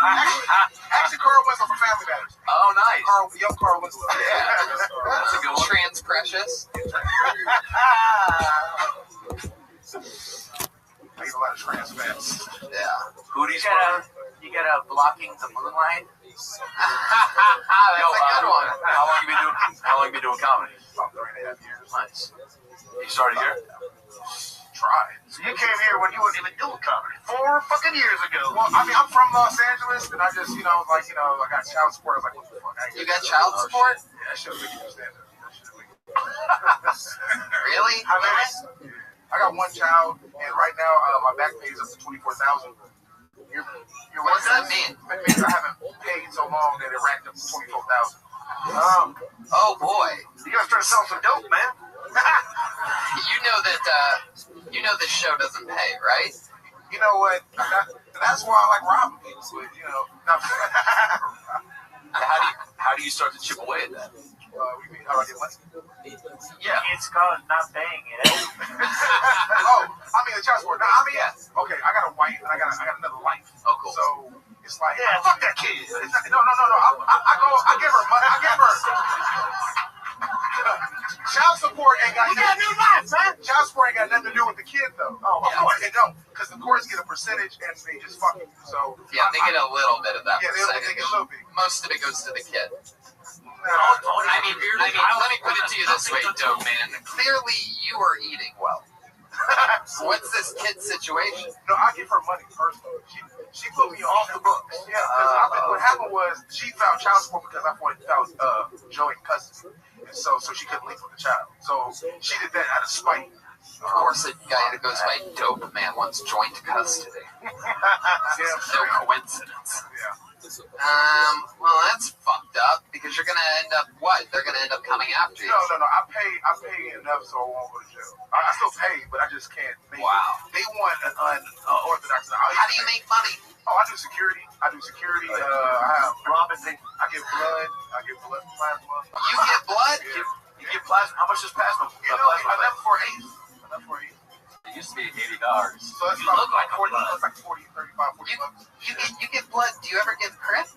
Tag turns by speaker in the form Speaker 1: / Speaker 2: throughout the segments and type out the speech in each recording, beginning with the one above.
Speaker 1: Actually, Carl Winslow from Family Matters.
Speaker 2: Oh, nice.
Speaker 1: Young Carl Winslow.
Speaker 2: Yeah. That's a good one.
Speaker 3: Trans Precious.
Speaker 1: I eat a lot of trans fats.
Speaker 3: Yeah.
Speaker 2: Hooties.
Speaker 4: You get a blocking the moonlight.
Speaker 3: That's a good one.
Speaker 2: How long you been doing comedy?
Speaker 1: About 3.5 years.
Speaker 2: Nice. You started here?
Speaker 1: Tried.
Speaker 4: So you came here when you wasn't even doing comedy 4 fucking years ago.
Speaker 1: Well, I mean, I'm from Los Angeles, and I just, I got child support. I was like, what the fuck?
Speaker 3: You got child support?
Speaker 1: Yeah, I should have been stand up.
Speaker 3: Really?
Speaker 1: I got one child, and right now my back pay is up to $24,000.
Speaker 3: What does that mean?
Speaker 1: That means I haven't paid so long that it racked up to $24,000.
Speaker 3: Oh boy.
Speaker 4: You gotta start selling some dope, man.
Speaker 3: You know this show doesn't pay, right?
Speaker 1: You know what? That's why I like robbing people. But,
Speaker 2: How do you start to chip away at that?
Speaker 1: How do I get money?
Speaker 4: Yeah. It's called not paying it.
Speaker 1: The child support. No, okay, I got a wife and I got another life.
Speaker 2: Oh, cool.
Speaker 1: So it's like,
Speaker 4: Fuck that kid.
Speaker 1: No. I give her money. I give her. Child support ain't got
Speaker 4: You got a new life, man.
Speaker 1: Child support ain't got nothing to do with the kid, though. Oh, of course it don't, because the courts get a percentage and they just fuck you. So
Speaker 3: Yeah, they get a little bit of that
Speaker 1: they
Speaker 3: percentage.
Speaker 1: get a little bit.
Speaker 3: Most of it goes to the kid.
Speaker 4: I
Speaker 3: mean, let me put it to you this way, Dope Man. Clearly, you are eating well. What's this kid situation?
Speaker 1: No, I give her money personally. She put me off the books. Yeah, what happened was she found child support because I found joint custody, and so she couldn't leave with the child. So she did that out of spite.
Speaker 3: Of course, a guy that goes by Dope Man wants joint custody. No coincidence.
Speaker 1: Yeah.
Speaker 3: Well, that's fucked up because you're gonna end up what? They're gonna end up coming after you.
Speaker 1: No. I pay enough so I won't go to jail. I still pay, but I just can't.
Speaker 3: Wow.
Speaker 1: They want an unorthodox.
Speaker 3: How do you make money?
Speaker 1: Oh, I do security. I have Robin. I give blood. I give blood plasma.
Speaker 3: You get blood?
Speaker 2: You get plasma. How much is plasma?
Speaker 1: Enough for $8.
Speaker 2: It used to be $80.
Speaker 1: So it's
Speaker 2: You look like a
Speaker 1: 40,
Speaker 2: blood.
Speaker 1: it's like 40, 35, 40 bucks.
Speaker 3: You get blood. Do you ever give crap?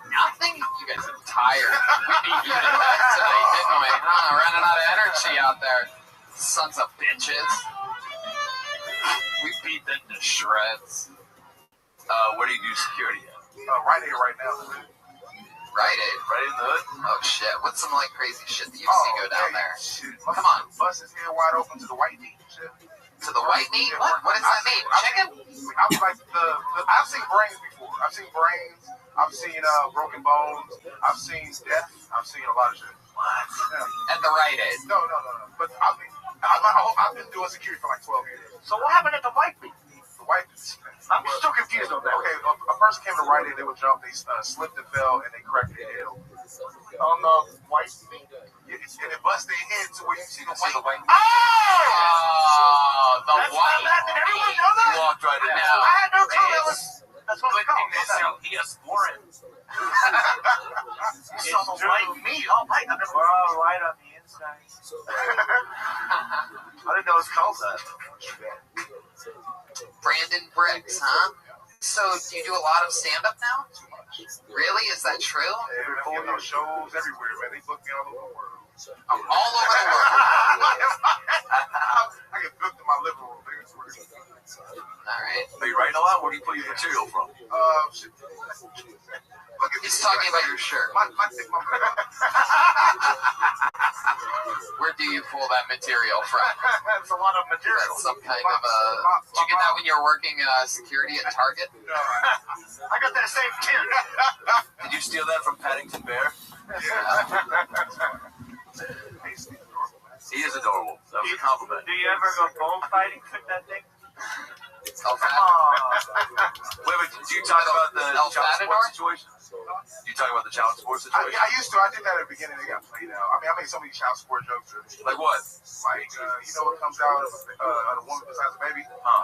Speaker 3: Nothing? You guys are tired. We beat you to death today, didn't we? Running out of energy out there. Sons of bitches. We beat them to shreds.
Speaker 2: Where do you do security at?
Speaker 1: Right here, right now.
Speaker 3: Right, Aid.
Speaker 2: Right in the hood?
Speaker 3: Oh, shit. What's some, crazy shit that you see go down there?
Speaker 1: Shit.
Speaker 3: Come on.
Speaker 1: Buses here wide open to the white meat and shit.
Speaker 3: To the white meat? What? What does that mean? Chicken?
Speaker 1: I was like I've seen brains before. I've seen brains. I've seen broken bones. I've seen death. I've seen a lot of shit.
Speaker 3: What? At the Rite Aid?
Speaker 1: No. But I've been doing security for like 12 years.
Speaker 4: So what happened at the white meat?
Speaker 1: The white.
Speaker 4: I'm still confused on that.
Speaker 1: Okay, a person came to Rite Aid. They would jump. They slipped and fell, and they cracked their head open.
Speaker 4: On the white meat?
Speaker 1: Yeah, and it bust their head to where you see the white.
Speaker 3: Oh, the
Speaker 4: That's
Speaker 3: white.
Speaker 4: Did everyone know that?
Speaker 2: You walked right in.
Speaker 3: No.
Speaker 4: I had no clue that was. That's what it's called. You saw the white meat. Oh, white. We're all white on the inside. I didn't know it was called that.
Speaker 3: Brandon Briggs, huh? So, do you do a lot of stand-up now? Really? Is that true?
Speaker 1: Yeah, shows everywhere, man. They book me all over the world.
Speaker 3: All over the world.
Speaker 1: I get booked in my living room.
Speaker 3: All right.
Speaker 2: Are you writing a lot? Where do you pull your material from?
Speaker 1: Shit.
Speaker 3: He's talking about your shirt.
Speaker 1: My
Speaker 3: Where do you pull that material from?
Speaker 4: That's a lot of material.
Speaker 3: That's some kind of Did you get that when you were working security at Target?
Speaker 1: No.
Speaker 4: I got that same tune.
Speaker 2: Did you steal that from Paddington Bear? He is adorable. That was a compliment.
Speaker 4: Do you ever go bullfighting with that thing?
Speaker 3: El Fat.
Speaker 2: Wait, do you talk about the
Speaker 3: El
Speaker 2: child support
Speaker 3: Fatador?
Speaker 2: situation? Do you talk about the child support situation?
Speaker 1: I used to. I did that at the beginning. They got played out. I made so many child support jokes.
Speaker 2: Like what?
Speaker 1: Like, what comes out of a woman besides a baby?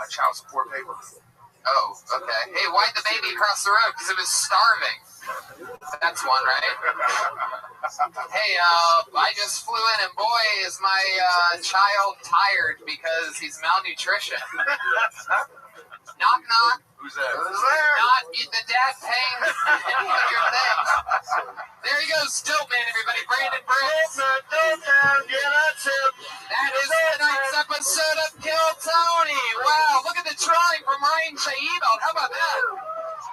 Speaker 1: Child support paper.
Speaker 3: Oh, okay. Hey, why'd the baby cross the road? Because it was starving. That's one, right? Hey, I just flew in, and boy, is my child tired because he's malnutrition. Knock, knock. fat pain any of your things. There he goes, Dope Man, everybody. Brandon Briggs. That is tonight's episode of Kill Tony. Wow, look at the drawing from Ryan J. Ebelt. How about that?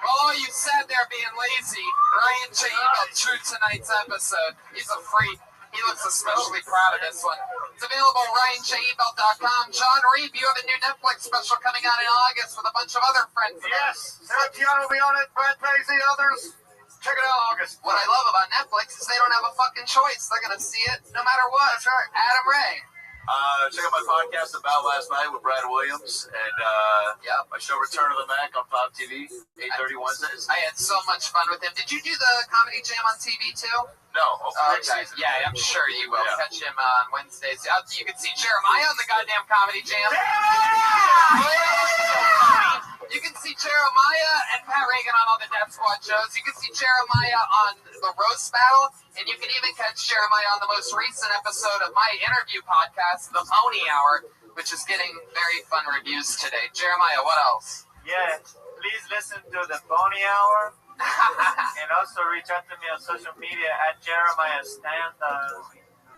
Speaker 3: Oh, you sat there being lazy. Ryan J. Ebelt drew tonight's episode. He's a freak. He looks especially proud of this one. It's available at RyanJebelt.com. John Reeb, you have a new Netflix special coming out in August with a bunch of other friends.
Speaker 4: Yes, Sarah Tiana will be on it, Brad Paisley, others. Check it out August.
Speaker 3: What I love about Netflix is they don't have a fucking choice. They're going to see it no matter what.
Speaker 4: That's right.
Speaker 3: Adam Ray.
Speaker 2: Check out my podcast About Last Night with Brad Williams, and my show Return of the Mac on Pop TV, 8:30 Wednesdays.
Speaker 3: I had so much fun with him. Did you do the Comedy Jam on TV too?
Speaker 2: No, hopefully next
Speaker 3: Okay.
Speaker 2: season.
Speaker 3: Yeah, I'm sure you will.
Speaker 2: Yeah.
Speaker 3: Catch him on Wednesdays. You can see Jeremiah on the goddamn Comedy Jam. You can see Jeremiah and Pat Reagan on all the Death Squad shows. You can see Jeremiah on the Roast Battle, and you can even catch Jeremiah on the most recent episode of my interview podcast, The Pony Hour, which is getting very fun reviews today. Jeremiah, what else?
Speaker 4: Yeah, please listen to the Pony Hour. And also reach out to me on social media at Jeremiah Stand.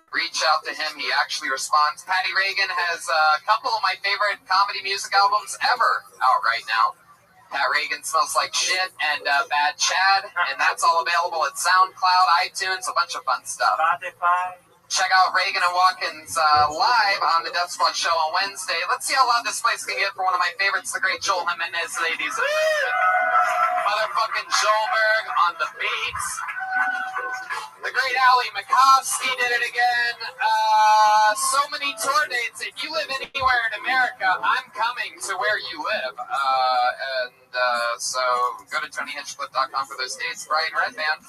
Speaker 3: Reach out to him. He actually responds. Patty Reagan has a couple of my favorite comedy music albums ever out right now. Pat Reagan Smells Like Shit and Bad Chad. And that's all available at SoundCloud, iTunes, a bunch of fun stuff.
Speaker 4: Spotify.
Speaker 3: Check out Reagan and Watkins live on the Death Squad show on Wednesday. Let's see how loud this place can get for one of my favorites, the great Joel Jimenez, ladies and gentlemen. Motherfucking Joelberg on the beats. The great Ali Makovsky did it again. So many tour dates. If you live anywhere in America, I'm coming to where you live. So go to TonyHinchcliffe.com for those dates. Brian Redband.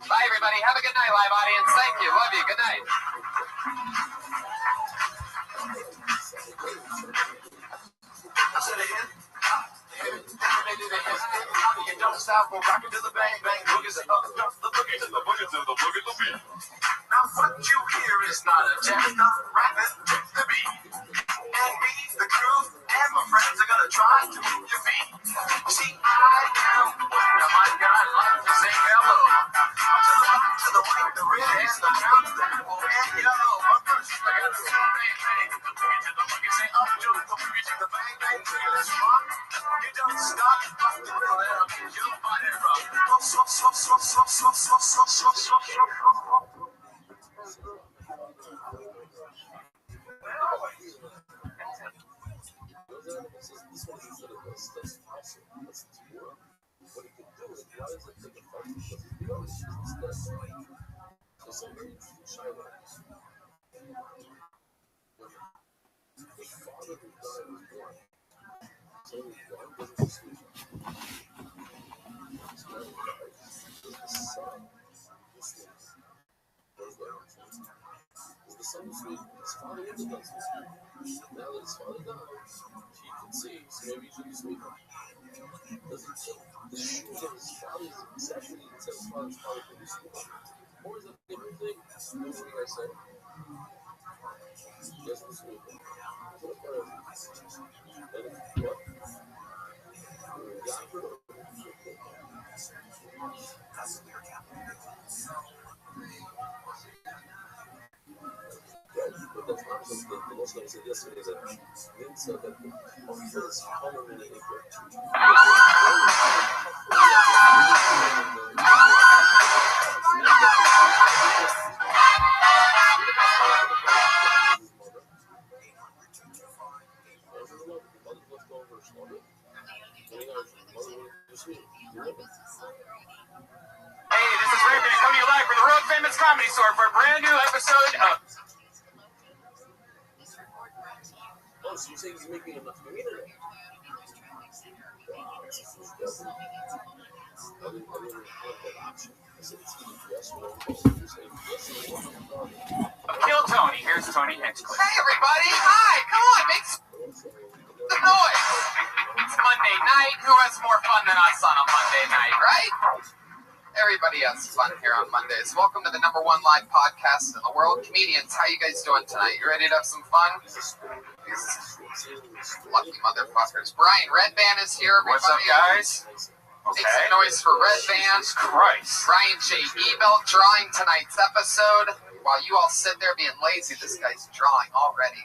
Speaker 3: Bye, everybody. Have a good night, live audience. Thank you. Love you. Good night.
Speaker 1: I said again. You don't stop, we'll rock it to the bang bang. Boogie to the boogie to the boogie to the boogie to the beat. Now what you hear is not a test of rapping the beat. And me, the crew, and my friends are gonna try to move your feet. See, I am the mic guy, like to say hello. To the white, the red, and the brown, the purple, and yellow. But first, I gotta say bang bang. The boogie to the boogie, say up to the boogie to the bang bang. Let's rock. You don't stop, rock the rhythm, you'll find it rough. Hey, this is Rabbi coming to you live from the World Famous Comedy Store for a brand new episode of.
Speaker 5: Oh, so you say he's making enough money there? I didn't have that option. I said it's either yes or no. You're saying yes or no.
Speaker 1: Kill Tony. Here's Tony Hinchcliffe.
Speaker 3: Hey, everybody. Hi. Come on. Make some noise. It's Monday night. Who has more fun than us on a Monday night, right? Everybody has fun here on Mondays. Welcome to the #1 live podcast in the world. Comedians, how you guys doing tonight? You ready to have some fun? These lucky motherfuckers. Brian Redband is here, everybody.
Speaker 1: What's up, guys?
Speaker 3: Make some noise for Red Band.
Speaker 2: Christ.
Speaker 3: Ryan J. Ebelt drawing tonight's episode. While you all sit there being lazy, this guy's drawing already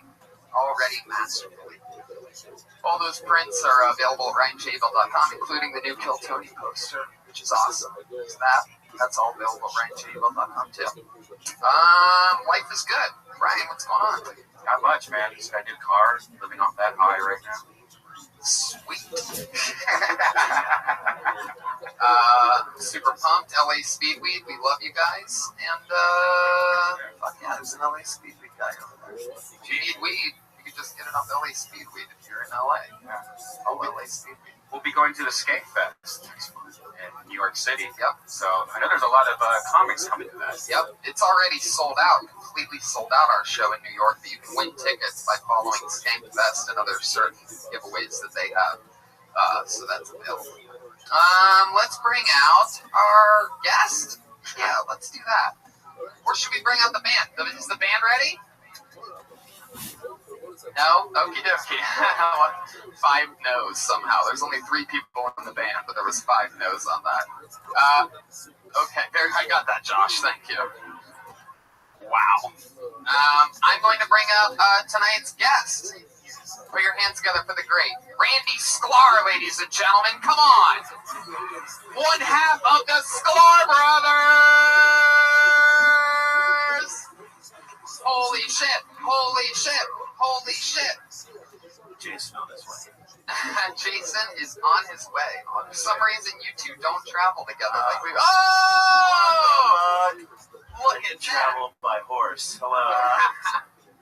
Speaker 3: masterfully. All those prints are available at RyanJabel.com, including the new Kill Tony poster, which is awesome. So that's all available at RyanJabel.com too. Life is good. Ryan, what's going on?
Speaker 2: Not much, man. Just got a new car. Living off that high right now.
Speaker 3: Sweet. Super pumped. LA Speedweed, we love you guys. And, fuck yeah, there's an LA Speedweed guy over there. If you need weed, you can just get it off LA Speedweed if you're in LA. Yeah. Oh, LA Speedweed.
Speaker 2: We'll be going to the Skate Fest next month in New York City.
Speaker 3: Yep.
Speaker 2: So I know there's a lot of comics coming to that.
Speaker 3: Yep. It's already sold out, completely sold out, our show in New York, but you can win tickets by following Skank Fest and other certain giveaways that they have. So that's available. Let's bring out our guest. Yeah, let's do that. Or should we bring out the band? Is the band ready? No? Okie dokie. 5 no's somehow. There's only 3 people in the band, but there was 5 no's on that. Okay, there, I got that, Josh. Thank you. Wow. I'm going to bring up tonight's guest. Put your hands together for the great Randy Sklar, ladies and gentlemen. Come on. One half of the Sklar brothers. Holy shit. Holy shit. Holy shit.
Speaker 2: Jason on his way.
Speaker 3: Jason is on his way. For some reason, you two don't travel together like we. Oh! Look at that.
Speaker 4: Travel by horse. Hello.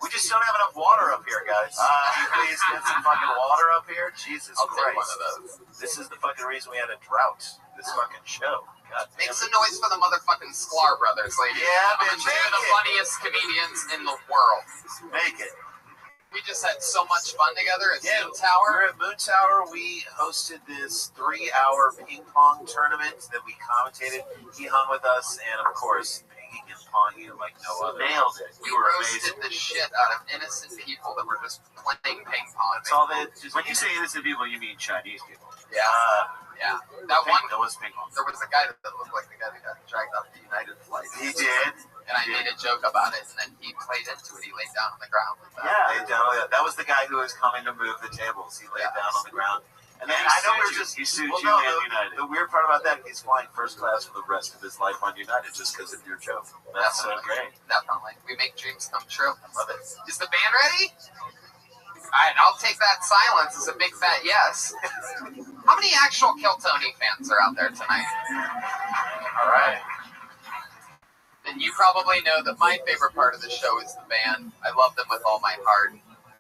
Speaker 4: We just don't have enough water up here, guys. Can you please get some fucking water up here? Jesus
Speaker 3: I'll take
Speaker 4: Christ.
Speaker 3: one of those.
Speaker 4: This is the fucking reason we had a drought. This fucking show. God damn
Speaker 3: Make
Speaker 4: it.
Speaker 3: some noise for the motherfucking Sklar brothers, ladies.
Speaker 4: Yeah,
Speaker 3: and
Speaker 4: bitch,
Speaker 3: gentlemen. They're the
Speaker 4: make it.
Speaker 3: funniest comedians in the world.
Speaker 4: Make it.
Speaker 3: We just had so much fun together at
Speaker 4: Yeah,
Speaker 3: Moon Tower.
Speaker 4: we're at Moon Tower. We hosted this 3-hour ping pong tournament that we commentated. He hung with us, and of course, pinging and ponging like no other. Nailed it.
Speaker 3: We
Speaker 4: You were
Speaker 3: roasted
Speaker 4: amazing.
Speaker 3: the shit out of innocent people that were just playing ping pong.
Speaker 4: That's all that.
Speaker 2: When you say innocent people, you mean Chinese people.
Speaker 3: Yeah, yeah. That one,
Speaker 2: That was ping pong.
Speaker 3: there was a guy that looked like the guy that got dragged off the United flight.
Speaker 4: He did.
Speaker 3: And I made a joke about it, and then he played into it. He laid down on the ground with that.
Speaker 4: Yeah, laid down. That was the guy who was coming to move the tables. He laid down on the ground. And then I know we're just.
Speaker 2: He sued
Speaker 4: Well,
Speaker 2: you
Speaker 4: no,
Speaker 2: and United.
Speaker 4: the weird part about that, he's flying first class for the rest of his life on United just because of your joke. That's so great.
Speaker 3: Definitely. We make dreams come true. Love it. Is the band ready? All right, I'll take that silence as a big fat yes. How many actual Kill Tony fans are out there tonight? All right. Then you probably know that my favorite part of the show is the band. I love them with all my heart.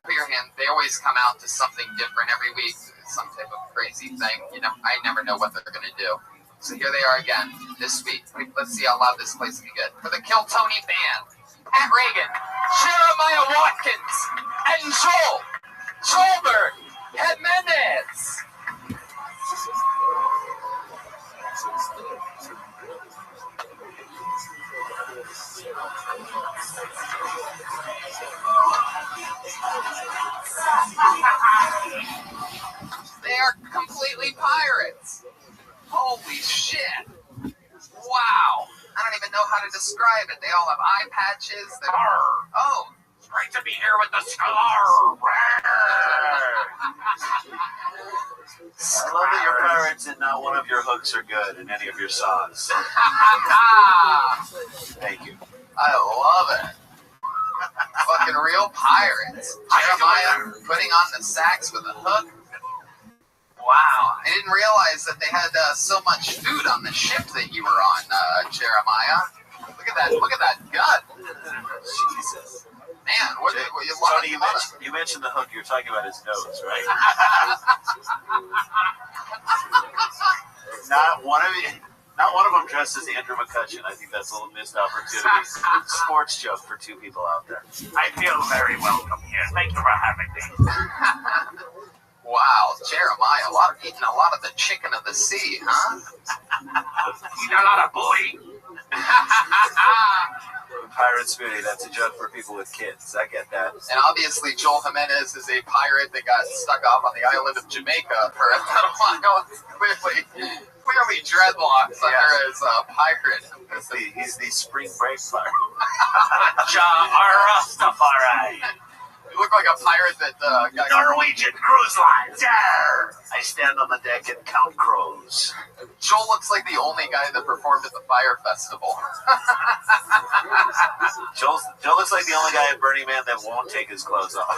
Speaker 3: Put your hand. They always come out to something different every week, some type of crazy thing. You know, I never know what they're gonna do. So here they are again this week. Let's see how loud this place can get for the Kill Tony band. Pat Reagan, Jeremiah Watkins, and Joel Joelberg Jimenez. They are completely pirates. Holy shit. Wow. I don't even know how to describe it. They all have eye patches. Oh, it's great to be here with the Sklar.
Speaker 4: I love that your pirates and not one of your hooks are good in any of your songs. Thank you.
Speaker 3: I love it. Fucking real pirates. Jeremiah putting on the sax with a hook. Wow. I didn't realize that they had so much food on the ship that you were on, Jeremiah. Look at that. Look at that gut.
Speaker 4: Jesus.
Speaker 3: Man, what you
Speaker 4: Tony, you mentioned the hook. You're talking about his nose, right? Not one of them dressed as Andrew McCutcheon. I think that's a little missed opportunity. Sports joke for 2 people out there.
Speaker 1: I feel very welcome here. Thank you for having me.
Speaker 3: Wow, Jeremiah, eating a lot of the chicken of the sea, huh?
Speaker 1: Eat a lot of booty.
Speaker 4: Pirate Spoonie, that's a joke for people with kids. I get that.
Speaker 3: And obviously, Joel Jimenez is a pirate that got stuck off on the island of Jamaica for a little while. Clearly crinkly dreadlocks under his pirate.
Speaker 4: He's the spring break fire.
Speaker 2: Rastafari.
Speaker 3: You look like a pirate that got
Speaker 2: Norwegian Cruise Lines. Yarr! I stand on the deck and count crows.
Speaker 3: Joel looks like the only guy that performed at the Fire Festival.
Speaker 4: Joe looks like the only guy at Burning Man that won't take his clothes off.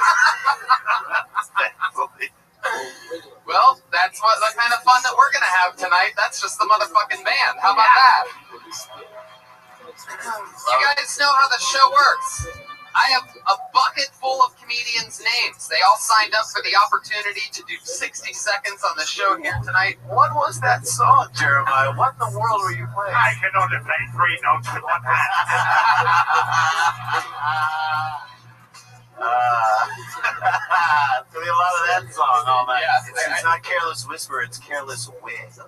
Speaker 3: Well, that's what the kind of fun that we're gonna have tonight. That's just the motherfucking band. How about that? You guys know how the show works. I have a bucket full of comedians' names. They all signed up for the opportunity to do 60 seconds on the show here tonight.
Speaker 4: What was that song, Jeremiah? What in the world were you playing?
Speaker 2: I can only play 3 notes with one hand.
Speaker 4: There'll be a lot of that song all night.
Speaker 3: Yeah,
Speaker 4: It's not Careless Whisper, it's Careless Wind.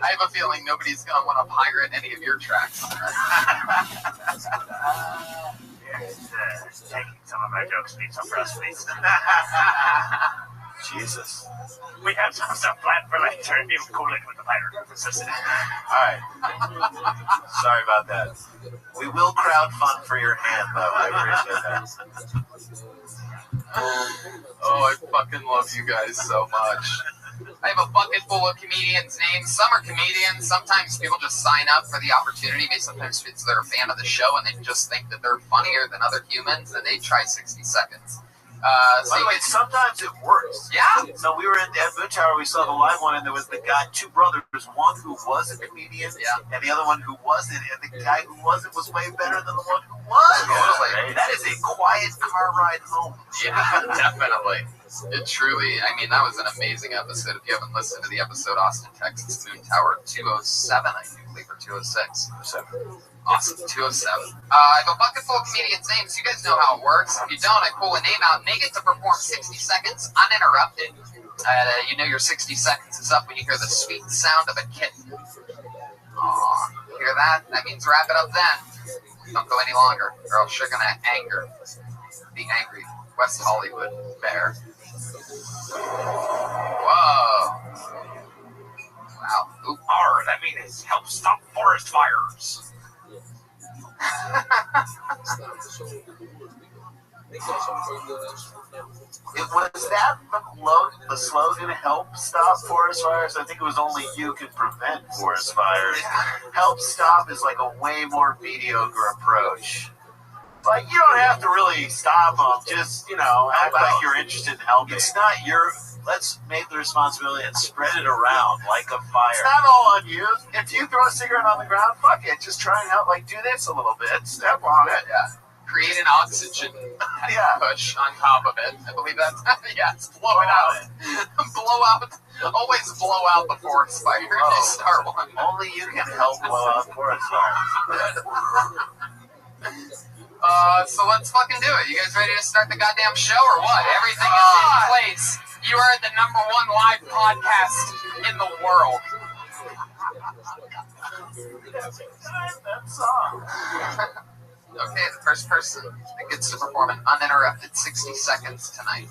Speaker 3: I have a feeling nobody's going to want to pirate any of your tracks.
Speaker 2: Taking some of my jokes needs some breast please.
Speaker 4: Jesus.
Speaker 2: We have some stuff planned for later and you cool it with the pirate.
Speaker 4: Alright. Sorry about that. We will crowdfund for your hand, though. I appreciate that.
Speaker 3: Oh, I fucking love you guys so much. I have a bucket full of comedians' names. Some are comedians. Sometimes people just sign up for the opportunity. Maybe sometimes it's they're a fan of the show and they just think that they're funnier than other humans and they try 60 seconds.
Speaker 4: By the way, sometimes it works.
Speaker 3: Yeah.
Speaker 4: So we were at Moon Tower, we saw the live one, and there was the guy, 2 brothers, one who was a comedian, and the other one who wasn't, and the guy who wasn't was way better than the one who was.
Speaker 3: Totally.
Speaker 4: That is a quiet car ride home.
Speaker 3: Yeah, definitely. It truly, I mean, that was an amazing episode. If you haven't listened to the episode, Austin, Texas, Moon Tower 207, I believe, or 206. Awesome, 207. I have a bucket full of comedians' names. You guys know how it works. If you don't, I pull a name out and they get to perform 60 seconds uninterrupted. You know your 60 seconds is up when you hear the sweet sound of a kitten. Aw, hear that? That means wrap it up then. Don't go any longer, or else you're gonna anger the angry West Hollywood bear. Whoa. Wow. Oop.
Speaker 2: R, that means help stop forest fires.
Speaker 4: Was that the slogan, help stop forest fires? I think it was only you can prevent forest fires. Help stop is like a way more mediocre approach. Like, you don't have to really stop them, just, act like you're interested in helping. It's not your... Let's make the responsibility and spread it around like a fire. It's not all on you. If you throw a cigarette on the ground, fuck it. Just try and help, do this a little bit. Step on it.
Speaker 3: Yeah. Create an oxygen push on top of it. I believe that's... yes, blow it out. Blow out. Always blow out the forest fire if you start one.
Speaker 4: Only you can help blow out forest fires.
Speaker 3: So let's fucking do it. You guys ready to start the goddamn show or what? Everything is in place. You are at the #1 live podcast in the world.
Speaker 4: That song.
Speaker 3: Okay, the first person that gets to perform an uninterrupted 60 seconds tonight.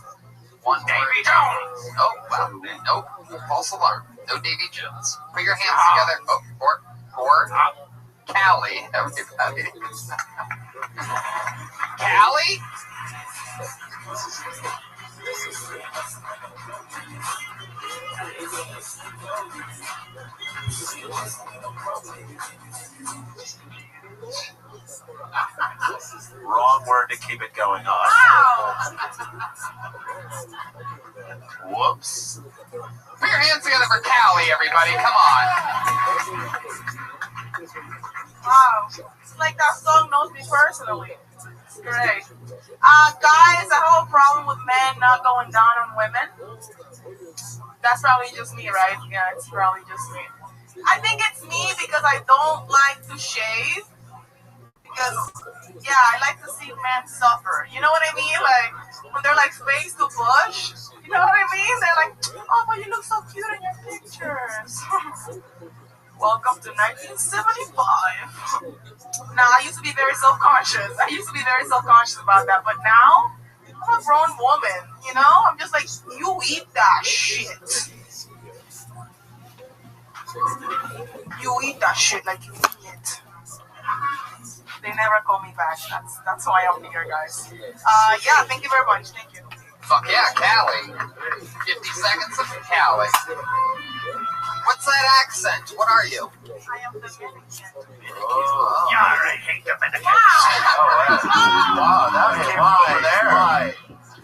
Speaker 3: One
Speaker 2: Davy Jones.
Speaker 3: Oh, wow. Nope. False alarm. No Davy Jones. Put your hands together. Oh, or Callie, everybody. Callie?
Speaker 4: Wrong word to keep it going on. Whoops.
Speaker 3: Put your hands together for Callie, everybody. Come on.
Speaker 6: Wow. It's like that song knows me personally. It's great. Guys, I have a problem with men not going down on women. That's probably just me, right? Yeah, it's probably just me. I think it's me because I don't like to shave. Because, I like to see men suffer. You know what I mean? Like, when they're like face to bush. You know what I mean? They're like, oh, but you look so cute in your pictures. Welcome to 1975. Nah, I used to be very self-conscious. About that. But now, I'm a grown woman, I'm just like, you eat that shit. that shit like you idiot. They never call me back. That's why I'm here, guys. Yeah, thank you very much. Thank you.
Speaker 3: Fuck yeah, Cali. 50 seconds of Cali. What's that accent? What are you?
Speaker 6: I am Dominican.
Speaker 3: Oh.
Speaker 2: Yeah, I hate Dominicans.
Speaker 4: Wow, that came over there.
Speaker 2: Why?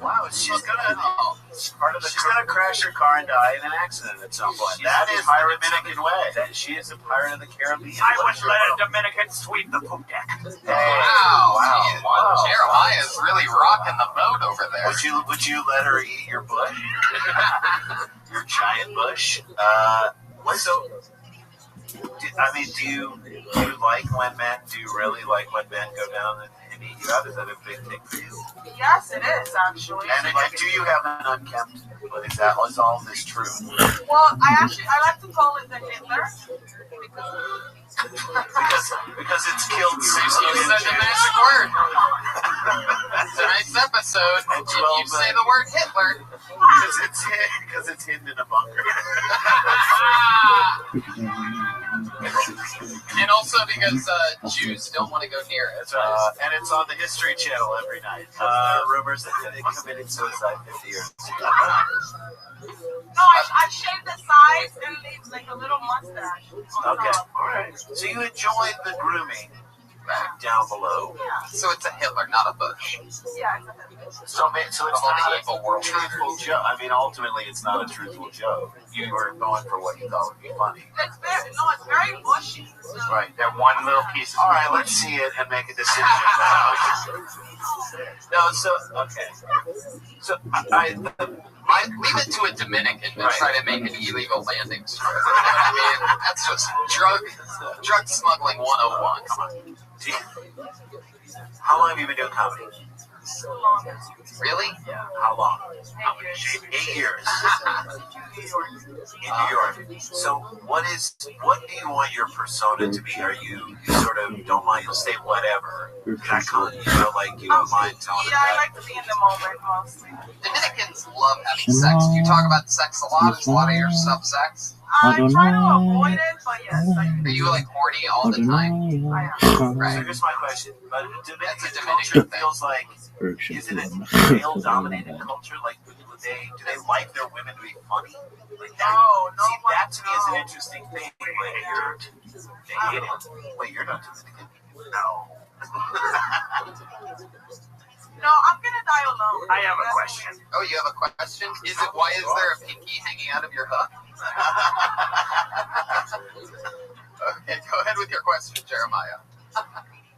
Speaker 4: Wow, she's gonna crash her car and die in an accident at some point. That is the Dominican way. That she is a pirate of the Caribbean.
Speaker 2: I would let a Dominican sweep the poop deck.
Speaker 3: Wow. Jeremiah's really rocking the boat over there.
Speaker 4: Would you let her eat your bush? Your giant bush? Do you like when men? Do you really like when men go down and eat you out? Is that a big thing for you?
Speaker 6: Yes, it is actually.
Speaker 4: And do you have an unkempt? Is all this true?
Speaker 6: Well, I like to call it the Hitler
Speaker 4: because it's killed
Speaker 3: You
Speaker 4: 6 million
Speaker 3: said the
Speaker 4: Jews.
Speaker 3: magic word. Tonight's episode,
Speaker 4: And
Speaker 3: if you say the word Hitler.
Speaker 4: Because it's hidden in a bunker.
Speaker 3: And also because Jews don't want to go near it.
Speaker 4: And it's on the History Channel every night. Rumors that they committed suicide 50 years ago.
Speaker 6: No, I shaved the sides and leave like a little mustache.
Speaker 4: Okay, all right. So you enjoyed the grooming down below.
Speaker 6: Yeah,
Speaker 3: So it's a Hitler, not a Bush.
Speaker 6: yeah, it's a Hitler.
Speaker 4: So it's
Speaker 3: Of all
Speaker 4: not
Speaker 3: the evil
Speaker 4: a
Speaker 3: world.
Speaker 4: truthful joke. I mean, ultimately, it's not a truthful joke. You were going for what you thought would be funny.
Speaker 6: It's very bushy. So.
Speaker 4: Right.
Speaker 2: That one little piece.
Speaker 4: All right, let's see it and make a decision. No, okay. So
Speaker 3: Leave it to a Dominican to try to make an illegal landing strip. I mean, that's just drug smuggling 101. Come on.
Speaker 4: how long have you been doing comedy?
Speaker 6: So long.
Speaker 3: Really?
Speaker 4: Yeah. How long?
Speaker 6: 8 years.
Speaker 4: 8 years.
Speaker 6: In
Speaker 4: In New York. So what do you want your persona to be? Are you sort of don't mind, you'll say whatever. You're not you don't like you don't mind telling
Speaker 6: Yeah, I like to be in the moment mostly.
Speaker 3: Dominicans love having sex. Do you talk about sex a lot? Is a lot of your stuff sex?
Speaker 6: I try to avoid it, but yes, I
Speaker 3: Are you like horny all the time?
Speaker 6: am.
Speaker 4: So
Speaker 3: Right.
Speaker 4: here's my question. But
Speaker 3: That's a
Speaker 4: Dominican
Speaker 3: Dominican
Speaker 4: culture
Speaker 3: thing.
Speaker 4: feels like is it a male dominated culture? Like do they like their women to be funny? Like that, see, that to me is an interesting thing. Wait, you're not Dominican? No.
Speaker 6: No, I'm gonna die alone.
Speaker 2: I have a question.
Speaker 3: Oh, you have a question? Why is there a pinky hanging out of your hook? Okay, go ahead with your question, Jeremiah.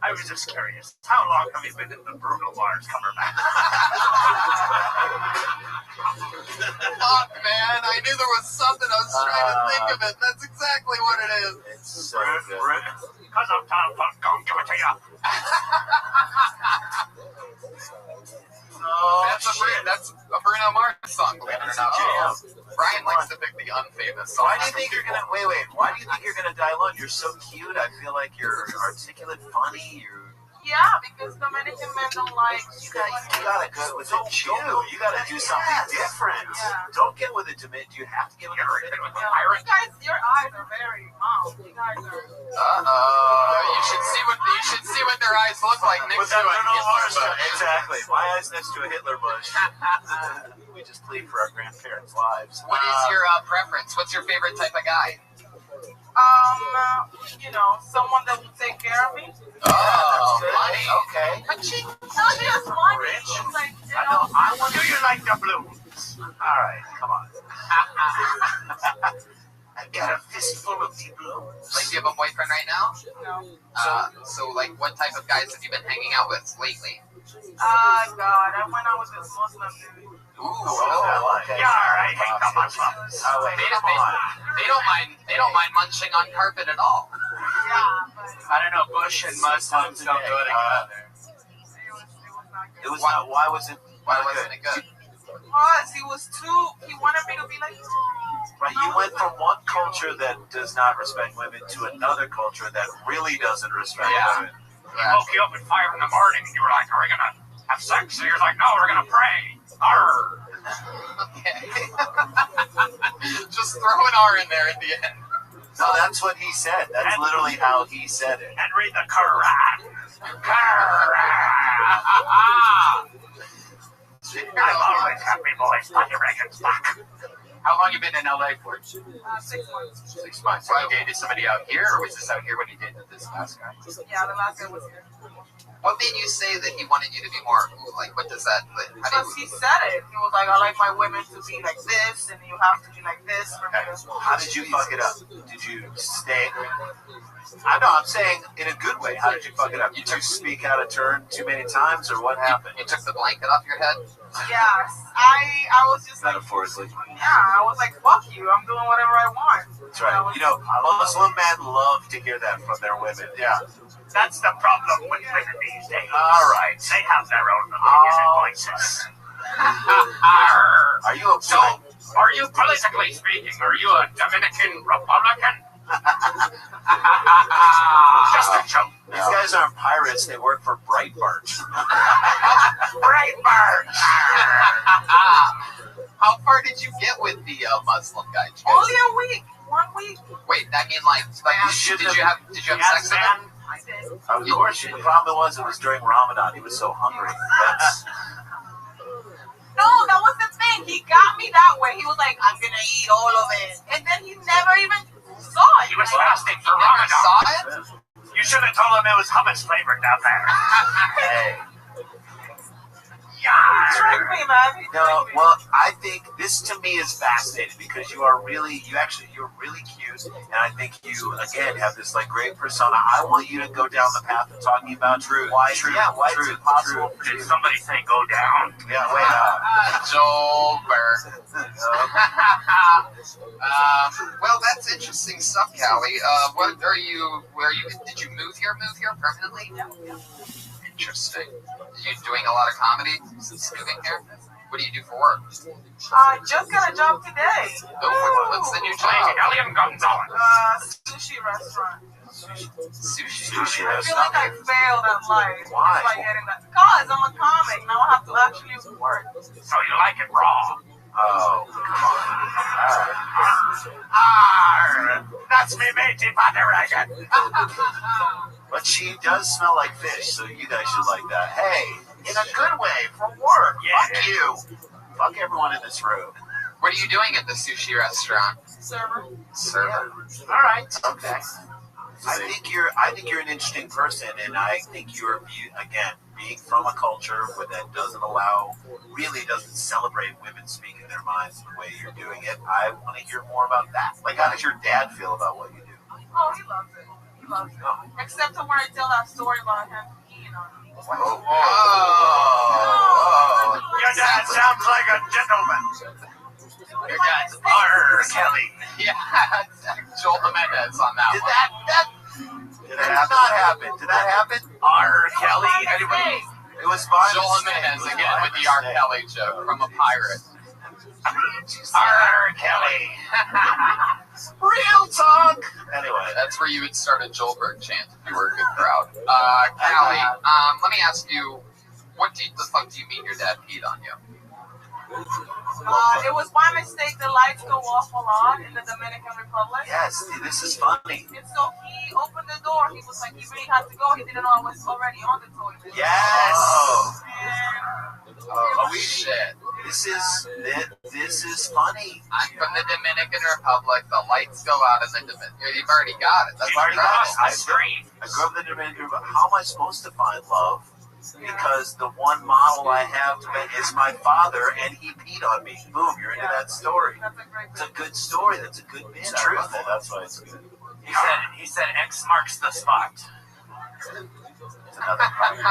Speaker 2: I was just curious. How long have you been in the Bruno Mars Cumberbatch?
Speaker 3: Fuck, man. I knew there was something. I was trying to think of it. That's exactly what it is.
Speaker 4: It's so good.
Speaker 2: Because I'm Tom Punk, gonna give it to you.
Speaker 3: That's a Bruno Mars song, believe it or not. Brian likes to pick the unfamous songs.
Speaker 4: Why do you think you're gonna wait? Why do you think you're gonna die alone? You're so cute. I feel like you're articulate, funny.
Speaker 6: Yeah, because Dominican men don't like.
Speaker 4: You gotta go with a Jew. You gotta do something different.
Speaker 6: Yeah.
Speaker 4: Don't get with a Dominican. You have to get with a Dominican.
Speaker 6: You guys, your eyes are very You guys are.
Speaker 3: You should see what their eyes look like next to a Hitler bush.
Speaker 4: Exactly. My eyes next to a Hitler bush. We just plead for our grandparents' lives.
Speaker 3: What is your preference? What's your favorite type of guy?
Speaker 6: Someone that will take care of me.
Speaker 3: Oh, money.
Speaker 4: Okay.
Speaker 6: Not just money.
Speaker 4: Rich?
Speaker 6: It's like,
Speaker 2: Do you like the blues?
Speaker 4: All right. Come on. I got a fistful of deep blues.
Speaker 3: Like, do you have a boyfriend right now?
Speaker 6: no.
Speaker 3: So, like, what type of guys have you been hanging out with lately?
Speaker 6: God, I went out with this Muslim dude.
Speaker 3: Ooh,
Speaker 4: Okay.
Speaker 2: Yeah, I hate the Muslims.
Speaker 4: Oh, wait, come on.
Speaker 3: they don't mind munching on carpet at all.
Speaker 6: Yeah, but
Speaker 2: I don't know, Bush and Muslims don't go together.
Speaker 6: it was not good.
Speaker 4: Why was it?
Speaker 3: Why wasn't it good?
Speaker 6: Because he wanted me to be like,
Speaker 4: Right, you went from one culture that does not respect women to another culture that really doesn't respect women.
Speaker 2: He woke you up at 5 in the morning and you were like, are we gonna have sex? So you're like, no, we're gonna pray. Arr.
Speaker 3: Okay. Just throw an R in there at the end.
Speaker 4: No, that's what he said. That's literally how he said it.
Speaker 2: And read the Quran. I've always had me boys by the Reagan's back. How long you been in LA for?
Speaker 6: 6 months.
Speaker 2: 6 months. So you dated somebody out here, or was this out here when you dated this last guy?
Speaker 6: Yeah, the last guy was here.
Speaker 3: What made you say that he wanted you to be more, like, what does that, like, how
Speaker 6: Because
Speaker 3: do
Speaker 6: he
Speaker 3: you...
Speaker 6: said it. He was like, I like my women to be like this, and you have to be like this for me to...
Speaker 4: How did you fuck it up? Did you stay? I know, I'm saying in a good way. How did you fuck it up? Did you speak out of turn too many times, or what happened?
Speaker 3: You took the blanket off your head?
Speaker 6: Yes. I was just like...
Speaker 4: Metaphorically.
Speaker 6: Yeah, I was like, fuck you. I'm doing whatever I want.
Speaker 4: That's right. You know, Muslim men love to hear that from their women. Yeah.
Speaker 2: That's the problem with women these days.
Speaker 4: All right.
Speaker 2: They have their own opinions and voices.
Speaker 4: Are you a
Speaker 2: So, are you politically speaking? Are you a Dominican Republican? Just a joke.
Speaker 4: These guys aren't pirates. They work for Breitbart.
Speaker 2: Breitbart.
Speaker 3: How far did you get with the Muslim guy?
Speaker 6: Only a week. 1 week.
Speaker 3: Wait, I mean, like did you have sex with him?
Speaker 6: I did.
Speaker 4: Of course. The problem was it was during Ramadan. He was so hungry.
Speaker 6: No, that was the thing. He got me that way. He was like, I'm going to eat all of it. And then he never even saw it.
Speaker 2: He was
Speaker 6: Like,
Speaker 2: fasting for
Speaker 3: You never
Speaker 2: Ramadan.
Speaker 3: saw it?
Speaker 2: You should have told him it was hummus flavored down there.
Speaker 4: Hey.
Speaker 6: trick me, man. He
Speaker 4: No,
Speaker 6: tricked me.
Speaker 4: well, I think this to me is fascinating because you're really cute, and I think you again have this like great persona. I want you to go down the path of talking about why is it possible for you?
Speaker 2: Did somebody say go down?
Speaker 4: Yeah, wait,
Speaker 3: Joel Burr. Well, that's interesting stuff, Callie. What are you? Did you move here permanently?
Speaker 6: Yeah.
Speaker 3: Interesting. You doing a lot of comedy since moving here? What do you do for work?
Speaker 6: I just got a job today.
Speaker 3: Oh, what's the new job?
Speaker 2: Alien Gonzalez.
Speaker 6: Sushi restaurant.
Speaker 3: Sushi.
Speaker 6: I feel like I failed at life.
Speaker 4: Why?
Speaker 6: By getting that. Because I'm a comic. Now I have to actually work.
Speaker 2: So you like it raw?
Speaker 4: Oh, come on.
Speaker 2: Arr, that's me matey by the Reagan.
Speaker 4: But she does smell like fish, so you guys should like that. Hey, in a good way, from work.
Speaker 2: Yeah.
Speaker 4: Fuck you. Fuck everyone in this room.
Speaker 3: What are you doing at the sushi restaurant?
Speaker 6: Server.
Speaker 3: Server.
Speaker 4: All right. Okay. I think you're an interesting person, and I think you're again being from a culture that doesn't celebrate women speaking their minds the way you're doing it. I want to hear more about that. Like, how does your dad feel about what you do?
Speaker 6: Oh, he loves it. He loves it. Except for when I tell that story about him peeing on me.
Speaker 4: Oh.
Speaker 2: Your dad sounds like a gentleman. Your dad's R. Kelly.
Speaker 3: Yeah, Joel Jimenez on that
Speaker 4: Did
Speaker 3: one.
Speaker 4: that not happen? Did that happen?
Speaker 2: R. Kelly. Anybody?
Speaker 4: It was fine.
Speaker 3: Joel Jimenez again with the R. Kelly joke from a pirate.
Speaker 2: R. Kelly.
Speaker 4: Real talk. Anyway,
Speaker 3: That's where you would start a Joelberg chant if you were a good crowd. Callie, let me ask you, the fuck do you mean your dad peed on you?
Speaker 6: It was by mistake. The lights go off a lot in the Dominican Republic.
Speaker 4: yes, this is funny.
Speaker 6: And so he opened the door. He was like, he really had to go. He didn't know I was already on the toilet.
Speaker 4: Yes.
Speaker 6: And
Speaker 3: Oh, shit.
Speaker 4: This is funny.
Speaker 3: I'm from the Dominican Republic. The lights go out in the Dominican. You've already got it. That's
Speaker 4: You've already
Speaker 3: incredible.
Speaker 4: got it.
Speaker 2: The street.
Speaker 4: I grew up in the Dominican Republic. How am I supposed to find love? Because the one model I have is my father, and he peed on me. Boom, you're into that story.
Speaker 6: that's a great
Speaker 4: It's a good story. That's a good bit.
Speaker 7: It's truthful. That's why it's good.
Speaker 2: He said X marks the spot.
Speaker 4: It's another problem.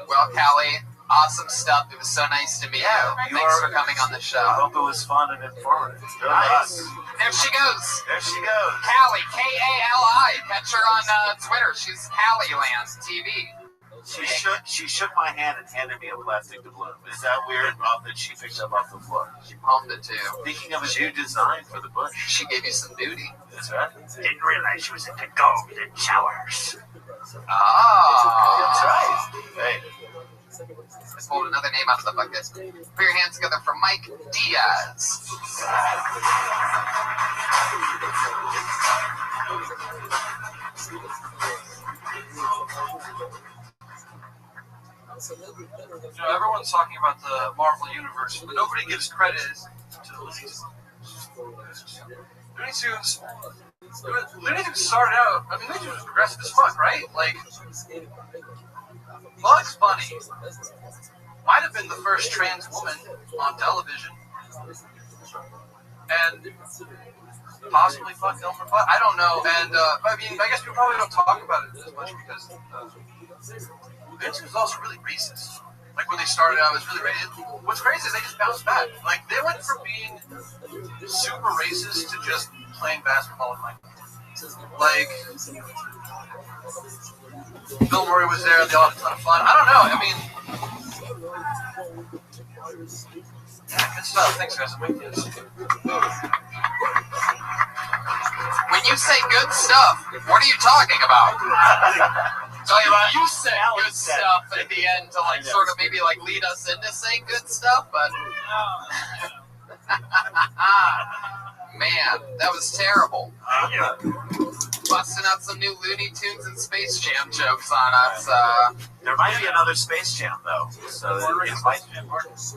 Speaker 3: Well, Callie, awesome stuff. It was so nice to meet
Speaker 4: Yeah,
Speaker 3: you. Thanks for coming on the
Speaker 4: I
Speaker 3: show.
Speaker 4: hope it was fun and informative. Really
Speaker 7: Nice.
Speaker 4: was.
Speaker 3: There she goes.
Speaker 4: There she goes.
Speaker 3: Callie, Kali. Catch her on Twitter. She's Callieland TV.
Speaker 4: She shook my hand and handed me a plastic doubloon. Is that weird? That she picked up off the floor.
Speaker 3: She palmed it too.
Speaker 4: Thinking of a new design for the bush.
Speaker 3: She gave you some booty.
Speaker 4: That's right.
Speaker 2: Didn't realize she was into golden showers.
Speaker 3: Oh.
Speaker 4: That's right. Hey.
Speaker 3: Let's pull another name out of the bucket. Put your hands together for Mike Diaz.
Speaker 8: You know, everyone's talking about the Marvel Universe, but nobody gives credit to the Looney Tunes. Looney Tunes started out, I mean, Looney Tunes was progressive as fuck, right? Like, Bugs Bunny might have been the first trans woman on television. And possibly fuck Elmer Fudd. I don't know. And, I mean, I guess we probably don't talk about it as much because Vince was also really racist. Like, when they started out, it was really racist. What's crazy is they just bounced back. Like, they went from being super racist to just playing basketball with Michael. Like, Bill Murray was there, they all had a ton of fun. I don't know, I mean, yeah, good stuff. Thanks, guys. When
Speaker 3: you say good stuff, what are you talking about? So you said good stuff at the end to like sort of maybe like lead us into saying good stuff, but man, that was terrible. Busting out some new Looney Tunes and Space Jam jokes on us.
Speaker 4: There might be another Space Jam though, so it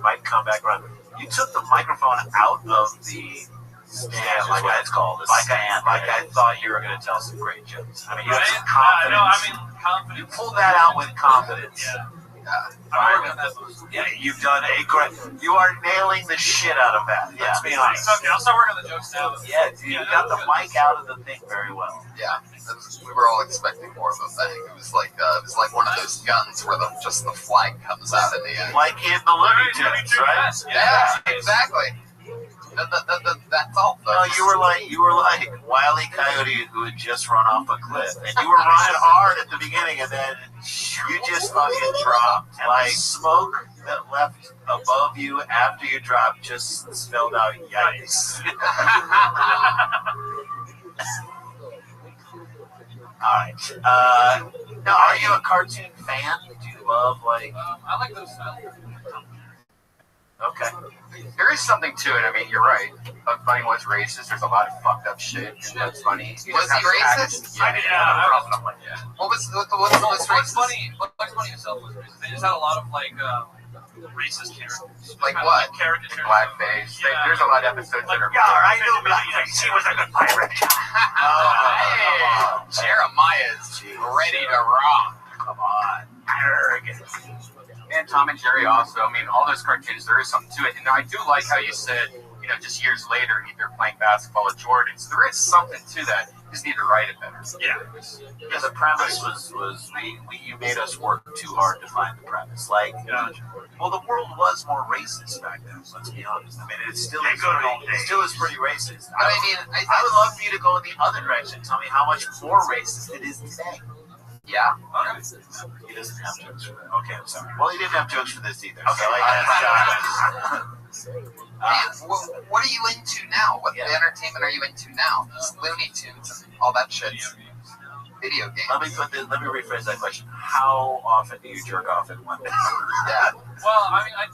Speaker 4: might come back around. You took the microphone out of the stand, like it's called. Like I thought you were going to tell some great jokes. I mean, you had some confidence.
Speaker 8: Confidence.
Speaker 4: You pulled that out with confidence.
Speaker 8: Yeah,
Speaker 4: you've done a great. You are nailing the shit out of that. Yeah, let's be honest.
Speaker 8: Okay, I'll start working on the jokes now.
Speaker 4: Yeah, dude, you got the mic out of the thing very well.
Speaker 3: Yeah, we were all expecting more of a thing. It was like one of those guns where just the flag comes out at the end.
Speaker 4: Like in the Looney Tunes, right?
Speaker 3: Yeah, exactly. That's all.
Speaker 4: No, you were like Wile E. Coyote who had just run off a cliff, and you were running hard at the beginning, and then you just fucking dropped. Like smoke that left above you after you dropped just spelled out yikes. All right. Now, are you a cartoon fan? Do you love like?
Speaker 8: I like those.
Speaker 4: Okay.
Speaker 3: There is something to it. I mean, you're right. Bugs Bunny was racist. There's a lot of fucked up shit in Bugs Bunny. Was he racist?
Speaker 8: Yeah.
Speaker 3: What was racist?
Speaker 8: Bugs Bunny himself was racist. They just had a lot of like racist characters.
Speaker 3: Like what?
Speaker 8: Caricatures.
Speaker 3: Blackface.
Speaker 8: Yeah.
Speaker 3: There's a lot of episodes that are.
Speaker 4: Yeah, I knew Blackface. He was a good pirate.
Speaker 3: Hey, Jeremiah's ready to rock.
Speaker 4: Come on. Arrogant.
Speaker 9: And Tom and Jerry also, I mean, all those cartoons, there is something to it. And I do like how you said, you know, just years later, they're playing basketball with Jordans. There is something to that. You just need to write it better.
Speaker 4: Yeah. Yeah, the premise was you made us work too hard to find the premise. Like, well, the world was more racist back then, let's be honest. I mean, it still is pretty racist. I would love for you to go in the other direction. Tell me how much more racist it is today.
Speaker 3: Yeah.
Speaker 4: Okay. He doesn't have jokes for that. Okay, I'm sorry. Well, he didn't have jokes for this either. Okay.
Speaker 3: What are you into now? What entertainment are you into now? Looney Tunes and all that shit. Video games.
Speaker 4: Let me rephrase that question. How often do you jerk off in one day?
Speaker 3: Yeah.
Speaker 8: Well, I mean, I've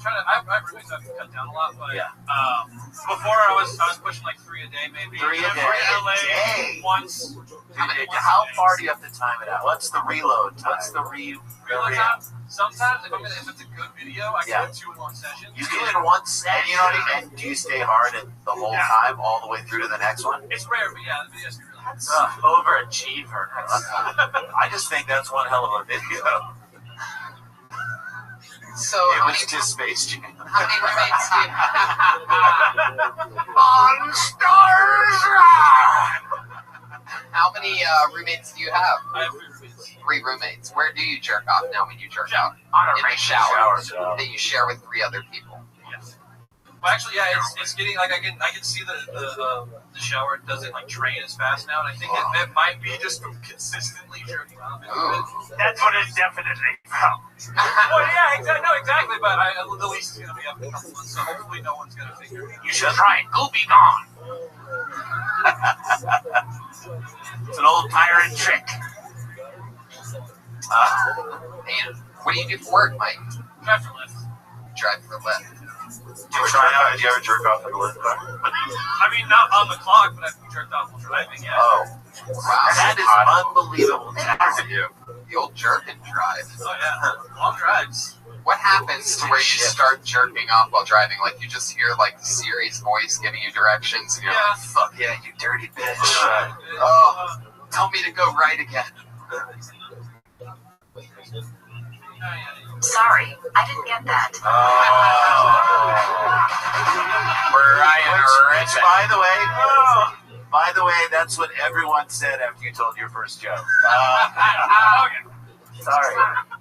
Speaker 8: really tried to cut down a lot, but before I was pushing like 3 a day, maybe.
Speaker 4: 3 a day.
Speaker 8: Once.
Speaker 4: How far do you have to time it out? What's the reload time? What's the reload
Speaker 8: time? Sometimes, if it's a good video, I can do 2 in one session.
Speaker 4: You do it in one session? And do you stay hard at the whole time, all the way through to the next one?
Speaker 8: It's rare, but yeah, the videos can really
Speaker 4: That's overachiever. I just think that's one hell of a video.
Speaker 3: So
Speaker 4: it was just Space Jam.
Speaker 3: How many roommates do you have?
Speaker 4: Monsters!
Speaker 3: How many roommates do you have?
Speaker 8: I have 3 roommates.
Speaker 3: 3 roommates. Where do you jerk off now when you jerk off?
Speaker 4: On
Speaker 3: In the shower. That you share with 3 other people.
Speaker 8: Yes. Well, actually, yeah, it's getting like I can see the shower doesn't like drain as fast now, and I think it might be just from consistently jerking off.
Speaker 4: That's what it's definitely from.
Speaker 8: Well, yeah, exactly. But the lease is gonna be up in a couple months, so hopefully no one's gonna figure it out.
Speaker 4: You should try Goopy Gone. It's an old pirate trick.
Speaker 3: Man, what do you do for work, Mike?
Speaker 8: Drive for Lyft.
Speaker 3: Drive for Lyft.
Speaker 4: Do you ever jerk off in the Lyft car?
Speaker 8: I mean, not on the clock, but I've jerked off while driving, yeah.
Speaker 4: Oh,
Speaker 3: Wow.
Speaker 4: That is unbelievable.
Speaker 3: The old jerk and drive.
Speaker 8: Oh yeah, long drives.
Speaker 3: What happens to where you start jerking off while driving? Like you just hear like Siri's voice giving you directions, and you're like, "Fuck yeah, you dirty bitch! Oh, tell me to go right again."
Speaker 10: Sorry, I didn't get that.
Speaker 4: Which, by the way, that's what everyone said after you told your first joke. Sorry,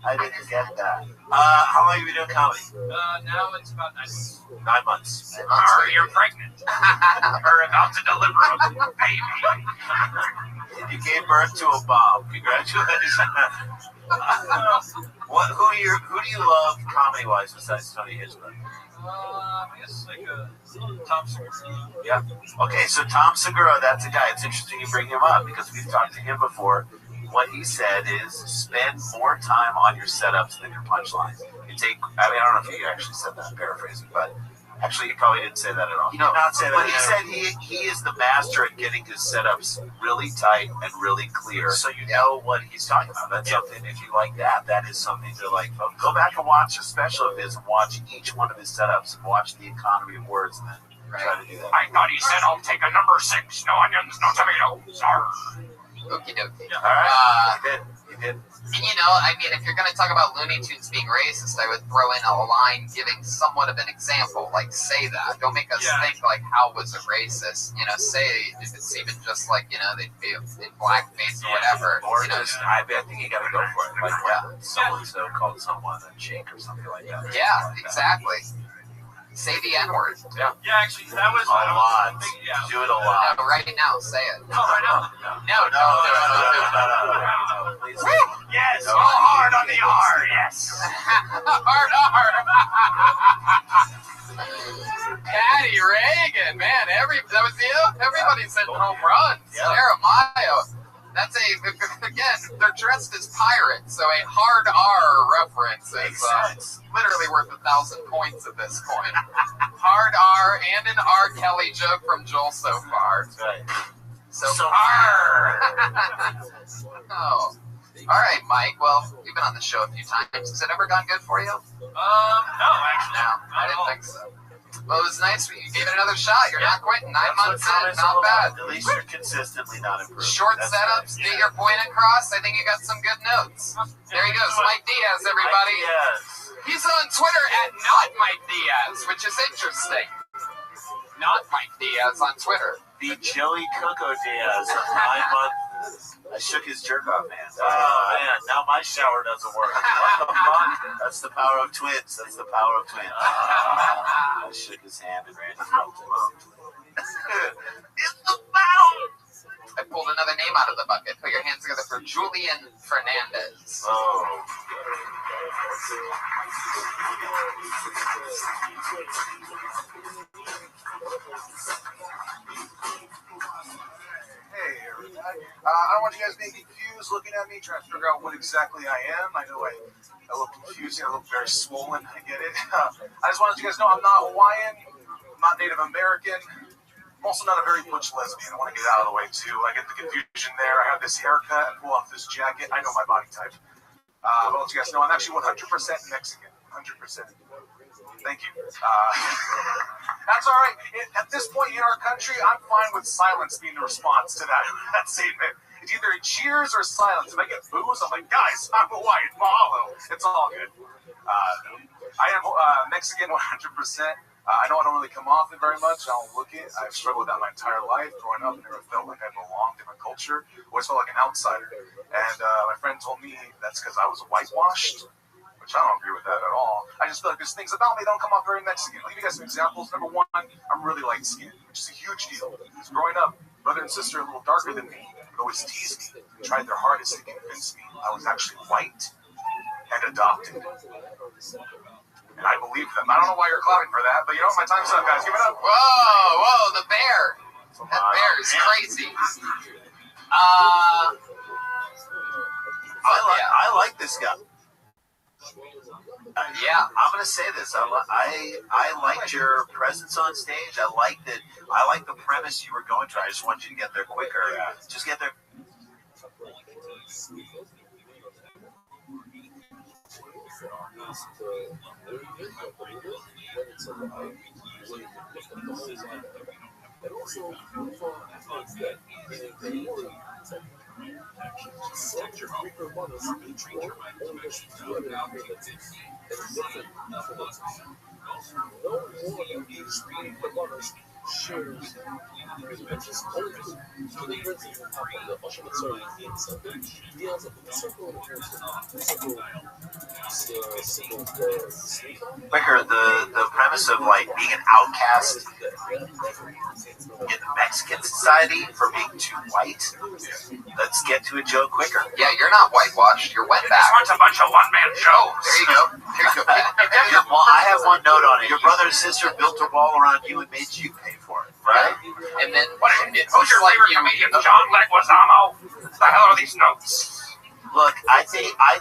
Speaker 4: I didn't get that. How long have you been doing comedy?
Speaker 8: Now it's about 9 months.
Speaker 4: 9 months.
Speaker 8: You're pregnant. Or about to deliver a baby.
Speaker 4: You gave birth to a bomb. Congratulations. Who do you love comedy-wise besides Tony Hitchcock?
Speaker 8: I guess like Tom Segura.
Speaker 4: Yeah. Okay, so Tom Segura, that's a guy. It's interesting you bring him up because we've talked to him before. What he said is spend more time on your setups than your punchlines. I don't know if he actually said that, I'm paraphrasing, but actually he probably didn't say that at all. He did not say that. But he said he is the master at getting his setups really tight and really clear, so you know what he's talking about. That's something, if you like that is something to like, go back and watch a special of his and watch each one of his setups and watch the economy of words and then try to do that.
Speaker 8: I thought he said I'll take a number 6. No onions, no tomatoes.
Speaker 3: Okie dokie.
Speaker 4: All right, he did.
Speaker 3: And if you're going to talk about Looney Tunes being racist, I would throw in a line giving somewhat of an example. Like, say that. Don't make us think, like, how was it racist? Say if it's even just, like, they'd be in blackface or whatever.
Speaker 4: Or I think you got to go for it. Like, so-and-so called someone a chick or something like that.
Speaker 3: Yeah, exactly. Say the N-word.
Speaker 8: Yeah, actually, that was
Speaker 4: a lot. Do it a lot.
Speaker 3: No, right now, say it.
Speaker 8: No, right now.
Speaker 3: No.
Speaker 4: Please.
Speaker 8: Yes, go hard on the R, yes.
Speaker 3: Hard R. Patty Reagan, man, that was you? Everybody's hitting home runs.
Speaker 4: Yeah.
Speaker 3: Jeremiah. That's again, they're dressed as pirates, so a hard R reference is literally worth 1,000 points at this point. Hard R and an R. Kelly joke from Joel so far.
Speaker 4: That's right.
Speaker 3: So far. Oh. All right, Mike. Well, you've been on the show a few times. Has it ever gone good for you?
Speaker 8: No, actually.
Speaker 3: No, I didn't think so. Well, it was nice. You gave it another shot. You're not quitting. 9 months in. Not bad.
Speaker 4: At least you're consistently not improving.
Speaker 3: Short setups. Get your point across. I think you got some good notes. There he goes. Mike Diaz, everybody. He's on Twitter at not Mike Diaz, which is interesting. Not Mike Diaz on Twitter.
Speaker 4: The Joey Coco Diaz of 9 months. I shook his jerk off, man. Oh, man. Now my shower doesn't work. What the fuck? That's the power of twins. That's the power of twins. I shook his hand and Randy felt it. It's the power.
Speaker 3: I pulled another name out of the bucket. Put your hands together for Julian Fernandez.
Speaker 4: Oh.
Speaker 1: Hey, everybody. I don't want you guys being confused, looking at me, trying to figure out what exactly I am. I know I look confusing, I look very swollen, I get it. I just wanted you guys to know I'm not Hawaiian, I'm not Native American, I'm also not a very butch lesbian. I want to get out of the way, too. I get the confusion there. I have this haircut and pull off this jacket. I know my body type. I'll let you guys know I'm actually 100% Mexican. 100%. Thank you. That's all right. At this point in our country, I'm fine with silence being the response to that statement. It's either a cheers or silence. If I get boos, I'm like, guys, I'm Hawaiian, mahalo. It's all good. I am Mexican 100%. I know I don't really come off it very much. I don't look it. I've struggled with that my entire life. Growing up, I never felt like I belonged in a culture. Always felt like an outsider. And my friend told me that's because I was whitewashed, which I don't agree with that at all. I just feel like there's things about me that don't come off very Mexican. I'll give you guys some examples. Number one, I'm really light skinned, which is a huge deal. Because growing up, brother and sister a little darker than me would always tease me, tried their hardest to convince me I was actually white and adopted. And I believe them. I don't know why you're clapping for that, but you know what? My time's up, guys. Give it up.
Speaker 3: Whoa, the bear. That bear is crazy.
Speaker 4: I like this guy.
Speaker 3: Yeah.
Speaker 4: I'm gonna say this. I liked your presence on stage. I like the premise you were going to. I just want you to get there quicker.
Speaker 1: Yeah.
Speaker 4: Just get there.
Speaker 5: And also, it's that anything more such a quicker mothers each one almost together and different alphabets. No one of these quicker mothers shares pretty much his own food. So the president of the ultimate story in something, he has a simple
Speaker 4: Quicker, the premise of like being an outcast in the Mexican society for being too white. Let's get to a joke quicker.
Speaker 3: Yeah, you're not whitewashed. You're wetback.
Speaker 2: This one's a bunch of one-man shows.
Speaker 3: There you go. There you go.
Speaker 4: Well, I have one note on it. Your brother and sister built a wall around you and made you pay for it, right?
Speaker 3: And then it's
Speaker 2: Who's your
Speaker 3: like
Speaker 2: favorite comedian? John Leguizamo? What the hell are these notes?
Speaker 4: Look, I think I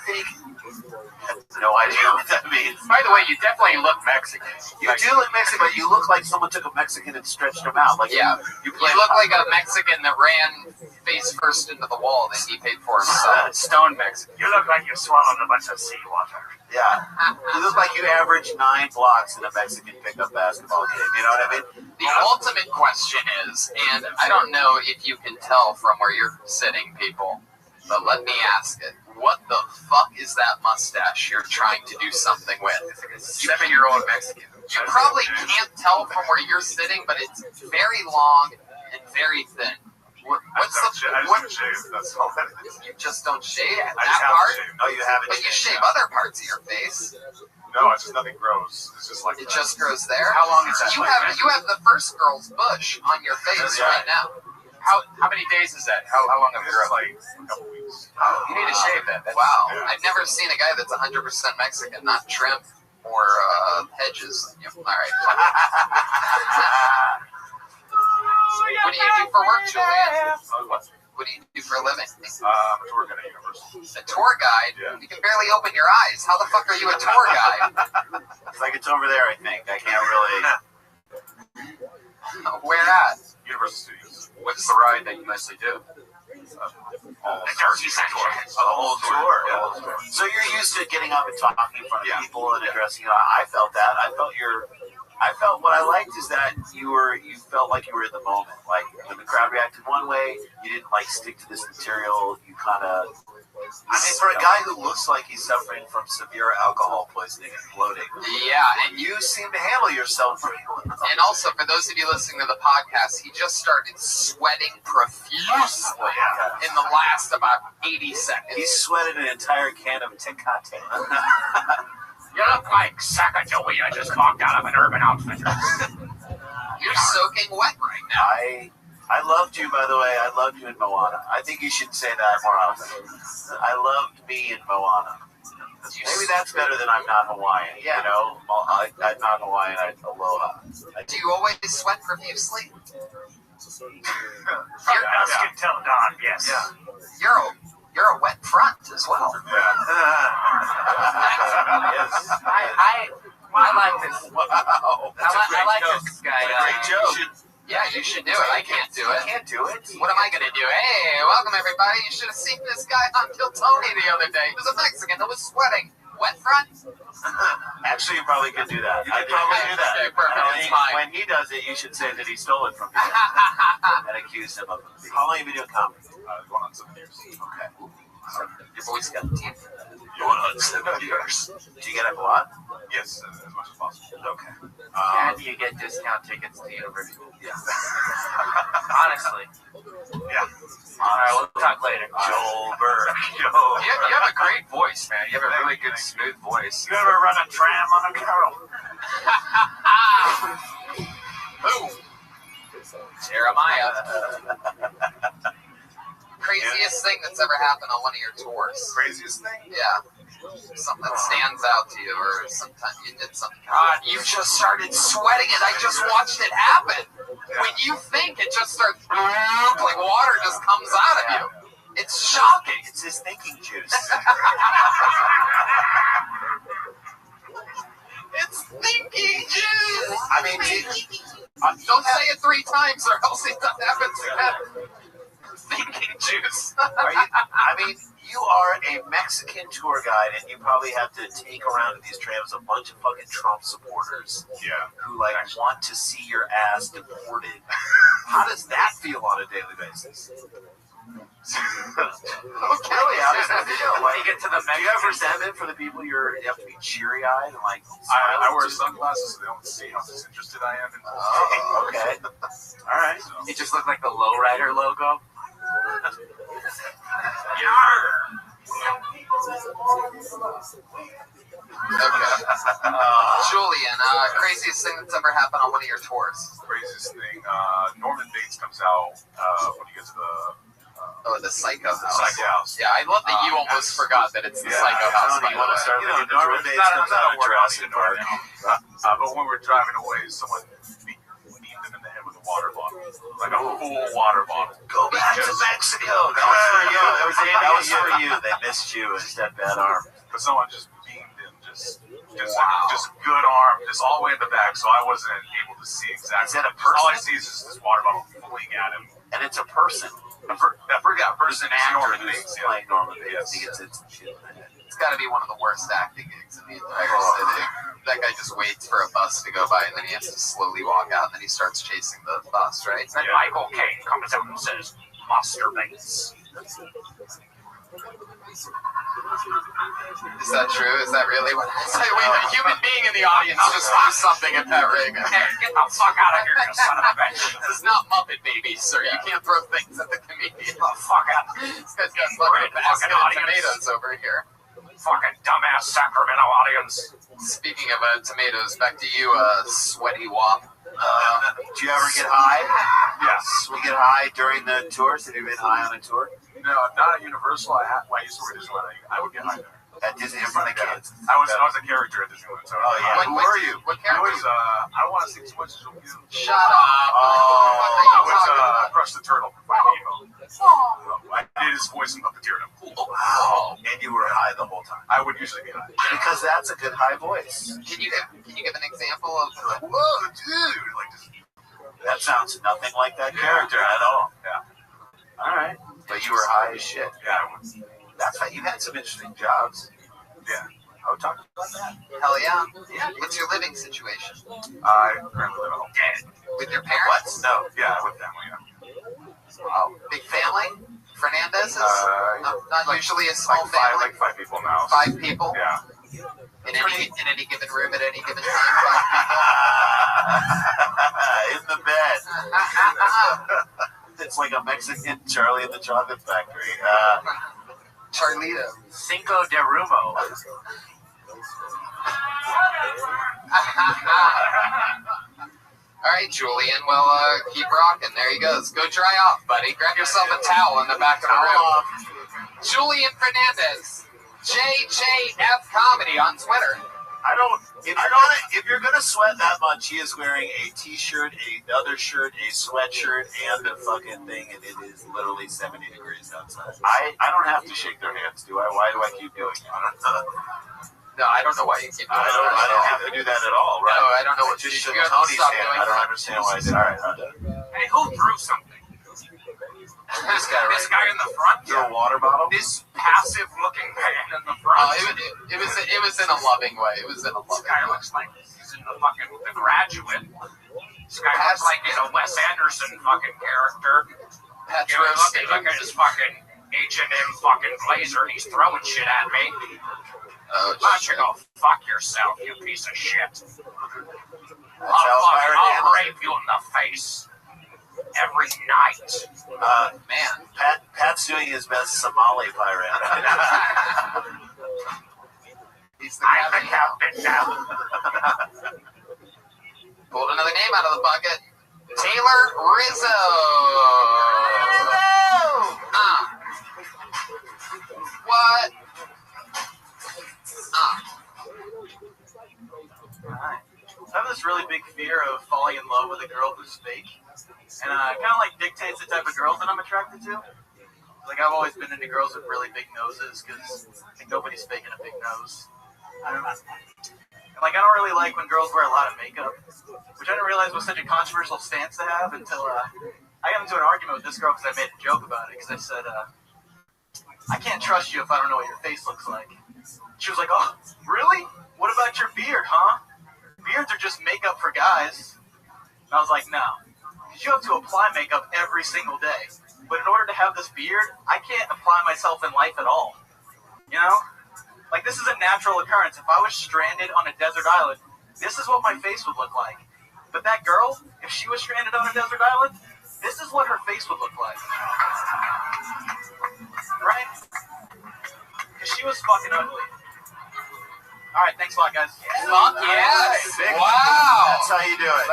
Speaker 4: have no idea what that means.
Speaker 9: By the way, you definitely look Mexican.
Speaker 4: You do look Mexican, but you look like someone took a Mexican and stretched him out. Like
Speaker 3: Yeah. You look like a Mexican that ran face first into the wall that he paid for himself.
Speaker 9: Stone Mexican.
Speaker 2: You look like you swallowed a bunch of seawater.
Speaker 4: Yeah. You look like you average 9 blocks in a Mexican pickup basketball game. You know what I mean?
Speaker 3: The ultimate question is, and I don't know if you can tell from where you're sitting, people, but let me ask it. What the fuck is that mustache you're trying to do something with?
Speaker 9: It's like a 7-year-old Mexican.
Speaker 3: You probably can't tell from where you're sitting, but it's very long and very thin. What's
Speaker 1: I just shave. That's all that is.
Speaker 3: You just don't shave
Speaker 1: I
Speaker 3: that
Speaker 1: just have
Speaker 3: part?
Speaker 1: to shave.
Speaker 4: Oh, you haven't.
Speaker 3: But you shave other parts of your face.
Speaker 1: No, it's just nothing grows. It's just like
Speaker 3: It
Speaker 1: that.
Speaker 3: just grows there.
Speaker 9: How long is that?
Speaker 3: You have the first girl's bush on your face
Speaker 4: Yeah.
Speaker 3: right now.
Speaker 9: How many days is that? How long of
Speaker 1: It's
Speaker 9: growth?
Speaker 1: like a couple weeks.
Speaker 9: You need to shave that. That's,
Speaker 3: Wow,
Speaker 1: Yeah.
Speaker 3: I've never seen a guy that's 100% Mexican not trim or hedges. Yeah, all right. What do you do for work, Julian? What do you do for a living?
Speaker 1: I'm a tour guide at university.
Speaker 3: A tour guide?
Speaker 1: Yeah.
Speaker 3: You can barely open your eyes. How the fuck are you a tour guide?
Speaker 4: It's like it's over there, I think. I can't really.
Speaker 3: Where at?
Speaker 1: Universal Studios.
Speaker 9: what's the ride that you mostly do?
Speaker 2: The Jersey Sanchez.
Speaker 4: The whole tour.
Speaker 1: Yeah.
Speaker 4: So you're used to getting up and talking in front of
Speaker 1: Yeah.
Speaker 4: people and addressing. I felt that. I felt what I liked is that you felt like you were in the moment. Like when the crowd reacted one way, you didn't like stick to this material. You kind of. I mean, for a guy who looks like he's suffering from severe alcohol poisoning and bloating,
Speaker 3: Yeah, and
Speaker 4: you seem to handle yourself pretty well.
Speaker 3: And also, for those of you listening to the podcast, he just started sweating profusely in the last about 80 seconds.
Speaker 4: He sweated an entire can of Tecate.
Speaker 2: You look like Sacagawea just walked out of an Urban Outfitters.
Speaker 3: You're soaking wet right now.
Speaker 4: I loved you, by the way. I loved you in Moana. I think you should say that more often. I loved me in Moana. Maybe that's better than I'm not Hawaiian.
Speaker 3: Yeah.
Speaker 4: You know, I'm not Hawaiian. I'm aloha.
Speaker 3: Do you always sweat profusely?
Speaker 2: From dusk until dawn, yes.
Speaker 4: Yeah.
Speaker 3: You're a wet front as well.
Speaker 4: Yes.
Speaker 10: I like this.
Speaker 4: Wow.
Speaker 10: I like this guy.
Speaker 4: Great joke.
Speaker 3: Yeah, you should do it. I can't do
Speaker 4: I
Speaker 3: it.
Speaker 4: can't do it.
Speaker 3: What am I going to do? Hey, welcome everybody. You should have seen this guy on Kill Tony the other day. He was a Mexican that was sweating. Wet front?
Speaker 4: Actually, you probably could do that. I probably do that.
Speaker 3: Okay, perfect.
Speaker 4: I
Speaker 3: It's
Speaker 4: think
Speaker 3: fine.
Speaker 4: when he does it, you should say that he stole it from you and accuse him of it. How long have you been doing comedy?
Speaker 1: Going on 7 years.
Speaker 4: Okay.
Speaker 3: Your voice got deep.
Speaker 4: Going on 7 years. Do you get up a lot?
Speaker 1: Yes, as much as possible.
Speaker 4: Okay.
Speaker 10: And you get discount tickets to university.
Speaker 4: Yeah.
Speaker 10: Honestly.
Speaker 1: Yeah.
Speaker 10: All right, we'll talk later.
Speaker 4: Joel Berg.
Speaker 9: You have a great voice, man. You have a really good, smooth voice.
Speaker 2: You ever run a tram on a carol?
Speaker 3: Boom. Jeremiah. Craziest thing that's ever happened on one of your tours.
Speaker 1: Craziest thing?
Speaker 3: Yeah. Something that stands out to you, or sometimes you did something. God, you just started sweating and I just watched it happen. When you think it just starts, like water just comes out of you. It's shocking.
Speaker 4: It's his thinking juice.
Speaker 3: Thinking Jews.
Speaker 4: I mean,
Speaker 3: Don't say it 3 times or else it happens again. Thinking Jews.
Speaker 4: I mean, you are a Mexican tour guide, and you probably have to take around in these trams a bunch of fucking Trump supporters.
Speaker 1: Yeah.
Speaker 4: Who like want to see your ass deported. How does that feel on a daily basis?
Speaker 3: Okay.
Speaker 4: Really, how does that feel?
Speaker 10: When you get to the
Speaker 4: Do you have resentment for the people you have to be cheery-eyed and like?
Speaker 1: I wear sunglasses so they don't see how disinterested I am.
Speaker 4: Oh, okay. All right.
Speaker 10: It just looked like the lowrider logo.
Speaker 3: Okay. Julian, craziest thing that's ever happened on one of your tours?
Speaker 1: Craziest thing, Norman Bates comes out when he gets to
Speaker 3: The Psycho House.
Speaker 1: the Psycho House.
Speaker 3: Yeah, I love that you almost forgot that it's the Psycho House.
Speaker 4: Tony,
Speaker 3: By the way.
Speaker 4: Norman Bates comes out of Jurassic Park.
Speaker 1: But when we're driving away, someone beamed him in the head with a water bottle. Like a full water bottle.
Speaker 4: Go back to Mexico. That was for you. That was for you. They missed you and that bad arm.
Speaker 1: But someone just beamed him, just good arm, just all the way in the back, so I wasn't able to see exactly.
Speaker 4: Is that a person?
Speaker 1: All I see is this water bottle fling at him.
Speaker 4: And it's a person.
Speaker 1: I forgot person is Norman Bates. Yeah.
Speaker 4: Playing Norman Bates.
Speaker 1: Yes.
Speaker 4: He gets it. Shit in the head.
Speaker 3: It's got to be one of the worst acting gigs in the entire city. That guy just waits for a bus to go by, and then he has to slowly walk out, and then he starts chasing the bus, right?
Speaker 10: Then Michael Caine comes out and says, masturbates.
Speaker 3: Is that true? Is that really what I say? Wait, a human being in the audience just threw something at that ring.
Speaker 10: Hey, get the fuck out of here, you son of a bitch.
Speaker 3: This is not Muppet Babies, sir. You can't throw things at the comedian.
Speaker 10: Get the fuck out.
Speaker 3: This guy's got fucking basket of tomatoes over here.
Speaker 10: Fucking dumbass Sacramento audience.
Speaker 3: Speaking of tomatoes, back to you, sweaty wop.
Speaker 4: Do you ever get high?
Speaker 1: Yes.
Speaker 4: We get high during the tours. Have you been high on a tour?
Speaker 1: No, not at Universal. When I used to work at Disneyland, I would get high there.
Speaker 4: At Disney in front of kids.
Speaker 1: I was a character at Disneyland. So
Speaker 4: Oh, yeah.
Speaker 3: Who
Speaker 4: were you?
Speaker 3: What
Speaker 1: I
Speaker 3: character?
Speaker 1: was, I don't want to say too much.
Speaker 3: Shut up.
Speaker 1: I was Crush the Turtle from Finding Nemo. I did his voice in Puppeteer.
Speaker 4: Wow. And you were high the whole time.
Speaker 1: I would usually be high.
Speaker 4: Because that's a good high voice.
Speaker 3: Can you give an example of
Speaker 1: Whoa, dude! Like just,
Speaker 4: That sounds nothing like that character at all.
Speaker 1: Yeah.
Speaker 4: All right. But you were high as shit.
Speaker 1: Yeah, I was.
Speaker 4: That's why you've had some interesting jobs.
Speaker 1: Yeah.
Speaker 4: I would talk about that.
Speaker 3: hell yeah? What's your living situation?
Speaker 1: I currently live at home.
Speaker 3: With your parents?
Speaker 4: No.
Speaker 1: Yeah, with family. Yeah.
Speaker 3: Wow. Big family? Fernandez is not
Speaker 1: like-
Speaker 3: usually a small family.
Speaker 1: Like 5 people now.
Speaker 3: 5 people
Speaker 1: Yeah.
Speaker 3: in any given room at any given time. 5
Speaker 4: In the bed.
Speaker 3: people.
Speaker 4: It's like a Mexican Charlie in the Chocolate Factory.
Speaker 3: Charlito.
Speaker 10: Cinco de Rumo.
Speaker 3: All right, Julian. Well, keep rocking. There he goes. Go dry off, buddy. Grab yourself a towel in the back of the room. Julian Fernandez, JJF Comedy on Twitter.
Speaker 4: If you're gonna sweat that much, he is wearing a t-shirt, another shirt, a sweatshirt, and a fucking thing, and it is literally 70 degrees outside. I don't have to shake their hands, do I? Why do I keep doing it?
Speaker 3: No, I don't know why you keep doing
Speaker 4: I don't have to do that at all, right?
Speaker 3: No, I don't know what
Speaker 4: Just
Speaker 3: you
Speaker 4: shook
Speaker 3: have to
Speaker 4: Tony's
Speaker 3: stop
Speaker 4: hand.
Speaker 3: doing
Speaker 4: I don't
Speaker 3: that.
Speaker 4: understand why I did. All right, I'm done.
Speaker 10: Hey, who threw something?
Speaker 3: This guy right
Speaker 10: This guy in the front?
Speaker 4: Throw a water bottle?
Speaker 10: This passive-looking man in the
Speaker 3: Oh,
Speaker 10: front.
Speaker 3: it was in a loving way. It was in a
Speaker 10: This
Speaker 3: loving
Speaker 10: guy
Speaker 3: way.
Speaker 10: looks like he's in the Graduate. This guy looks like he's a Wes Anderson fucking character.
Speaker 3: Pat's
Speaker 10: You know,
Speaker 3: roasting.
Speaker 10: look at his fucking H&M fucking blazer, and he's throwing shit at me.
Speaker 3: Oh,
Speaker 10: Why don't you go fuck yourself, you piece of shit?
Speaker 4: That's how Byron
Speaker 10: I'll
Speaker 4: handles it.
Speaker 10: rape you in the face every night.
Speaker 3: man.
Speaker 4: Pat's doing his best Somali pirate.
Speaker 3: He's the
Speaker 10: I'm the
Speaker 3: captain.
Speaker 10: captain now.
Speaker 3: Pulled another name out of the bucket. Taylor Rizzo. What?
Speaker 11: I have this really big fear of falling in love with a girl who's fake, and kind of like dictates the type of girls that I'm attracted to. Like I've always been into girls with really big noses because I think nobody's faking a big nose. I don't know. And Like, I don't really like when girls wear a lot of makeup, which I didn't realize was such a controversial stance to have until I got into an argument with this girl because I made a joke about it. Because I said, I can't trust you if I don't know what your face looks like. She was like, oh, really? What about your beard, huh? Beards are just makeup for guys. And I was like, no. Because you have to apply makeup every single day. But in order to have this beard, I can't apply myself in life at all. You know? Like, this is a natural occurrence. If I was stranded on a desert island, this is what my face would look like. But that girl, if she was stranded on a desert island, this is what her face would look like. Right? Because she was fucking ugly. Alright, thanks a lot, guys.
Speaker 3: Fuck yes! Wow!
Speaker 4: That's how you do it.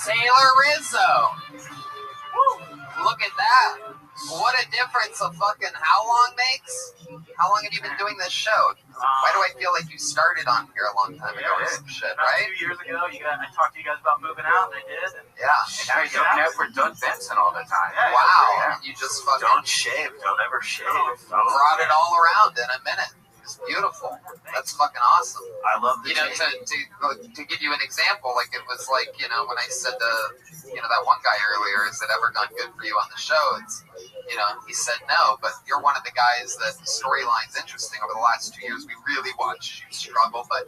Speaker 3: Taylor Rizzo! Woo. Look at that! What a difference a fucking how long makes? How long have you been doing this show? Why do I feel like you started on here a long time ago or some shit,
Speaker 11: About
Speaker 3: right?
Speaker 11: 2 years ago, I talked to you guys about moving out, and I did. And
Speaker 3: Yeah.
Speaker 10: And now you're looking out for Doug Benson all the time.
Speaker 11: Yeah,
Speaker 3: Wow. You just fucking
Speaker 4: Don't shave. Don't ever shave.
Speaker 3: brought it all around in a minute. It's beautiful. That's fucking awesome.
Speaker 4: I love the
Speaker 3: You know,
Speaker 4: change.
Speaker 3: to give you an example, like it was like, you know, when I said to, you know, that one guy earlier, is it ever gone good for you on the show? It's, you know, he said no, but you're one of the guys that the storyline's interesting. Over the last 2 years, we really watched you struggle, but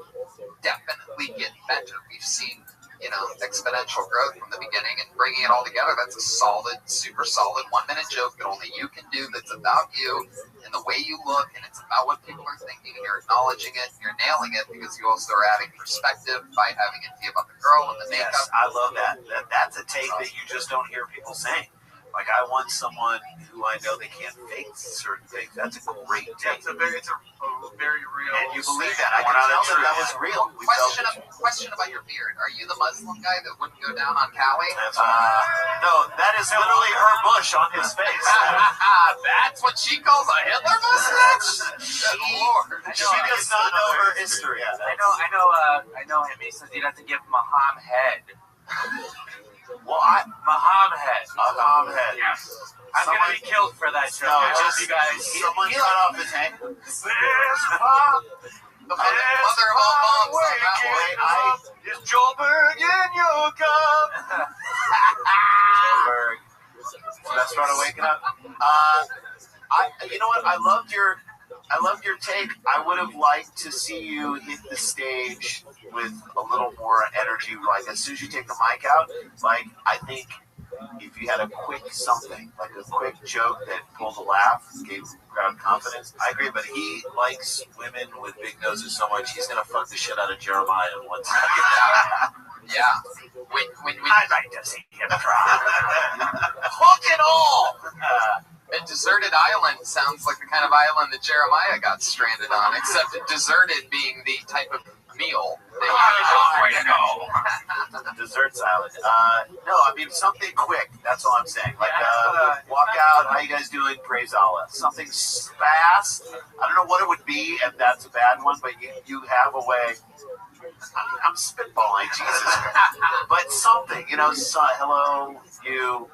Speaker 3: definitely get better. We've seen, you know, exponential growth from the beginning, and bringing it all together, that's a solid, super solid 1 minute joke that only you can do, that's about you and the way you look, and it's about what people are thinking, and you're acknowledging it, and you're nailing it, because you also are adding perspective by having it be about the girl and the makeup.
Speaker 4: Yes, I love that. That's a take that you just don't hear people saying. Like, I want someone who I know they can't fake certain things. That's a great take.
Speaker 11: it's a very real.
Speaker 4: And you believe that. I can tell that was real. We felt
Speaker 3: Question about your beard. Are you the Muslim guy that wouldn't go down on Callie?
Speaker 4: no, that is literally her bush on his face.
Speaker 3: That's what she calls a Hitler mustache? Good Lord.
Speaker 4: She does not know her history.
Speaker 10: I know him. He says you'd have to give Maham head.
Speaker 4: What?
Speaker 10: Maham head.
Speaker 11: Yes. I'm gonna be killed for that joke.
Speaker 4: No,
Speaker 11: I hope
Speaker 4: just
Speaker 11: you guys.
Speaker 4: someone cut off his hand.
Speaker 3: The mother of all bombs on that one.
Speaker 11: Is Joburg in your cup?
Speaker 4: Joburg. Best part of waking up. You know what? I loved your take. I would have liked to see you hit the stage with a little more energy. Like, as soon as you take the mic out, like, I think if you had a quick something, like a quick joke that pulled a laugh, gave the crowd confidence. I agree, but he likes women with big noses so much, he's going to fuck the shit out of Jeremiah in 1 second.
Speaker 3: Yeah. When
Speaker 4: I'd like to see him try.
Speaker 3: hook it all! A deserted island sounds like the kind of island that Jeremiah got stranded on, except deserted being the type of meal that
Speaker 4: Dessert salad. No, I mean something quick. That's all I'm saying. Like, walk out. How you guys doing? Praise Allah. Something fast. I don't know what it would be if that's a bad one, but you have a way. I'm spitballing, Jesus. But something, you know. Hello, you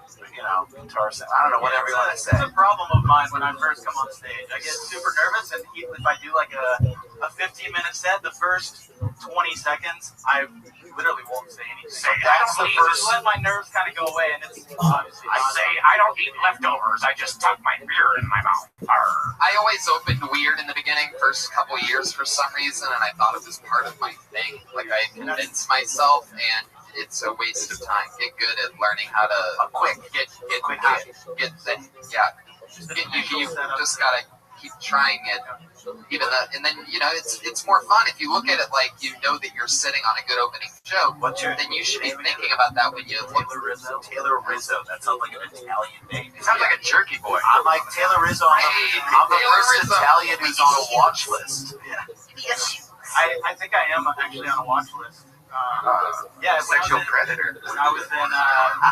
Speaker 4: know, guitar sound. I don't know, whatever you want to say.
Speaker 11: It's a problem of mine when I first come on stage. I get super nervous, and even if I do like a 15-minute set, the first 20 seconds, I literally won't say anything.
Speaker 4: That's the first.
Speaker 11: Just let my nerves kind of go away, and it's obviously.
Speaker 10: I don't eat leftovers. I just tuck my beer in my mouth.
Speaker 3: I always opened weird in the beginning, first couple years for some reason, and I thought it was part of my thing. Like, I convinced myself, and it's a waste of time. Get good at learning how to you just gotta keep trying it. And then you know it's more fun if you look at it like you know that you're sitting on a good opening joke. Then you should be thinking about that when you look.
Speaker 4: Taylor Rizzo. That sounds like an Italian name.
Speaker 10: It sounds like a jerky boy.
Speaker 4: I'm like Taylor Rizzo. I'm the first Italian who's on a watch list.
Speaker 11: I think I am actually on a watch list.
Speaker 10: Sexual predator.
Speaker 11: When I was in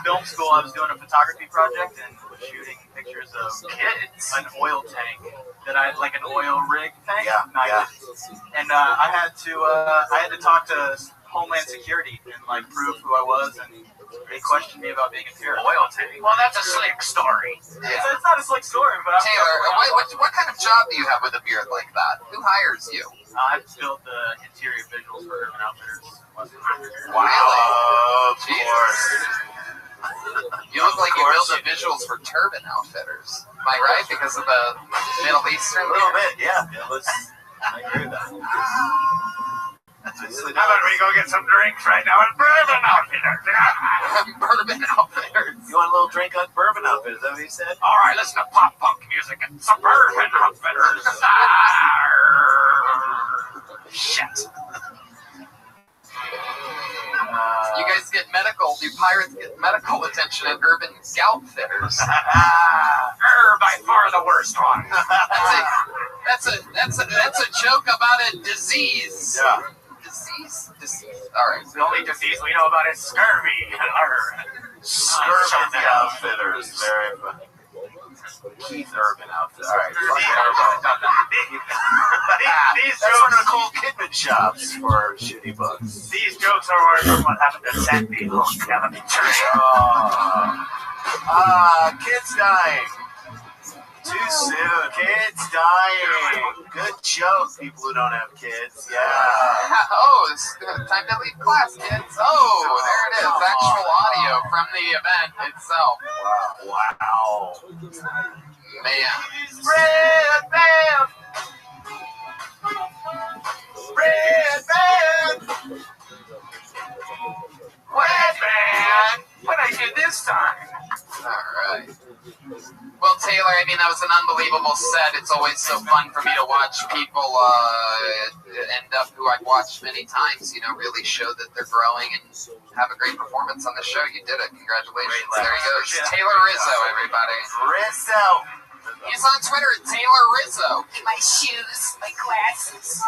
Speaker 11: film school, I was doing a photography project and was shooting pictures of kids, an oil tank that I like an oil rig tank. And I had to talk to Homeland Security and like prove who I was, and they questioned me about being a terrorist.
Speaker 10: Oil tank. Well, that's a slick story.
Speaker 11: It's not honest like story, but
Speaker 3: Taylor, what kind of job do you have with a beard like that? Who hires you?
Speaker 11: I've built the interior visuals for Urban Outfitters.
Speaker 3: Wow.
Speaker 4: Of course.
Speaker 3: You look like you built the visuals for Turban Outfitters. Am I right? Because of the Middle Eastern?
Speaker 4: A little bit, yeah. I agree with that.
Speaker 10: How about we go get some drinks right now at Bourbon Outfitters?
Speaker 3: Bourbon Outfitters.
Speaker 4: You want a little drink on Bourbon Outfitters? Is that what you said?
Speaker 10: All right, listen to pop punk music at some Bourbon Outfitters. Shit.
Speaker 3: You guys get medical. You pirates get medical attention at Urban Outfitters.
Speaker 10: By far the worst one.
Speaker 3: That's a joke about a disease.
Speaker 4: Yeah.
Speaker 3: Disease. All right.
Speaker 10: The only disease we know about is scurvy.
Speaker 4: Urban Outfitters. Very funny. Keith Urban Outfitters. All right.
Speaker 10: These
Speaker 4: That's one of
Speaker 10: jokes,
Speaker 4: Nicole Kidman shops for shitty books.
Speaker 10: these jokes are worse than what happened to Sandy Hook Elementary.
Speaker 4: Kids dying. Too soon. Kids dying. Good joke, people who don't have kids. Yeah.
Speaker 3: Oh, it's time to leave class, kids. Oh, there it is. Actual audio from the event itself.
Speaker 4: Wow.
Speaker 3: Man.
Speaker 10: Red band! Red band! Red band! What I do this time?
Speaker 3: All right. Well, Taylor, I mean, that was an unbelievable set. It's always so fun for me to watch people end up who I've watched many times, you know, really show that they're growing and have a great performance on the show. You did it. Congratulations. There he goes. Taylor Rizzo, everybody.
Speaker 4: Rizzo.
Speaker 3: He's on Twitter at Taylor Rizzo.
Speaker 6: My shoes, my glasses.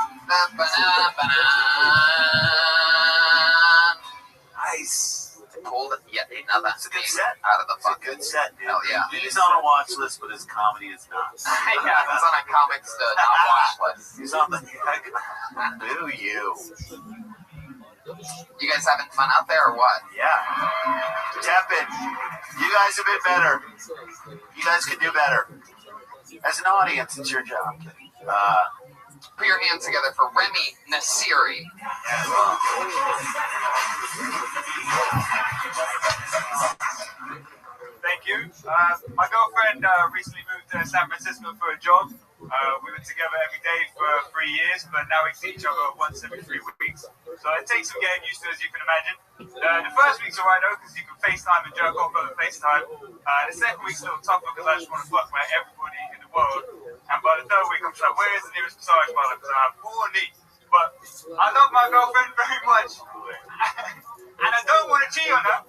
Speaker 4: Nice.
Speaker 3: Pulled yet another
Speaker 4: It's a good set.
Speaker 3: out of the
Speaker 4: It's a
Speaker 3: fucking.
Speaker 4: good set, dude.
Speaker 3: Hell yeah.
Speaker 4: He's on a watch list, but his comedy is not.
Speaker 3: Yeah, he's on a comics not watch list.
Speaker 4: He's on the. Do you?
Speaker 3: You guys having fun out there or what?
Speaker 4: Yeah. Tap in. You guys have been better. You guys can do better. As an audience, it's your job.
Speaker 3: Put your hands together for Remy Nasiri.
Speaker 10: Thank you. My girlfriend recently moved to San Francisco for a job. We were together every day for 3 years, but now we see each other once every 3 weeks. So it takes some getting used to, as you can imagine. The first week's alright though, because you can FaceTime and jerk off over FaceTime. The second week's a little tougher because I just want to fuck with everybody in the world. And by the third week, I'm just like, where's the nearest massage parlor? Because I have poor knees. But I love my girlfriend very much. And I don't want to cheat on her.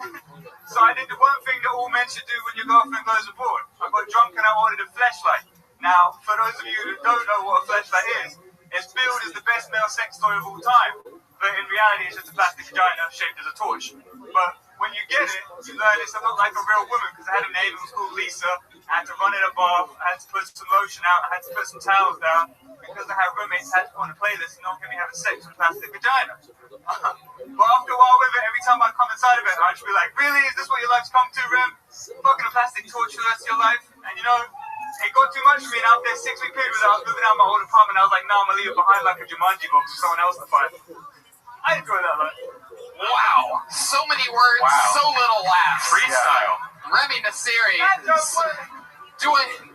Speaker 10: So I did the one thing that all men should do when your girlfriend goes abroad. I got drunk and I ordered a fleshlight. Now, for those of you who don't know what a fleshlight is, it's billed as the best male sex toy of all time. But in reality, it's just a plastic vagina shaped as a torch. But when you get it, you learn it's not like a real woman, because I had a name, it was called Lisa. I had to run in a bath, I had to put some lotion out, I had to put some towels down. Because I had roommates, I had to put on a playlist and not get me having sex with plastic vagina. But after a while with it, every time I come inside of it, I'd just be like, really? Is this what your life's come to, Rem? Fucking a plastic torch for the rest of your life? And you know, it got too much for me, and after a 6 week period where I was moving out of my old apartment, I was like, no, I'm gonna leave it behind like a Jumanji box for someone else to find. I enjoy that, man.
Speaker 3: Wow. So many words, so little laughs.
Speaker 10: Freestyle.
Speaker 3: Remy Nasiri
Speaker 10: That
Speaker 3: doing.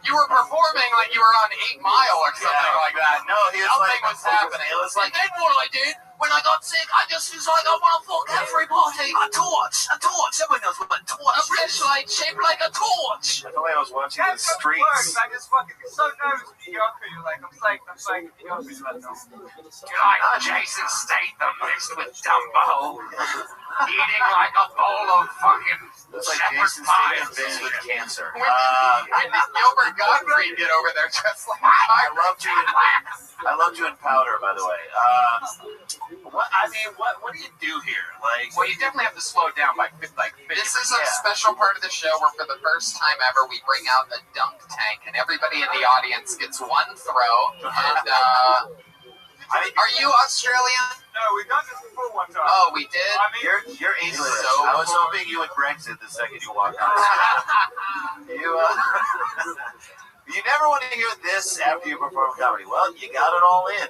Speaker 3: You were performing like you were on 8 Mile or something like that.
Speaker 4: No, he was
Speaker 3: Nothing
Speaker 4: like,
Speaker 3: was happening.
Speaker 4: It was like,
Speaker 3: And then what I did, when I got sick, I just was like, I want to fuck everybody. A torch. Everyone knows what a torch is. A flashlight shaped like a torch.
Speaker 4: I felt like I was watching the
Speaker 10: That's how it
Speaker 4: streets.
Speaker 10: works. I just fucking get so nervous when you go up here. You're like, I'm psyched. You go up here, you're like, no.
Speaker 3: You're like Jason Statham mixed with Dumbo. Eating like a bowl of fucking
Speaker 4: It's like
Speaker 3: shepherd's
Speaker 4: Jason
Speaker 3: pie.
Speaker 4: Statham mixed with cancer.
Speaker 3: When did Gilbert Gottfried get over there just like
Speaker 4: I loved you in Powder, by the way. What do you do here? Like,
Speaker 3: well, you definitely have to slow it down by like. This is a special part of the show where, for the first time ever, we bring out a dunk tank, and everybody in the audience gets one throw. And are you Australian?
Speaker 10: No, No, we've done this before one time.
Speaker 3: Oh, we did?
Speaker 10: I mean,
Speaker 4: You're English.
Speaker 3: So
Speaker 4: I was hoping you would Brexit the second you walked on. You never want to hear this after you perform comedy. Well, you got it all in.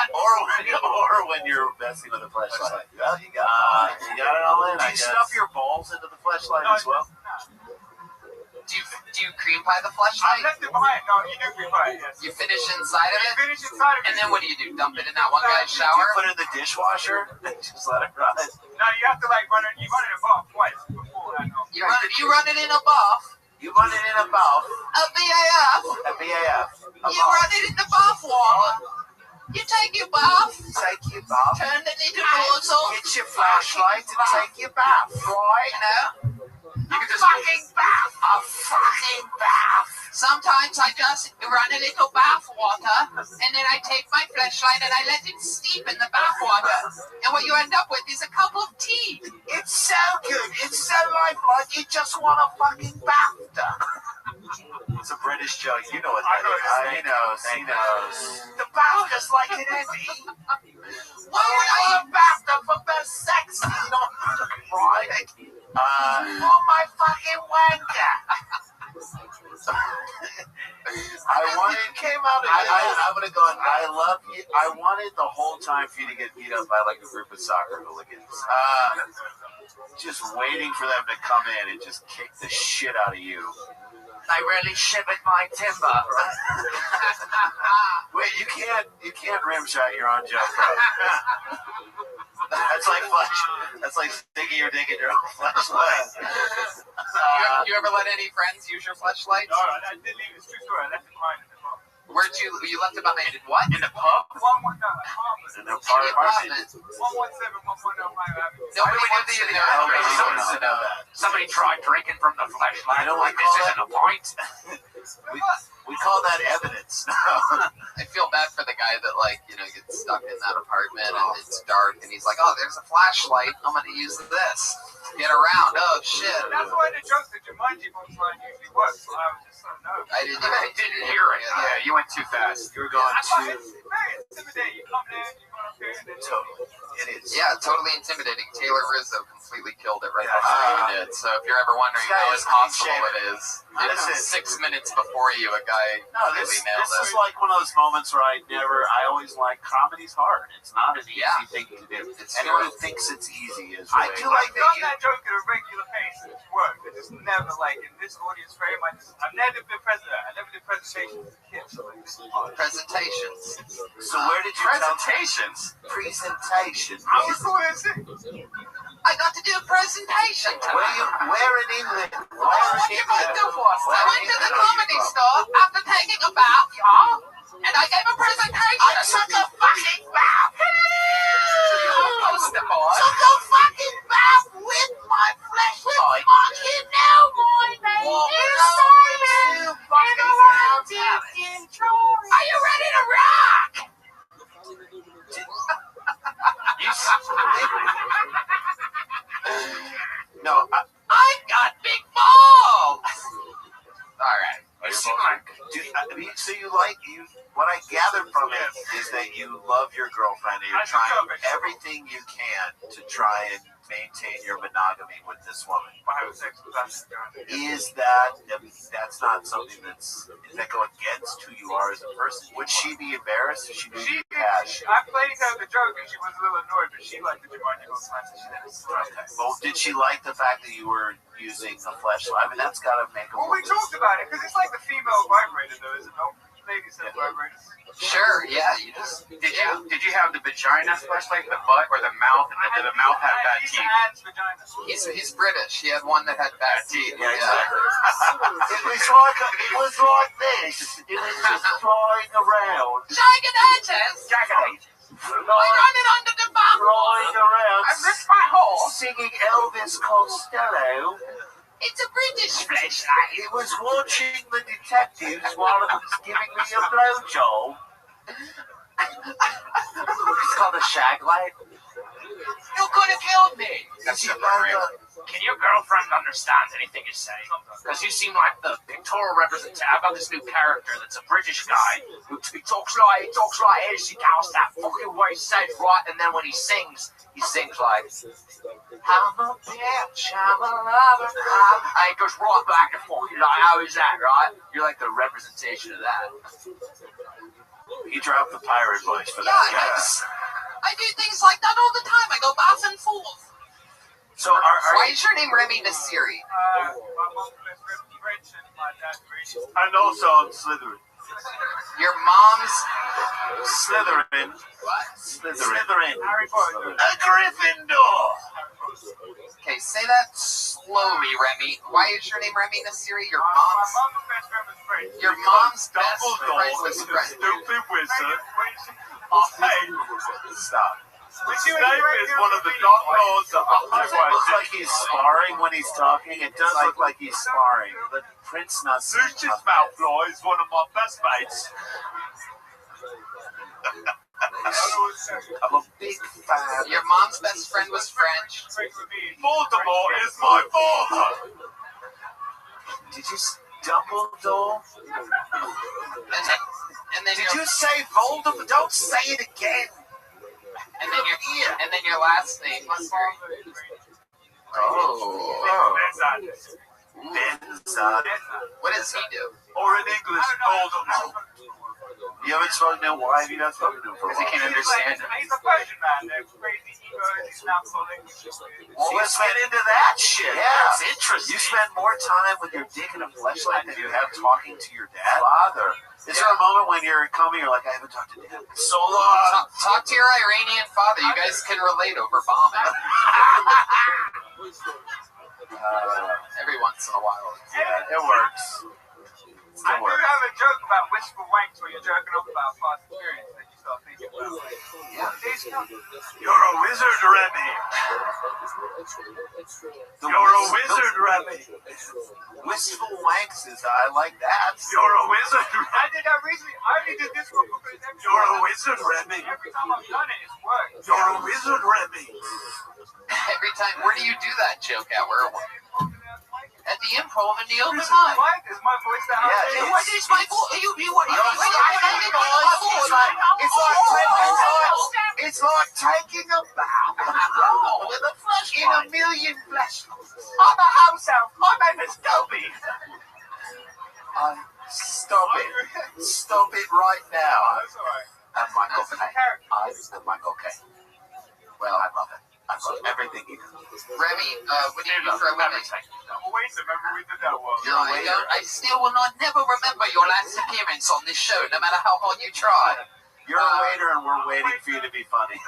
Speaker 4: or when you're messing with a fleshlight. Well, you got it all in. Do you stuff your balls into the fleshlight as well?
Speaker 3: Do you cream pie the
Speaker 10: I
Speaker 3: fleshlight?
Speaker 10: left it behind. No, you do cream pie, yes.
Speaker 3: You finish inside of
Speaker 10: You
Speaker 3: it?
Speaker 10: finish inside of it.
Speaker 3: And then what do? Dump it in that one guy's
Speaker 4: You
Speaker 3: shower?
Speaker 4: put it in the dishwasher and just let it run.
Speaker 10: No, you have to like run it. You run it above twice before that.
Speaker 3: You run it in a buff.
Speaker 4: You run it in a bath.
Speaker 3: A BAF.
Speaker 4: A BAF.
Speaker 3: You run it in the bath water. You take your bath.
Speaker 4: Take your bath.
Speaker 3: Turn the little doors off.
Speaker 4: Get your flashlight and take your bath.
Speaker 3: Right, you know?
Speaker 4: You can just fucking bath. A fucking bath.
Speaker 3: Sometimes I just run a little bath water, and then I take my flashlight and I let it steep in the bath water. And what you end up with is a cup of tea.
Speaker 4: It's so good. It's so lifelike. You just want a fucking bath done. It's a British joke. You know what that is. He knows. He knows. The bath just like it is. Why are you bathtub for best sex? You know, right? For my fucking wanker. I would have gone. I love you. I wanted the whole time for you to get beat up by like a group of soccer hooligans. Just waiting for them to come in and just kick the shit out of you.
Speaker 3: I really shivered my timber.
Speaker 4: Wait, you can't rim shot your own joke. That's like sticking your dick in your own flashlight.
Speaker 3: You ever let any friends use your flashlight?
Speaker 10: No, I didn't leave. It's true story. I left it behind in the pub.
Speaker 3: Where'd you left it behind in what? In the pub?
Speaker 4: In the apartment.
Speaker 10: 117, 110 Ohio Avenue.
Speaker 3: Nobody wants to know.
Speaker 9: Somebody tried drinking from the flashlight.
Speaker 4: You know what
Speaker 9: Like, this isn't a point.
Speaker 4: We call that evidence.
Speaker 3: I feel bad for the guy that gets stuck in that apartment and it's dark and he's like, oh, there's a flashlight. I'm gonna use this. Get around. Oh shit.
Speaker 10: That's why the jokes that Jumanji books line usually works. So I was just so nervous.
Speaker 3: I didn't hear it.
Speaker 9: Yeah, you went too fast.
Speaker 4: You were going too.
Speaker 10: It's very intimidating. You come in, you go up here, and then
Speaker 4: Totally. It is.
Speaker 3: Yeah, totally intimidating. Taylor Rizzo completely killed it right before you did. So if you're ever wondering how impossible it is, it's 6 minutes before you, a guy really nailed it.
Speaker 4: This is like one of those moments where I always like comedy's hard. It's not an easy thing to do. Anyone who thinks it's easy is really. I do like
Speaker 10: I've done that joke at a regular pace and it's worked. It's just never like in this audience frame. I've never been president. I never did presentations as a kid. So like, this is hard.
Speaker 3: Presentations.
Speaker 4: So where did you
Speaker 9: Presentations?
Speaker 4: Presentations.
Speaker 10: I was cool as shit.
Speaker 3: I got to do a presentation tonight.
Speaker 4: Where in England?
Speaker 3: What do you guys do for us? I went to the comedy store after taking a bath, y'all, and I gave a presentation.
Speaker 4: I took a fucking bath.
Speaker 3: Poster boy.
Speaker 4: Took a fucking bath with my flashlight. You know my name is Simon.
Speaker 3: Are you ready to rock?
Speaker 4: No,
Speaker 3: I got big balls. All right.
Speaker 4: you seem like. So you like you. What I gathered from it is that you love your girlfriend and you're trying everything you can to try and maintain your monogamy with this woman. Is that's not something that go against who you are as a person? Would she be embarrassed if she knew you had?
Speaker 10: I played her the joke and she was a little annoyed, but she liked the Jumanji Ghost class and she didn't.
Speaker 4: Okay. Well, did she like the fact that you were using a flashlight? I mean, that's got to make a
Speaker 10: Well, we talked about it because it's like the female vibrator, though, isn't it? Ladies have vibrators.
Speaker 3: Sure, yeah. You just
Speaker 9: Did you have the vagina flashlight, the butt, or the mouth? And did the mouth have bad teeth?
Speaker 3: He's British. He had one that had bad teeth.
Speaker 4: Yeah, exactly. It was like this. It was just flying around.
Speaker 3: Jagged edges. I run it under the back.
Speaker 4: Flying around.
Speaker 3: I ripped my horse.
Speaker 4: Singing Elvis Costello.
Speaker 3: It's a British flashlight.
Speaker 4: It was watching the detectives while it was giving me a blowjob. It's called a shag light.
Speaker 3: You could have killed me.
Speaker 4: That's the real.
Speaker 3: Can your girlfriend understand anything you say? Because you seem like the pictorial representation. I've got this new character that's a British guy who talks like this. He counts that fucking what he says, right? And then when he sings like, I'm a bitch, I'm a lover. And he goes right back and forth. You're like, how is that, right? You're like the representation of that.
Speaker 4: He dropped the pirate voice for that.
Speaker 3: Yeah, I do things like that all the time. I go back and forth.
Speaker 4: So
Speaker 3: why is your name Remy Nasiri?
Speaker 10: My mom's best friend was French and my dad's racist.
Speaker 4: and also Slytherin.
Speaker 3: Your mom's
Speaker 4: Slytherin.
Speaker 3: what?
Speaker 4: Slytherin.
Speaker 10: Harry Potter.
Speaker 4: A Gryffindor.
Speaker 3: Okay, say that slowly, Remy. Why is your name Remy Nasiri? Your
Speaker 10: My
Speaker 3: mom's
Speaker 10: mom's best friend was French.
Speaker 3: your mom's best
Speaker 4: Dumbledore
Speaker 3: friend was
Speaker 4: is a
Speaker 3: French.
Speaker 4: stupid wizard.
Speaker 10: Hey,
Speaker 4: Stop.
Speaker 10: when she was
Speaker 4: Snape
Speaker 10: right
Speaker 4: is
Speaker 10: here
Speaker 4: one of
Speaker 10: with
Speaker 4: the
Speaker 10: me,
Speaker 4: Dark
Speaker 10: like,
Speaker 4: Lords of Hogwarts. It looks like he's sparring when he's talking. It does look like he's sparring. But Prince not Lucius Malfoy is one of my best mates. I'm a big fan.
Speaker 3: Your mom's best friend was French.
Speaker 4: Voldemort is my father. Did you Dumbledore?
Speaker 3: And then
Speaker 4: Did you say Voldemort? Don't say it again.
Speaker 3: and then your last name was
Speaker 4: Oh. Benza.
Speaker 3: what does he do?
Speaker 4: Or in English, Voldemort. You haven't spoken to him? Why have you not spoken to him for a
Speaker 3: Because he
Speaker 4: while?
Speaker 3: can't understand him.
Speaker 10: He's a Persian man. They're crazy egos. He's not so language.
Speaker 4: Well, let's get into that shit.
Speaker 2: Yeah.
Speaker 4: That's interesting. You spend more time with your dick in a fleshlight than you have talking to your dad? Father. Is there a moment when you're coming, you're like, I haven't talked to dad in so long?
Speaker 3: Talk to your Iranian father. You guys can relate over bombing. Every once in a while.
Speaker 4: Yeah, it works.
Speaker 10: I do have a joke about wishful wanks where you're jerking off about past experience that you start thinking about.
Speaker 4: You're a wizard, Remy. You're a wizard, Remy. Wistful wanks is, I like that. You're a wizard.
Speaker 10: I did that recently. I only did this one because
Speaker 4: You're a wizard, Remy.
Speaker 10: every time I've done it, it's worked.
Speaker 4: You're a wizard, Remy.
Speaker 3: Every time. Where do you do that joke at? Where? At the improv in the open mic.
Speaker 10: Why is my voice that high?
Speaker 4: Yeah,
Speaker 3: What is my fault?
Speaker 4: It's like taking a bath with a flashlight. In a million flashlights. I'm a house elf. My name is Toby. Stop it. Stop it right now.
Speaker 10: That's alright.
Speaker 4: I'm Michael
Speaker 10: That's a
Speaker 4: K.
Speaker 10: character.
Speaker 4: I'm Michael K. Well, I love it. I love everything you do.
Speaker 3: Remy, what do you do for a living?
Speaker 10: I'm a waiter. Remember we did that one?
Speaker 3: You're a waiter. I still will not never remember your last appearance on this show, no matter how hard you try.
Speaker 4: You're a waiter, and we're waiting for you to be funny.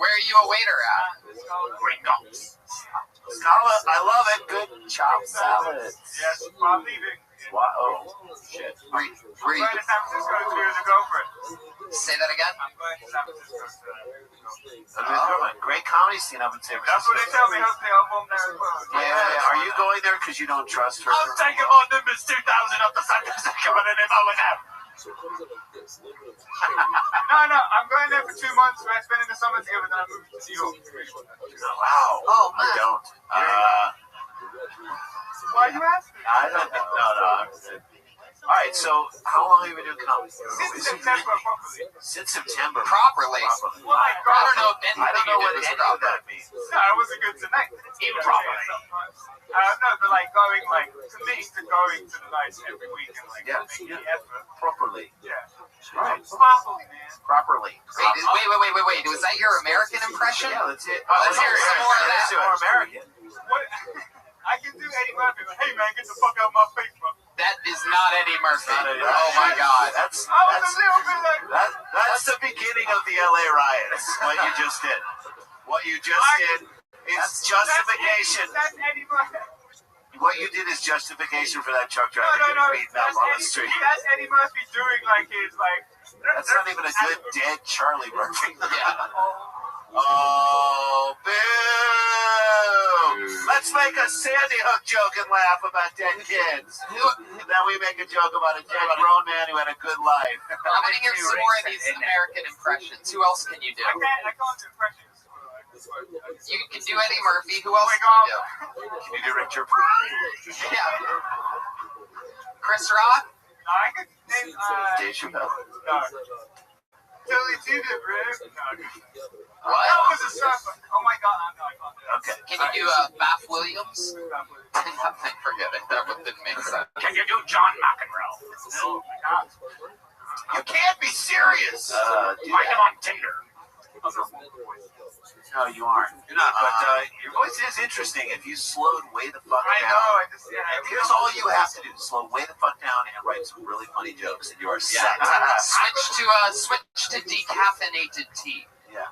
Speaker 3: Where are you a waiter at?
Speaker 4: Gringos. Scala, I love it. Good chopped salads.
Speaker 10: Yes, I'm leaving.
Speaker 4: Wow. Oh, shit.
Speaker 3: Where
Speaker 10: I'm going to San Francisco to be with a girlfriend.
Speaker 3: Say that again?
Speaker 10: I'm going to San Francisco
Speaker 4: Great comedy scene up in San Francisco.
Speaker 10: That's what they tell me. Hopefully I'll bomb there as well.
Speaker 4: Yeah. Are you going there because you don't trust her? I'm taking my Nimbus 2000 up to San Francisco and then over now.
Speaker 10: No, I'm going there for 2 months. We're spending the summer together, then I'm moving to New York.
Speaker 4: Wow.
Speaker 3: Oh,
Speaker 4: I
Speaker 3: man.
Speaker 4: don't.
Speaker 10: Why are you asking?
Speaker 4: I don't know. All right, so how long have you been doing comedy?
Speaker 10: Since September, probably.
Speaker 4: Since September.
Speaker 3: Properly.
Speaker 10: Well, like,
Speaker 3: I don't know if anything
Speaker 4: I don't know
Speaker 3: you
Speaker 4: what
Speaker 3: did was
Speaker 4: any of
Speaker 3: proper.
Speaker 4: that means.
Speaker 10: No, it wasn't good tonight.
Speaker 4: Improperly.
Speaker 10: No, but like going, like committing to going to the nights every week and like making the effort.
Speaker 4: Properly.
Speaker 10: Yeah.
Speaker 4: Right.
Speaker 10: Properly, man.
Speaker 4: Properly.
Speaker 3: Wait. Was that your American impression?
Speaker 4: Yeah, that's it.
Speaker 3: Let's hear some more of that.
Speaker 4: Let's do more American.
Speaker 10: What? I can do Eddie Murphy, but hey man, get the fuck out of my face, bro.
Speaker 3: That is not Eddie Murphy.
Speaker 4: Not Eddie
Speaker 3: Oh my
Speaker 4: Murphy.
Speaker 3: God.
Speaker 4: That's
Speaker 10: I was a little bit like
Speaker 4: that's the beginning of the LA riots. What you just did. What you just did is justification.
Speaker 10: That's Eddie Murphy.
Speaker 4: What you did is justification for that truck driver
Speaker 10: No.
Speaker 4: getting beaten up on the street.
Speaker 10: That's Eddie Murphy doing like his like.
Speaker 4: That's not even a good dead Charlie Murphy.
Speaker 3: Yeah.
Speaker 4: Oh, boo! Let's make a Sandy Hook joke and laugh about dead kids. Then we make a joke about a dead grown man who had a good life.
Speaker 3: I want to hear some more of these American impressions. Who else can you do?
Speaker 10: I can't do impressions.
Speaker 3: You can do Eddie Murphy. Who else can you do?
Speaker 4: Can you do Richard?
Speaker 3: Yeah. Chris Rock?
Speaker 10: No, I could name,
Speaker 4: Dave Chappelle.
Speaker 10: no. Totally too good, Rick. No.
Speaker 3: What?
Speaker 10: That was a stuff. Oh my god, I can't do that.
Speaker 4: Okay.
Speaker 3: Can you do Bath Williams? Forget it. That one didn't make sense.
Speaker 10: Can you do John McEnroe? No, I can't.
Speaker 4: You can't be serious. Do
Speaker 10: Find him
Speaker 4: that.
Speaker 10: on Tinder.
Speaker 4: No, you aren't. You're not. But your voice is interesting if you slowed way the fuck
Speaker 10: I
Speaker 4: down.
Speaker 10: know, I just, yeah.
Speaker 4: And here's all you have to do: slow way the fuck down and write some really funny jokes, and you are set.
Speaker 3: Switch to decaffeinated tea.
Speaker 4: Yeah.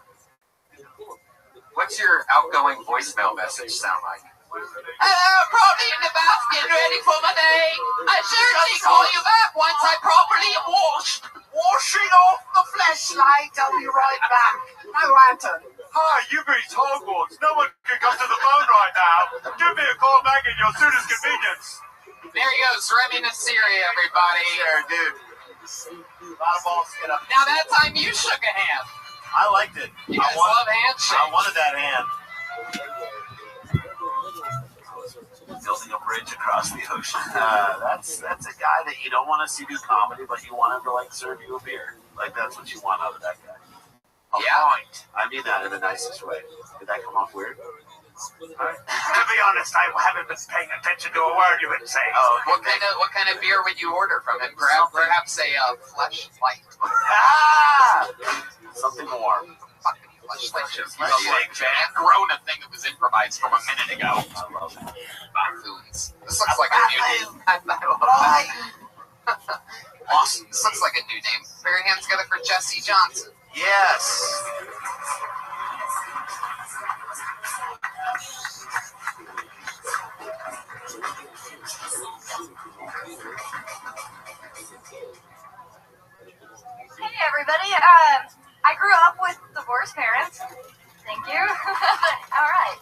Speaker 9: What's your outgoing voicemail message sound like?
Speaker 3: Hello, properly in the bath, getting ready for my day. I certainly call you back once I properly am washed.
Speaker 4: Washing off the flashlight. I'll be right back. My lantern.
Speaker 10: Hi, you've reached Hogwarts. No one can come to the phone right now. Give me a call back at your soonest convenience.
Speaker 3: There he goes, Remy Nasiri, everybody.
Speaker 4: Sure, dude. A lot of balls to get up.
Speaker 3: Now that time you shook a hand.
Speaker 4: I liked it.
Speaker 3: You guys love handshakes.
Speaker 4: I wanted that hand. Building a bridge across the ocean. That's a guy that you don't want to see do comedy, but you want him to like serve you a beer. Like that's what you want out of that guy. A point. I mean that in the nicest way. Did that come off weird?
Speaker 10: To be honest, I haven't been paying attention to a word you've been saying.
Speaker 4: Oh,
Speaker 3: What kind of beer would you order from him? Perhaps a fleshlight.
Speaker 4: Ah! Something warm.
Speaker 3: Fucking fleshlight. Just a big Corona thing that was improvised from a minute ago.
Speaker 4: I love it.
Speaker 3: Buffoons. This looks like a new name. Awesome. This looks like a new name. Put your hands together for Jesse Johnson.
Speaker 4: Yes.
Speaker 12: Hey everybody, I grew up with divorced parents. Thank you. Alright.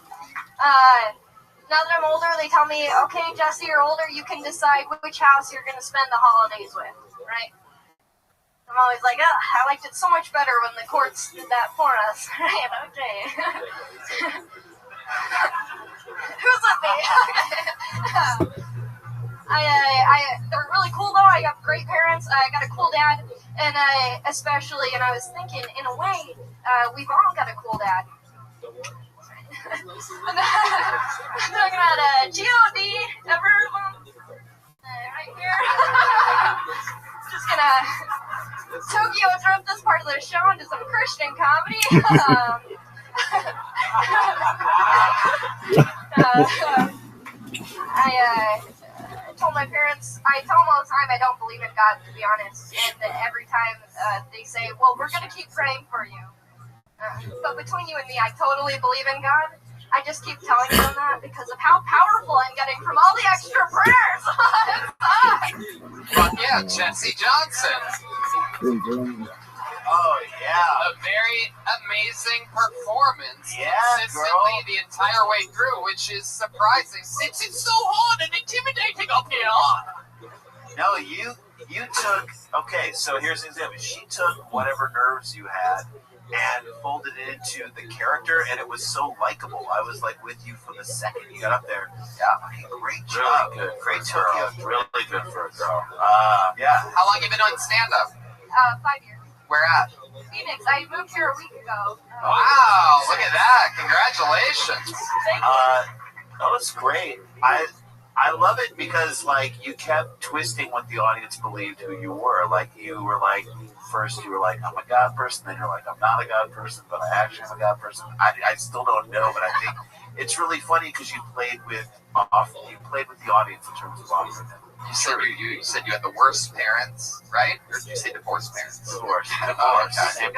Speaker 12: Now that I'm older, they tell me, okay, Jesse, you're older, you can decide which house you're going to spend the holidays with, right? I'm always like, oh, I liked it so much better when the courts did that for us. Right, okay. Who's with me? They're really cool though. I got great parents. I got a cool dad, and I was thinking, in a way, we've all got a cool dad. I'm talking about G.O.D. Ever? Right here. Just gonna Tokyo drift this part of the show into some Christian comedy. I told my parents, I tell them all the time I don't believe in God, to be honest. And every time they say, well, we're going to keep praying for you. But between you and me, I totally believe in God. I just keep telling them that because of how powerful I'm getting from all the extra prayers.
Speaker 3: Fuck yeah, Jesse Johnson.
Speaker 4: Oh, yeah.
Speaker 3: A very amazing performance.
Speaker 4: Yeah,
Speaker 3: consistently
Speaker 4: girl.
Speaker 3: the entire way through, which is surprising since it's so hard and intimidating up here.
Speaker 4: No, you took, okay, so here's the example. She took whatever nerves you had and folded it into the character, and it was so likable. I was like with you from the second you got up there. Yeah, okay, great job.
Speaker 7: Really good.
Speaker 4: Great Tokyo.
Speaker 7: Really good for a girl.
Speaker 4: Yeah.
Speaker 3: How long have you been on stand-up?
Speaker 12: 5 years.
Speaker 3: Where at?
Speaker 12: Phoenix. I moved here a week ago.
Speaker 3: Wow, look at that. Congratulations.
Speaker 12: Thank you.
Speaker 4: That was great. I love it because, like, you kept twisting what the audience believed who you were. Like, you were like, first you were like, I'm a God person. Then you're like, I'm not a God person, but I actually am a God person. I still don't know, but I think it's really funny because you played with the audience in terms of offering them.
Speaker 3: You said you had the worst parents, right? Or did you say divorced parents?
Speaker 4: Divorce.
Speaker 3: Oh, okay.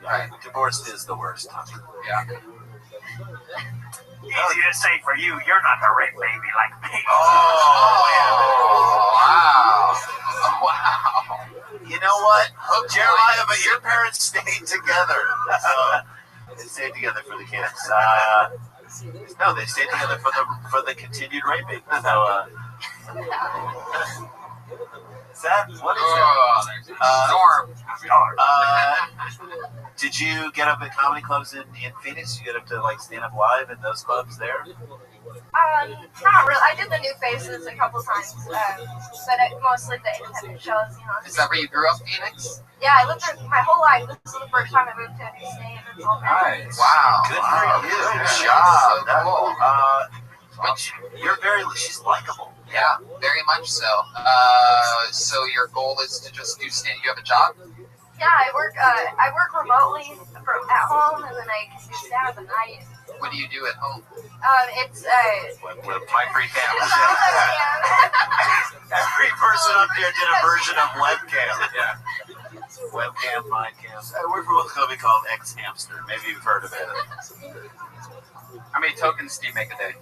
Speaker 4: Right. Divorce is the worst.
Speaker 3: Yeah.
Speaker 10: Easy to say for you, you're not a red baby like me.
Speaker 3: Wow. Wow.
Speaker 4: You know what? Jeremiah, but your parents stayed together. So they stayed together for the kids. No, they stayed together for the continued raping. So, is that what is that?
Speaker 3: Storm.
Speaker 4: Did you get up at comedy clubs in Phoenix? Did you get up to like stand up live in those clubs there?
Speaker 12: Not really. I did the New Faces a couple times, but mostly the independent shows, you know.
Speaker 3: Is that where you grew up, Phoenix?
Speaker 12: Yeah, I lived there my whole life. This was the first time I moved to a new state.
Speaker 3: Nice. Wow.
Speaker 4: Good for you. Good
Speaker 3: job.
Speaker 4: That,
Speaker 3: Cool.
Speaker 4: She's likable.
Speaker 3: Yeah, very much so. So your goal is to just do stand. You have a job?
Speaker 12: Yeah, I work remotely from at home, and then I can do stand at night.
Speaker 3: What do you do at home?
Speaker 12: It's
Speaker 4: with my free cam.
Speaker 12: it's all webcam.
Speaker 4: Every person up there did a version of webcam. Yeah. Webcam, mindcam. I work for a company called X Hamster. Maybe you've heard of it.
Speaker 9: How many tokens do you make a day?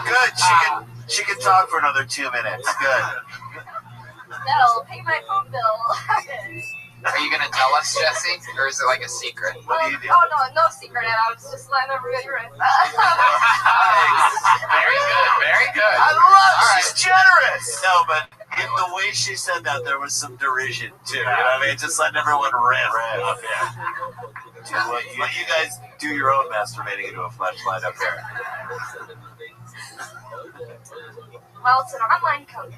Speaker 4: Good. She can talk for another 2 minutes. Good.
Speaker 12: That'll pay my phone bill.
Speaker 3: Are you going to tell us, Jesse? Or is it like a secret?
Speaker 4: What do you do?
Speaker 12: Oh, no secret. I was just letting everybody rip.
Speaker 3: Nice. Very good. Very good.
Speaker 4: I love she's generous. No, but in the way she said that, there was some derision, too. You know what I mean? Just letting everyone rip. Up here. Let you guys do your own masturbating into a flashlight up here.
Speaker 12: Well, it's an online company.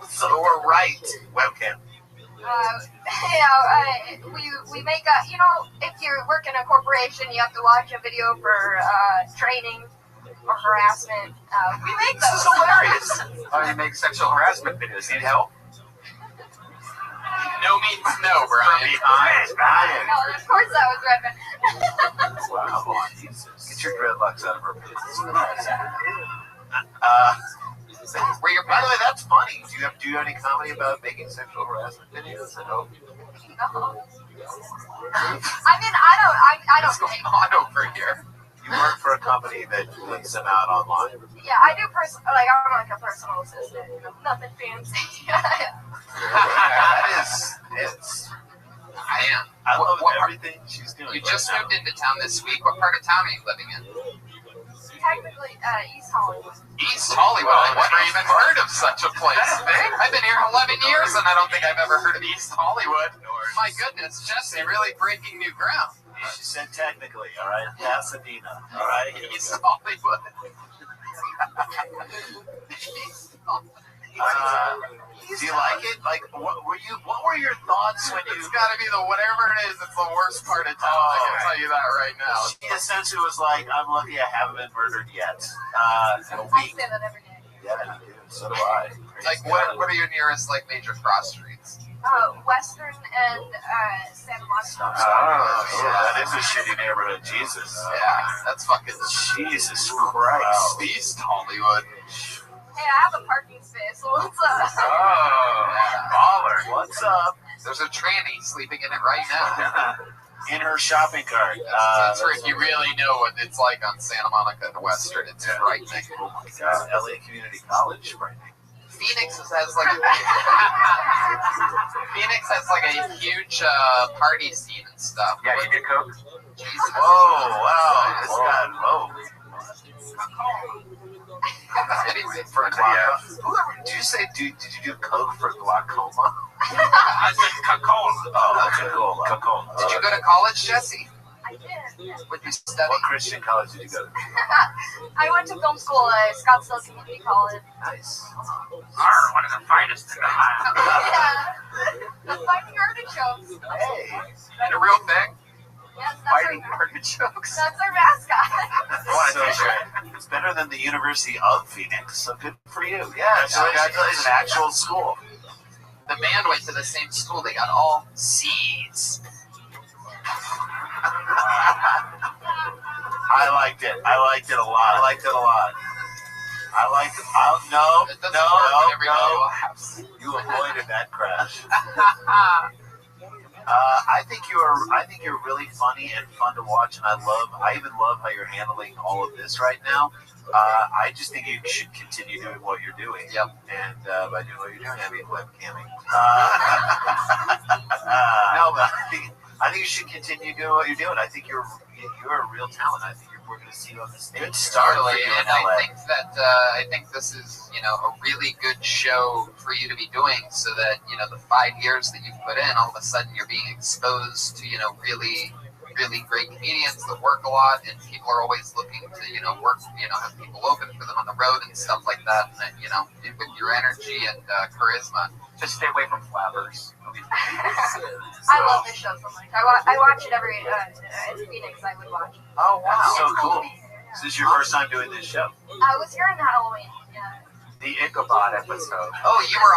Speaker 4: So we're right. Webcam.
Speaker 12: We make if you work in a corporation, you have to watch a video for training or harassment. We make those.
Speaker 4: This is hilarious.
Speaker 9: Oh, you make sexual harassment videos. Need help?
Speaker 3: No means no, Brian.
Speaker 4: Brian.
Speaker 12: No, of course that was Redmond.
Speaker 4: Wow. Jesus. Get your dreadlocks out of her face. By the way, that's funny. Do you have any comedy about making sexual harassment videos at home?
Speaker 12: No. I mean, I don't
Speaker 3: What's
Speaker 12: think.
Speaker 3: going on over here?
Speaker 4: You work for a company that puts them out online.
Speaker 12: Yeah, I do I'm like a personal assistant. Nothing fancy.
Speaker 4: I love everything she's doing.
Speaker 3: You just moved into town this week. What part of town are you living in?
Speaker 12: Technically, East Hollywood.
Speaker 3: East Hollywood. I've never even heard of such a place. I've been here 11 years and I don't think I've ever heard of East Hollywood. My goodness, Jesse, really breaking new ground.
Speaker 4: She said technically, all right? Pasadena, all right?
Speaker 3: East Hollywood.
Speaker 4: Do you like it? Like, what were your thoughts when you?
Speaker 3: It's got to be whatever it is. It's the worst part of town. I can tell you that right now.
Speaker 4: She essentially was like, "I'm lucky I haven't been murdered yet."
Speaker 12: I say that every day.
Speaker 4: Yeah, you do. So do I.
Speaker 3: Like, what are your nearest major cross streets?
Speaker 12: Western and Santa Monica.
Speaker 4: Oh, yeah, that is a shitty neighborhood. Jesus.
Speaker 3: Yeah, that's fucking
Speaker 4: Jesus Christ.
Speaker 3: Wow. East Hollywood.
Speaker 12: Hey, I have a parking space. So what's up?
Speaker 4: Baller. What's up?
Speaker 3: There's a tranny sleeping in it right now.
Speaker 4: In her shopping cart.
Speaker 3: That's where you really know what it's like on Santa Monica and Western. It's frightening.
Speaker 4: Oh my God, LA Community College, frightening.
Speaker 3: Phoenix has a huge party scene and stuff.
Speaker 9: Yeah, you do coke?
Speaker 3: Jesus.
Speaker 4: Whoa, wow. This got low.
Speaker 3: Anyway,
Speaker 4: For glaucoma. Did you do coke for glaucoma?
Speaker 10: I said Coca-Cola.
Speaker 4: Oh, Coca-Cola.
Speaker 3: Did you go to college, Jesse?
Speaker 12: I did.
Speaker 3: What did you study?
Speaker 4: What Christian college did you go to?
Speaker 12: I went to film school at Scottsdale Community College.
Speaker 4: Nice.
Speaker 10: One of the finest in the land.
Speaker 12: The Fighting Artichokes.
Speaker 4: Hey.
Speaker 3: Is that a real thing?
Speaker 12: Yes,
Speaker 3: Fighting artichokes.
Speaker 12: that's our mascot.
Speaker 4: So it's better than the University of Phoenix, so good for you. Yeah, so it's an actual school.
Speaker 3: The band went to the same school. They got all C's.
Speaker 4: I liked it a lot. You avoided that crash. I think you're really funny and fun to watch, and I even love how you're handling all of this right now. I just think you should continue doing what you're doing.
Speaker 3: Yep.
Speaker 4: And by doing what you're doing, I mean webcamming. No, but I think you should continue doing what you're doing. I think you're a real talent. I think we're going to see you on the stage.
Speaker 3: Totally, and I think this is a really good show for you to be doing, so that the 5 years that you've put in, all of a sudden you're being exposed to really great comedians that work a lot, and people are always looking to work, have people open for them on the road and stuff like that. And with your energy and charisma,
Speaker 9: Just stay away from flappers.
Speaker 12: I love this show so much. I watch it every in Phoenix. I would watch it.
Speaker 4: Oh wow, so
Speaker 12: It's
Speaker 4: cool.
Speaker 12: to be here.
Speaker 4: Is this your first time doing this show?
Speaker 12: I was here in Halloween. Yeah.
Speaker 9: The Ichabod episode.
Speaker 3: oh, you were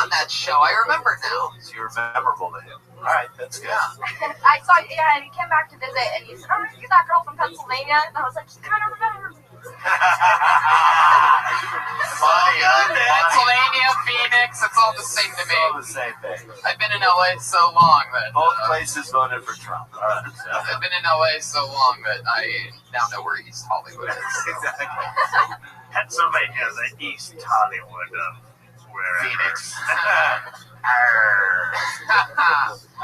Speaker 3: on that show. I remember now.
Speaker 4: So you're memorable to him. All right, that's good.
Speaker 12: I saw, and he came back to visit, and he said, "Oh, you're that girl from Pennsylvania," and I was like, "She kind of remembers me."
Speaker 4: Funny,
Speaker 3: Pennsylvania, Phoenix, it's all the same to
Speaker 4: It's all
Speaker 3: me.
Speaker 4: the same thing.
Speaker 3: I've been in LA so long that
Speaker 4: Both places voted for Trump. All right. So.
Speaker 3: I've been in LA so long that I now know where East Hollywood is.
Speaker 4: Exactly.
Speaker 10: Pennsylvania, the East Hollywood of wherever.
Speaker 4: Phoenix.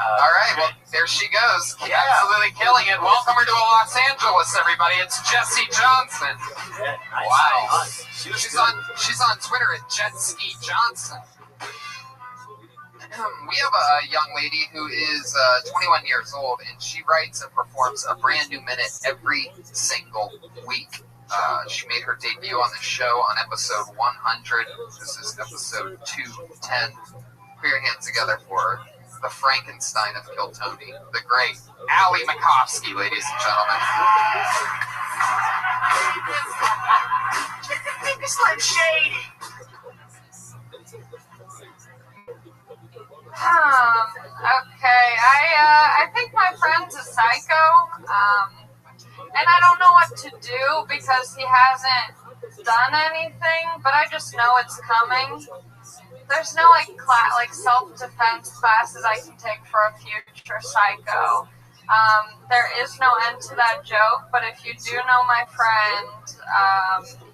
Speaker 3: All right, well, there she goes. Absolutely killing it. Welcome her to Los Angeles, everybody. It's Jessie Johnson.
Speaker 4: Yeah, nice.
Speaker 3: Wow.
Speaker 4: Nice.
Speaker 3: She's on Twitter at Jetski Johnson. We have a young lady who is 21 years old, and she writes and performs a brand new minute every single week. She made her debut on the show on episode 100. This is episode 210. Put your hands together for the Frankenstein of Kiltony, the great Allie Makovsky, ladies and gentlemen.
Speaker 1: It's like shady.
Speaker 6: Okay, I think my friend's a psycho, and I don't know what to do because he hasn't done anything, but I just know it's coming. There's no like self-defense classes I can take for a future psycho. There is no end to that joke, but if you do know my friend,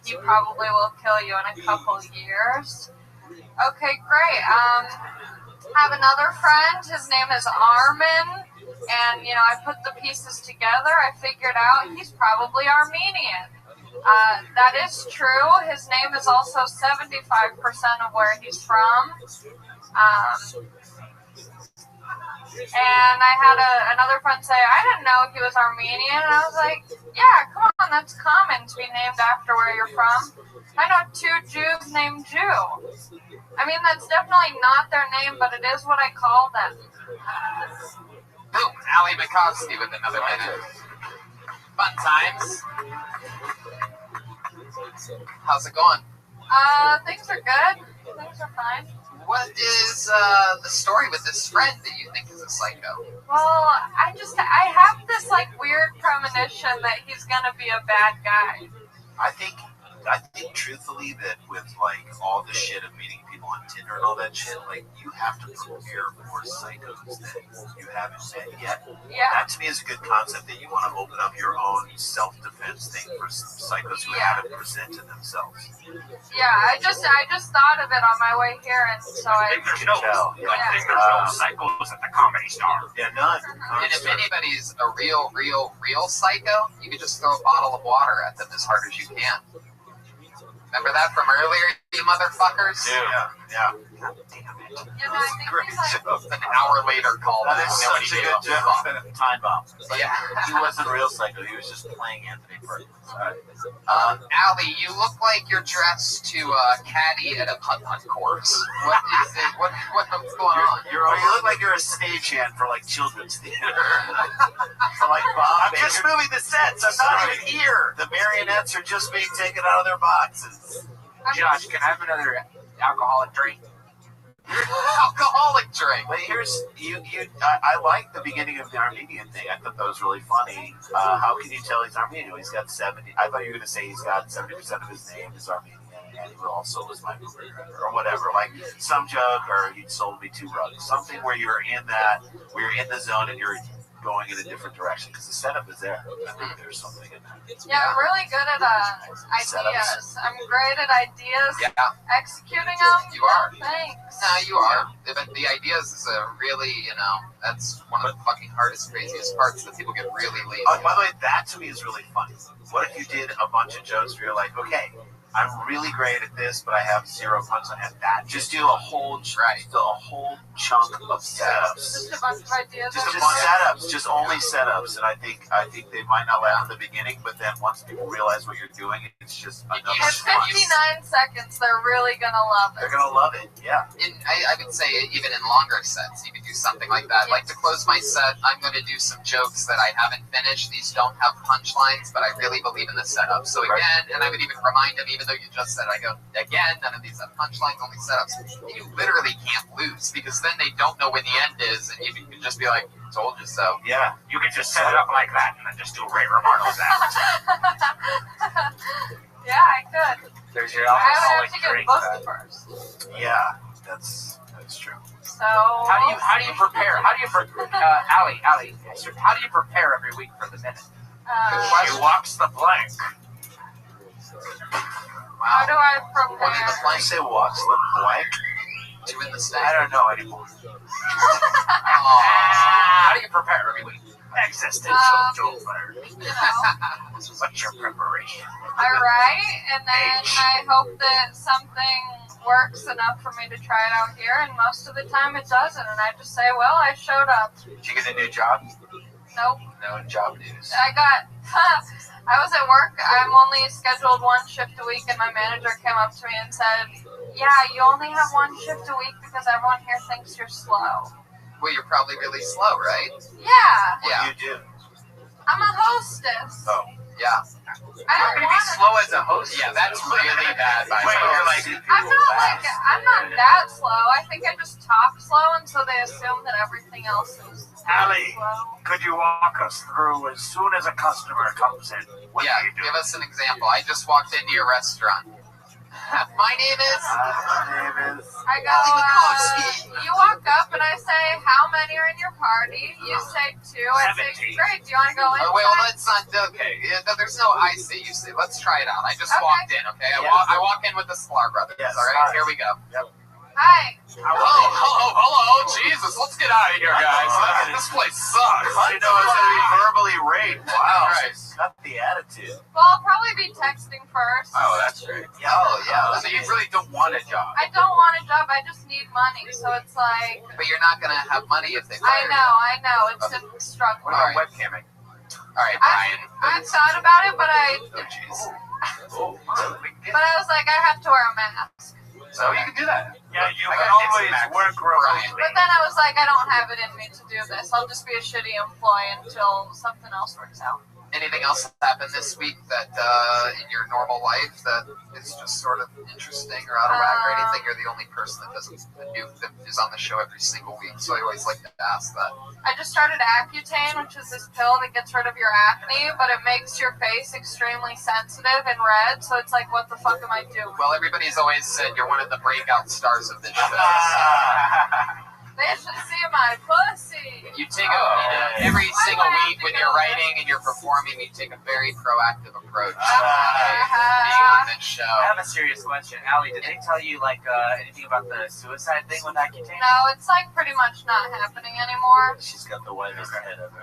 Speaker 6: he probably will kill you in a couple years. Okay, great. I have another friend. His name is Armin, and I put the pieces together. I figured out he's probably Armenian. That is true. His name is also 75% of where he's from. And I had another friend say, I didn't know he was Armenian. And I was like, yeah, come on, that's common to be named after where you're from. I know 2 Jews named Jew. I mean, that's definitely not their name, but it is what I call them.
Speaker 3: Boom, Allie Makovsky with another minute. Fun times. How's it going?
Speaker 6: Things are good. Things are fine.
Speaker 3: What is the story with this friend that you think is a psycho?
Speaker 6: Well, I have this weird premonition that he's gonna be a bad guy.
Speaker 4: I think truthfully that with all the shit of meeting people on Tinder and all that shit, you have to prepare for psychos that you haven't met yet.
Speaker 6: Yeah.
Speaker 4: That to me is a good concept, that you want to open up your own self-defense thing for psychos who haven't presented themselves.
Speaker 6: Yeah, I just thought of it on my way here, and so I.
Speaker 10: There's
Speaker 4: no
Speaker 10: psychos at the Comedy Star.
Speaker 4: Yeah, none.
Speaker 3: And if anybody's a real psycho, you can just throw a bottle of water at them as hard as you can. Remember that from earlier, you motherfuckers?
Speaker 4: Yeah.
Speaker 6: I think he's
Speaker 3: An hour later, call
Speaker 4: That
Speaker 3: back.
Speaker 4: is
Speaker 3: Nobody
Speaker 4: such a
Speaker 3: gave
Speaker 4: good joke. Time bomb.
Speaker 3: Yeah.
Speaker 4: He wasn't a real psycho. He was just playing Anthony Perkins.
Speaker 3: Allie, you look like you're dressed to caddy at a putt course. What is it? What's going on?
Speaker 4: You look like you're a stagehand for children's theater. For Bob. I'm just moving the sets. I'm not even here. The marionettes are just being taken out of their boxes.
Speaker 9: Josh, can I have another alcoholic drink?
Speaker 3: Alcoholic drink.
Speaker 4: But here's I like the beginning of the Armenian thing. I thought that was really funny. How can you tell he's Armenian? He's got 70. I thought you were going to say he's got 70% of his name is Armenian. and he also was my Uber driver or whatever. Like some joke, or he sold me 2 rugs. Something where you're in the zone and you're going in a different direction because the setup is there. I think there's something in that.
Speaker 12: Yeah, I'm really good at ideas. I'm great at ideas.
Speaker 3: Yeah,
Speaker 12: Executing them.
Speaker 3: you are.
Speaker 12: Thanks.
Speaker 3: No, you are. But the ideas is a really, that's one of the fucking hardest, craziest parts that people get really lazy.
Speaker 4: Oh, by the way, that to me is really funny. What if you did a bunch of jokes where you're like, okay, I'm really great at this, but I have 0 punchline at that. Just do a whole chunk of setups.
Speaker 12: Just a bunch of ideas.
Speaker 4: Just a bunch of setups, just only setups, and I think they might not laugh at the beginning, but then once people realize what you're doing, it's just another.
Speaker 12: In 59 seconds, they're really gonna love it.
Speaker 4: They're gonna love it, yeah.
Speaker 3: I would say even in longer sets, you could do something like that. Like to close my set, I'm going to do some jokes that I haven't finished. These don't have punchlines, but I really believe in the setup. So again, and I would even remind them, even though you just said, I go, again, none of these have punchlines, only setups. You literally can't lose because then they don't know when the end is, and you can just be like, told you so.
Speaker 4: Yeah.
Speaker 1: You can just set it up like that and then just do Ray Romano's act.
Speaker 12: Yeah, I could.
Speaker 1: There's your
Speaker 12: I would have
Speaker 1: alcoholic
Speaker 12: to get
Speaker 1: drink.
Speaker 12: booked first.
Speaker 4: Yeah, that's true.
Speaker 12: So.
Speaker 1: How do you prepare? Allie, how do you prepare every week for the minute? She walks the plank.
Speaker 12: How do I prepare?
Speaker 4: I say walks the blank.
Speaker 3: Doing the same.
Speaker 1: I don't know anymore. How do you prepare every week? Existential joke. What's your preparation?
Speaker 12: I write, and then I hope that something works enough for me to try it out here, and most of the time it doesn't, and I just say, well, I showed up.
Speaker 1: Did you get a new job?
Speaker 12: Nope.
Speaker 1: No job news.
Speaker 12: I was at work. I'm only scheduled 1 shift a week, and my manager came up to me and said, yeah, you only have 1 shift a week because everyone here thinks you're slow.
Speaker 3: Well, you're probably really slow, right?
Speaker 12: Yeah.
Speaker 3: Yeah.
Speaker 4: What do you do?
Speaker 12: I'm a hostess.
Speaker 4: Oh.
Speaker 3: Yeah.
Speaker 12: I don't want to
Speaker 1: Slow as a host.
Speaker 3: Yeah, that's really bad. By the
Speaker 1: Wait,
Speaker 3: way.
Speaker 1: you're like,
Speaker 12: I'm not that slow. I think I just talk slow, and so they assume that everything else is
Speaker 1: Allie,
Speaker 12: slow.
Speaker 1: could you walk us through as soon as a customer comes in? What
Speaker 3: Yeah,
Speaker 1: do you do?
Speaker 3: give us an example. I just walked into your restaurant. My name is.
Speaker 12: I go, you walk up and I say, how many are in your party? You say 2. I say,
Speaker 1: 17.
Speaker 12: great, do you want to go in?
Speaker 3: Oh, wait, well, that's not. Okay, yeah, there's no I say, you say. Let's try it out. I just
Speaker 12: Okay.
Speaker 3: walked in, okay? I walk in with the Sklar brothers,
Speaker 4: Yes,
Speaker 3: all right?
Speaker 4: hi.
Speaker 3: Here we go.
Speaker 12: Hi.
Speaker 3: Hello, Jesus, let's get out of here, guys. This place sucks.
Speaker 4: You know, it's going to be verbally raped. Wow.
Speaker 3: Christ.
Speaker 4: Got the attitude.
Speaker 12: Well, I'll probably be texting first.
Speaker 1: Oh, that's great.
Speaker 3: Oh, yeah.
Speaker 1: So you really don't want a job.
Speaker 12: I don't want a job, I just need money. So it's like,
Speaker 3: But you're not going to have money if they
Speaker 12: I
Speaker 3: fire
Speaker 12: know, it's a struggle.
Speaker 1: What about webcamming?
Speaker 3: you. All right, Brian.
Speaker 12: I thought about it, but
Speaker 3: Oh, jeez.
Speaker 12: I was like, I have to wear a mask.
Speaker 3: So you can do that.
Speaker 1: Yeah, you
Speaker 3: I
Speaker 1: can
Speaker 3: got
Speaker 1: always
Speaker 3: Max.
Speaker 1: work
Speaker 3: Brian.
Speaker 1: remotely.
Speaker 12: But then I was like, I don't have it in me to do this. I'll just be a shitty employee until something else works out.
Speaker 3: Anything else happen this week that in your normal life that is just sort of interesting or out of whack or anything? You're the only person that is on the show every single week, so I always like to ask that.
Speaker 12: I just started Accutane, which is this pill that gets rid of your acne, but it makes your face extremely sensitive and red, so it's like, what the fuck am I doing?
Speaker 3: Well, everybody's always said you're one of the breakout stars of this show.
Speaker 12: They should see my pussy.
Speaker 3: You take every single week when you're writing and you're performing, you take a very proactive approach to being on this show.
Speaker 11: I have a serious question. Allie, did they tell you anything about the suicide thing with Accutane?
Speaker 12: No, it's like pretty much not happening anymore.
Speaker 4: She's got the whitest head ever.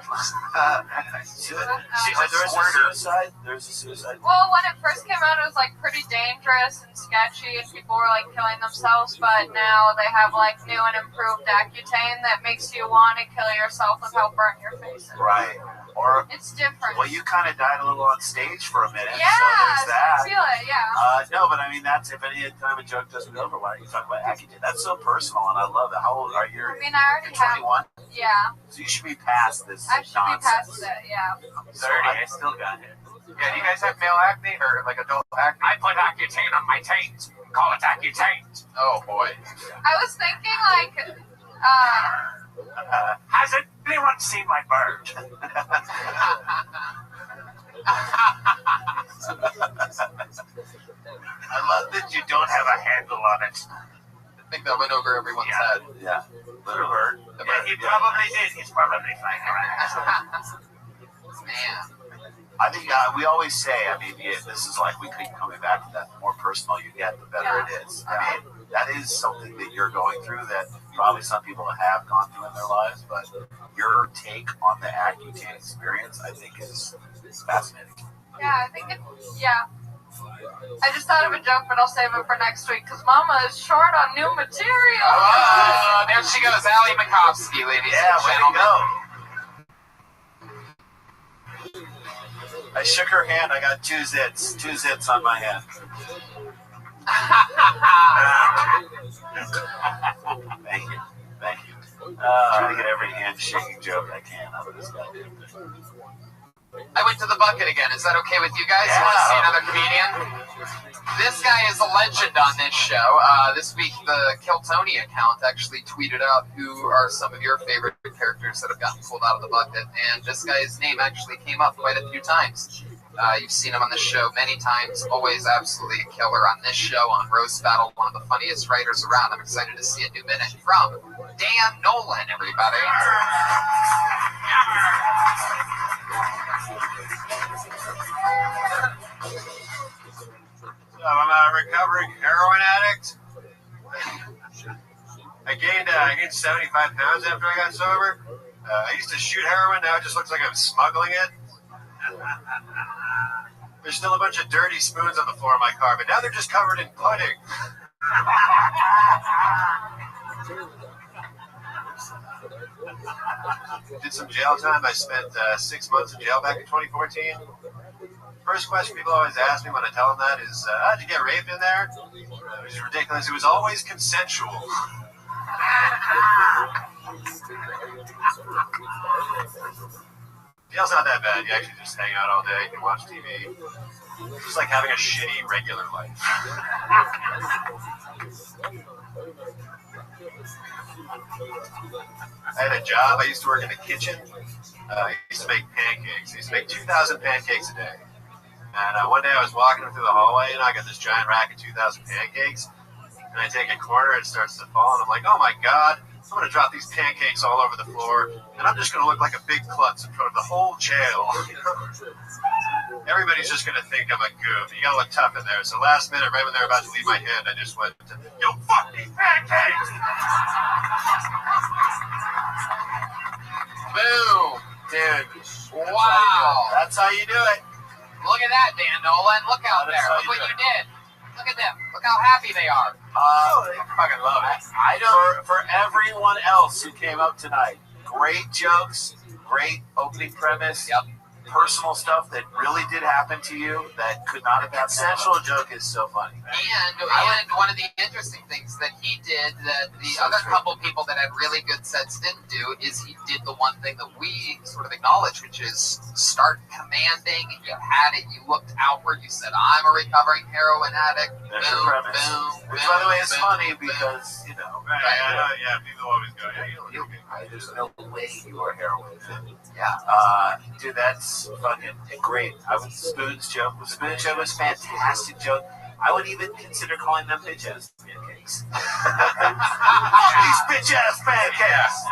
Speaker 12: She
Speaker 4: There's a suicide? There's a suicide?
Speaker 12: Well, when it first came out, it was like pretty dangerous and sketchy, and people were like killing themselves. But now they have like new and improved Accutane that makes you want to kill yourself with how burnt your face is.
Speaker 4: Right. Or,
Speaker 12: It's different.
Speaker 4: well, you kind of died a little on stage for a minute,
Speaker 12: yeah,
Speaker 4: so there's that.
Speaker 12: I feel it. Yeah.
Speaker 4: No, but I mean, that's if any time a joke doesn't go over, why don't you talk about Accutane? That's so personal, and I love it. How old are you?
Speaker 12: I mean, I already have.
Speaker 4: 21?
Speaker 12: Yeah.
Speaker 4: So you should be past this
Speaker 12: I should be
Speaker 4: nonsense.
Speaker 12: past it. Yeah.
Speaker 11: 30, I still got it.
Speaker 1: Yeah, do you guys have male acne or like adult acne? I put Accutane on my taint. Call it Accutane.
Speaker 3: Oh boy.
Speaker 12: I was thinking like,
Speaker 1: Has anyone seen my bird?
Speaker 4: I love that you
Speaker 3: I think that went over everyone's head.
Speaker 4: Yeah. Literally.
Speaker 10: Yeah, he probably did. He's probably fine.
Speaker 3: Man.
Speaker 4: I think we always say, I mean, this is like we keep coming back to that. The more personal you get, the better it is. I mean, that is something that you're going through that probably some people have gone through in their lives, but your take on the Accutane experience, I think, is fascinating.
Speaker 12: Yeah, I think I just thought of a joke, but I'll save it for next week because Mama is short on new material.
Speaker 3: Oh, there she goes, Allie Makovsky, ladies and gentlemen.
Speaker 4: I shook her hand. I got two zits on my hand. Thank you. Trying to get every handshaking joke I can out of this guy.
Speaker 3: I went to the bucket again. Is that okay with you guys? You want to see another comedian? This guy is a legend on this show. This week, the Kill Tony account actually tweeted out who are some of your favorite characters that have gotten pulled out of the bucket, and this guy's name actually came up quite a few times. You've seen him on the show many times, always absolutely a killer on this show, on Roast Battle, one of the funniest writers around. I'm excited to see a new minute from Dan Nolan, everybody.
Speaker 13: I'm a recovering heroin addict. I gained 75 pounds after I got sober. I used to shoot heroin. Now it just looks like I'm smuggling it. There's still a bunch of dirty spoons on the floor of my car, but now they're just covered in pudding. Did some jail time. I spent 6 months in jail back in 2014. First question people always ask me when I tell them that is, did you get raped in there? Which is ridiculous. It was always consensual. Jail's not that bad. You actually just hang out all day. You can watch TV. It's just like having a shitty regular life. I had a job. I used to work in the kitchen. I used to make pancakes. I used to make 2,000 pancakes a day. And one day I was walking through the hallway, and I got this giant rack of 2,000 pancakes. And I take a corner, it starts to fall, and I'm like, oh my God, I'm going to drop these pancakes all over the floor, and I'm just going to look like a big klutz in front of the whole jail. Everybody's just going to think I'm a goof. You got to look tough in there. So last minute, right when they're about to leave my hand, I just went, yo, fuck these pancakes!
Speaker 3: Boom! Dude. Wow.
Speaker 4: That's how you do it.
Speaker 3: Look at that, Dan Nolan. Look out there. Look what you did. Look at them. Look how happy they are.
Speaker 4: They fucking love it. For everyone else who came up tonight, great jokes, great opening premise.
Speaker 3: Yep.
Speaker 4: Personal stuff that really did happen to you that could not have happened. Consensual joke is so funny.
Speaker 3: And one of the interesting things that he did that the other couple people that had really good sets didn't do is he did the one thing that we sort of acknowledge, which is start commanding. You had it. You looked outward. You said, I'm a recovering heroin addict.
Speaker 4: There's
Speaker 3: boom,
Speaker 4: your premise.
Speaker 3: boom,
Speaker 4: Which,
Speaker 3: boom,
Speaker 4: by the way, is
Speaker 3: boom,
Speaker 4: funny
Speaker 3: boom.
Speaker 4: because, you know.
Speaker 13: Yeah, people always go, yeah, you look good.
Speaker 4: There's no way you are heroin.
Speaker 3: Yeah.
Speaker 4: Dude, that's fucking great. Spoon's joke was a fantastic joke. I would even consider calling them bitch ass pancakes. These bitch ass pancakes.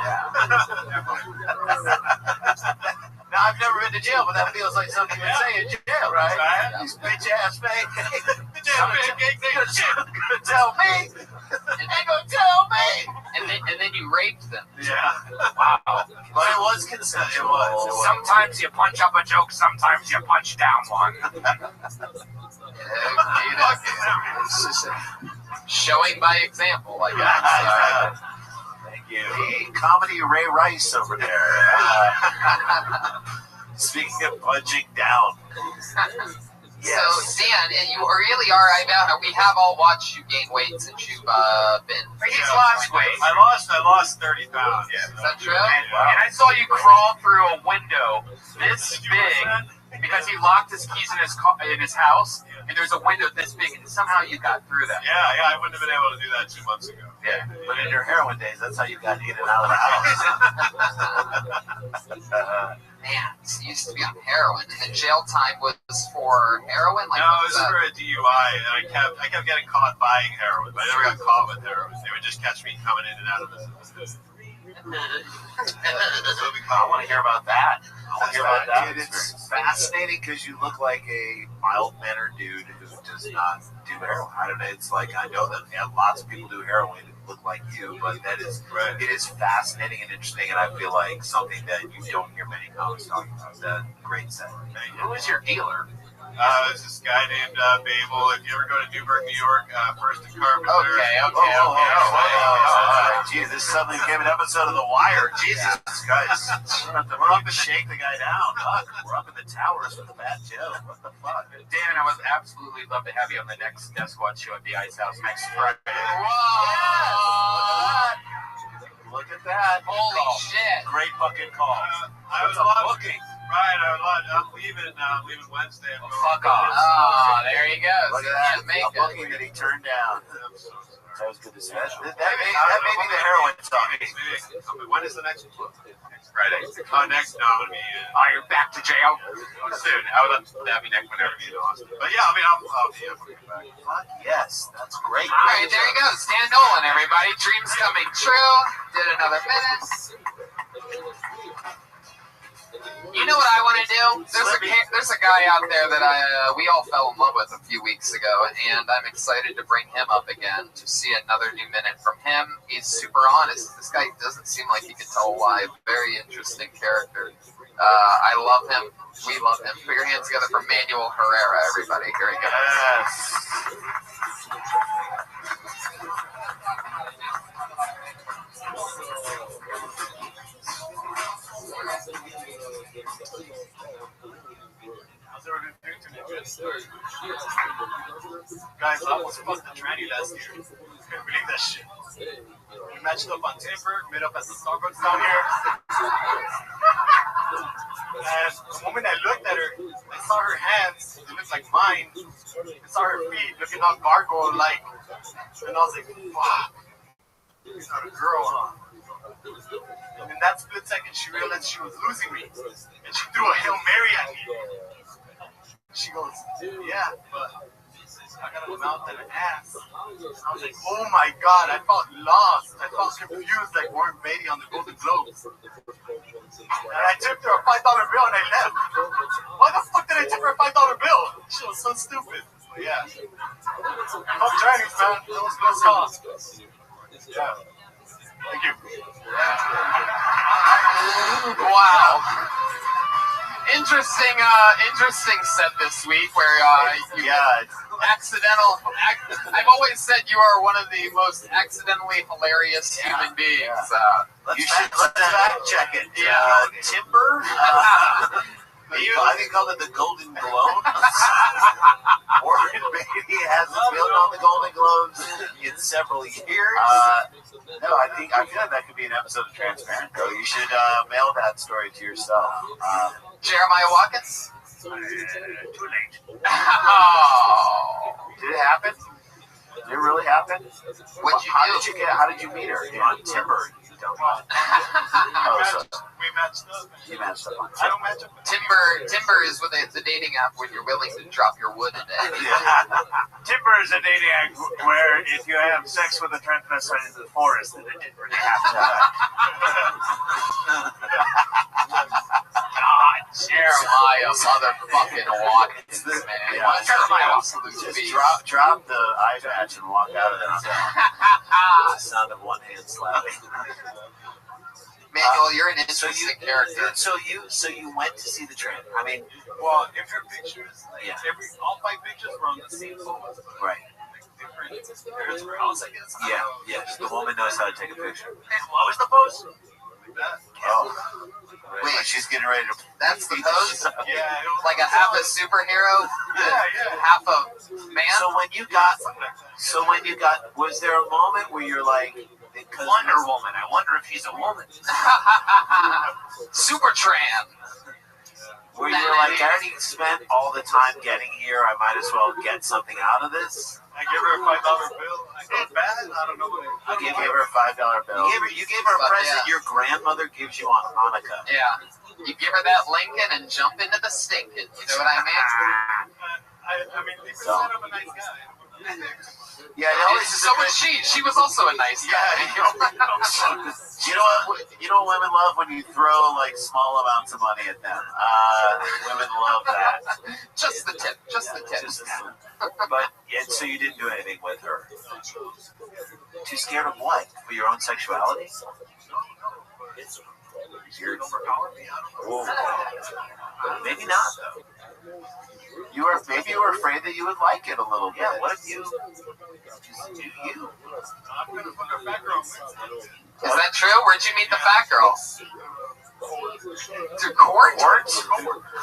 Speaker 4: Now I've never been to jail, but that feels like something you would say in jail, right? These bitch ass pancakes. Bitch ass pancakes ain't gonna tell me. Ain't gonna tell me.
Speaker 3: And then you raped them.
Speaker 4: Yeah. Wow. But it was consensual. It was.
Speaker 9: Sometimes you punch up a joke, sometimes you punch down one.
Speaker 3: It's just showing by example, I guess.
Speaker 4: Thank you. Hey, comedy Ray Rice over there. Speaking of punching down.
Speaker 3: Yes. So, Dan, you really are. We have all watched you gain weight since you've been.
Speaker 9: He's lost weight.
Speaker 13: I lost 30 pounds.
Speaker 3: Yeah. Is that true?
Speaker 9: And I saw you crawl through a window this big because he locked his keys in his house, and there's a window this big, and somehow you got through that.
Speaker 13: Yeah, I wouldn't have been able to do that 2 months ago.
Speaker 4: Yeah, but in your heroin days, that's how you got in and out of the house.
Speaker 3: man, he used to be on heroin, and the jail time was for heroin? Like,
Speaker 13: No, it was for a DUI, and I kept getting caught buying heroin, but I never got caught with heroin. They would just catch me coming in and out of the
Speaker 4: I want to hear about that. Dude, it's fascinating because you look like a mild-mannered dude who does not do heroin. I don't know. It's like, I know that lots of people do heroin who look like you, but it is fascinating and interesting, and I feel like something that you don't hear many comics talking about. That great set.
Speaker 3: Who is your dealer?
Speaker 13: There's this guy named Babel. If you ever go to Newburgh, New York, First and Carpenter.
Speaker 3: Okay.
Speaker 4: Geez, this suddenly became an episode of The Wire. Jesus Christ. We're up to shake the guy down. Fuck, we're up in the towers with a bad joke. What the fuck?
Speaker 9: Dan, I would absolutely love to have you on the next Death Squad show at the Ice House next Friday.
Speaker 3: Whoa!
Speaker 4: Look at that.
Speaker 3: Holy shit.
Speaker 4: Great fucking call.
Speaker 13: I was booking. Right, I'm leaving Wednesday.
Speaker 3: Fuck off. Oh, there he goes.
Speaker 4: Look at that. A booking that he turned down. That was good to see. That may be the heroin song.
Speaker 13: When is the next one? Next Friday. Next, no, I'm going to be...
Speaker 9: You're back to jail? Soon. I would love to have you next whenever you know.
Speaker 13: But yeah, I mean, I'll be back.
Speaker 4: Fuck yes. That's great.
Speaker 3: All right, there you go. Stan Nolan, everybody. Dreams coming true. Did another minute. You know what I want to do? There's a guy out there that we all fell in love with a few weeks ago, and I'm excited to bring him up again to see another new minute from him. He's super honest. This guy doesn't seem like he can tell a lie. Very interesting character. I love him. We love him. Put your hands together for Manuel Herrera, everybody. Here he goes.
Speaker 10: How's everyone doing today? Guys, I almost fucked the tranny last year. Can't believe that shit. We matched up on Timber, met up at the Starbucks down here. And the moment I looked at her, I saw her hands, they looked like mine. I saw her feet looking all gargoyle-like. And I was like, fuck, she's not a girl, huh? And in that split second, she realized she was losing me. And she threw a Hail Mary at me. She goes, yeah, but I got a mouth and an ass. I was like, oh my God, I felt lost. I felt confused like Warren Beatty on the Golden Globes. And I tipped her a $5 bill and I left. Why the fuck did I tip her a $5 bill? She was so stupid. But yeah. Fuck Chinese, man. That was close call. Yeah. Thank you.
Speaker 3: Wow. Interesting set this week where you accidental. I've always said you are one of the most accidentally hilarious human beings.
Speaker 4: Let's fact check it. Timber. I think called it the Golden Globes. Warren Beatty hasn't been on the Golden Globes in several years. No, I feel like that could be an episode of Transparent, though. You should mail that story to yourself.
Speaker 3: Jeremiah Watkins?
Speaker 10: Too late.
Speaker 3: Oh.
Speaker 4: Did it happen? Did it really happen? How did you meet her? On Timber.
Speaker 10: We matched up.
Speaker 4: You matched up on
Speaker 10: I don't match up.
Speaker 3: Timber is the dating app when you're willing to drop your wood in it.
Speaker 10: Timber is a dating app where if you have sex with a transvestite in the forest, then it didn't really have to
Speaker 3: God, Jeremiah motherfucking Watkins, man. Jeremiah absolute
Speaker 4: just
Speaker 3: beast.
Speaker 4: drop the eye patch and walk out of it. The sound of one hand slapping.
Speaker 3: Manuel, you're an interesting character.
Speaker 4: So you went to see the train. I mean,
Speaker 10: well, if your pictures,
Speaker 4: yeah.
Speaker 10: all 5 pictures were on the same photo.
Speaker 4: Right.
Speaker 10: Different areas where I was like,
Speaker 4: Yeah. The woman knows how to take a picture.
Speaker 10: And what was the pose? Like that.
Speaker 4: Oh. Wait, she's getting ready to.
Speaker 3: That's the pose?
Speaker 10: Yeah. It was
Speaker 3: Like a half a superhero?
Speaker 10: Yeah.
Speaker 3: Half a man?
Speaker 4: So when you got, was there a moment where you're like,
Speaker 3: Wonder Woman. I wonder if he's a woman. Supertran.
Speaker 4: Where you're like, I already spent all the time getting here. I might as well get something out of this.
Speaker 10: I gave her a $5 bill. I felt bad. I don't know what
Speaker 4: You gave her a $5 bill. You gave her a present your grandmother gives you on Hanukkah.
Speaker 3: Yeah. You give her that Lincoln and jump into the stinking. You know what I mean?
Speaker 10: I mean, they said I'm a nice guy.
Speaker 4: Yeah, it always is
Speaker 3: So was she. She was also a nice guy.
Speaker 4: You know what? You know what women love when you throw like small amounts of money at them. Women love that.
Speaker 3: Just the tip. Just the tip.
Speaker 4: But yeah, so you didn't do anything with her. Too scared of what? For your own sexuality? Maybe not though. Maybe you were afraid that you would like it a little bit. Yeah, what if you just do you?
Speaker 3: Is that true? Where'd you meet the fat girl? Through court?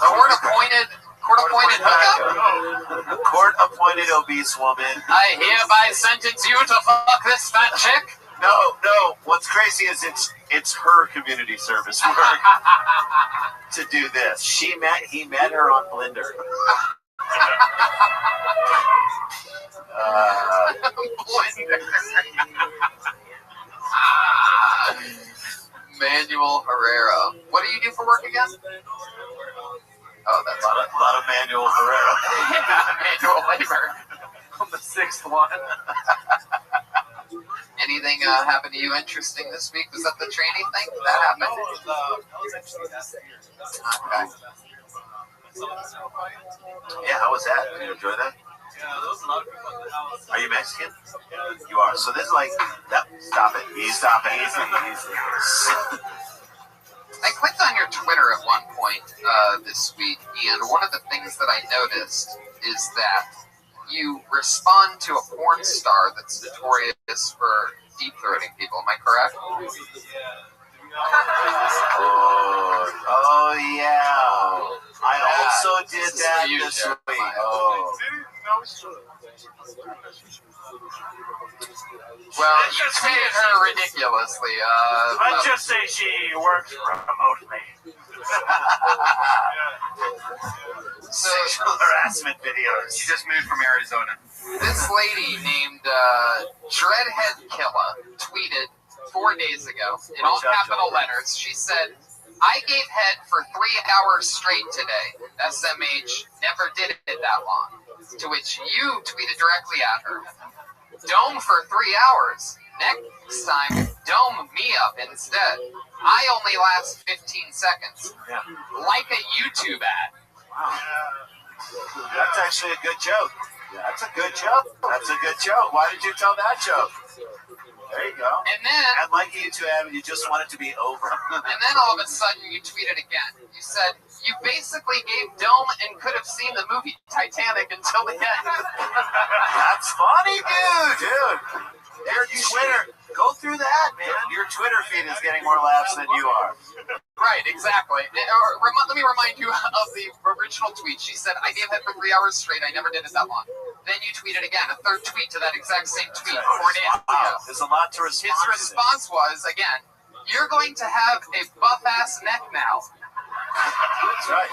Speaker 3: Court-appointed hookup?
Speaker 4: Court-appointed obese woman.
Speaker 3: I hereby sentence you to fuck this fat chick?
Speaker 4: No. What's crazy is it's her community service work to do this. He met her on Blender.
Speaker 3: Manuel Herrera. What do you do for work again? Oh, that's
Speaker 4: a lot of Manuel Herrera.
Speaker 3: Manual labor.
Speaker 11: I'm the sixth one.
Speaker 3: Anything happened to you interesting this week? Was that the training thing that happened? Okay.
Speaker 4: Yeah, how was that? Did you enjoy that?
Speaker 10: Yeah, there was a lot of people at the house.
Speaker 4: Are you Mexican? You are. So this is like, stop it. Easy.
Speaker 3: I clicked on your Twitter at one point this week, and one of the things that I noticed is that you respond to a porn star that's notorious for deep-throating people. Am I correct?
Speaker 4: Oh yeah. I also did that this week. Oh.
Speaker 3: Well, you treated her ridiculously.
Speaker 11: Let's just say she works remotely.
Speaker 4: Sexual harassment videos.
Speaker 9: She just moved from Arizona.
Speaker 3: This lady named Dreadhead Killa tweeted 4 days ago in all capital letters. She said, "I gave head for 3 hours straight today. SMH never did it that long." To which you tweeted directly at her, "Dome for 3 hours. Next time, dome me up instead. I only last 15 seconds. Like a YouTube ad."
Speaker 4: Wow. That's actually a good joke. That's a good joke. Why did you tell that joke? There you go.
Speaker 3: And then,
Speaker 4: I'd like you to have, you just want it to be over.
Speaker 3: and then all of a sudden you tweeted again. You said, "You basically gave Dome and could have seen the movie Titanic until the end."
Speaker 4: That's funny, dude. Your Twitter, go through that, man. Your Twitter feed is getting more laughs than you are.
Speaker 3: Right, exactly. Let me remind you of the original tweet. She said, "I gave head for 3 hours straight. I never did it that long." Then you tweeted again, a third tweet to that exact same tweet 4 days ago.
Speaker 4: Wow, there's a lot to respond
Speaker 3: His response was, again, "You're going to have a buff-ass neck now."
Speaker 4: That's right.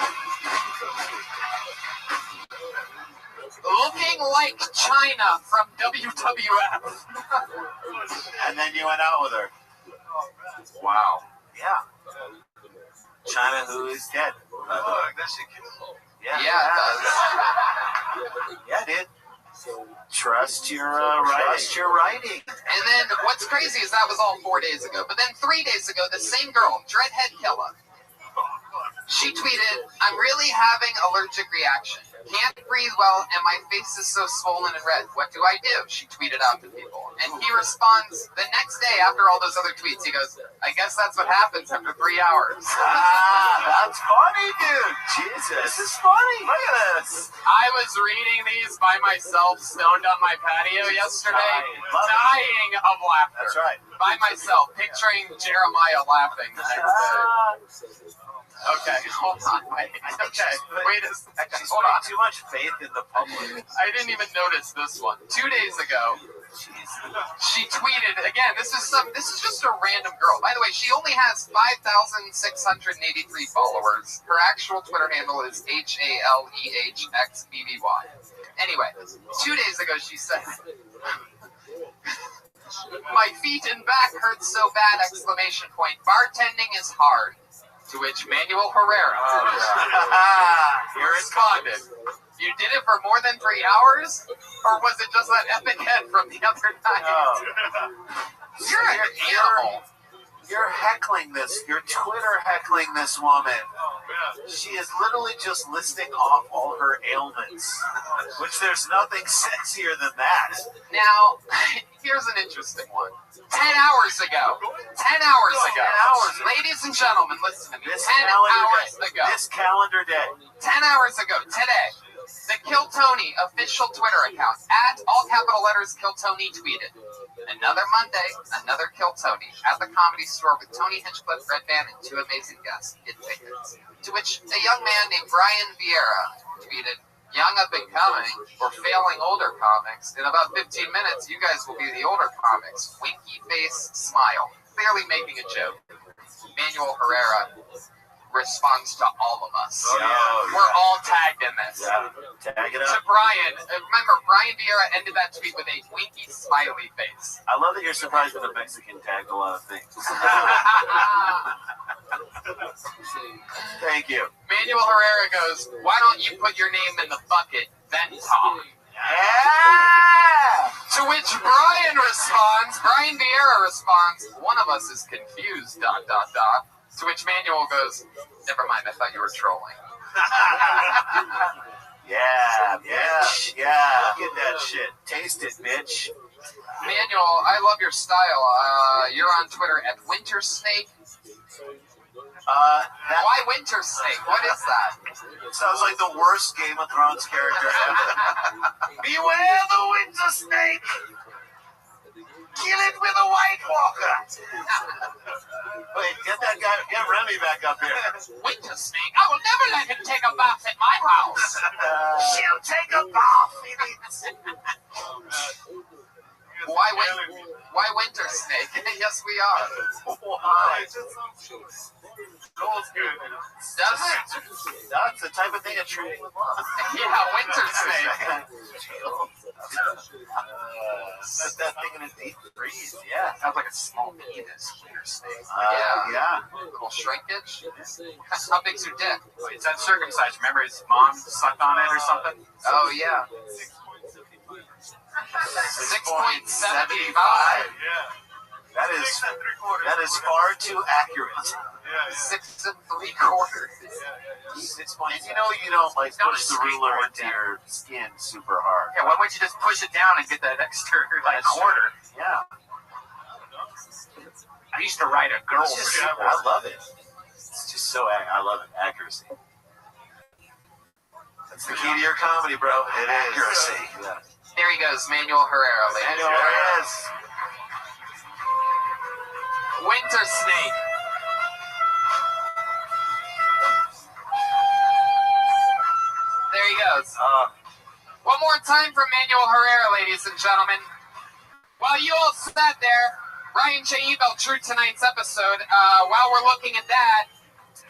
Speaker 3: Looking like China from WWF.
Speaker 4: And then you went out with her.
Speaker 3: Wow.
Speaker 4: Yeah. China, who is dead.
Speaker 10: That shit kills.
Speaker 3: Yeah, it does.
Speaker 4: Yeah, dude. Trust your writing.
Speaker 3: And then what's crazy is that was all 4 days ago. But then 3 days ago, the same girl, Dreadhead Killa, she tweeted, "I'm really having allergic reaction. Can't breathe well, and my face is so swollen and red. What do I do?" She tweeted out to people. And he responds the next day after all those other tweets. He goes, "I guess that's what happens after 3 hours."
Speaker 4: That's funny, dude. Jesus. This is funny. Look at this.
Speaker 3: I was reading these by myself, stoned on my patio yesterday, dying of laughter.
Speaker 4: That's right.
Speaker 3: By myself, picturing Jeremiah laughing the next day. Okay, hold on, wait. Okay, wait a second.
Speaker 4: She's
Speaker 3: Hold
Speaker 4: putting
Speaker 3: on.
Speaker 4: too much faith in the public.
Speaker 3: I didn't even notice this one. 2 days ago, she tweeted again. This is just a random girl. By the way, she only has 5,683 followers. Her actual Twitter handle is HALEHXBBY. Anyway, 2 days ago she said, "My feet and back hurt so bad! Exclamation point. Bartending is hard. To which Manuel Herrera responded, "You did it for more than 3 hours? Or was it just that epic head from the other night?" You're an animal.
Speaker 4: You're heckling this. You're Twitter heckling this woman. She is literally just listing off all her ailments, which there's nothing sexier than that.
Speaker 3: Now, here's an interesting one. 10 hours ago. 10 hours ago.
Speaker 4: 10 hours.
Speaker 3: Ladies and gentlemen, listen to me.
Speaker 4: This
Speaker 3: 10 hours ago.
Speaker 4: This calendar day.
Speaker 3: 10 hours ago, today, the Kill Tony official Twitter account, at all capital letters Kill Tony, tweeted, "Another Monday, another Kill Tony at the Comedy Store with Tony Hinchcliffe, Red Band, and 2 amazing guests. Get tickets." To which a young man named Brian Vieira tweeted, "Young up and coming, or failing older comics. In about 15 minutes, you guys will be the older comics. Winky face, smile." Clearly making a joke. Manuel Herrera responds to all of us. We're all tagged in this.
Speaker 4: Tag it
Speaker 3: To
Speaker 4: up.
Speaker 3: Brian, remember, Brian Vieira ended that tweet with a winky smiley face.
Speaker 4: I love that you're surprised that a Mexican tagged a lot of things. Thank you.
Speaker 3: Manuel Herrera goes, "Why don't you put your name in the bucket, then talk?"
Speaker 4: Yeah!
Speaker 3: To which Brian Vieira responds, "One of us is confused, ... To which Manuel goes, "Never mind, I thought you were trolling."
Speaker 4: Yeah, bitch. Yeah. Get that shit. Taste it, bitch.
Speaker 3: Manuel, I love your style. You're on Twitter at Winter Snake. Why Winter Snake? What is that?
Speaker 4: It sounds like the worst Game of Thrones character ever. Beware the Winter Snake! Kill it with a White Walker! Wait, get that guy, get Remy back up here.
Speaker 3: Winter Snake? I will never let him take a bath at my house.
Speaker 4: She'll take a bath in it.
Speaker 3: Why Winter Snake? Yes, we are.
Speaker 4: Why?
Speaker 10: Gold's good.
Speaker 3: Does it?
Speaker 4: That's the type of thing a tree would love.
Speaker 3: Yeah, Winter Snake.
Speaker 4: Set that thing in a deep freeze, yeah.
Speaker 3: Sounds like a small penis, Winter Snake.
Speaker 4: Yeah.
Speaker 3: Little shrinkage. How big's your dick?
Speaker 9: It's uncircumcised. Remember his mom sucked on it or something?
Speaker 3: Oh, yeah. 6.75.
Speaker 10: Yeah.
Speaker 4: That is
Speaker 10: 6 3/4.
Speaker 4: That is far too accurate.
Speaker 10: Yeah.
Speaker 3: 6 3/4.
Speaker 4: 6 points. You know you don't like push the ruler into your skin super hard.
Speaker 9: Yeah, why wouldn't you just push it down and get that extra quarter?
Speaker 4: Yeah.
Speaker 9: I used to write a girl.
Speaker 4: I love it. It's just so I love it. Accuracy. That's the key to your comedy, bro. It is. Accuracy. Yeah.
Speaker 3: There he goes, Manuel Herrera, ladies and
Speaker 4: Manuel
Speaker 3: gentlemen.
Speaker 4: Herrera.
Speaker 3: Winter Snake. There he goes. One more time for Manuel Herrera, ladies and gentlemen. While you all sat there, Ryan J. Ebel drew tonight's episode. While we're looking at that,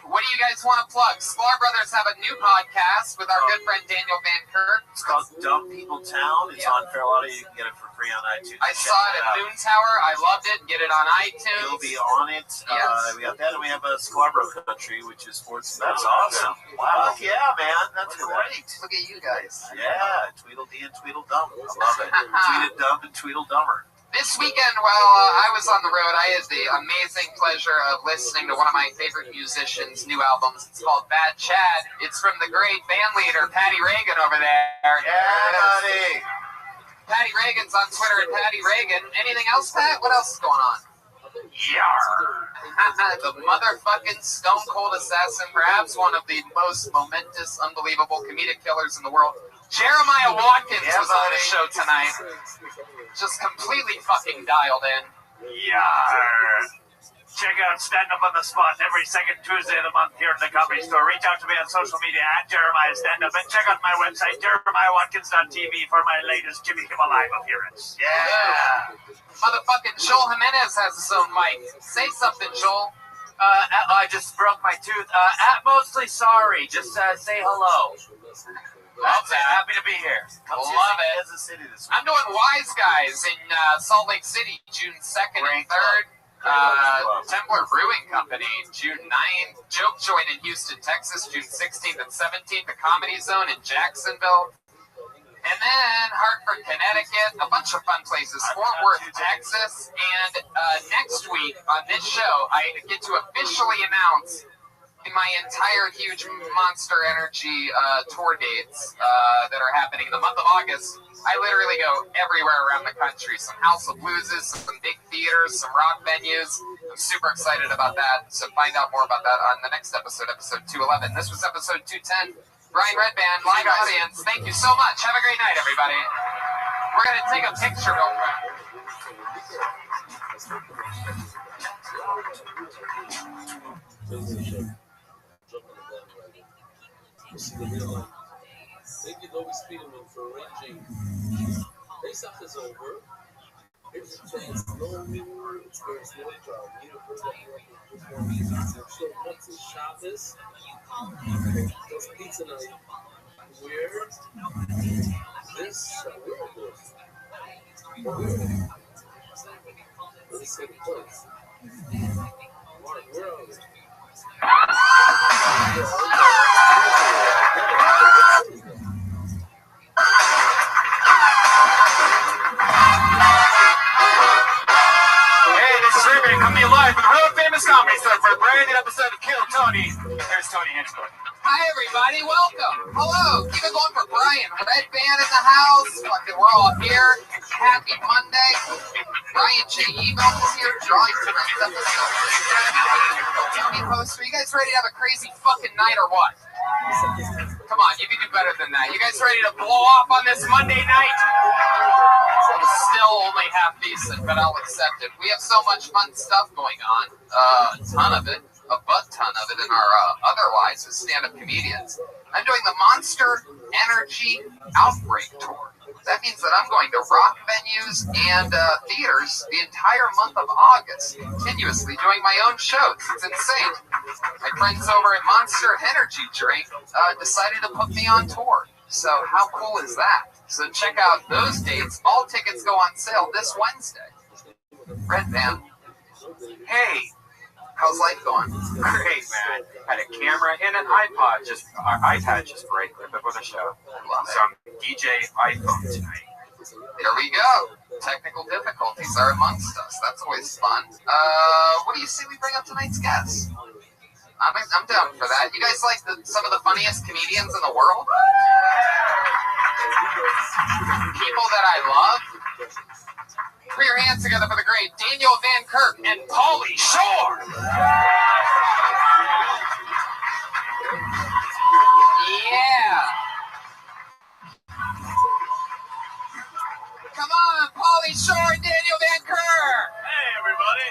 Speaker 3: what do you guys want to plug? Sklar Brothers have a new podcast with our good friend Daniel Van Kirk.
Speaker 4: It's called Dumb People Town. It's on Fairlawn. You can get it for free on iTunes.
Speaker 3: I saw it at Moon Tower. I loved it. Get it on iTunes.
Speaker 4: You'll be on it.
Speaker 3: Yes.
Speaker 4: We got that, and we have a Scarborough Country, which is sports. That's awesome. Wow. Yeah, man. That's great.
Speaker 3: Look at you guys.
Speaker 4: Yeah. Tweedledee and Tweedledum. I love it. Tweedledum and Tweedledummer.
Speaker 3: This weekend, while I was on the road, I had the amazing pleasure of listening to one of my favorite musicians' new albums. It's called Bad Chad. It's from the great band leader, Patty Reagan, over there.
Speaker 4: Yeah, buddy.
Speaker 3: Patty Reagan's on Twitter at Patty Reagan. Anything else, Pat? What else is going on? Yarr. The motherfucking stone cold assassin, perhaps one of the most momentous, unbelievable comedic killers in the world. Jeremiah Watkins was on the show tonight. Just completely fucking dialed in.
Speaker 10: Yarr. Check out Stand Up on the Spot every second Tuesday of the month here at the Comedy Store. Reach out to me on social media at Jeremiah Stand Up, and check out my website, JeremiahWatkins.tv, for my latest Jimmy Kimmel Live appearance.
Speaker 3: Yeah. Motherfucking Joel Jimenez has his own mic. Say something, Joel.
Speaker 11: I just broke my tooth. At mostly sorry. Just say hello.
Speaker 3: Love it.
Speaker 11: Happy to be here.
Speaker 3: Love it.
Speaker 4: Kansas City this week.
Speaker 3: I'm doing Wise Guys in Salt Lake City, June 2nd and 3rd. Templar Brewing Company, June 9th. Joke Joint in Houston, Texas, June 16th and 17th. The Comedy Zone in Jacksonville. And then Hartford, Connecticut, a bunch of fun places. Fort Worth, Texas. And next week on this show, I get to officially announce my entire huge Monster Energy tour dates that are happening in the month of August. I literally go everywhere around the country. Some House of Blueses, some big theaters, some rock venues. I'm super excited about that. So find out more about that on the next episode, episode 211. This was episode 210. Brian Redband, live audience. Thank you so much. Have a great night, everybody. We're going to take a picture real quick.
Speaker 5: Thank you, Louis Speederman, for arranging. Face-off is over. Here's the chance. No new experience, no job. You know, for that, so once it's Shabbos, it's pizza night. Where this let me say the place. Where are we?
Speaker 9: Coming live from the World Famous Comedy Store for a brand new episode of Kill Tony. Here's Tony Hinchcliffe.
Speaker 3: Hi, everybody. Welcome. Hello. Keep it going for Brian Redband in the house. Fucking, we're all here. Happy Monday. Brian J. Ebel is here drawing tonight's episode. Tony Poster, you guys ready to have a crazy fucking night or what? Come on, you can do better than that. You guys ready to blow off on this Monday night? It's still only half decent, but I'll accept it. We have so much fun stuff going on. A ton of it. A butt ton of it in our otherwise as stand-up comedians. I'm doing the Monster Energy Outbreak Tour. That means that I'm going to rock venues and theaters the entire month of August, continuously doing my own shows. It's insane. My friends over at Monster Energy Drink decided to put me on tour. So how cool is that? So check out those dates. All tickets go on sale this Wednesday. Red Van.
Speaker 9: Hey,
Speaker 3: how's life going?
Speaker 9: Great, man. Had a camera and an iPad just break right before the show. So I'm DJ iPhone tonight.
Speaker 3: There we go. Technical difficulties are amongst us. That's always fun. What do you say we bring up tonight's guest? I'm down for that. You guys like some of the funniest comedians in the world? People that I love? Put your hands together for the great Daniel Van Kirk and Pauly Shore. Yeah. Come on, Pauly Shore and Daniel Van Kirk.
Speaker 10: Hey, everybody.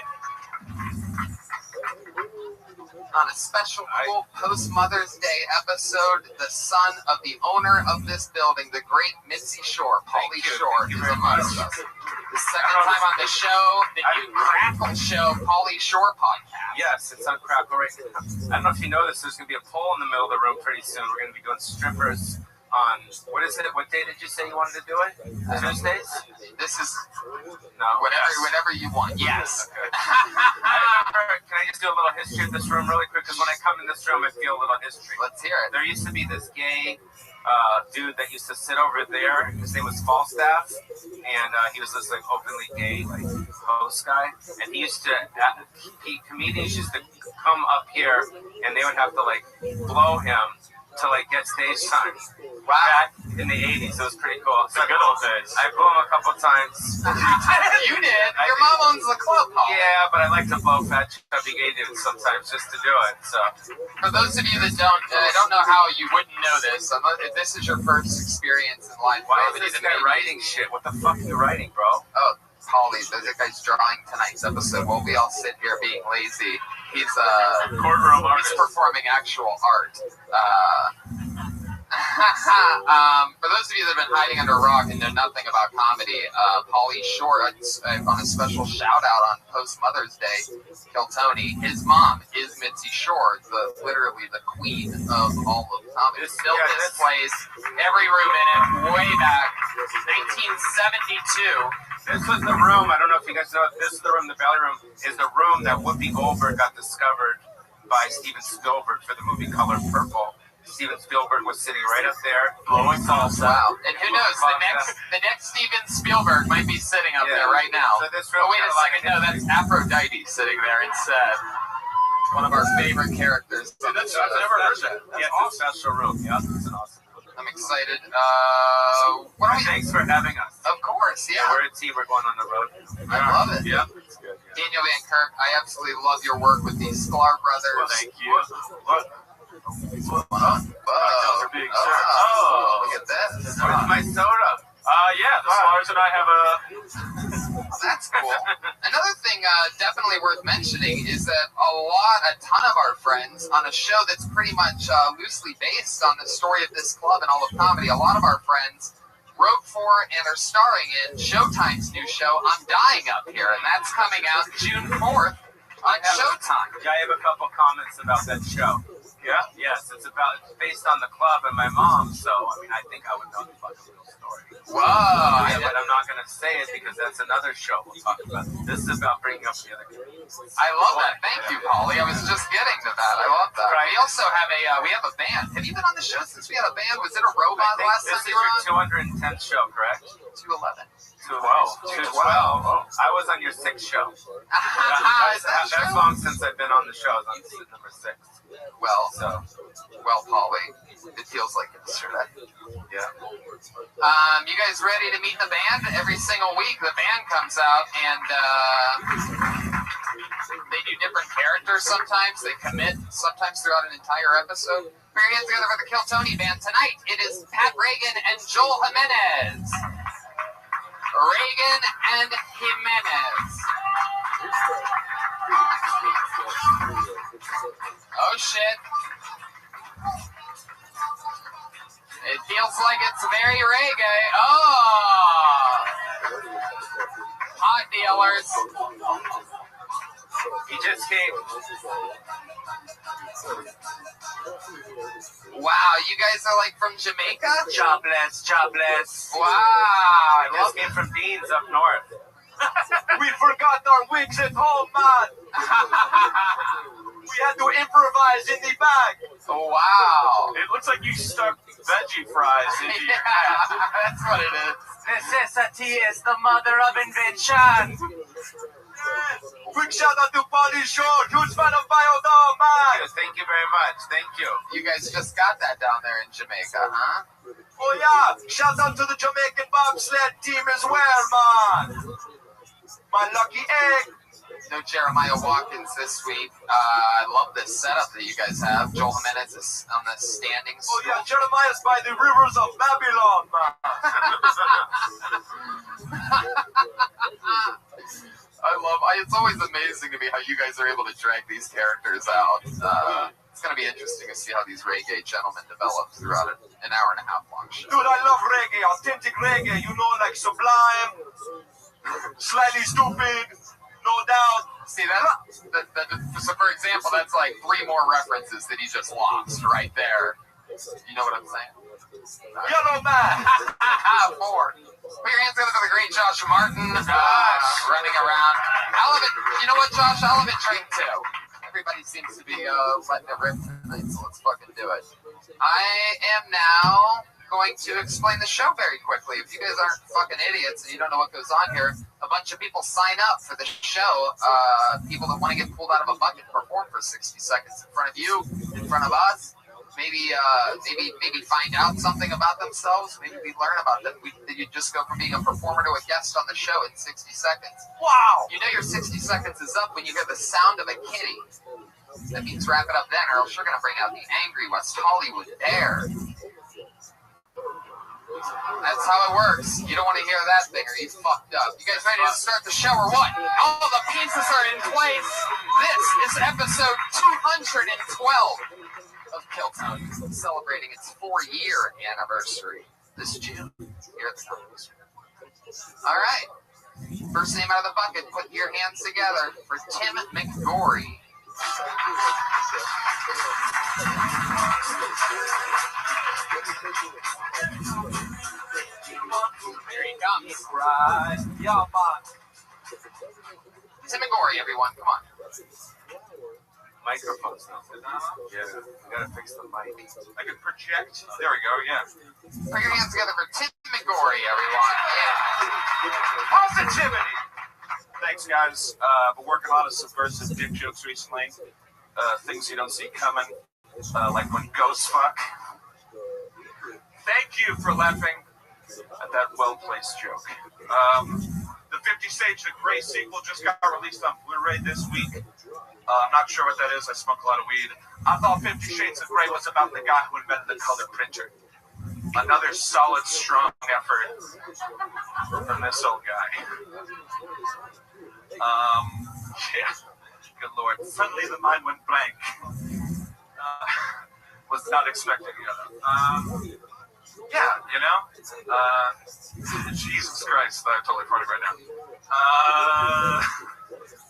Speaker 3: On a special cool post-Mother's Day episode, the son of the owner of this building, the great Mitzi Shore, Pauly Shore, is amongst us. The second time on the show, the new Crackle Show, Pauly Shore podcast.
Speaker 9: Yes, it's on Crackle right now. I don't know if you know this, there's going to be a poll in the middle of the room pretty soon. We're going to be doing strippers on, what is it? What day did you say you wanted to do it? Tuesdays?
Speaker 3: This is
Speaker 9: no,
Speaker 3: whatever you want. Yes.
Speaker 9: Okay. Can I just do a little history of this room really quick? Because when I come in this room, I feel a little history.
Speaker 3: Let's hear it.
Speaker 9: There used to be this gay dude that used to sit over there. His name was Falstaff, and he was this like openly gay like host guy. And he used to, comedians used to come up here, and they would have to like blow him to like get stage time.
Speaker 3: Wow.
Speaker 9: Back in the 80s, it was pretty cool. So good old days. I blew him a couple times.
Speaker 3: You did? Your mom owns the club, Paul.
Speaker 9: Yeah, but I like to blow fat, chubby gay dudes sometimes just to do it. So,
Speaker 3: for those of you that don't know how you wouldn't know this, if this is your first experience in live
Speaker 9: why
Speaker 3: comedy,
Speaker 9: is this guy writing shit? What the fuck are you writing, bro?
Speaker 3: Oh, Pauly, the guy's drawing tonight's episode. While we all sit here being lazy, he's
Speaker 9: courtroom artist.
Speaker 3: He's performing actual art. For those of you that have been hiding under a rock and know nothing about comedy, Pauly Shore, on a special shout out on post Mother's Day, Kill Tony, his mom is Mitzi Shore, literally the queen of all of comedy. Built this place, every room in it, way back
Speaker 9: 1972. This was the room, I don't know if you guys know, this is the room, the belly room, is the room that Whoopi Goldberg got discovered by Steven Spielberg for the movie Color Purple. Steven Spielberg was sitting right up there, blowing salsa.
Speaker 3: Wow. And who knows, the next Steven Spielberg might be sitting up there right now.
Speaker 9: So this
Speaker 3: Oh, wait a second, no, that's Aphrodite sitting there instead. One of our favorite characters.
Speaker 9: I've never heard that. Yeah, it's a special room. Yeah, it's an awesome room.
Speaker 3: I'm excited.
Speaker 9: Thanks for having us.
Speaker 3: Of course, yeah.
Speaker 9: We're a team. We're going on the road.
Speaker 3: I love it.
Speaker 9: Yeah, it's good. Yeah.
Speaker 3: Daniel Van Kirk, I absolutely love your work with these Sklar brothers.
Speaker 9: Well, thank you. Look.
Speaker 3: Look
Speaker 9: Big shirt.
Speaker 3: Look at that.
Speaker 9: Where's my soda?
Speaker 10: Yeah, the Slars and I have a...
Speaker 3: That's cool. Another thing definitely worth mentioning is that a ton of our friends on a show that's pretty much loosely based on the story of this club and all of comedy, a lot of our friends wrote for and are starring in Showtime's new show, I'm Dying Up Here, and that's coming out June 4th on Showtime.
Speaker 9: Yeah, I have a couple comments about that show.
Speaker 10: Yeah?
Speaker 9: Yes, it's based on the club and my mom, so, I mean, I think I would know the fucking real story.
Speaker 3: Whoa!
Speaker 9: Yeah, but I'm not going to say it because that's another show we'll talk about. This is about bringing up the other characters.
Speaker 3: I love that. Thank you, Polly. I was just getting to that. I love that.
Speaker 9: Right.
Speaker 3: We also have we have a band. Have you been on the show since we had a band? Was it a robot last time
Speaker 9: this
Speaker 3: you
Speaker 9: is
Speaker 3: were on?
Speaker 9: your 210th show, correct?
Speaker 3: 211.
Speaker 9: 212. I was on your 6th show. That's long since I've been on the show. I was on number 6.
Speaker 3: Well, Polly, it feels like yesterday.
Speaker 9: Yeah.
Speaker 3: You guys ready to meet the band? Every single week, the band comes out and they do different characters sometimes. They commit sometimes throughout an entire episode. Put your hands together for the Kill Tony band. Tonight, it is Pat Reagan and Joel Jimenez. Reagan and Jimenez. Oh, shit. It feels like it's very reggae. Oh! Hot dealers.
Speaker 9: He just came.
Speaker 3: Wow, you guys are like from Jamaica?
Speaker 9: Jobless.
Speaker 3: Wow.
Speaker 9: I just came from Dean's up north.
Speaker 10: We forgot our wigs at home, man. We had to improvise in the bag.
Speaker 3: Oh, wow.
Speaker 10: It looks like you stuck veggie fries into your
Speaker 3: Yeah, that's what it is.
Speaker 9: Necessity is the mother of invention.
Speaker 10: Quick shout out to Polly Shore, huge fan of Biodome, man.
Speaker 9: Thank you very much. Thank you.
Speaker 3: You guys just got that down there in Jamaica, huh?
Speaker 10: Oh yeah, shout out to the Jamaican bobsled team as well, man. My lucky egg.
Speaker 3: No Jeremiah Watkins this week. I love this setup that you guys have. Joel Jimenez is on the standing
Speaker 10: Oh
Speaker 3: stool.
Speaker 10: yeah, Jeremiah's by the rivers of Babylon, man.
Speaker 3: It's always amazing to me how you guys are able to drag these characters out. It's going to be interesting to see how these reggae gentlemen develop throughout an hour and a half long show.
Speaker 10: Dude, I love reggae, authentic reggae, you know, like Sublime, Slightly Stupid, no doubt.
Speaker 3: See, so for example, that's like 3 more references that he just lost right there. You know what I'm saying?
Speaker 10: Yellow Man.
Speaker 3: 4. Put your hands together for the great Josh Martin, running around. You know what, Josh? I'll have it drink too. Everybody seems to be letting it rip tonight, so let's fucking do it. I am now going to explain the show very quickly. If you guys aren't fucking idiots and you don't know what goes on here, a bunch of people sign up for the show. People that want to get pulled out of a bucket perform for 60 seconds in front of you, in front of us. Maybe find out something about themselves. Maybe we learn about them. You just go from being a performer to a guest on the show in 60 seconds.
Speaker 10: Wow!
Speaker 3: You know your 60 seconds is up when you hear the sound of a kitty. That means wrap it up then, or else you're going to bring out the angry West Hollywood bear. That's how it works. You don't want to hear that thing, or you fucked up. You guys ready to start the show, or what? All the pieces are in place. This is episode 212 of Kill Tony, celebrating its 4-year anniversary this June here at the Congress. All right. First name out of the bucket. Put your hands together for Tim McGorry.
Speaker 8: Yeah, man.
Speaker 3: Tim and Gory, everyone, come on.
Speaker 2: Microphone's not good. Yeah, we gotta fix the mic. I can project. There we go, yeah.
Speaker 3: Put your hands together for Tim and Gory, everyone. Yeah.
Speaker 2: Positivity! Thanks, guys. Been working on a lot of subversive dick jokes recently. Things you don't see coming. Like when ghosts fuck. Thank you for laughing at that well-placed joke. The 50 Shades of Grey sequel just got released on Blu-ray this week. I'm not sure what that is. I smoke a lot of weed. I thought 50 Shades of Grey was about the guy who invented the color printer. Another solid, strong effort from this old guy. Yeah. Good Lord. Suddenly the mind went blank. Was not expecting the other. Yeah, you know? Jesus Christ, I'm totally farting right now.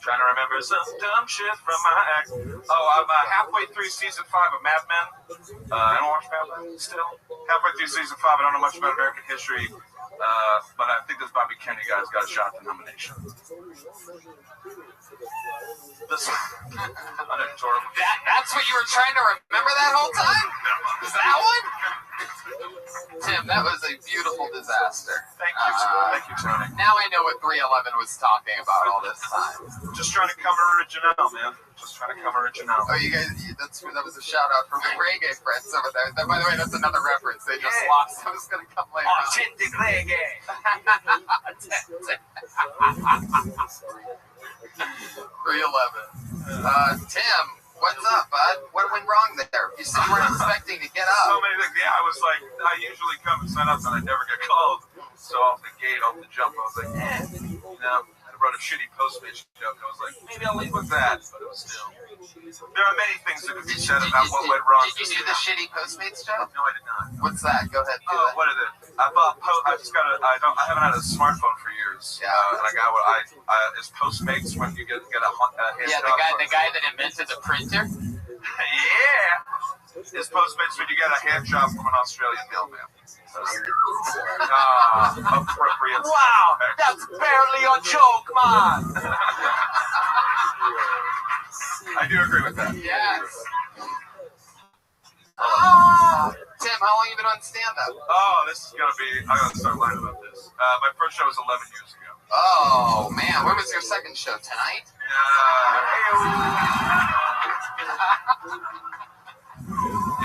Speaker 2: Trying to remember some dumb shit from my act. Oh, I'm halfway through season 5 of Mad Men. I don't watch Mad Men still. Halfway through season 5, I don't know much about American history. But I think this Bobby Kennedy guy's got a shot at the nomination. This unadorable.
Speaker 3: That's what you were trying to remember that whole time? Is that one? Tim, that was a beautiful disaster.
Speaker 2: Thank you, Tony.
Speaker 3: Now I know what 311 was talking about all this time.
Speaker 2: Just trying to cover original, man. Just trying to cover original.
Speaker 3: Oh, you guys, that was a shout out from the reggae friends over there. By the way, that's another reference. They just lost. I was going to come later.
Speaker 2: Oh, Tindy reggae.
Speaker 3: 311. Tim, what's up, bud? What went wrong there? You said you weren't expecting to get up.
Speaker 2: So many things. Yeah, I was like, I usually come and sign up, and I never get called. So off the gate, off the jump, I was like, you know, I wrote a shitty Postmates joke. I was like, maybe I'll leave with that. But it was still. There are many things that could be said about what went wrong.
Speaker 3: Did you do the shitty Postmates joke?
Speaker 2: No, I did not.
Speaker 3: What's that? Go ahead. Do it.
Speaker 2: What is it? I haven't had a smartphone for years.
Speaker 3: Yeah.
Speaker 2: And I got is Postmates when you get a hit.
Speaker 3: Yeah, the guy that invented the printer.
Speaker 2: Yeah. Is Postmates when you get a hand job from an Australian mailman. Appropriate.
Speaker 8: Wow, that's barely a joke, man.
Speaker 2: I do agree with that.
Speaker 3: Yes. Tim, how long have you been on stand-up?
Speaker 2: Oh, this is gonna be. I gotta start lying about this. My first show was 11 years ago.
Speaker 3: Oh man, when was your second show? Tonight?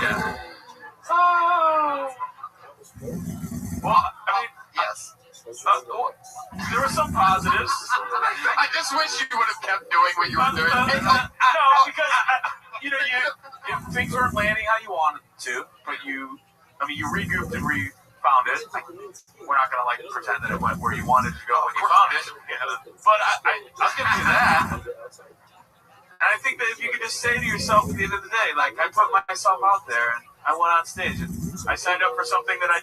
Speaker 2: Yeah. Well, I mean,
Speaker 3: yes.
Speaker 2: There were some positives.
Speaker 3: I just wish you would have kept doing what you were doing.
Speaker 10: No, because if things weren't landing how you wanted to, but you regrouped and refound it. We're not gonna pretend that it went where you wanted to go when you found it. But I'll give you that. And I think that if you could just say to yourself at the end of the day, I put myself out there and I went on stage and I signed up for something that I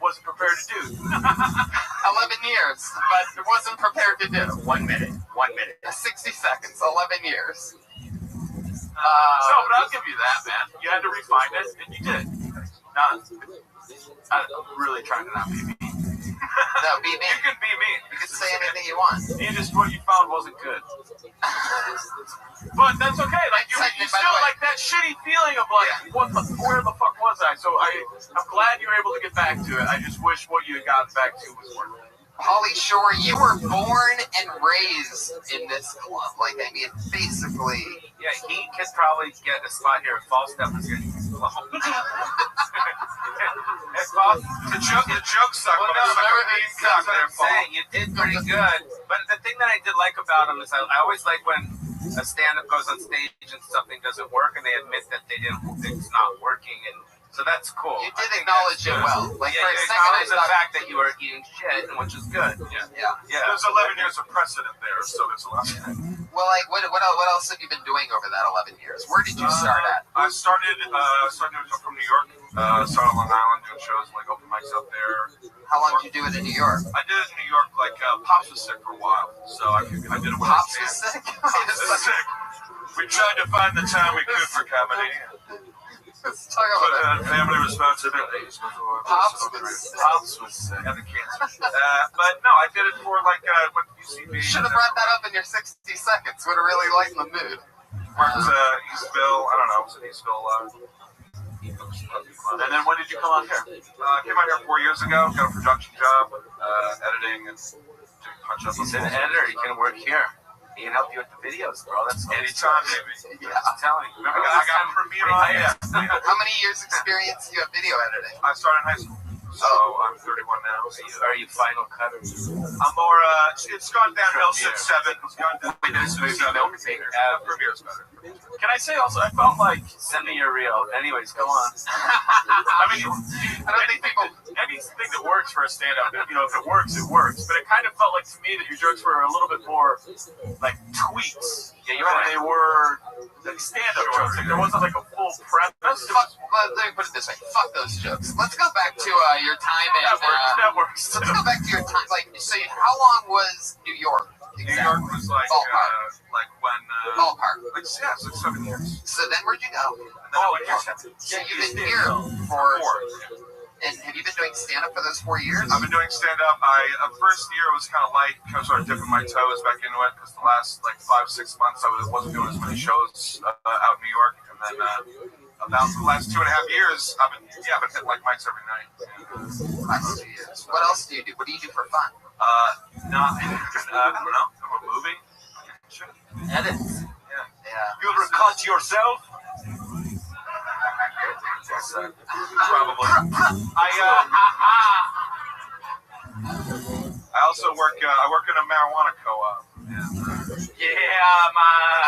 Speaker 10: wasn't prepared to do.
Speaker 3: 11 years, but wasn't prepared to do. 1 minute. 60 seconds, 11 years.
Speaker 10: But I'll give you that, man. You had to refine it, and you did. I'm really trying to not be mean.
Speaker 3: No, be mean.
Speaker 10: You can be mean.
Speaker 3: You can say anything you want.
Speaker 10: What you found wasn't good. But that's okay. You still that shitty feeling of where the fuck was I? So I'm glad you were able to get back to it. I just wish what you had gotten back to was worth it.
Speaker 3: Holly Shore, you were born and raised in this club. Basically.
Speaker 2: Yeah, he could probably get a spot here at Falstaff. The joke sucked.
Speaker 9: Well, no, that's what I'm saying. You did pretty good. But the thing that I did like about him is I always like when a stand-up goes on stage and something doesn't work, and they admit that it's not working, and so that's cool.
Speaker 3: You did acknowledge it well. For a second,
Speaker 9: acknowledge the fact that you were eating shit, which is good.
Speaker 3: Yeah.
Speaker 2: There's 11 years of precedent there, so there's a lot.
Speaker 3: Well, what else have you been doing over that 11 years? Where did you start at?
Speaker 2: I started from New York. Started on Long Island doing shows, open mics out there.
Speaker 3: How long did you do it in New York?
Speaker 2: I did it in New York, Pops was sick for a while, so I did it with
Speaker 3: Pops was sick?
Speaker 2: Pops was sick. We tried to find the time we could for comedy.
Speaker 3: Let's talk about it.
Speaker 2: Family responsibilities before
Speaker 3: Pops was sick.
Speaker 2: and the cancer. But no, I did it for like what UCB.
Speaker 3: Should have brought that up in your 60 seconds. Would have really lightened the mood.
Speaker 2: Worked Eastville. I don't know. Was it Eastville?
Speaker 11: And then when did you come on here?
Speaker 2: Came out here 4 years ago. Got a production job, editing and doing punch-ups.
Speaker 9: He's an editor. He can work here. He can help you with the videos, bro. That's
Speaker 2: Anytime, baby.
Speaker 3: Yeah.
Speaker 9: I'm telling you.
Speaker 2: Remember, I got Premiere on. Yeah.
Speaker 3: How many years experience do you have video editing?
Speaker 2: I started in high school, so I'm 31 now.
Speaker 9: Are you Final Cut or
Speaker 2: I'm more. It's gone downhill since 7. It's gone downhill since 7. Premiere's better.
Speaker 11: Can I say also, I felt like
Speaker 9: Send me your reel. Anyways, go on.
Speaker 11: I mean, I don't think anything that works for a stand-up, you know, if it works, it works. But it kind of felt like to me that your jokes were a little bit more like tweaks.
Speaker 9: Yeah, you're right.
Speaker 11: They were like stand-up jokes. Like there wasn't like a full premise.
Speaker 3: Let me put it this way. Fuck those jokes. Let's go back to your time in...
Speaker 11: That works.
Speaker 3: Let's go back to your time. Like, so how long was New York?
Speaker 2: New York was like when
Speaker 3: Ballpark.
Speaker 2: like it's like 7 years.
Speaker 3: So then where'd you go?
Speaker 2: And then I went here.
Speaker 3: So you've been here for...
Speaker 2: 4.
Speaker 3: And have you been doing stand-up for those 4 years?
Speaker 2: I've been doing stand-up. First year was kind of light, kind of sort of dipping my toes back into it because the last like 5-6 months I wasn't doing as many shows out in New York, and then about the last 2.5 years I've been hitting like mics every night.
Speaker 3: Last 2 years. What else do you do? What do you do for fun?
Speaker 2: I don't know. Come a movie. Sure.
Speaker 3: Edits.
Speaker 2: Yeah.
Speaker 11: You ever cut yourself?
Speaker 2: Probably. I also work. I work in a marijuana co-op.
Speaker 11: Yeah, man.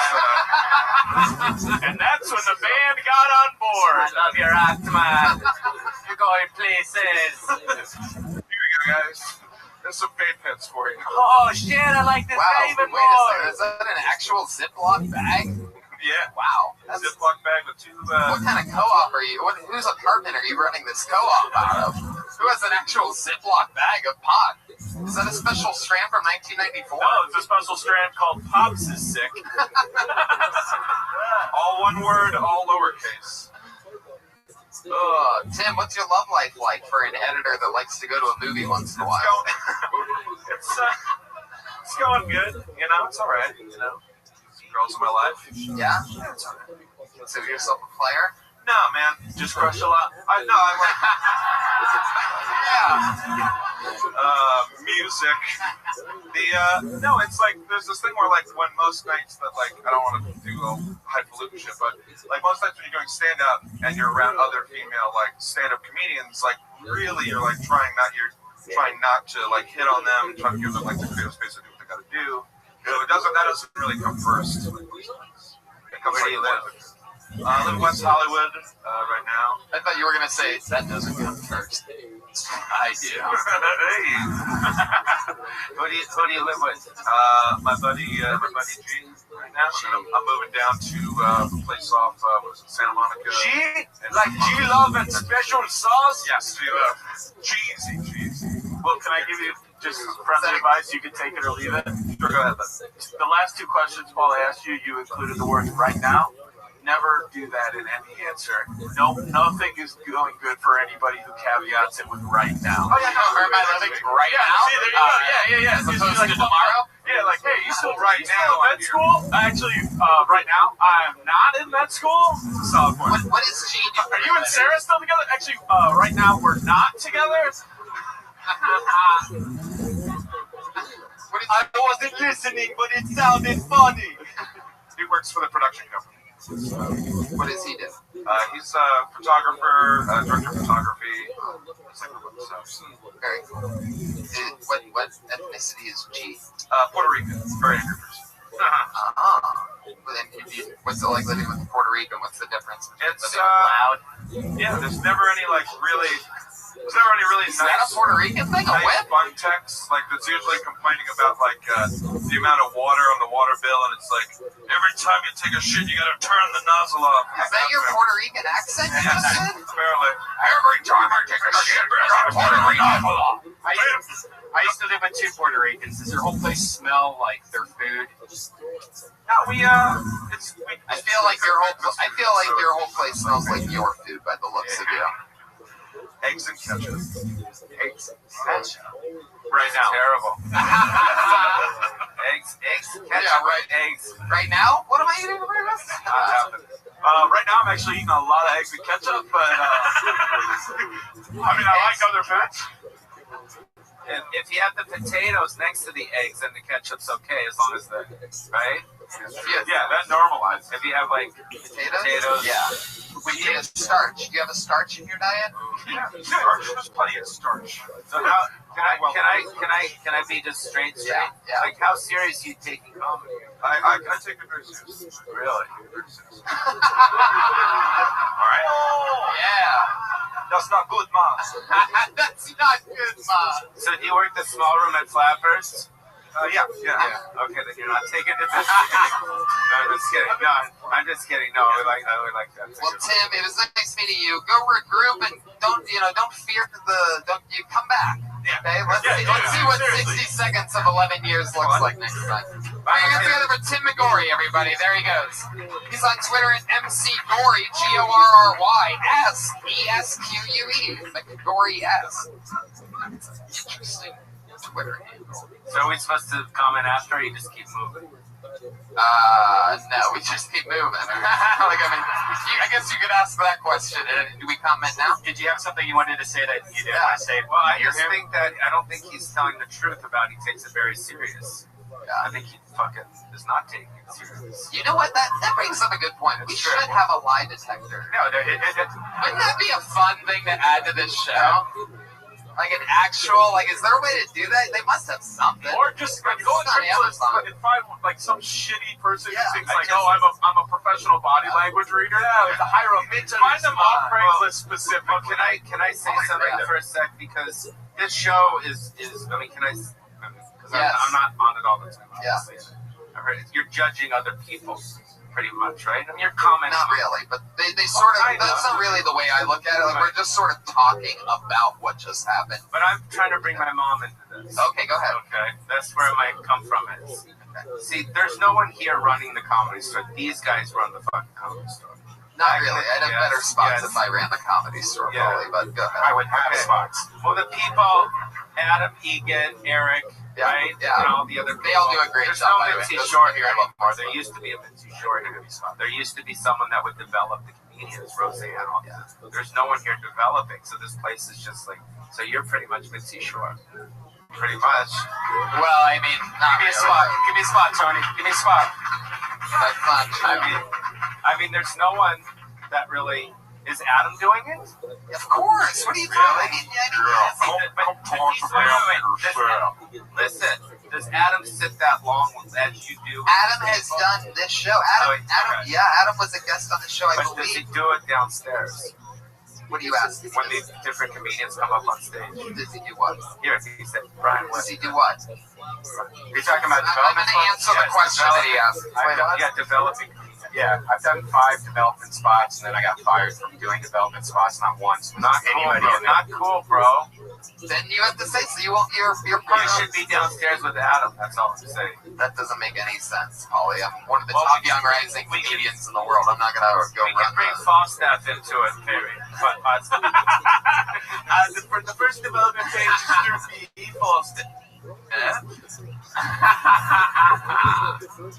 Speaker 11: And that's when the band got on board.
Speaker 9: I love your act, man. You're going places.
Speaker 2: Here we go, guys. There's some vape pens for you.
Speaker 9: Oh, shit, I like this guy even
Speaker 3: wait a second.
Speaker 9: more.
Speaker 3: Is that an actual Ziploc bag?
Speaker 2: Yeah.
Speaker 3: Wow.
Speaker 2: Ziploc bag with 2.
Speaker 3: What kind of co-op are you? Whose apartment are you running this co-op out of? Who has an actual Ziploc bag of pot? Is that a special strand from 1994?
Speaker 11: No, it's a special strand called Pops is Sick.
Speaker 2: All one word, all lowercase.
Speaker 3: Tim, what's your love life like for an editor that likes to go to a movie once in a while?
Speaker 2: It's going good. You know, it's all right. You know, girls in my life.
Speaker 3: Yeah?
Speaker 2: Yeah, it's all right.
Speaker 3: Consider yourself a player?
Speaker 2: No, man.
Speaker 11: Just crush a lot.
Speaker 2: I music. No, it's like there's this thing where like when most nights that like I don't want to do highfalutin shit, but like most nights when you're doing stand up and you're around other female like stand up comedians, like really you're like trying not to like hit on them and trying to give them like the creative space to do what they gotta do. So that doesn't really come first. It comes where do you live? I live in West Hollywood right now.
Speaker 3: I thought you were going to say, that doesn't come first. I do.
Speaker 2: Hey.
Speaker 9: Who do you live with?
Speaker 2: My buddy G right now. And I'm moving down to a place off Santa Monica.
Speaker 11: G? Like G-Love and special sauce?
Speaker 2: Yes, cheesy.
Speaker 11: Well, can I give you just friendly advice? You can take it or leave it.
Speaker 2: Sure, go ahead.
Speaker 11: The last 2 questions Paul asked you, you included the words right now. Never do that in any answer. No, nothing is going good for anybody who caveats it with right now.
Speaker 2: Oh yeah, no,
Speaker 3: Or am I living right now?
Speaker 11: See, there you go. Yeah.
Speaker 3: As opposed to tomorrow?
Speaker 11: Yeah, like, hey, you still
Speaker 2: right
Speaker 11: you still
Speaker 2: now,
Speaker 11: in med school? Actually, right now, I'm not in med school.
Speaker 2: Solid point.
Speaker 3: What is G doing?
Speaker 11: Are you and Sarah still together? Actually, right now, we're not together. I wasn't listening, but it sounded funny.
Speaker 2: He works for the production company.
Speaker 3: What does he do?
Speaker 2: He's a photographer, director of photography.
Speaker 3: Very cool. What ethnicity is G?
Speaker 2: Puerto Rican. Very angry person.
Speaker 3: What's it like living with a Puerto Rican? What's the difference?
Speaker 2: It's
Speaker 3: Living loud?
Speaker 2: Yeah, there's never any like really. There's never any really
Speaker 3: Is that a
Speaker 2: nice.
Speaker 3: Puerto Rican thing? A
Speaker 2: Nice
Speaker 3: whip?
Speaker 2: fun text, like that's usually complaining about like the amount of water on the water bill, and it's like every time you take a shit, you gotta turn the nozzle off.
Speaker 3: Is that your Puerto Rican accent you just said?
Speaker 2: Apparently.
Speaker 3: Every time I take a shit, there's a Puerto Rican.
Speaker 11: I used to live in
Speaker 3: two Puerto Ricans. Does your whole place smell like their food?
Speaker 2: No, we
Speaker 3: I feel like your whole place smells like your food by the looks of you.
Speaker 2: eggs and ketchup.
Speaker 3: Eggs and ketchup.
Speaker 2: Right now.
Speaker 9: Terrible. eggs, ketchup,
Speaker 3: Yeah, right.
Speaker 9: eggs.
Speaker 3: Right now? What am I eating for breakfast?
Speaker 2: Right now I'm actually eating a lot of eggs and ketchup, but I mean I like other foods.
Speaker 9: If you have the potatoes next to the eggs, then the ketchup's okay as long as the right.
Speaker 2: Yeah, that normalizes.
Speaker 9: If you have like potatoes,
Speaker 3: Yeah. We need a starch. Do you have a starch in your diet?
Speaker 2: Yeah, starch. There's plenty of starch.
Speaker 9: So how can I be just straight?
Speaker 3: Yeah.
Speaker 9: Like how serious are you taking comedy?
Speaker 2: I take it very seriously.
Speaker 9: Really?
Speaker 2: Very seriously. All right.
Speaker 3: Yeah.
Speaker 2: That's not good, Mom.
Speaker 3: That's not good, Mom.
Speaker 9: So do you work the small room at Flappers?
Speaker 2: Yeah.
Speaker 9: Okay, then you're not taking it this. No, I'm just kidding. No, I'm just kidding. No, I like that.
Speaker 3: Well, Tim, it was nice meeting you. Go regroup and don't fear you come back.
Speaker 2: Yeah.
Speaker 3: Okay, let's see what 60 seconds of 11 years looks like next time. All right, hands together for Tim McGorry, everybody. There he goes. He's on Twitter at McGorry, GORRY, McGorry S. Interesting Twitter handle.
Speaker 9: So are we supposed to comment after, or you just keep moving?
Speaker 3: No, we just keep moving. I guess you could ask that question. Do we comment now?
Speaker 11: Did you have something you wanted to say that you didn't want to say?
Speaker 9: Well, I just think that I don't think he's telling the truth about he takes it very serious. I think he fucking is not taking it serious.
Speaker 3: You know what? That brings up a good point. We should have a lie detector.
Speaker 2: No,
Speaker 3: Wouldn't that be a fun thing to add to this show? Like an actual, is there a way to do that? They must have something.
Speaker 2: or just go
Speaker 3: on Amazon.
Speaker 2: and find like some shitty person who thinks like, oh, I'm a professional body language reader.
Speaker 11: Yeah, to hire a mentor.
Speaker 2: Find them on Craigslist specific.
Speaker 9: Well, can I say something for a sec, because this show is I mean, because I'm not on it all the time. Obviously. I heard you're judging other people. Pretty much, right? I mean, you're commenting.
Speaker 3: Not really, but they sort of, that's not really the way I look at it. Like, we're just sort of talking about what just happened.
Speaker 9: But I'm trying to bring my mom into this.
Speaker 3: Okay, go ahead.
Speaker 9: Okay, that's where it might come from. See, there's no one here running the comedy store. These guys run the fucking comedy store.
Speaker 3: Not really. I'd have better spots if I ran the comedy store, probably, but go ahead.
Speaker 2: I would have spots.
Speaker 9: Well, the people, Adam, Egan, Eric, right?
Speaker 3: Yeah.
Speaker 9: And all the other people.
Speaker 3: They all do a great
Speaker 9: There's
Speaker 3: job.
Speaker 9: no Mitzi Shore here anymore. There used to be a Mitzi Shore here. There used to be someone that would develop the comedians, Roseanne. There's no one here developing, so this place is just like, so you're pretty much Mitzi Shore. Pretty much.
Speaker 3: Well, I mean, not
Speaker 11: Give me a
Speaker 3: really.
Speaker 11: spot. Give me a spot, Tony. Give me a spot.
Speaker 3: That's not true.
Speaker 9: I mean, there's no one that really. Is Adam doing it?
Speaker 3: Of course. What are you talking about?
Speaker 9: Listen, does Adam sit that long as you do?
Speaker 3: Adam has done this show. Adam was a guest on the show, I
Speaker 9: But does
Speaker 3: believe.
Speaker 9: he do it downstairs?
Speaker 3: What do you ask?
Speaker 9: When these different comedians come up on stage.
Speaker 3: Does he do what?
Speaker 9: Here, he said, Brian,
Speaker 3: Does he do what?
Speaker 2: You're talking about
Speaker 3: I'm going to answer the question that he asked.
Speaker 9: Yeah, developing.
Speaker 2: Yeah, I've done 5 development spots, and then I got fired from doing development spots, not once.
Speaker 9: Not cool, bro. Not cool, bro.
Speaker 3: Then you have to say so. You won't. Your
Speaker 9: You should be downstairs with Adam. That's all I'm saying.
Speaker 3: That doesn't make any sense, Paulie. I'm one of the top young rising comedians in the world. I'm not gonna go
Speaker 9: We can
Speaker 3: run
Speaker 9: bring
Speaker 3: that.
Speaker 9: Falstaff into it, maybe. But the first development page is through me, Falstaff.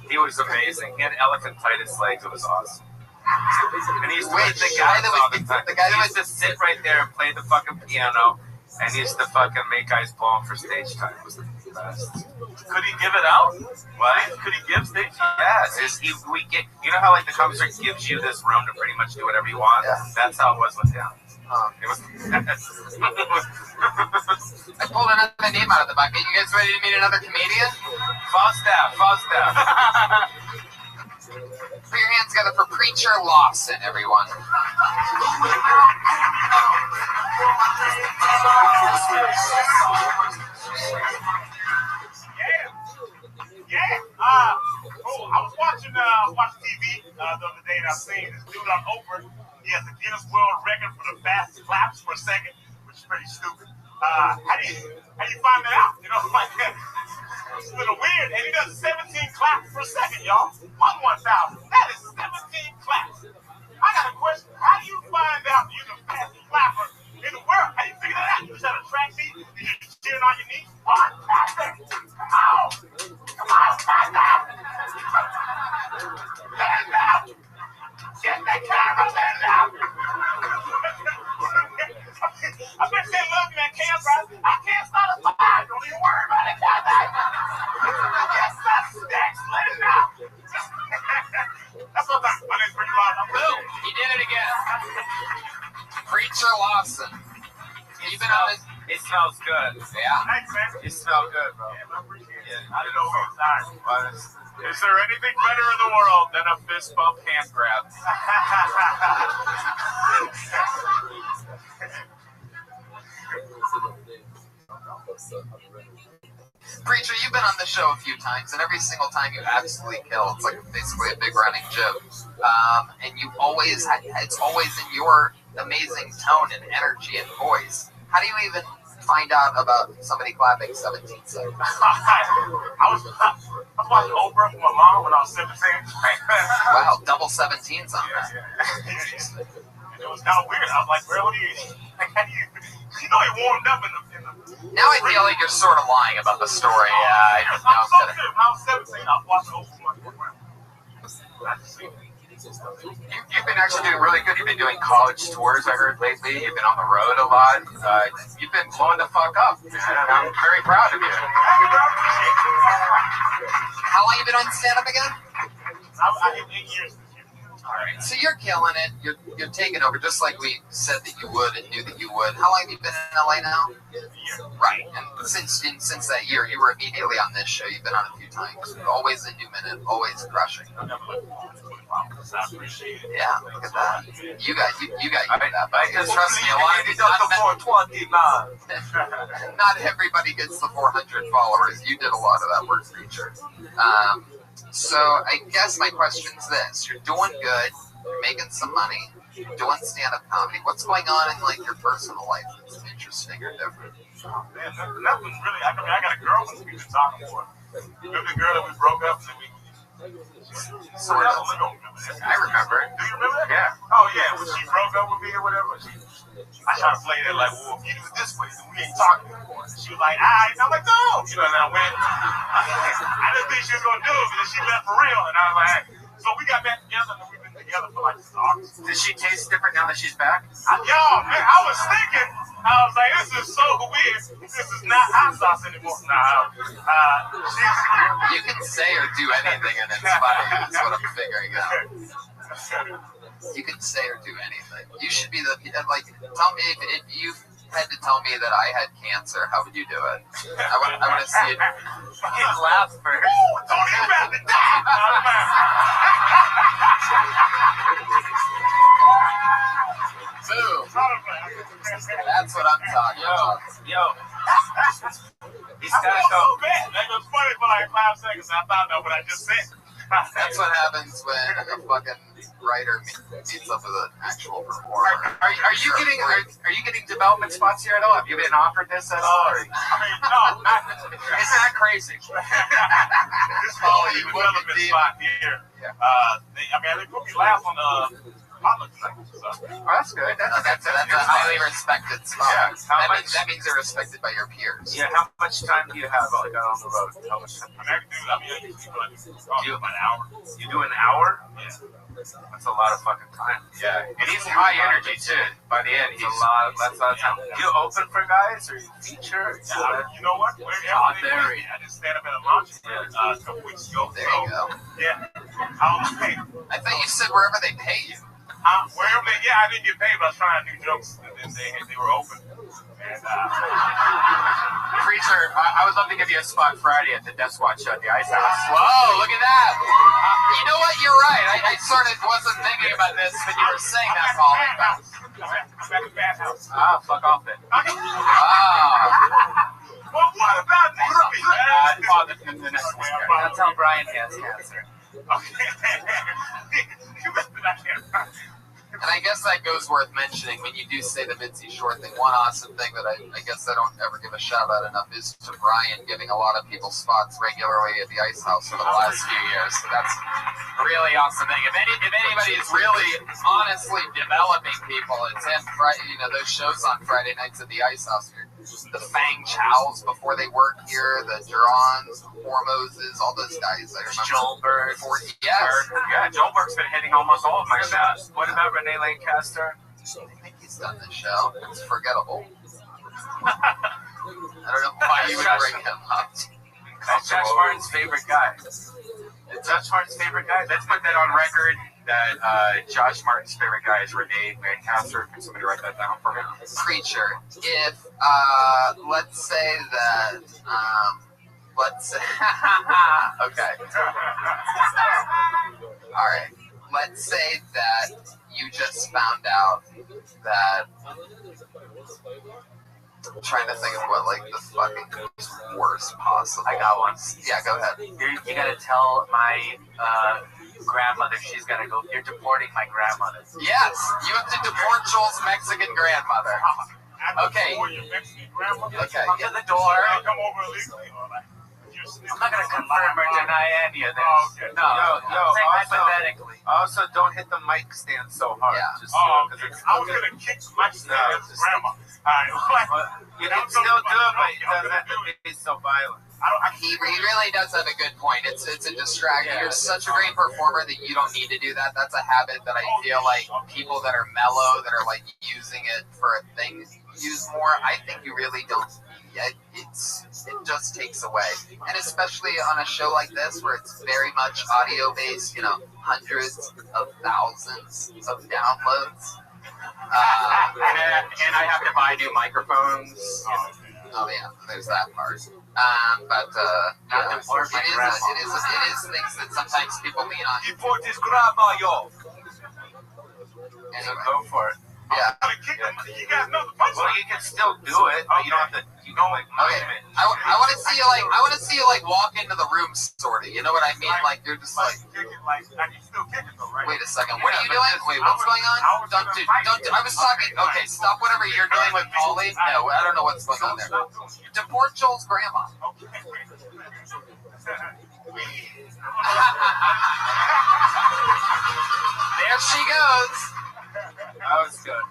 Speaker 9: He was amazing. He had elephantitis legs. It was awesome. And he used to
Speaker 3: Wait,
Speaker 9: the guy that
Speaker 3: was
Speaker 9: used to sit right there and play the fucking piano, and he used to fucking make guys blow him for stage time. It was the best.
Speaker 2: Could he give it out?
Speaker 9: What?
Speaker 2: Could he give stage?
Speaker 9: Yes. We get. You know how like the comedy store gives you this room to pretty much do whatever you want.
Speaker 3: Yeah.
Speaker 9: That's how it was with him. It was.
Speaker 3: I pulled another name out of the bucket. You guys ready to meet another comedian?
Speaker 9: Falstaff.
Speaker 3: Put your hands together for Preacher Lawson, everyone.
Speaker 1: I was watching TV the other day, and I seen this dude on Oprah. He has the Guinness World Record for the fastest claps per second, which is pretty stupid. How do you find that out? You know, like it's a little weird. And he does 17 claps per second, y'all. On 1,000. That is 17 claps. I got a question. How do you find out you're the fastest clapper in the world? How do you figure that out? You just have a track beat? You just cheering on your knees? Fantastic! Come on! Come on, stand up! Stand up! Get the camera, stand up! I bet they love me at camera. I can't start a fire. Don't even worry about it, can they? Yes, that's next. Let it out. That's what my name's Ricky Lawson.
Speaker 3: Boom! He did it again. Preacher Lawson. Even on his...
Speaker 9: It smells good.
Speaker 3: Yeah.
Speaker 1: Thanks, man.
Speaker 9: You smell good, bro.
Speaker 1: Yeah, I appreciate it. I didn't know it was
Speaker 9: Is there anything better in the world than a fist bump hand grab?
Speaker 3: Preacher, you've been on the show a few times, and every single time you absolutely kill. It's like basically a big running joke. And you've always had, it's always in your amazing tone and energy and voice. How do you even find out about somebody clapping 17 seconds?
Speaker 1: I was watching Oprah with my mom when I was 17.
Speaker 3: Wow, double 17s on that.
Speaker 1: Yeah. And it was kind of weird. I was like, bro, what do you, like, how do you, he warmed up in the
Speaker 3: Now I feel like you're sort of lying about the story.
Speaker 1: I was so good. When I was 17, I was watching Oprah.
Speaker 3: You've been actually doing really good. You've been doing college tours, I heard lately. You've been on the road a lot. You've been blowing the fuck up. And I'm very proud of you. How long have you been on stand-up again?
Speaker 1: I hit 8 years this year.
Speaker 3: All right. So you're killing it. You're taking over just like we said that you would and knew that you would. How long have you been in LA now? Right. And since that year, you were immediately on this show. You've been on a few times. Always a new minute. Always crushing. Yeah, look at that. You got that. But trust me, a lot of these not everybody gets the 400 followers. You did a lot of that work, Preacher. So I guess my question's this: you're doing good, you're making some money, you're doing stand-up comedy. What's going on in like your personal life that's interesting or different?
Speaker 1: Man, nothing really. I mean, I got a girl who's been talking for. Remember the girl that we broke up and we.
Speaker 3: Sort of. I remember it.
Speaker 1: Do you remember that?
Speaker 3: Yeah.
Speaker 1: Oh yeah, when she broke up with me or whatever, I tried to play that like, well, if you do it this way, then we ain't talking anymore. She was like, alright, and I'm like, no. You know, and I went. I didn't think she was gonna do it, but then she left for real, and I was like, hey. So we got back together, and we've been together for like August.
Speaker 9: Does she taste different now that she's back?
Speaker 1: Yo, man, I was thinking, I was like, this is so weird. This is not hot sauce anymore.
Speaker 3: You can say or do anything and it's funny. That's what I'm figuring out. You can say or do anything. You should be like, tell me if you had to tell me that I had cancer, how would you do it? I want to see it.
Speaker 9: Fucking laugh first.
Speaker 1: Don't even have to die.
Speaker 3: Boom. That's what I'm talking about.
Speaker 9: Yo. He's
Speaker 1: I
Speaker 9: got to
Speaker 1: felt
Speaker 9: go.
Speaker 1: so bad. Like, it was funny for like 5 seconds. I thought about what I just said.
Speaker 3: That's what happens when a fucking writer meets up with an actual performer.
Speaker 9: Are you getting development spots here at all? Have you been offered this at all?
Speaker 1: I mean, no.
Speaker 9: Isn't that crazy?
Speaker 1: This whole development spot here.
Speaker 9: Yeah.
Speaker 1: They put me laugh on the potluck tonight. So.
Speaker 9: Oh, that's good. That's
Speaker 3: That's a highly respected spot.
Speaker 9: Yeah.
Speaker 3: That means they're respected by your peers.
Speaker 9: Yeah, how much time do you have like on the road? How much time?
Speaker 1: I usually do about an hour.
Speaker 9: You do an hour?
Speaker 1: Yeah.
Speaker 9: That's a lot of fucking time.
Speaker 13: Yeah,
Speaker 9: And he's high energy too. By the end, that's a lot of time. You open for guys or you feature?
Speaker 1: Yeah, you know what? I just stand up at a launch a couple weeks ago.
Speaker 3: There you go.
Speaker 1: Yeah. I
Speaker 3: thought you said wherever they pay you.
Speaker 1: Wherever I didn't get paid, but I was trying new jokes, and then they were open. And
Speaker 9: Preacher, I would love to give you a spot Friday at the Death Squad show at the Ice House.
Speaker 3: Whoa, look at that. You know what? You're right. I sort of wasn't thinking about this, but you were saying that, Paul.
Speaker 1: I'm at the bad house.
Speaker 9: Ah, fuck off then.
Speaker 3: Ah.
Speaker 1: Well, what about next week?
Speaker 9: The next week. That's how Brian has cancer.
Speaker 1: Okay. You bet that I can't.
Speaker 3: And I guess that goes worth mentioning when you do say the Mitzi Shore thing. One awesome thing that I guess I don't ever give a shout out enough is to Brian giving a lot of people spots regularly at the Ice House over the last few years. So that's a really awesome thing. If anybody is really honestly developing people, it's him. Those shows on Friday nights at the Ice House. The Fang Chows before they work here, the Durans, Formoses, all those guys. I remember.
Speaker 9: Joelberg.
Speaker 3: Yes.
Speaker 9: Yeah, Joelberg's been hitting almost all of my shows. What about Renee Lancaster?
Speaker 3: I think he's done this show. It's forgettable. I don't know why you would bring him up.
Speaker 9: That's Josh Martin's favorite guy. It's Josh Martin's favorite guy. Let's put that on record. That Josh Martin's favorite guy is Renee Lancaster. Can somebody write that down for me?
Speaker 3: Preacher. If let's say that okay. All right. Let's say that you just found out that. I'm trying to think of what the fucking worst possible.
Speaker 9: I got one.
Speaker 3: Yeah, go ahead.
Speaker 9: You gotta tell my grandmother she's gotta go. You're deporting my grandmother.
Speaker 3: Yes, you have to deport Joel's Mexican grandmother. Okay. Okay.
Speaker 9: Come to the door.
Speaker 10: Come over illegally.
Speaker 9: I'm not gonna confirm or deny any of this.
Speaker 10: Oh, okay.
Speaker 9: No. Hypothetically.
Speaker 2: Also, don't hit the mic stand so hard.
Speaker 3: Yeah.
Speaker 2: Just
Speaker 10: Okay. I was gonna kick my grandma.
Speaker 2: You can still do it, but it doesn't have to be so violent.
Speaker 3: He really does have a good point. It's a distraction. You're such a great performer that you don't need to do that. That's a habit that I feel like people that are mellow, that are using it for a thing, use more. I think you really don't. It just takes away, and especially on a show like this where it's very much audio based. Hundreds of thousands of downloads.
Speaker 9: And I have to buy new microphones.
Speaker 3: Oh yeah, there's that part. But it is things that sometimes people lean on.
Speaker 10: Deport this grandma, yo.
Speaker 3: Anyway,
Speaker 9: Go for it.
Speaker 3: yeah.
Speaker 10: You guys know the punchline.
Speaker 2: Well, you can still do it, but you don't have to.
Speaker 3: Okay. I want to see you walk into the room, sort of. You know what I mean? You're just
Speaker 10: I can still kick it though, right?
Speaker 3: Wait a second. What are you doing? Wait, what's going on? Don't do. I was talking. Okay, stop whatever you're doing with Paulie. No, I don't know what's going on there. Deport Joel's grandma. There she goes.
Speaker 2: That was good.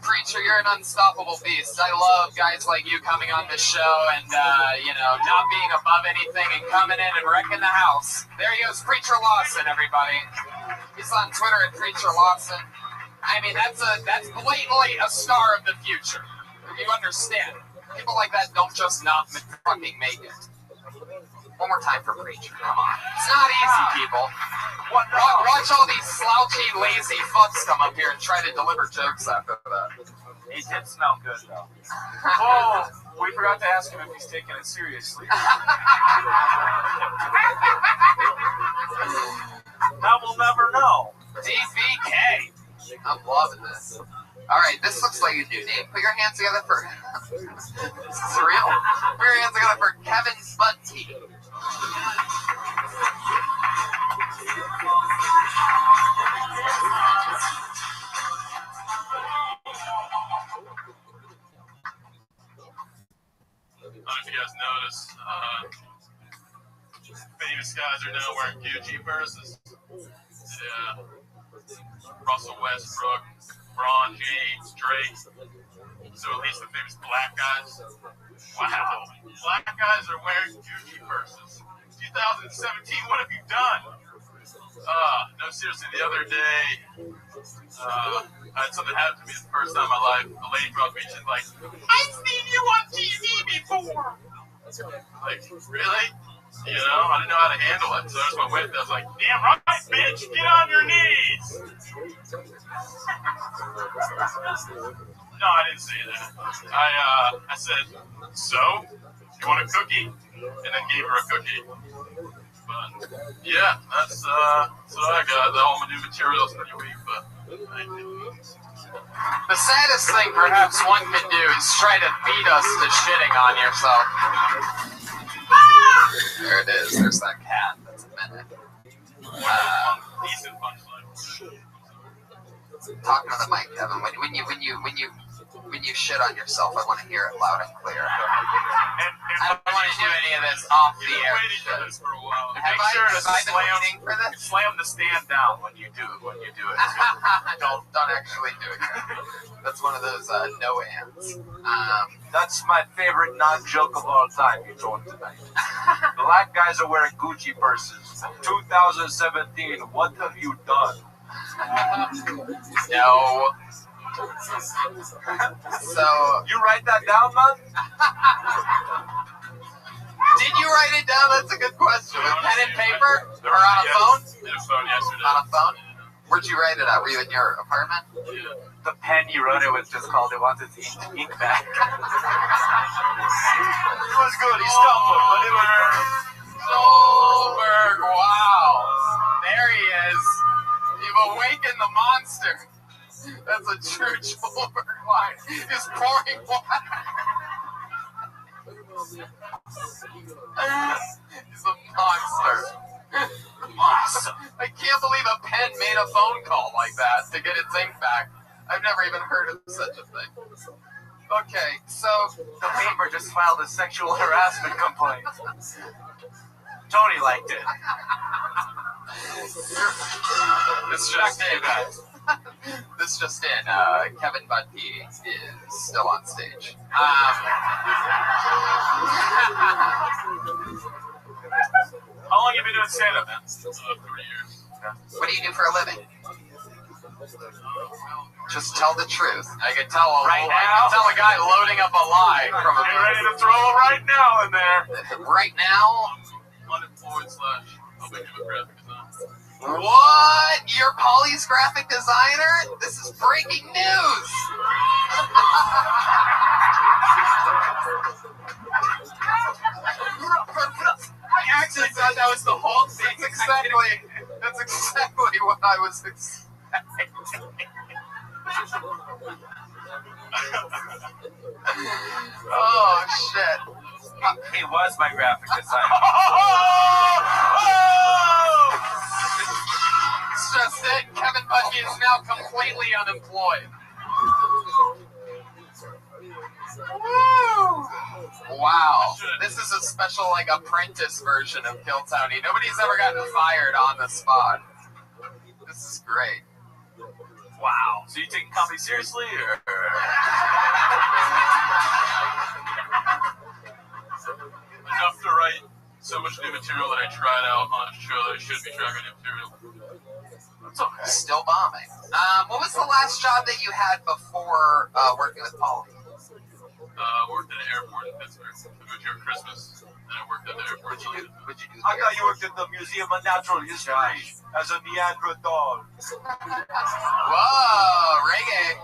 Speaker 3: Preacher, you're an unstoppable beast. I love guys like you coming on this show and, not being above anything and coming in and wrecking the house. There he goes, Preacher Lawson, everybody. He's on Twitter at Preacher Lawson. I mean, that's blatantly a star of the future. You understand. People like that don't just not fucking make it. One more time for Preacher, come on. It's not easy, people. Watch all these slouchy, lazy fucks come up here and try to deliver jokes after that.
Speaker 9: He did smell good, though. Oh, we forgot to ask him if he's taking it seriously. Now we'll never know.
Speaker 3: DVK. I'm loving this. All right, this looks like a new name. Put your hands together for... This is real. Put your hands together for Kevin Bunty.
Speaker 14: I don't know if you guys noticed, famous guys are now wearing Gucci purses. Yeah. Russell Westbrook, LeBron James, Drake. So at least the famous black guys. Wow. Black guys are wearing Gucci purses. 2017, what have you done? No, seriously, the other day, I had something happen to me the first time in my life. A lady brought me, she's like, I've seen you on TV before. Like, really? I didn't know how to handle it. So I just went with it. I was like, damn right, bitch, get on your knees. No, I didn't say that. I said, so, you want a cookie? And then gave her a cookie. But, yeah, that's what I got. All my new materials pretty weak, but thank you.
Speaker 3: The saddest thing perhaps one can do is try to beat us to shitting on yourself. There it is. There's that cat. That's a minute.
Speaker 14: Decent punchline.
Speaker 3: Talking to the mic, Kevin. When you shit on yourself, I want to hear it loud and clear. I don't want to do any of this off the air.
Speaker 14: Waiting for this for a while.
Speaker 2: Make sure to
Speaker 3: Have I been
Speaker 2: slam,
Speaker 3: waiting for this?
Speaker 2: slam the stand down when you do it.
Speaker 3: don't actually do it. That's one of those no ands.
Speaker 2: That's my favorite non-joke of all time you told tonight. Black guys are wearing Gucci purses. 2017, what have you done?
Speaker 3: No. So
Speaker 2: you write that down, man?
Speaker 3: Did you write it down? That's a good question. With pen and paper? Or on a phone?
Speaker 14: On a phone yesterday.
Speaker 3: On a phone? Where'd you write it at? Were you in your apartment?
Speaker 14: Yeah.
Speaker 2: The pen you wrote it with just called it wanted its ink back. It was good, he stumbled, but it was
Speaker 3: Goldberg, wow. There he is. You've awakened the monster. That's a true Goldberg line. He's pouring water. He's a monster. Awesome. I can't believe a pen made a phone call like that to get its ink back. I've never even heard of such a thing. Okay, so
Speaker 2: the paper just filed a sexual harassment complaint. Tony liked it.
Speaker 3: This just in. This just in. Kevin Budke is still on stage.
Speaker 2: How long have you been doing stand-up, man?
Speaker 14: 3 years.
Speaker 3: What do you do for a living? Just tell the truth. I can tell a guy loading up a lie from a.
Speaker 2: Get ready to throw it right now in there.
Speaker 3: Right now?
Speaker 14: Unemployed / I'll make him a graphic designer.
Speaker 3: What? You're Polly's graphic designer? This is breaking news. I actually thought that was the whole thing. That's exactly what I was expecting. Oh shit.
Speaker 2: He was my graphic designer.
Speaker 3: It's just it. Kevin Budke is now completely unemployed. Woo! Wow. This is a special, apprentice version of Kill Tony. Nobody's ever gotten fired on the spot. This is great.
Speaker 2: Wow. So you taking comedy seriously, or?
Speaker 14: Enough to write so much new material that I tried out on a show that I should be trying new material.
Speaker 3: That's okay. Still bombing. What was the last job that you had before working with Polly?
Speaker 14: Worked at an airport in Pittsburgh. I moved here for Christmas, and I worked at the airport.
Speaker 3: What'd you do?
Speaker 2: I thought you worked at the Museum of Natural History as a Neanderthal.
Speaker 3: Whoa, reggae.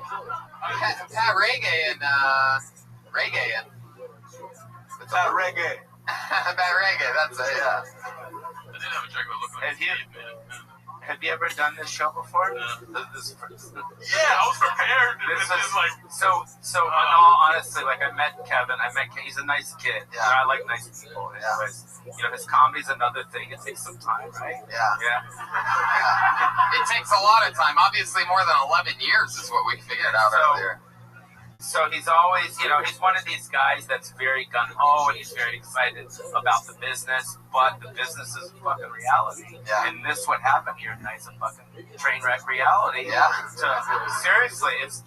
Speaker 3: Pat reggae and reggae and.
Speaker 2: Pat reggae.
Speaker 3: Pat reggae, that's it, yeah.
Speaker 14: I did have a check that looked like
Speaker 2: Have you ever done this show before?
Speaker 14: Yeah, I was prepared.
Speaker 2: So in all honesty, I met Kevin. He's a nice kid.
Speaker 3: Yeah.
Speaker 2: I like nice people. Anyways, his comedy's another thing. It takes some time, right?
Speaker 3: Yeah. It takes a lot of time. Obviously, more than 11 years is what we figured out earlier.
Speaker 2: So he's always, he's one of these guys that's very gung-ho and he's very excited about the business, but the business is fucking reality.
Speaker 3: Yeah.
Speaker 2: And this what happened here tonight's a fucking train wreck reality.
Speaker 3: Yeah.
Speaker 2: Seriously, it's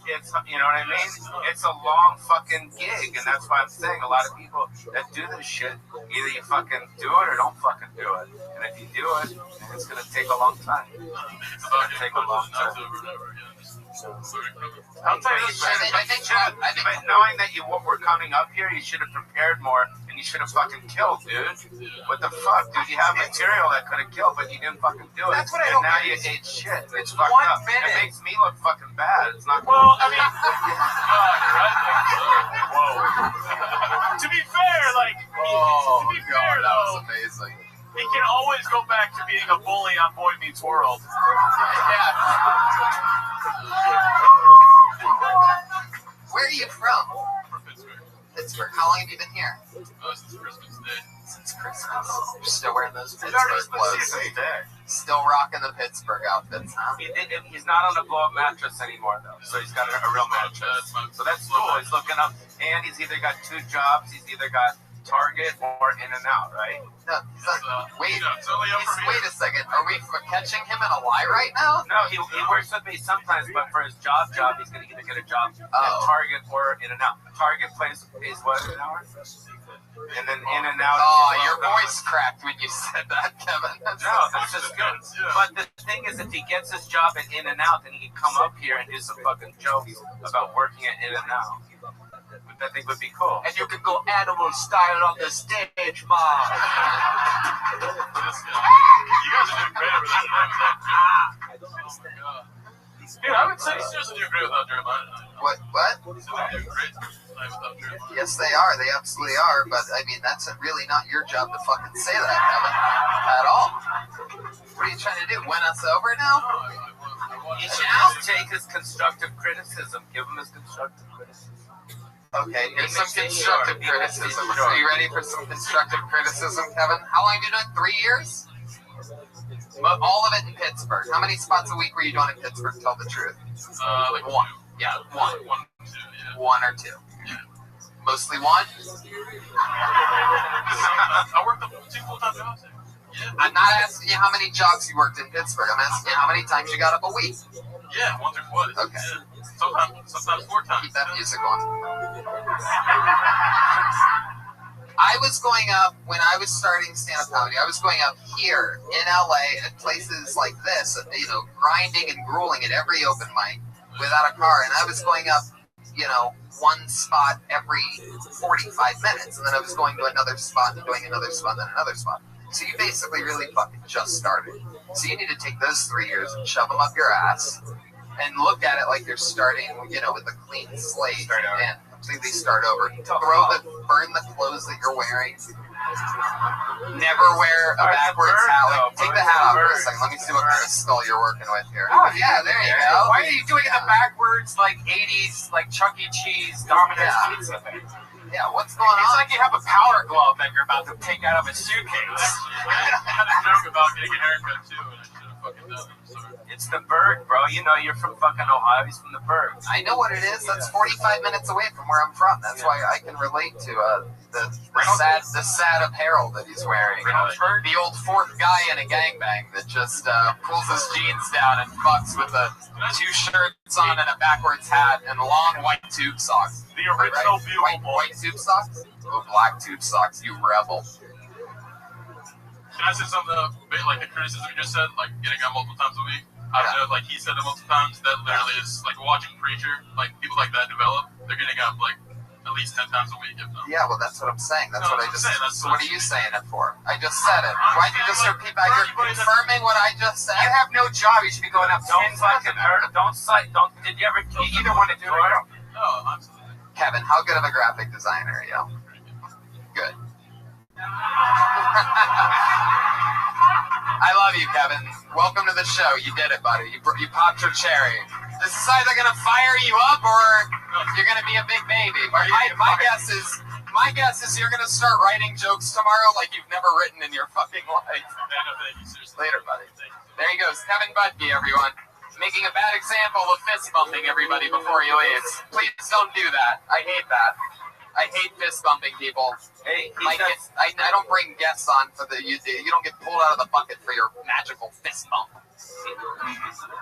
Speaker 2: you know what I mean? It's a long fucking gig, and that's why I'm saying a lot of people that do this shit, either you fucking do it or don't fucking do it. And if you do it, it's gonna take a long time. It's gonna take a long time. I'll tell you this, but knowing that you were coming up here, you should have prepared more, and you should have fucking killed, dude. What the fuck, dude? You have material that could have killed, but you didn't fucking do it.
Speaker 3: That's what I
Speaker 2: and
Speaker 3: don't
Speaker 2: now
Speaker 3: get.
Speaker 2: you ate shit. It's fucked
Speaker 3: 1
Speaker 2: up.
Speaker 3: minute.
Speaker 2: It makes me look fucking bad. It's not.
Speaker 10: Well, I mean, whoa. To be fair,
Speaker 3: that was
Speaker 10: though,
Speaker 3: amazing.
Speaker 10: he can always go back to being a bully on Boy Meets World.
Speaker 3: Yeah. Where are you from?
Speaker 14: From Pittsburgh.
Speaker 3: Pittsburgh. How long have you been here?
Speaker 14: Since Christmas Day.
Speaker 3: Since Christmas. You're still wearing those
Speaker 1: It's already
Speaker 3: Pittsburgh
Speaker 1: split
Speaker 3: clothes.
Speaker 1: season there.
Speaker 3: Still rocking the Pittsburgh outfits, huh?
Speaker 9: He's not on a blow-up mattress anymore, though. So he's got a real mattress. So that's cool. He's looking up, and he's either got 2 jobs. He's either got Target or In-N-Out, right?
Speaker 3: No, he's like, wait,
Speaker 14: it's only up from
Speaker 3: wait a second. Are we catching him in a lie right now?
Speaker 9: No, he works with me sometimes, but for his job, he's going to either get a job at Target or In-N-Out. Target pays what, an hour? And then In-N-Out.
Speaker 3: Oh, your voice cracked when you said that, Kevin.
Speaker 9: No, that's just good. But the thing is, if he gets his job at In-N-Out, then he can come up here and do some fucking jokes about working at In-N-Out. I think would be cool.
Speaker 11: And you can go animal style on the stage, Ma.
Speaker 14: You guys are doing great over there tonight with that. Oh my god. Dude, I would say seriously doing great without Jeremiah tonight.
Speaker 3: What?
Speaker 14: They're doing great tonight without Jeremiah.
Speaker 3: Yes, they are. They absolutely are. But, I mean, that's really not your job to fucking say that, Kevin. At all. What are you trying to do? Win us over now?
Speaker 9: He should just take his constructive criticism. Give him his constructive criticism.
Speaker 3: Okay, here's some constructive criticism. Are you ready for some constructive criticism, Kevin? How long have you done it? 3 years? All of it in Pittsburgh. How many spots a week were you doing in Pittsburgh, tell the truth?
Speaker 14: Like 1.
Speaker 3: Yeah, 1.
Speaker 14: 1 or 2, yeah.
Speaker 3: 1 or 2.
Speaker 14: Yeah.
Speaker 3: Mostly 1?
Speaker 14: I worked up 2 full-time jobs there. Yeah.
Speaker 3: I'm not asking you how many jobs you worked in Pittsburgh. I'm asking you how many times you got up a week.
Speaker 14: Yeah, 1 or 4.
Speaker 3: Okay.
Speaker 14: Yeah. Sometimes 4 times.
Speaker 3: Keep that music on. I was going up, when I was starting stand-up comedy, I was going up here in LA at places like this, you know, grinding and grueling at every open mic without a car. And I was going up, you know, 1 spot every 45 minutes. And then I was going to another spot and doing another spot and then another spot. So you basically really fucking just started. So you need to take those 3 years and shove them up your ass and look at it like you're starting, you know, with a clean slate and completely start over. Burn the clothes that you're wearing. Never wear a backwards hat. Take the hat off for a second. Let me see what kind of skull you're working with here.
Speaker 9: Oh, yeah, there you go. Why are you doing the backwards, like, 80s, like, Chuck E. Cheese, Domino's pizza thing?
Speaker 3: Yeah, what's going on?
Speaker 9: It's like you have a power glove that you're about to take out of a suitcase.
Speaker 14: I had a joke about getting a haircut too, and I should have fucking done it. Sorry.
Speaker 9: It's the Berg, bro. You know you're from fucking Ohio. He's from the Berg.
Speaker 3: I know what it is. That's 45 minutes away from where I'm from. That's why I can relate to the sad apparel that he's wearing. The old 4th guy in a gangbang that just pulls his jeans down and fucks with 2 shirts on and a backwards hat and long white tube socks.
Speaker 14: The original
Speaker 3: white tube socks? Oh, black tube socks, you rebel.
Speaker 14: Can I say something like the criticism you just said, like getting up multiple times a week? I don't know, like he said it multiple times. That literally is like watching Preacher. Like people like that develop. They're getting up like at least 10 times a week, if not.
Speaker 3: Yeah, well, that's what I'm saying. That's
Speaker 14: No,
Speaker 3: what I
Speaker 14: that's
Speaker 3: just.
Speaker 14: what I'm saying.
Speaker 3: So what are you saying it for? I just said it. Why'd you just repeat back? You're confirming what I just said.
Speaker 9: You have no job. You should be going up 10 fucking. Did you ever? You either want to do it or don't.
Speaker 14: No, absolutely.
Speaker 3: Kevin, how good of a graphic designer are you? Good. I love you, Kevin. Welcome to the show. You did it, buddy. You popped your cherry. This is either going to fire you up or you're going to be a big baby. My guess is you're going to start writing jokes tomorrow like you've never written in your fucking life.
Speaker 14: Thank you, seriously.
Speaker 3: Later, buddy. There he goes. Kevin Budke, everyone. Making a bad example of fist bumping everybody before he leaves. Please don't do that. I hate that. I hate fist bumping people.
Speaker 9: Hey,
Speaker 3: I don't bring guests on for you don't get pulled out of the bucket for your magical fist bump.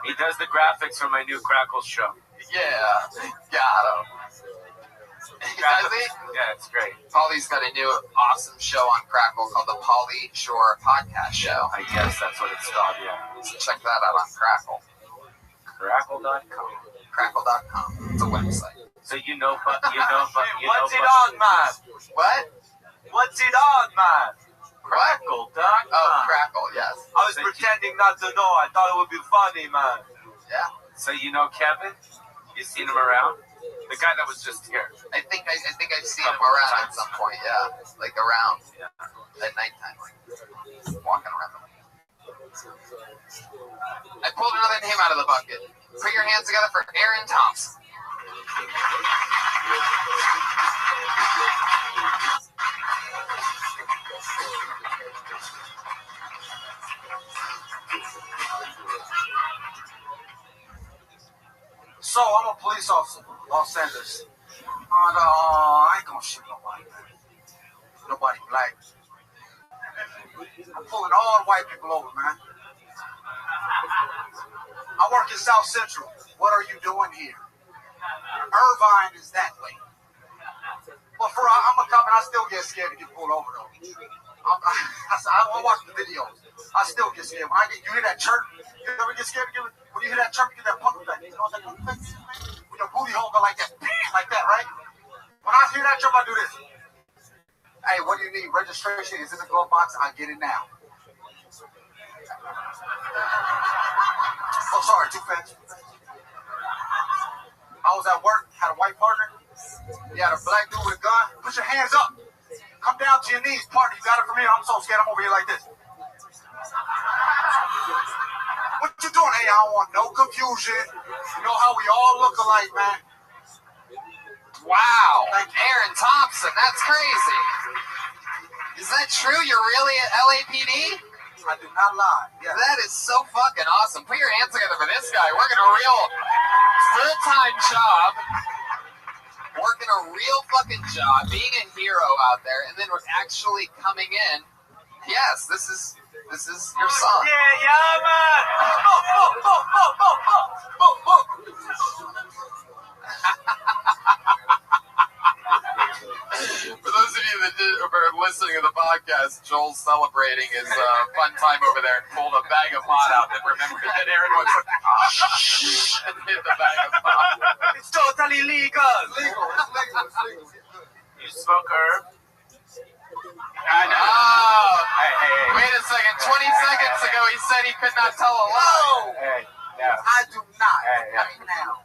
Speaker 9: He does the graphics for my new Crackle show.
Speaker 3: Yeah, got him. Does he?
Speaker 9: Yeah, it's great.
Speaker 3: Paulie's got a new awesome show on Crackle called the Paulie Shore Podcast Show.
Speaker 9: I guess that's what it's called, yeah.
Speaker 3: So check that out on Crackle.
Speaker 9: Crackle.com.
Speaker 3: Crackle.com. It's a website.
Speaker 9: So you know, what's it
Speaker 11: on, man?
Speaker 3: What?
Speaker 11: What's it on, man?
Speaker 3: Crackle.com. Oh, Crackle, yes.
Speaker 11: I was pretending not to know. I thought it would be funny, man.
Speaker 3: Yeah.
Speaker 9: So you know Kevin? You seen him around? The guy that was just here.
Speaker 3: I think I've seen him around at some point, yeah. Like around. Yeah. At nighttime, like walking around the I pulled another name out of the bucket. Put your hands together for Aaron Thompson.
Speaker 1: So I'm a police officer, Los Angeles. And I ain't gonna shoot nobody, man. Nobody black. I'm pulling all white people over, man. I work in South Central. What are you doing here? Irvine is that way. But I'm a cop and I still get scared to get pulled over though. I watch the videos. I still get scared. When you hear that chirp, you ever get scared? When you hear that chirp, you get that pump effect. You know what that pump effect is? When your booty hole go like that, right? When I hear that chirp, I do this. Hey, what do you need? Registration is in the glove box. I get it now. Oh, sorry, too fast. I was at work, had a white partner. He had a black dude with a gun. Put your hands up. Come down to your knees, partner. You got it from here. I'm so scared. I'm over here like this. What you doing? Hey, I don't want no confusion. You know how we all look alike, man.
Speaker 3: Wow. Aaron Thompson, that's crazy. Is that true? You're really at LAPD?
Speaker 1: I do not lie. Yeah.
Speaker 3: That is so fucking awesome. Put your hands together for this guy. Working a real full-time job. Working a real fucking job. Being a hero out there. And then we're actually coming in. Yes, this is your son.
Speaker 10: Yeah, man.
Speaker 3: For those of you that are listening to the podcast, Joel's celebrating his fun time over there and pulled a bag of pot out and remembered that Aaron was and hit the bag of pot.
Speaker 10: It's totally legal.
Speaker 1: It's legal.
Speaker 10: You smoke herb?
Speaker 3: I know. Oh, hey. Wait a second. 20 seconds ago, he said he could not tell a lie.
Speaker 1: Hey, yeah. I do not. Right now.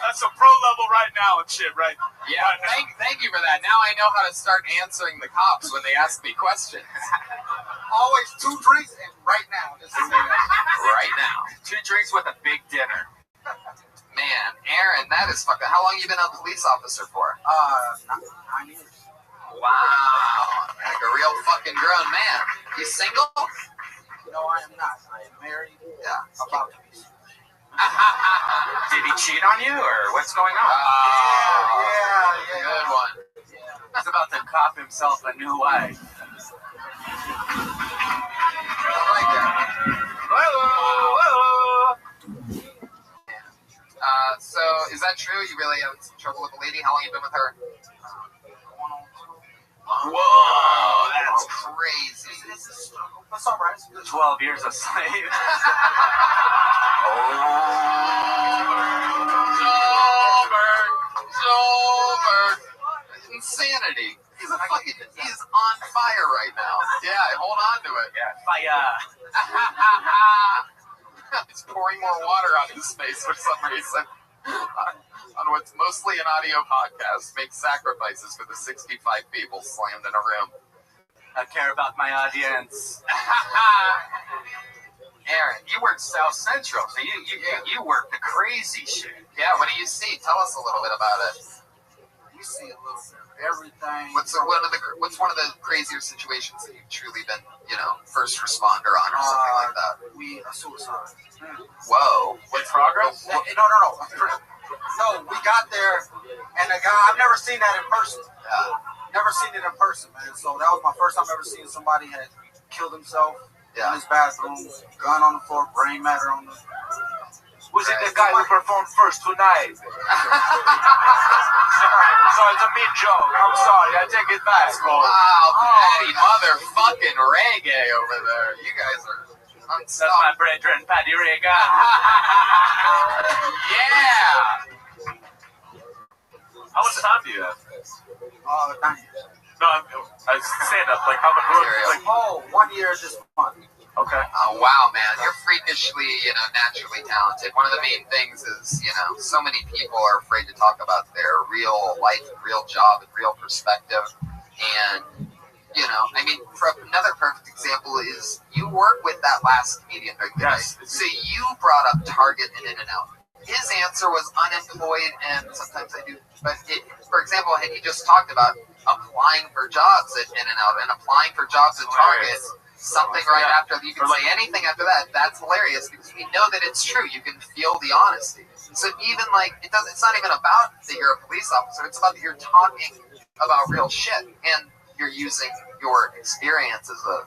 Speaker 10: That's a pro level right now and shit, right?
Speaker 3: Yeah, right thank you for that. Now I know how to start answering the cops when they ask me questions.
Speaker 1: Always 2 drinks and right now.
Speaker 3: Right now.
Speaker 9: 2 drinks with a big dinner.
Speaker 3: Man, Aaron, that is fucking... How long you been a police officer for?
Speaker 1: 9 years.
Speaker 3: Wow. Like a real fucking grown man. You single?
Speaker 1: No, I am not. I am married.
Speaker 3: Yeah.
Speaker 1: About to be.
Speaker 9: Did he cheat on you, or what's going on?
Speaker 1: Yeah.
Speaker 3: Good one.
Speaker 9: He's about to cop himself a new wife.
Speaker 3: I like that.
Speaker 10: Whoa.
Speaker 3: So, is that true? You really have some trouble with a lady? How long have you been with her? Whoa, that's crazy.
Speaker 1: That's all right.
Speaker 9: 12 years a slave.
Speaker 3: Joelberg. Insanity. He's on fire right now. Yeah, hold on to it.
Speaker 9: Yeah, fire.
Speaker 3: He's pouring more water on his face for some reason. On what's mostly an audio podcast, make sacrifices for the 65 people slammed in a room.
Speaker 9: I care about my audience.
Speaker 3: Aaron,
Speaker 9: You work South Central, so you work the crazy shit.
Speaker 3: yeah, what do you see? Tell us a little bit about it.
Speaker 1: We see a little bit of everything.
Speaker 3: What's one of the crazier situations that you've truly been, first responder on or something like that?
Speaker 1: A suicide.
Speaker 3: Whoa.
Speaker 9: In progress?
Speaker 1: No. No, we got there, and the guy, I've never seen that in person. Never seen it in person, man. So that was my first time ever seeing somebody had killed himself in his bathroom, gun on the floor, brain matter on the...
Speaker 10: Was it the guy who performed first tonight? Sorry, it's a mean joke. I'm sorry, I take it back.
Speaker 3: Wow, Patty motherfucking reggae over there. You guys are
Speaker 10: That's my brethren, Paddy Rega.
Speaker 3: Yeah!
Speaker 10: How much time do you have?
Speaker 1: 9 years.
Speaker 10: No, I stand up. Like, how much?
Speaker 1: 1 year this month.
Speaker 10: Okay.
Speaker 3: Oh, wow, man. You're freakishly, naturally talented. One of the main things is, so many people are afraid to talk about their real life, real job, and real perspective. And You know, I mean, another perfect example is you work with that last comedian during the night. So you brought up Target and In-N-Out. His answer was unemployed, and sometimes I do. But for example, he just talked about applying for jobs at In-N-Out and applying for jobs at Target. Something right after, you can say anything after that. That's hilarious because we know that it's true. You can feel the honesty. So even like it's not even about that you're a police officer. It's about that you're talking about real shit and you're using your experience as a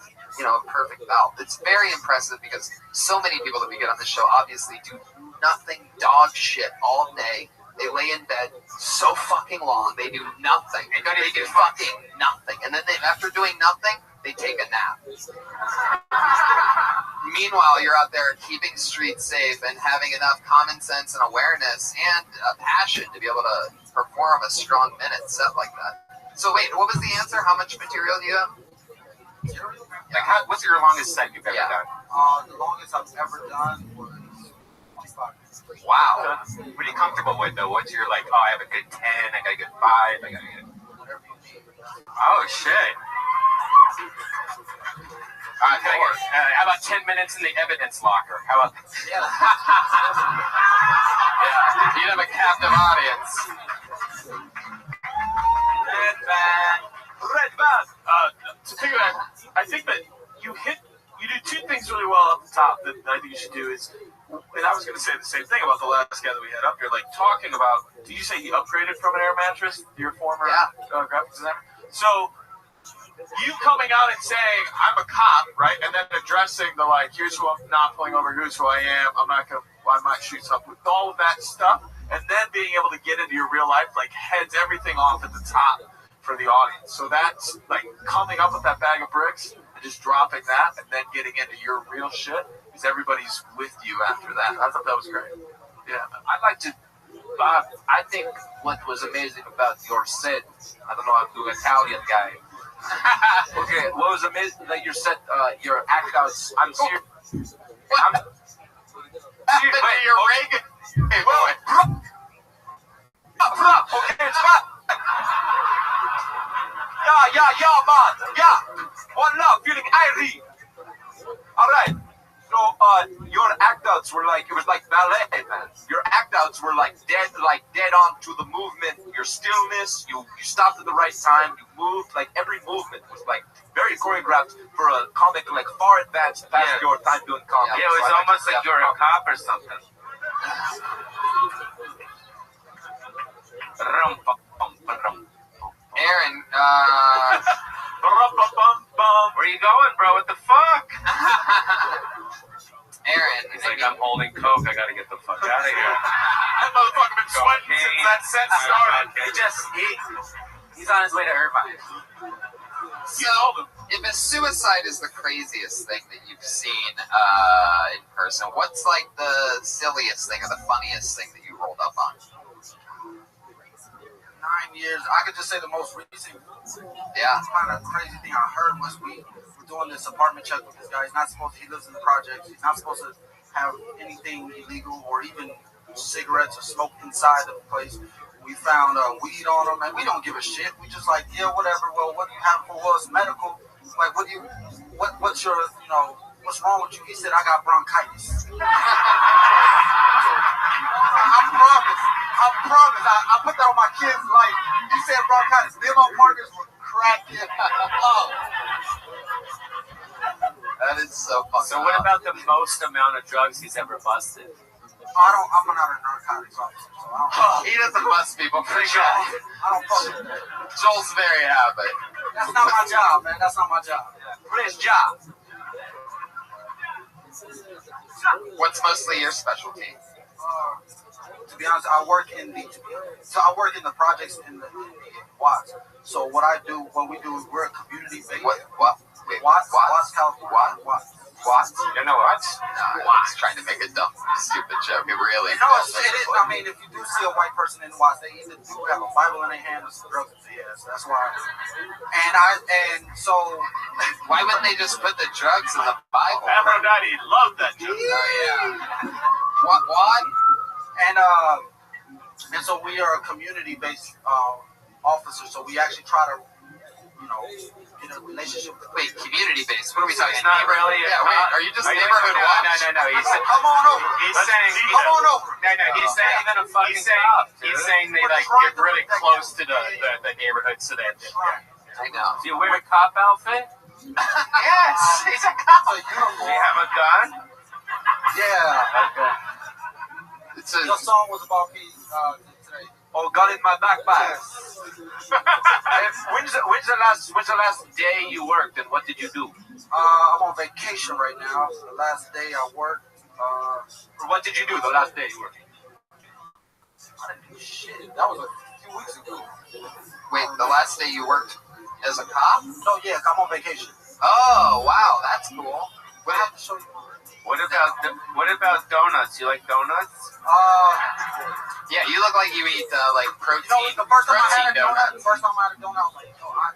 Speaker 3: perfect valve. It's very impressive because so many people that we get on this show obviously do nothing, dog shit all day. They lay in bed so fucking long. They do nothing. They do fucking nothing. And then after doing nothing, they take a nap. Meanwhile, you're out there keeping streets safe and having enough common sense and awareness and passion to be able to perform a strong minute set like that. So wait, what was the answer? How much material do you have?
Speaker 9: Like, what's your longest set you've ever done?
Speaker 11: The longest I've ever done was 25 minutes.
Speaker 9: Wow. What are you comfortable with, though? What's your, like, oh, I have a good 10, I got a good 5, I got a good...
Speaker 11: Whatever you need.
Speaker 9: Oh, shit. How about 10 minutes in the evidence locker? How about...
Speaker 3: Yeah. You'd have a captive audience.
Speaker 10: Red Van. To figure out, I think that you do two things really well up the top that I think you should do is, and I was going to say the same thing about the last guy that we had up here, like talking about, did you say he upgraded from an air mattress, your former graphic designer? So, you coming out and saying, I'm a cop, right, and then addressing the, like, here's who I'm not pulling over, here's who I am, I might shoot something, with all of that stuff, and then being able to get into your real life, like, heads everything off at the top for the audience. So that's like coming up with that bag of bricks and just dropping that and then getting into your real shit because everybody's with you after that. I thought that was great. Yeah.
Speaker 15: I'd like to, Bob, I think what was amazing about your set, I don't know, I'm the Italian guy. Okay, what was amazing, like your set, your act outs, I'm serious.
Speaker 3: You're Reagan. Hey, boy.
Speaker 15: Okay, it's fine. Yeah, man. Yeah. One love, feeling irie. All right. So, your act outs were like, it was like ballet, man. Your act outs were like dead on to the movement. Your stillness, you stopped at the right time. You moved, like every movement was like very choreographed for a comic, like far advanced past your time doing comedy.
Speaker 9: Yeah, it was almost like you were a cop or something.
Speaker 3: Aaron,
Speaker 9: where are you going, bro? What the fuck?
Speaker 3: Aaron,
Speaker 9: he's like, I'm holding coke. I gotta get the fuck out of here.
Speaker 10: That motherfucker been sweating since that set started.
Speaker 9: He's on his way to Irvine.
Speaker 3: So, if a suicide is the craziest thing that you've seen in person, what's like the silliest thing or the funniest thing that you rolled up on?
Speaker 11: 9 years. I could just say the most recent. Kind of crazy thing I heard was we were doing this apartment check with this guy. He's not supposed to. He lives in the projects. He's not supposed to have anything illegal or even cigarettes or smoke inside the place. We found weed on him, and we don't give a shit. We just like, yeah, whatever. Well, what do you have for us? Medical. Like, what's your, what's wrong with you? He said, I got bronchitis. I promise. I put that on my kids' life. He said bronchitis. Them my partners were cracking up.
Speaker 3: That is so fucking
Speaker 9: So what about the most amount of drugs he's ever busted?
Speaker 11: I'm not a narcotics officer, so I don't.
Speaker 3: He doesn't bust people for sure.
Speaker 11: I don't fuck with that.
Speaker 3: Joel's very happy.
Speaker 11: That's not my job, man. That's not my job.
Speaker 3: What is job? What's mostly your specialty?
Speaker 11: To be honest, I work in the projects in the Watts. So what we do is we're a community based. Watts, California.
Speaker 3: Watts? You know Watts? No, I was trying to make a dumb, stupid joke. It really
Speaker 11: is. I mean, if you do see a white person in Watts, they either do have a Bible in their hand or some drugs in their ass. That's why. So
Speaker 3: why wouldn't they just put the drugs in the Bible?
Speaker 10: Aphrodite loved that joke.
Speaker 3: Oh yeah. What?
Speaker 11: And so we are a community-based officer. So we actually try to in a relationship with.
Speaker 3: Wait, community-based. What are we talking?
Speaker 9: It's not
Speaker 3: Neighborhood?
Speaker 9: really.
Speaker 3: Yeah, wait. Are you just neighborhood watch?
Speaker 9: No.
Speaker 11: Come on over.
Speaker 9: He's saying.
Speaker 11: Come on over.
Speaker 9: No. He's saying.
Speaker 3: Even a fucking
Speaker 9: He's saying.
Speaker 3: cop,
Speaker 9: He's
Speaker 3: dude.
Speaker 9: saying they like get really close to the neighborhood so that.
Speaker 3: I know.
Speaker 9: Do you wear a cop outfit?
Speaker 11: Yes, he's a cop.
Speaker 9: Do you have a gun?
Speaker 11: Yeah.
Speaker 9: Okay.
Speaker 3: It's a,
Speaker 11: Your song was about me today.
Speaker 15: Oh, gun in my backpack. When's the last day you worked and what did you do?
Speaker 11: I'm on vacation right now. The last day I worked.
Speaker 15: What did you do the last day you worked?
Speaker 11: I didn't do shit. That was a few weeks ago.
Speaker 3: wait, the last day you worked as a cop?
Speaker 11: No, yeah, I'm on vacation.
Speaker 3: Oh, wow, that's cool.
Speaker 11: I have to show you.
Speaker 9: What about donuts? You like donuts?
Speaker 3: Yeah, you look like you eat like protein.
Speaker 11: You know, the first time I had a donut,
Speaker 3: donuts.
Speaker 11: I was like, yo, I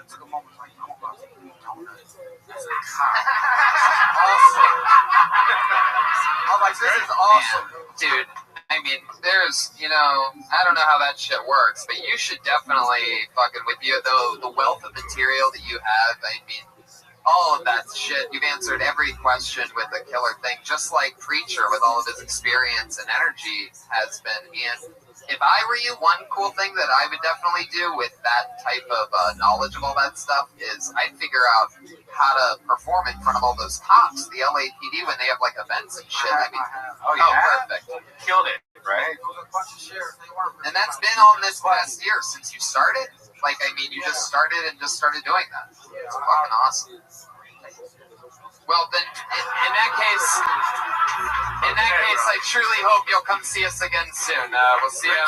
Speaker 11: took a moment, like, I'm about to eat donuts. That's awesome. I was like, this is awesome.
Speaker 3: Dude, I mean, there's, I don't know how that shit works, but you should definitely fucking, with you, the wealth of material that you have, I mean, all of that shit, you've answered every question with a killer thing, just like Preacher with all of his experience and energy has been. And if I were you, one cool thing that I would definitely do with that type of knowledge of all that stuff is I'd figure out how to perform in front of all those cops, the LAPD, when they have like events and shit. I mean, perfect.
Speaker 9: Killed it, right?
Speaker 11: There was a bunch of sheriffs. They weren't.
Speaker 3: And that's been on this past year since you started. Like, I mean, you just started doing that. It's fucking awesome. Well, then, in that case, I truly hope you'll come see us again soon. We'll see you.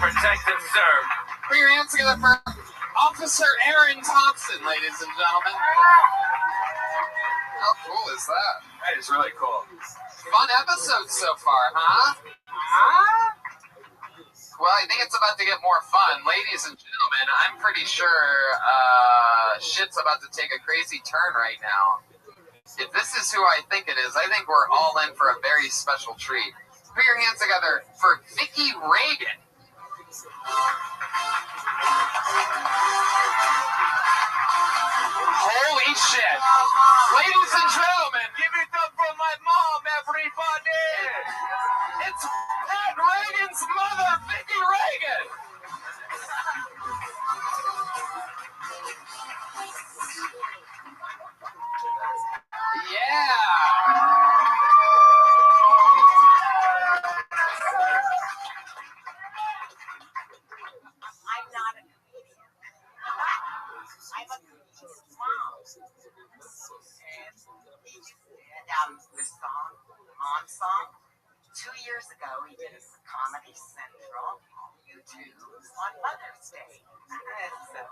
Speaker 9: Protect and serve.
Speaker 3: Put your hands together for Officer Aaron Thompson, ladies and gentlemen. How cool is that?
Speaker 9: That is really cool.
Speaker 3: Fun episode so far, huh? Well, I think it's about to get more fun. Ladies and gentlemen, I'm pretty sure shit's about to take a crazy turn right now. If this is who I think it is, I think we're all in for a very special treat. Put your hands together for Vicky Reagan. Holy shit. Ladies and gentlemen, give it up for my mom, everybody. It's Pat Reagan's mother, Vicky Reagan. Yeah.
Speaker 16: I'm not a comedian. I'm a comedian's mom. And he just did this song, Mom Song. 2 years ago, he did it for Comedy Central, YouTube, on Mother's Day. And so...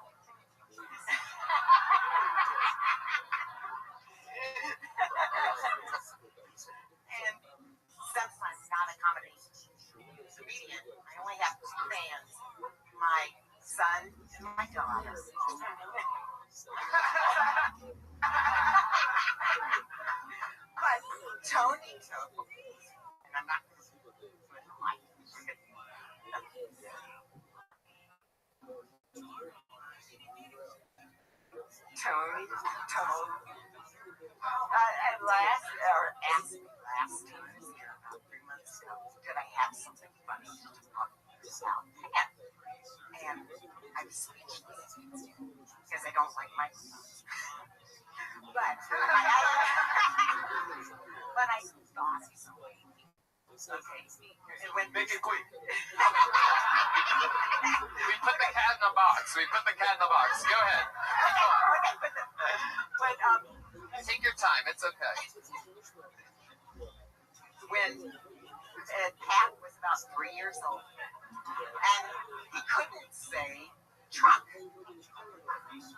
Speaker 16: and since I'm not a comedy comedian, I only have 2 fans. My son and my daughter. But Tony told me, and I'm not going to like Tony told me asked me last time, about 3 months ago, did I have something funny to talk about? And I was speechless because I don't like microphones. But I thought of something. Okay, it went.
Speaker 3: Make it quick. We put the cat in the box. Go ahead. Take your time. It's okay.
Speaker 16: When Pat was about 3 years old, and he couldn't say truck.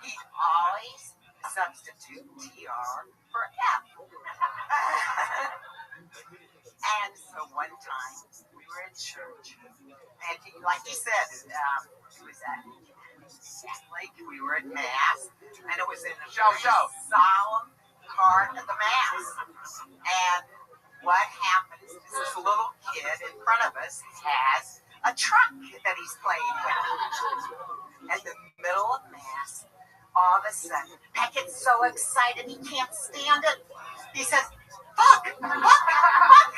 Speaker 16: He always substitute TR for F. And so one time we were in church, and like he said, it was at Lake. We were at Mass, and it was in a solemn part of the Mass. And what happens is this little kid in front of us has a truck that he's playing with. In the middle of Mass, all of a sudden, Pat gets so excited he can't stand it. He says, fuck, fuck, fuck.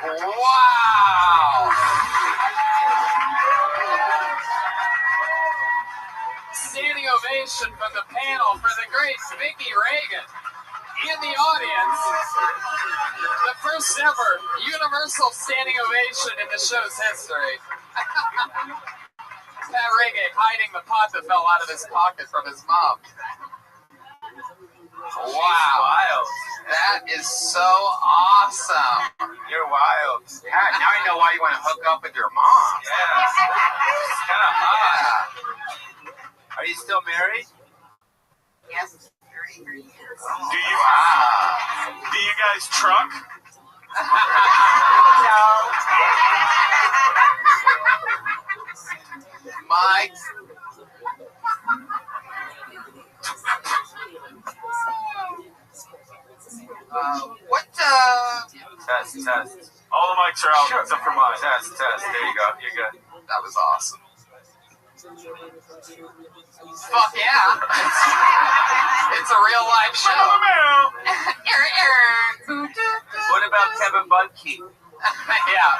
Speaker 3: Wow! Standing ovation from the panel for the great Vicky Reagan. In the audience, the first ever universal standing ovation in the show's history. Pat Reagan hiding the pot that fell out of his pocket from his mom. Wow.
Speaker 9: Wild.
Speaker 3: That is so awesome.
Speaker 9: You're wild. Pat, now I know why you want to hook up with your mom. Yeah. It's kind of hot. Are you still married?
Speaker 16: Yes, 33 years.
Speaker 2: Do you guys truck?
Speaker 3: Mike.
Speaker 9: Test.
Speaker 2: All the mics are out
Speaker 9: Sure.
Speaker 2: except for mine.
Speaker 9: Test. There you go. You're good.
Speaker 3: That was awesome. Fuck yeah. It's a real live show.
Speaker 9: What about Kevin Budke?
Speaker 3: Yeah.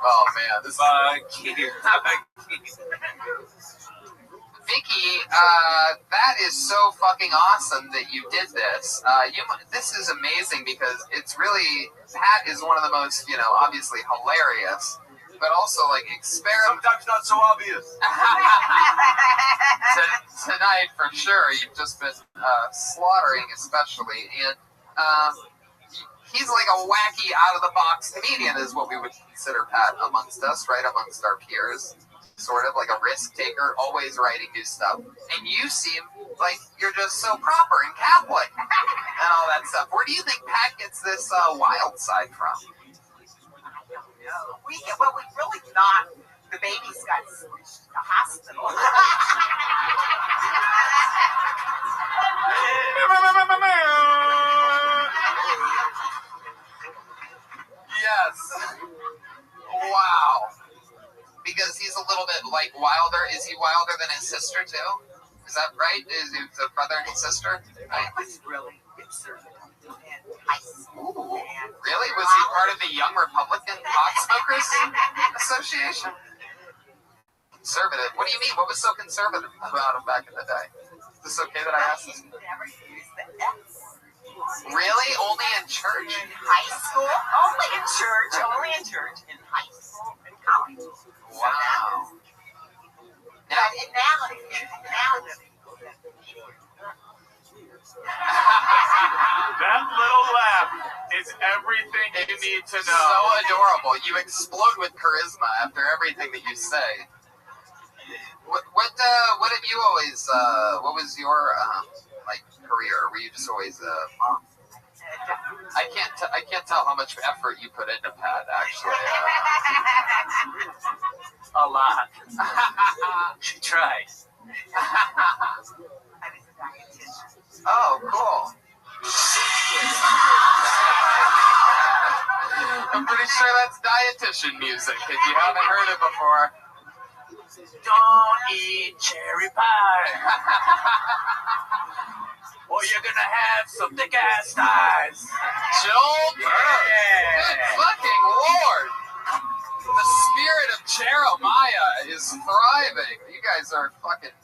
Speaker 3: Oh man, this
Speaker 9: Budke.
Speaker 3: Vicky, that is so fucking awesome that you did this. This is amazing because it's really, Pat is one of the most, obviously hilarious, but also like
Speaker 2: Sometimes not so obvious.
Speaker 3: Tonight for sure, you've just been slaughtering especially, and he's like a wacky out of the box comedian is what we would consider Pat amongst us, right, amongst our peers. Sort of like a risk taker, always writing new stuff. And you seem like you're just so proper and Catholic and all that stuff. Where do you think Pat gets this wild side from?
Speaker 16: We really thought the baby's got switched to the hospital.
Speaker 3: Yes. Wow. Because he's a little bit like wilder. Is he wilder than his sister too? Is that right? Is he the brother and his sister?
Speaker 16: I was really conservative in high school.
Speaker 3: Really? Was he part of the Young Republican Pot Smokers Association? Conservative? What do you mean? What was so conservative about him back in the day? Is this okay that I ask this?
Speaker 16: He never used the X.
Speaker 3: Really? Only in church?
Speaker 16: In high school? Only in church. Only in church. In high school and college.
Speaker 3: Wow.
Speaker 16: Now the people that
Speaker 2: That little laugh is everything you need to know.
Speaker 3: So adorable. You explode with charisma after everything that you say. What have you always, what was your, career? Were you just always, I can't tell how much effort you put into Pat, actually.
Speaker 9: A lot. She tried.
Speaker 3: Oh, cool. I'm pretty sure that's dietitian music, if you haven't heard it before.
Speaker 9: Don't eat cherry pie, or you're gonna have some thick ass thighs.
Speaker 3: Joel Burke. Good fucking lord. The spirit of Jeremiah is thriving. You guys are fucking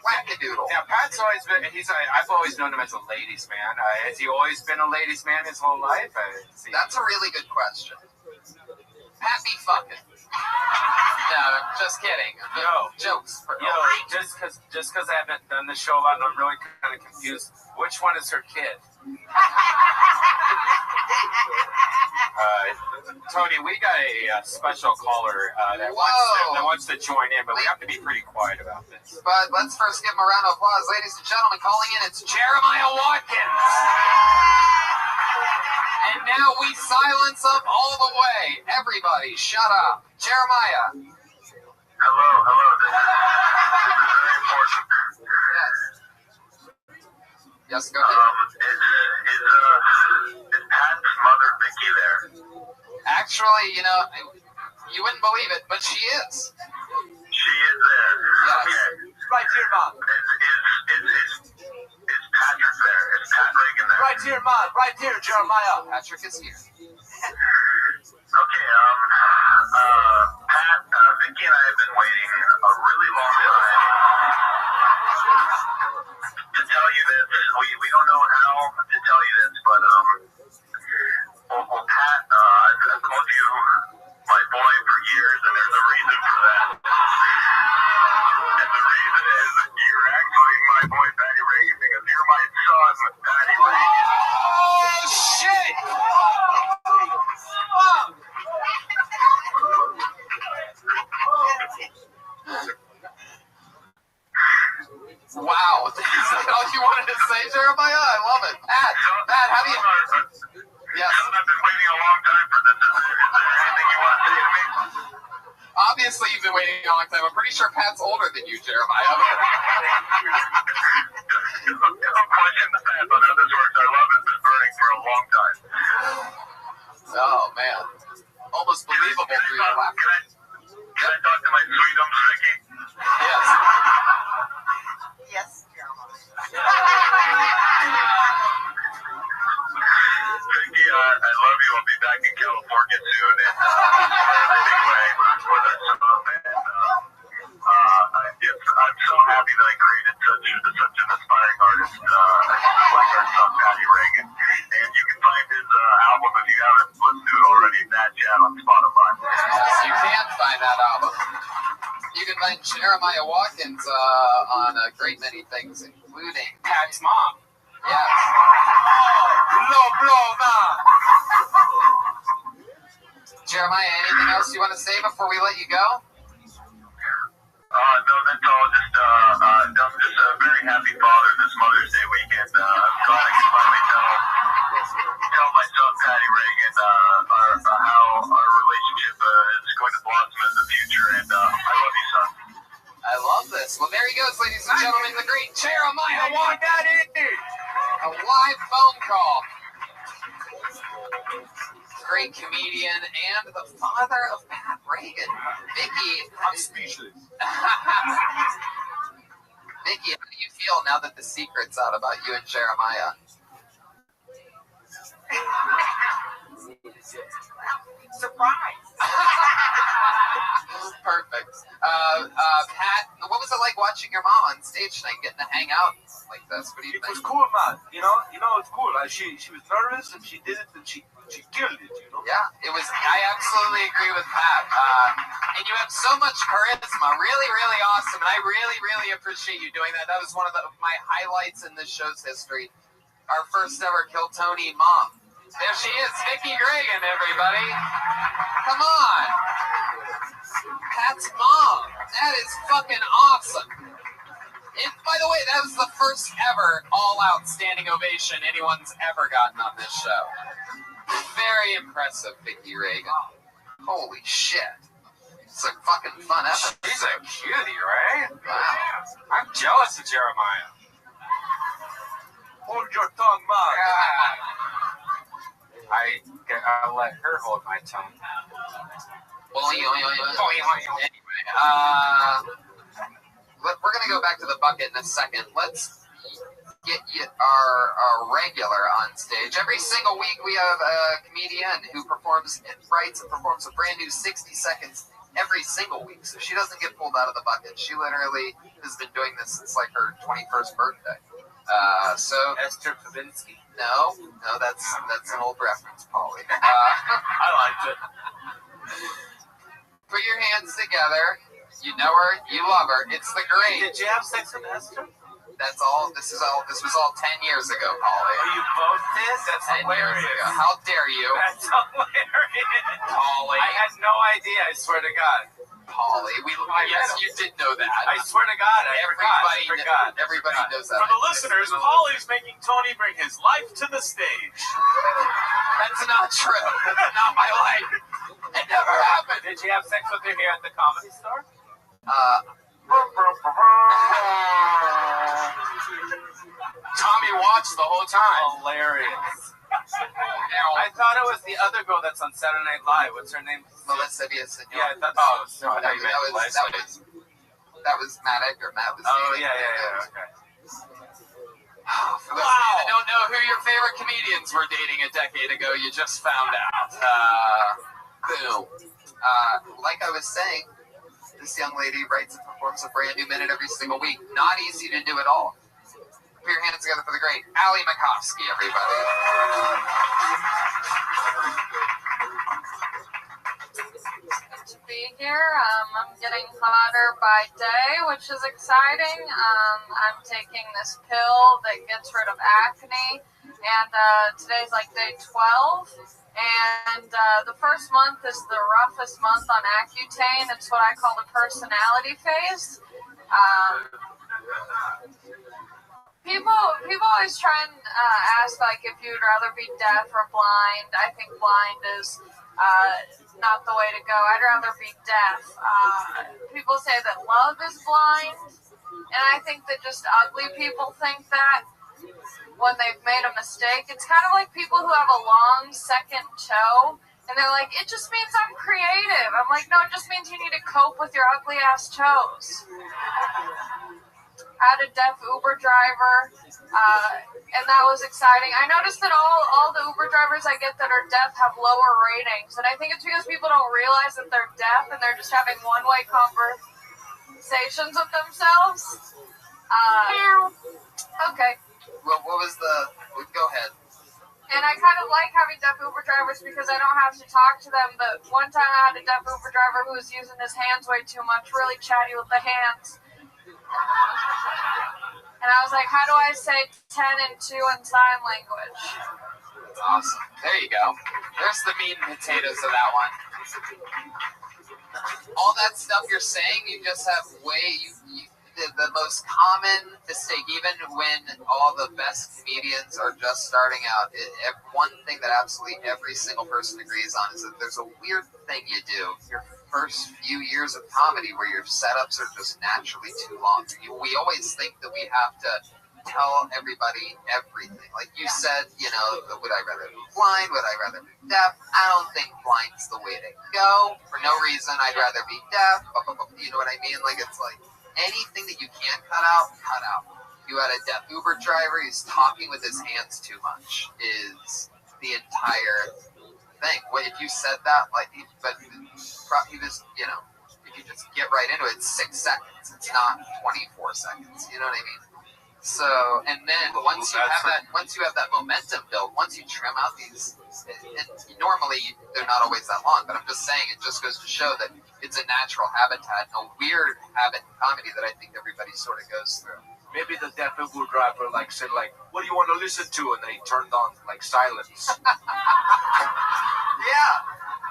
Speaker 3: wackadoodle.
Speaker 9: Now, Pat's always been, I've always known him as a ladies' man. Has he always been a ladies' man his whole life?
Speaker 3: That's a really good question. Pat be fucking. No, just kidding.
Speaker 9: Yo.
Speaker 3: Jokes.
Speaker 9: Just because I haven't done this show a lot and I'm really kind of confused, which one is her kid? Tony, we got a special caller that wants to join in, but we have to be pretty quiet about this.
Speaker 3: But let's first give him a round of applause. Ladies and gentlemen, calling in, it's Jeremiah Watkins. And now we silence up all the way. Everybody, shut up. Jeremiah.
Speaker 1: Hello. This is very important.
Speaker 3: Yes, go ahead.
Speaker 1: Is Pat's mother Vicky there?
Speaker 3: Actually, you wouldn't believe it, but she is.
Speaker 1: She is there.
Speaker 15: Right here, man.
Speaker 1: Is Patrick there? Is Pat Reagan there?
Speaker 15: Right here, man. Right here, Jeremiah.
Speaker 3: Patrick is here.
Speaker 1: Okay, Pat, Vicky and I have been waiting a really long time to tell you this. We don't know how to tell you this, but, well, Pat, I've called you my boy for years, and there's a reason for that. And the reason is you're actually my boy, Patty Reagan, because you're my son, Patty Reagan.
Speaker 15: Oh, shit!
Speaker 3: Wow, is that all you wanted to say, Jeremiah? I love it. Matt, how do you... Yes.
Speaker 1: I've been waiting a long time for this. Is there anything you want to say to me?
Speaker 3: Obviously, you've been waiting a long time. I'm pretty sure Pat's older than you, Jeremiah.
Speaker 1: I'm pushing the path on how this works. Our love has been burning for a long time.
Speaker 3: Oh, man. Almost believable through your laughter.
Speaker 1: Can I talk to my sweetums, Vicky?
Speaker 3: Yes.
Speaker 16: Yes, Jeremiah.
Speaker 1: Vicky, I love you. I'll be back in California soon. And everything way for that stuff. And I'm so happy that I created such an inspiring artist like our son, Patty Reagan. And you can find his album if you haven't listened to it already, Nat Chat on Spotify.
Speaker 3: Yes, you can find that album. You can find Jeremiah Watkins on a great many things, including
Speaker 9: Pat's mom.
Speaker 3: Yes.
Speaker 15: Blow, man.
Speaker 3: Jeremiah, anything else you want to say before we let you go?
Speaker 1: No, that's all. I'm just a very happy father this Mother's Day weekend. I'm glad I can finally tell my son, Patty Reagan, how our relationship is going to blossom in the future. And I love you, son.
Speaker 3: I love this. Well, there he goes, ladies and gentlemen, the great Jeremiah Watkins. A live phone call. Great comedian and the father of Pat Reagan. Vicky.
Speaker 15: I'm speechless.
Speaker 3: Vicky, how do you feel now that the secret's out about you and Jeremiah?
Speaker 16: Surprise.
Speaker 3: Perfect. Pat, what was it like watching your mom on stage tonight, getting to hang out like this? What do you think?
Speaker 15: It was cool, man. You know, it's cool. She was nervous and she did it and she killed it, you know?
Speaker 3: Yeah, it was. I absolutely agree with Pat. And you have so much charisma. Really, really awesome. And I really, really appreciate you doing that. That was one of my highlights in this show's history. Our first ever Kill Tony mom. There she is, Vicky Reagan, everybody. Come on. Pat's mom. That is fucking awesome. And by the way, that was the first ever all-out standing ovation anyone's ever gotten on this show. Very impressive, Vicky Reagan. Holy shit. It's a fucking fun episode.
Speaker 9: She's a cutie, right?
Speaker 3: Wow.
Speaker 9: I'm jealous of Jeremiah.
Speaker 15: Hold your tongue, man.
Speaker 9: I'll let her hold my tongue.
Speaker 3: Anyway, we're going to go back to the bucket in a second. Let's get our regular on stage. Every single week we have a comedian who writes and performs a brand new 60 seconds every single week. So she doesn't get pulled out of the bucket. She literally has been doing this since like her 21st birthday. So
Speaker 9: Esther Pavinsky.
Speaker 3: No, that's an old reference, Paulie.
Speaker 9: I liked it.
Speaker 3: Put your hands together. You know her, you love her. It's the great.
Speaker 9: Did you have sex with Esther?
Speaker 3: That's all. This was all 10 years ago, Paulie.
Speaker 9: Oh, you both did? That's
Speaker 3: 10 years
Speaker 9: hilarious.
Speaker 3: ago. How dare you?
Speaker 9: That's hilarious.
Speaker 3: Paulie.
Speaker 9: I had no idea. I swear to God.
Speaker 3: Paulie, yes, you did know that.
Speaker 9: I swear to God, I forgot.
Speaker 3: Everybody knows that.
Speaker 10: For the listeners, Paulie's making Tony bring his life to the stage.
Speaker 3: That's not true. Not my life. It never happened.
Speaker 9: Did you have sex with her here at the Comedy Store?
Speaker 3: Tommy watched the whole time.
Speaker 9: Hilarious. I thought it was the other girl that's on Saturday Night Live. What's her name?
Speaker 3: Melissa Villaseñor.
Speaker 9: Yeah, I thought. Oh, no, I thought you meant
Speaker 3: that was That was Matt Edgar. Matt was
Speaker 9: Oh,
Speaker 3: dating.
Speaker 9: yeah. Okay.
Speaker 3: For those of you that don't know who your favorite comedians were dating a decade ago, you just found out. Boom. Like I was saying, this young lady writes and performs a brand new minute every single week. Not easy to do at all. Put your hands together for the great Allie Makovsky, everybody.
Speaker 17: Good to be here. I'm getting hotter by day, which is exciting. I'm taking this pill that gets rid of acne, and today's like day 12. And the first month is the roughest month on Accutane. It's what I call the personality phase. People always try and ask, like, if you'd rather be deaf or blind. I think blind is not the way to go. I'd rather be deaf. People say that love is blind, and I think that just ugly people think that when they've made a mistake. It's kind of like people who have a long second toe, and they're like, it just means I'm creative. I'm like, no, it just means you need to cope with your ugly-ass toes. I had a deaf Uber driver, and that was exciting. I noticed that all the Uber drivers I get that are deaf have lower ratings, and I think it's because people don't realize that they're deaf and they're just having one-way conversations with themselves. Okay.
Speaker 3: Well, what was the... Go ahead.
Speaker 17: And I kind of like having deaf Uber drivers because I don't have to talk to them, but one time I had a deaf Uber driver who was using his hands way too much, really chatty with the hands. And I was like, how do I say 10 and 2 in sign language?
Speaker 3: Awesome. There you go. There's the meat and potatoes of that one. All that stuff you're saying, you just have the most common mistake, even when all the best comedians are just starting out. One thing that absolutely every single person agrees on is that there's a weird thing you do your first few years of comedy where your setups are just naturally too long. We always think that we have to tell everybody everything. Like you said, would I rather be blind? Would I rather be deaf? I don't think blind's the way to go. For no reason, I'd rather be deaf. You know what I mean? Like, it's like anything that you can cut out, cut out. You had a deaf Uber driver, he's talking with his hands too much, is the entire thing. What if you said that, he was, if you just get right into it, it's 6 seconds. It's not 24 seconds. You know what I mean? So, and then once you have that momentum built, once you trim out these, and normally they're not always that long, but I'm just saying it just goes to show that it's a natural habitat, a weird habit in comedy that I think everybody sort of goes through.
Speaker 15: Maybe the deaf Uber driver said what do you want to listen to? And then he turned on silence.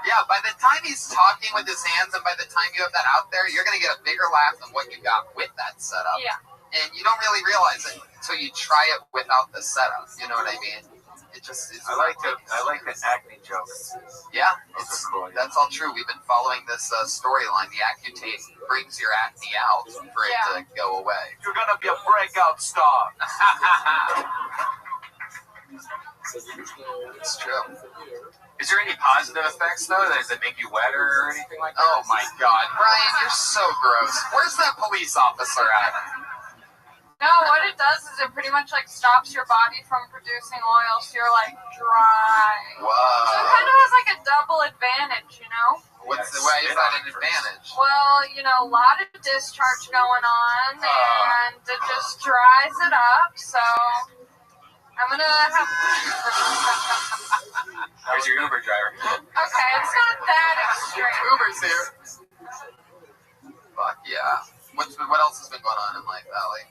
Speaker 3: Yeah, by the time he's talking with his hands and by the time you have that out there, you're going to get a bigger laugh than what you got with that setup.
Speaker 17: Yeah.
Speaker 3: And you don't really realize it until you try it without the setup. You know what I mean? It just is.
Speaker 9: I like the acne jokes.
Speaker 3: Yeah,
Speaker 9: Cool, yeah.
Speaker 3: that's all true. We've been following this storyline. The Accutane brings your acne out for it to go away.
Speaker 15: You're going to be a breakout star.
Speaker 3: It's true.
Speaker 9: Is there any positive effects, though? Does it make you wetter or anything like that?
Speaker 3: Oh, my God. Brian, you're so gross. Where's that police officer at?
Speaker 17: No, what it does is it pretty much stops your body from producing oil, so you're dry.
Speaker 3: Whoa.
Speaker 17: So it kind of has a double advantage,
Speaker 3: Why is that an advantage?
Speaker 17: Well, a lot of discharge going on, and it just dries it up, so I'm gonna have...
Speaker 9: How's your Uber driver?
Speaker 17: Okay, it's not that extreme.
Speaker 3: Uber's here. Fuck yeah. What else has been going on in life, Allie?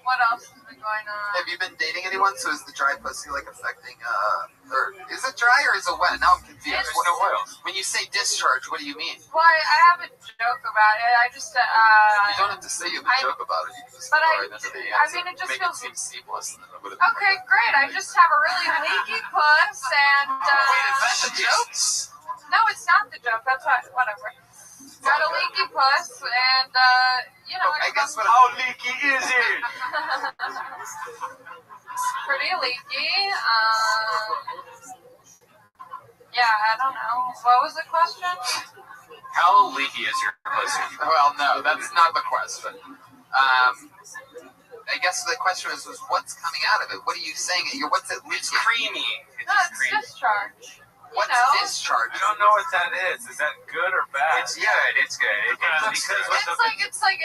Speaker 17: What else has been going on?
Speaker 3: Have you been dating anyone? So is the dry pussy affecting, or is it dry or is it wet? Now I'm confused.
Speaker 9: There's no oil.
Speaker 3: When you say discharge, what do you mean?
Speaker 17: Well, I have a joke about it. I just,
Speaker 3: you don't have to say you have a joke about it. You can just
Speaker 17: but
Speaker 3: go right into the answer.
Speaker 17: it just
Speaker 3: make
Speaker 17: feels...
Speaker 3: it seem seamless. And then it would have
Speaker 17: Okay, great. I just have a really leaky puss, and,
Speaker 3: wait, is that the joke?
Speaker 17: No, it's not the joke. That's whatever. Got a leaky puss, and,
Speaker 3: I guess
Speaker 15: how leaky is it?
Speaker 17: Pretty leaky. Yeah, I don't know. What was the question?
Speaker 9: How leaky is your
Speaker 3: pussy. Well, no, that's not the question. I guess the question was what's coming out of it? What are you saying? What's it leaking?
Speaker 9: It's creamy.
Speaker 17: No, it's discharge.
Speaker 3: What's discharge?
Speaker 9: I don't know what that is. Is that good or bad?
Speaker 3: It's good. It's good.
Speaker 17: It's like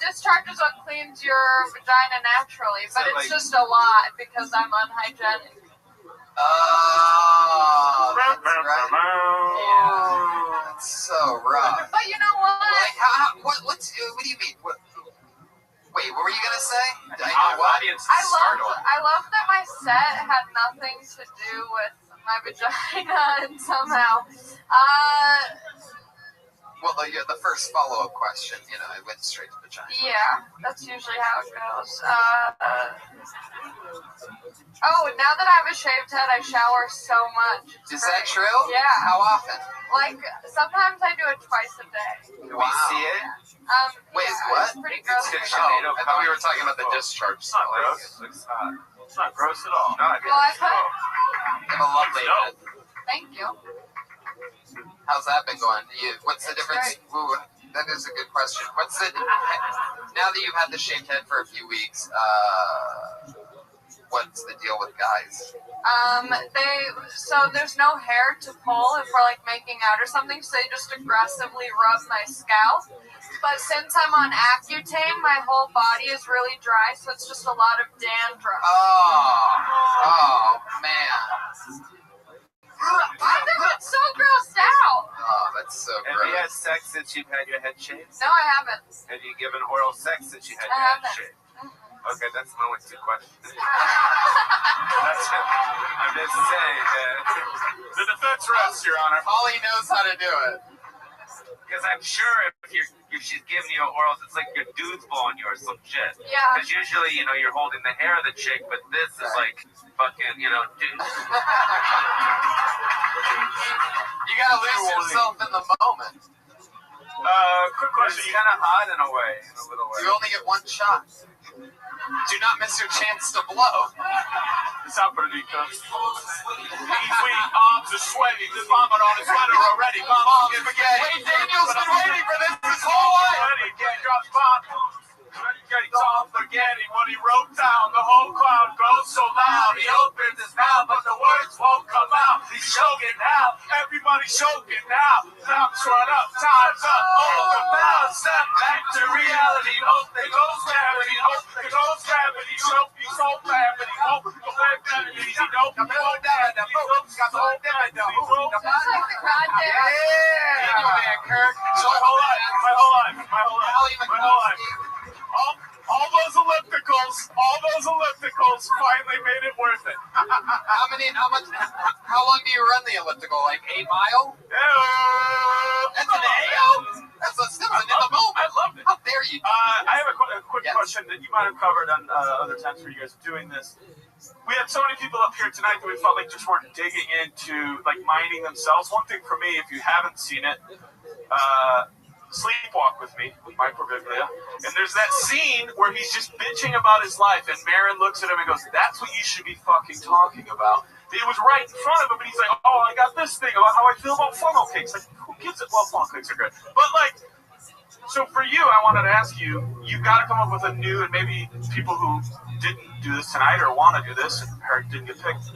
Speaker 17: discharge is what cleans your vagina naturally, but it's just a lot because I'm unhygienic.
Speaker 3: Oh, that's right. Yeah, that's so rough.
Speaker 17: But you know what?
Speaker 3: Like, what do you mean? Wait, what were you gonna say?
Speaker 17: I love that my set had nothing to do with my vagina, and somehow,
Speaker 3: well, the first follow-up question, I went straight to vagina.
Speaker 17: Yeah, that's usually how it goes. Oh, now that I have a shaved head, I shower so much.
Speaker 3: Is that true?
Speaker 17: Yeah.
Speaker 3: How often?
Speaker 17: Like, sometimes I do it twice a day.
Speaker 3: Can we see it? Wait,
Speaker 17: yeah,
Speaker 3: what?
Speaker 17: It's pretty gross.
Speaker 3: I thought we were talking about the discharge.
Speaker 2: It's not gross. It's not gross at all.
Speaker 17: Well, I put...
Speaker 3: You have a lovely head.
Speaker 17: Thank you.
Speaker 3: How's that been going? What's the difference? Ooh, that is a good question. Now that you've had the shaved head for a few weeks, what's the deal with guys?
Speaker 17: So there's no hair to pull if we're like making out or something, so they just aggressively rub my scalp. But since I'm on Accutane, my whole body is really dry, so it's just a lot of dandruff.
Speaker 3: Oh man.
Speaker 17: I've been so grossed out.
Speaker 3: Oh, that's so gross.
Speaker 9: Have you had sex since you've had your head shaved?
Speaker 17: No, I haven't.
Speaker 9: Have you given oral sex since you had
Speaker 17: I
Speaker 9: your head
Speaker 17: haven't.
Speaker 9: shaved? Okay, that's my only two questions. I'm just saying that.
Speaker 2: The defense rests, Your Honor.
Speaker 3: Holly knows how to do it.
Speaker 9: Because I'm sure if she's giving you orals, it's like your dude's blowing you or some shit.
Speaker 17: Yeah.
Speaker 9: Because usually, you're holding the hair of the chick, but this is like fucking, dude.
Speaker 3: You gotta lose yourself in the moment.
Speaker 2: Quick question.
Speaker 9: It's kind of hot in a way, in a little way.
Speaker 3: You only get one shot. Do not miss your chance to blow.
Speaker 2: It's out for the because these weak arms are sweaty. There's vomit on his sweater already. My mom's spaghetti.
Speaker 3: Wait, Daniel's been waiting for this his whole life.
Speaker 2: Can't drop spot. Tom forgetting what he wrote down. The whole crowd goes so loud. He opens his mouth, but the words won't come out. He's choking now. Everybody's choking now. Time's run up. Time's up. All about. Step back to reality. Hope there goes gravity. Hope there goes gravity. Hope you so gravity. Hope you go back gravity. You know, you won't die. You got the whole damn thing.
Speaker 17: That's like the goddamn.
Speaker 3: Daniel Van Kirk.
Speaker 2: My whole life. All those ellipticals finally made it worth it.
Speaker 3: How long do you run the elliptical? Like 8 miles? That's an AO? That's an in the moment.
Speaker 2: I loved it.
Speaker 3: How dare you?
Speaker 2: I have a quick question that you might have covered on other times where you guys are doing this. We had so many people up here tonight that we felt like just weren't digging into like minding themselves. One thing for me, if you haven't seen it, Sleepwalk with Me with Mike Birbiglia, and there's that scene where he's just bitching about his life, and Marin looks at him and goes, "That's what you should be fucking talking about." It was right in front of him, and he's like, "Oh, I got this thing about how I feel about funnel cakes." Like, who gives it? Well, funnel cakes are good, but like, so for you, I wanted to ask you, you've got to come up with a new, and maybe people who didn't do this tonight or want to do this and didn't get picked.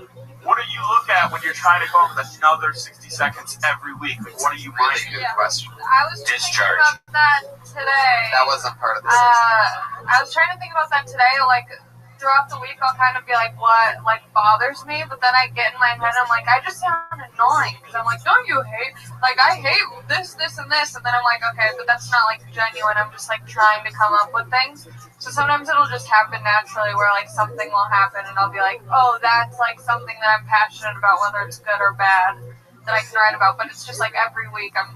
Speaker 2: What do you look at when you're trying to come up with another 60 seconds every week? Like, what are you
Speaker 3: Really good question.
Speaker 17: I was thinking about that today.
Speaker 3: That wasn't part of the
Speaker 17: I was trying to think about that today. Like, throughout the week, I'll kind of be like, what, like, bothers me? But then I get in my head, I'm like, I just sound annoying. Because I'm like, don't you hate? Like, I hate this, this, and this. And then I'm like, okay, but that's not, like, genuine. I'm just, like, trying to come up with things. So sometimes it'll just happen naturally where, like, something will happen. And I'll be like, oh, that's, like, something that I'm passionate about, whether it's good or bad, that I can write about. But it's just, like, every week I'm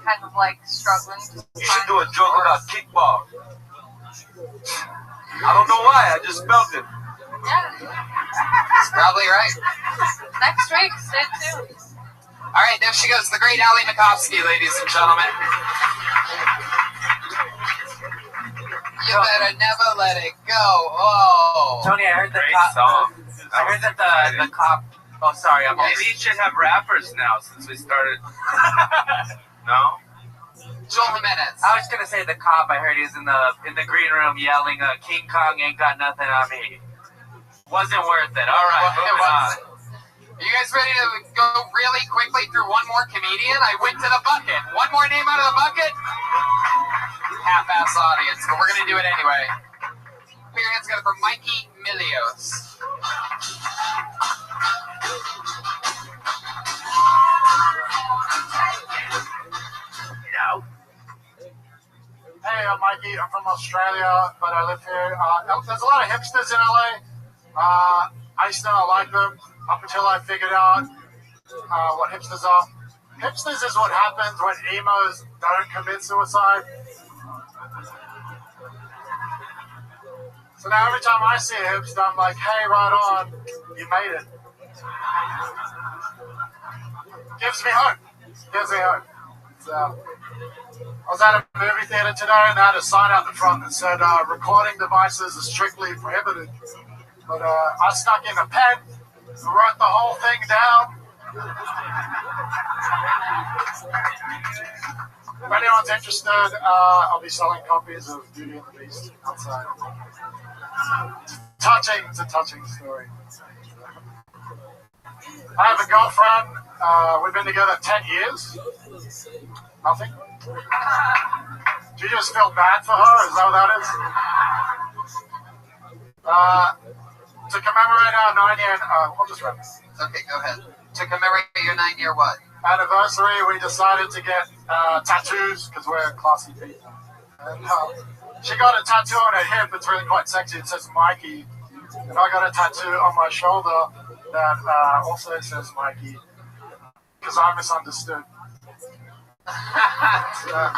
Speaker 17: kind of, like, struggling.
Speaker 2: You should do a joke about kickball. I don't know why, I just felt it.
Speaker 17: Yeah.
Speaker 3: That's probably right.
Speaker 17: Next week, stay tuned.
Speaker 3: All right, there she goes, the great Ali Makovsky, ladies and gentlemen. You better never let it go. Oh.
Speaker 18: Tony, I heard
Speaker 9: Great song.
Speaker 18: I heard that the cop. Oh, sorry, I'm.
Speaker 9: Maybe you should have rappers now since we started. No?
Speaker 3: Joel minutes.
Speaker 18: I was gonna say the cop. I heard he was in the green room yelling, "King Kong ain't got nothing on me." Wasn't worth it. All right, moving on.
Speaker 3: Are you guys ready to go really quickly through one more comedian? I went to the bucket. One more name out of the bucket? Half-ass audience, but we're going to do it anyway. Put your hands together for Mikey Milios.
Speaker 19: Hey, I'm Mikey. I'm from Australia, but I live here. There's a lot of hipsters in LA. I used to not like them up until I figured out what hipsters are. Hipsters is what happens when emos don't commit suicide. So now every time I see a hipster, I'm like, hey, right on, you made it. Gives me hope. Gives me hope. So, I was at a movie theater today and they had a sign out the front that said recording devices are strictly prohibited. But I snuck in a pen, wrote the whole thing down. If anyone's interested, I'll be selling copies of Beauty and the Beast outside. It's a touching story. I have a girlfriend. We've been together 10 years. Nothing. Do you just feel bad for her? Is that what that is? To commemorate our 9-year, I'll just wrap this.
Speaker 3: Okay, go ahead. To commemorate your 9-year what?
Speaker 19: Anniversary, we decided to get tattoos because we're classy people. And she got a tattoo on her hip. It's really quite sexy. It says Mikey. And I got a tattoo on my shoulder that also says Mikey because I misunderstood.
Speaker 3: Well,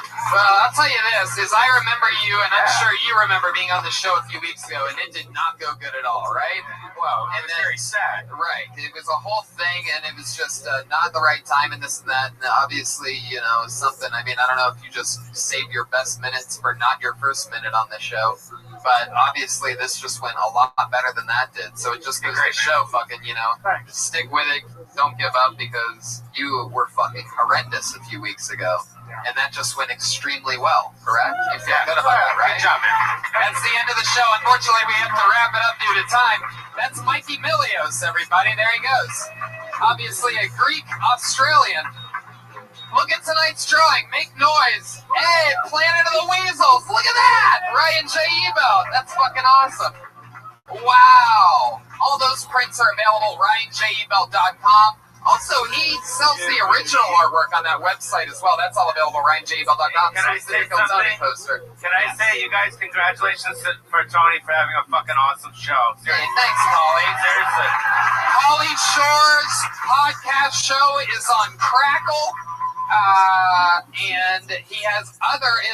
Speaker 3: I'll tell you this, is I remember you, and I'm sure you remember being on the show a few weeks ago, and it did not go good at all, right?
Speaker 2: Well, it was very sad.
Speaker 3: Right. It was a whole thing, and it was just not the right time and this and that, and obviously, you know, something, I mean, I don't know if you just saved your best minutes for not your first minute on the show, but obviously this just went a lot better than that did, so it just goes to show fucking, you know, stick with it, don't give up, because you were fucking horrendous a few weeks ago. And that just went extremely well, correct? You feel good about that, right?
Speaker 2: Good job, man.
Speaker 3: That's the end of the show. Unfortunately, we have to wrap it up due to time. That's Mikey Milios, everybody. There he goes. Obviously a Greek Australian. Look at tonight's drawing. Make noise. Hey, Planet of the Weasels. Look at that. Ryan J. Ebelt. That's fucking awesome. Wow. All those prints are available at RyanJEbelt.com. Also, he sells the original artwork on that website as well. That's all available at RyanJEbelt.com.
Speaker 9: Can I say something?
Speaker 3: Poster.
Speaker 9: Can I say, you guys, congratulations for Tony for having a fucking awesome show.
Speaker 3: Hey, thanks, Holly.
Speaker 9: Seriously.
Speaker 3: Holly Shore's podcast show is on Crackle. And he has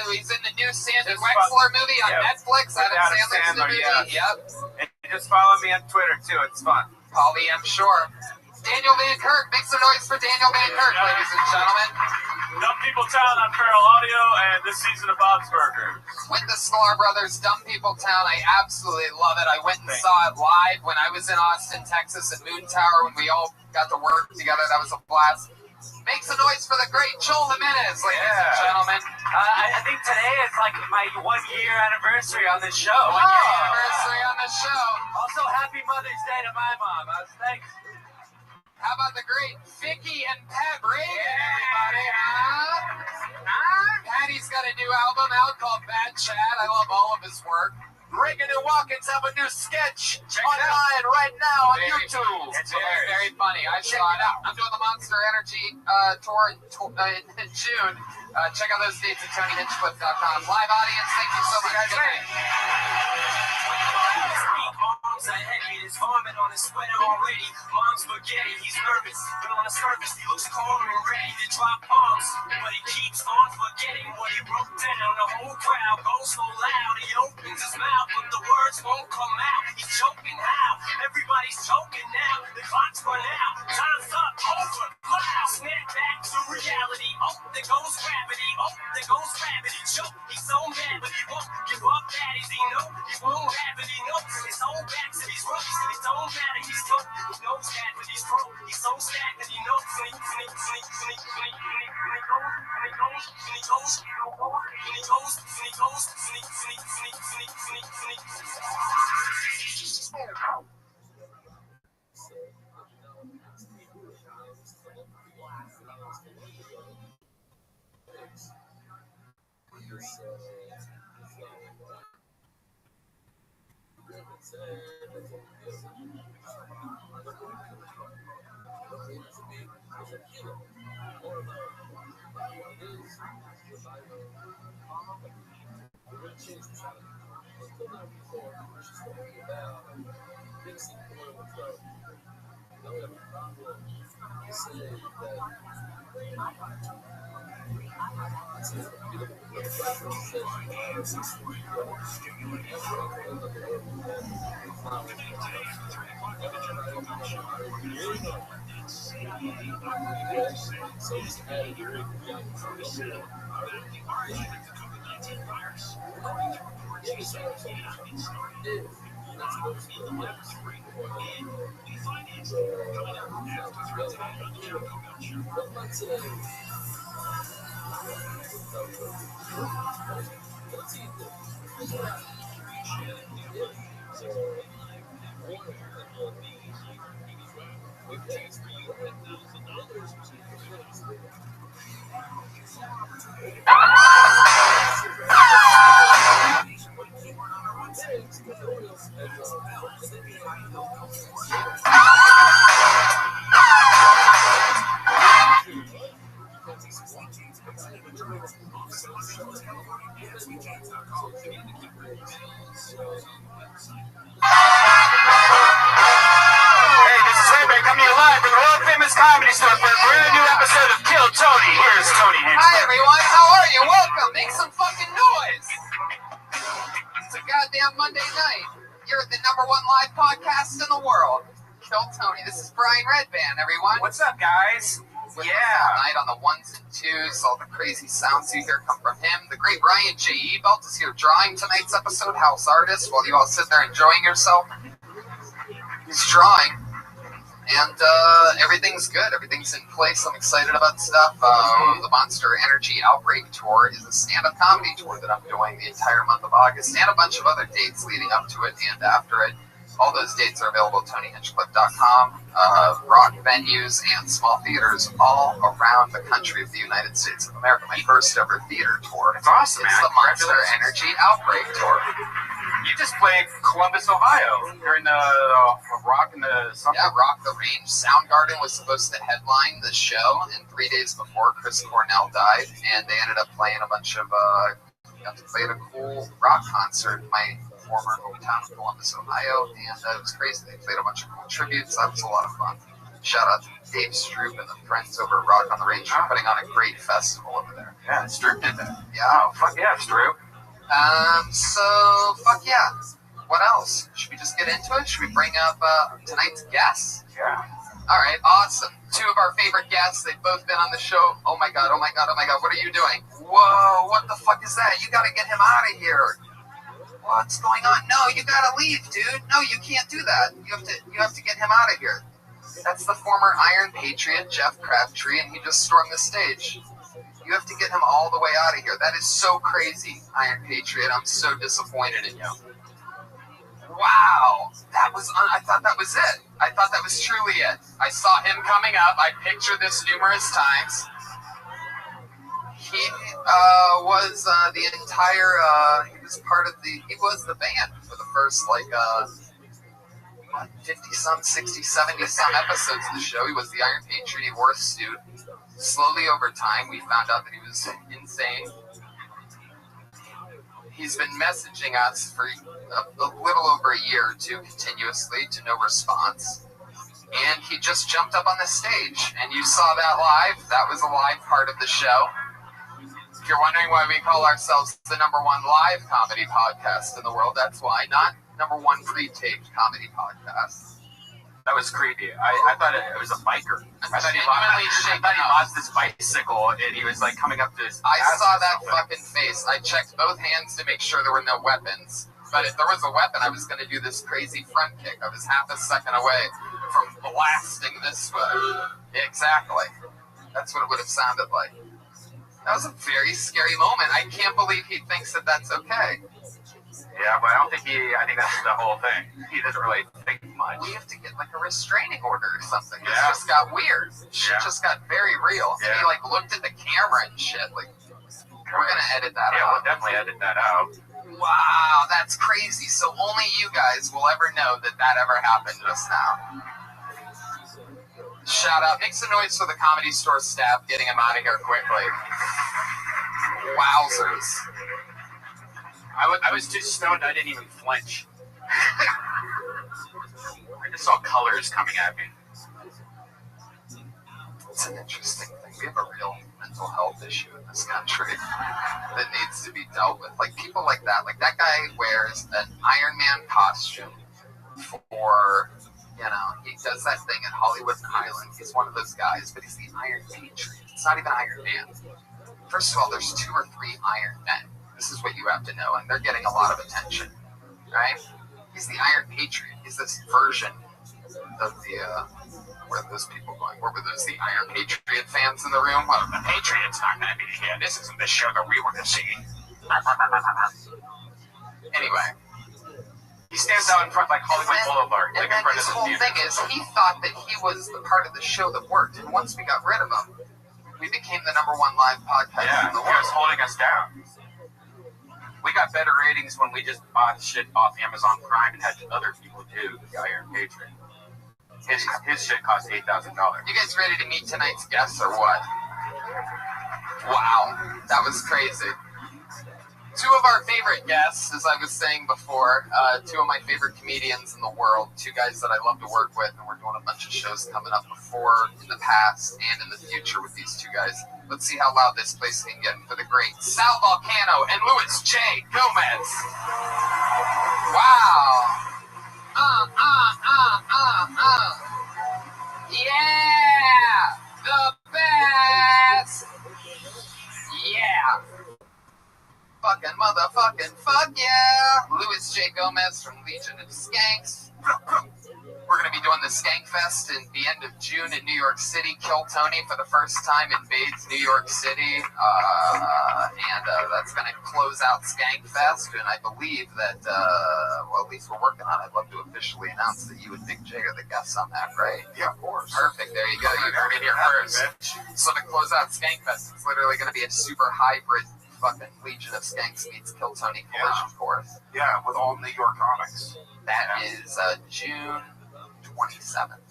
Speaker 3: he's in the new Sandy Wexler movie on Netflix. Adam Sandler's in the movie. Yep.
Speaker 9: And just follow me on Twitter, too. It's fun.
Speaker 3: Holly, I'm sure. Daniel Van Kirk. Make some noise for Daniel Van Kirk, ladies and gentlemen.
Speaker 10: Dumb People Town on Feral Audio, and this season of Bob's Burgers.
Speaker 3: With the Sklar Brothers, Dumb People Town, I absolutely love it. I went and saw it live when I was in Austin, Texas at Moon Tower when we all got to work together. That was a blast. Make some noise for the great Joel Jimenez, ladies and gentlemen.
Speaker 18: I think today is like my 1-year anniversary on this show.
Speaker 3: 1-year anniversary on the show.
Speaker 18: Also, happy Mother's Day to my mom. Thanks.
Speaker 3: How about the great Vicky and Pat Reagan, everybody, huh? Patty's got a new album out called Bad Chat. I love all of his work.
Speaker 4: Reagan and Watkins have a new sketch online right now on YouTube.
Speaker 3: It's very funny. I saw it out. I'm doing the Monster Energy tour in June. Check out those dates at TonyHinchcliffe.com. Live audience, thank you so much. Good night.
Speaker 5: Arms are heavy, his vomit on his sweater already. Mom's spaghetti, he's nervous, but on the surface he looks calm and ready to drop bombs. But he keeps on forgetting what he wrote down. The whole crowd goes so loud, he opens his mouth, but the words won't come out. He's choking how? Everybody's choking now. The clock's run out, time's up, over, cloud. Snap back to reality. Oh, there goes gravity. Oh, there goes gravity. Choke, he's so mad, but he won't give up. Daddies, he know he won't have it. He knows his whole back to these ropes. It don't matter, he's broke. He knows that, but he's broke. He's so sad that he knows. And he goes.
Speaker 15: Hey, this is Rabbi coming to you live from the world famous comedy store for a brand new episode of Kill Tony. Here's Tony Hinchcliffe.
Speaker 3: Hi everyone, how are you? Welcome. Make some fucking noise. It's a goddamn Monday night. You're at the #1 live podcast in the world. Kill Tony. This is Brian Redband, everyone.
Speaker 15: What's up, guys?
Speaker 3: With us all night on the ones and twos. All the crazy sounds you hear come from him. The great Ryan J. Ebelt is here drawing tonight's episode, house artist, while you all sit there enjoying yourself. He's drawing. And everything's good. Everything's in place. I'm excited about stuff. The Monster Energy Outbreak Tour is a stand-up comedy tour that I'm doing the entire month of August, and a bunch of other dates leading up to it and after it. All those dates are available at TonyHinchcliffe.com. Rock venues and small theaters all around the country of the United States of America. My first ever theater tour.
Speaker 15: It's awesome,
Speaker 3: It's
Speaker 15: man.
Speaker 3: the Monster Energy Outbreak Tour.
Speaker 15: You just played Columbus, Ohio during the Rock and the something.
Speaker 3: Yeah, Rock the Range. Soundgarden was supposed to headline the show, and 3 days before, Chris Cornell died, and they ended up playing a bunch of, got to play at a cool rock concert in my former hometown of Columbus, Ohio, and it was crazy. They played a bunch of cool tributes. That was a lot of fun. Shout out to Dave Stroop and the friends over at Rock on the Range for putting on a great festival over there.
Speaker 15: Yeah, Stroop did that.
Speaker 3: Yeah.
Speaker 15: Oh, fuck yeah, Stroop.
Speaker 3: So, fuck yeah. What else? Should we just get into it? Should we bring up tonight's guests?
Speaker 15: Yeah.
Speaker 3: All right, awesome. Two of our favorite guests. They've both been on the show. Oh my god, oh my god, oh my god. What are you doing? Whoa, what the fuck is that? You gotta get him out of here. What's going on? No, you gotta leave, dude. No, you can't do that. You have to get him out of here. That's the former Iron Patriot, Jeff Crabtree, and he just stormed the stage. You have to get him all the way out of here. That is so crazy, Iron Patriot. I'm so disappointed in you. Wow, that was. I thought that was it. I thought that was truly it. I saw him coming up. I pictured this numerous times. He was the entire. He was part of the. He was the band for the first 50-some, 60, 70-some episodes of the show. He was the Iron Patriot. He wore a suit. Slowly over time, we found out that he was insane. He's been messaging us for a little over a year or two continuously to no response. And he just jumped up on the stage. And you saw that live. That was a live part of the show. If you're wondering why we call ourselves the #1 live comedy podcast in the world, that's why. Not #1 pre-taped comedy podcast.
Speaker 15: That was creepy. I thought it was a biker. I thought he lost his bicycle and he was like coming up to his.
Speaker 3: I saw that fucking face. I checked both hands to make sure there were no weapons. But if there was a weapon, I was going to do this crazy front kick. I was half a second away from blasting this way. Exactly. That's what it would have sounded like. That was a very scary moment. I can't believe he thinks that that's okay.
Speaker 9: Yeah, but I don't think I think that's the whole thing. He doesn't really think much.
Speaker 3: We have to get like a restraining order or something.
Speaker 9: Yeah.
Speaker 3: This just got weird. Shit just got very real.
Speaker 9: Yeah.
Speaker 3: And he like looked at the camera and shit. Like, we're gonna edit that out.
Speaker 9: Yeah, we'll definitely edit that out.
Speaker 3: Wow, that's crazy. So only you guys will ever know that that ever happened just now. Shout out. Make some noise for the Comedy Store staff getting him out of here quickly. Wowzers.
Speaker 9: I was too stoned, I didn't even flinch. I just saw colors coming at me.
Speaker 3: It's an interesting thing. We have a real mental health issue in this country that needs to be dealt with. Like, people like that guy wears an Iron Man costume for, you know, he does that thing at Hollywood and Highland. He's one of those guys, but he's the Iron Patriot. It's not even Iron Man. First of all, there's 2 or 3 Iron Men. This is what you have to know, and they're getting a lot of attention, right? He's the Iron Patriot. He's this version of the, where are those people going? Where were those, the Iron Patriot fans in the room? Well, the Patriot's not going to be here. This isn't the show that we want to see. Anyway.
Speaker 9: He stands out in front like Hollywood Boulevard.
Speaker 3: And then his whole thing is, he thought that he was the part of the show that worked, and once we got rid of him, we became the #1 live podcast in the world.
Speaker 9: He was holding us down. We got better ratings when we just bought shit off Amazon Prime and had other people do the Iron Patriot. His shit cost $8,000.
Speaker 3: You guys ready to meet tonight's guests or what? Wow, that was crazy. 2 of our favorite guests, as I was saying before, 2 of my favorite comedians in the world, 2 guys that I love to work with, and we're doing a bunch of shows coming up before, in the past, and in the future with these 2 guys. Let's see how loud this place can get for the great Sal Volcano and Louis J. Gomez. Wow. Yeah, the best. Yeah. Fucking motherfucking fuck yeah! Louis J. Gomez from Legion of Skanks. We're going to be doing the Skank Fest in the end of June in New York City. Kill Tony for the first time invades New York City. And that's going to close out Skank Fest. And I believe that, well, at least we're working on it. I'd love to officially announce that you and Big J are the guests on that, right?
Speaker 1: Yeah, of course.
Speaker 3: Perfect. There you go. You heard it here first. So to close out Skank Fest, it's literally going to be a super hybrid fucking Legion of Skanks meets Kill Tony collision course.
Speaker 1: Yeah, with all New York comics.
Speaker 3: That is June 27th.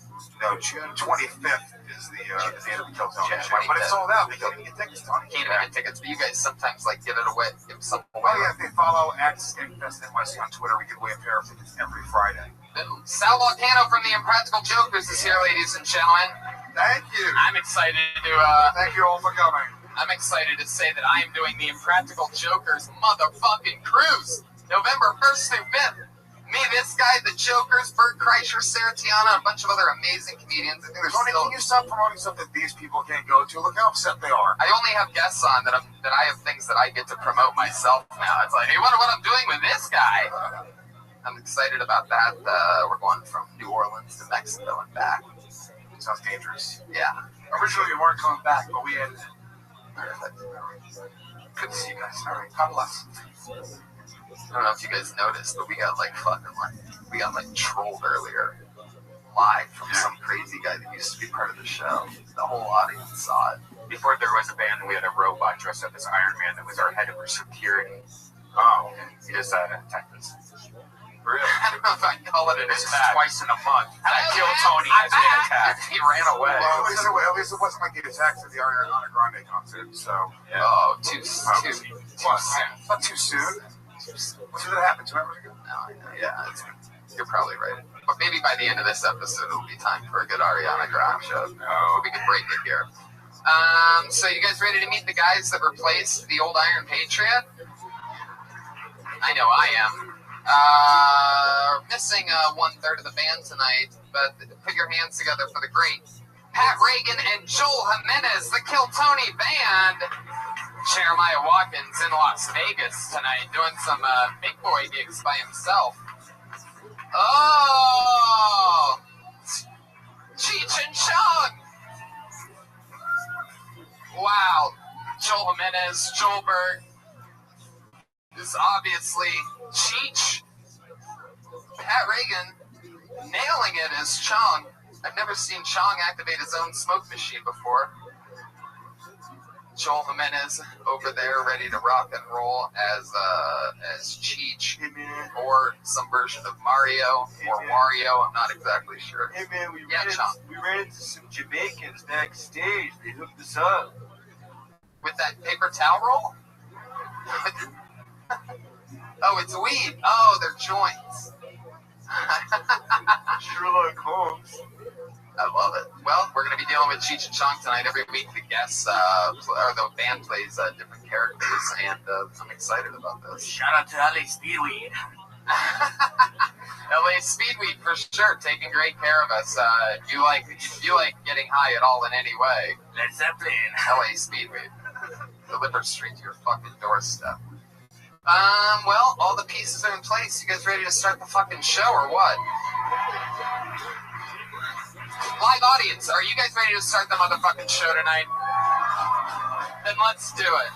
Speaker 1: No, June 25th is the end of the Kill Tony show.
Speaker 3: 25th.
Speaker 1: But it's sold out. They can't even get tickets, Tony.
Speaker 3: Can't even get tickets, but you guys sometimes like give it away. Give some away.
Speaker 1: Oh yeah, if they follow at Skankfest NYC on Twitter, we give away a pair of tickets every Friday.
Speaker 3: Sal Volcano from the Impractical Jokers is here, ladies and gentlemen.
Speaker 1: Thank you.
Speaker 3: I'm excited to
Speaker 1: thank you all for coming.
Speaker 3: I'm excited to say that I am doing the Impractical Jokers motherfucking cruise, November 1st through 5th. Me, this guy, the Jokers, Bert Kreischer, Sarah Tiana, a bunch of other amazing comedians. I think there's
Speaker 1: Tony, can you stop promoting stuff that these people can't go to? Look how upset they are.
Speaker 3: I only have guests on that I have things that I get to promote myself now. It's like, hey, wonder what I'm doing with this guy. I'm excited about that. We're going from New Orleans to Mexico and back.
Speaker 1: Sounds dangerous.
Speaker 3: Yeah.
Speaker 1: Originally, we weren't coming back, but we ended it. Perfect. Good to see you guys. All right, God bless.
Speaker 3: I don't know if you guys noticed, but we got trolled earlier live from some crazy guy that used to be part of the show. The whole audience saw it.
Speaker 9: Before there was a band, we had a robot dressed up as Iron Man that was our head of security.
Speaker 3: Oh.
Speaker 9: He just attacked us.
Speaker 3: Really? I don't know if I'd call it an attack.
Speaker 9: Twice in a month. I killed Tony as an attack.
Speaker 3: He ran away.
Speaker 1: Well, at least it wasn't like the attacks at the Ariana Grande concert, so.
Speaker 3: Yeah. Oh, too soon.
Speaker 1: Not too soon. When did that happen? 2 hours ago?
Speaker 3: No, yeah, you're probably right. But maybe by the end of this episode, it'll be time for a good Ariana Grande show. We can break it here. So you guys ready to meet the guys that replaced the old Iron Patriot? I know I am. Missing 1/3 of the band tonight, but put your hands together for the great Pat Reagan and Joel Jimenez, the Kill Tony Band. Jeremiah Watkins in Las Vegas tonight, doing some big boy gigs by himself. Oh! Cheech and Chong! Wow. Joel Jimenez, Joelberg is obviously Cheech. Pat Reagan nailing it as Chong. I've never seen Chong activate his own smoke machine before. Joel Jimenez over there, ready to rock and roll as Cheech, or some version of Mario or Wario. I'm not exactly sure.
Speaker 10: Hey man, we
Speaker 3: Chong.
Speaker 10: ran into some Jamaicans backstage. They hooked us up
Speaker 3: with that paper towel roll. Oh, it's weed. Oh, they're joints.
Speaker 10: Sherlock Holmes.
Speaker 3: I love it. Well, we're going to be dealing with Cheech and Chong tonight. Every week the guests, or the band plays different characters, and I'm excited about this.
Speaker 18: Shout out to LA Speedweed.
Speaker 3: LA Speedweed, for sure, taking great care of us. If you like getting high at all in any way,
Speaker 18: Led Zeppelin.
Speaker 3: LA Speedweed. Deliver straight to your fucking doorstep. Well, all the pieces are in place. You guys ready to start the fucking show, or what? Live audience, are you guys ready to start the motherfucking show tonight? Then let's do it.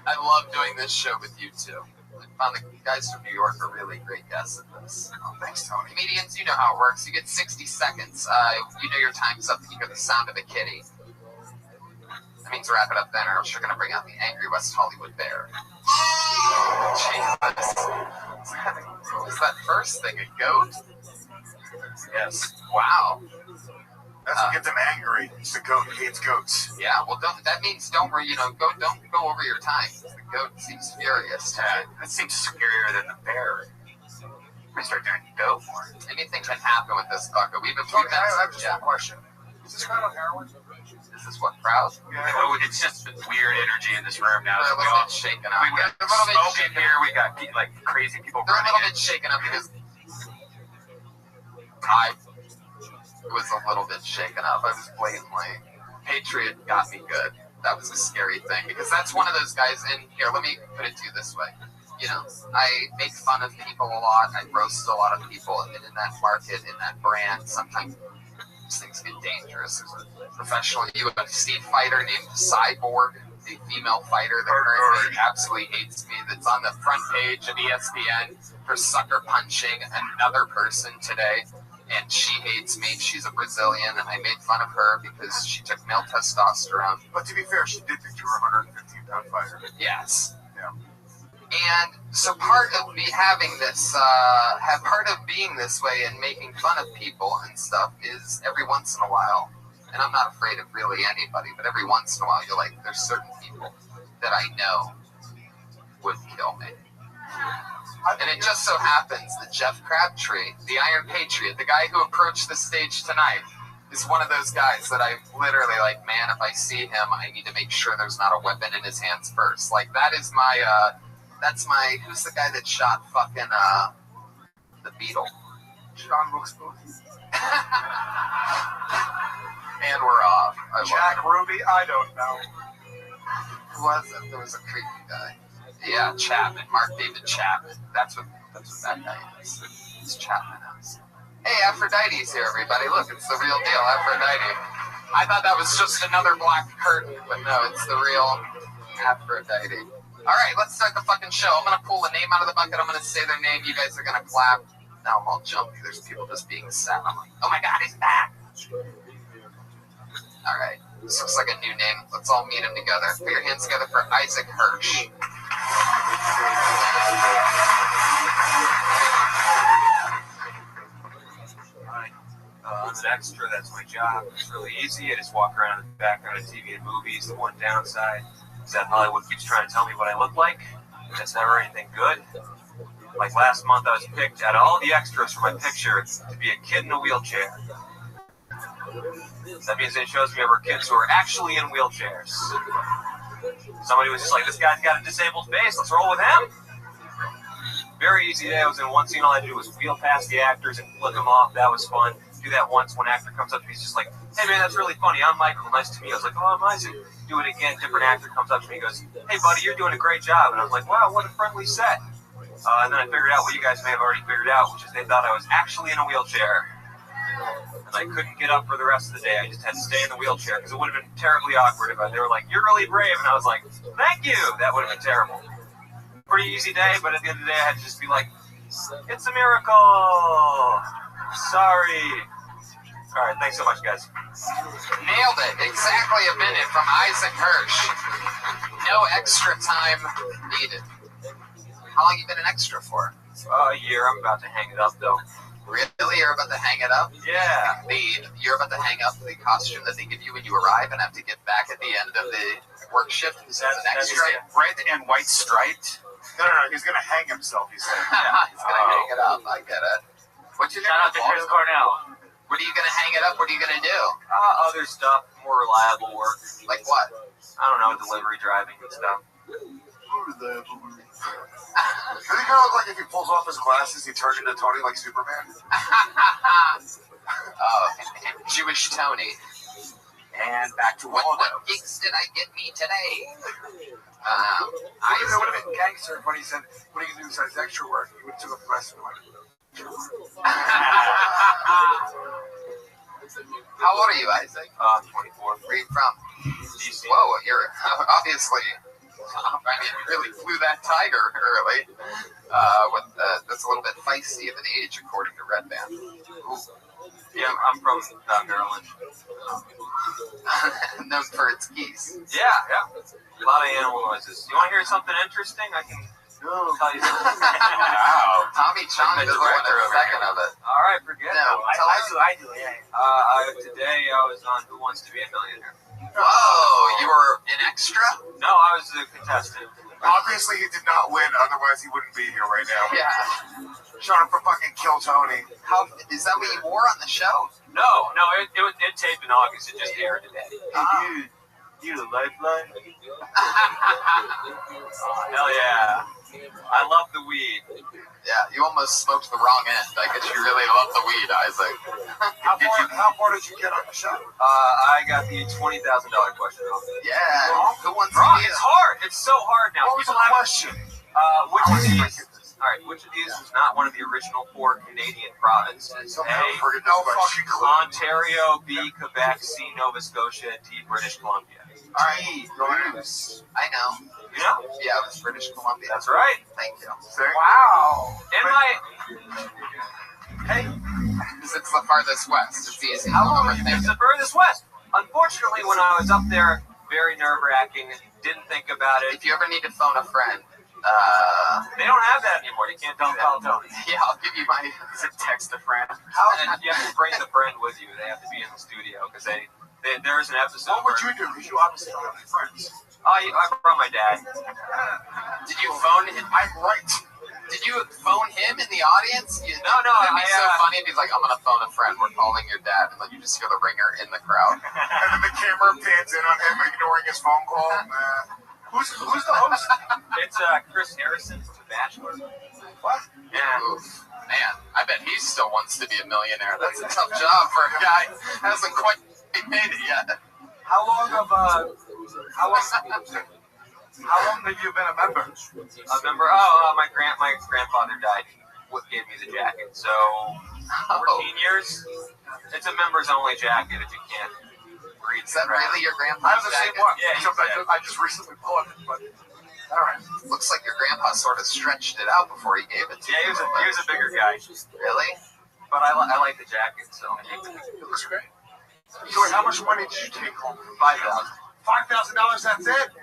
Speaker 3: I love doing this show with you two. I found the guys from New York are really great guests at this.
Speaker 1: Oh, thanks, Tony.
Speaker 3: Comedians, you know how it works. You get 60 seconds. You know your time's up. You hear the sound of a kitty. That means wrap it up then, or else you're going to bring out the angry West Hollywood bear. Jesus. What was that first thing? A goat? Yes. Wow.
Speaker 1: That's what gets them angry. It's the goat who hates goats.
Speaker 3: Yeah. Well, that means don't go over your time. The goat seems furious.
Speaker 9: That seems scarier than the bear. We start doing goat more.
Speaker 3: Anything can happen with this fucker.
Speaker 1: I have just one question. Is this crowd on heroin?
Speaker 3: Is this what crowd?
Speaker 9: Yeah. Oh, it's just weird energy in this room now.
Speaker 3: They're a little bit shaken up.
Speaker 9: We got smoke in here. We got like crazy people
Speaker 3: running. They're a little bit shaken up because I was a little bit shaken up. I was blatantly. Patriot got me good. That was a scary thing because that's one of those guys. And here, let me put it to you this way. You know, I make fun of people a lot. I roast a lot of people, and in that market, in that brand, sometimes things get dangerous. There's a professional UFC fighter named Cyborg, the female fighter that currently absolutely hates me, that's on the front page of ESPN for sucker punching another person today, and she hates me. She's a Brazilian, and I made fun of her because she took male testosterone.
Speaker 1: But to be fair, she did think you were a 115-pound fighter.
Speaker 3: Yes.
Speaker 1: Yeah.
Speaker 3: And so part of me having this, part of being this way and making fun of people and stuff is every once in a while, and I'm not afraid of really anybody, but every once in a while you're like, there's certain people that I know would kill me. And it just so happens that Jeff Crabtree, the Iron Patriot, the guy who approached the stage tonight, is one of those guys that I literally like, man, if I see him, I need to make sure there's not a weapon in his hands first. Like, that is my, who's the guy that shot fucking, the Beetle?
Speaker 1: John Wilkes Booth.
Speaker 3: And we're off.
Speaker 10: Jack Ruby? I don't know.
Speaker 3: Who was it? There was a creepy guy. Yeah, Chapman. Mark David Chapman. That's what that guy is. It's Chapman House. Hey, Aphrodite's here, everybody. Look, it's the real deal, Aphrodite. I thought that was just another black curtain, but no, it's the real Aphrodite. All right, let's start the fucking show. I'm going to pull a name out of the bucket. I'm going to say their name. You guys are going to clap. Now I'm all jumpy. There's people just being sad. I'm like, oh my God, he's back. All right. This looks like a new name. Let's all meet him together. Put your hands together for Isaac Hirsch.
Speaker 20: I'm an extra. That's my job. It's really easy. I just walk around in the background of TV and movies. The one downside is that Hollywood keeps trying to tell me what I look like. That's never anything good. Like last month, I was picked out of all the extras for my picture to be a kid in a wheelchair. That means it shows me over kids who are actually in wheelchairs. Somebody was just like, this guy's got a disabled face. Let's roll with him. Very easy day. I was in one scene. All I had to do was wheel past the actors and flick them off. That was fun. Do that once. One actor comes up to me. He's just like, hey, man, that's really funny. I'm Michael. Nice to meet you. I was like, oh, I'm Isaac. Do it again. Different actor comes up to me and goes, hey, buddy, you're doing a great job. And I was like, wow, what a friendly set. And then I figured out what you guys may have already figured out, which is they thought I was actually in a wheelchair. and I couldn't get up for the rest of the day. I just had to stay in the wheelchair because it would have been terribly awkward if they were like, "You're really brave," and I was like, "Thank you." That would have been terrible. Pretty easy day, but at the end of the day, I had to just be like, "It's a miracle. Sorry." All right, thanks so much, guys.
Speaker 3: Nailed it. Exactly a minute from Isaac Hirsch. No extra time needed. How long you been an extra for?
Speaker 20: A year. I'm about to hang it up, though.
Speaker 3: Really? You're about to hang it up?
Speaker 20: Yeah.
Speaker 3: You're about to hang up the costume that they give you when you arrive and have to get back at the end of the work shift? Is that an extra?
Speaker 1: Red and white striped? No, he's going to hang himself, he said.
Speaker 3: He's going to hang it up. I get it. What you
Speaker 18: Shout out to Chris Cornell.
Speaker 3: What are you going to hang it up? What are you going to do?
Speaker 20: Other stuff, more reliable work.
Speaker 3: Like what?
Speaker 20: I don't know, delivery driving and stuff.
Speaker 1: Doesn't he kind of look like if he pulls off his glasses, he turns into Tony like Superman?
Speaker 3: Jewish Tony.
Speaker 1: And back to
Speaker 3: what gigs did I get me today?
Speaker 1: It would have been gangster when he said, "What are you going to do besides extra work?" He would have took a press and went.
Speaker 3: How old are you, Isaac?
Speaker 20: 24.
Speaker 3: Where are you from?
Speaker 20: DC.
Speaker 3: Whoa, you're obviously. I mean, you really flew that tiger early. That's a little bit feisty of an age, according to Red Band. Ooh.
Speaker 20: Yeah, I'm from Maryland.
Speaker 3: Known for its geese.
Speaker 20: Yeah. A lot of animal noises. You want to hear something interesting? I can tell you something.
Speaker 3: Wow. Tommy Chong doesn't want a second of it.
Speaker 20: All right, forget it.
Speaker 3: I do, yeah.
Speaker 20: Today I was on Who Wants to Be a Millionaire.
Speaker 3: Whoa, you were an extra?
Speaker 20: No, I was a contestant.
Speaker 1: Obviously, he did not win. Otherwise, he wouldn't be here right now.
Speaker 3: Yeah.
Speaker 1: Showing up for fucking Kill Tony.
Speaker 3: How is that what you wore on the show?
Speaker 20: No, it taped in August. It just aired today. You the lifeline? Hell yeah. I love the weed.
Speaker 3: Yeah, you almost smoked the wrong end. I guess you really love the weed, Isaac.
Speaker 1: How far did you get on the show?
Speaker 20: I got the $20,000 question off.
Speaker 3: Yeah. Who wants
Speaker 20: Wrong, it's hard. It's so hard now.
Speaker 1: What was the question?
Speaker 20: Which of these is not one of the original 4 Canadian provinces? A. Ontario, B. Quebec, C. Nova Scotia, D. British Columbia.
Speaker 3: Alright. I know.
Speaker 20: You know?
Speaker 3: Yeah, it was British Columbia.
Speaker 20: That's right.
Speaker 3: Thank you.
Speaker 1: Wow.
Speaker 3: It's the farthest west. It's easy.
Speaker 20: How long have you been to the furthest west? Unfortunately, when I was up there, very nerve-wracking, didn't think about it.
Speaker 3: If you ever need to phone a friend,
Speaker 20: they don't have that anymore. You can't call Tony.
Speaker 3: Yeah, I'll give you my text a friend.
Speaker 20: And you have to bring the friend with you. They have to be in the studio because there's an episode.
Speaker 1: What would you do? Because you obviously don't have any friends.
Speaker 20: I brought my dad.
Speaker 3: Did you phone him?
Speaker 1: I'm right.
Speaker 3: Did you phone him in the audience?
Speaker 20: No.
Speaker 3: That'd be so funny if he's like, "I'm gonna phone a friend. We're calling your dad," and then you just hear the ringer in the crowd.
Speaker 1: And then the camera pans in on him ignoring his phone call. Who's the host?
Speaker 20: It's Chris Harrison from The Bachelor.
Speaker 1: What?
Speaker 20: Yeah.
Speaker 3: Oof. Man, I bet he still wants to be a millionaire. That's a tough job for a guy who hasn't quite made it yet.
Speaker 1: How long have you been a member?
Speaker 20: A member? Oh, my grandfather died. Gave me the jacket. So 14 years. It's a members only jacket if you can't read.
Speaker 3: Is that really your
Speaker 1: I
Speaker 3: grandpa's
Speaker 1: have the same
Speaker 3: jacket?
Speaker 1: one.
Speaker 20: Yeah,
Speaker 1: Except I just recently bought it. But all right.
Speaker 3: Looks like your grandpa sort of stretched it out before he gave it to you.
Speaker 20: Yeah, he was a bigger guy.
Speaker 3: Really?
Speaker 20: But I like the jacket, so.
Speaker 1: It looks great. So wait, how much money did you take home?
Speaker 20: $5,000.
Speaker 1: $5,000, that's it?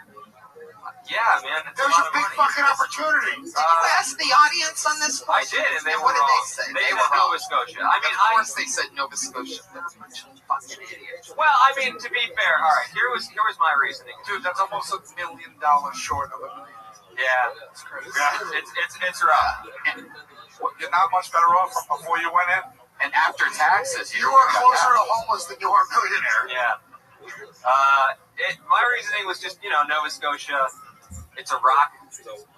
Speaker 20: Yeah, man.
Speaker 1: That was a big fucking opportunity.
Speaker 3: Did you ask the audience on this
Speaker 20: I
Speaker 3: question?
Speaker 20: did, and they
Speaker 3: what
Speaker 20: were
Speaker 3: did
Speaker 20: wrong.
Speaker 3: they say?
Speaker 20: They
Speaker 3: were
Speaker 20: said Nova Scotia. I mean,
Speaker 3: of course they said Nova Scotia. They're a bunch of fucking idiots.
Speaker 20: Well, I mean, to be fair, all right. Here was my reasoning.
Speaker 1: Dude, that's almost $1 million short of a million.
Speaker 20: Yeah,
Speaker 1: That's crazy.
Speaker 20: yeah, it's rough.
Speaker 1: You're not much better off from before you went in.
Speaker 3: And after taxes,
Speaker 1: You are closer to homeless than you are a millionaire.
Speaker 20: Yeah. My reasoning was just, Nova Scotia. It's a rock,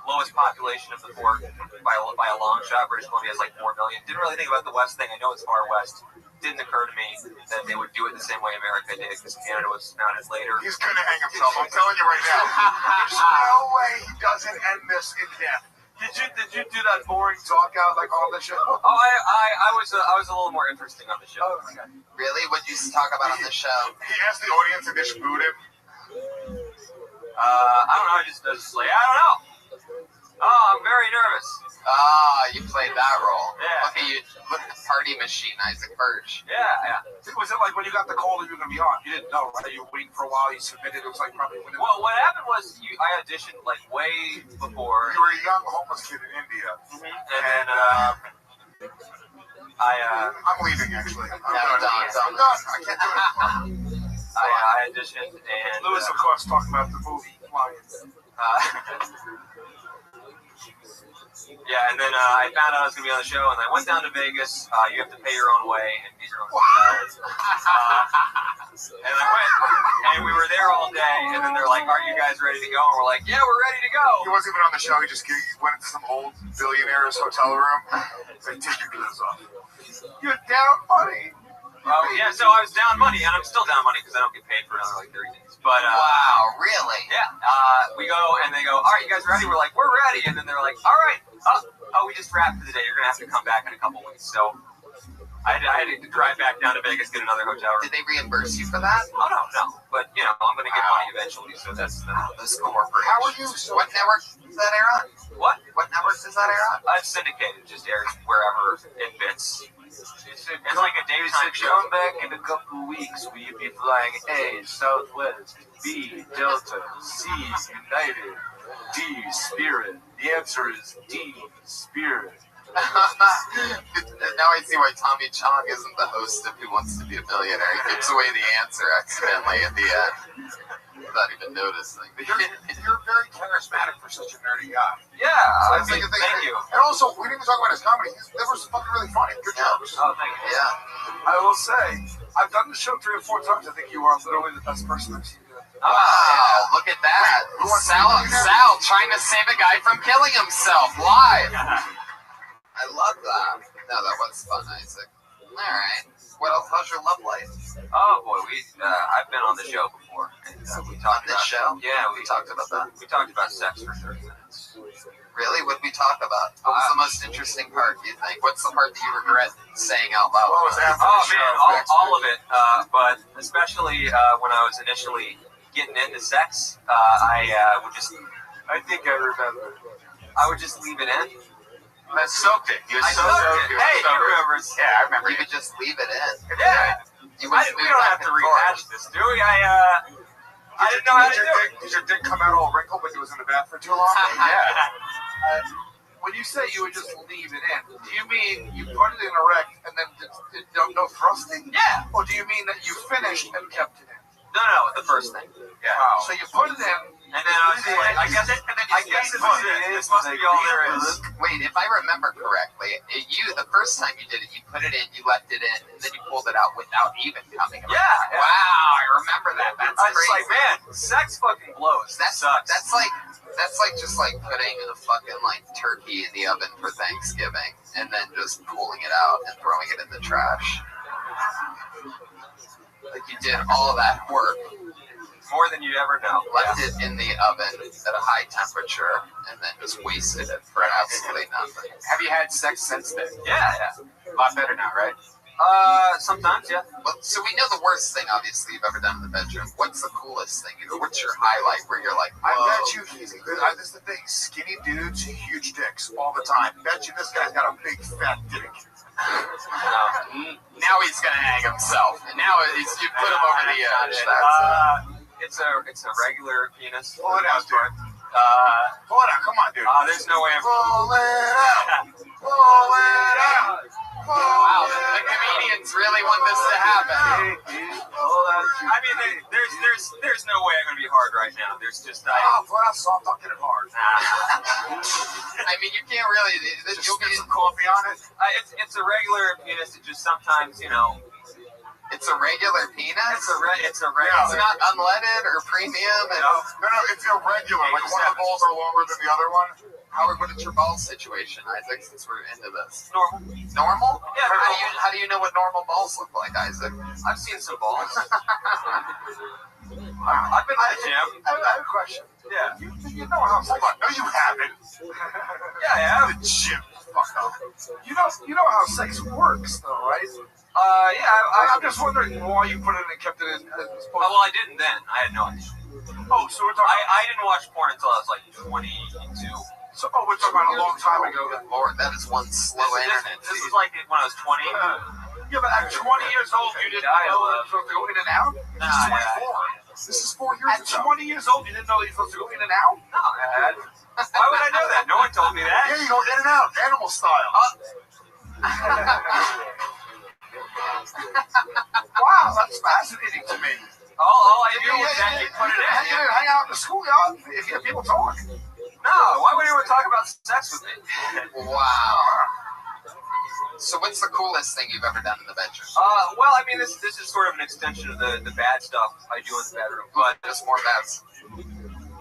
Speaker 20: lowest population of the 4 by a long shot. British Columbia has like 4 million. Didn't really think about the West thing. I know it's far west. Didn't occur to me that they would do it the same way America did because Canada was founded later.
Speaker 1: He's gonna hang himself. I'm telling you right now. There's no way he doesn't end this in death. Did you do that boring talk out like on the show?
Speaker 20: Oh, I was a little more interesting on the show.
Speaker 1: Oh, okay.
Speaker 3: Really? What'd you talk about on the show?
Speaker 1: He asked the audience if they should boot him.
Speaker 20: I don't know. I just like I don't know. Oh, I'm very nervous.
Speaker 3: You played that role.
Speaker 20: Yeah.
Speaker 3: Look at you. Look at the party machine, Isaac Birch.
Speaker 20: Yeah.
Speaker 1: Was it like when you got the call that you were going to be on? You didn't know, right? You were waiting for a while. You submitted. It was like probably when.
Speaker 20: Well, what happened was I auditioned like way before.
Speaker 1: You were a young homeless kid in India.
Speaker 20: And then
Speaker 1: I'm leaving actually. I'm done. I can't do it anymore.
Speaker 20: I auditioned and
Speaker 1: Lewis, of course, talking about the movie Lions.
Speaker 20: Yeah, and then I found out I was going to be on the show, and I went down to Vegas. You have to pay your own way and get your own hotels. And I went, and we were there all day, and then they're like, "Are you guys ready to go?" And we're like, "Yeah, we're ready to go."
Speaker 1: He wasn't even on the show. He just went into some old billionaire's hotel room. They take your clothes off. You're down money.
Speaker 20: Oh, yeah, so I was down money, and I'm still down money because I don't get paid for another like 30 days. But
Speaker 3: wow, really?
Speaker 20: Yeah. We go, and they go, "All right, you guys ready?" We're like, "We're ready." And then they're like, "All right. Oh, we just wrapped for the day. You're going to have to come back in a couple weeks." So I had to drive back down to Vegas, get another hotel room.
Speaker 3: Did they reimburse you for that?
Speaker 20: Oh, no. But, I'm going to get money eventually, so that's
Speaker 3: this corporate.
Speaker 1: How are you?
Speaker 3: What network does that air on?
Speaker 20: What?
Speaker 3: What network does that air on?
Speaker 20: It's syndicated. Just airs wherever it fits. It's like a daytime show.
Speaker 15: Come back in a couple of weeks. Will you be flying A, Southwest, B, Delta, C, United, D, Spirit? The answer is D, Spirit.
Speaker 3: Now I see why Tommy Chong isn't the host of Who Wants to Be a Millionaire. He gives away the answer accidentally at the end without even noticing.
Speaker 1: You're very charismatic for such a nerdy guy.
Speaker 20: Yeah,
Speaker 1: Thank
Speaker 20: you.
Speaker 1: And also, we didn't even talk about his comedy. His was fucking really funny. Good jokes.
Speaker 20: Oh, thank you.
Speaker 3: Yeah.
Speaker 1: I will say, I've done the show 3 or 4 times. I think you are literally the best person I've seen do it.
Speaker 3: Wow, look at that. Sal trying to save a guy from killing himself live. I love that. No, that was fun, Isaac. All right. What else? How's your love life?
Speaker 20: Oh boy, I've been on the show before. And, we talked
Speaker 3: on this show?
Speaker 20: Yeah,
Speaker 3: we talked about that.
Speaker 20: We talked about sex for 30 minutes.
Speaker 3: Really? What did we talk about? What was the most interesting part, do you think? What's the part that you regret saying out loud?
Speaker 1: What was after
Speaker 20: Oh
Speaker 1: the show?
Speaker 20: man, all of it. But especially when I was initially getting into sex, I would just.
Speaker 15: I think I remember.
Speaker 20: I would just leave it in.
Speaker 1: I soaked it. You
Speaker 20: soaked it. Hey, he remembers.
Speaker 1: Yeah, I remember.
Speaker 3: You would just leave it in.
Speaker 20: Yeah. We don't have to rehash this, do we? I didn't know how to do it.
Speaker 1: Did your dick come out all wrinkled when you was in the bath for too long?
Speaker 19: Yeah. When you say you would just leave it in, do you mean you put it in erect and then no thrusting?
Speaker 20: Yeah.
Speaker 19: Or do you mean that you finished and kept it in?
Speaker 20: No, the first thing. Yeah.
Speaker 19: Wow. So you put it in,
Speaker 20: and then I was like, I guess this must be all there is.
Speaker 3: Wait, if I remember correctly, the first time you did it, you put it in, you left it in, and then you pulled it out without even coming around.
Speaker 20: Yeah.
Speaker 3: Wow, I remember that. That's
Speaker 20: I was
Speaker 3: crazy.
Speaker 20: like, man, sex fucking blows. That sucks.
Speaker 3: That's like just like putting a fucking turkey in the oven for Thanksgiving and then just pulling it out and throwing it in the trash. Like you did all that work.
Speaker 20: More than you'd ever know.
Speaker 3: Left it in the oven at a high temperature and then just wasted it for absolutely nothing.
Speaker 15: Have you had sex since then?
Speaker 20: Yeah.
Speaker 15: A lot better now, right?
Speaker 20: Sometimes, yeah.
Speaker 3: Well, so we know the worst thing, obviously, you've ever done in the bedroom. What's the coolest thing? What's your highlight where you're like, whoa?
Speaker 1: I bet you this is the thing. Skinny dudes, huge dicks all the time. Bet you this guy's got a big fat dick.
Speaker 3: Now he's gonna hang himself. And now you put him over the edge.
Speaker 20: It's a regular penis.
Speaker 1: Pull it out, dude. Pull it out. Come on, dude.
Speaker 20: There's no way of.
Speaker 1: Pull it out. Pull it out.
Speaker 3: Wow, the comedians really want this to happen.
Speaker 20: I mean, there's no way I'm gonna be hard right now. There's just.
Speaker 1: Pull it out soft. I'll get it hard.
Speaker 3: I mean, you can't really.
Speaker 1: You'll get some coffee on it.
Speaker 20: It's a regular penis. It just sometimes,
Speaker 3: It's a regular penis?
Speaker 20: It's a regular.
Speaker 3: It's not unleaded or premium?
Speaker 1: No, it's irregular. Like one of the balls are longer than the other one.
Speaker 3: Howard, what is your ball situation, Isaac, since we're into this?
Speaker 20: Normal.
Speaker 3: Normal?
Speaker 20: Yeah,
Speaker 3: how do you know what normal balls look like, Isaac?
Speaker 20: I've seen some balls. I've been to the gym.
Speaker 19: I have a question.
Speaker 20: Yeah.
Speaker 19: You know how sex? No, you haven't.
Speaker 20: Yeah, I have.
Speaker 19: The gym. Fuck off. You know how sex works, though, right?
Speaker 20: Yeah.
Speaker 19: I'm just wondering why you put it and kept it as
Speaker 20: Oh, well, I didn't then. I had no idea.
Speaker 19: Oh, so we're talking.
Speaker 20: I didn't watch porn until I was like 22.
Speaker 19: So, we're talking about a long time ago.
Speaker 3: Good Lord, that is one slow internet.
Speaker 20: This was like when I was 20.
Speaker 19: Yeah, but at 20 years old, you didn't know you were supposed to go in and out?
Speaker 20: Nah,
Speaker 19: This is 24. This is 4 years ago. At 20 years old, you didn't know you were supposed to go in and out?
Speaker 20: No, why would I know that? No one told me that.
Speaker 19: Yeah, you go in and out, animal style. Wow, that's fascinating to me.
Speaker 20: All I knew was that you put it in.
Speaker 19: Hang out in the schoolyard if you hear people talk.
Speaker 20: No, why would anyone talk about sex with me?
Speaker 3: Wow. So what's the coolest thing you've ever done in the bedroom?
Speaker 20: Well, I mean, this is sort of an extension of the bad stuff I do in the bedroom, but
Speaker 3: just more bad stuff.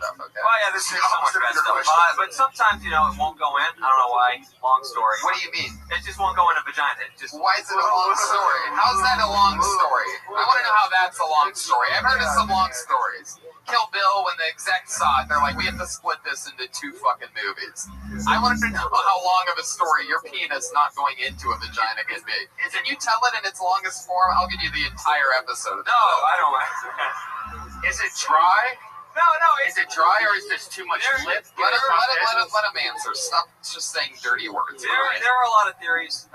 Speaker 3: Okay.
Speaker 20: Well, yeah, this is so much bad stuff. But sometimes, it won't go in. I don't know why. Long story.
Speaker 3: What do you mean?
Speaker 20: It just won't go in a vagina.
Speaker 3: Why is it a long story? How's that a long story? I want to know how that's a long story. I've heard of some long stories. Kill Bill, when the execs saw it, they're like, we have to split this into 2 fucking movies. I wanted to know how long of a story your penis not going into a vagina can be. Can you tell it in its longest form? I'll give you the entire episode.
Speaker 20: No, I don't.
Speaker 3: Is it dry?
Speaker 20: No.
Speaker 3: Is it dry or is this too much lip? Let him answer. Stop just saying dirty words.
Speaker 20: There are a lot of theories.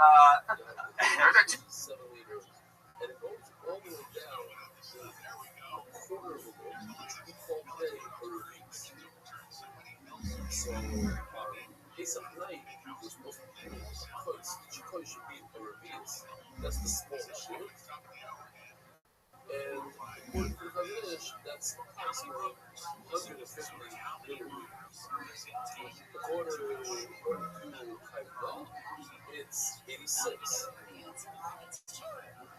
Speaker 5: So, it's a plane was supposed to be close. The Chico should be in the reveals. That's the small ship. And according to the list, that's approximately 150 millimeters. According to Kaiba, it's 86.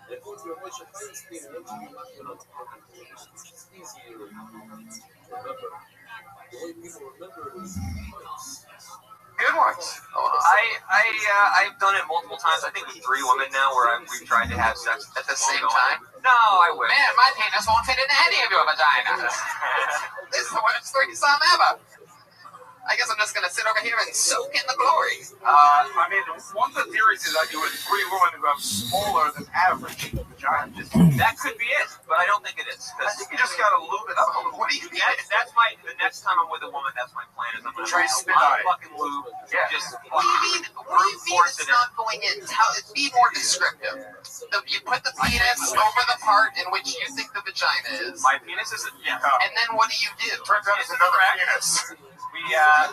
Speaker 5: And according to Roger Einstein, it's easier to remember. The way people remember is points.
Speaker 19: Good ones.
Speaker 20: I've done it multiple times. I think with 3 women now where we've tried to have sex
Speaker 3: at the same time.
Speaker 20: No, I wish.
Speaker 3: Man, my penis won't fit into any of your vaginas. This is the worst threesome ever. I guess I'm just gonna sit over here and soak in the glory.
Speaker 19: I mean, one of the theories is that you with 3 women who have smaller than average vagina.
Speaker 20: That could be it, but I don't think it is.
Speaker 19: I think you just gotta lube it up. What do you mean?
Speaker 20: That's the next time I'm with a woman, that's my plan. Is I'm gonna
Speaker 19: try
Speaker 20: put
Speaker 19: spit
Speaker 20: a lot
Speaker 19: on
Speaker 20: of
Speaker 19: it.
Speaker 20: fucking lube.
Speaker 3: Yeah.
Speaker 20: Just
Speaker 3: What do you mean it's not going in? Be more descriptive. You put the penis over the part in which you think the vagina is.
Speaker 20: My penis is
Speaker 3: and then what do you do?
Speaker 19: Turns out it's another penis.
Speaker 20: I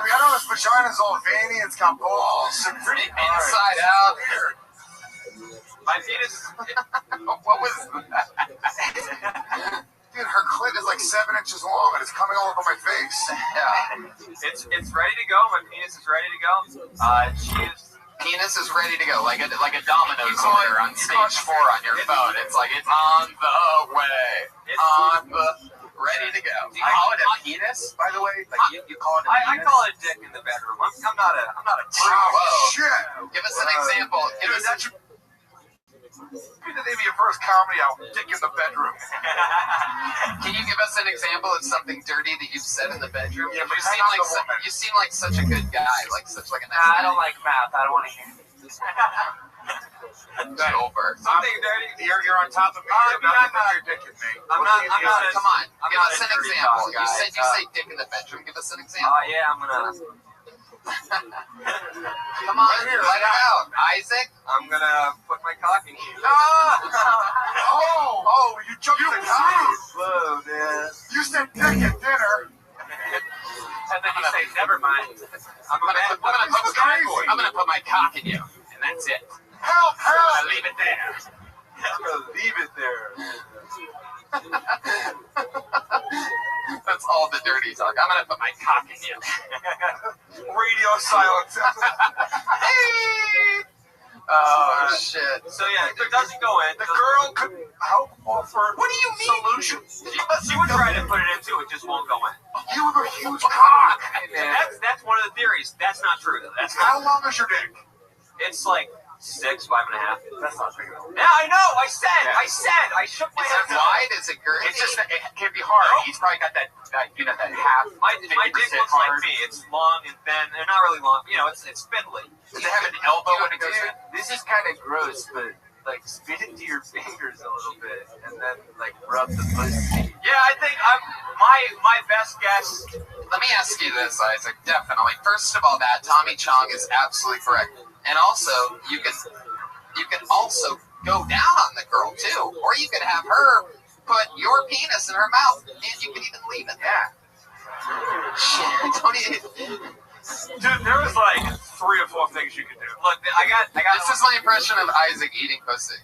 Speaker 19: know this vagina's all veiny, it's got balls.
Speaker 3: Pretty inside out.
Speaker 20: My penis.
Speaker 3: What was that?
Speaker 19: Dude, her clit is like 7 inches long and it's coming all over my face.
Speaker 20: Yeah. It's ready to go. My penis is ready to go.
Speaker 3: Penis is ready to go, like a Domino's order on stage 4 on your phone. It's like it's on the way. Ready to go.
Speaker 19: Do you call it a penis, by the way? Like you call it a penis?
Speaker 20: I call it a dick in the bedroom. I'm not a
Speaker 3: Bravo.
Speaker 19: Shit.
Speaker 3: Give us an example.
Speaker 19: Give us that. Be the name of your first comedy album, Dick in the Bedroom.
Speaker 3: Can you give us an example of something dirty that you've said in the bedroom?
Speaker 19: Yeah,
Speaker 3: you seem like such a good guy, like such like a nice guy.
Speaker 18: I don't like math. I don't want to hear it.
Speaker 3: Gilbert.
Speaker 20: Something dirty.
Speaker 19: You're on top of me.
Speaker 20: I'm not
Speaker 19: your dick in me.
Speaker 20: I'm not.
Speaker 3: Come on. Give us an example.
Speaker 20: Guy.
Speaker 3: You say dick in the bedroom. Give us an example.
Speaker 20: Yeah, I'm gonna.
Speaker 3: Come on, let it out. Isaac?
Speaker 20: I'm gonna put my cock in you.
Speaker 19: You jumped the cock. Whoa, man. You said dick at dinner.
Speaker 18: And then you say, never mind.
Speaker 3: I'm gonna put my cock in you, and that's it.
Speaker 19: Help!
Speaker 3: I'm gonna leave it there.
Speaker 19: I'm gonna leave it there.
Speaker 3: That's all the dirty talk. I'm gonna put my cock in you.
Speaker 19: Radio silence.
Speaker 3: Hey! Oh shit.
Speaker 20: So yeah, it doesn't go in.
Speaker 19: The girl could help offer.
Speaker 3: What do you mean?
Speaker 19: Solutions.
Speaker 20: She would try to put it in too. It just won't go in.
Speaker 19: You have a huge cock.
Speaker 20: That's one of the theories. That's not true though.
Speaker 19: How long is your dick?
Speaker 20: It's like 5.5.
Speaker 15: That's not big enough.
Speaker 20: Yeah, I know. I shook my
Speaker 3: Is
Speaker 20: head.
Speaker 3: it wide? Is it girthy?
Speaker 15: It's just that it can be hard. He's probably got that half.
Speaker 20: My dick looks like me. It's long and thin, and not really long. It's spindly.
Speaker 15: Does it have an elbow when it goes in?
Speaker 9: This is kind of gross, but like spit into your fingers a little bit, and then like rub the pussy.
Speaker 20: Yeah, I think my best guess.
Speaker 3: Let me ask you this, Isaac. Definitely. First of all, that Tommy Chong is absolutely correct, and also you can also go down on the girl too, or you can have her put your penis in her mouth, and you can even leave it there. Shit, don't even.
Speaker 2: Dude, there was like 3 or 4 things you could do.
Speaker 20: Look, I got. This is my impression of Isaac eating pussy.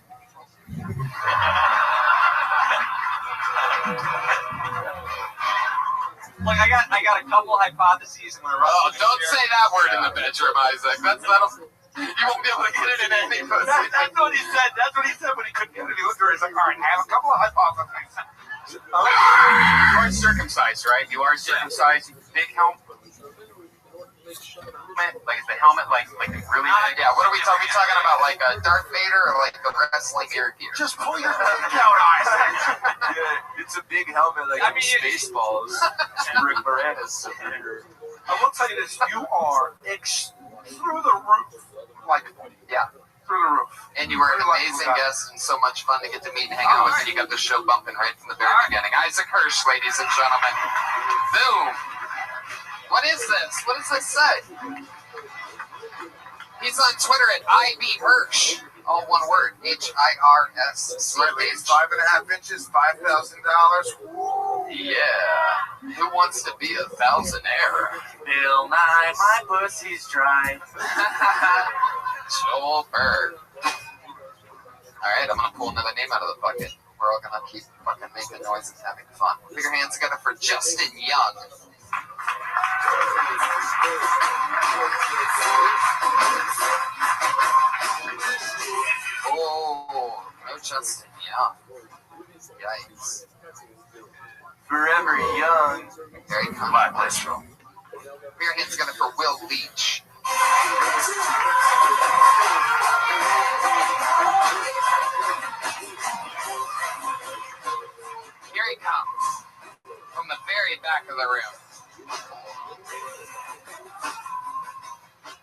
Speaker 20: Look, I got a couple hypotheses. Don't say that word in the bedroom, Isaac. You won't be able to get it in any pussy. That's what he said. That's what he said when he couldn't get it. He looked at her. He's like, all right, I have a couple of hypotheses.
Speaker 15: You are circumcised, right? You are circumcised. Big helmet. Like is the helmet like really big?
Speaker 3: Yeah. What are we talking? We talking about like a Darth Vader or like a wrestling ear gear?
Speaker 15: Just pull your dick out, Isaac.
Speaker 9: Yeah, it's a big helmet like Spaceballs. Rick Moranis superior.
Speaker 2: I will tell you this: you are through the roof. Like, yeah, through the roof.
Speaker 3: And you were an amazing guest and so much fun to get to meet and hang out with. And you got the show bumping right from the very beginning. Isaac Hirsch, ladies and gentlemen. Boom. What is this? What does this say? He's on Twitter at IB Hirsch. All one word. HIRS.
Speaker 15: Weighs 5.5 inches, $5,000.
Speaker 3: Yeah. Who wants to be a thousandaire?
Speaker 9: Bill Nye, my pussy's dry.
Speaker 3: Joel Berg. Alright, I'm gonna pull another name out of the bucket. We're all gonna keep fucking making noise and having fun. Put your hands together for Justin Young. Oh, no Justin Young. Yikes.
Speaker 9: Forever young.
Speaker 3: Very controversial. Put your hands together for Will Leach. Here he comes from the very back of the room.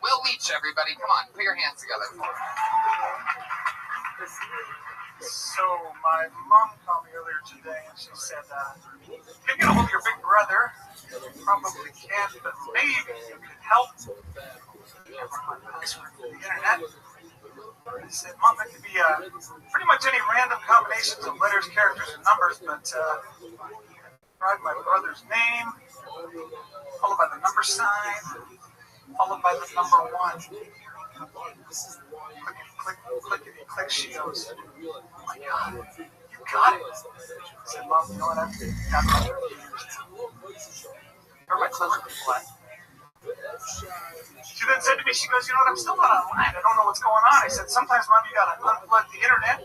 Speaker 3: Will Leach, everybody. Come on, put your hands together for him.
Speaker 19: So my mom called me earlier today and she said, you can get a hold of your big brother. You probably can't, but maybe you could help. Password for the internet. I said, Mom, that could be pretty much any random combinations of letters, characters, and numbers, but write my brother's name, followed by the number sign, followed by the number 1. Click, she goes, oh my God, you got it. I said, Mom, you know what, I've got it for years. Or my clever people at. She then said to me, she goes, you know what, I'm still not online. I don't know what's going on. I said, sometimes, Mom, you gotta unplug the internet,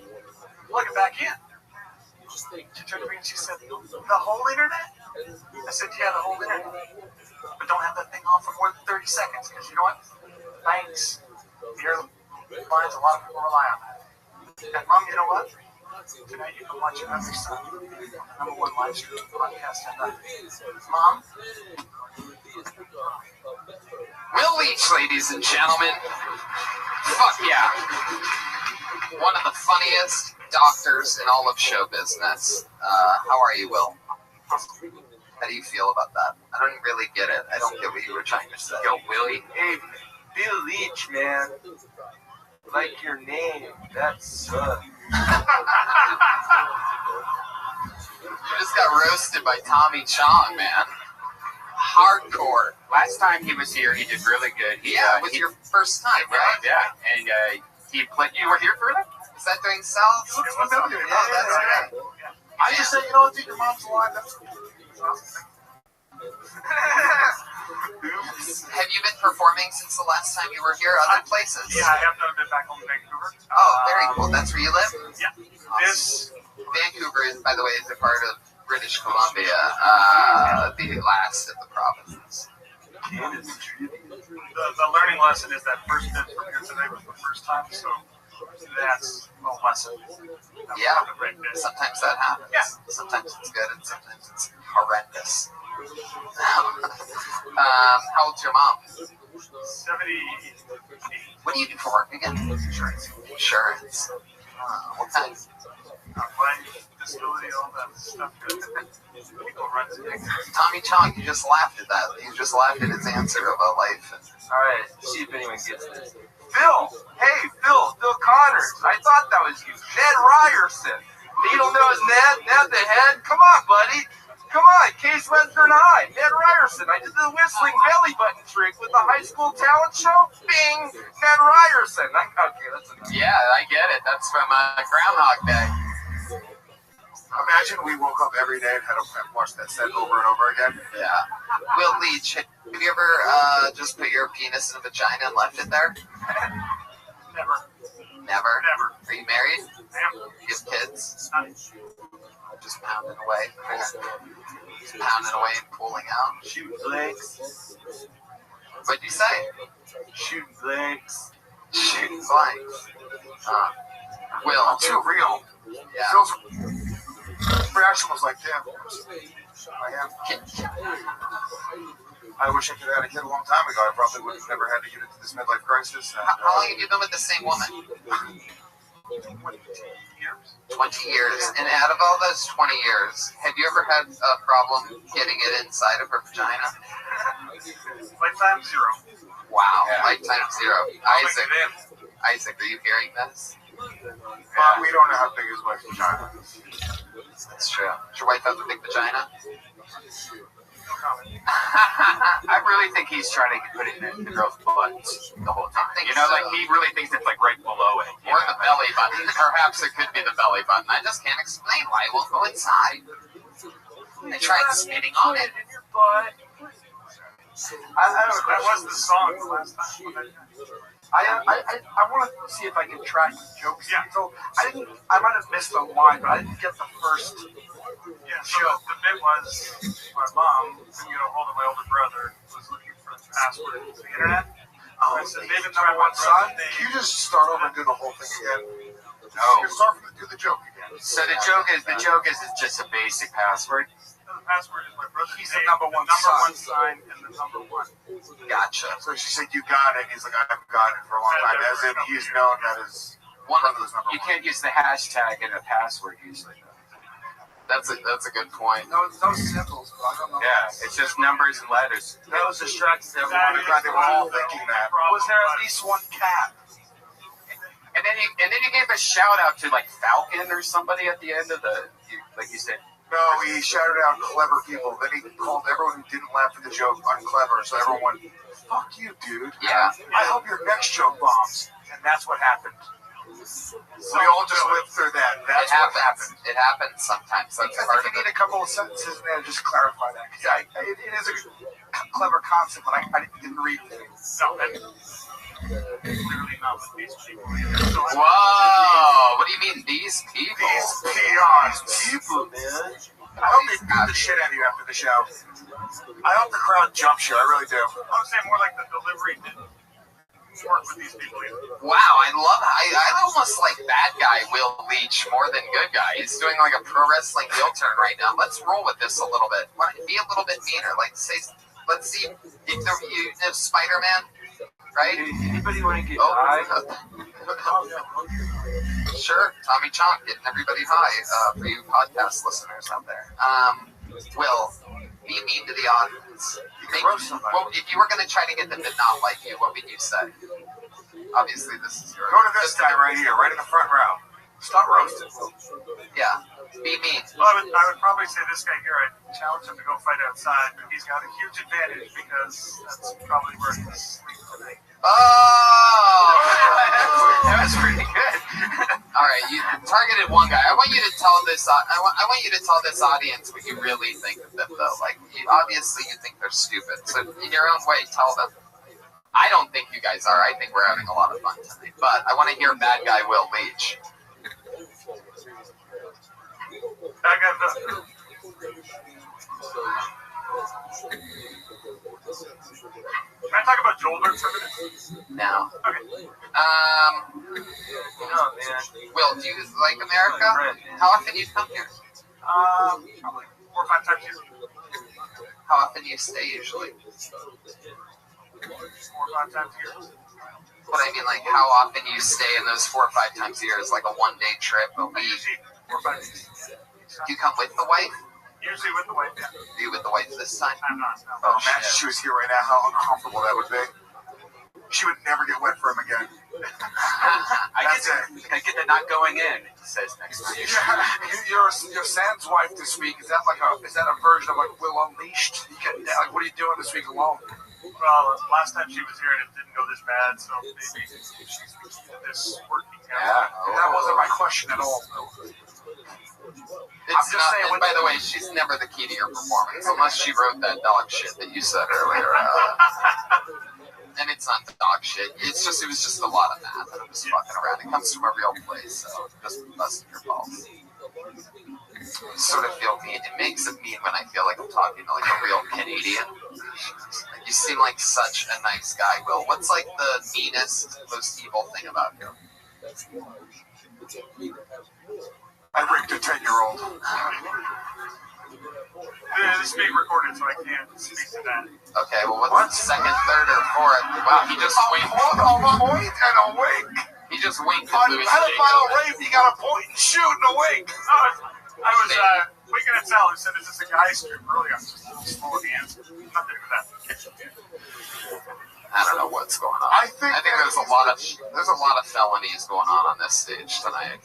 Speaker 19: plug it back in. She turned to me and she said, the whole internet? I said, yeah, the whole internet. But don't have that thing on for more than 30 seconds, because you know what? Banks, airlines, a lot of people rely on that. And Mom, you know what? Tonight you can watch every Sunday, #1 live stream podcast at night. Mom?
Speaker 3: Will Leach, ladies and gentlemen. Fuck yeah. One of the funniest doctors in all of show business. How are you, Will? How do you feel about that? I don't really get it. I don't get what you were trying to say.
Speaker 9: Yo, Willie. Hey, Bill Leach, man. Like your name. That sucks.
Speaker 3: You just got roasted by Tommy Chong, man. Hardcore.
Speaker 15: Last time he was here, he did really good.
Speaker 3: It was your first time, right?
Speaker 15: Yeah, and he played. You were here for that?
Speaker 3: Is that during Sal's?
Speaker 19: It looks familiar. Yeah, that's right. I just said, you know what, your mom's alive. That's awesome.
Speaker 3: Have you been performing since the last time you were here? Other places?
Speaker 19: Yeah, I have never been back home to Vancouver.
Speaker 3: Oh, very cool. That's where you live?
Speaker 19: Yeah.
Speaker 3: Awesome. Vancouver is, by the way, is a part of British Columbia, the last of the provinces.
Speaker 10: the learning lesson is that first bit from here today was the first time, so that's a lesson.
Speaker 3: Yeah, sometimes that happens. Yeah. Sometimes it's good and sometimes it's horrendous. How old's your mom?
Speaker 10: 78.
Speaker 3: What do you do for work again?
Speaker 10: Insurance.
Speaker 3: Insurance. What kind?
Speaker 10: Life, disability, all that stuff. People run to it.
Speaker 3: Tommy Chong, you just laughed at that. You just laughed at his answer about life.
Speaker 20: Alright, see if anyone gets this.
Speaker 15: Phil! Hey, Phil Connors. I thought that was you. Ned Ryerson. Needle nose Ned the head. Come on, buddy. Come on, Case Western High. Ned Ryerson. I did the whistling belly button trick with the high school talent show. Bing! Ned Ryerson. Okay, that's enough.
Speaker 3: Yeah, I get it. That's from Groundhog Day.
Speaker 1: Imagine we woke up every day and had to watch that set over and over again.
Speaker 3: Yeah. Will Leach, have you ever just put your penis in a vagina and left it there?
Speaker 10: Never.
Speaker 3: Never?
Speaker 10: Never.
Speaker 3: Are you married?
Speaker 10: Never.
Speaker 3: You have kids? Just pounding away. Just pounding away and pulling out.
Speaker 4: Shooting legs.
Speaker 3: What'd you say?
Speaker 4: Shooting legs.
Speaker 3: Shooting blanks. Will.
Speaker 1: I'm too real.
Speaker 3: Yeah.
Speaker 1: Phil's reaction was like, damn, I am. I wish I could have had a kid a long time ago. I probably would have never had to get into this midlife crisis. And,
Speaker 3: How long have you been with the same woman?
Speaker 10: 20 years.
Speaker 3: 20 years. And out of all those 20 years, have you ever had a problem getting it inside of her vagina?
Speaker 10: Lifetime zero.
Speaker 3: Wow, lifetime zero. Isaac, are you hearing this?
Speaker 1: we don't know how big his wife's vagina is.
Speaker 3: That's true. Does your wife have a big vagina? I really think he's trying to put it in the girl's butt the whole time.
Speaker 20: You know, like he really thinks it's like right below it.
Speaker 3: Or the belly button. Perhaps it could be the belly button. I just can't explain why it won't go inside. I tried spitting on it.
Speaker 10: That was the song the last time.
Speaker 19: I want to see if I can track the jokes. Yeah. So I might have missed a line, but I didn't get the first.
Speaker 10: Yeah, so the bit was my mom couldn't get a hold of my older brother, was looking for the password to the internet. I said, David, number one son.
Speaker 1: Can you just start over and do the whole thing again?
Speaker 20: No.
Speaker 1: You start from do the joke again.
Speaker 20: So the joke is it's just a basic password.
Speaker 10: The password is my brother.
Speaker 19: He's the number one
Speaker 10: sign and the number one.
Speaker 3: Gotcha.
Speaker 1: So she said, you got it. He's like, I've got it for a long time. As if he's known that his brother's number
Speaker 20: You
Speaker 1: one.
Speaker 20: can't use the hashtag in a password usually.
Speaker 3: That's a good point.
Speaker 19: Those symbols, but I don't know.
Speaker 20: Yeah, it's just numbers and letters.
Speaker 19: That was distracting everyone.
Speaker 1: They were all thinking that.
Speaker 19: Was there at least one cat?
Speaker 3: And then you gave a shout out to like Falcon or somebody at the end of like you said.
Speaker 1: No, he shouted out clever people. Then he called everyone who didn't laugh at the joke unclever. So everyone went, fuck you, dude.
Speaker 3: Yeah.
Speaker 1: I hope your next joke bombs. And that's what happened. So we all just lived through that. That's what happened.
Speaker 3: It happens sometimes. That's
Speaker 1: I
Speaker 3: part
Speaker 1: think
Speaker 3: of
Speaker 1: you need a couple of sentences in there to just clarify that. Because it is a clever concept, but I didn't read it.
Speaker 10: No, clearly not with these people.
Speaker 3: Whoa! What do you mean, these people?
Speaker 1: These peons. People, man. I hope they beat the shit out of you after the show. I hope the crowd jumps you. I really do.
Speaker 10: I would say more like the delivery didn't work with these people either.
Speaker 3: Wow, I almost like bad guy Will Leach more than good guy. He's doing like a pro wrestling heel turn right now. Let's roll with this a little bit. Why don't you be a little bit meaner? Like let's see if Spider-Man, right?
Speaker 20: Anybody want to get
Speaker 3: high? Sure, Tommy Chong getting everybody high for you podcast listeners out there. Will, be mean to the audience. Well, if you were going to try to get them to not like you, what would you say? Obviously, this is your...
Speaker 1: Go to this guy right here, right in the front row. Stop roasting.
Speaker 3: Yeah, be mean.
Speaker 10: Well, I would probably say this guy here, I'd challenge him to go fight outside, but he's got a huge advantage because that's probably where he's sleeping tonight.
Speaker 3: Oh! That was pretty good. All right, you targeted one guy. I want you to tell this. I want you to tell this audience what you really think of them, though. Like, obviously, you think they're stupid. So, in your own way, tell them. I don't think you guys are. I think we're having a lot of fun tonight. But I want to hear bad guy Will Leach.
Speaker 10: Can I talk about Joelberg for a minute?
Speaker 3: No.
Speaker 10: Okay.
Speaker 3: Oh, man. Will, do you like America? How often do you come here?
Speaker 10: Probably 4 or 5 times a year.
Speaker 3: How often do you stay usually?
Speaker 10: 4 or 5 times a year.
Speaker 3: But I mean, like, how often do you stay in those 4 or 5 times a year? Is like a one-day trip, a week?
Speaker 10: Usually 4 or 5 days.
Speaker 3: Do you come with the wife?
Speaker 10: Usually with the wife, yeah.
Speaker 3: Are you with the wife this time?
Speaker 10: I'm not. No.
Speaker 1: Oh, man, if she was here right now, how uncomfortable that would be. She would never get wet for him again.
Speaker 8: I get the not going in, it says next to you.
Speaker 1: Your Sam's wife this week, is that a version of like Will Unleashed? Like, what are you doing this week alone?
Speaker 10: Well, last time she was here and it didn't go this bad, so maybe she's the key to this working out.
Speaker 1: Yeah, that wasn't my question at all.
Speaker 3: It's not, and by the way, she's never the key to your performance, unless she wrote that dog shit that you said earlier. And it's not dog shit. It was just a lot of math, and I'm just fucking around. It comes from a real place, so just busting your balls. I sort of feel mean. It makes it mean when I feel like I'm talking to like a real Canadian. Like, you seem like such a nice guy, Will. What's like the meanest, most evil thing about you?
Speaker 1: I raped a 10-year-old.
Speaker 10: This is being recorded, so I can't speak to that.
Speaker 3: Okay, well, what's the second, third, or fourth? Wow, he just winked.
Speaker 1: A point and a wink.
Speaker 3: He just winked
Speaker 1: On
Speaker 3: at Louis.
Speaker 1: pedophile rape, you got a point and shoot and a wink.
Speaker 10: I was winking at Sal who said, "Is this a guy's strip?" Earlier, I'm just full of the answer. Nothing to that.
Speaker 3: I don't know what's going on. I think there's a lot of felonies going on this stage tonight.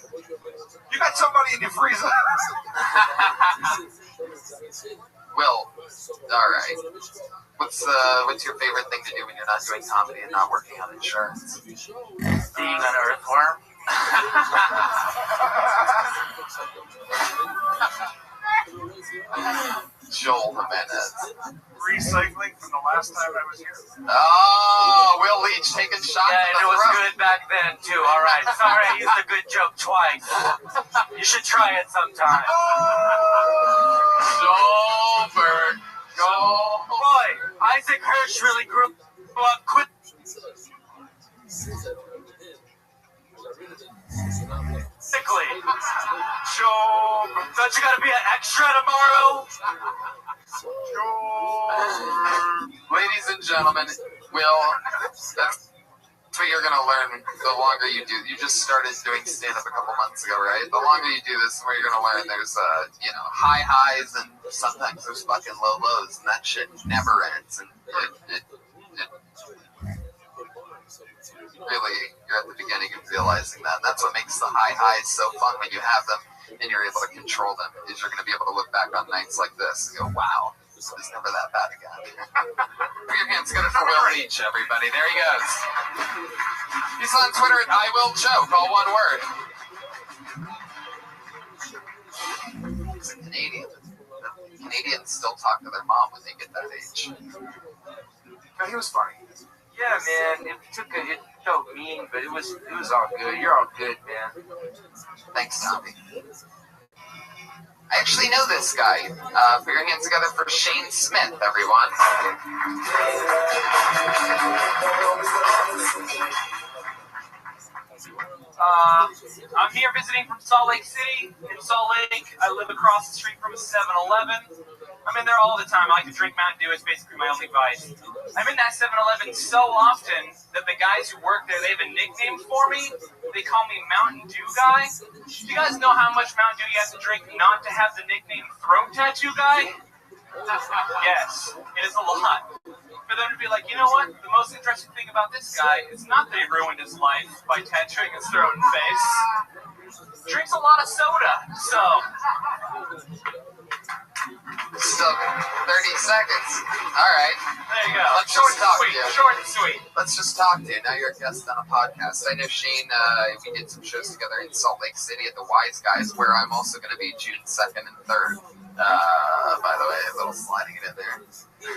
Speaker 1: You got somebody in your freezer.
Speaker 3: Will, all right. What's your favorite thing to do when you're not doing comedy and not working on insurance?
Speaker 18: Being an earthworm.
Speaker 3: Joel Jimenez.
Speaker 10: Recycling from the last time I was here.
Speaker 3: Oh, Will Leach taking shots.
Speaker 18: Yeah, and it was good back then too. All right, sorry, I used a good joke twice. You should try it sometime.
Speaker 3: Joelberg.
Speaker 18: Boy, Isaac Hirsch really grew up quick. Don't you gotta be an extra tomorrow?
Speaker 3: Ladies and gentlemen, Will, that's what you're gonna learn the longer you do. You just started doing stand-up a couple months ago, right? The longer you do this, the more you're gonna learn there's, high highs and sometimes there's fucking low lows, and that shit never ends. And it really, you're at the beginning of realizing that. And that's what makes the high highs so fun when you have them and you're able to control them, is you're going to be able to look back on nights like this and go, wow, it was never that bad again. Put your hands together for Will Leach, everybody. There he goes. He's on Twitter at IWillJoke, all one word. He's a Canadian. Canadians still talk to their mom when they get that age.
Speaker 1: No, he was funny.
Speaker 18: Yeah, man, it felt mean, but it was all good. You're all good, man.
Speaker 3: Thanks, Tommy. I actually know this guy. Put your hands together for Shane Smith, everyone.
Speaker 18: I'm here visiting from Salt Lake City. In Salt Lake, I live across the street from a 7-Eleven. I'm in there all the time. I like to drink Mountain Dew. It's basically my only vice. I'm in that 7-Eleven so often that the guys who work there, they have a nickname for me. They call me Mountain Dew Guy. Do you guys know how much Mountain Dew you have to drink not to have the nickname Throat Tattoo Guy? Yes, it is a lot. For them to be like, you know what? The most interesting thing about this guy is not that he ruined his life by tattooing his throat and face. Drinks a lot of soda, so...
Speaker 3: Still 30 seconds. All right.
Speaker 18: There you go.
Speaker 3: Let's just talk to you.
Speaker 18: Short and sweet.
Speaker 3: Let's just talk to you. Now you're a guest on a podcast. I know Shane, we did some shows together in Salt Lake City at the Wise Guys, where I'm also going to be June 2nd and 3rd. By the way, a little sliding it in there.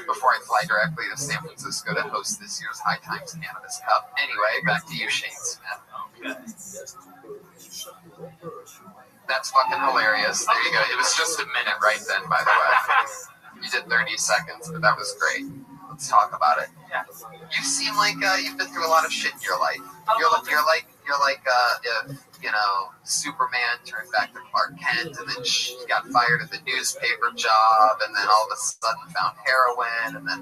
Speaker 3: Before I fly directly to San Francisco to host this year's High Times Cannabis Cup. Anyway, back to you, Shane Smith.
Speaker 18: Okay.
Speaker 3: That's fucking hilarious. There you go. It was just a minute right then, by the way. You did 30 seconds, but that was great. Let's talk about it.
Speaker 18: Yeah.
Speaker 3: You seem like you've been through a lot of shit in your life. You're like if Superman turned back to Clark Kent, and then she got fired at the newspaper job, and then all of a sudden found heroin, and then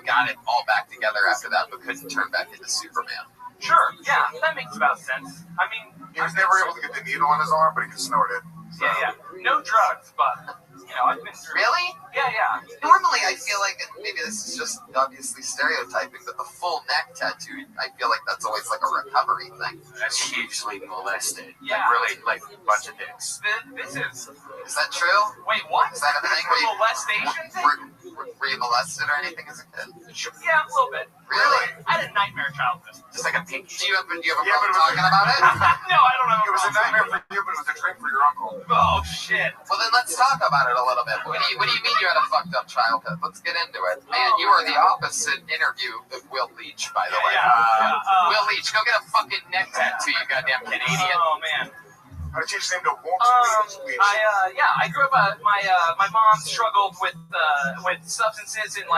Speaker 3: got it all back together after that, but couldn't turn back into Superman.
Speaker 18: Sure, yeah, that makes about sense. I mean,
Speaker 1: he was never able to get the needle on his arm, but he could snort it. So.
Speaker 18: Yeah. No drugs, but I've been through.
Speaker 3: Really?
Speaker 18: Yeah.
Speaker 3: Normally, I feel like, and maybe this is just obviously stereotyping, but the full neck tattoo, I feel like that's always like a recovery thing.
Speaker 4: That's hugely molested.
Speaker 18: Yeah.
Speaker 4: Like a bunch of dicks.
Speaker 18: This is.
Speaker 3: Is that true?
Speaker 18: Wait, what?
Speaker 3: Is that a thing?
Speaker 18: Molestation thing?
Speaker 3: Were you molested or anything as a kid?
Speaker 18: Yeah, a little bit.
Speaker 3: Really?
Speaker 18: I had a nightmare childhood.
Speaker 3: Just like a pinky. Do you have a problem talking about it?
Speaker 18: No, I don't know.
Speaker 1: It was a nightmare for you, but it was a dream for your uncle.
Speaker 18: Oh, shit.
Speaker 3: Well, then let's talk about it a little bit. What do you mean you had a fucked up childhood? Let's get into it. Man, you were the opposite interview of Will Leach, by the way. Will Leach, go get a fucking neck tattoo, you goddamn Canadian.
Speaker 18: Oh, man.
Speaker 1: I changed his name to Walter Leach.
Speaker 18: I grew up. My mom struggled with substances, and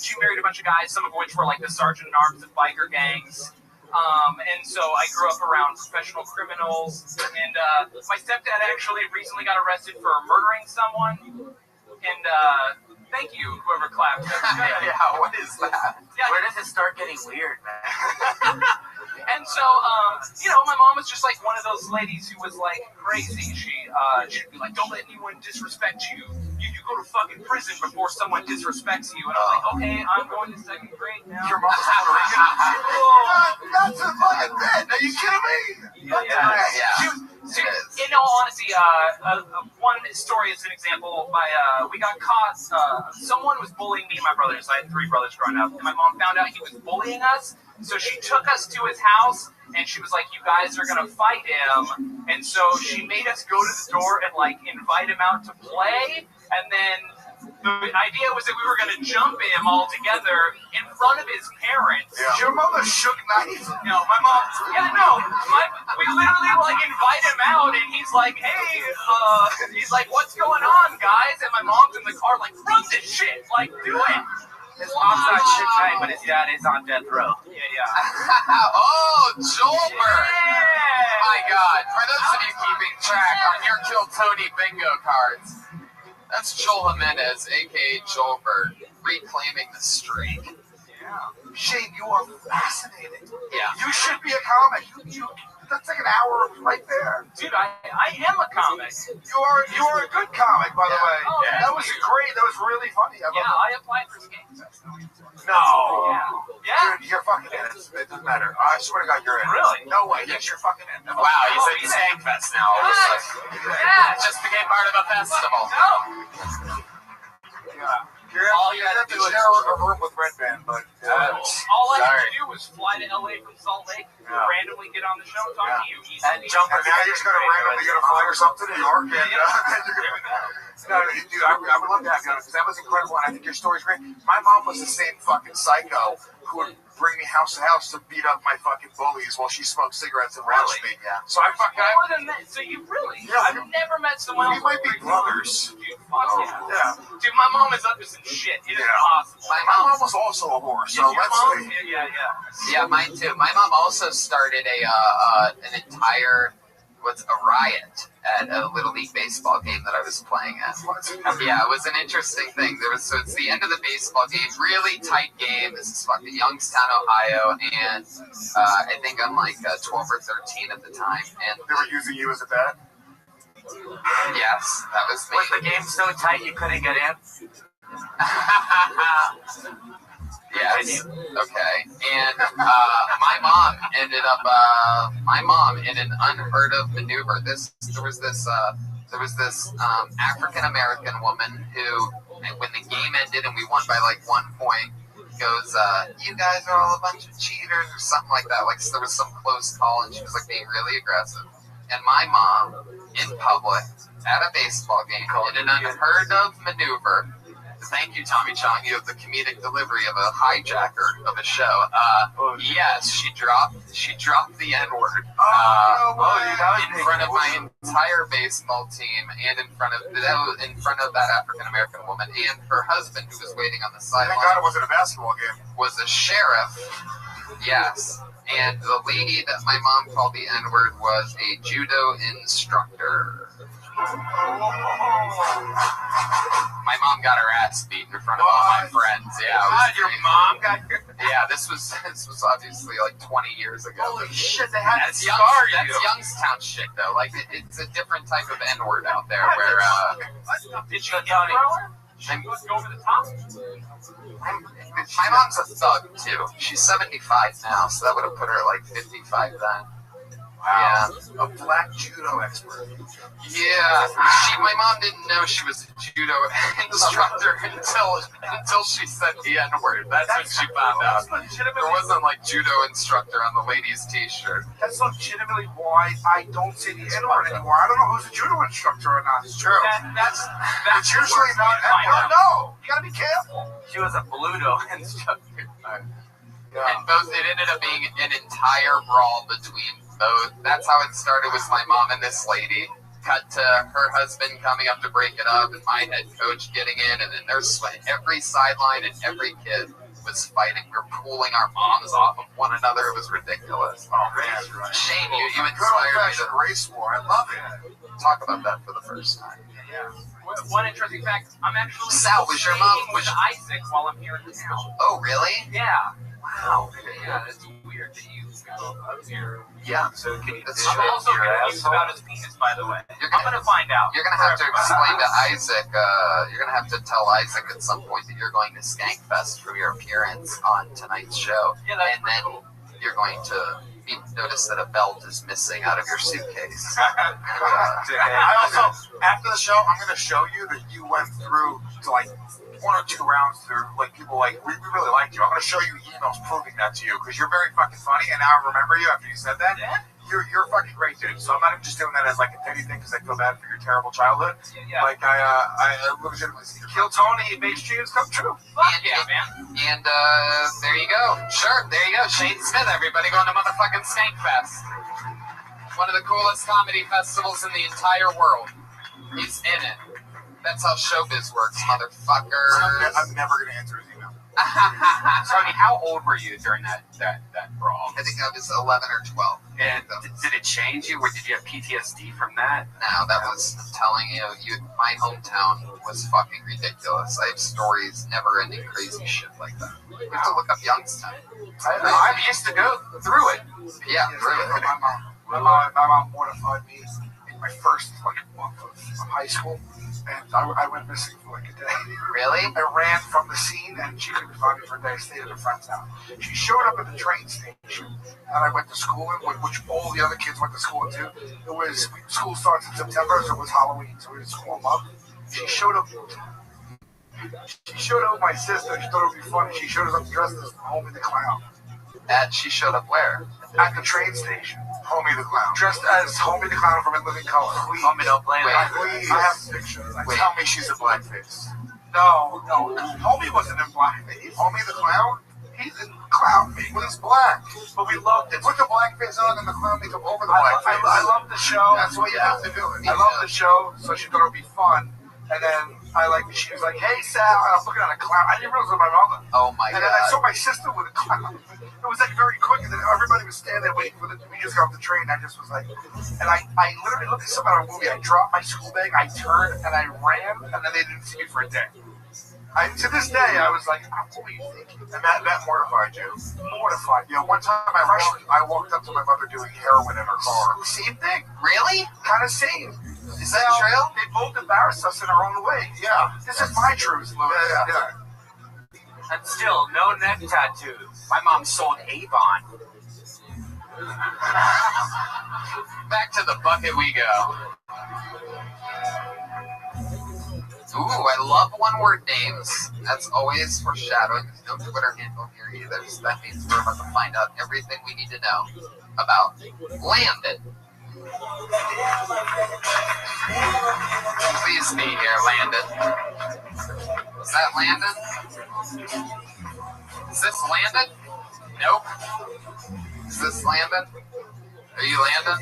Speaker 18: she married a bunch of guys, some of which were like the sergeant at arms of biker gangs. And so I grew up around professional criminals, and my stepdad actually recently got arrested for murdering someone. And thank you, whoever clapped.
Speaker 3: Yeah, what is that?
Speaker 18: Yeah.
Speaker 11: Where does it start getting weird, man?
Speaker 18: And so, my mom was just like one of those ladies who was like crazy. She'd be like, don't let anyone disrespect you. You go to fucking prison before someone disrespects you. And I'm like, okay, I'm going to second grade now.
Speaker 1: Your mom's Puerto Rican? That's a fucking bit. Are you kidding me?
Speaker 18: In all honesty, one story is an example. We got caught. Someone was bullying me and my brothers. I had 3 brothers growing up, and my mom found out he was bullying us. So she took us to his house, and she was like, "You guys are gonna fight him." And so she made us go to the door and invite him out to play. And then the idea was that we were gonna jump him all together in front of his parents.
Speaker 1: Yeah. Your mother shook knife?
Speaker 18: No, my mom. Yeah, no. We literally invite him out, and he's like, "Hey," he's like, "What's going on, guys?" And my mom's in the car, like, "Run this shit! Do it!"
Speaker 11: His mom's not shook knife, but his dad is on death row.
Speaker 18: Yeah.
Speaker 3: Oh, Joelberg! My God, for those of you keeping track on your Kill Tony bingo cards, that's Joel Jimenez, aka Joelberg, reclaiming the streak.
Speaker 1: Yeah. Shane, you are fascinating.
Speaker 3: Yeah.
Speaker 1: You should be a comic. That's like an hour right there.
Speaker 18: Dude, I am a comic.
Speaker 1: You are a good comic, by the way.
Speaker 18: Oh,
Speaker 1: that was great. That was really funny.
Speaker 18: I applied for Skate Fest.
Speaker 1: No.
Speaker 18: Yeah.
Speaker 1: Dude, you're fucking in. It doesn't matter. I swear to God, you're in.
Speaker 18: Really?
Speaker 1: No way. Yes, you're fucking in.
Speaker 3: Wow, you said Skate Fest now.
Speaker 18: Yeah.
Speaker 3: It just became part of a festival.
Speaker 1: Yeah.
Speaker 18: All you had to do was
Speaker 1: share a room with Red Band, but
Speaker 18: all I had to do was fly to LA from Salt Lake, randomly get on the show and talk to you.
Speaker 1: And jump. And now you're just gonna randomly get a flight or something to New York, and no, dude, I would love to have you on it because that was incredible, and I think your story's great. My mom was the same fucking psycho who would bring me house to house to beat up my fucking bullies while she smoked cigarettes and watched me. Yeah. So I fucking.
Speaker 18: More than that. So you really?
Speaker 1: Yeah.
Speaker 18: I've never met someone else.
Speaker 1: We might be brothers.
Speaker 18: Dude, fuck yeah. Dude, my mom is up to some shit. It is impossible.
Speaker 3: My
Speaker 1: mom was also a whore, so let's see.
Speaker 18: Yeah,
Speaker 3: mine too. My mom also started an entire a riot at a Little League baseball game that I was playing at. Yeah, it was an interesting thing. So it's the end of the baseball game, really tight game. This is fucking Youngstown, Ohio, and I think I'm 12 or 13 at the time. And
Speaker 1: they were using you as a bat?
Speaker 3: Yes, that was me.
Speaker 11: Was the game so tight you couldn't get in?
Speaker 3: Yes. Okay. And my mom ended up. My mom, in an unheard of maneuver, there was this African American woman who, when the game ended and we won by 1 point, goes, "You guys are all a bunch of cheaters," or something like that. Like there was some close call, and she was being really aggressive. And my mom, in public, at a baseball game, in an unheard of maneuver, Thank you, Tommy Chong. You have the comedic delivery of a hijacker of a show. Yes, she dropped the N-word in front of my entire baseball team and in front of that African American woman and her husband, who was waiting on the sideline.
Speaker 1: Thank God it wasn't a basketball game.
Speaker 3: Was a sheriff. Yes. And the lady that my mom called the N-word was a judo instructor. My mom got her ass beat in front of all my friends. Yeah,
Speaker 1: your mom got your...
Speaker 3: Yeah, this was obviously like 20 years ago.
Speaker 1: Holy shit, they had to scar you.
Speaker 3: That's Youngstown shit, though. Like, it's a different type of N-word out there where,
Speaker 18: Did you get thrower? She was over the top?
Speaker 3: My mom's a thug, too. She's 75 now, so that would have put her at like 55 then.
Speaker 1: Wow. Yeah. A black judo expert.
Speaker 3: Yeah. My mom didn't know she was a judo instructor until she said the N-word. That's when she found out. There wasn't like judo instructor on the lady's t-shirt.
Speaker 1: That's legitimately why I don't say the N-word anymore. I don't know who's a judo instructor or not. It's true.
Speaker 18: That's
Speaker 1: it's usually not N-word. No. You gotta be careful.
Speaker 11: She was a Bluto instructor.
Speaker 3: Yeah. And it ended up being an entire brawl between both. That's how it started, with my mom and this lady. Cut to her husband coming up to break it up, and my head coach getting in, and then there's every sideline and every kid was fighting. We were pulling our moms off of one another. It was ridiculous. Oh man, Shane, you inspired me to
Speaker 1: race war. I love it.
Speaker 3: Talk about that for the first time.
Speaker 18: Yeah. One interesting fact: I'm actually
Speaker 3: Sal, was your mom
Speaker 18: with Isaac while I'm here in town.
Speaker 3: Oh, really?
Speaker 18: Yeah. Wow. Yeah, that's weird that you go up here.
Speaker 3: Yeah.
Speaker 18: So can you? I'm also confused about his penis, by the way. I'm gonna find out.
Speaker 3: You're gonna have to explain to Isaac. You're gonna have to tell Isaac at some point that you're going to Skankfest for your appearance on tonight's show,
Speaker 18: yeah, and
Speaker 3: then you're going to notice that a belt is missing out of your suitcase.
Speaker 1: I also, after the show, I'm gonna show you that you went through to like 1 or 2 rounds through, like, people like, we really liked you. I'm going to show you emails proving that to you, because you're very fucking funny, and now I remember you after you said that. Yeah. You're fucking great, dude. So I'm not just doing that as, like, a petty thing, because I feel bad for your terrible childhood. Yeah. Like, I legitimately see Kill Tony, base dreams come true.
Speaker 18: Fuck yeah, man.
Speaker 3: And, there you go. Sure, there you go. Shane Smith, everybody going to motherfucking Skankfest. One of the coolest comedy festivals in the entire world. He's in it. That's how showbiz works, motherfucker.
Speaker 1: I'm never going to answer his email.
Speaker 20: Tony, how old were you during that brawl?
Speaker 3: I think I was 11 or 12.
Speaker 20: And did it change you? Or did you have PTSD from that?
Speaker 3: No, that was, I'm telling you, my hometown was fucking ridiculous. I have stories, never-ending crazy shit like that. You have to look up Youngstown.
Speaker 1: I used to go through it.
Speaker 3: Yeah, through it.
Speaker 1: My mom mortified me in my first month of high school. And I went missing for like a day.
Speaker 3: Really?
Speaker 1: I ran from the scene, and she couldn't find me for a day. I stayed at a friend's house. She showed up at the train station, and I went to school in, which all the other kids went to school into. School starts in September, so it was Halloween, so we were in school a month. She showed up with my sister. She thought it would be funny. She showed us up dressed as Homie the Clown.
Speaker 3: She showed up where?
Speaker 1: At the train station. Homie the Clown. Dressed as Homie the Clown from In Living Color. Please.
Speaker 11: Homie, don't blame me.
Speaker 1: Please. I have pictures. Tell me she's a blackface. No. Homie wasn't in blackface. Homie the Clown? He's in clown makeup. He's black. But we loved it. Put the blackface on and the clown makeup over the blackface. I love the show. That's what you have to do. I love the show, so she thought it would be fun. And then she was like, hey, Sal. And I was looking at a clown. I didn't realize it was my mother.
Speaker 3: Oh, my God.
Speaker 1: And then I saw my sister with a clown. It was like very quick. And then everybody was standing there waiting for me to get off the train. I just was like, and I literally looked at some other movie. I dropped my school bag. I turned and I ran. And then they didn't see me for a day. To this day, I was like, what were you thinking? And that mortified you. Mortified. You know, one time I walked up to my mother doing heroin in her car. Same thing.
Speaker 3: Really?
Speaker 1: Kind of same.
Speaker 3: Is that true?
Speaker 1: They both embarrassed us in our own way. Yeah. This is my truth, Louis. Yeah.
Speaker 20: And still, no neck tattoos. My mom sold Avon.
Speaker 3: Back to the bucket we go. Ooh, I love one-word names. That's always foreshadowing. There's no Twitter handle here either, so that means we're about to find out everything we need to know about Landon. Please be here, Landon. Is that Landon? Is this Landon? Nope. Is this Landon? Are you Landon?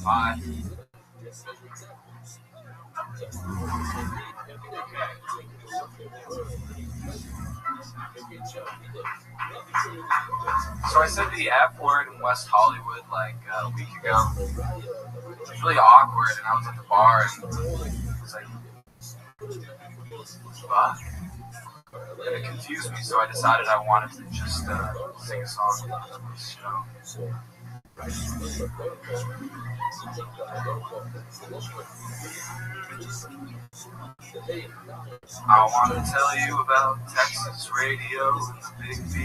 Speaker 3: Bye.
Speaker 9: So I said the F word in West Hollywood like a week ago. It was really awkward, and I was at the bar, and it was like, fuck. And it confused me, so I decided I wanted to just sing a song on this show. I want to tell you about Texas radio and the Big B.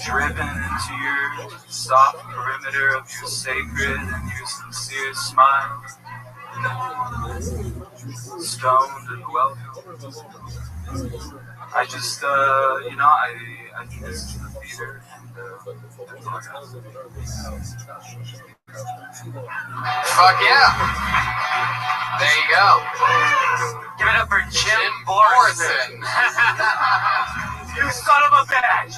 Speaker 9: Driven into your soft perimeter of your sacred and your sincere smile. Stoned and welcome. I just, I think this is the theater. That's all I got.
Speaker 3: Fuck yeah. There you go.
Speaker 18: Give it up for Jim Morrison. You son of a bitch.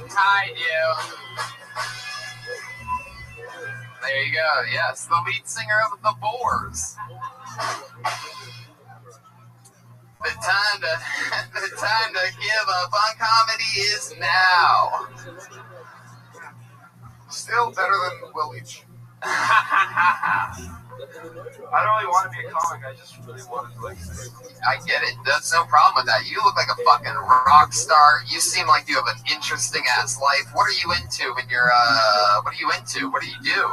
Speaker 3: Tied you. There you go. Yes, the lead singer of the Boars. The time to give up on comedy is now.
Speaker 1: Still better than Will Leach.
Speaker 9: I don't really want to be a comic. I just really wanted to sing.
Speaker 3: I get it. That's no problem with that. You look like a fucking rock star. You seem like you have an interesting ass life. What are you into when you're what are you into? What do you do?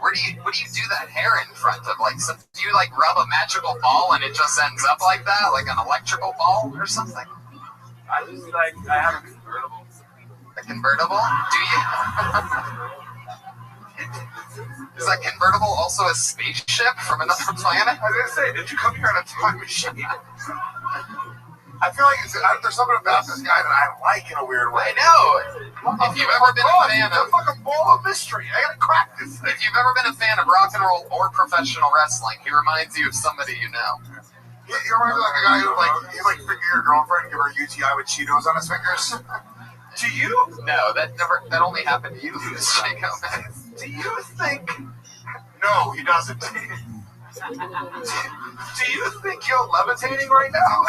Speaker 3: What do you do that hair in front of? Like, do you like rub a magical ball and it just ends up like that, like an electrical ball or something?
Speaker 9: I have a convertible.
Speaker 3: A convertible? Do you? Is that convertible also a spaceship from another planet?
Speaker 1: I was gonna say, did you come here in a time machine? I feel like there's something about this guy that I like in a weird way.
Speaker 3: I know. If you've ever been a fan of
Speaker 1: a fucking ball of mystery, I gotta crack this thing.
Speaker 3: If you've ever been a fan of rock and roll or professional wrestling, he reminds you of somebody you know.
Speaker 1: You remember like a guy who you finger your girlfriend and give her a UTI with Cheetos on his fingers? Do you?
Speaker 3: No, that only happened to you, Chico, man.
Speaker 1: Do you think? No, he doesn't. Do you think you're levitating right now?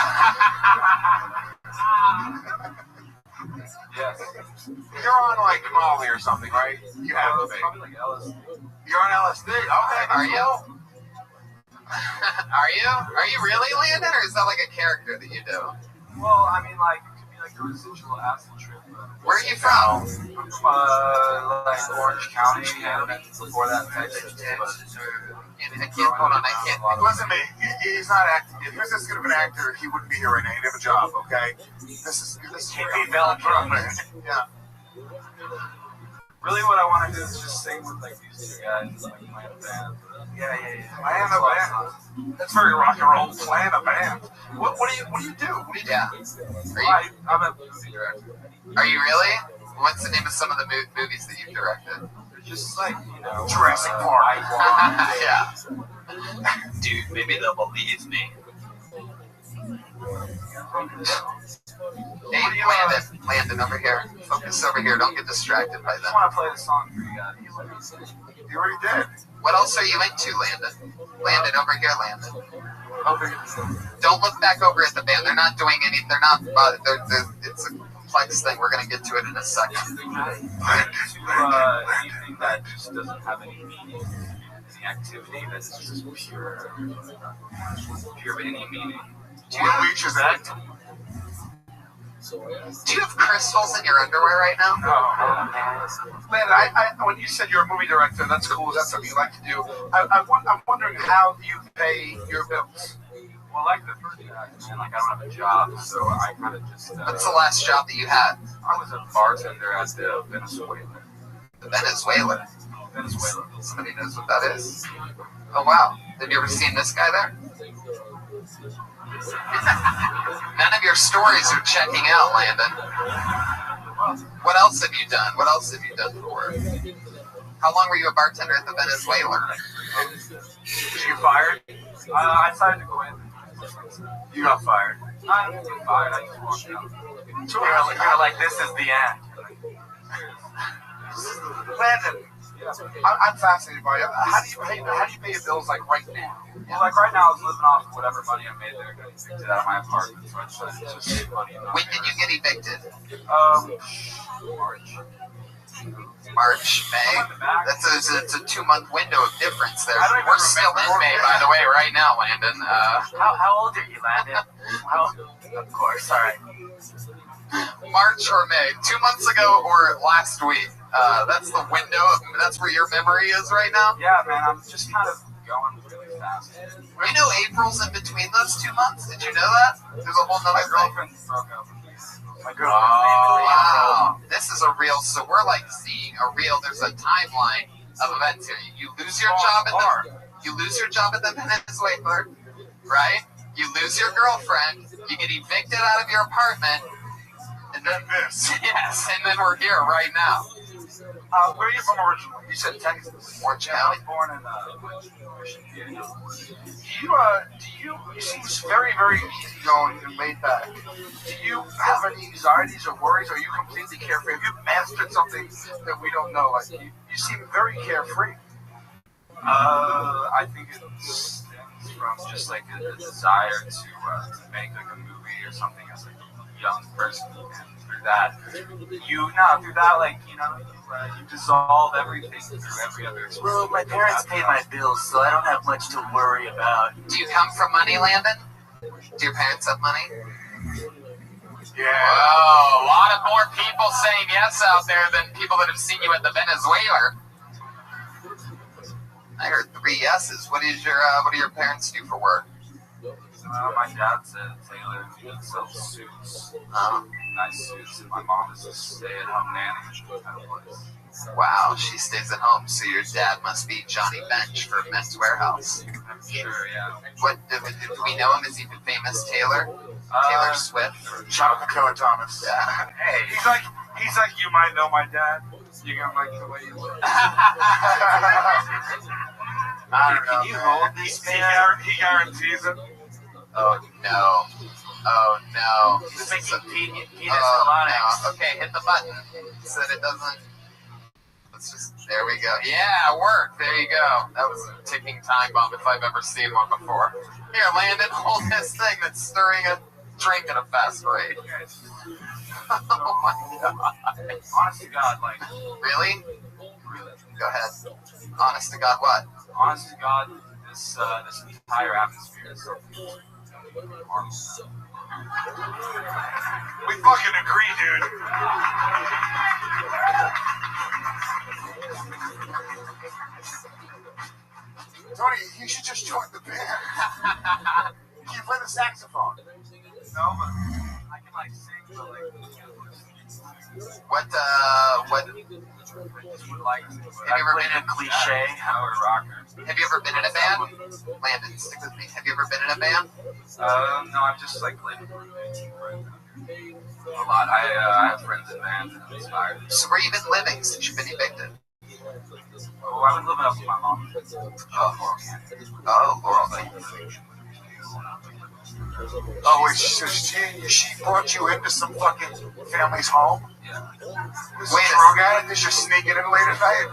Speaker 9: Yes.
Speaker 1: You're on like Molly or something, right? You have to be.
Speaker 9: Probably like LSD.
Speaker 1: You're on LSD. Okay.
Speaker 3: Are you? Are you really, Landon, or is that like a character that you do?
Speaker 9: Well, I mean, like, it could be like a residual acid trip.
Speaker 3: Where are you from?
Speaker 9: I'm from, like, Orange County, and then before that, Texas.
Speaker 3: Hold on, I can't.
Speaker 1: Listen to me. He's not acting. If he was this good of an actor, he wouldn't be here right now. He'd have a job, okay? This is yeah.
Speaker 9: Really, what I want to do is just sing with, like, these two guys, like, play a band.
Speaker 1: Yeah. Plan a band. That's very rock and roll. Plan a band. What do you do? What do you do?
Speaker 3: Yeah.
Speaker 9: I'm a movie director.
Speaker 3: Are you really? What's the name of some of the movies that you've directed?
Speaker 9: Just like,
Speaker 1: Jurassic Park.
Speaker 3: Yeah.
Speaker 18: Dude, maybe they'll believe me.
Speaker 3: Hey, Landon, over here. Focus over here. Don't get distracted by
Speaker 9: I just
Speaker 3: them.
Speaker 9: want to play the song for you guys.
Speaker 1: You already did.
Speaker 3: What else are you into, Landon? Landon, over here, Landon.
Speaker 9: Over here.
Speaker 3: Don't look back over at the band. They're not doing any. They're not. It's a complex thing. We're gonna get to it in a second.
Speaker 9: Anything that just doesn't have any meaning, any activity that's just pure of any meaning.
Speaker 1: Will Leach is acting.
Speaker 3: Do you have crystals in your underwear right now?
Speaker 1: No. Landon, when you said you're a movie director, that's cool. That's something you like to do. I'm wondering how you pay your bills.
Speaker 9: Well, like the first guy, man, like I don't have a job, so I kind of just.
Speaker 3: What's the last job that you had?
Speaker 9: I was a bartender at the Venezuela.
Speaker 3: The Venezuela?
Speaker 9: Venezuela.
Speaker 3: Somebody knows what that is. Oh wow. Have you ever seen this guy there? None of your stories are checking out, Landon. What else have you done? What else have you done for work? How long were you a bartender at the Venezuela?
Speaker 2: Did you get fired? I decided to go in. You got fired? I didn't get fired. I just walked out. You're like, this is the end.
Speaker 1: Landon, I'm fascinated by it. How do you pay your bills like right now?
Speaker 2: Well, like right now, I was living off of whatever money I made there. Got evicted out of my apartment, so I decided to just save money.
Speaker 3: When did you get evicted?
Speaker 2: March,
Speaker 3: May. It's a 2-month window of difference there. We're still in May, by the way, right now, Landon.
Speaker 2: How old are you, Landon? Of course, all right.
Speaker 3: March or May, 2 months ago or last week. That's the window. That's where your memory is right now.
Speaker 2: Yeah, man. I'm just kind of going really fast.
Speaker 3: You know, April's in between those 2 months. Did you know that? There's a whole nother
Speaker 2: girlfriend broke up. My girlfriend.
Speaker 3: Oh, wow. This is a real. So we're like seeing a real. There's a timeline of events here. You lose your job at the Venezuela, right? You lose your girlfriend. You get evicted out of your apartment. And then this. Yes, and then we're here right now.
Speaker 1: Where are you from originally? You said Texas.
Speaker 3: Orange
Speaker 2: I
Speaker 3: County.
Speaker 2: was born in
Speaker 1: You seem very, very easygoing and laid back. Do you have any anxieties or worries? Or are you completely carefree? Have you mastered something that we don't know? Like you seem very carefree.
Speaker 2: I think it stems from just like a desire to make like a movie or something as like a young person, and through that, you dissolve everything through every other experience.
Speaker 4: Well, my parents pay my bills, so I don't have much to worry about.
Speaker 3: Do you come from money, Landon? Do your parents have money?
Speaker 1: Yeah.
Speaker 3: Whoa, a lot of more people saying yes out there than people that have seen you at the Venezuela. I heard 3 yeses. What do your parents do for work?
Speaker 2: My dad's a tailor. He sells suits. Nice suits. And my mom is a stay-at-home nanny.
Speaker 3: Wow, she stays at home, so your dad must be Johnny Bench for Men's Warehouse.
Speaker 2: I'm sure, yeah.
Speaker 3: What do we know him? Is he the famous tailor? Taylor Swift?
Speaker 1: Jonathan Cohen Thomas.
Speaker 3: Yeah.
Speaker 1: Hey, he's like you might know my dad. You're gonna like the way you look.
Speaker 2: Can you hold this man?
Speaker 1: He guarantees it.
Speaker 3: Oh no. Oh no.
Speaker 2: This is a penis
Speaker 3: no. Okay, hit the button so that it doesn't. Let's just. There we go. Yeah, it worked. There you go. That was a ticking time bomb if I've ever seen one before. Here, Landon, hold this thing that's stirring a drink at a fast rate. Oh my god.
Speaker 2: Honest to God, like.
Speaker 3: Really? Go ahead. Honest to God, what?
Speaker 2: Honest to God, this entire atmosphere is so horrible.
Speaker 1: We fucking agree, dude. Tony, you should just join the band. Can you play the saxophone?
Speaker 2: No, but I can like sing, but like.
Speaker 3: What?
Speaker 2: Have you ever been in a cliche?
Speaker 3: Have you ever been in a band? Landon, stick with me. Have you ever been in a band?
Speaker 2: No, I've just like played a lot. I have friends in bands and I'm inspired.
Speaker 3: So where you been living since you've been evicted?
Speaker 2: Oh, I've been living up with my mom.
Speaker 3: Laurel.
Speaker 1: Oh, wait, so she brought you into some fucking family's home?
Speaker 2: Yeah.
Speaker 1: This drug addict is just sneaking in late at night?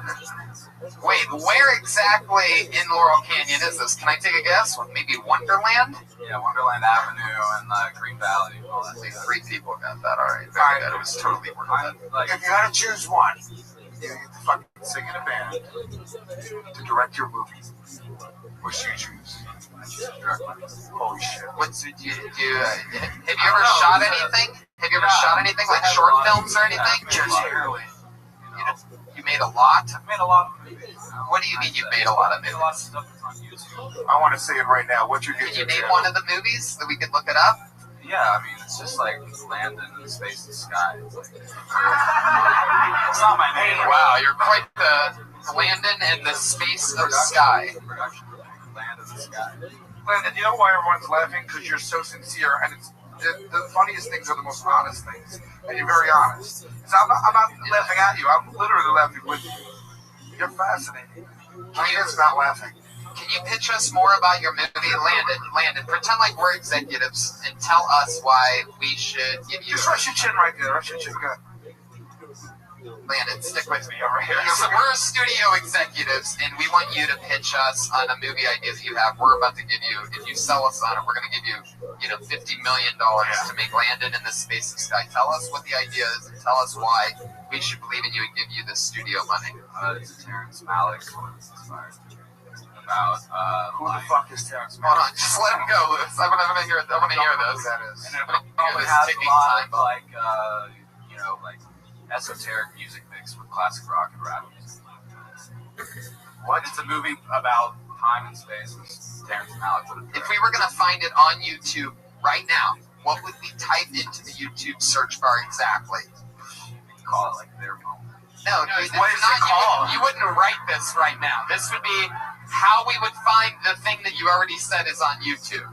Speaker 3: Wait, where exactly in Laurel Canyon is this? Can I take a guess? Maybe Wonderland?
Speaker 2: Yeah, Wonderland Avenue and Green Valley. All that.
Speaker 3: 3 people got that. All right, very good. It was totally worth it.
Speaker 1: If you had to choose one, you get to fucking sing in a band to direct your movie. What should you choose? Holy shit.
Speaker 3: Have you ever shot anything? Have you ever shot anything like short films or anything? You made a lot?
Speaker 2: I've made a lot of movies.
Speaker 3: What do you mean you made a lot of movies?
Speaker 2: A lot of stuff that's on YouTube.
Speaker 1: I want to see it right now. What's your
Speaker 3: Can you name one of the movies so we can look it up?
Speaker 2: Yeah, I mean, it's just like Landon in Space and Sky. It's not my name.
Speaker 3: Wow, you're quite the Landon and the Space of Sky.
Speaker 2: Production. Land in the Sky.
Speaker 1: Landon, you know why everyone's laughing? Because you're so sincere, and it's the funniest things are the most honest things, and you're very honest. So I'm not laughing at you. I'm literally laughing with you. You're fascinating. Landon's not laughing.
Speaker 3: Can you pitch us more about your movie, Landon? Pretend like we're executives and tell us why we should give you.
Speaker 1: Just rest your chin right there. Rest your chin. Good.
Speaker 3: Landon, stick with me over here. So we're studio executives, and we want you to pitch us on a movie idea that you have. We're about to give you, if you sell us on it, we're going to give you, $50 million to make Landon in the Space and Sky. Tell us what the idea is, and tell us why we should believe in you and give you this studio money.
Speaker 9: It's a Terrence Malick one. It's inspired about
Speaker 1: who the fuck is Terrence Malick?
Speaker 3: Hold on, just let him go, Lewis. I want to hear this.
Speaker 1: That is.
Speaker 9: And it probably has a lot of like esoteric music mixed with classic rock and rap music. What? It's a movie about time and space. It's Terrence Malick.
Speaker 3: If we were going to find it on YouTube right now, what would we type into the YouTube search bar exactly?
Speaker 9: You'd call it like their moment.
Speaker 3: No, it's not. You wouldn't write this right now. This would be how we would find the thing that you already said is on YouTube.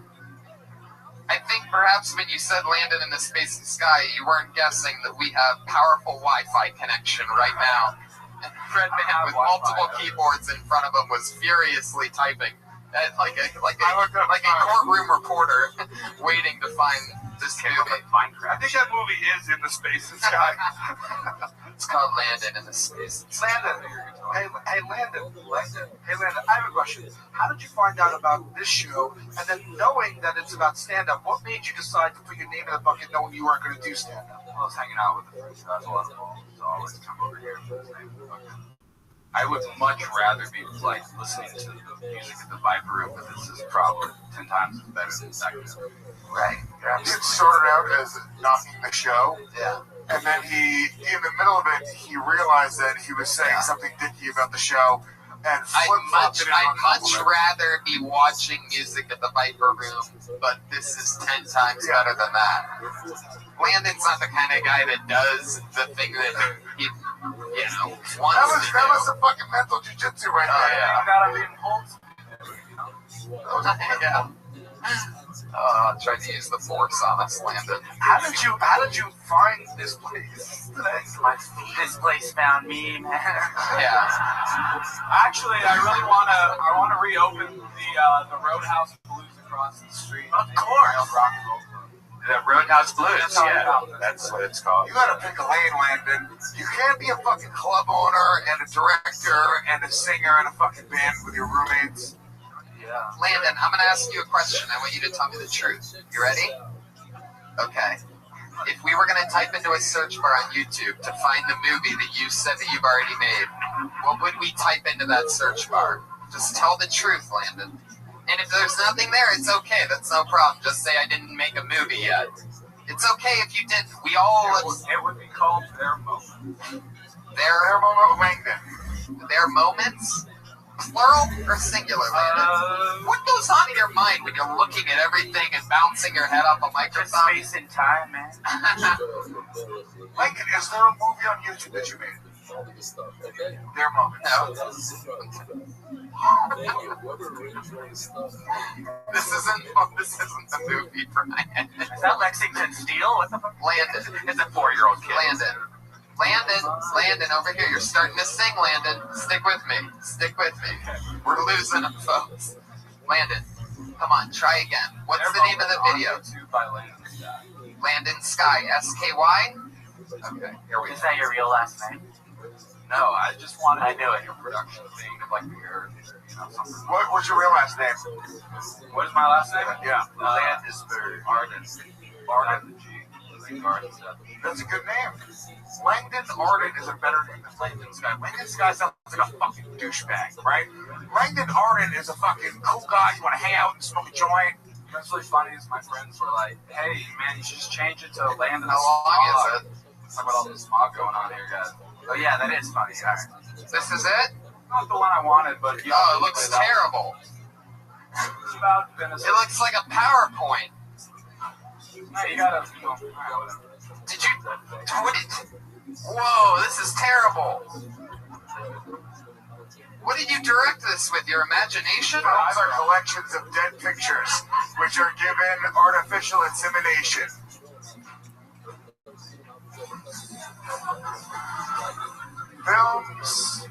Speaker 3: I think perhaps when you said Landon in the Space and Sky, you weren't guessing that we have powerful Wi-Fi connection right now. And Fred Man with multiple keyboards in front of him was furiously typing, like a courtroom reporter waiting to find this movie.
Speaker 1: I think that movie is in the Space and Sky.
Speaker 3: It's called Landon in the Space and Sky.
Speaker 1: Landon. Hey, Landon. Hey, Landon, I have a question. How did you find out about this show? And then knowing that it's about stand-up, what made you decide to put your name in the bucket knowing you weren't going to do stand-up?
Speaker 9: I was hanging out with the friends. I was a lot of balls. So I always come over here for his name in the bucket. I would much rather be like listening to the music at the Viper Room, but this is probably 10 times better than second.
Speaker 3: Right.
Speaker 19: It started out as knocking the show.
Speaker 3: Yeah.
Speaker 19: And then in the middle of it, he realized that he was saying something dicky about the show, and
Speaker 3: I'd much rather be watching music at the Viper Room, but this is 10 times better than that. Landon's not the kind of guy that does the thing that he, wants to do.
Speaker 19: That was some fucking mental jujitsu right there.
Speaker 3: Yeah.
Speaker 19: You gotta be impulsive.
Speaker 3: Yeah. Tried to use the force on us, Landon.
Speaker 1: How did you find this place today?
Speaker 18: This place found me, man.
Speaker 3: Yeah.
Speaker 18: Actually, I want to reopen the Roadhouse Blues across the street.
Speaker 1: Of course.
Speaker 18: Rock and roll club.
Speaker 9: The Roadhouse Blues,
Speaker 19: That's what it's called. You gotta pick a lane, Landon. You can't be a fucking club owner and a director and a singer in a fucking band with your roommates.
Speaker 3: Landon, I'm going to ask you a question. I want you to tell me the truth. You ready? Okay. If we were going to type into a search bar on YouTube to find the movie that you said that you've already made, what would we type into that search bar? Just tell the truth, Landon. And if there's nothing there, it's okay. That's no problem. Just say I didn't make a movie yet. It's okay if you didn't. We all...
Speaker 18: It would be called Their Moment.
Speaker 3: Their Moment, Landon. Their Moments? Plural or singular, Landon? What goes on in your mind when you're looking at everything and bouncing your head off a microphone?
Speaker 18: Space and time, man.
Speaker 19: Lincoln, is there a movie on YouTube that you made? Their Moment.
Speaker 3: No. This isn't the movie, Brian.
Speaker 18: Is that Lexington Steel? What the fuck?
Speaker 3: Landon.
Speaker 18: It's a 4-year-old kid.
Speaker 3: Landon, over here. You're starting to sing, Landon. Stick with me. We're losing them, folks. Landon, come on, try again. What's the name of the video? Landon Sky. S-K-Y? Okay, here we go.
Speaker 18: Is that your real last name?
Speaker 9: No, I just wanted to know your production thing of like your, something.
Speaker 19: What's your real last name?
Speaker 9: What is my last name?
Speaker 19: Yeah.
Speaker 9: Landisberg. Arden.
Speaker 19: That's a good name. Langdon Arden is a better name than Langdon Sky. Langdon Sky sounds like a fucking douchebag, right? Langdon Arden is a fucking cool guy. You want to hang out and smoke a joint.
Speaker 9: What's really funny is my friends were like, hey, man, you should just change it to Landon.
Speaker 3: How long is it?
Speaker 9: Talk about all this smog going on here, guys. Oh, yeah, that is funny. All right.
Speaker 3: This is it?
Speaker 9: Not the one I wanted, but...
Speaker 3: Oh, it looks terrible.
Speaker 9: It's about Venice.
Speaker 3: It looks like a PowerPoint.
Speaker 9: No, you gotta...
Speaker 3: Did you... What did... Whoa, this is terrible. What did you direct this with? Your imagination?
Speaker 1: Films are collections of dead pictures, which are given artificial insemination. Films.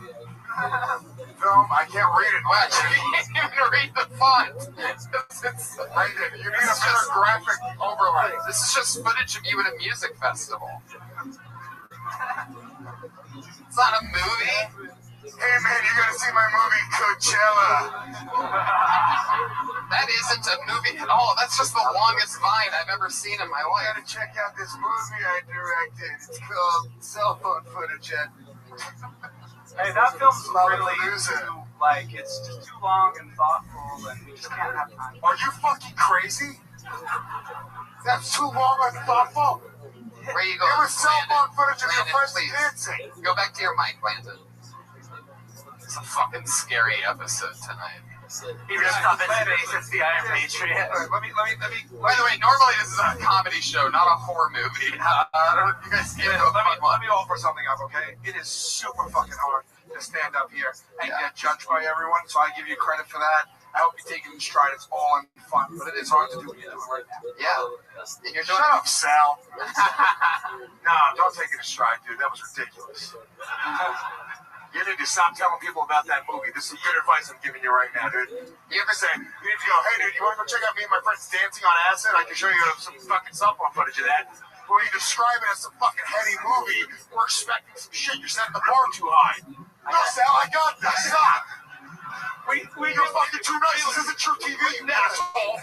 Speaker 1: I can't read it.
Speaker 3: Watch, you can't even read the font.
Speaker 1: You need a better graphic overlay.
Speaker 3: This is just footage of you at a music festival. It's not a movie.
Speaker 1: Hey man, you gotta see my movie Coachella.
Speaker 3: That isn't a movie at all. That's just the longest vine I've ever seen in my life.
Speaker 1: You gotta check out this movie I directed. It's called Cell Phone Footage.
Speaker 18: Hey, that film's really too, like, it's just too long and thoughtful, and we just can't have time.
Speaker 1: Are you fucking crazy? That's too long and thoughtful.
Speaker 3: Where you going?
Speaker 1: It was cell phone footage of your first
Speaker 3: please.
Speaker 1: dancing.
Speaker 3: Go back to your mic, Landon. It's a fucking scary episode tonight.
Speaker 11: He just up in space. It's the Iron Patriot.
Speaker 3: Let me. By the way, normally this is a comedy show, not a horror movie. You guys get it.
Speaker 1: Let me offer something up, okay? It is super fucking hard to stand up here and get judged by everyone, so I give you credit for that. I hope you take it in stride. It's all in fun, but it is hard to do what you're doing right now.
Speaker 3: Yeah. And you're
Speaker 1: Shut up, Sal. Nah, don't take it in stride, dude. That was ridiculous. You need to stop telling people about that movie. This is good advice I'm giving you right now, dude. You ever say, you need to go, hey, dude, you want to go check out me and my friends dancing on acid? I can show you some fucking cell phone footage of that. Or you describe it as some fucking heady movie. We're expecting some shit. You're setting the bar too high. No, Sal, I got this. Stop. You're fucking too nice. This isn't true TV, you asshole.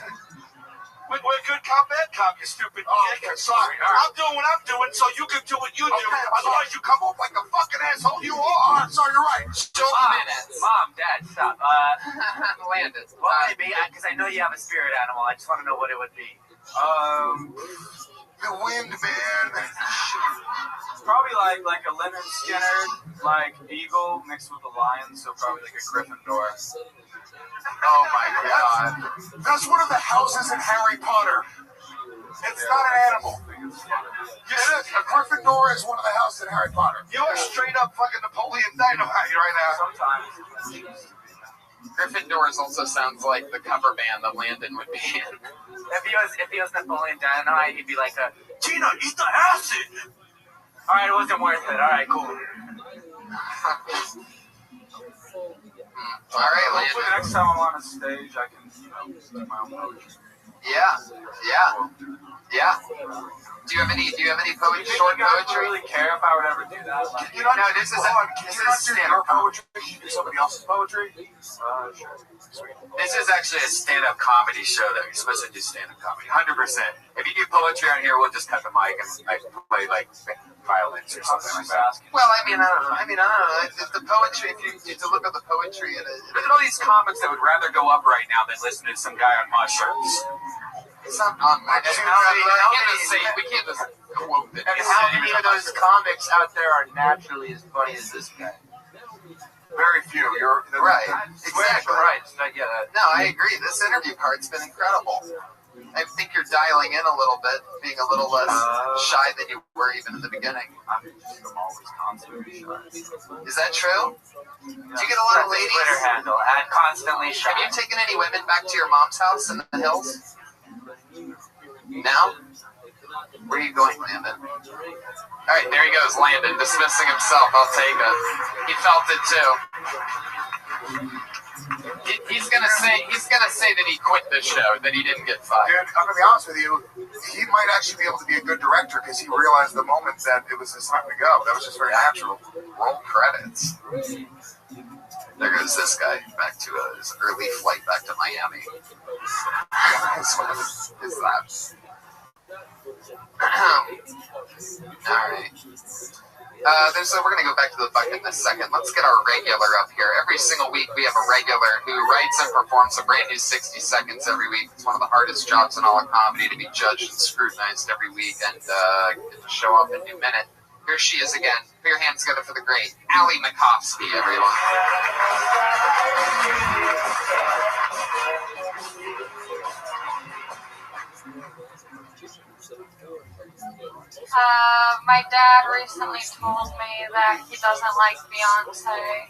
Speaker 1: We're good cop, bad cop, you stupid dick. Sorry. I'm doing what I'm doing, so you can do what you do. Otherwise, you come off like the fucking asshole you are. Sorry, you're right.
Speaker 11: Mom, Dad, stop.
Speaker 3: Landon.
Speaker 11: What would it be? Because I know you have a spirit animal. I just want to know what it would be.
Speaker 1: The wind, man.
Speaker 18: Probably like a Leonard Skinner, like eagle mixed with a lion, so probably like a Gryffindor.
Speaker 1: Oh my god. That's one of the houses in Harry Potter. It's not an animal. Yes, a Gryffindor is one of the houses in Harry Potter. You are straight up fucking Napoleon Dynamite right now.
Speaker 18: Sometimes.
Speaker 3: Gryffindors also sounds like the cover band that Landon would be in.
Speaker 11: If he was Napoleon Dynamite, he'd be like, Tina, eat the acid! Alright, it wasn't worth it. Alright, cool.
Speaker 3: Alright, Landon.
Speaker 18: Hopefully next time I'm on a stage, I can, do my own poetry.
Speaker 3: Yeah. Do you have any poetry? Short
Speaker 18: I
Speaker 3: poetry?
Speaker 18: don't really care if I would ever do that. Like,
Speaker 3: No, this is stand-up
Speaker 1: poetry. You do somebody else's poetry.
Speaker 18: Sure.
Speaker 3: Sweet. This is actually a stand-up comedy show that you're supposed to do stand-up comedy. 100%. If you do poetry on here, we'll just cut the mic and play like violins or something like that. Well, I don't know. If the poetry, if you need to look at the poetry, look at all these comics that would rather go up right now than listen to some guy on mushrooms. It's not on my. We can't just quote it.
Speaker 11: And how many of those comics out there are naturally as funny as this guy?
Speaker 1: Very few. You're
Speaker 3: right. Exactly.
Speaker 11: Right.
Speaker 3: No, I agree. This interview part's been incredible. I think you're dialing in a little bit, being a little less shy than you were even in the beginning.
Speaker 18: I'm always constantly shy.
Speaker 3: Is that true? Do you get a lot of ladies?
Speaker 11: Twitter handle, and constantly shy.
Speaker 3: Have you taken any women back to your mom's house in the hills? No? Where are you going, Landon? Alright, there he goes, Landon, dismissing himself. I'll take it. He felt it too. He's gonna say that he quit the show, that he didn't get fired.
Speaker 1: Dude, I'm gonna be honest with you. He might actually be able to be a good director because he realized the moment that it was his time to go. That was just very natural.
Speaker 3: Roll credits. There goes this guy back to his early flight back to Miami. What is that? Alright. We're going to go back to the bucket in a second. Let's get our regular up here. Every single week we have a regular who writes and performs a brand new 60 seconds every week. It's one of the hardest jobs in all of comedy to be judged and scrutinized every week and get to show up in New Minute. Here she is again. Put your hands together for the great Allie Makovsky, everyone.
Speaker 17: My dad recently told me that he doesn't like Beyonce.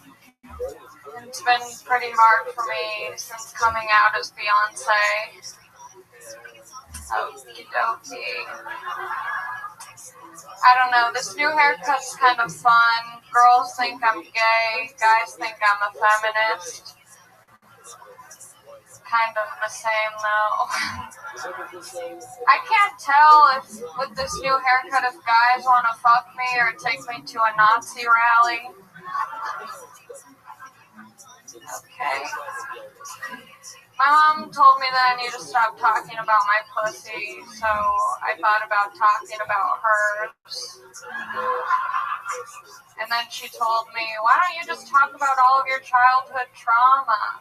Speaker 17: It's been pretty hard for me since coming out as Beyonce. Okie dokie. I don't know, this new haircut's kind of fun. Girls think I'm gay, guys think I'm a feminist. Kind of the same though. I can't tell if with this new haircut if guys want to fuck me or take me to a Nazi rally. Okay. My mom told me that I need to stop talking about my pussy, so I thought about talking about hers. And then she told me, why don't you just talk about all of your childhood trauma?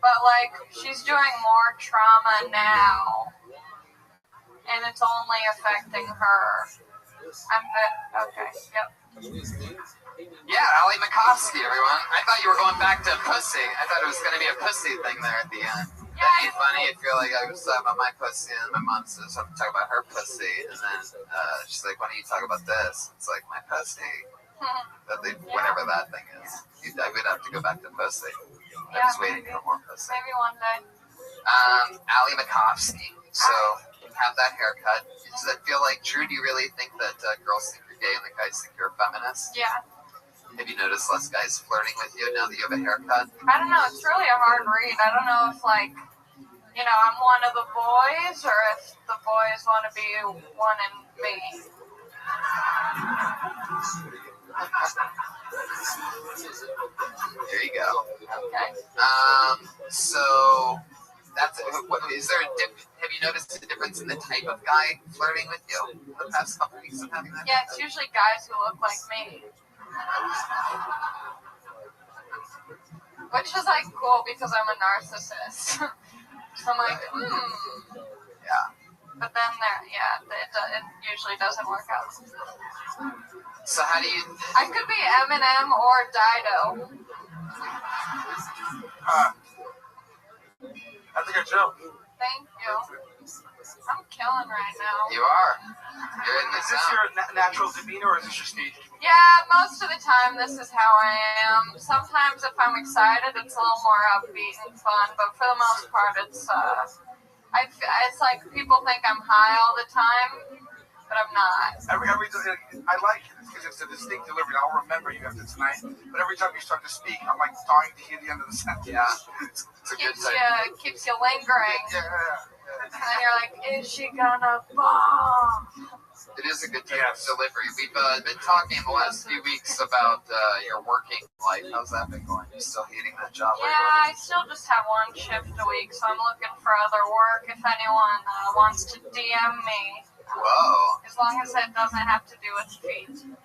Speaker 17: But, like, she's doing more trauma now, and it's only affecting her. Okay, yep.
Speaker 3: Yeah, Ali Makovsky, everyone. I thought you were going back to pussy. I thought it was going to be a pussy thing there at the end. That'd be funny if you're like, I was talking about my pussy, and my mom says, I'm talking about her pussy, and then she's like, why don't you talk about this? It's like, my pussy. Whatever that thing is. I would have to go back to pussy. I'm just waiting for more pussy.
Speaker 17: Maybe one day.
Speaker 3: Ali Makovsky. So, have that haircut. Does that feel like true? Do you really think that girls think you're gay and the guys think you're a feminist?
Speaker 17: Yeah.
Speaker 3: Have you noticed less guys flirting with you now that you have a haircut?
Speaker 17: I don't know, it's really a hard read. I don't know if, like, you know, I'm one of the boys, or if the boys want to be one in me.
Speaker 3: There you go.
Speaker 17: Okay.
Speaker 3: So, that's is there have you noticed a difference in the type of guy flirting with you in the past couple weeks of having that?
Speaker 17: Yeah, it's usually guys who look like me. Which is like cool because I'm a narcissist. So I'm like,
Speaker 3: Yeah.
Speaker 17: But then it usually doesn't work out.
Speaker 3: So how do you...
Speaker 17: I could be Eminem or Dido.
Speaker 1: That's a good joke.
Speaker 17: Thank you. I'm killing right now.
Speaker 3: You are. You're in the
Speaker 1: Is this your natural demeanor or is this your stage demeanor?
Speaker 17: Yeah, most of the time this is how I am. Sometimes if I'm excited, it's a little more upbeat and fun, but for the most part, it's like people think I'm high all the time, but I'm not.
Speaker 1: I like it because it's a distinct delivery. I'll remember you after tonight, but every time you start to speak, I'm like dying to hear the end of the sentence.
Speaker 3: Yeah.
Speaker 1: It's a good thing.
Speaker 17: Keeps you lingering.
Speaker 1: Yeah.
Speaker 17: And then you're like, is she gonna bomb?
Speaker 3: It is a good type of delivery. We've been talking the last few weeks about your working life. How's that been going? You still hating that job?
Speaker 17: Yeah, I still just have one shift a week, so I'm looking for other work if anyone wants to DM me.
Speaker 3: Whoa.
Speaker 17: As long as it doesn't have to do with feet.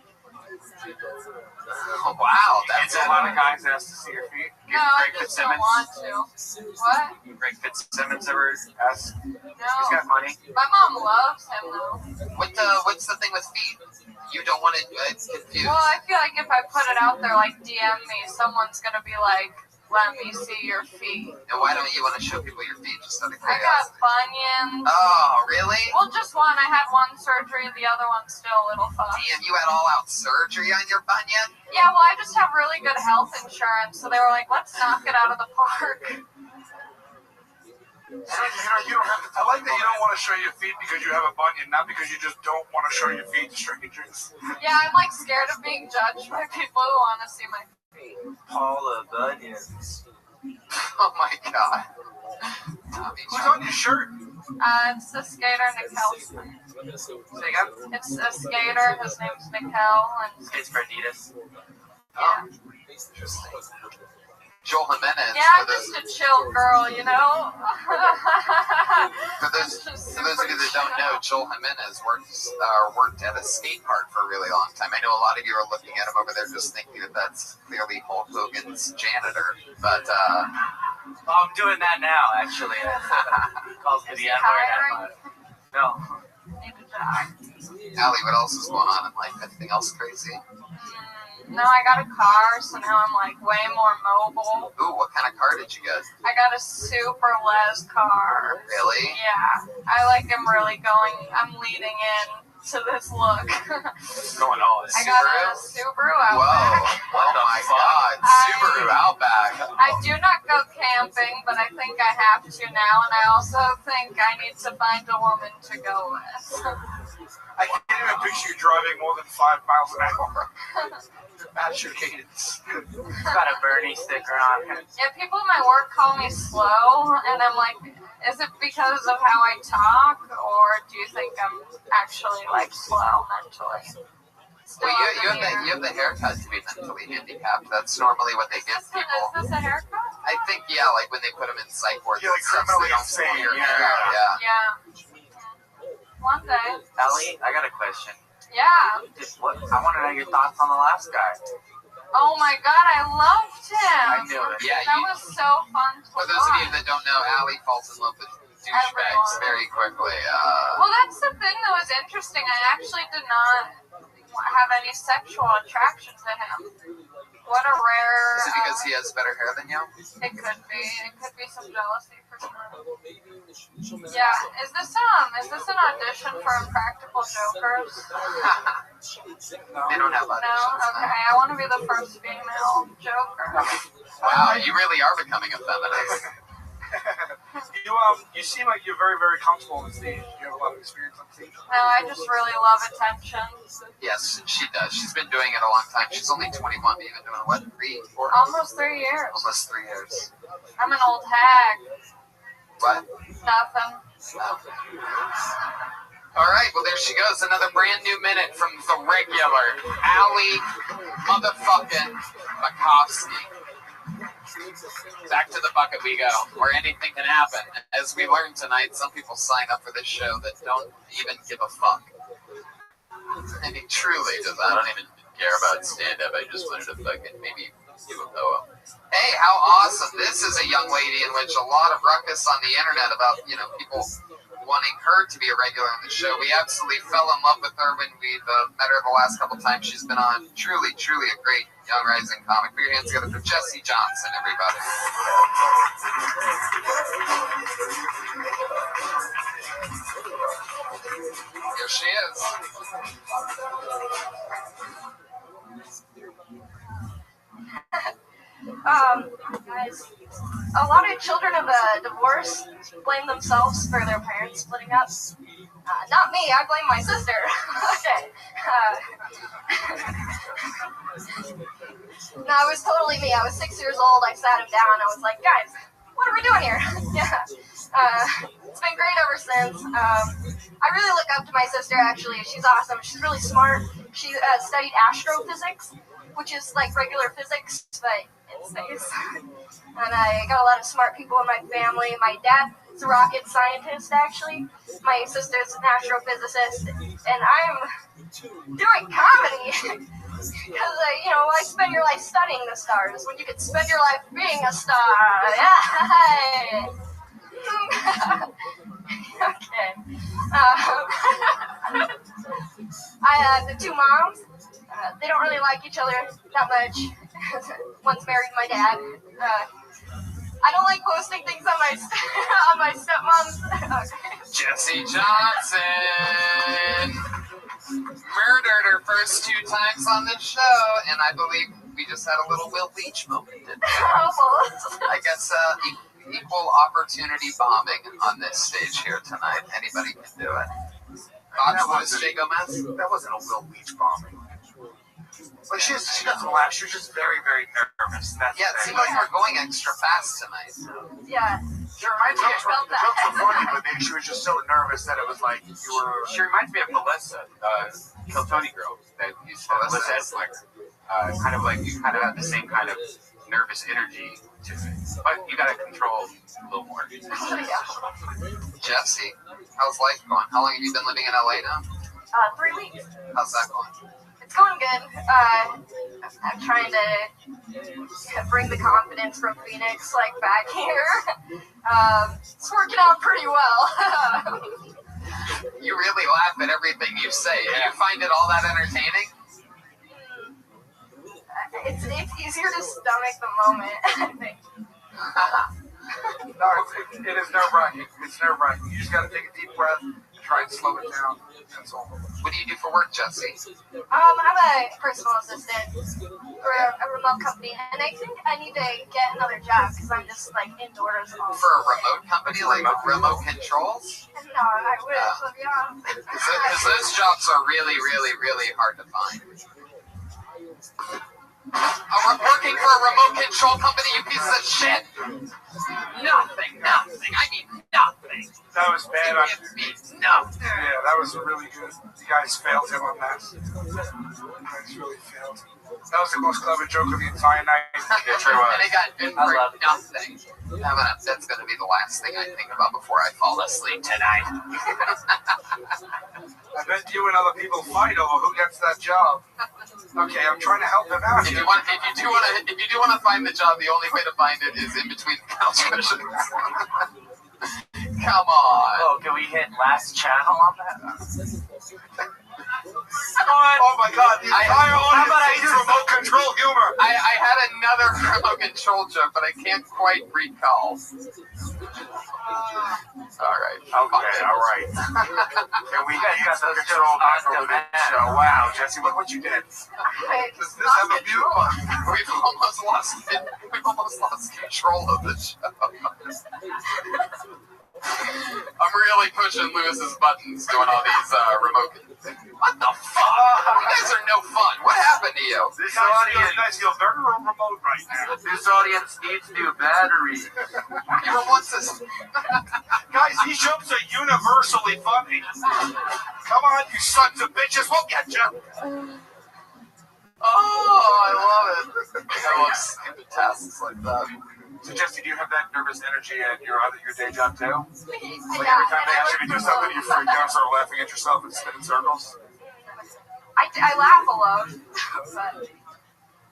Speaker 3: Oh, wow.
Speaker 2: That's a lot of guys ask to see your feet.
Speaker 17: No, I just don't want to. What?
Speaker 2: Greg Fitzsimmons ever asked?
Speaker 17: No.
Speaker 2: He's got money.
Speaker 17: My mom loves him, though.
Speaker 3: What's the thing with feet? You don't want to confuse.
Speaker 17: Well, I feel like if I put it out there, like, DM me, someone's going to be like, let me see your feet.
Speaker 3: And why don't you want to show people your feet just out of
Speaker 17: I
Speaker 3: curiosity?
Speaker 17: got bunions.
Speaker 3: Oh, really?
Speaker 17: Well, just one. I had one surgery, the other one's still a little fucked.
Speaker 3: Damn, you had all-out surgery on your bunion?
Speaker 17: Yeah, well, I just have really good health insurance, so they were like, let's knock it out of the park.
Speaker 1: You don't have to. I like that you don't want to show your feet because you have a bunion, not because you just don't want to show your feet to strangers.
Speaker 17: Yeah, I'm like scared of being judged by people who want to see my feet.
Speaker 20: Paula Bunions.
Speaker 3: Oh my god.
Speaker 1: Who's on your shirt?
Speaker 17: It's the skater Nikel.
Speaker 1: Say again?
Speaker 17: It's a skater. His name's Nikel, and
Speaker 20: Skates for Adidas.
Speaker 3: Oh. Joel Jimenez.
Speaker 17: yeah, I'm just a chill girl, you know.
Speaker 3: For those of you that don't know, Joel Jimenez worked at a skate park for a really long time. I know a lot of you are looking at him over there just thinking that that's clearly Hulk Hogan's janitor, but
Speaker 20: I'm doing that now, actually. He calls me the N-word. No.
Speaker 3: Allie, what else is going on in life? Anything else crazy?
Speaker 17: No, I got a car, so now I'm like way more mobile.
Speaker 3: Ooh, what kind of car did you get?
Speaker 17: I got a super les car.
Speaker 3: Really?
Speaker 17: Yeah, I like am really going. I'm leading in to this look.
Speaker 20: What's going on?
Speaker 17: I got a Subaru
Speaker 3: Whoa.
Speaker 17: Outback.
Speaker 3: Oh my god. Subaru Outback.
Speaker 17: I do not go camping, but I think I have to now, and I also think I need to find a woman to go with.
Speaker 1: I can't even picture you driving more than 5 miles an hour. That's your cadence.
Speaker 18: Got a Bernie sticker on him.
Speaker 17: Yeah, people at my work call me slow, and I'm like, is it because of how I talk, or do you think I'm actually like slow mentally?
Speaker 3: Well, you have the haircut to be mentally handicapped. That's normally what they give people.
Speaker 17: Is this a haircut?
Speaker 3: I think, yeah, like when they put them in psych wards.
Speaker 1: You're like criminally insane.
Speaker 3: Your hair out, yeah.
Speaker 17: Yeah. One day.
Speaker 20: Ellie, I got a question.
Speaker 17: Yeah.
Speaker 20: I want to know your thoughts on the last guy.
Speaker 17: Oh my god, I loved him.
Speaker 20: I knew it.
Speaker 3: Yeah,
Speaker 17: that was so fun to
Speaker 3: For those of you that don't know, Allie falls in love with douchebags very quickly.
Speaker 17: Well, that's the thing that was interesting. I actually did not have any sexual attraction to him. What a rare...
Speaker 3: Is it because he has better hair than you?
Speaker 17: It could be. It could be some jealousy for sure. Yeah. Is this an audition for Impractical Jokers?
Speaker 3: They don't have auditions.
Speaker 17: No? Okay. I want to be the first female Joker.
Speaker 3: Wow, you really are becoming a feminist.
Speaker 1: You seem like you're very, very comfortable on stage. You have a lot of experience on stage.
Speaker 17: No, I just really love attention.
Speaker 3: Yes, she does. She's been doing it a long time. She's only 21, but you've been doing what, 3, 4?
Speaker 17: Almost 3 years.
Speaker 3: Almost 3 years.
Speaker 17: I'm an old hag.
Speaker 3: What?
Speaker 17: Nothing.
Speaker 3: All right, well, there she goes. Another brand new minute from the regular Allie motherfucking Makovsky. Back to the bucket we go, where anything can happen. As we learned tonight, some people sign up for this show that don't even give a fuck. I mean, truly, I don't even care about stand-up. I just wanted to fucking maybe do a poem. Hey, how awesome. This is a young lady in which a lot of ruckus on the internet about, people wanting her to be a regular on the show. We absolutely fell in love with her when we've met her the last couple times she's been on. Truly, truly a great young rising comic. Put your hands together for Jessie Johnson, everybody. Here she is.
Speaker 12: Guys, a lot of children of divorce blame themselves for their parents splitting up. Not me, I blame my sister. Okay. No, it was totally me. I was 6 years old. I sat him down. I was like, guys, what are we doing here? Yeah. It's been great ever since. I really look up to my sister, actually. She's awesome. She's really smart. She studied astrophysics, which is like regular physics, but in space. And I got a lot of smart people in my family. My dad is a rocket scientist, actually. My sister's an astrophysicist. And I'm doing comedy. Because, why spend your life studying the stars when you could spend your life being a star? Yeah. Okay. I have the two moms. They don't really like each other that much. One's married to my dad. I don't like posting things on my on my stepmom's.
Speaker 3: Jessie Johnson murdered her first 2 times on the show, and I believe we just had a little Will Leach moment, didn't we? I guess equal opportunity bombing on this stage here tonight. Anybody can do it. Thoughts, Jay Gomez?
Speaker 1: That wasn't a Will Leach bombing. Like she doesn't laugh. She was just very, very nervous.
Speaker 3: It seemed like you were going extra fast tonight.
Speaker 12: Yeah.
Speaker 1: She reminds me of the jokes were funny, but maybe she was just so nervous that it was like you were.
Speaker 20: She reminds me of Melissa, Kill Tony girl that used to Melissa Esler. Kind of like you kind of have the same kind of nervous energy to it, but you got to control a little more.
Speaker 3: Jessie, how's life going? How long have you been living in LA now?
Speaker 12: 3 weeks.
Speaker 3: How's that going?
Speaker 12: It's going good. I'm trying to bring the confidence from Phoenix back here. It's working out pretty well.
Speaker 3: You really laugh at everything you say. Do you find it all that entertaining?
Speaker 12: It's easier to stomach the moment, I think.
Speaker 1: No, it is nerve-wracking. It's nerve-wracking. You just got to take a deep breath, try and slow it down. That's all.
Speaker 3: What do you do for work, Jesse?
Speaker 12: I'm a personal assistant for a remote company, and I think I need to get another job because I'm just like indoors all
Speaker 3: For a remote company, like remote controls?
Speaker 12: No, I wish, to be honest.
Speaker 3: Because those jobs are really, really, really hard to find. Working for a remote control company, you piece of shit! Nothing. I mean nothing.
Speaker 1: That was bad.
Speaker 3: Nothing.
Speaker 1: Yeah, that was really good. You guys failed him on that. You guys really failed. That was the most clever joke of the entire night.
Speaker 3: And it got in for nothing. That's going to be the last thing I think about before I fall asleep tonight.
Speaker 1: I bet you and other people fight over who gets that job. Okay, I'm trying to help him out.
Speaker 3: If you do want to find the job, the only way to find it is in between the couch cushions. Come on.
Speaker 9: Oh, can we hit last channel on that?
Speaker 1: Oh my God, the entire audience hates remote control humor.
Speaker 3: I had another remote control joke, but I can't quite recall. All right.
Speaker 1: Can we get the control back over the show? Wow, Jesse, look what you did. Does this have a view?
Speaker 3: We've almost lost control of the show. I'm really pushing Lewis's buttons doing all these remote. What the fuck? You guys are no fun. What happened to you?
Speaker 1: This audience, you guys feel very remote right now.
Speaker 9: This audience needs new batteries.
Speaker 3: Everyone wants this.
Speaker 1: Guys, these jokes are universally funny. Come on, you sons of bitches, we'll get you.
Speaker 3: Oh, I love it. I love stupid tasks like that.
Speaker 1: So, Jesse, do you have that nervous energy at your day job too? Like
Speaker 12: Yeah,
Speaker 1: every time they ask you to do something, you freak out, start laughing at yourself and spin in circles?
Speaker 12: I laugh alone.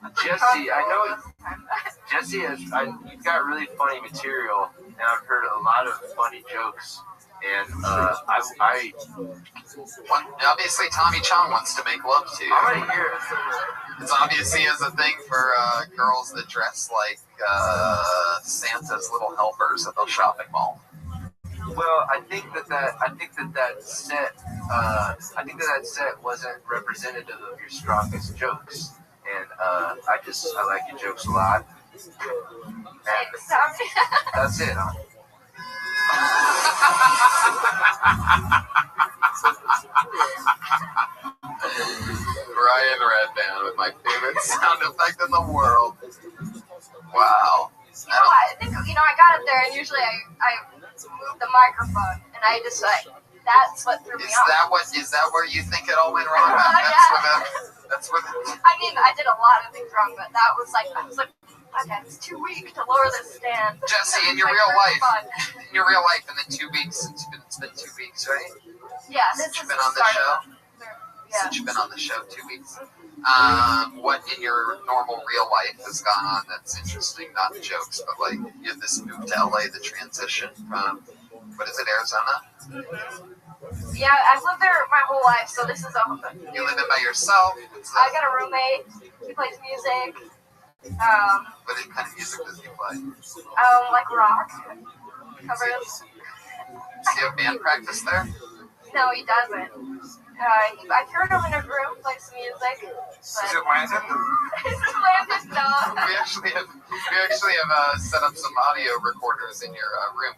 Speaker 12: But
Speaker 20: Jesse, I know Jesse you've got really funny material, and I've heard a lot of funny jokes. And
Speaker 3: obviously Tommy Chong wants to make love to you.
Speaker 20: I want to hear it.
Speaker 3: It's obviously is a thing for girls that dress like Santa's little helpers at the shopping mall.
Speaker 20: Well, I think that set wasn't representative of your strongest jokes, and I like your jokes a lot. And that's it.
Speaker 3: Brian Redband with my favorite sound effect in the world. Wow.
Speaker 12: I think, I got up there and usually I moved the microphone and I just that's what threw me off.
Speaker 3: Is that where you think it all went wrong? That's where
Speaker 12: I mean, I did a lot of things wrong, but that was like, okay, it's too weak to lower the stand.
Speaker 3: Jesse, in your real life, in the 2 weeks, it's been 2 weeks, right?
Speaker 12: Yeah, this
Speaker 3: Since
Speaker 12: is
Speaker 3: you've been on the show?
Speaker 12: Yeah.
Speaker 3: Since you've been on the show 2 weeks. What in your normal real life has gone on that's interesting? Not jokes, but like you had this move to LA, the transition from, what is it, Arizona?
Speaker 12: Mm-hmm. Yeah, I've lived there my whole life, so this is a...
Speaker 3: You live in by yourself?
Speaker 12: I got a roommate. He plays music.
Speaker 3: What kind of music does he play?
Speaker 12: Like rock covers.
Speaker 3: Does he have band practice there?
Speaker 12: No, he doesn't. I've heard him in his room play some music.
Speaker 1: Is it Landon?
Speaker 12: Is it Landon? No.
Speaker 3: We actually have set up some audio recorders in your room.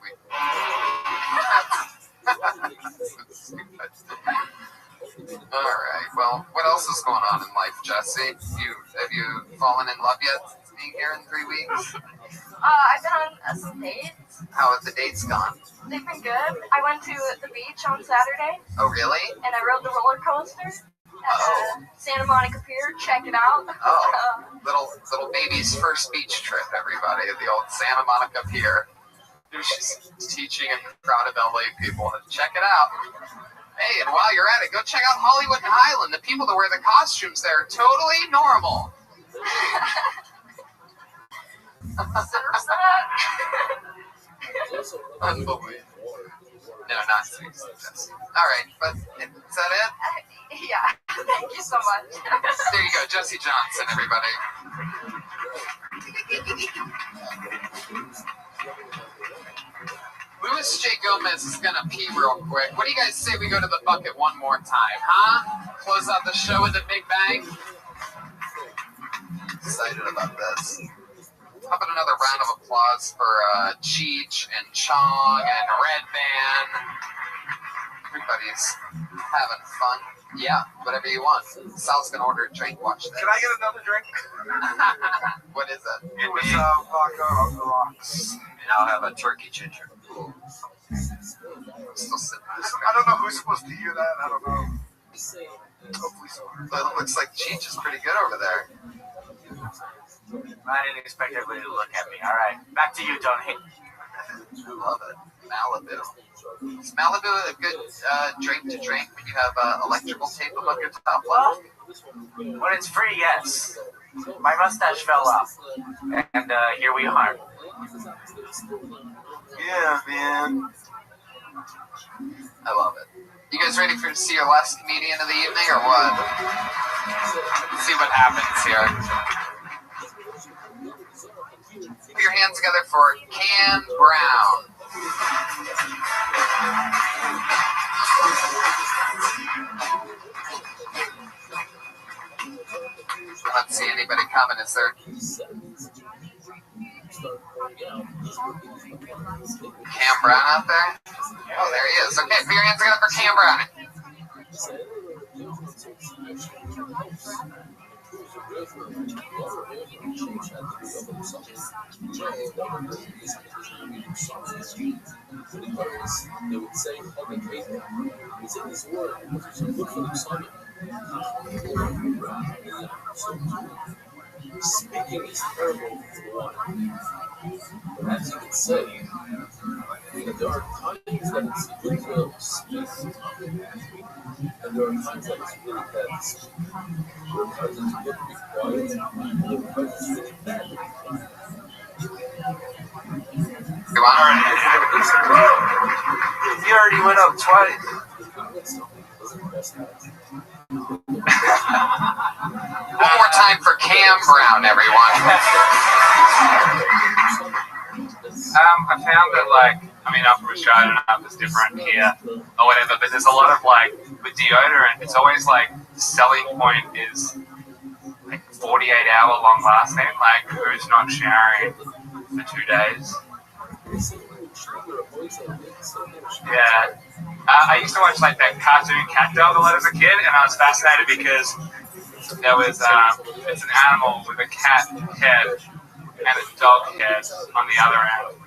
Speaker 3: All right. Well, what else is going on in life, Jesse? Have you fallen in love yet? Being here in 3 weeks?
Speaker 12: I've been on some dates.
Speaker 3: How have the dates gone?
Speaker 12: They've been good. I went to the beach on Saturday.
Speaker 3: Oh, really?
Speaker 12: And I rode the roller coaster at Santa Monica Pier. Check it out.
Speaker 3: Oh, little baby's first beach trip, everybody. The old Santa Monica Pier. She's teaching a crowd of LA people to check it out. Hey, and while you're at it, go check out Hollywood and Highland. The people that wear the costumes there are totally normal. Unbelievable. No, not seriously. All right, but is that it?
Speaker 12: Yeah. Thank you so much.
Speaker 3: There you go, Jesse Johnson, everybody. Louis Louis J. Gomez is gonna pee real quick. What do you guys say we go to the bucket one more time, huh? Close out the show with a big bang. Excited about this. How about another round of applause for Cheech and Chong and Red Band? Everybody's having fun. Yeah, whatever you want. Sal's gonna order a drink. Watch this.
Speaker 1: Can I get another drink?
Speaker 3: What is it?
Speaker 1: It was vodka on the rocks.
Speaker 13: And I'll have a turkey ginger.
Speaker 3: Still sitting this
Speaker 1: I don't know who's supposed to hear that. I don't know. Hopefully so.
Speaker 3: It looks like Cheech is pretty good over there.
Speaker 9: I didn't expect everybody to look at me. All right, back to you, Tony.
Speaker 3: I love it. Malibu. Is Malibu a good drink to drink when you have electrical tape above your top left?
Speaker 9: When it's free, yes. My mustache fell off, and here we are.
Speaker 1: Yeah, man.
Speaker 3: I love it. You guys ready to see your last comedian of the evening, or what? Let's see what happens here. Put your hands together for Cam Brown. I don't see anybody coming, is there? Cam Brown out there? Oh, there he is. Okay, put your hands together for Cam Brown.
Speaker 5: Speaking is terrible for one. Perhaps you could say that there are times that it's good to speak, and there are times that it's really bad to speak. There are times it's good to be quiet, and there are times it's really bad to be quiet.
Speaker 3: Come on.
Speaker 9: You already went up twice.
Speaker 3: One more time for Cam Brown, everyone.
Speaker 18: I found that, I'm from Australia, I don't know if it's different here or whatever, but there's a lot of, with deodorant, it's always, the selling point is, 48-hour long lasting, who's not showering for 2 days. Yeah. I used to watch, that cartoon cat dog a lot as a kid, and I was fascinated because there was, it's an animal with a cat head and a dog head on the other end.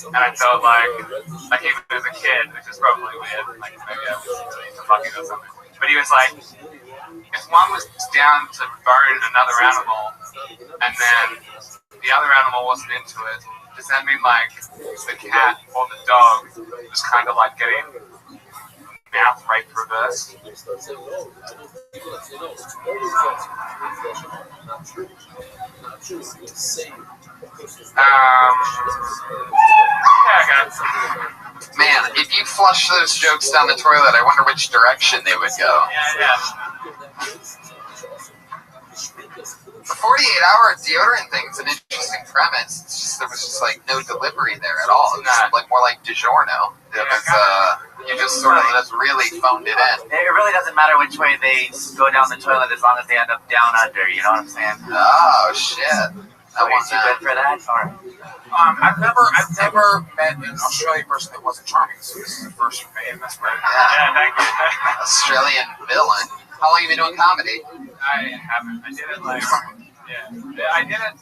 Speaker 18: And I felt even as a kid, which is probably weird, maybe I was into fucking or something. But he was if one was down to bone another animal, and then the other animal wasn't into it, does that mean the cat or the dog was kind of getting mouth rape reversed?
Speaker 3: Man, if you flush those jokes down the toilet, I wonder which direction they would go.
Speaker 18: Yeah.
Speaker 3: The 48-hour deodorant thing is an interesting premise. It's just there was just no delivery there at all. It was more like DiGiorno. It was you just sort of just really phoned it in.
Speaker 9: It really doesn't matter which way they go down the toilet as long as they end up down under. You know what I'm saying?
Speaker 3: Oh shit!
Speaker 9: I want you good for that. Or
Speaker 1: I've never met an Australian person that wasn't charming. So this is the first for me, and that's great.
Speaker 18: Yeah, thank you.
Speaker 3: Australian villain. How long have you been doing comedy?
Speaker 18: I haven't. I did it I did it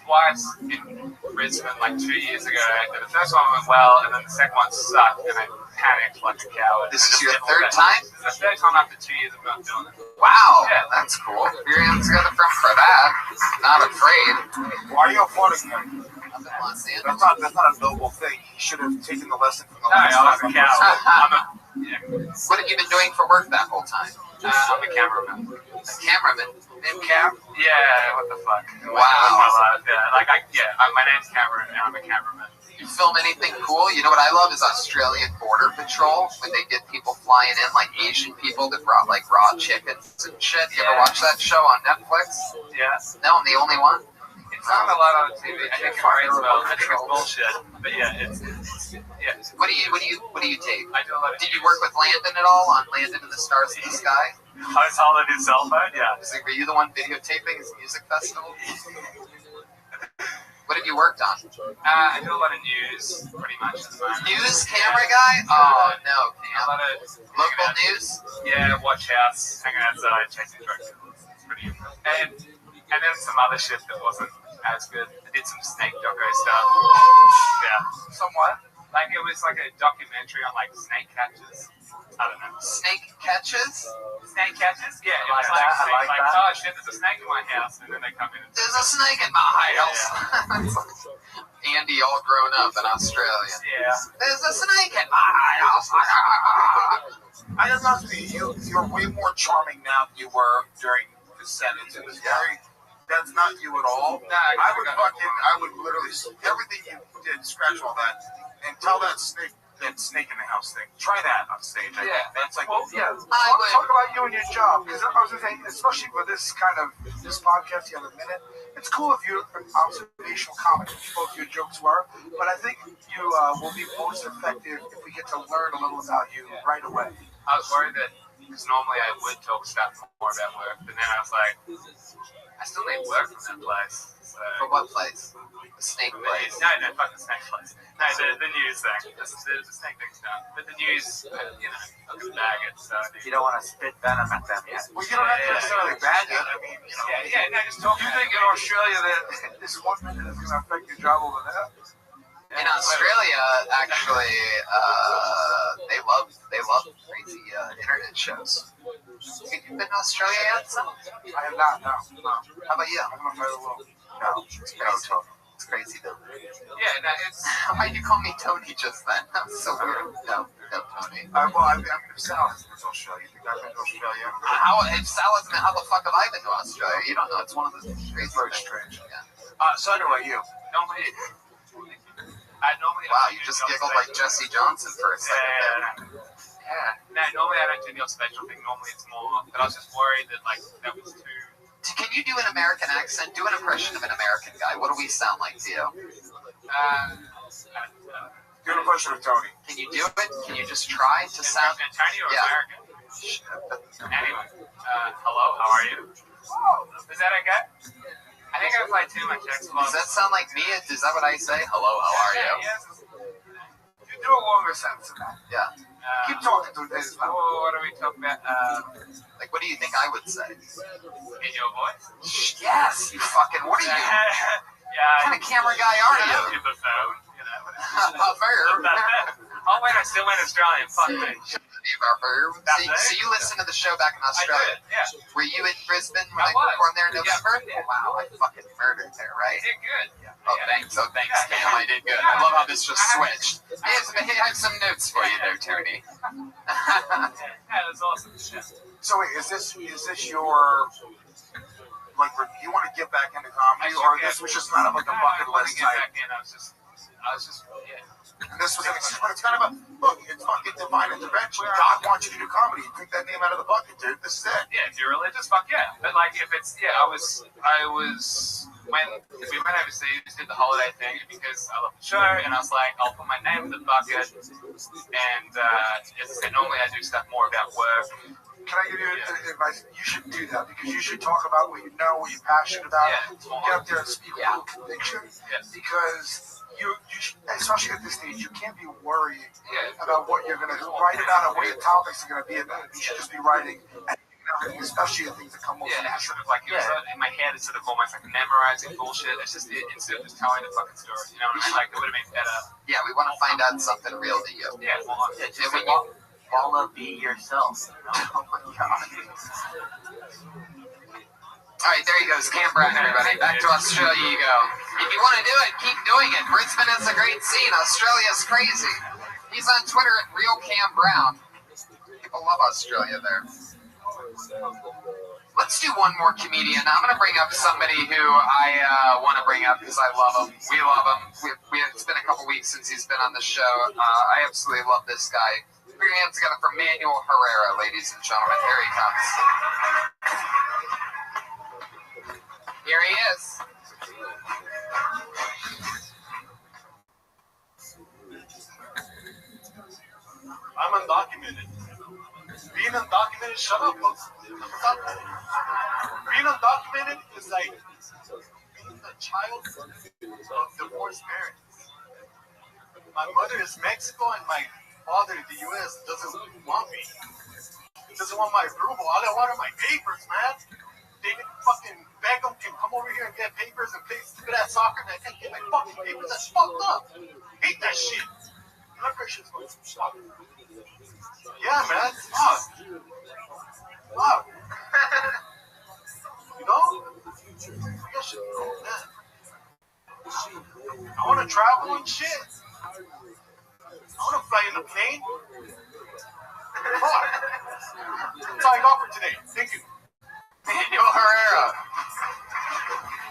Speaker 18: twice in Brisbane 2 years ago. The first one went well, and then the second one sucked, and I panicked like a coward.
Speaker 3: This is your third time?
Speaker 18: This is the third time after 2 years of not doing it.
Speaker 3: Wow,
Speaker 18: yeah.
Speaker 3: That's cool. Your hands together for that. Not afraid.
Speaker 1: Why are you applauding him?
Speaker 3: I'm in Los Angeles.
Speaker 1: That's not a noble thing. He should have taken the lesson from the
Speaker 18: last time. No, I was a coward.
Speaker 3: What have you been doing for work that whole time?
Speaker 18: I'm a cameraman.
Speaker 3: A cameraman? Name Cam?
Speaker 18: Yeah, what the fuck?
Speaker 3: Wow.
Speaker 18: My life, yeah. My name's Cameron, and I'm a cameraman.
Speaker 3: You film anything cool? You know what I love is Australian Border Patrol, when they get people flying in, Asian people that brought, raw chickens and shit. You ever watch that show on Netflix?
Speaker 18: Yeah.
Speaker 3: No, I'm the only one.
Speaker 9: It's not a lot on TV. I think it writes well. I think it's bullshit. But yeah, it's
Speaker 3: What do you tape?
Speaker 9: I do a lot of.
Speaker 3: Did you work with Landon at all on Landon and the Stars in the Sky?
Speaker 9: I saw on his cell phone. Yeah.
Speaker 3: Were you the one videotaping his music festival? What have you worked on?
Speaker 9: I do a lot of news, pretty much.
Speaker 3: News camera guy? Oh no,
Speaker 9: A lot of
Speaker 3: local news.
Speaker 9: Yeah, watch house, hanging outside, chasing drugs. It's pretty impressive. And then some other shit that wasn't as good. I did some snake doco stuff. Yeah.
Speaker 3: Somewhat.
Speaker 9: Like it was like a documentary on like snake catchers. I don't know.
Speaker 3: Snake catches?
Speaker 9: Snake catches? Yeah.
Speaker 3: I like that.
Speaker 9: Oh shit, there's a snake in my house, and then they come in. And
Speaker 3: There's a snake in my house. Yeah. Andy, all grown up in Australia.
Speaker 9: Yeah.
Speaker 3: There's a snake in my house.
Speaker 1: I must be you're way more charming now than you were during the Senate. It was very. That's not you at all. I would literally everything you did, scratch all that, and tell that snake in the house thing. Try that on stage. That's like
Speaker 19: Talk about you and your job, because I was going to say, especially for this podcast, you have a minute. It's cool if you're an observational comic, which both your jokes were, but I think you will be most effective if we get to learn a little about you right away.
Speaker 9: I was worried that because normally I would talk stuff more about work, but then I was like, I still need work from that place. So.
Speaker 3: For what place? The snake place?
Speaker 9: No, fuck the snake place. No, the news thing. The snake thing's done. But the news, I can bag it. So
Speaker 11: you don't want to spit venom at them yet.
Speaker 1: Well, you don't have to necessarily bag it. I mean,
Speaker 9: just talk.
Speaker 19: You think in Australia that this 1 minute is going to affect your job over there?
Speaker 3: In Australia, actually, they love crazy internet shows. Have you been to Australia yet, son?
Speaker 19: I have not, no.
Speaker 3: How about you?
Speaker 19: I don't know if I will.
Speaker 3: No, it's crazy. It's crazy, though.
Speaker 9: Yeah, it's...
Speaker 3: Why'd you call me Tony just then? That was so weird. No, Tony.
Speaker 1: Well, I'm Sal has been to Australia. You think I've been to Australia?
Speaker 3: If Sal hasn't been, how the fuck have I been to Australia? You don't know. It's one of the crazy.
Speaker 1: Very strange.
Speaker 3: Yeah.
Speaker 1: So anyway, you.
Speaker 3: Wow, you just giggled like Jesse Johnson for a second.
Speaker 9: No, normally I don't do the special thing. Normally it's more, but I was just worried that that was too.
Speaker 3: Can you do an American accent? Do an impression of an American guy. What do we sound like to you?
Speaker 1: Do an impression of Tony.
Speaker 3: Can you do it? Can you just try to sound?
Speaker 9: Tony or American? Anyway, hello, how are you? Is that okay? I think I played too much Xbox.
Speaker 3: Does that sound like me? Is that what I say? Hello, how are you?
Speaker 9: Yes.
Speaker 19: You do a longer sentence than that.
Speaker 3: Yeah.
Speaker 19: Keep talking to it.
Speaker 9: What are we talking about?
Speaker 3: What do you think I would say?
Speaker 9: In your voice?
Speaker 3: Yes, you fucking. What are you? What kind of camera guy are you?
Speaker 9: The phone,
Speaker 3: Oh
Speaker 9: wait, I still went Australian. Fuck me.
Speaker 3: So you listened to the show back in Australia?
Speaker 9: Yeah.
Speaker 3: Were you in Brisbane when I performed there in November?
Speaker 9: Yeah.
Speaker 3: Wow, I fucking murdered there, right?
Speaker 9: I did good.
Speaker 3: Oh, thanks, Cam. I did good. I love how this just switched. I have some notes for you there, Tony.
Speaker 9: Yeah, that's awesome. Yeah.
Speaker 1: So wait, is this your you want to get back into comedy, or this was just kind of like a bucket list type?
Speaker 9: I was just
Speaker 1: And this was an excuse, but it's kind of a look. It's fucking divine intervention. God wants you to do comedy. You take that name out of the bucket, dude. This is it.
Speaker 9: Yeah, if you're religious, fuck yeah. But if it's I was when we went overseas, did the holiday thing because I love the show, and I was like, I'll put my name in the bucket. And as I said, normally I do stuff more about work.
Speaker 19: Can I give you advice? You should do that because you should talk about what you know, what you're passionate about. Get up there and speak with conviction. Because you should, especially at this stage, you can't be worried about what you're going to write about or what your topics are going to be about. You should just be writing, especially the things that come over.
Speaker 9: Yeah, sort of in my head, it's sort of almost like memorizing bullshit. It's just instead of just telling the fucking story. You know what I mean? It would have been better.
Speaker 3: Yeah, we want to find out something real to you.
Speaker 9: Yeah,
Speaker 11: Paula, be yourself.
Speaker 3: Oh my god. Alright, there he goes. Cam Brown, everybody. Back to Australia you go. If you want to do it, keep doing it. Brisbane is a great scene. Australia's crazy. He's on Twitter at Real Cam Brown. People love Australia there. Let's do one more comedian. I'm going to bring up somebody who I want to bring up because I love him. We love him. It's been a couple weeks since he's been on the show. I absolutely love this guy. Put your hands together for Manuel Herrera, ladies and gentlemen. Here he comes. Here he is.
Speaker 19: man, shut up. Being undocumented is like being a child of divorced parents. My mother is Mexico and my father in the U.S. doesn't want me. He doesn't want my approval. All I want are my papers, man. David fucking Beckham can come over here and get papers and play stupid ass soccer and I can't get my fucking papers. That's fucked up. Hate that shit. Blood pressure's going to stop. Yeah, man. Fuck. Fuck. You know? That shit, man. I want to travel and shit. I want to fly in a plane. Fuck. That's all I got for today. Thank you.
Speaker 3: Daniel Herrera.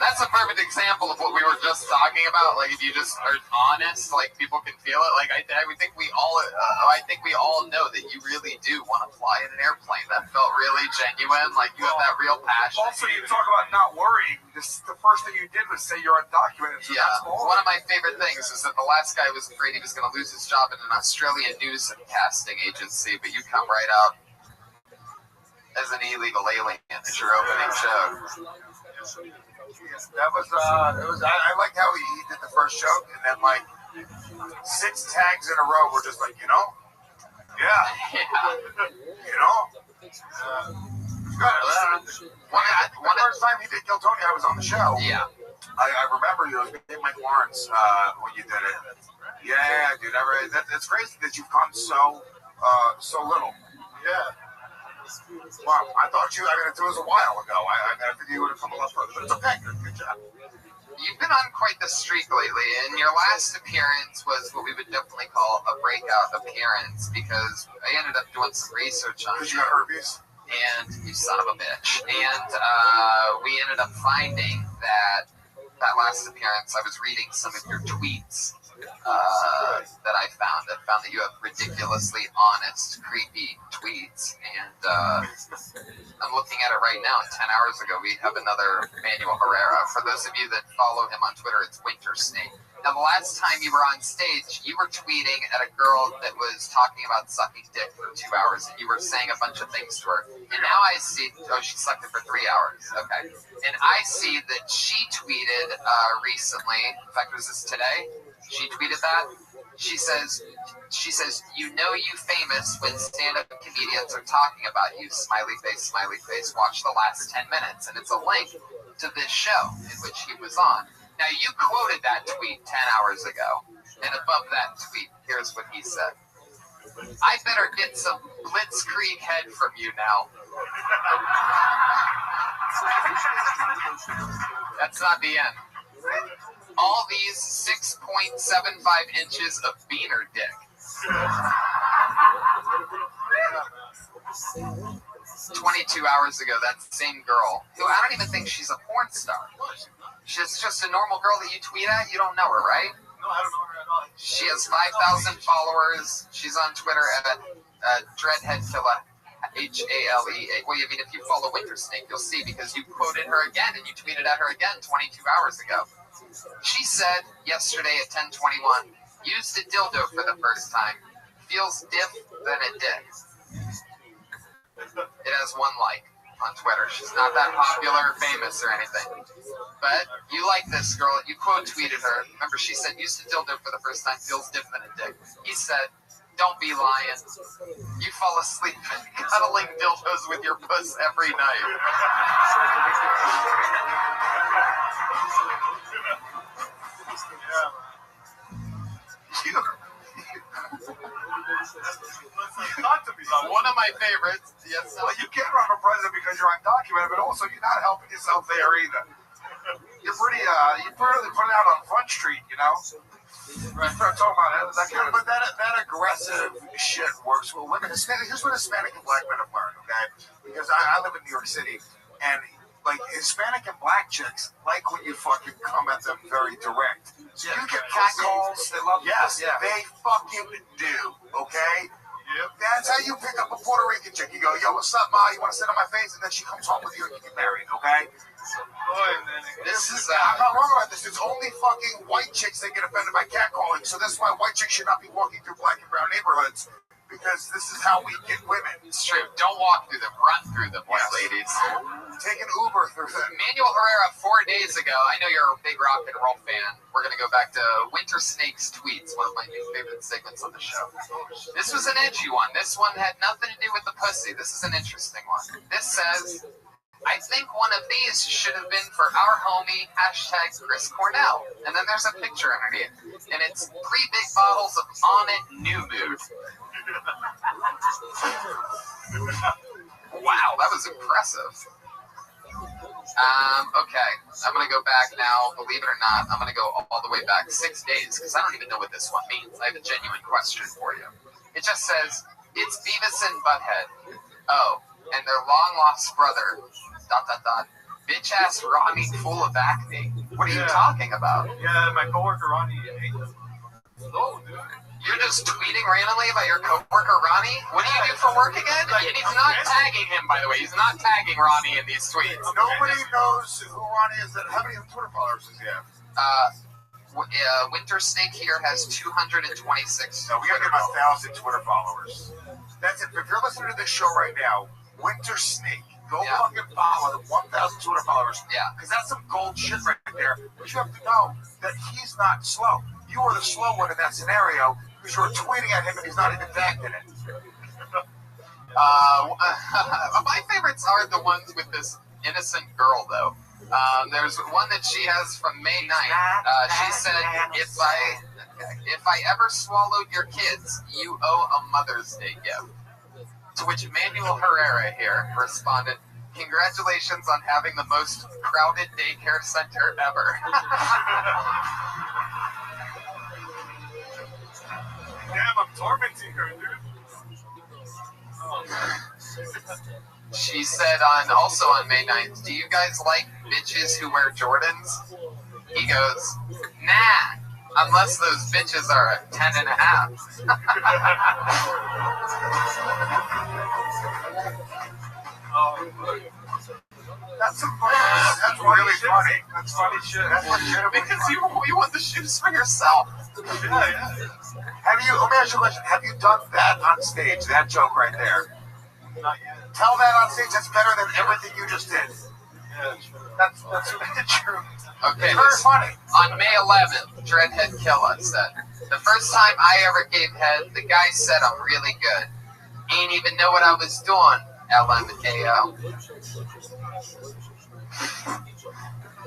Speaker 3: That's a perfect example of what we were just talking about. Like, if you just are honest, like, people can feel it. Like, I would think we all, I think we all know that you really do want to fly in an airplane. That felt really genuine. Like, you have that real passion.
Speaker 2: Also, you talk about not worrying. The first thing you did was say you're undocumented. So
Speaker 3: yeah. One of my favorite things is that the last guy was afraid he was going to lose his job in an Australian news and casting agency, but you come right out as an illegal alien as your opening show.
Speaker 2: That was, I liked how he did the first joke, and then, like, 6 tags in a row were just like, you know? Yeah. You know? It's good. One first time he did Kill Tony, I was on the show.
Speaker 3: Yeah.
Speaker 2: I remember you. It was Mike Lawrence when you did it. Yeah, dude. It's crazy that you've come so little. Yeah. Wow, I thought it was a while ago. I figured you would have come a lot further, but it's okay. Good job.
Speaker 3: You've been on quite the streak lately, and your last appearance was what we would definitely call a breakout appearance because I ended up doing some research on you.
Speaker 2: Because you got herpes?
Speaker 3: And you son of a bitch. And we ended up finding that last appearance, I was reading some of your tweets that I found. I found that you have ridiculously honest, creepy tweets. And I'm looking at it right now. And 10 hours ago, we have another Manuel Herrera. For those of you that follow him on Twitter, it's Winter Snake. Now, the last time you were on stage, you were tweeting at a girl that was talking about sucking dick for 2 hours, and you were saying a bunch of things to her. And now I see, she sucked it for 3 hours. Okay. And I see that she tweeted recently, in fact, was this today? She tweeted that. She says, you know you famous when stand-up comedians are talking about you, smiley face, watch the last 10 minutes. And it's a link to this show in which he was on. Now, you quoted that tweet 10 hours ago, and above that tweet, here's what he said. I better get some blitzkrieg head from you now. That's not the end. All these 6.75 inches of beaner dick. 22 hours ago, that same girl, who I don't even think she's a porn star. She's just a normal girl that you tweet at. You don't know her, right?
Speaker 19: No, I don't know her at all.
Speaker 3: She has 5,000 followers. She's on Twitter at Dreadheadkilla, H-A-L-E-A. Well, I mean, if you follow Winter Snake, you'll see because you quoted her again and you tweeted at her again 22 hours ago. She said yesterday at 10:21, used a dildo for the first time. Feels diff than a dick. It has 1 like on Twitter. She's not that popular or famous or anything. But you like this girl. You quote tweeted her. Remember, she said, used to dildo for the first time, feels different than a dick. He said, don't be lying. You fall asleep cuddling dildos with your puss every night. One of my favorites. Yes.
Speaker 2: Well, you can't run for president because you're undocumented, but also you're not helping yourself there either. You're pretty, you really put it out on Front Street, you know? Right. Start talking about that kind of, but that aggressive shit works with women. Here's what Hispanic and black men have learned, okay? Because I live in New York City, and like Hispanic and black chicks like when you fucking come at them very direct. So you get catcalls. They love yes, yeah. They fucking do, okay? Yep. That's how you pick up a Puerto Rican chick. You go, yo, what's up, ma? You want to sit on my face? And then she comes home with you and you get married, okay? This is, I'm not wrong about this. It's only fucking white chicks that get offended by catcalling. So that's why white chicks should not be walking through black and brown neighborhoods.
Speaker 1: because this is how we get women.
Speaker 3: It's true. Don't walk through them. Run through them, ladies.
Speaker 1: Take an Uber through them.
Speaker 3: Manuel Herrera, 4 days ago. I know you're a big rock and roll fan. We're going to go back to Winter Snake's tweets, one of my new favorite segments on the show. This was an edgy one. This one had nothing to do with the pussy. This is an interesting one. This says, I think one of these should have been for our homie, #Chris Cornell. And then there's a picture underneath. And it's 3 big bottles of On It New Mood. Wow, that was impressive. Okay, I'm going to go back now. Believe it or not, I'm going to go all the way back 6 days, because I don't even know what this one means. I have a genuine question for you. It just says, it's Beavis and Butthead. Oh, and their long-lost brother, ... bitch-ass Ronnie full of acne. What are you talking about?
Speaker 10: Yeah, my coworker Ronnie hates him.
Speaker 3: Oh, dude. You're just tweeting randomly about your coworker Ronnie? What do you do for work again? And he's not tagging him, by the way. He's not tagging Ronnie in these tweets.
Speaker 1: Nobody knows who Ronnie is. How many Twitter followers does he have?
Speaker 3: Winter Snake here has 226.
Speaker 1: No, we gotta get him 1,000 Twitter followers. That's it. If you're listening to this show right now, Winter Snake, go fucking follow the 1,000 Twitter followers.
Speaker 3: Yeah.
Speaker 1: Because that's some gold shit right there. But you have to know that he's not slow. You are the slow one in that scenario because you're tweeting at him and he's not even tagged in it.
Speaker 3: My favorites are the ones with this innocent girl, though. There's one that she has from May 9th. She said, if I ever swallowed your kids, you owe a Mother's Day gift. To which Manuel Herrera here responded, congratulations on having the most crowded daycare center ever.
Speaker 10: Damn, I'm tormenting her, dude.
Speaker 3: She said also on May 9th, do you guys like bitches who wear Jordans? He goes, nah, unless those bitches are a 10.5.
Speaker 1: That's really funny. That's funny shit. That's legitimate.
Speaker 3: Because you want the shoes for yourself.
Speaker 1: Yeah. Let me ask you a question. Have you done that on stage? That joke right there?
Speaker 10: Not yet.
Speaker 1: Tell that on stage. That's better than everything you just did.
Speaker 10: Yeah, true.
Speaker 1: That's true.
Speaker 3: Okay.
Speaker 1: It's very funny.
Speaker 3: On May 11th, Dreadhead Killa said, the first time I ever gave head, the guy said I'm really good. Ain't even know what I was doing. LMAO.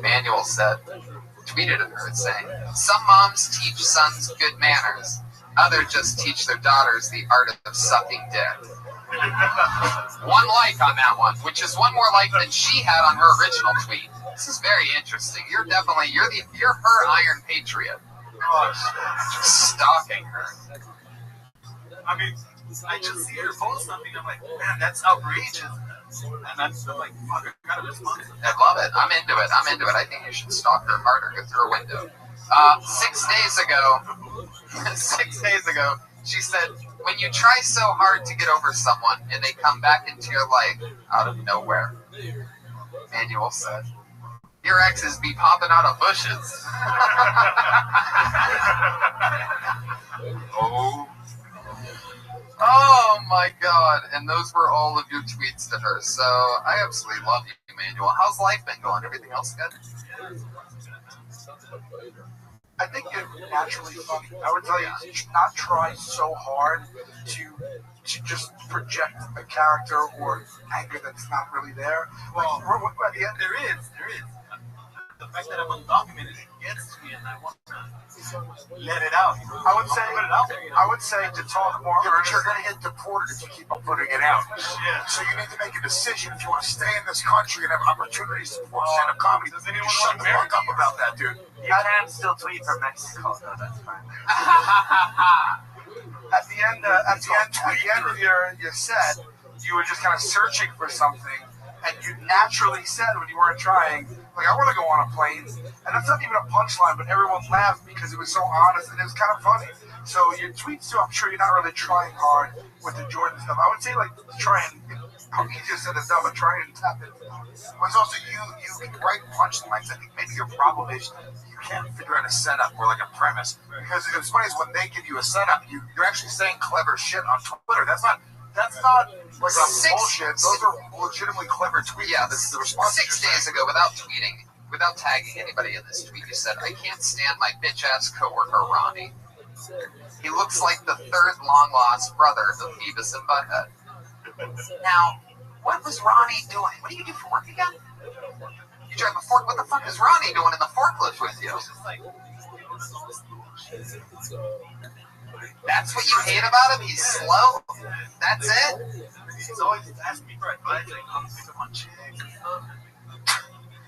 Speaker 3: Manuel said, tweeted at her saying, some moms teach sons good manners. Others just teach their daughters the art of sucking dick. 1 like on that one, which is 1 more like than she had on her original tweet. This is very interesting. You're her Iron Patriot. Just stalking her.
Speaker 10: I mean, I just see her post something, I'm like, man, that's outrageous. And I'm like, fuck, I gotta respond.
Speaker 3: I love it. I'm into it. I think you should stalk her harder, go through her window. 6 days ago, she said, when you try so hard to get over someone and they come back into your life out of nowhere. Manuel said, your exes be popping out of bushes. Oh my God. And those were all of your tweets to her. So I absolutely love you, Manuel. How's life been going? Everything else good?
Speaker 1: I think you're naturally funny. I would tell you should not try so hard to just project a character or anger that's not really there.
Speaker 10: Well, at the end, there is. The fact that I'm undocumented, it gets me, and I want to let it out.
Speaker 1: I would say to talk more. Yeah, but you're going to get deported if you keep on putting it out.
Speaker 10: Yeah.
Speaker 1: So you need to make a decision if you want to stay in this country and have opportunities to perform stand-up comedy.
Speaker 10: Does anyone
Speaker 1: shut the fuck up about that, dude?
Speaker 11: You can still tweet from Mexico, though. That's fine.
Speaker 1: At the end of your set, you were just kind of searching for something, and you naturally said when you weren't trying, like, I want to go on a plane. And that's not even a punchline, but everyone laughed because it was so honest and it was kind of funny. So your tweets too, I'm sure you're not really trying hard with the Jordan stuff. I would say, like, try and How easier said than done, but try and tap it. But it's also you can write punchlines. I think maybe your problem is you can't figure out a setup or like a premise. Because it's funny is when they give you a setup, you're actually saying clever shit on Twitter. That's not like bullshit. Those are legitimately clever tweets.
Speaker 3: Yeah,
Speaker 1: This is the response.
Speaker 3: 6 days ago, without tweeting, without tagging anybody in this tweet, you said, I can't stand my bitch-ass coworker, Ronnie. He looks like the third long-lost brother of Beavis and Butthead. Now, what was Ronnie doing? What do you do for work again? You drive a fork? What the fuck is Ronnie doing in the forklift with you? That's what you hate about him? He's slow? That's it?
Speaker 1: He's always asking me for advice. Like, I'm pick up on chicks and stuff.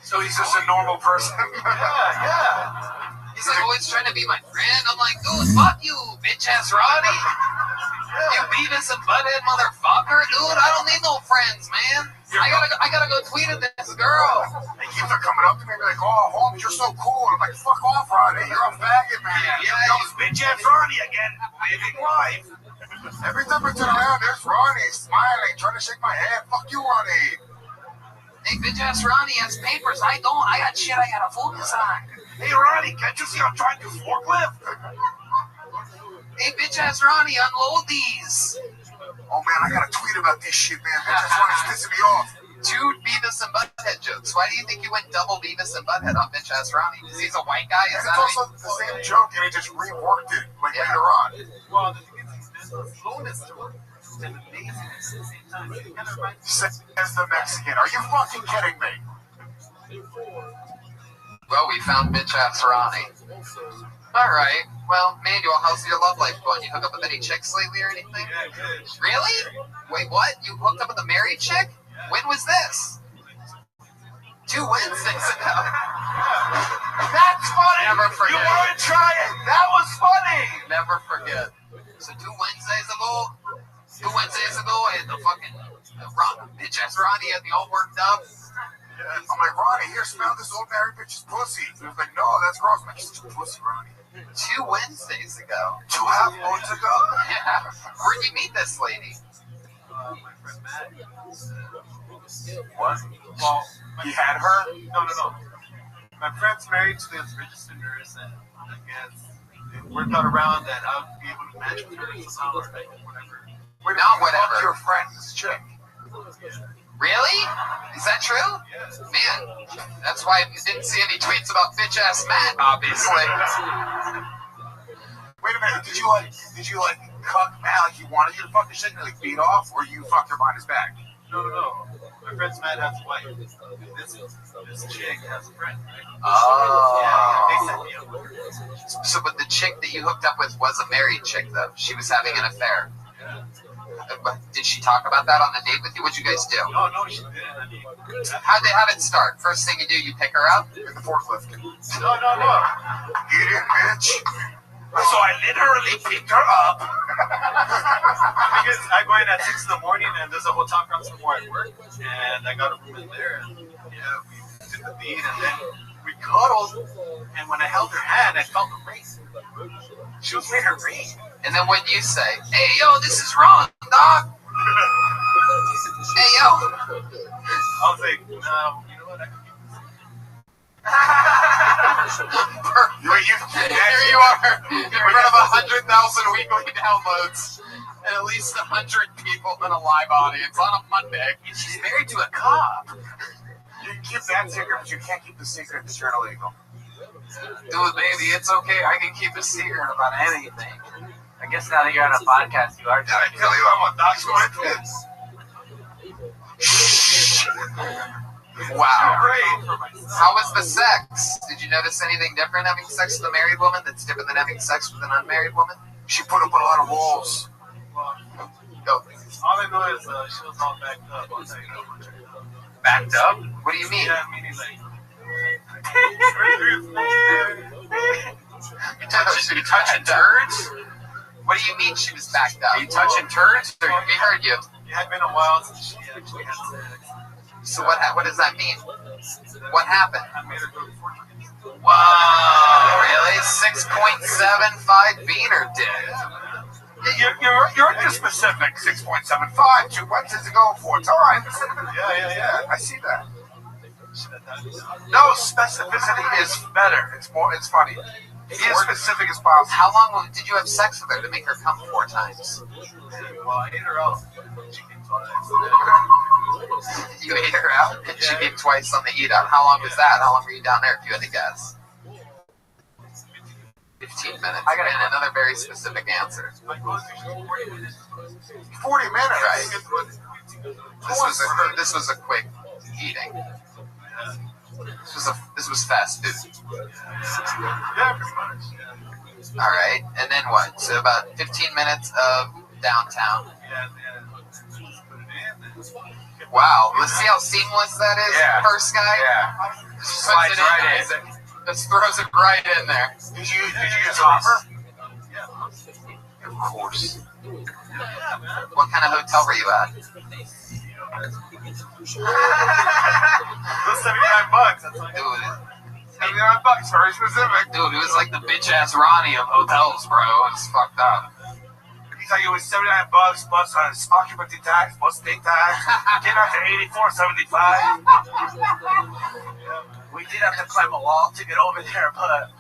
Speaker 1: So he's just a normal person.
Speaker 3: Yeah. He's like always trying to be my friend. I'm like, dude, fuck you, bitch-ass Ronnie. You Beavis and Butthead motherfucker, dude. I don't need no friends, man. I gotta go tweet at this girl.
Speaker 1: They keep coming up to me like, oh, Holmes, you're so cool. I'm like, fuck off, Ronnie. You're a faggot, man.
Speaker 3: Yeah,
Speaker 1: Here comes bitch-ass Ronnie again, living life. Every time I turn around, there's Ronnie smiling, trying to shake my hand. Fuck you, Ronnie.
Speaker 3: Hey, bitch-ass Ronnie has papers. I don't. I got shit I gotta focus on.
Speaker 1: Hey, Ronnie, can't you see I'm trying to forklift?
Speaker 3: Hey, bitch-ass Ronnie, unload these.
Speaker 1: Oh, man, I gotta tweet about this shit, man. Bitch-ass Ronnie's pissing me off.
Speaker 3: 2 Beavis and Butthead jokes. Why do you think you went double Beavis and Butthead on bitch-ass Ronnie? Because he's a white guy?
Speaker 1: It's also the same joke, and he just reworked it, like, later on.
Speaker 10: Well, the thing is, there's a slowness to it. And amazing at the same time. It kind of reminds me.
Speaker 1: Says the Mexican. Are you fucking kidding me?
Speaker 3: Well, we found bitch-ass Ronnie. Alright. Well, Manuel, how's your love life going? You hook up with any chicks lately or anything?
Speaker 10: Yeah, good.
Speaker 3: Really? Wait, what? You hooked up with a married chick? When was this? 2 Wednesdays ago.
Speaker 1: That's funny!
Speaker 3: Never forget.
Speaker 1: You want to try it? That was funny!
Speaker 3: Never forget. So 2 Wednesdays ago, I had the fucking bitch-ass Ronnie had me all worked up.
Speaker 1: I'm like, Ronnie, here, smell this old married bitch's pussy. He was like, no, that's gross. I'm like, she's a pussy, Ronnie.
Speaker 3: 2 Wednesdays ago.
Speaker 1: 2 half moons ago?
Speaker 3: Yeah. Where'd you meet this lady?
Speaker 10: My friend Matt.
Speaker 1: What?
Speaker 10: Well,
Speaker 1: he had her?
Speaker 10: No. My friend's married to this registered nurse, and I guess it worked out around that I would be able to match with her somehow or like whatever.
Speaker 1: Wait,
Speaker 3: not whatever.
Speaker 1: Your friend's chick.
Speaker 3: Really? Is that true?
Speaker 10: Yes.
Speaker 3: Man, that's why I didn't see any tweets about bitch-ass Matt, obviously.
Speaker 1: Wait a minute, did you like cuck Matt like he wanted you to fuck the shit and like beat off, or you fucked her behind his back?
Speaker 10: No. My friend's Matt has a wife. This chick has a friend, right?
Speaker 3: Oh.
Speaker 10: Yeah, they set me up.
Speaker 3: So, but the chick that you hooked up with was a married chick, though. She was having an affair. Did she talk about that on the date with you? What'd you guys do?
Speaker 10: No, she didn't. I mean,
Speaker 3: how'd it start? First thing you do, you pick her up?
Speaker 1: In the forklift.
Speaker 10: No.
Speaker 1: Get in, bitch. So I literally picked her up.
Speaker 10: Because I go in at 6 in the morning and there's a hotel across from where I work, and I got a room in there, and we did the beat, and then we cuddled, and when I held her hand, I felt the ring. She was wearing her ring.
Speaker 3: And then what'd you say? Hey, yo, this is wrong, dog. Hey, yo.
Speaker 10: I was like, no, you know what? I can keep this.
Speaker 3: Here you are, in front of 100,000 weekly downloads, and at least 100 people in a live audience on a Monday.
Speaker 1: She's married to a cop. You can keep that secret, but you can't keep the secret that you're illegal.
Speaker 3: Dude, baby, it's okay. I can keep a secret about anything.
Speaker 20: I guess now that you're on a podcast, you are.
Speaker 1: Did I tell you I'm a doctor like this?
Speaker 3: Wow. How was the sex? Did you notice anything different having sex with a married woman that's different than having sex with an unmarried woman?
Speaker 1: She put up a lot of walls.
Speaker 10: Well, all I know is she was all backed up.
Speaker 3: Backed up? What do you mean?
Speaker 10: Yeah, meaning like.
Speaker 3: You touching turds? What do you mean she was backed up? Are you touching turds? Or we heard you.
Speaker 10: It had been a while since she actually had sex.
Speaker 3: So what does that mean? What happened?
Speaker 10: I made her go before she did.
Speaker 3: Wow, really? 6.75 beaner dick.
Speaker 1: You're into specific. 6.75, 2 Wednesdays ago, 4 times. Yeah. I see that. No, specificity is better. It's funny. Be as specific as possible.
Speaker 3: How long did you have sex with her to make her come 4 times?
Speaker 8: Well, I ate her out. She came twice.
Speaker 3: You ate her out? And she came twice on the eat out. How long was that? How long were you down there if you had to guess? 15 minutes. I got another very specific answer.
Speaker 1: 40 minutes.
Speaker 3: Right. This was a quick eating. This was fast food.
Speaker 1: Yeah, pretty much.
Speaker 3: All right, and then what? So about 15 minutes of downtown. Wow, let's see how seamless that is.
Speaker 1: Yeah.
Speaker 3: First guy.
Speaker 1: Yeah.
Speaker 3: Slides right in. Just throws it right in there.
Speaker 1: Did you use offer?
Speaker 3: Of course. What kind of hotel were you at?
Speaker 1: $79. That's like $79. Very specific.
Speaker 3: Dude, it was like the bitch ass Ronnie of hotels, bro. It's fucked up.
Speaker 1: He thought it was $79 plus occupancy tax plus state tax. Came out to $84.75.
Speaker 11: We did have to climb a wall to get over there, but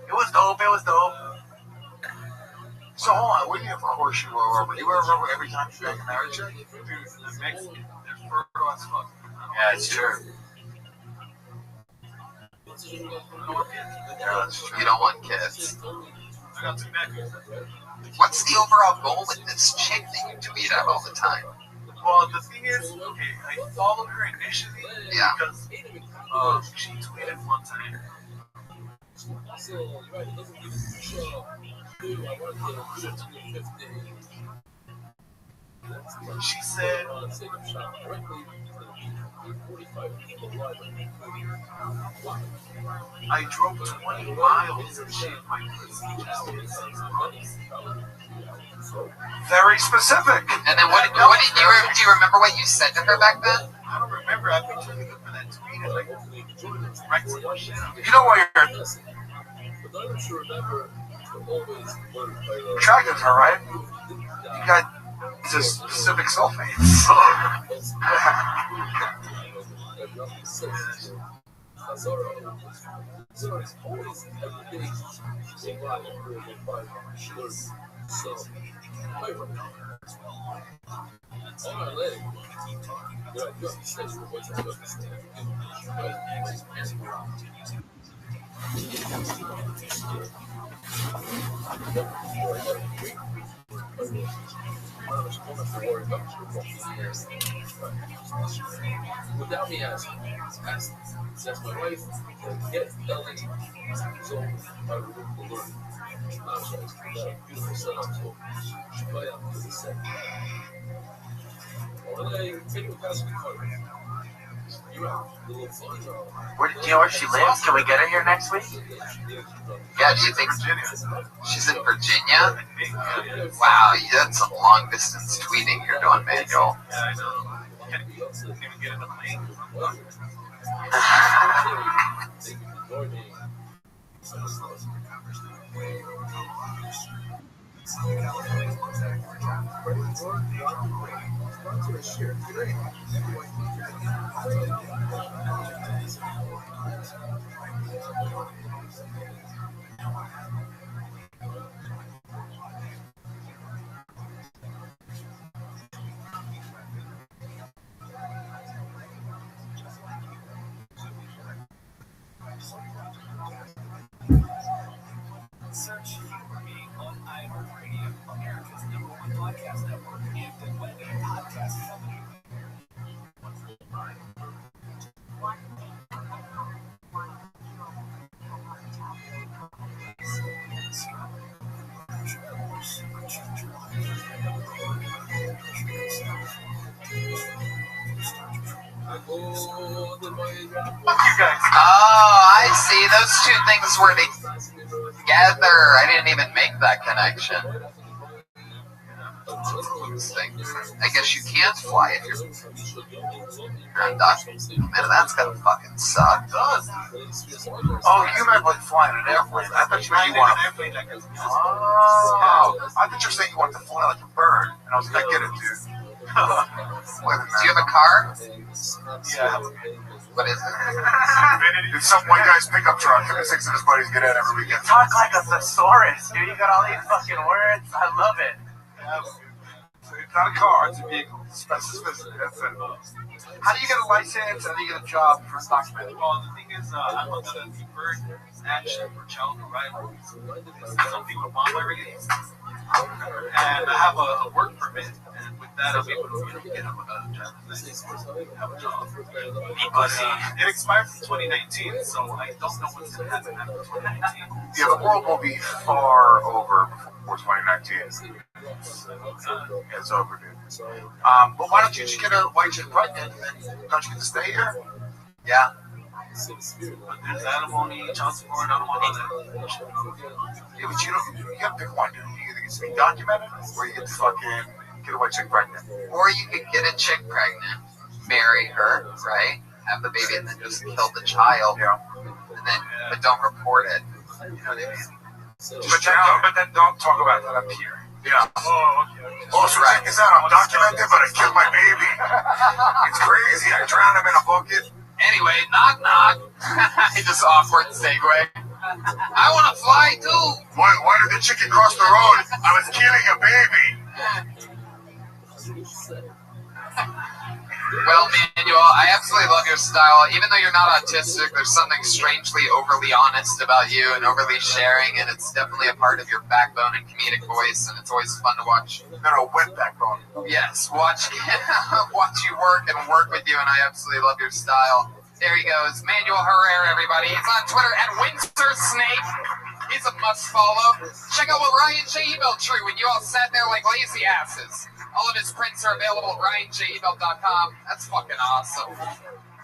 Speaker 11: it was dope.
Speaker 19: So hold on, when you of course you were over. You were over every time you got married, check?
Speaker 8: Dude, the Mexicans, they're fertile as fuck.
Speaker 3: Yeah, it's true. You don't want kids.
Speaker 8: I got 2 nephews.
Speaker 3: What's the overall goal with this chick that you tweet at all the time?
Speaker 8: Well, the thing is, okay, I followed her initially because she tweeted one time. She said, I drove 20 miles and shaved my pussy just to get 6 months.
Speaker 1: Very specific.
Speaker 3: And then what do you remember what you said to her back then?
Speaker 8: I don't remember. I've been trying to look for that tweet and like write some shit.
Speaker 1: You know what you're attracted to her, right? You got just specific sulfates.
Speaker 5: Without me asking, that's my wife. Get LA. So I will look for learning. Beautiful setup. So she buy out to the set. When I take the past the car, you out. The little fun.
Speaker 11: Do you know where she lives? Can we get her here next week?
Speaker 3: Yeah, do you think she's in Virginia? Wow, that's some long distance tweeting you're doing, Manuel.
Speaker 8: Yeah, I know. Can't even get in the plane.
Speaker 5: Search me on iHeartRadio, America's #1 podcast network, and the Webby Podcast Company.
Speaker 3: Oh, I see. Those two things were together. I didn't even make that connection. thing. I guess you can't fly if you're undocumented. Man, that's gotta fucking suck.
Speaker 1: It does. Oh, you meant like flying an airplane. I thought you meant you wanted. Oh, I thought you were saying you wanted to fly like a bird, and I was like, I get it, dude.
Speaker 3: Do you have a car?
Speaker 1: Yeah.
Speaker 3: What is it?
Speaker 1: It's some white guy's pickup truck that 6 of his buddies get in every weekend.
Speaker 11: Talk like a thesaurus, dude. You got all these fucking words. I love it.
Speaker 1: It's not a car, it's a vehicle. Specificity, that's it. How do you get a license? How do you get a job for undocumented?
Speaker 10: Well, the thing is, I'm under the deferred action for child arrival. Something with bond release. And I have a work permit, and with that, I'll be able to get a driver's license and have a job. But it expires in 2019, so I don't know what's going to happen after 2019.
Speaker 1: Yeah, the world will be far over before 2019. It's over, dude. But why don't you just get a white chick pregnant, and then don't you get to stay here?
Speaker 3: Yeah.
Speaker 10: But there's alimony, child support, I don't want all that.
Speaker 1: Yeah, but you gotta pick one, dude. You either get to be documented, or you get to fucking get a white chick pregnant.
Speaker 3: Or you could get a chick pregnant, marry her, right? Have the baby, and then just kill the child.
Speaker 1: Yeah.
Speaker 3: And then, but don't report it. You know what I mean?
Speaker 1: But then don't talk about that up here. Yeah.
Speaker 10: Oh, okay.
Speaker 1: Oh, so check this out. I'm documented, but I killed my baby. It's crazy. I drowned him in a bucket.
Speaker 3: Anyway, knock knock. Just awkward segue. I want to fly too.
Speaker 1: Why did the chicken cross the road? I was killing a baby.
Speaker 3: Well, Manuel, I absolutely love your style. Even though you're not autistic, there's something strangely overly honest about you and overly sharing, and it's definitely a part of your backbone and comedic voice, and it's always fun to watch.
Speaker 1: No, wet backbone.
Speaker 3: Yes, watch you work and work with you, and I absolutely love your style. There he goes, Manuel Herrera, everybody. He's on Twitter at Windsor Snake. He's a must follow. Check out what Ryan J. emailed True when you all sat there like lazy asses. All of his prints are available at RyanJemail.com. That's fucking awesome.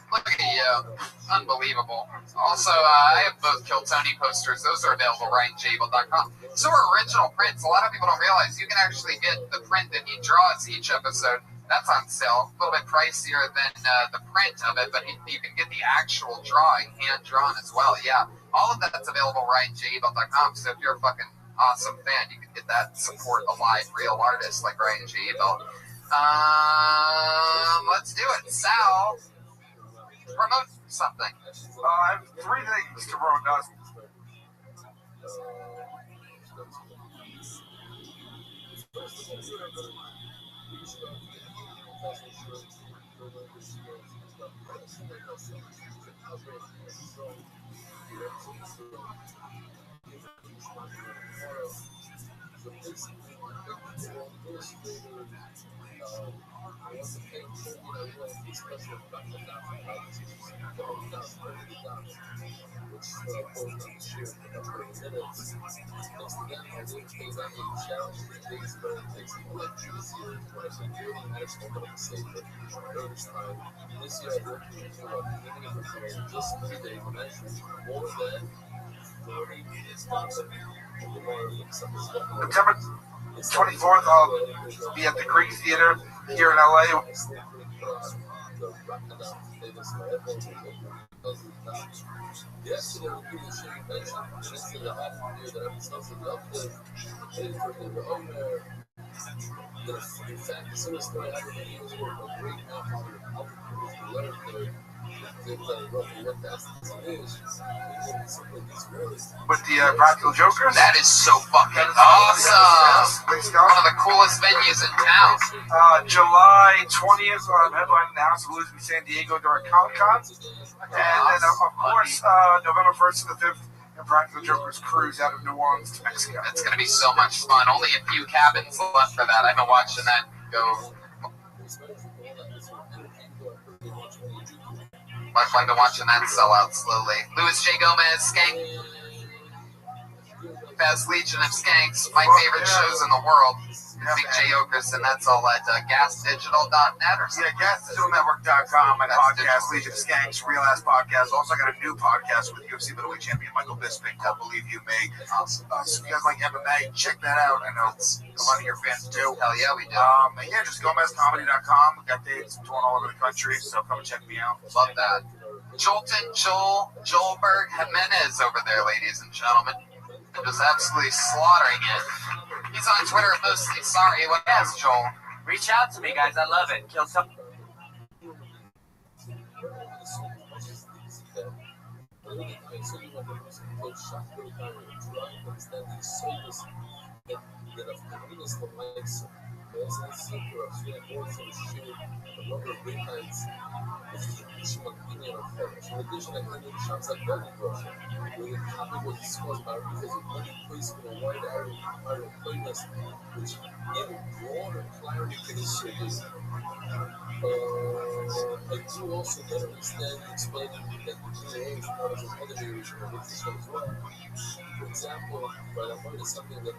Speaker 3: Look at you. Unbelievable. Also, I have both Kill Tony posters. Those are available at RyanJemail.com. So are original prints. A lot of people don't realize you can actually get the print that he draws each episode. That's on sale. A little bit pricier than the print of it, but you can get the actual drawing, hand-drawn as well. Yeah, all of that's available at RyanJemail.com. So if you're a fucking awesome fan, you can get that, support a live real artist like Ryan J. Ebel. Let's do it. Sal, promote something.
Speaker 1: I have 3 things to promote. September 24th, I'll be at the Greek Theater here in LA. With the Practical Jokers.
Speaker 3: That is so fucking awesome. One of the coolest venues in town.
Speaker 1: July 20th, headline in the House of Blues in San Diego during Comic-Con. And then, of course, November 1st to the 5th, the Practical Jokers cruise out of New Orleans to Mexico.
Speaker 3: It's going to be so much fun. Only a few cabins left for that. I've been watching that go. I've been watching that sell out slowly. Louis J. Gomez, Skank. Fast Legion of Skanks. My favorite shows in the world. Big J. Okerson, that's all at gasdigital.net or something.
Speaker 1: Yeah, gasdigitalnetwork.com. My podcast, Legion of Skanks, Real Ass Podcast. Also, I got a new podcast with UFC middleweight champion Michael Bisping, I Believe You May. So if you guys like MMA, check that out. I know a lot of your fans do.
Speaker 3: Hell yeah, we do.
Speaker 1: And yeah, just GomezComedy.com. We got dates touring all over the country, so come and check me out.
Speaker 3: Love that. Joelberg Jimenez over there, ladies and gentlemen. Just absolutely slaughtering it. He's on Twitter at Mostly Sorry. What else, Joel?
Speaker 18: Reach out to me, guys. I love it. Kill some.
Speaker 5: For example, when I noticed something that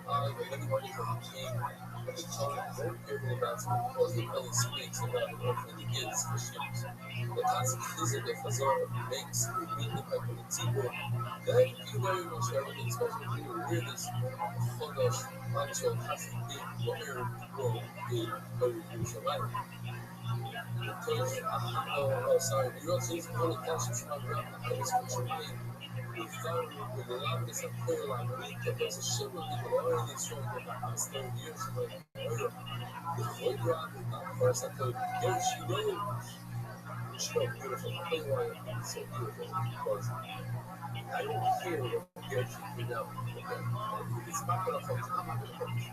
Speaker 5: many artists became at the time very careful about because they only speaks about the earth and the gifts for students. The concept is that the Chazar makes a big impact on the Tzibur. Then you very much everything, especially if you hear this Chodosh, Matzol, Hasidim, Wa'er, Ro, in very Yerushalayim. Because, sorry, you don't see one of the concepts from my grandma, I was contributing. We started with a lot of this prayer like there's a shit with people already showing the last 30 years of the way around the first I told you, she wrote beautiful. I tell you why it's so beautiful because I don't hear what Gershi did out. It's not going to focus. I'm not going to focus.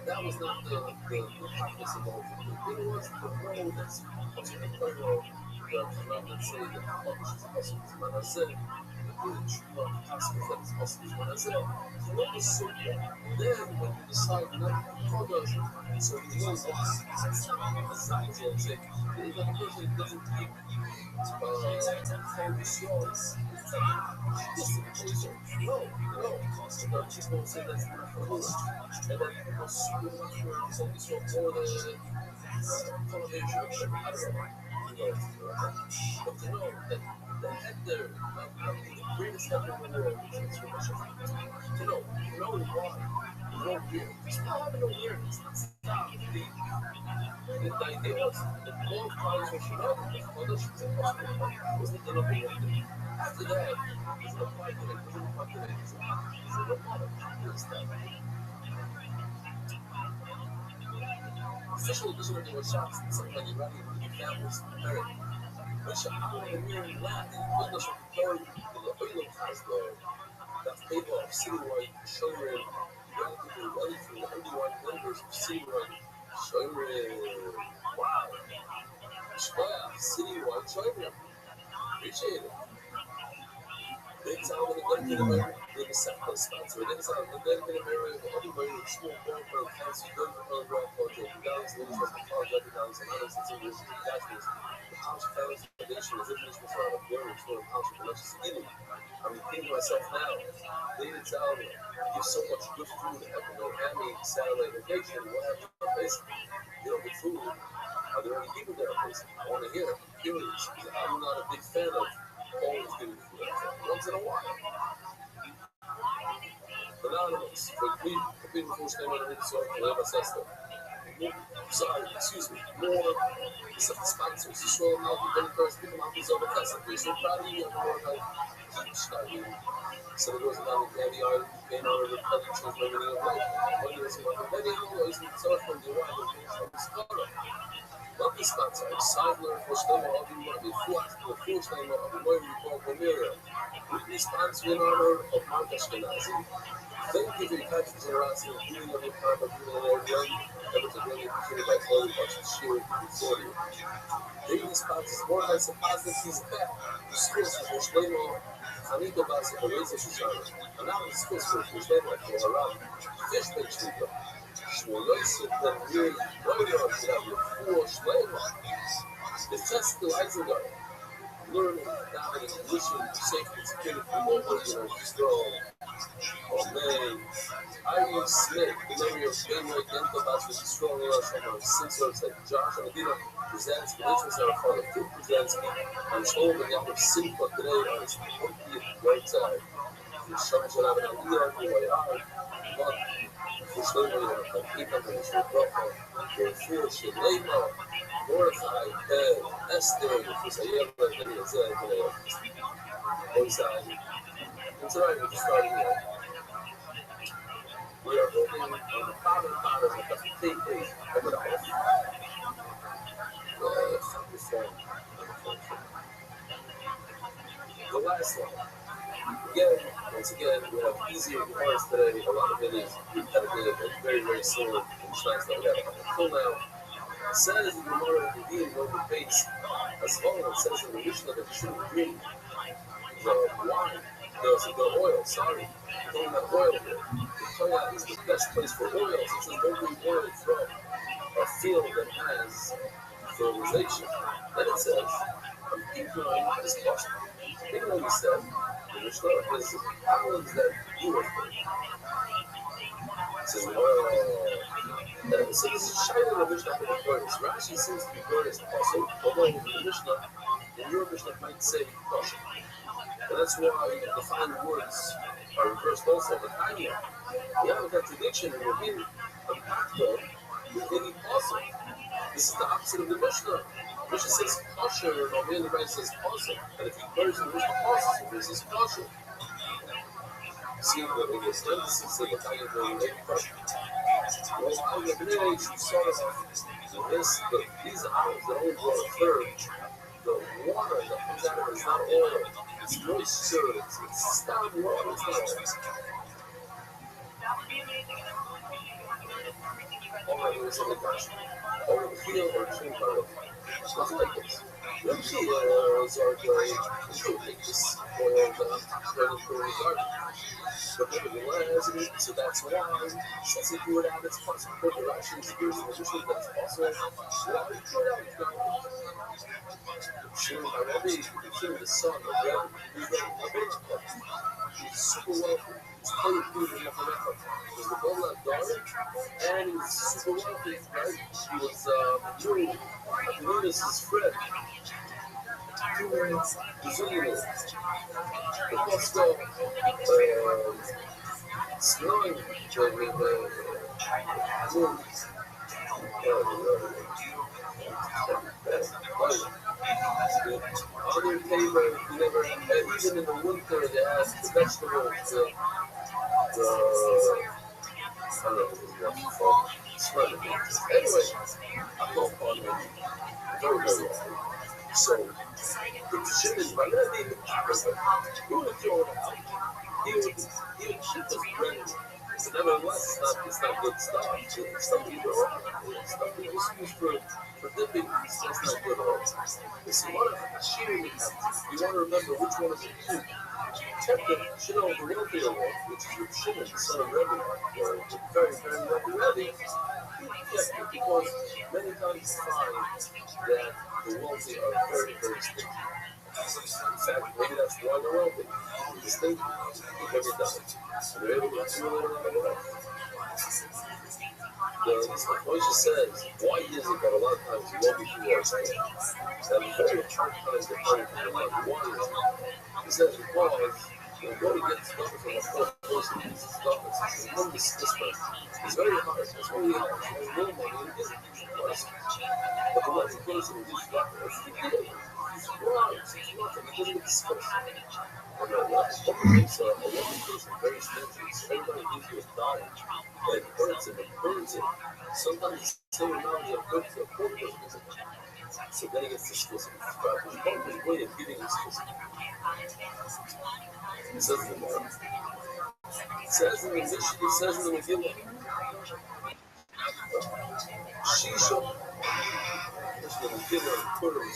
Speaker 5: That was not the practice of all things. It was the role that's what's in the prayer role that come out and say that the publish is possible to what I said. The true possible that it's possible to what I said. So what was so good? Then when you decide not to follow us, so you know why. Besides, you'll say, there's a person that doesn't take focus yours. Justification. No. But people say that's not for us. And then people super focus on more the foundation of the but to know that the head there, the greatest head in the world is transformation. To know why, no fear. Just not having awareness. Stop the idea was the more times we should have the conditions and possible was the innovation. After that, it's the fight that it doesn't fuck with it. It's a robotic. It's that. Especially because there were shots and something like Iranian families in America. Which I don't really laugh in the English of the third, the oil has that paper of citywide showroom, relatively wealthy, everyone members of citywide showroom. Wow. Citywide showroom. Appreciate it. Big time when they get in America, they're the second sponsor. Big time when they get in America, everybody with small born for the fancy good for the rock culture. The dollars, the was the car, $11, and others, and singers, the cashmere. The House Family Foundation is information for a very short house of production. I mean, think to myself now, they didn't tell me, there's so much good food at the Miami satellite location. What happened to the place? You don't get food. Are there any people there? I want to hear. I'm curious. I'm not a big fan of always giving food. Once in a while. Anonymous. Complete before staying on the resort. Whatever says that. Sorry, excuse me. More sponsors. You saw them out the first people out these other customers. So proud of you. I'm more like, keep starting. So there goes down the candy art, paint on the collections, everything of life. What is it? Many always need to from the wine and finish on the scholar. Love the sponsor. Sidler for Stella of the first name of the Moira Report Romero. Weekly sponsor in honor of Mark Ashkenazi. Thank you for your kind generosity and healing of your time of doing an young, ever to really appreciated by Chloe Bucks Shearer for you. Daily sponsors, more than some positive piece of that. The schools for Shlomo, Anita Bass, and Reza Shoshana. Anonymous schools for Shlomo, for Haram. Fish Bake Shluka. Shmoloiset, then really, Rodio, for Shlomo. The test to Isengard. learning, davening, listening to sacred security from all organizers strong. Oh man, Irene Smith, the memory of Benway Dental Bats with strong rush on 6 words like Josh and Adina Brzezinski, Richard Sarafana, Phil Brzezinski, and his home and Yaakov Simcha today on his 20th birthday. The Shabbat Shalom and Aliyah, Umayar, but for Shlomo, and Peter, and his Rebecca, for Phil, Shalema, Mordechai, Ben, Esther, for Sayeva, and Eliezer, and Isai. And tonight we're just starting here. We are holding on the bottom of the fake page over the house. The last one. Again, once again, we have easier cars today. A lot of it is repetitive and very, very slow in tracks that we have until now. It says in the Gemara of the Dean over the base, as follows, it says in the Mishnah that you shouldn't drink the wine, the oil, sorry. Throwing that oil here. The Toya is the best place for oils. It says don't bring oil from a field that has fertilization. Then it says, I'm keeping on this question. Think what we said. The Mishnah is olives that you were from. It says, so this is shining the Mishnah for the furnace. Rashi seems to be furnace also, although in the Mishnah, in your Mishnah might say kosher. And that's why the final words are reversed also. The Tanya, we have a contradiction in Rabbi and Pakta with Rabbi also. This is the opposite of the Mishnah. The Mishnah says kosher, and Rabbi the right says kosher. And if he burns the Mishnah kosher, he says kosher. See, in this emphasis of the Tanya, the Rabbi kosher. Well, I have been able to sort of this, these olives that only grow a third, the water that comes out of it is not oil. It's moisture, it's stock water, it's not oil. All I do is say the question. All the field or drink oil. It's nothing like this. The oils are going to make this oil ready for the garden. But nevertheless, so that's why, since they do it out, it's possible. The Rashi is here, so that's possible. Why do you do it out? It's not sure, Rabbi, sure the son of Rabbi, he's super wealthy. He's plenty of food in Yachalecha. He was the Bola daughter, and he was super wealthy, right? He was Jew. I believe this is Fred. Brazilian. The Costco, snowing, other paper, never, even in the winter, they have the vegetables, I don't know what it's called, anyway, I'm not on it, very, very well. So, the Shimon, by that name, he would throw it out, he would keep us ready. But nevertheless, it's not good stuff. It's stuff that you throw out. It's stuff that you just use for dipping. That's not good at all. It's a lot of cheering you have. You want to remember which one is the two. Check the Shimon, the wealthier one, which is your Shimon, the son of Rabbi, or the very, very wealthy Rabbi. Yes, because many times you find that the wealthy are very, very stingy. In fact, maybe that's why they're wealthy. They're stingy. They've never done it. And they're able to accumulate it on the way. The Moshe says, why is it that a lot of times you won't be through our time? And very hard times to find people like, why is it? He says, because when you go to get stuff from a poor person, it's stuff that's tremendous discipline. It's very hard. It's really hard. It's really no money. It isn't easy for us. But the wealthy person who gives stuff, it's the deal. It's nothing. It doesn't get discussed. And a wealthy person very stingy. Everybody gives you a dollar. It hurts him, it burns him. Sometimes the same amount of good to a poor person. So then he gets disgusted. But the whole way of giving is disgusted. It says in the Gemara. It says in the Mishnah, it says in the Megillah. Shisha. This is the Megillah in Purim.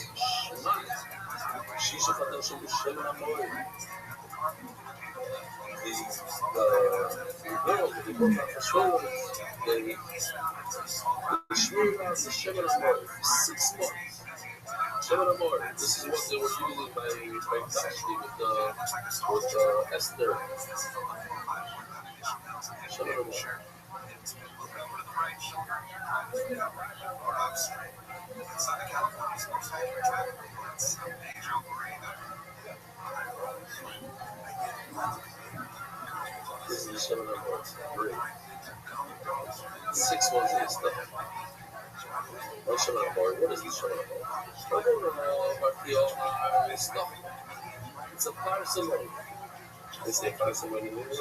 Speaker 5: Shisha Chadashim B'Shem HaMoed. The world, the people of Israel, they smeared out the Shem HaMoed for 6 months. Gemini Mars, this is what they were using by Tashi with Esther. Gemini Mars. This is the Gemini Mars. Great. 6 months of this stuff. What Gemini Mars? What is this Gemini Mars? I don't know about stuff. It's a parsimony. They say parsimony in English.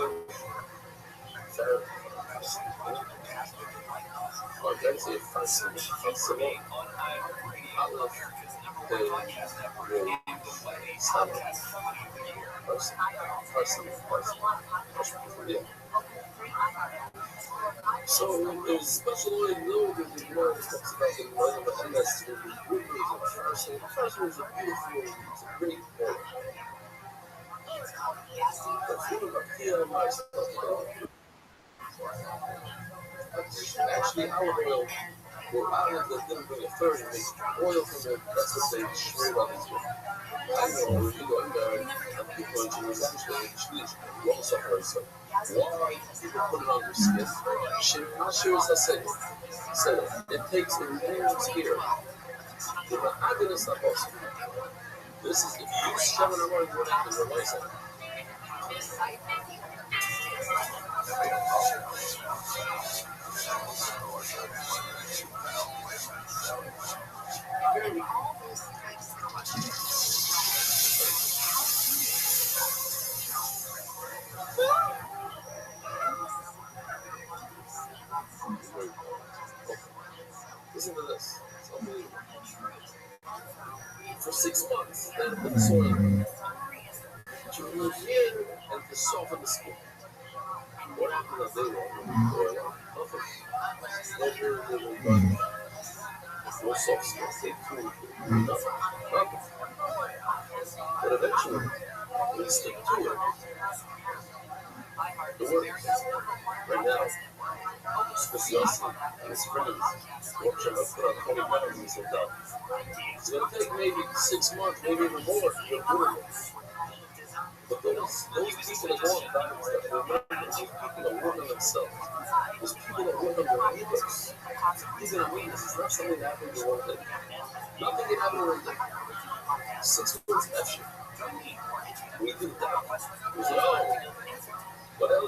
Speaker 5: Or they say parsimony. I love the yeah. So there's special oil load in the world that talks about the oil, and that's the good news of the first. The first one is a beautiful, it's a great oil. Actually, our oil, well, islands that didn't bring a third, and make oil from it, that's what they straight up into. I know if you go in there and people in Jerusalem, you also heard some. Why people put it on your skin? Shiraz said it takes a man's hair. I didn't stop also. This is if you shove it around your neck and realize it. Listen to this. It's unbelievable. For 6 months, they put the soil in to repair and to soften the skin. What happened that they want? Nothing. No soft skin. They food. Nothing. But eventually, we stick to it. The works. Right now, speciosity and springs. Watch them put on 20 pounds and sit down. It's going to take maybe 6 months, maybe even more to get good at it. But those people that go on diets, that remember those people that work on themselves, those people that work on their egos, these are the it's not something that happens in one day. Nothing can happen in one day. 6 months after. We did that. We said, oh, but that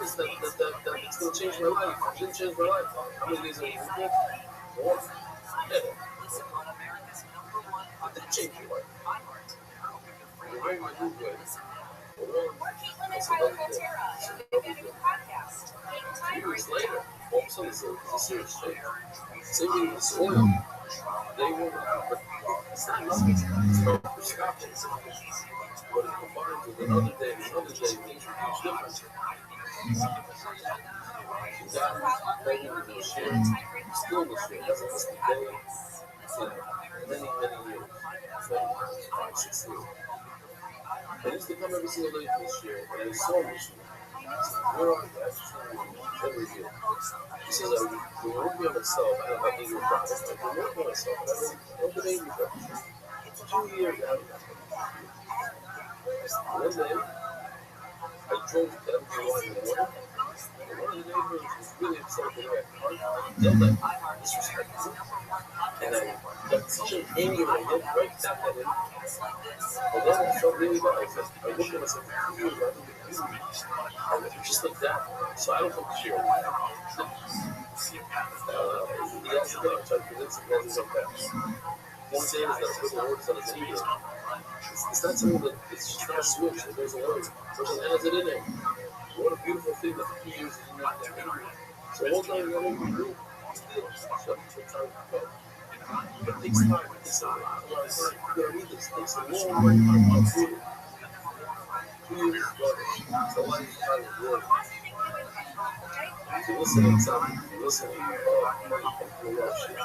Speaker 5: is that it's going to change my life. It didn't change my life. How many days have you been? 1. Never. It didn't change your life. You're very much good way. That's another thing. 2 years later, all of a sudden it's a serious change. Same thing with this oil. They will but it's not nothing. It's not prescription. But it combines with another day makes a huge difference. God is pregnant with your share, still with share. That's a day in many years. 5, 6 years. And it's to come every single day for this year, and it's so much. Where are you guys? Every year. He says, I'm working on myself. I don't have any problems. I'm working on myself. I don't believe me. 2 years out. One day, I drove to everyone in the morning, and one of the neighbors was really upset with me. I yelled at him, disrespectful. And I got such an anger when I did right that day. But then I felt really bad. I looked at myself for 2 years, I think it's easy. And just like that. So I don't think it's fair. He asked me, I tried to convince him that he's okay. One day is that put the words on his ego. It's not something that it's just not a switch. It goes away. Person adds it in there. What a beautiful thing that for 2 years is not that angry. So one day you're going to be real. Still, shut the time to go. It takes time. It takes a lot of time. You gotta read this. It takes a long way to do it. 2 years is rubbish. It's a lifetime of work. If you listen to something, if you listen to you'll love shit.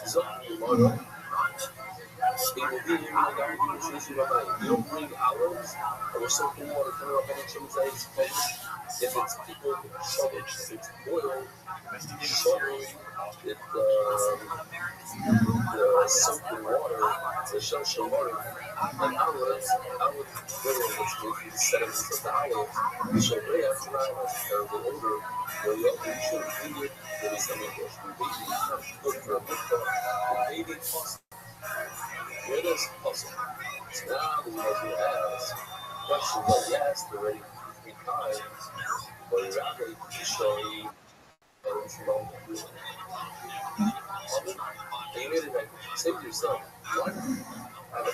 Speaker 5: Something you love. You don't bring olives or soap in water, turn up on the chimney, If it's people shove it, if it's oil, shove it. If the soaking water, the shell water, and outlets, literally it's going through the sediments of the outlets. So they have to ride as a terrible odor. Well, you shouldn't do it. Maybe someone goes from baby, not good for a big dog. The baby hustle. Where does hustle? So now the measure has questions that you asked already 3 times, but you're not going to show you that it's wrong to do it. And you made it like, say to yourself, what? I have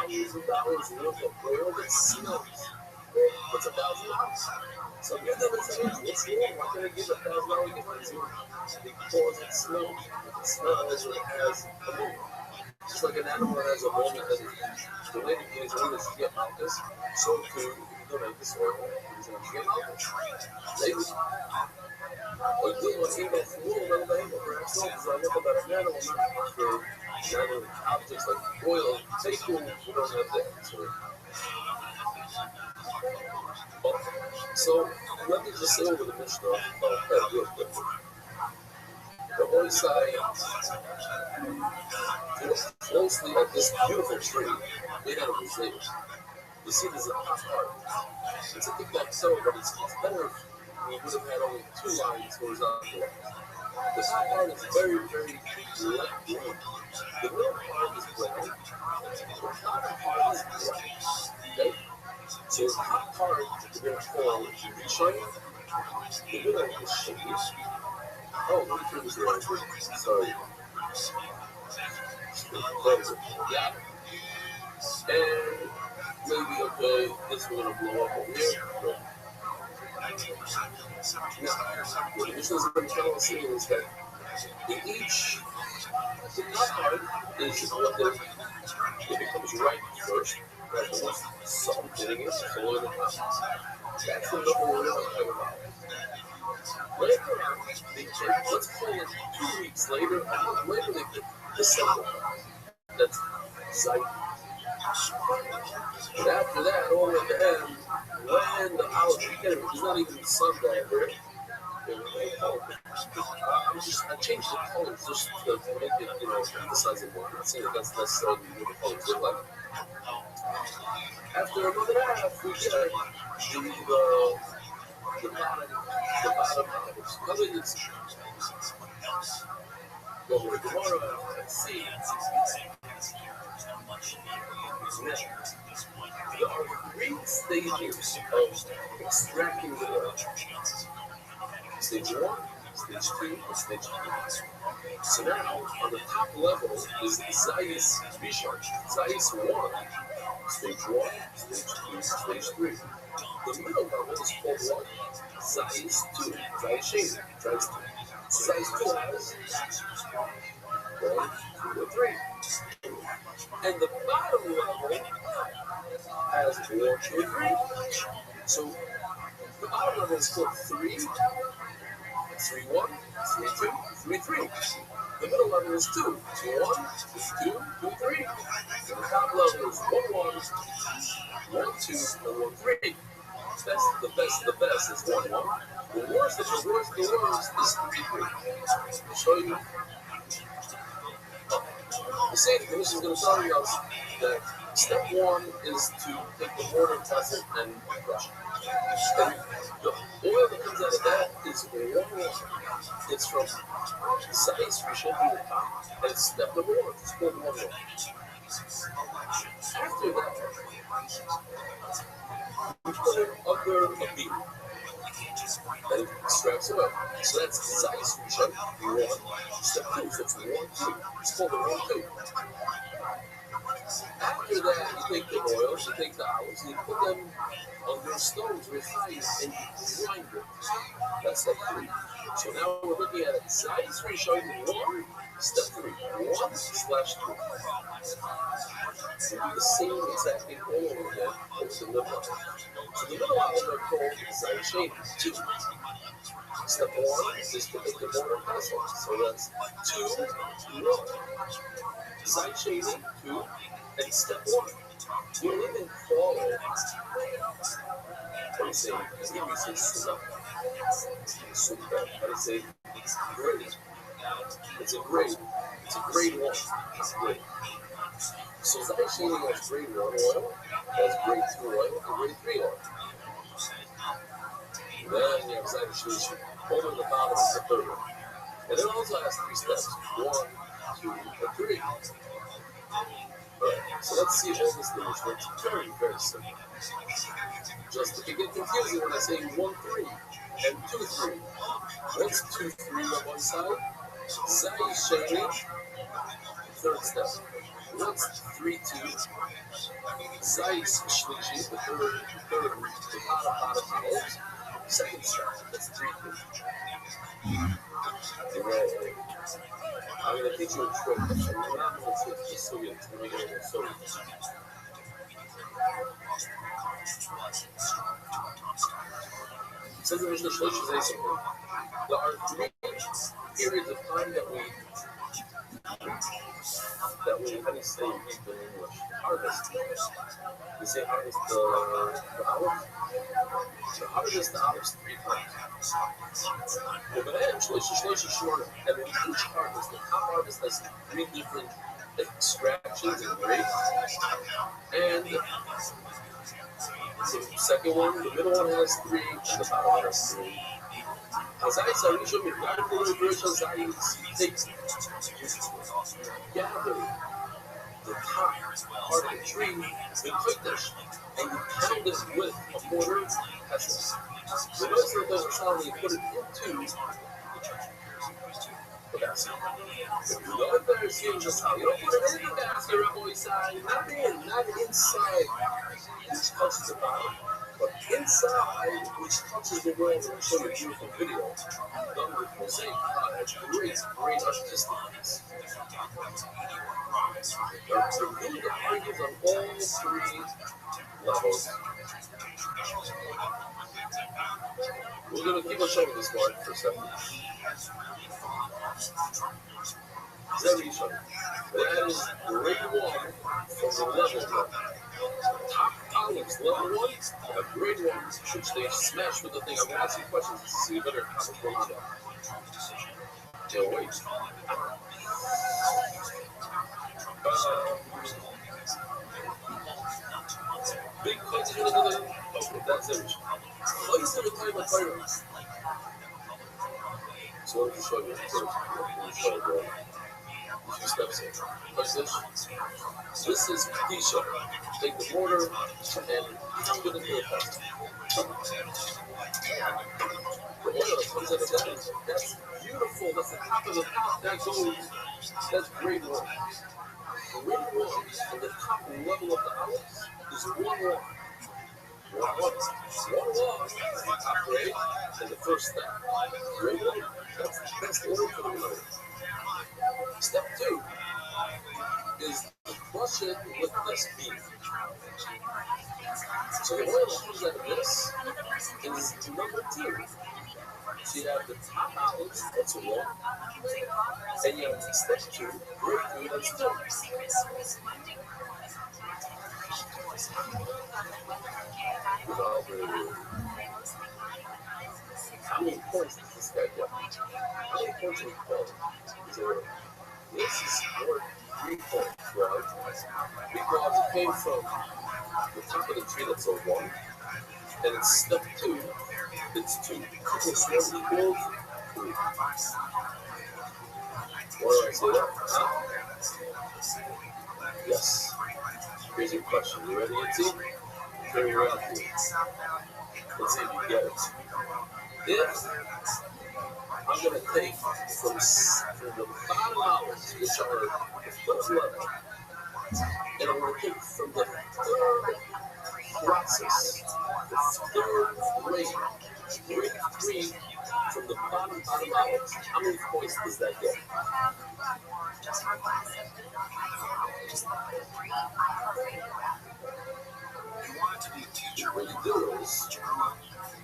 Speaker 5: $1,000 worth of oil that smells. What's $1,000? So you're never saying, what's wrong? Why can't I give $1,000 gift to you? Because it smells. It smells and it has a moment. Just like an animal has a moment that the way to get owners to get Malchus, so too, if you donate this oil, he's going to get Malchus. Maybe. But you want to eat that food, but I don't perhaps not, because I look about an animal, not for inanimate objects like oil. Take food, we don't have that. So let me just say over the Mishnah real quick. The Holy Side, look closely at this beautiful tree made out of mosaics. You see, there's a top part. It's a tic-tac toe, but it's better if we would have had only 2 lines horizontal. The top part is very, very light green. The middle part is brown. The bottom part is black. Okay? So the top part is going to call shiny. The middle is shady. Oh, let me turn this around. Sorry. Yeah. And maybe, okay, this we're going to blow up over here. But what the Mishnah is going to tell us is that in each, the top part is what it becomes right first. That's the sun hitting it, below the top. That's the number we're talking about. Later on, let's call it 2 weeks later, later they get December. That's Zeit. And after that, all the way at the end, when the house weekend, there's not even the sun down there. I changed the colors just to make it, emphasize it more. I'm not saying that that's necessarily what the colors look like. After a month and a half, we get the bottom hours. I mean, it's well, we're tomorrow, let's see. There are 3 stages of extracting the oil. Stage 1, stage 2, and stage 3. So now, on the top level is Zayis Rishon. Zayis 1, stage 1, stage 2, stage 3. The middle level is called what? Zayis 2, Zayis Shady, Zayis 2. Zayis 2 has 1, 2, and 3. And the bottom level has 1, 2, and 3. So the bottom level is called 3, 3, 1, 3, 2, 3, 3. The middle level is 2, 1, 2, 2, 3. The top level is 1, 1, 1, 2, and 1, 3. That's the best of the best is 1, 1. The worst of the worst is 3, 3. I'll show you. The same thing, this is going to tell you that step 1 is to take the mortar pestle and crush it. And the oil that comes out of that is 1, 1. It's from Zayis Rishon to the top, and it's step number 1. It's called 1, 1. After that, we put it under a beam, and it extracts oil. So that's Zayis Rishon, 1. Step 2, so it's 1, 2. It's called a 1, 2. After that, you take the oils, you take the olives, and you put them under stones with fire and you grind them. That's step 3. So now we're looking at it. Zayis Rishon 1, step 3. 1/2. So do the same exact thing all over again with the middle olive. So the middle olive are called Zayis Shady 2. Step 1 is to make the mortar pestle. So that's 2, 1. Zayis Shady 2. And step 1, we don't even call it, what do you say? It's going to be so So I would say it's great. It's a grade. It's a grade 1. It's great. So Zai Sheening has grade 1 oil, has grade 2 oil, and grade 3 oil. Then you have Zai Sheening over the bottom of the third one. And it also has 3 steps. 1, 2, and 3. Alright, so let's see all this thing. It's very, very simple. Just if you get confusing when I say 1, 3 and 2, 3. What's 2, 3 on one side? Zai Sheening, third step. What's 3, 2? Zai Shlishi, the third, the bottom holes. Second step, that's 3, 3. Right. I'm going to teach you a trick. I'm not going to teach you so you to make it so since the Mishnah Shlish is a simple, there are 3 periods of time that we how do you say reap in English? Harvest. You say harvest the olive? So harvest the olives 3 times. Well, but actually, Shlish is shorter. And in each harvest, the top harvest has 3 different extractions and grapes. And the second one, the middle one has 3, and the bottom one has 3. As I said, we should be the versions I take, gather the top part of the tree in Kodesh, and you pound it with a mortar pestle. So notice that it doesn't sound like you put it into the basket. If you go in there and see just how you don't put it in the basket, Rabbi side, not inside, which touches the bottom, but inside, which touches the world, and I'll show you a beautiful video done with mosaic. It's great, great artistic piece. There's a really good argues on all 3 levels. We're going to keep on showing this part for a second. That is grade 1 from the level 1. Top olives, level 1, have grade 1, which they smash with the thing. I'm going to ask you questions to see better how to go on that. Wait. Big cuts into the okay, that's it. Place in the time of fire. So let me show you first. Let me show you a few steps in. Like this. This is Tisha. Take the mortar and pound it into the pot. The oil that comes out of that, that's beautiful. That's the top of the pot. That goes, that's grade 1. Grade 1 on the top level of the olives is 1 1. 1 1. 1 1 is the top grade and the first step. Grade 1, that's the best order for the middle. Step 2 is to crush it with this beef. So the oil that comes out of this is number 2. So you have the top olives, that's 1. And you have step 2, grade 2, that's 2. How many points does this guy get? How many points do we call? 0. This is worth 3 points, right? Because it came from the top of the tree, that's a 1. And it's step 2, it's 2. It's 1 equals 3. Why do I say that? Huh? Yes. Here's your question. You ready, Itzy? Very well. Let's see if you get it. If I'm going to take from the bottom olives, which are the first level, and I'm going to take from the third process, the third grade, grade 3, from the bottom olives, how many points does that get? What you do is,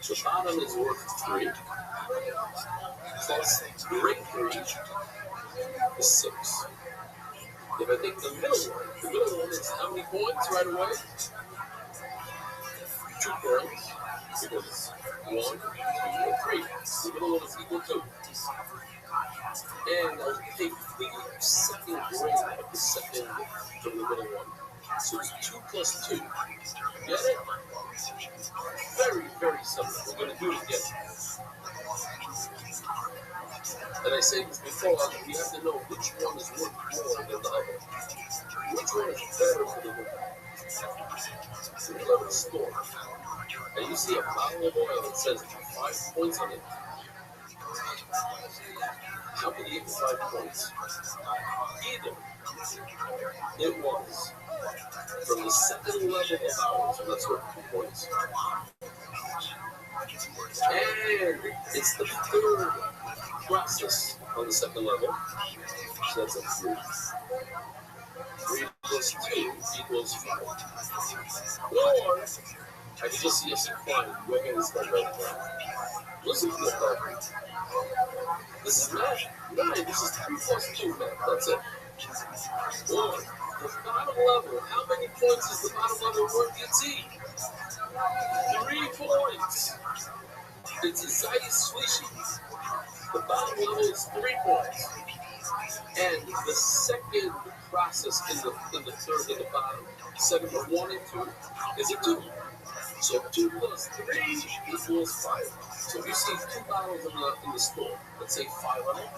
Speaker 5: the bottom is worth 3, plus grade 3 is 6. If I take the middle one is how many points right away? 2 points. Because 1, 2, and 3. The middle one is equal to. And I'll take the second grade of the second from the middle one. So it's 2 plus 2. Get it? Very, very simple. We're going to do it again. And I said this before, you have to know which one is worth more than the other. Which one is better for the woman? So you go to the store, and you see a bottle of oil that says 5 points on it. How can you get 5 points? Either it was from the second level of ours, so that's worth 2 points. And it's the third process on the second level, so that's a 3. 3 plus 2 equals 5. Or, I can just see a supply working this right now. Listen to this part. This is math. 9, this is 3 plus 2, man. That's it. Or, the bottom level, how many points is the bottom level worth? You see? 3 points. It's a Zayis Shlishi. The bottom level is 3 points. And the second process in the third and the bottom, 7 of 1 and 2, is a 2. So 2 plus 3 equals 5. So if you see 2 bottles in the store, let's say 5 on it,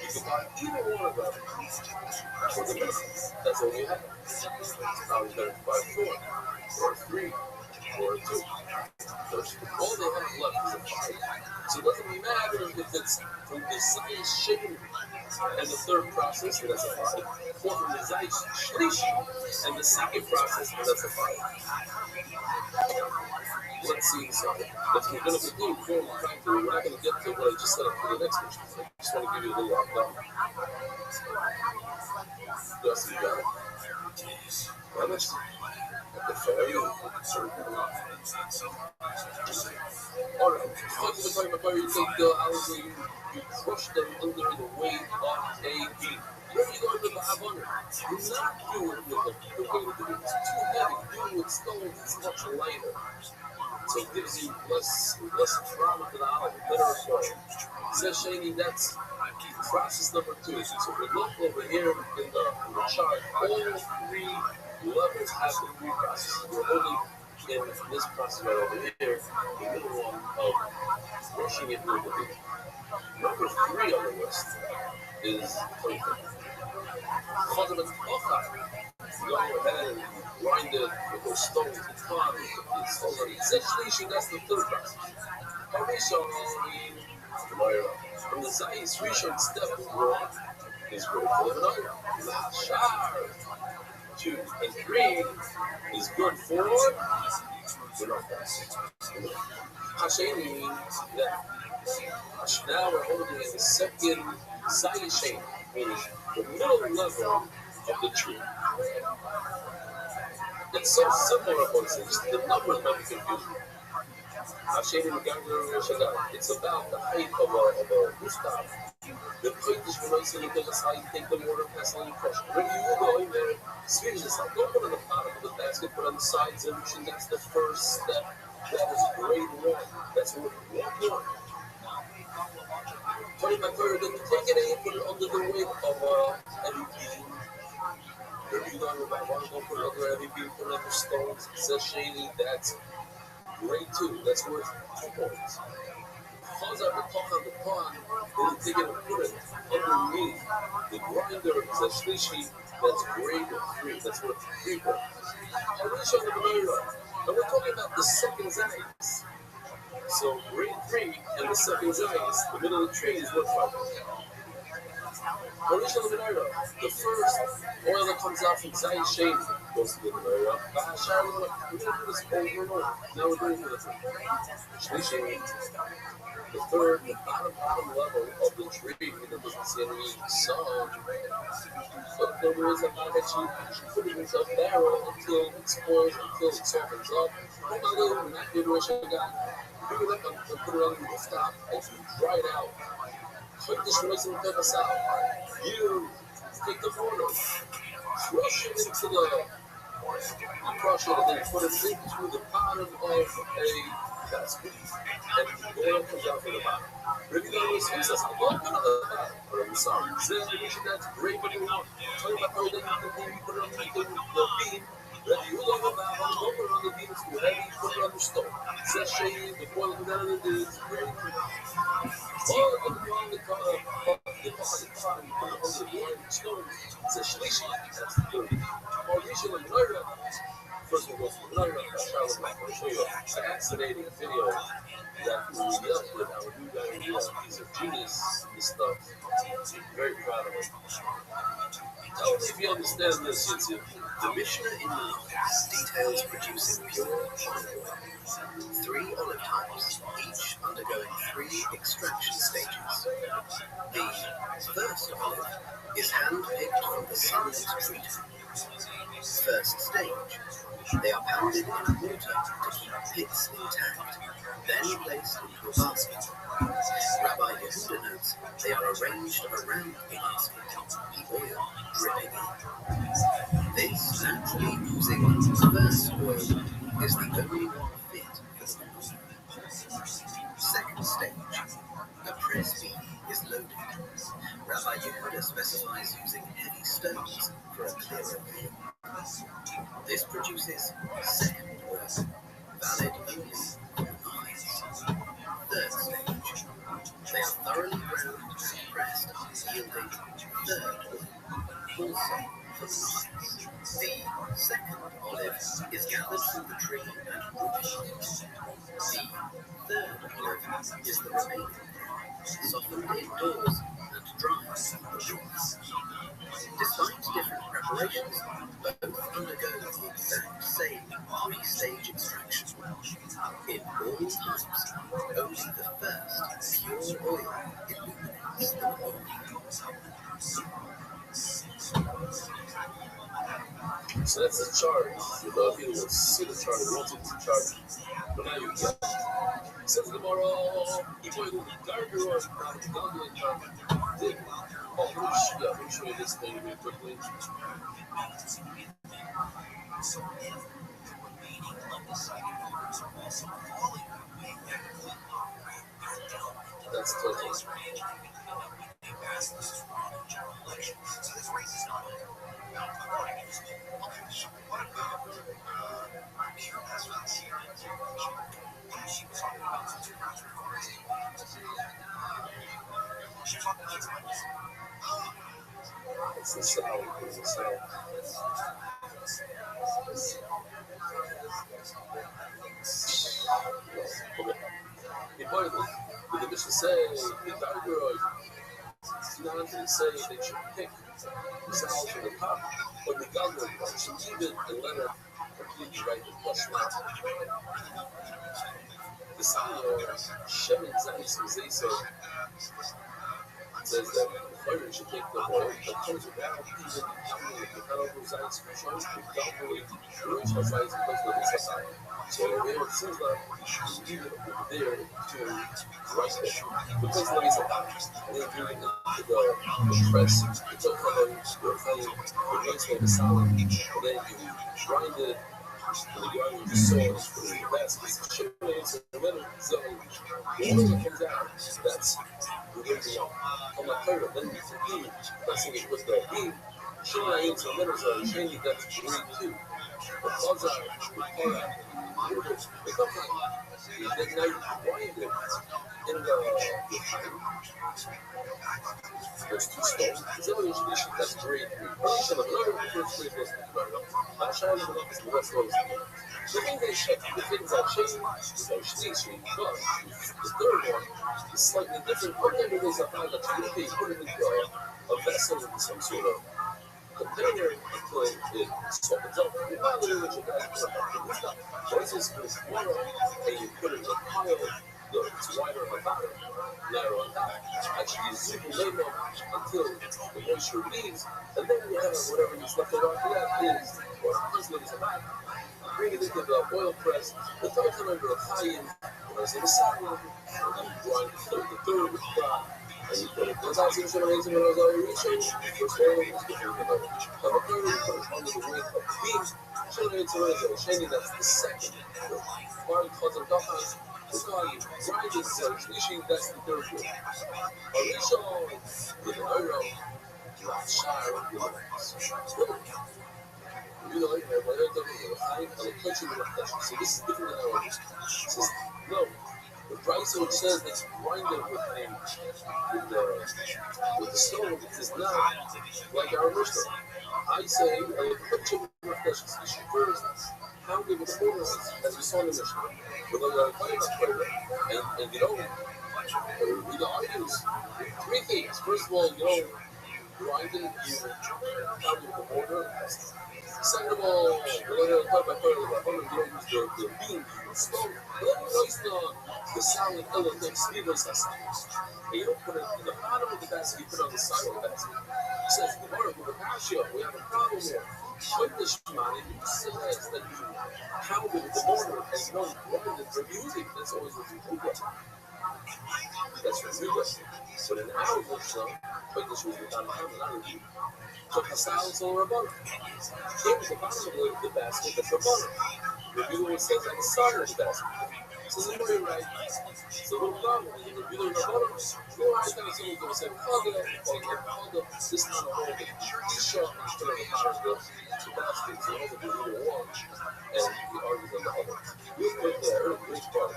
Speaker 5: you can buy either one of them for the minimum. That's all you have. Now you better buy 4, or 3, or 2. All they have left is a 5. So it doesn't really matter if it's from the Zayis Sheni and the third process, that's a 5. Or from the Zayis Shlishi and the second process, that's a 5. Let's see inside. That's what we're going to do before we come to. We're not going to get to what I just set up for the next mission. I just want to give you a little outline. Yes, you got it. How much? The failure. All right. Talking about the fire, you take the hours and you crush them under the weight of a beam. When you go into the Havana, you're not doing it with them. The way to do it is too heavy. Doing it with stones is much lighter. So it gives you less trauma to the olive, better approach. Says Shani, that's process number 2. So we look over here in the chart, all 3 levels have the 3 processes. We're only in this process right over here, the middle one of brushing it with the beat. Number 3 on the list is go ahead and grind it with those stones and cloth with the stones on it. Essentially, that's the third process. From the Zayis Rishon step 1 is good for the number. Shar 2 and 3 is good for Hasheni. Now we're holding in the second Zayis Sheni, meaning the middle level of the tree. It's so simple, just the numbers might be confusing. It's about the height of a rooftop. The height is related to the how you take the mortar, pestle, and crush. When you go in there, Swedish is like, don't put it on the bottom of the basket, put it on the sides, and that's the first step. That is grade 1. That's what we want. Putting my bird, then you take it in, put it under the weight of heavy beam. If you don't about one, go put another heavy beam, put another stones. It says shady, that's grade 2. That's worth 2 points. Because I would talk on the pond, then you take it and put it underneath the grinder. It says shlishi, that's grade 3. That's worth 3 points. I'm going to show you the mirror. And we're talking about the second Zayis. So grade 3 and the second Zayis, the middle of the tree is worth 5 points. The first oil that comes out from Zayis Sheni goes to the menorah. We're going to do this over and over. Now we're doing it for the tree. The third, the bottom level of the tree that doesn't see any sun. But there is a guy that she put it in a barrel until it spoils, until it softens up. We're not doing what she got. Pick it up and put it on the rooftop and you dry it out. Put this raisin peppers out. You take the mortar, crush it into the, you crush it and then put it into the bottom of a That's good. And the oil comes out from the bottom. But if you go to a sweet sauce, the oil comes out of the bottom. But I'm sorry. Then you should that's great when you want. Tell you about how then you put it on the beam. Then you look at that on the beam. It's too heavy. Put it on the stove. Session, the oil comes out of the dish. Great. Oh, the on the car. You put it on the stove. It's a shlishi. That's the third. Or you should learn it. First of all, I'll show you a fascinating video that we up with our new guy. He's a genius in this stuff. Very proud of him. Now, if you understand this,
Speaker 2: the Mishnah in the details producing pure olive oil. 3 olive types, each undergoing 3 extraction stages. The first olive is hand-picked from the sun's tree. First stage, they are pounded in a mortar to keep pits intact, then placed into a basket. Rabbi Yehuda notes they are arranged around the basket, the oil dripping in. This naturally oozing first oil is the only one fit for the mortar. Second stage, the press beam is loaded. Rabbi Yehuda specifies using heavy stones for a clearer view. This produces second oil, valid only for the eyes. Third stage, they are thoroughly ground and pressed, yielding third oil, also for the eyes. The second olive is gathered from the tree and wood. The third olive is the remaining, softened indoors and dried on the roots. Despite different preparations, both undergo the exact same 3-stage extraction. In all types, only the first pure oil illuminates the whole.
Speaker 5: So that's the chart. People will see the chart, rotate the chart. But now you get it. Says tomorrow, you point to the darker or the golden chart. Let me show you this thing really quickly. That's total. It's the sound. It's the sound. Important. But the Mishnah says, the darker oil, it's not going to say they should pick the sound from the top, but the government should leave it and let it completely right and flush out. The sound of Shemin Zayis and Zayso says that the fire should take the oil that comes around even the Hanover Zayis for sure, the government, the original Zayis because of the society. So it seems like you leave it over there to right there. Because there is a lot, they're doing the press, the top color, the flame, the next one, the salad, and then you grind it, and you grind the sauce, put it in the basket, ship it, and then so the oil that comes out, that's the way to go. On my third, then you can eat, pressing it with the beef, shimmering it into the middle, so changing that to green too. The clouds are, the color, they come from, then now you grind it in the there's 2 stones. So that's grade 3. You should have learned the first grade was not shining enough as the rest was. The thing they check, the things that change, but the third one is slightly different. Whatever it is about the time, you put it into a vessel in some sort of container until it softens up. You buy the original guys put it up. Once it's water, and you put it in a pile, it's wider on the bottom, narrow on top. Actually, you super lay up until the moisture leaves, and then you have whatever you left it after that is, or husband is about. Bring it into the oil press, the third time under a high-end, when I say the side, and you grind the third with fry, and you put it. That's how it's going to when I was already reaching. First oil is the third, have a third, you put it under the weight of the beef, showing it to it, showing that's the second. One cause of Brian is Rishi, that's the third one. Rishon with an Euro, Rothschild with so this is different than ours. It says, no, the price which says it's grinded with the stone is not like our Mishnah. I say, first, how did the former, as we saw in the Mishnah, and you know, the arguments, three things. First of all, you know, grinding, you count with the mortar. Second of all, we're going to talk about you don't use the beam, the stone. But then you use the solid element, speedless and you don't put it in the bottom of the basket, you put it on the side of the basket. He says, the mortar with the patio, we have a problem here. With the Shemani, it says that you count with the mortar and you don't grind it for music. That's always what you do. That's what you do. But in our Mishnah, but this was without a hammer, not a beam. So Hasal's or Rabbi. Here is the bottom of the basket, that's Rabbi. The viewer says on the side of the basket. So the way right. So the problem is the viewer Rabbi. No, I think someone's going to say, this is not a whole thing. He's short instead of the bottom of the basket, so all the viewer watch, and he argues on the other. We put there, which part?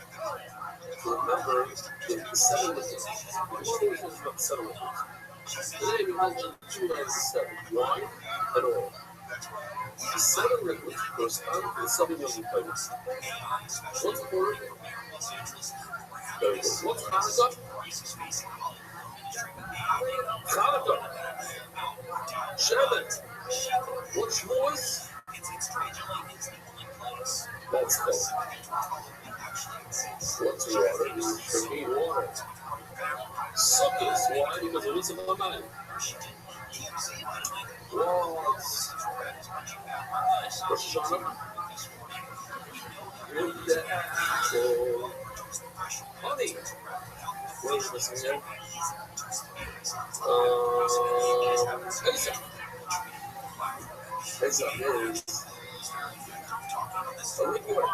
Speaker 5: So remember, the settlement. The mother was about settlement. Today we have 297, wine and oil. The 7 liquids correspond to the 7 million flavors. What's Purim? Very good. What's Hanukkah? Hanukkah. Shabbat. What's Shavuos? That's cold. What's water? Drinking water. Sukkot. Why? Because it was a man. What's Rosh Hashanah? Honey. What is this here? Pesach is a liquid word.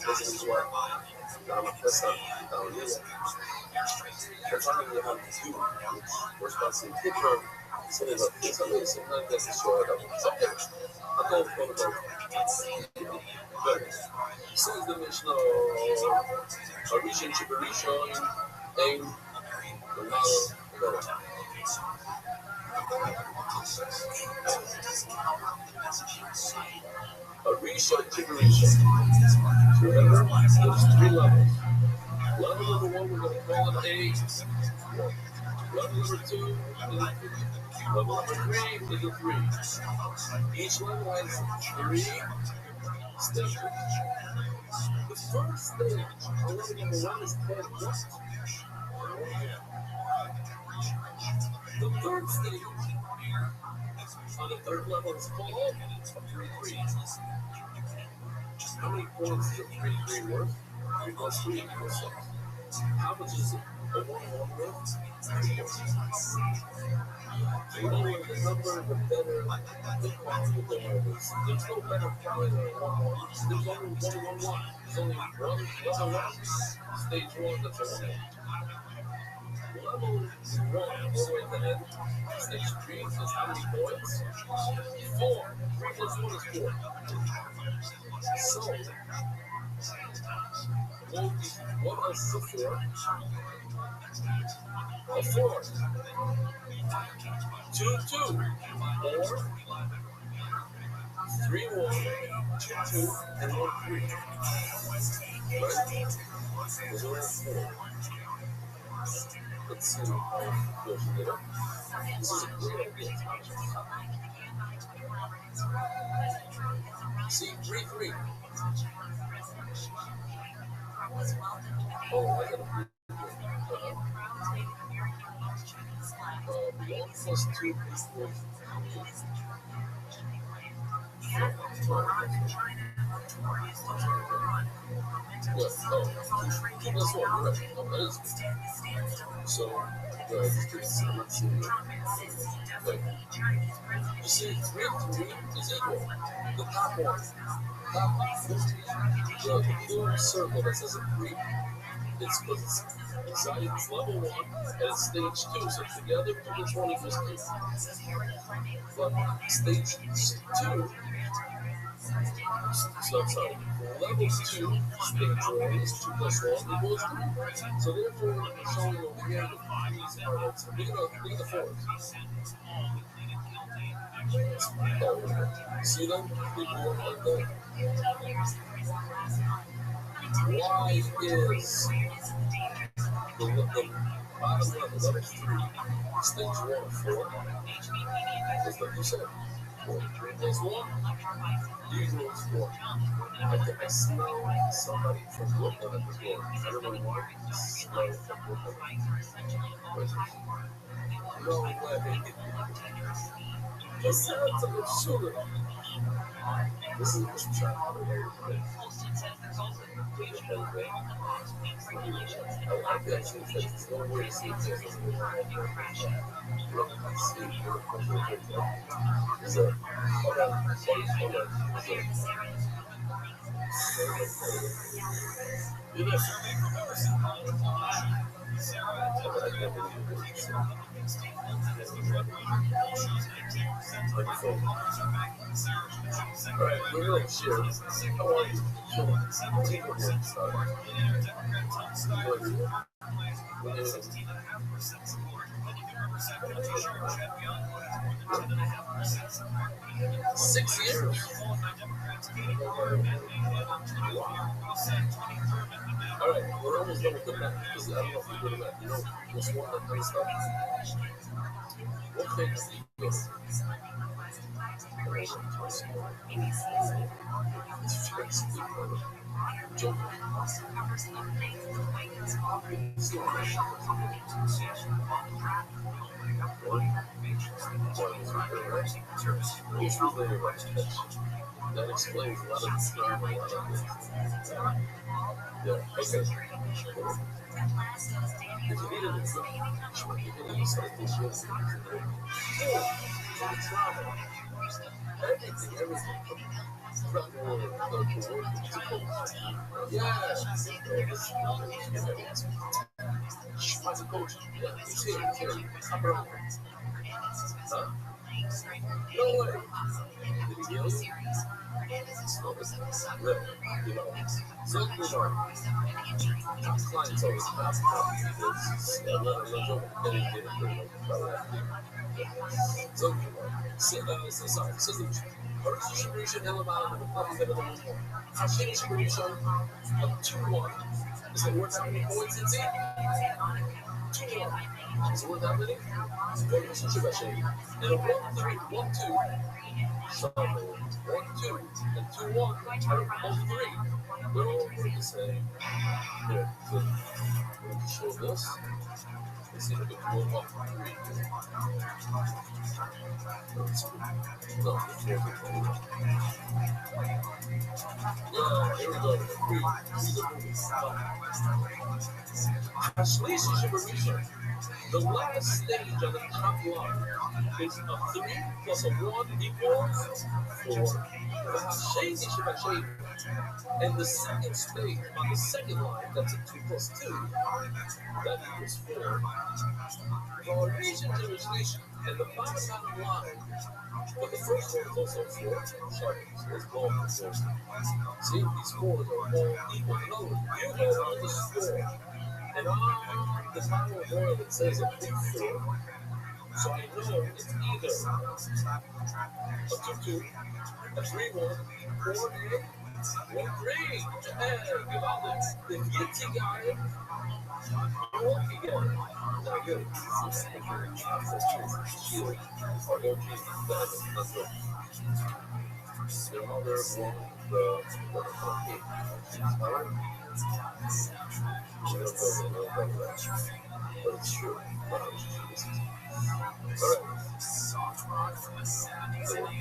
Speaker 5: This is what Pesach, that's why we have to do, we're supposed to take her, so there's sometimes that's a short of something. I'm going to go about but says the Mishnah, Arishan Chibarishon, Aim, Arishan Chibarishon. Remember, there's 3 levels. Level number 1, we're going to call it A. Level number 2 is a 2. Level number 3 is a 3. Each level has 3 stages. The first stage, level number 1 is called what? The third stage on the third level is called a 3-3. How many points is a 3-3 worth? 3 plus 3 equals 6. How much is it? A 1-1 worth? 3 points. The lower the number, the better the quality of the numbers. There's no better quality than 1-1. There's only 1-1-1. There's only 1-1-1. Stage 1, that's a 1. Level 1, all the way to the end. Stage 3 is how many points? 4. 3 plus 1 is 4. So, what is the 4? A 4. 2-2. Or 3-1, 2-2, and 1-3. Right? Those are all 4. Let's see how it goes together. This is a great idea. See, 3-3. Oh, I got a 1 plus 2 equals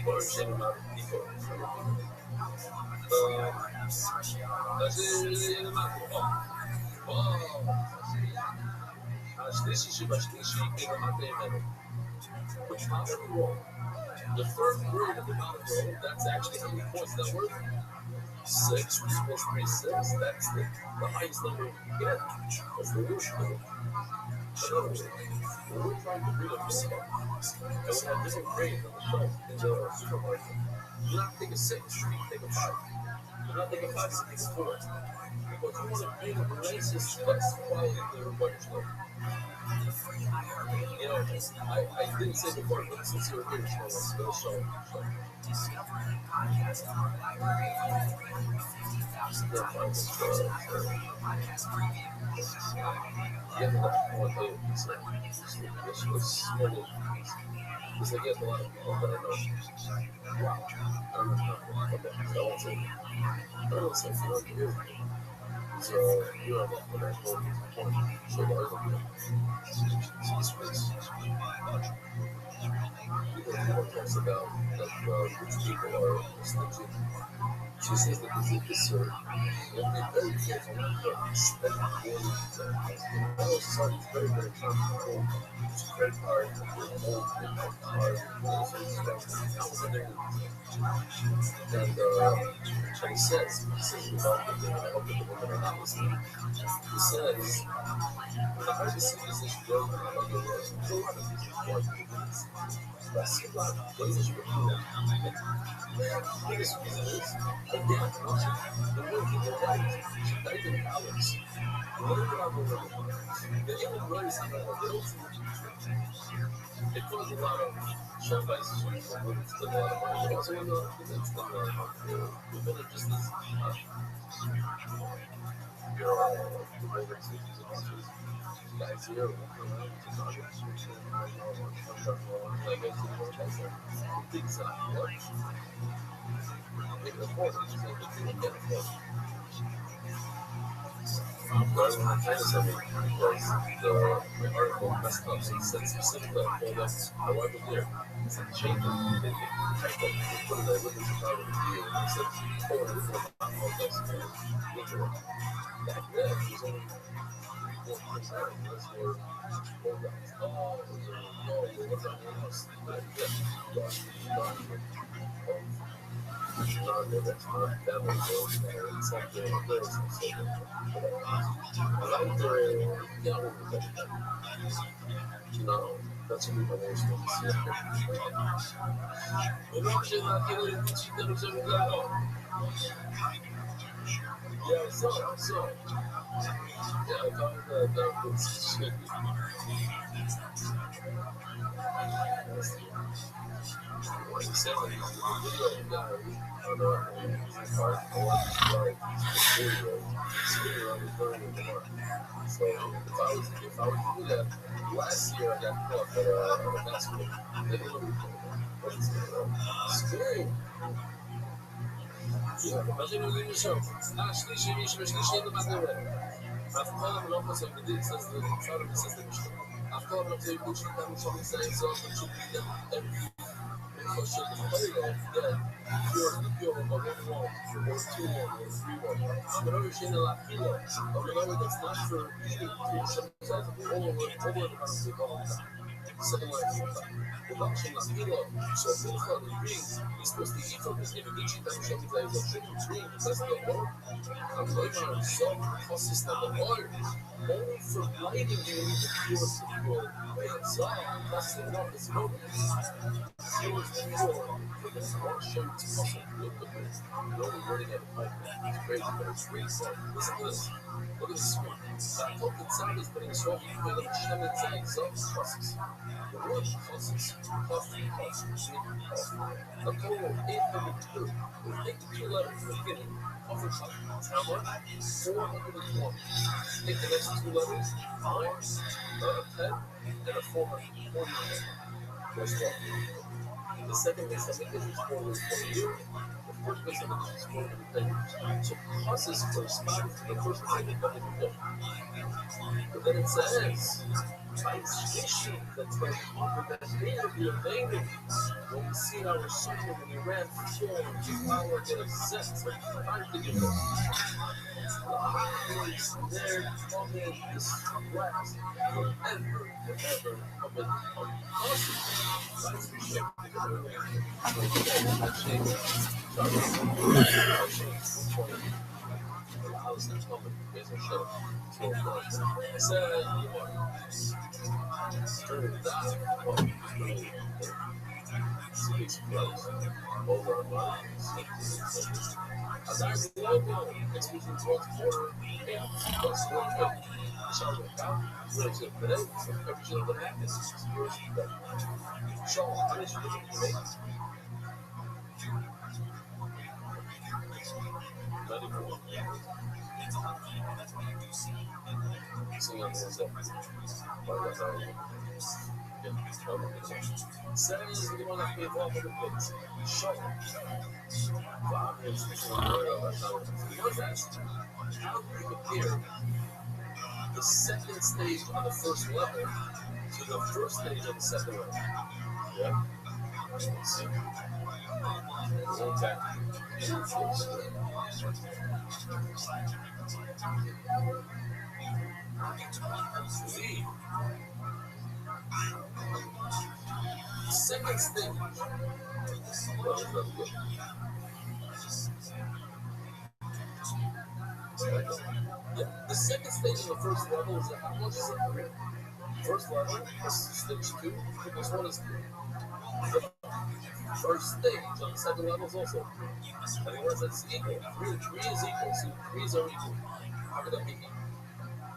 Speaker 5: or shame amount of people. השלישי שבשלישי, which not every roll. The third word at the bottom row, that's actually how many points that worth. 6, we're supposed to be 6. That's the highest number you can get. That's the root number. In other words, when we're trying to read a book, and we have different grades on the shelf in the supermarket, do not take a 6, take a 5. Do not take a 5, take a 4. Because you want to bring the nicest, best quality to everybody's life. You know, I didn't say before, but since you're here, so let's go show.
Speaker 2: Discovering podcast in our library with 50,000 titles. Podcast preview.
Speaker 5: Yeah, but I want to tell you, it's like, this was small. It's like, yes, a lot of people that I know. Wow. I don't know. Okay, so I won't say. I don't say for you. So, you are that when I told you the point. So, I was like, this was. Because people talks about that rich people are stingy. She says that the Zikisur, you have to be very careful not to spend money. Our society is very, very comfortable. It's a credit card, it's old, it's card, and he says about the thing, I hope that the women are not listening. He says, when the hardest thing is this joke about the world, there's a lot of these important things. That's a lot of places you can do that. The biggest reason is, again, the working the right, they didn't balance. What about the women? The young boys have a little too much. It caused a lot of show vices when it's a lot of money. But also, when it's a lot of money, the women are just as guys here, things But I want to tell you something because the article messed up. So it said specifically, I pulled up, however there, it said change it. They typed up, they put it in with the Chicago Review, and it said, oh, and it's going to pop up that's literal. Back then, it was only 4%. Those were pulled out. Oh, no, what's that one else? That's not that one goes there. It's like the girls and so no, that's what we want to see. Yeah, so. Yeah, I thought that was shit. What he said was video guy. I don't know his part. I watched his life. Speaking on the third of the month. So if I was to do that, last year I got caught on a basketball. They didn't know but it's scary. Będziemy mówili miesiąc. Szliście, mieliśmy jedno badanie. A w kolem roku są gdy cały system myślą. A w kolem tej uczniaka muszą zająć zobaczyć question the player that you're a 1-1 or 2-1 or 3-1. I'm understand a lot of remember that's not for eating second line production is kilo. So for the rings, you're supposed to eat from this individual that shows you guys a triple dream. That's the one. I'm going on so consistent the water. Only for lighting you need to feel secure. It's that's the one that's no feel secure. For this one show you it's possible. Look at this. You're only running at a pipe. It's crazy, but it's great. Listen to this. Look at this. I hope it sounds but it's so you will share it to exhaust process. The word process, coffee, a total of 802 with 82 letters in the beginning. Coffee shop, how much? 401. Take the next two letters, 5, 10, and a 441. First one. The second base of English is 442. The first base of English is 410. So process corresponds to the first thing that you do. But then it says, Machine that's going to offer that energy available when we see our soul when we ran forward to power get a sense of time to give us. There coming this blast forever, forever of an impossible life reshaping allows them to come and shut up. Over our minds. As I logo, it's using cross-border and cross-border. Charlotte County lives in Today, so everything that happens is yours. Charlotte, how is your today? Says the one that gave off of the place. Charlotte. Bob is the how do you compare the second stage on the first level to the first stage of the second level? Yeah. Let's see. Okay. Second stage. Yeah, the second stage of the first level is how much is it? First level is stage 2, because one is 3. The first stage on the second level is also 3. I mean, that's equal. 3 is equal, so 3's are equal. How could that be equal?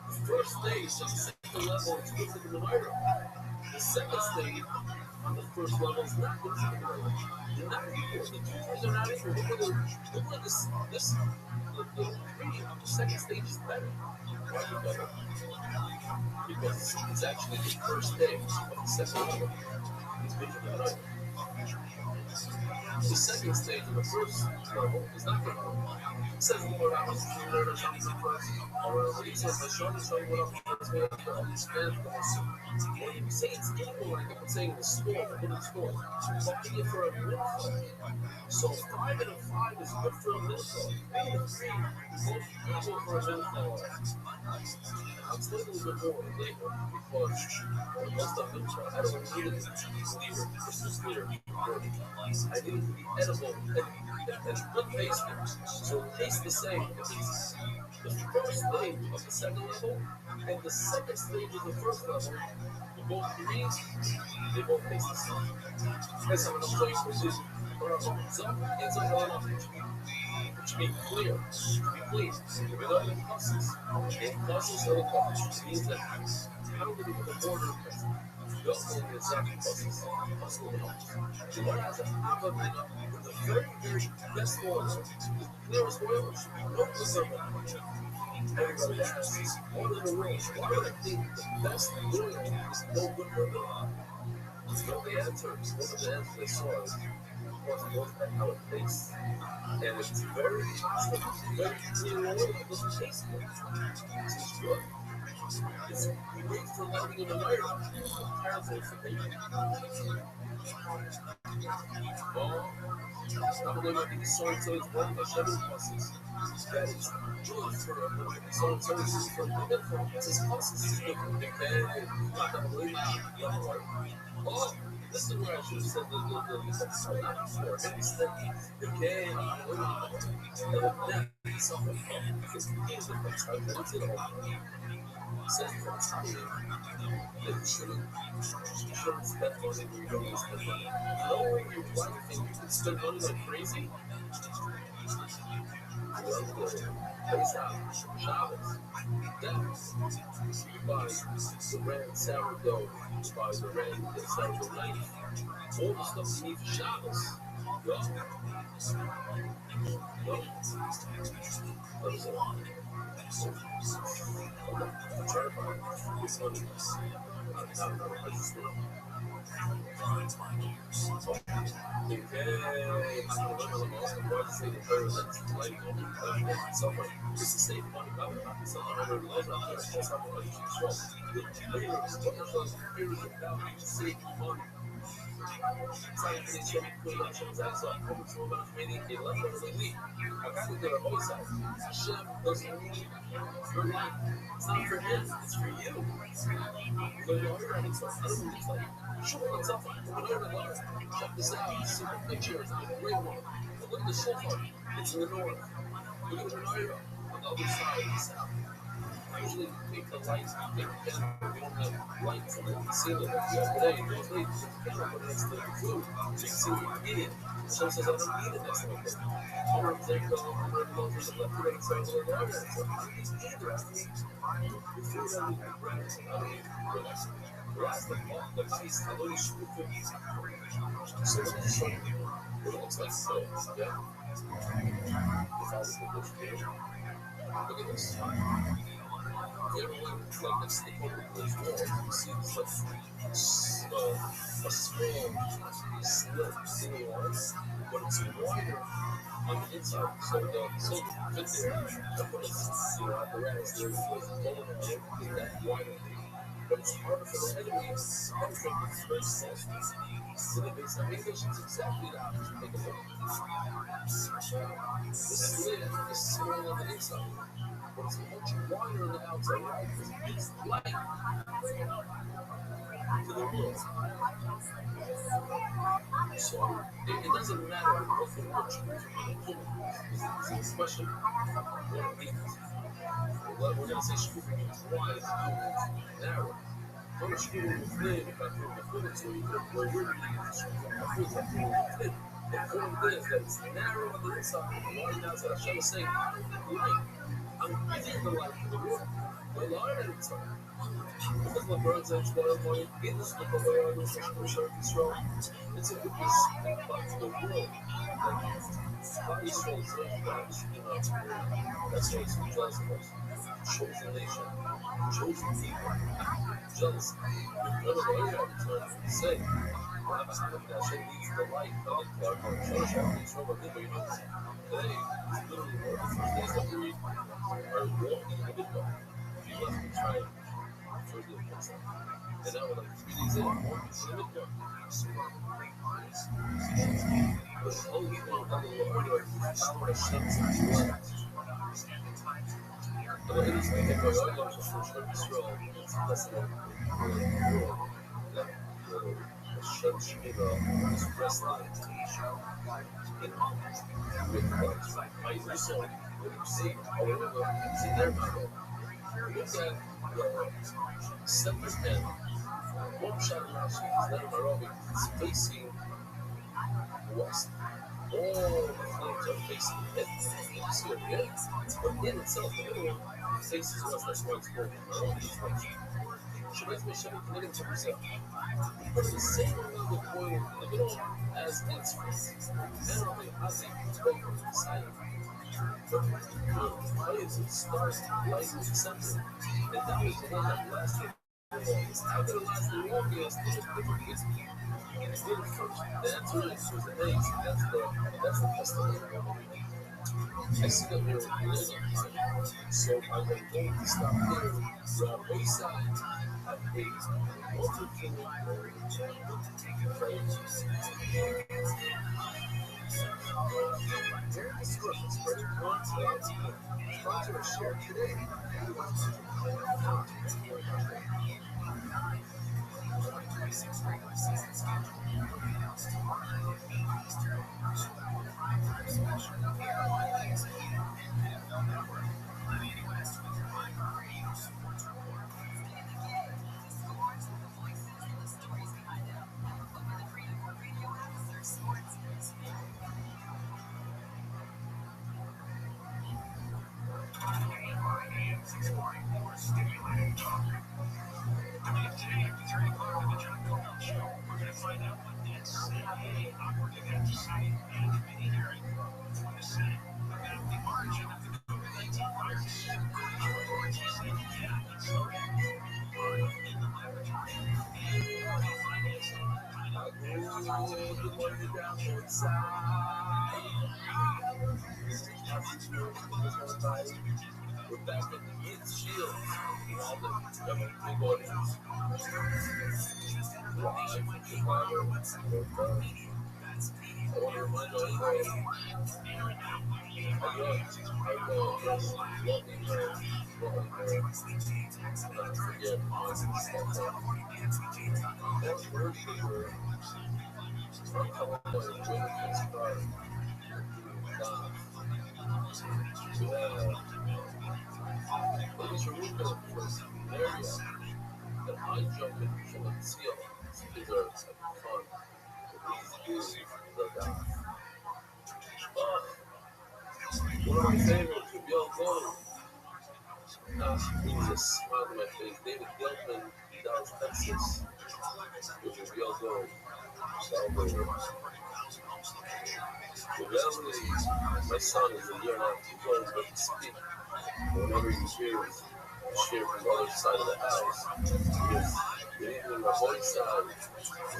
Speaker 5: The first stage on the second level is equal to the numerator. The second stage on the first level is not equal to the numerator. They're not equal. The 2 things are not equal. Look at this. The 3 on the second stage is better. Why is it better? Because it's actually the first stage of the second level. It's bigger than the numerator. The second stage of the first level is not good. It says more about the numerator comes in first. Or it says the shortest show what up first way to understand the lesson. When you say it's equal, like I'm saying the score, the middle score, talking it for a middle score. So 5 and a 5 is good for a middle score. 8 and 3 is good for a middle score. I'll explain a little bit more later because most of them I don't need it to be clear. It's just clear. I need it to be edible and good tasting. So it tastes the same. It tastes the first stage of the second level and the second stage of the first level. The both threes, they both taste the same. That's how I'm showing precision. Which means clear, without any pluses. And pluses are the pluses, which means that how do we put the border of the also the exact pluses, whereas a Havana with the very, very best oil, the clearest oil should be no preservative. Everybody asks, what in the world? Why do I think the best oil is no good for the It's one of the answers. One of the answers I saw is how it tastes. And it's very positive, very clear oil that doesn't taste good. It's good. It's great for letting in the light. Terrible for baby. I'm going to make the so-and-so is one of the 7 pluses. That is good for a so-and-so is for the different. It's his pluses. It's good for the big bag. Oh, this is where I should have said the not before. Maybe said the game, something because the game's a different type. It's in all. It says for Italian that you shouldn't spend money when you don't need to spend money. Knowing your wife and you can spend money like crazy. Well, based on Shabbos. Then you buy the red sourdough, you buy the red sourdough knife, all the stuff you need for Shabbos. Go. What is it? Today, at the 3 o'clock on the John Goldman Show, we're going to find out what NCAA operative exercise We're back at the ROTHSCHILD. All the big audience. Live in Chicago. I want to remind all of you, I know, yes, loving her. Not forget my word for word. I'm calling my Jonathan's card. But it's a real good area that I jump in from the seal. These are fun. These dudes are down. One of my favorites, Real Gold. Brings a smile to my face. David Gilman, Dallas, Texas. With Real Gold. Celebrating. The reality, my son is a year and a half too old, but he speaks. Whenever he hears cheer from the other side of the house, because good evening, my boy's side,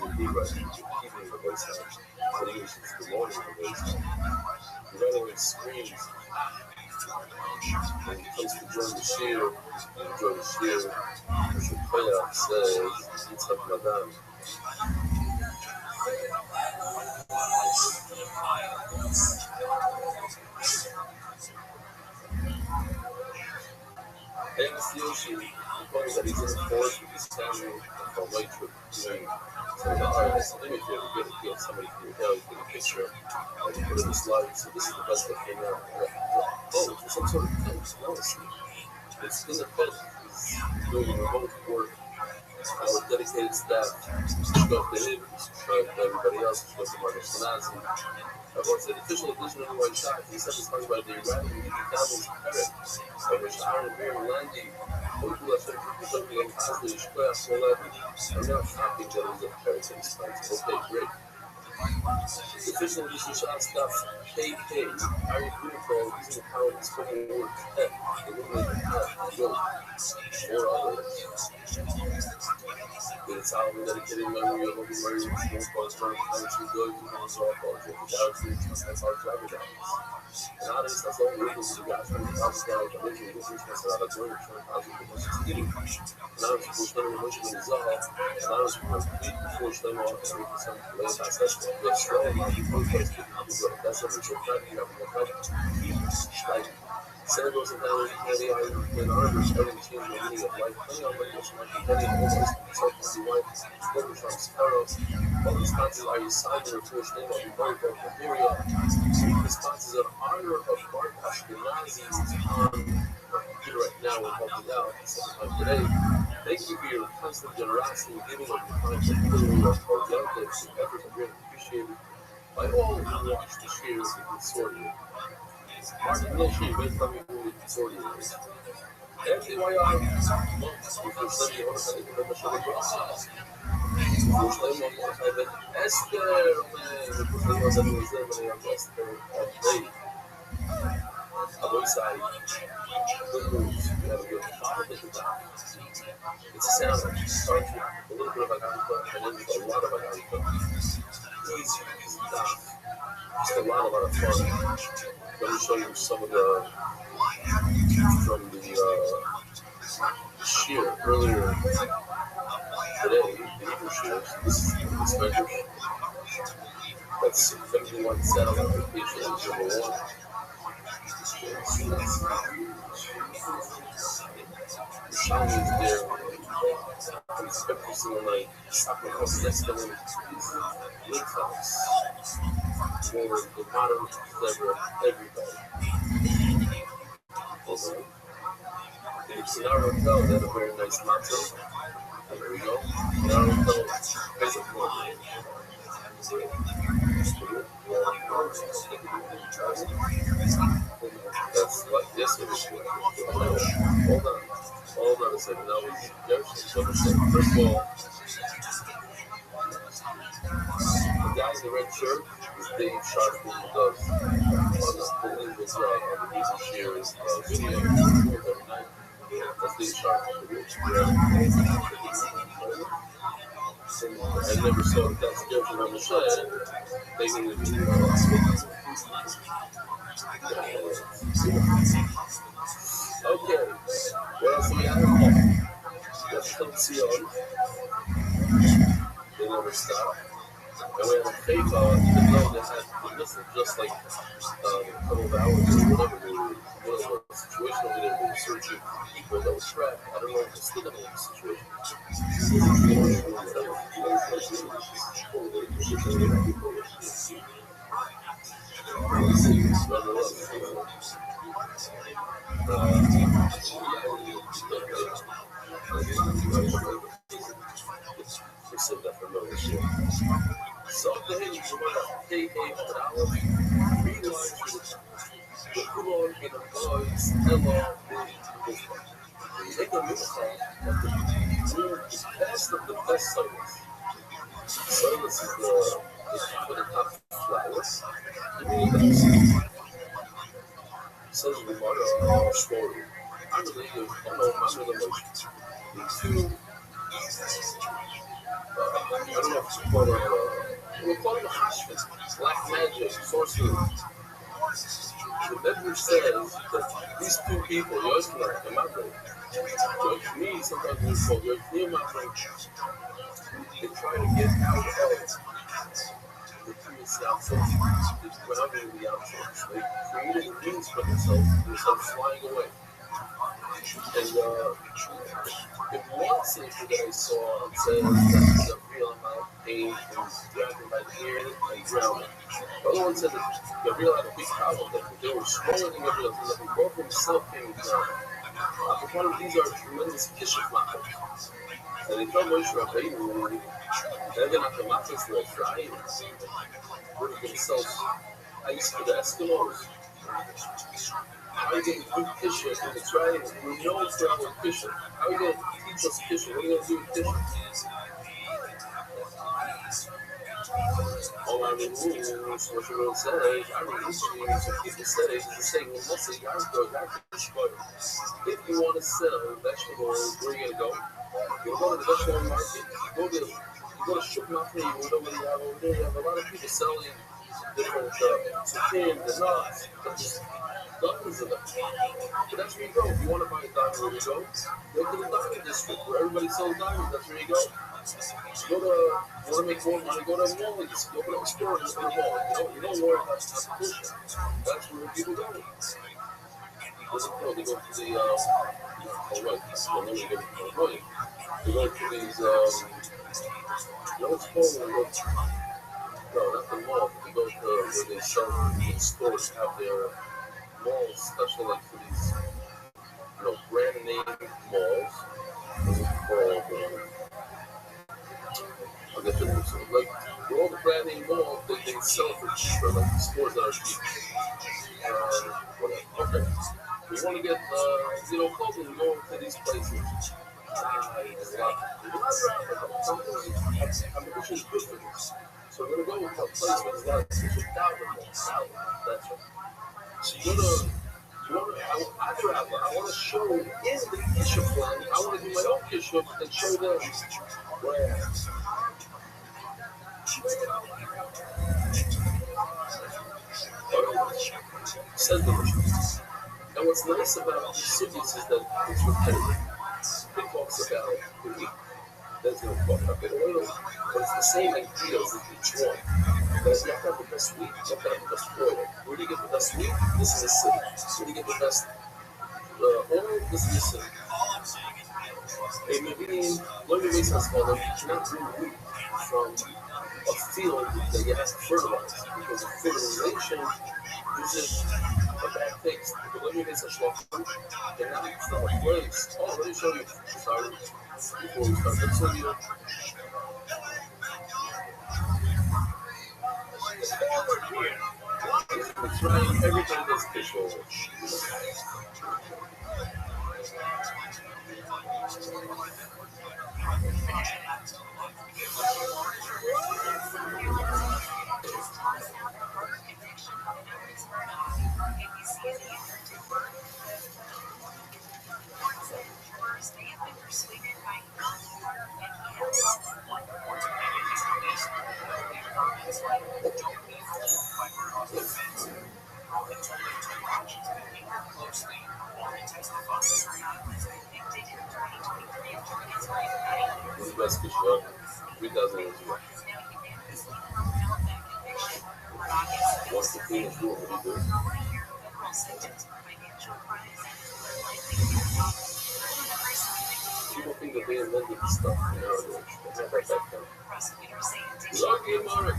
Speaker 5: and the right, evening, my boy's side, but he was the morning, my boy's side. He right away screams, and he comes to join the cheer, which the player says, it's up Madame. Davis Yoshi reports that he's in the forest with his family for a white trip doing some of the artists. Let me feel good to get somebody from your hell, take a picture, and put it in the slide. So this is the best that came out. Oh, it's some sort of thing, honestly. It's in the pit. He's doing remote work. Our dedicated staff, Shkov the Hib, Shkov everybody else, Shkov the Marcus Manazi. Everyone said official edition of the White Shot. He said it's talking about the Iranian Camel's parrot, by which Aaron Beer landing, Oakula said something like Ashley, Shkov, Molevi. I'm now happy that it was a parrot in his pants. Okay, great. Official edition shot stuff, KK, Ari Greenfeld, using the power of the spoken word pet, eliminating pet, joke, or others. It's album dedicated in memory of Obi Murray, Smoke Balls, Burn, Country, Good, and Softball, Galaxy, that's our driver guys. And honest, that's all we're able to do, guys. From the top scale, the original business, that's out of Jordan, 20,000 for much skinny. And I was supposed to know much of the Zaha, and I was complete before them off, and we can send the last that's the slow, and I'll be both ways to do it. That's what we're trying to do, like, Sandals and Valley, Kenny, and Armors, every team in the meaning of life, playing on like this, like Kenny, almost, Selfie, White, Spoken from Sparrow, all the sponsors are assigned to their first name of the very broken material. The sponsors of honor of Mark Ashkenazi on here right now, we're helping out sometime today. Thank you for your constant generosity and giving of your time, particularly of our young kids, and efforts are greatly appreciated by all who watch the shares of the consortium. Martin Milshey, based on the consortium. FDYR, months before Sunday, on Sunday, the show was Esther, man, Alongside good news, we have a good topic at the top. It's a sound that starts with a little bit of Agartha and ends with a lot of Agartha. Easy stuff. Just a lot of fun. Let me show you some of the from the shear earlier today, the Eagle shears. This is this measure. That's 71 satellite location is number 1. The Shawnee is there. I'm expecting someone like Sakura House next to him. Link House. More the modern, clever, everybody. Also, the Sinara Hotel, they had a very nice motto. There we go. Sinara Hotel, face of course. That's like this one. Hold on a second. Now it's first of all, the guy in the red shirt is Dave Sharp, who does unbelievable job on the music shears video every night. That's Dave Sharp. I never saw the Constitution on the side. They needed to be okay. What else do we have? Let's come see on. They never stop. And we have a PayPal, even though they had this is just like a couple of hours or whatever they were dealing with a situation where they were searching people that were trapped. I don't know if it's still in the situation. So then you want to pay $8. Come on, in a boys, hello, take a look at the best of the best service. Service is for the top flowers. Says we want our story. I believe I know my emotions. Two, I don't know if it's called we'll call it a hospice, black magic, sorcery. The Bible says that these two people, yours and my brain, to me, sometimes we call yours and my brain, they try to get out of the previous outsource. When I'm in the outsource, they created a means for themselves flying away. And if one safer that I saw says that the real amount of pain is grabbing by the ear and drowning. The other one said that Gabriel had a big problem that they were swallowing Gabriel so that he both himself came down. One of these are tremendous kishuf matters. And they tell Moshe Rabbeinu, they're going to come out as they're flying. Bring themselves ice to the Eskimos. How are you going to do kishuf in the triangle? We know it's not with kishuf. How are you going to teach us kishuf? What are you going to do with kishuf? All I mean, what you will say, I mean, people say, is the same. Well, let's say, if you want to sell vegetables, where are you going to go? You go to the vegetable market, you go to Shuk Machne, you know what you have over there. You have a lot of people selling different zucchini and nuts. There's dozens of them. But that's where you go. If you want to buy a diamond, where you go? Go to the diamond district where everybody sells diamonds. That's where you go. You want to make more money, go to a mall, just open up a store and go to the mall. You don't worry about competition. That's where people go. They go to the, they go to these, what's called, no, not the mall, they go to where they sell these stores, have their malls, especially like for these, brand name malls. What's it called? Like, all the brand name malls, they sell for cheaper, like the stores that are cheap. Whatever. Okay. You want to get, clothing, you go to these places. Competition is good for this. So we're going to go to a place where there's a lot of $1,000. That's right. So I want to show in the kishuf plan, I want to do my own kishuf and show them where. Says the Rosh. And what's nice about these cities is that it's repetitive. It talks about the week. That's going to talk about the oil, but it's the same ideas in each one. But if you have to have the best wheat, you have to have the best oil. Where do you get the best wheat? This is a city. Where do you get the best oil? This is a city. Maybe one of the reasons why you cannot bring wheat from a field that you have to fertilize, because fertilization uses a bad taste. But let me make such a and now it's not a place. Oh, let me show you. Sorry, before we start the video. We're trying everything that's visual. The best fish ever. 3,000 years ago. Once the king is doing what he do. People think that they invented the stuff, you know, they have that time.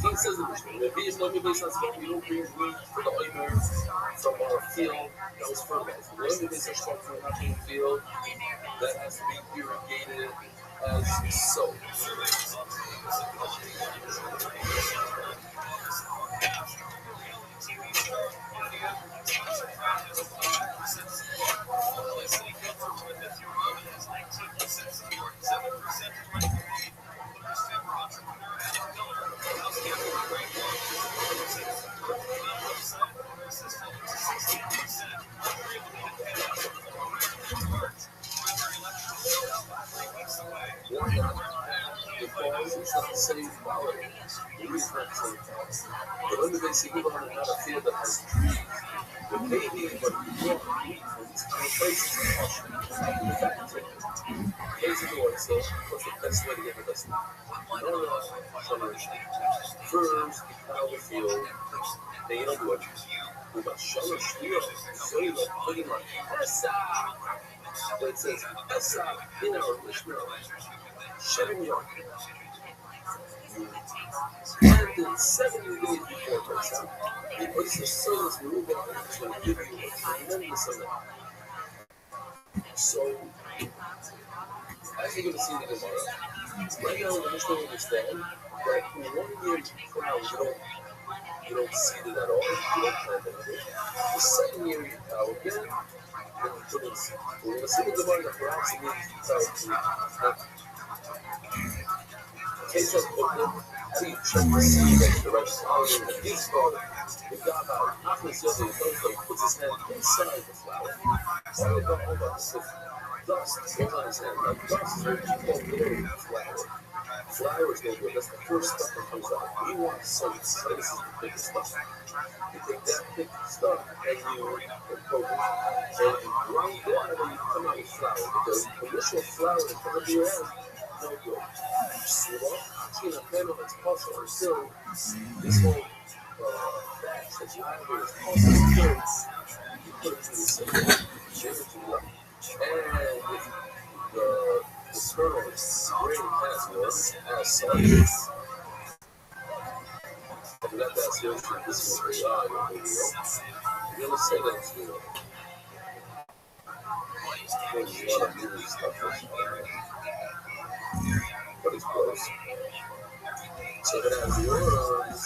Speaker 5: King says it. The bees know me based on stuff. We don't bring meat for the oimer from our field that was fertilized. The oimer based on stuff from our field that has to be irrigated as so. Because it's not the same quality. The reason not the same quality. But under they say you learn how to feel that has trees. The baby, but you want meat from these kind of places. The factory. Here's the door, so what's the best way to get the best meat? First, out the field, then you don't do it. We got shallow steel, so you got pretty much Essa. But it says Essa in our Mishnah. Shutting York. And then 70 days before it comes out, the oyster sales move on is going to give you a tremendous amount. So, as you're going to see the Gemara, right now we're just going to understand that in 1 year plow, you don't seed it at all, you don't plant anything. The second year you plow again, then you put in seed. We're going to see the Gemara that perhaps it means plow. Case of Oakland, see, check the seed that the right quality of the install. The guy about half his other he puts his hand inside the flower. All about dust goes on his hand. Now, dust is very cheap on the flower. Flower is no good. That's the first stuff that comes out. We want seeds. This is the biggest stuff. You take that thick stuff and you poke it. And you grind it out and you come out with flour. Because the initial flour in front of your hand, no good. You know, between a panel that's possible until this whole batch that you have here is possible until you put it through the system, shake it to the left. And if the kernel is grain as was, as such, if you got that seriously, this is what they are, you're going to say that it's real. There's a lot of weird stuff. But it's close. So it has yours,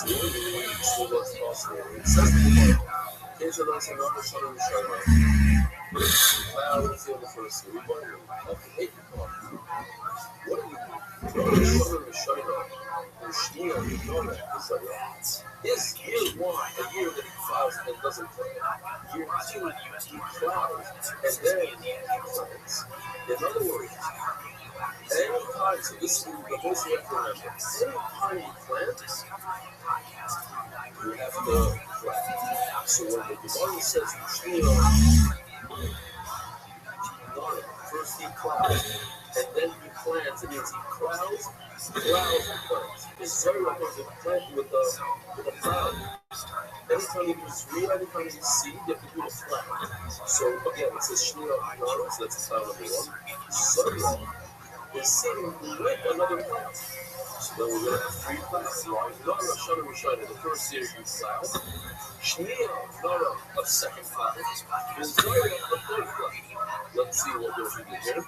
Speaker 5: so what's possible. It says to the kids are nice and not the sun in the shower. Cloud is the first city. What are you? What are you? The sun in the shower. The Shneel, you know that. It's like, it's year one, a year that he clouds and doesn't play. Year two, he clouds, and then he plants. In other words, anytime, so this is the most you have to remember, anytime you plant, you have to plant. So when the Gemara says Shneel, first he clouds, and then he plants, it means he clouds, and plants. It's very important to plant with a cloud. Anytime you do real, anytime you see, you have to do a plant. So again, it says Shneel, so that's cloud number one. So is sitting with another plant. So then we're going to have three plants. The first year you plow. Shneel, a second plant. And Zara, a third plant. Let's see what goes in here.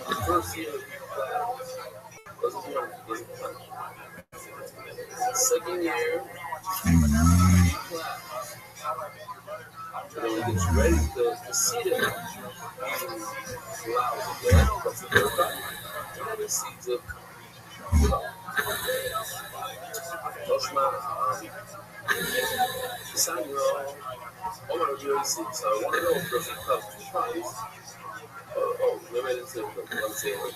Speaker 5: The first year you plow. Doesn't plant. Second year, you plow. And then when it gets ready to seed it, flowers again, that's the third time. And then it seeds it. Samuel, I want to do seeds. So I want to know if there's a cup of tries. Maybe I didn't say it. I'm saying it.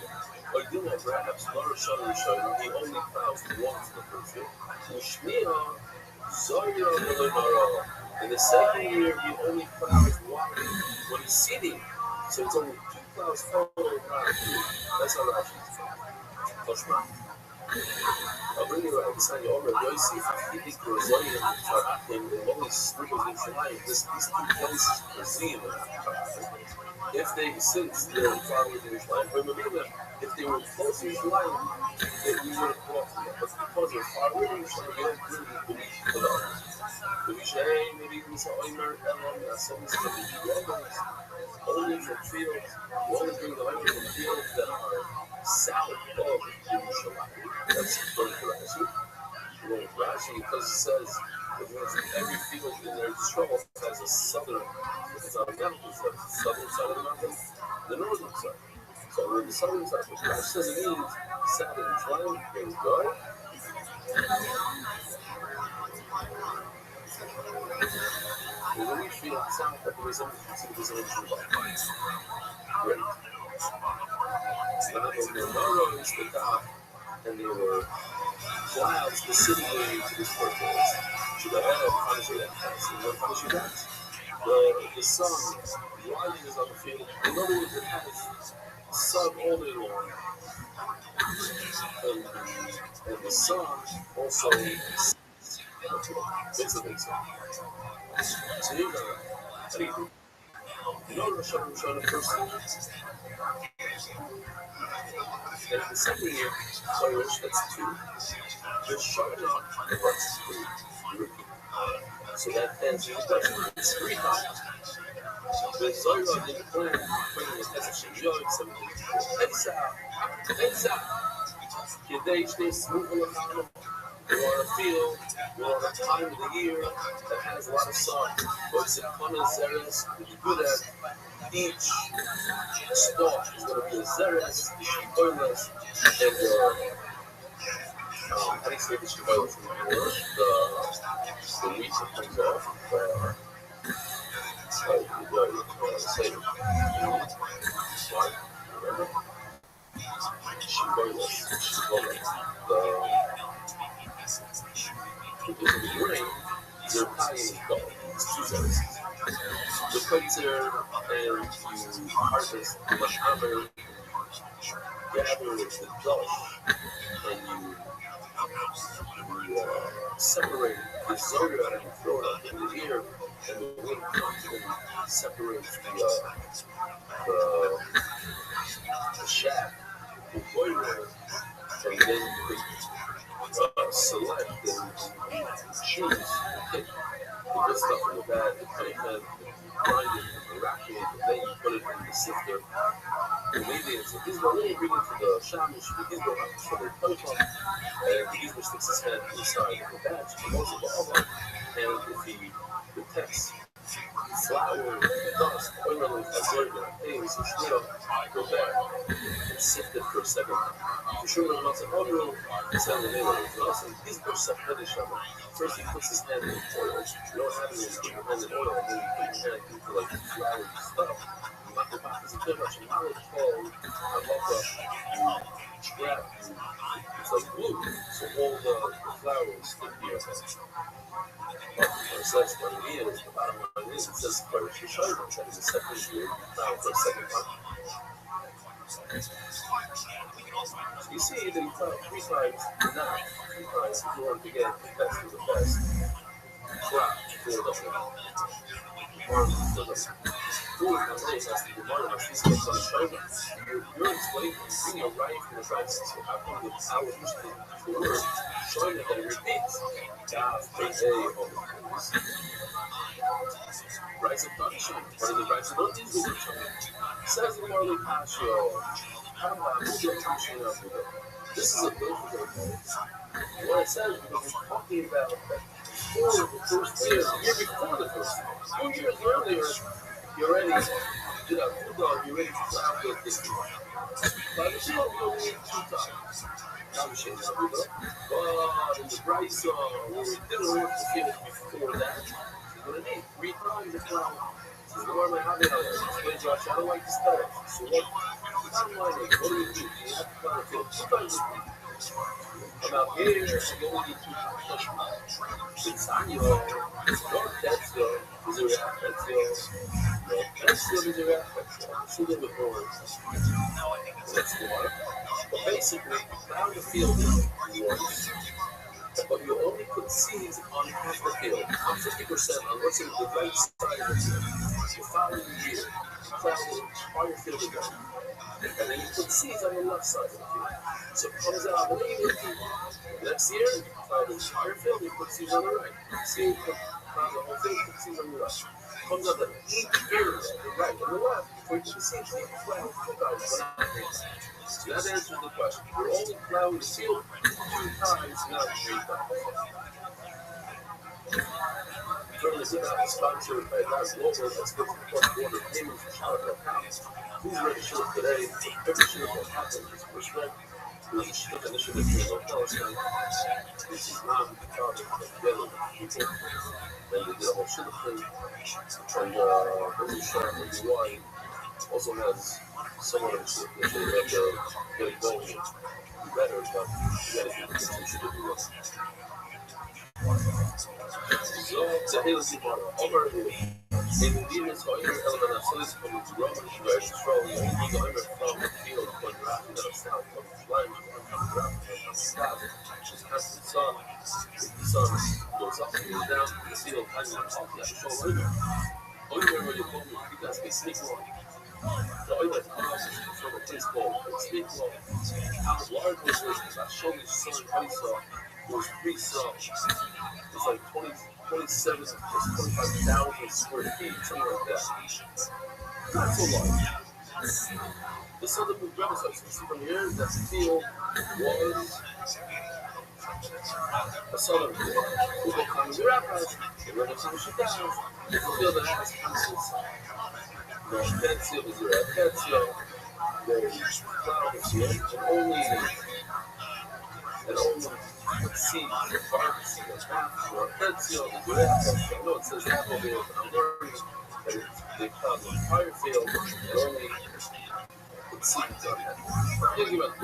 Speaker 5: But you know, perhaps Lord Shana, he only plows once the first year. Shneel, In the second year, the only cloud is water when he's sitting. So it's only 2 clouds following around. That's how Rashi is. Toshma. Abrini Rabbi Omer Yosi Hafidik Rozoyim Farachim and Holy Sprinkles in Shamayim. These two places are seen if they, since they're far away from Yerushalayim, if they were close to Yerushalayim, then we would have brought them. But because they're far away from Yerushalayim, we don't really believe for them. Maybe we saw Omer Elam Nasemis from the Robbers, only from fields, we only bring the Omer from fields that are south of Yerushalayim. That's according to Rashi. Rashi, because it says that every field in their trouble has a southern, it's on the mountain, it's the southern side of the mountain, the northern side. So on the southern side, what Rashi says it means south of Yerushalayim, there we go. There's a wheat field south that there is a Shubha. Great. Now, the Menorah is the top, and there were clouds descending to this fortress. Should I have punishing that tax? And what punishing that? The sun rises on the field. In other words, it has sun all day long. And the sun also basically so you got anything. You know the Rosh first and the second year, that's 2. The Shana was 3. So that ends the question. It's 3 times. The Zohar did the plan, bringing the Pesach and Yod, 17. Heads out. Kadesh, they smooth on the mountain. We're on a field, we're on a time of the year that has a lot of sun. What's in common zeres, to be good at each stalk is going to be a zeres, the shiboilas, and how do you say the shiboilas in the word? The wheat that comes off. Because of the grain, they're paying gold. It's 2 zeres. The kaiser and you harvest the mash'aber, gather the dosh, and you separate the zoga and throw it up in the air, and the wind comes and separates the shaft, the boiler, and then select and choose and pick the good stuff from the bad, the kind of grind it and rack it, and then you put it in the sifter. And maybe it's a gizmo, then you bring it to the shamish, the gizmo has to put it and the gizmo sticks his head inside the batch, and goes to the oven, and if he detects flour, dust, oil, azorga, things, and shmira, go back and sift it for a second. The sugar is not an oil, it's not an oil, it's not an gizmo separated shaman. First he puts his hand in oil, you don't have to put your hand in oil, and then you put your hand into like flour and stuff. It's a bit much knowledge called trap. It's like glue, so all the flour is stick here. So that's what it is. The bottom line is it says for Shishayim, that is the second year, now for a second time. So you see that you try 3 times, now 3 times, if you want to get the best of the best. Crap, 4 doesn't help. 1 still doesn't help. 4 nowadays has to be one of us. These kids on the shoulder. You're explaining, you bring your right from the right, so how come the power used to the word, showing that it repeats. God, rights of punishment. What are the rights of don't use the word punishment? Says the Morley Pasho. This is a difficult case. What it says, because we're talking about before the first year, the year before the first year. 2 years earlier, you're ready, you know, you're ready to plow with this year. By the shield, you only need 2 times. Now the shield, but in the Bryce, where we didn't work to get it before that, you're going to need 3 times the plow. So normally, how do explain Josh? I don't like this stuff. So what? Bottom line is, what do? You have to plow the field 2 times a week. I'm out here, and you only need 2 push Insano, Nortezio, Missouri Nortezio, Missouri it's a little bit more. Let's go on. But basically, down the field works. But you only put seeds on half the field, on 50%, on what's in the right side of the field. The following year, you plow the entire field again. And then you put seeds on the left side of the field. So it comes out even next year, you plow the entire field, you put seeds on the right. Seeds plow the whole field, put seeds on the left. Comes out that each area, the right and the left, before you put seeds, you plow 2 times. So that answers the question. You're only plowing the field 2 times, not 3 times. Currently, we're not sponsored by Las Local, that's good for cross-border payments for child accounts. Please register today. Every shirt that happens is prescribed. There's a shirt initiative here in Palestine. This is non-target together with people. Then they did a whole shirt thing. And every shirt, every wine also has someone that should get it going. Be better, but you gotta keep the attention to do it. So, Zahil Zibara, over here. In the demons, all your element of solids from the Roman, very strong. You only go over from the field, but draft in the south, from the flying, from the draft, from the sky, just past the sun. If the sun goes up and goes down, the field kind of off that show later. Only where you go, you guys can sneak along. The oil is from a place called Sneak Along. How large was this? I showed you sun also. It was 3 suns. It's like 27 or 25,000 square feet, something like that. Not so large. This other big renaissance, you see from here, that field was a southern field. We go come to Rabbis, the renaissance down. The field that has houses. Nortezio, Missouri Nortezio, there's clouds here, and only seed, barbecue, Nortezio, Missouri Nortezio. I know it says apple here, but I'm worried that they found the entire field and only put seeds on it. I'm thinking about how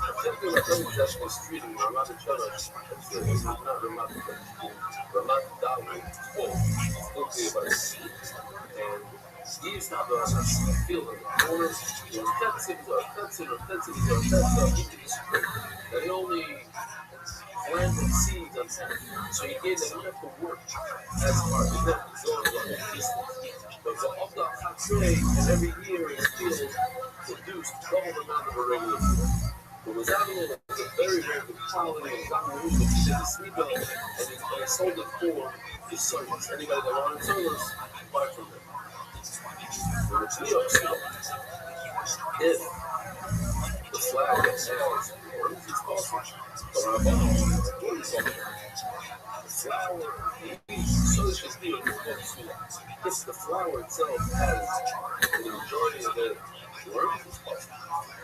Speaker 5: I'm thinking about those actually street in Ramat Challenge. It's not Ramat Dawi. Okay, but and he's not the field of the corner. They only planted seeds on that. So he gave them enough to work as part of that. So but off the hot tray, and every year his field produced double the amount of a regular field. It was animal that was a very, very good quality. It was animal that he did the sleep on, and he sold it for his servants. Anybody that wanted servants, buy from them. When it's New York, so if the flower has worms, it's costly. But on a bottom, what is it? The flower, so it's just being if the flower itself has the majority of the worms, it's costly.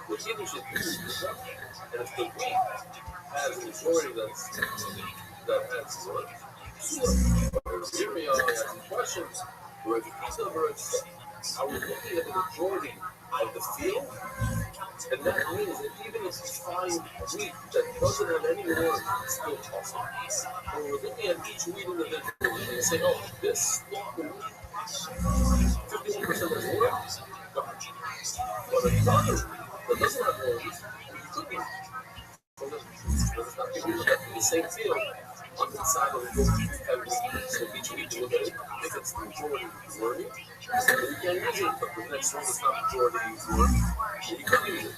Speaker 5: The kidney should be and if the wheat has a majority that has worms, here we are asking questions. Where the piece of earth I was looking at the majority of the field, and that means that even if you find wheat that doesn't have any worms, it's still possible. And we're looking at each wheat individually and say, oh, this stalk of wheat, 51% has worms. But another that doesn't have worms, you could be. So let's not give you the same field. On the side of the book, so each week you look at it. If it's the majority wormy, then you can't use it. But the next one is not majority wormy, then you can use it.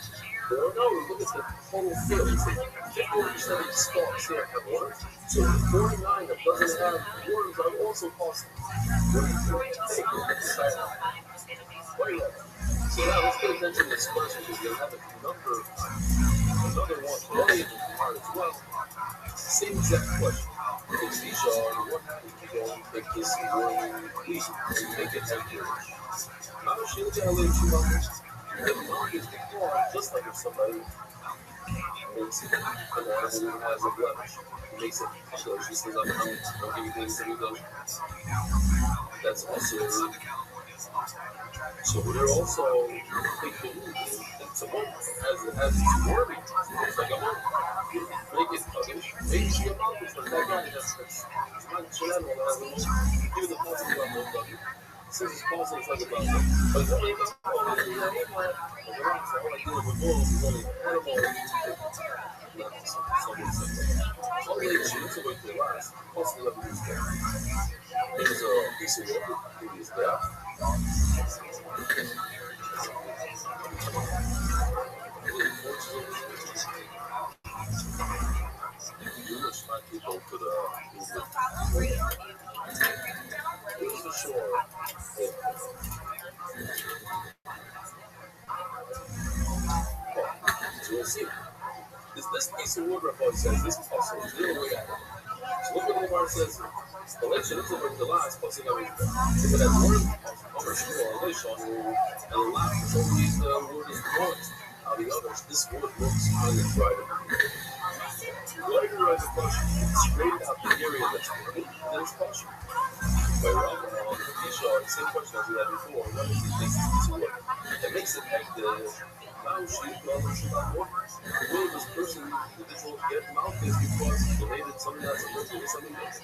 Speaker 5: Or no, look at the total field. It's like 51% of the stalks here have worms. So the 49 that doesn't have worms are also costly. What do you take? So now let's pay attention to this question because they have another one really hard as well. Same exact question. It's the what happens if you go and take this wormy wheat and make it healthier? Now, she'll tell you the milk is before, just like if somebody makes an animal who has a blemish, makes it so she says, I'm giving things that we don't. That's also so we're also thinking Someone has its wording. It's like a word. Make it maybe she accomplished that guy. That's not Chileno. Give the possible level of it. Since it's possible, it's like about it. But you don't know. All I do with more is only animal. All the shit to wait for the last. Possible level is there. There's a piece of work. It is there. People could for sure. So we'll see. This piece of wood report says this puzzle is the way out. So look what the bar says. Election is over the last puzzle of it. If it has word over sure, relation, and the last is only the word is voiced. How the others, this word looks highly brighter. Later as a question, straight out the area that's working, there's question. By Rabbi on the show, the same question as we had before, what is the thing to it? It makes it like the mouth-shaped problem should not work. Will this person, individual, get mouth is because related something that's a little bit something else.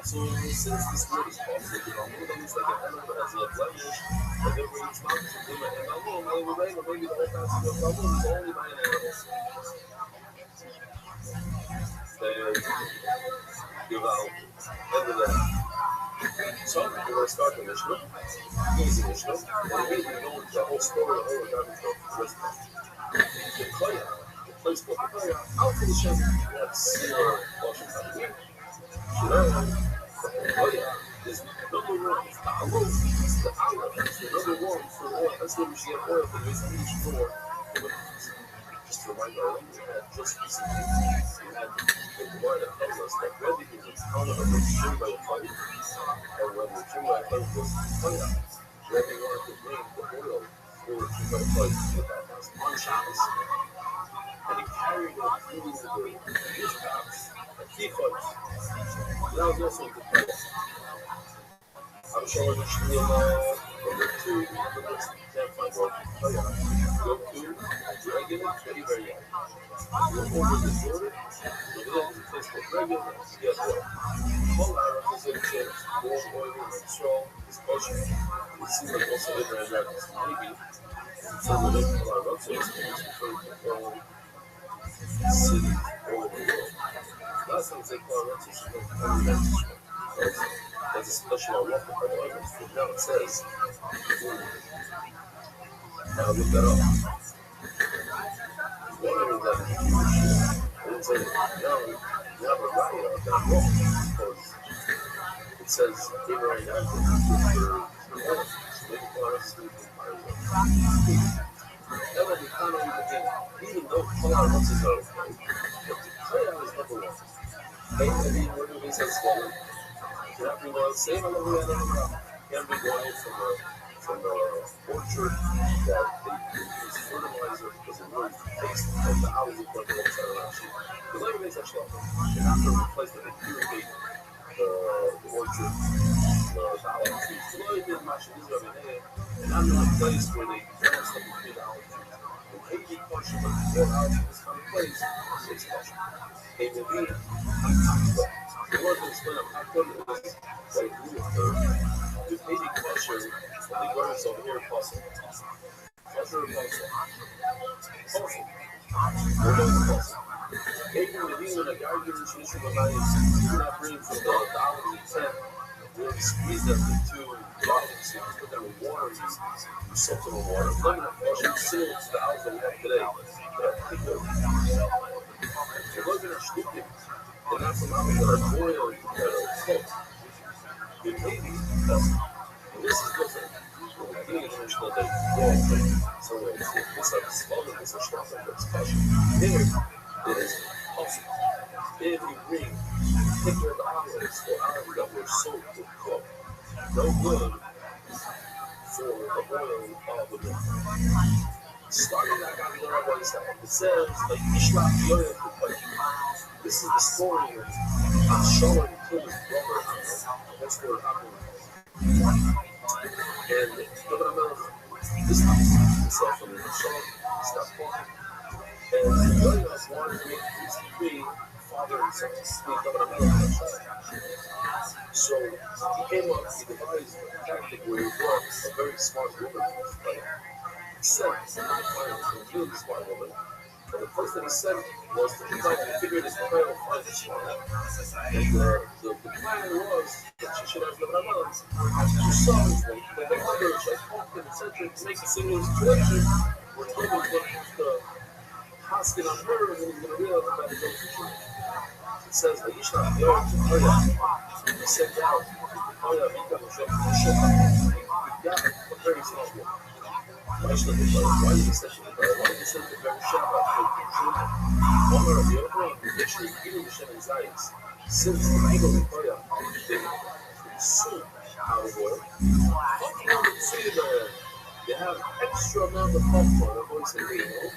Speaker 5: So since this word is positive, you know, maybe it's like an animal that has a blemish, but then when it's not, and I know, maybe the whole passage of problem is only by an animal. They give out end of that. So we're going to start the Mishnah, easy Mishnah, and we go into the whole story, the whole garbage of wisdom. The Koya, the place called the Koya, out to the Shem, that's similar motions on the way. The Koya is number one, it's the Alu, it's the Allah, it's the number one for oil. That's what we should get oil for, it's each floor. Just to remind our language, we had just recently, we had the Gemara that tells us that Rabbi is a town of the Shem by the fire. And when the Shem by the fire was fire, Rabbi wanted to bring the oil for the Shem by the fire to the house on Shabbos. And he carried it through the Mishpachs, the Tifot. That was also the place. I'm showing the Shmuel number 2, the next example I wrote fire. Go to regular, very young. Go over the Jordan, the village is a place called regular, get oil. All Arabs is in chance, more oil and strong, is kosher. It seems like also in the Americans. Maybe some of them are not so experienced because the whole city all over the world. Last time they call Rothschild because there's a special halacha for the others. Now it says, now look that up. Wondering that it says, now you have a raya that I'm wrong because it says, Abraham Yaakov for oil. So maybe for us to be even though Kol HaRotzes is okay, but the prayer is number one. Maybe we're going to be successful. You have to go same on the way. You have to go from the orchard that they use fertilizer because it really takes the hours of work outside of that shit. Because like it makes that shit up. You have to replace the irrigate the orchard, the olive trees. So like it matches this over here, and I'm in a place where they plant stuff between the olive trees. And 80 question, but 4 hours in this kind of place, 6 question. Hey, maybe I'm talking about. The one that's going to happen is that you with 80 kosher, and the words over here possible. Kosher or possible? Possible. What is possible? Taking the view in a garden and issue of life, you're not bringing from the dollars and 10. You're going to squeeze them into bottles, you put them in water, you soak them in water. Lemon and kosher, similar to the hours that we have today. But I think they're looking at shtikim. And that's a lot that are boiled, that are cooked. Your baby doesn't. And this is different. When we're getting international day, so it's like a smaller, it's a shop like that's special. There, it is possible. If you bring particular olives or olives that were soaked and cooked, no good for the oil of the milk. Starting that guy, it says, like, Ishlach Yoyah Kupai. This is the story of Shalom killed his brother, that's where Abu. And This time, myself and the shop, stopped walking. And joining us wanted to make these three father and son speak of another shop. So he came up, he devised a tactic where he brought a very smart woman. He said, a really smart woman. And the first thing he said was to try to figure this plan out find this smart woman. And the plan was that she should have the Rabbi, two sons, the others, like Hawking, etc., to make a similar situation where Tobin was going to have to Haskin on her and he's going to realize about his own situation. It says that you should have the art to hurry up. He said down, hurry up, you got a very smart woman. Why is this session Why is this the very Shabbat? One of the other, literally giving the Shem anxieties. Since the people in Korea did soup out of oil, how can you say that they have extra amount of popcorn? I've always said, you know,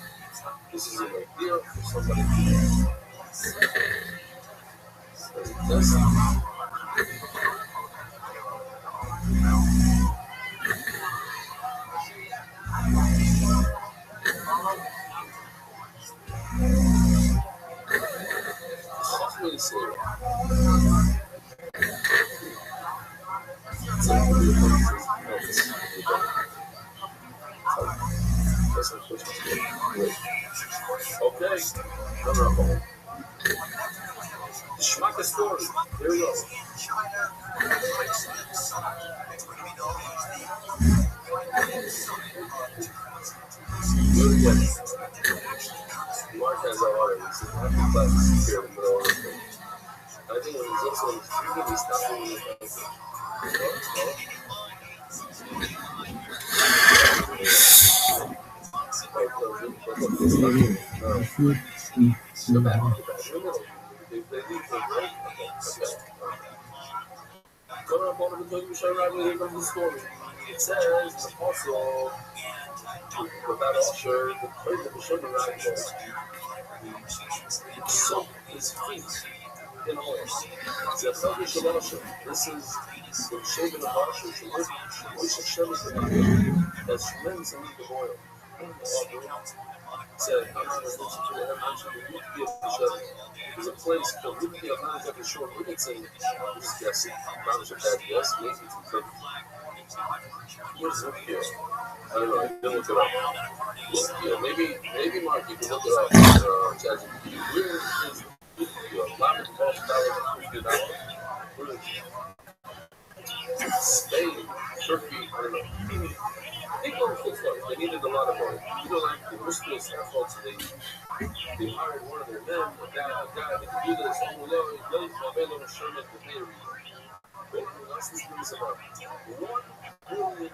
Speaker 5: this is an idea for somebody to do. Just really say okay, honorable. Schmack story. Here we go. Mark has our audience. I think that's here in the middle of the thing. I think when he's also really stopping it says also without all sure the place of the sugar rag soak his feet in oil. This is the shaving of Barsha to which Hashem is the name that's tremendous amount of oil. Said, I'm not as close to the mentioned the Wiki of Hashem. There's a place called Wiki of Hashem, short limits, and I'm just guessing. I'm not sure if that's yes, maybe it's incredible. What is Wiki? I don't know, I didn't look it up. Yeah, maybe Mark, you can look it up. ChatGPT. Where is Wiki? $11,000. Where is it? Spain, Turkey, I don't know. People they needed a lot of money. You know, like the Muslims have all today. They hired one of their men, a guy that could do this. Oh, no, my man was showing up the theory. What's this news about? 1 billion,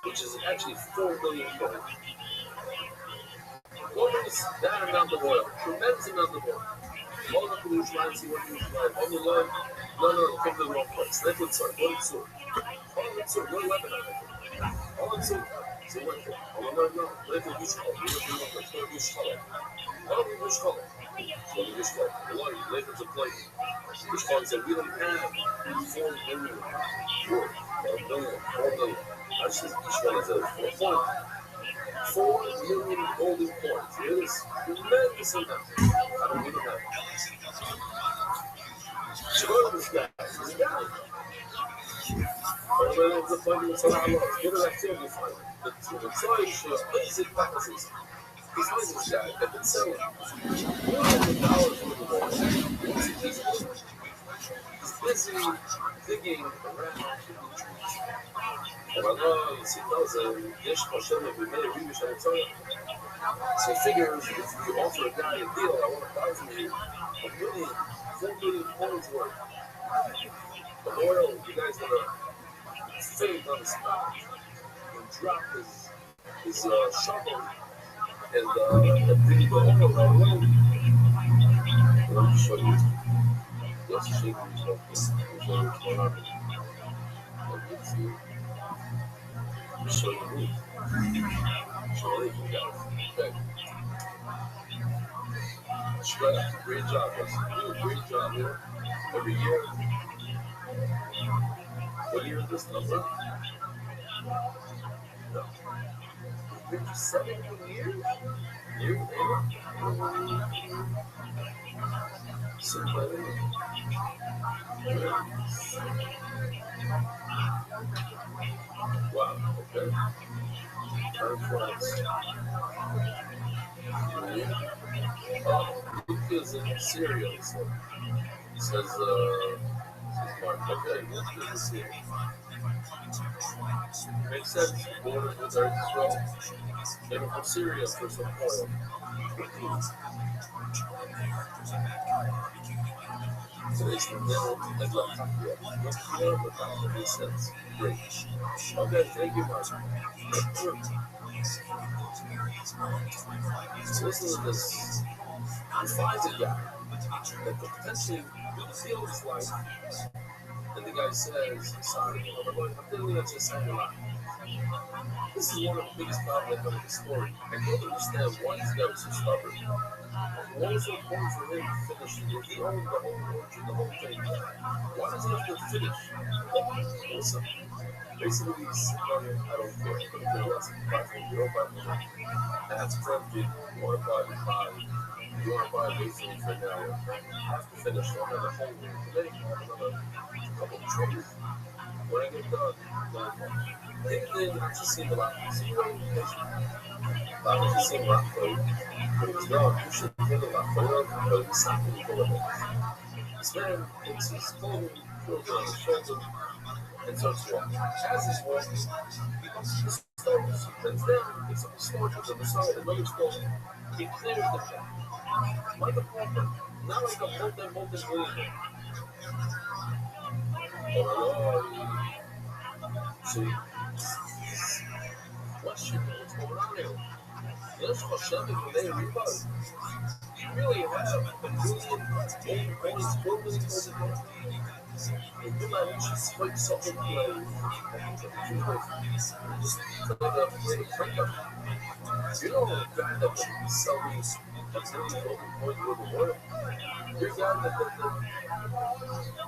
Speaker 5: which is actually 4 billion dollars. What is that amount of oil? Tremendous amount of oil. All the pollution lines, see what you line. On the line, no, come to the wrong place. That's what's on. What is it? Oh, it's a real weapon. Oh, it's a weapon. Oh, no. Let me use color. Let's go use color. Oh, we use color. So we use color. Why? Later to play. Which color said we don't have 4 million. 4 million. Actually, each one is a 4 million golden coins. It is tremendous amount. I don't even have it. So go to this guy. This guy. The funding is allowed. Get an activity fund. The choice of basic practices. He's like this guy. They've been selling $100 for the ball. He's busy digging around. So figures if you offer a guy a deal, I want to buy from you 4 million coins worth of oil. You guys gonna fade on the spot and drop his shovel and bring the oil right away. Let me show you. Let's show you what's going on. Show you me. Show you guys. Okay. Great job. You do a great job here. Every year. What year is this number? 57 years? You wow, okay. Time flies. Luke is in Syria, so says Mark, okay, Luke is in Syria. Makes sense. Borders with Israel. Came from Syria for some oil. Today's the middle and left. Makes sense. Great. Okay, thank you, Mark. So listen to this. He finds a guy that could potentially do the deal of his life. And the guy says, sorry, I'm dealing with just saying a lot. This is one of the biggest problems of the story. I don't understand why this guy was so stubborn. What was so important for him to finish? He owned the whole orchard, the whole thing. Why does he have to finish? Listen, basically, he's running, I don't care. But if he wants to buy from your apartment, that's friendly. You want to buy the pie. You want to buy basically for now. I have to finish. So I'm going to hold it today. I have another couple of trees. When I get done, then I just seem a lot. See, you're only patient. I just seem a lot for you. No, you should think about for it's not really going on. This man takes his clothing, throws it on his shoulder, and starts walking. As he's walking, he comes to the stones, bends down, picks up the stone, puts on the side, another stone. He clears the path. Like a pauper, not like a multi-millionaire. See, question what's going on here. Let's go shove it for their rebuttal. You really have a million, almost 4 million people in the and you might actually split something like you know a guy that would sell these that's really open point with the world. You're a guy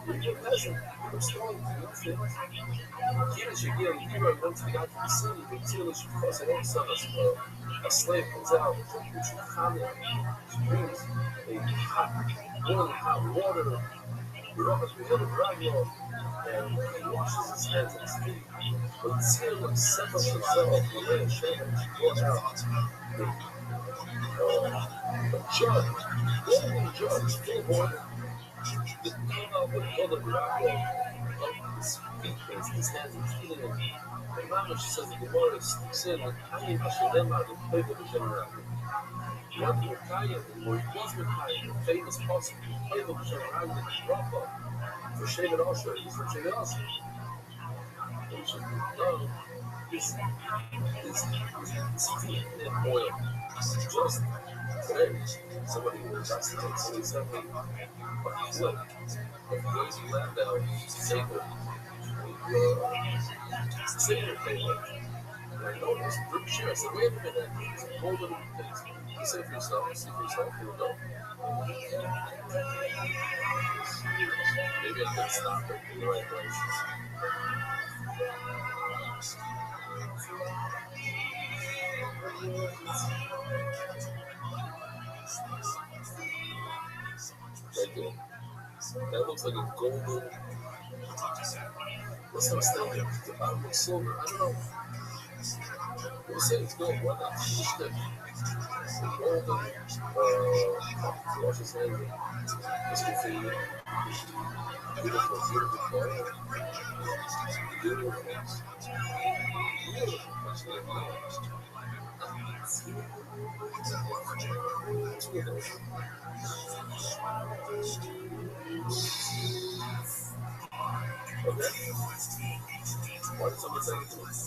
Speaker 5: you're a peasant, you're a strong, you know things. Here should get a hero once we got to the city, the two should cross it also a slave comes out, which is common, she brings a hot water, rubber to the other and he washes his hands and his feet. But the seal separates himself from the red shade and brought out a jug, golden jug, full of water. The came out with other ragwell of his feet, his hands and feet. And Mama, she says the Gemara is saying that Kayin Hashalema the play with the generality. What the Kayin, or he was with Kayin, the famous person who played with the generality in the Rabbi. For Shevet Asher, he's from Shevet Asher. And she no, his feet in oil. Just today, somebody was asking him, somebody sent me a clip of Yogi Landau, Seder table. And I noticed, pretty sure, I said, wait a minute, it's a golden things. You say for yourself, see for yourself, here we go. Maybe I can stop it in the right place. Thank you. That looks like a golden. What's that thing? The bottom looks silver. I don't know. We'll say it's gold. Why not? Stick. The golden. What's his name? This can see you. Beautiful, beautiful color. Beautiful. Okay. Why did someone say it to us?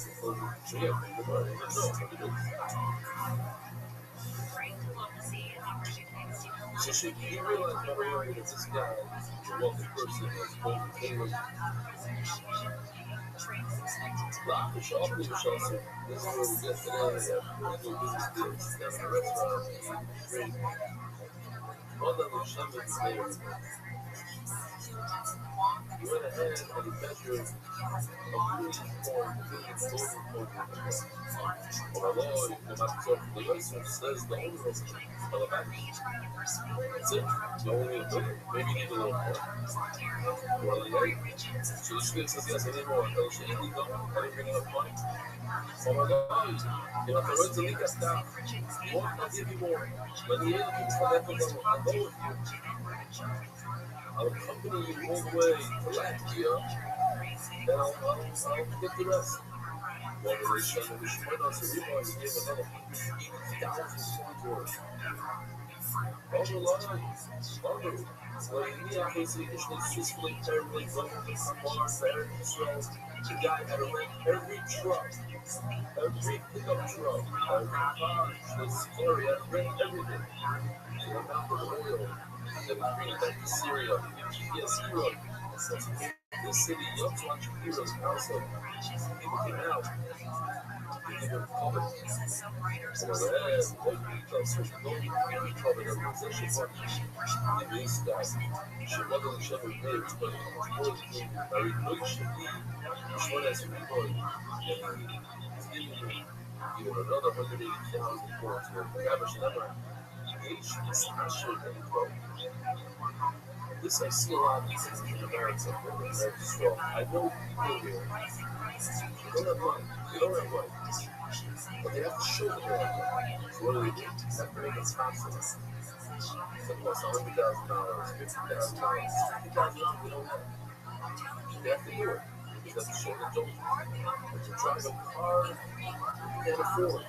Speaker 5: So he realized that this guy is a wealthy person that's going to England. Rock the shop, leave the shop. So this is where we get today. We do business deals down in the restaurant. Great. All that was something there. He went ahead and he measured a really small million over. Although, the master of the license says the owner of the back. That's it. The only way to do it. Maybe you need a little more. Well, yeah. So this gives us yes anymore. They'll say, I didn't bring enough money. Oh my God. You know, the liga está. What? I'll give you more. When the end of the I'll go with you. I'll accompany you all the way to Latvia, and I'll get the rest. Well, they said that we should went on to realize he gave another 180,000 points worth. Other lines, other. Well, he obviously initially fiscally terribly running the bar there, so the guy had to rent every truck, every pickup truck, every car, this area, had to rent everything. The amount of oil that was bringing back to Syria, yes, Europe, this city, young entrepreneurs, also, people came out. They were covered. So the organization in this guy, she wasn't sure of names, but Marie Louise should be one as people, even another 180,000 points worth of average number. This I see a lot of these in America. So I know people here. They don't have money. But they have to show that they have money. So what do? They have to make it sponsor. So it costs $100,000, $50,000, $60,000. They don't have. They have to do it. They have to show they don't. But to drive a car, you can't afford.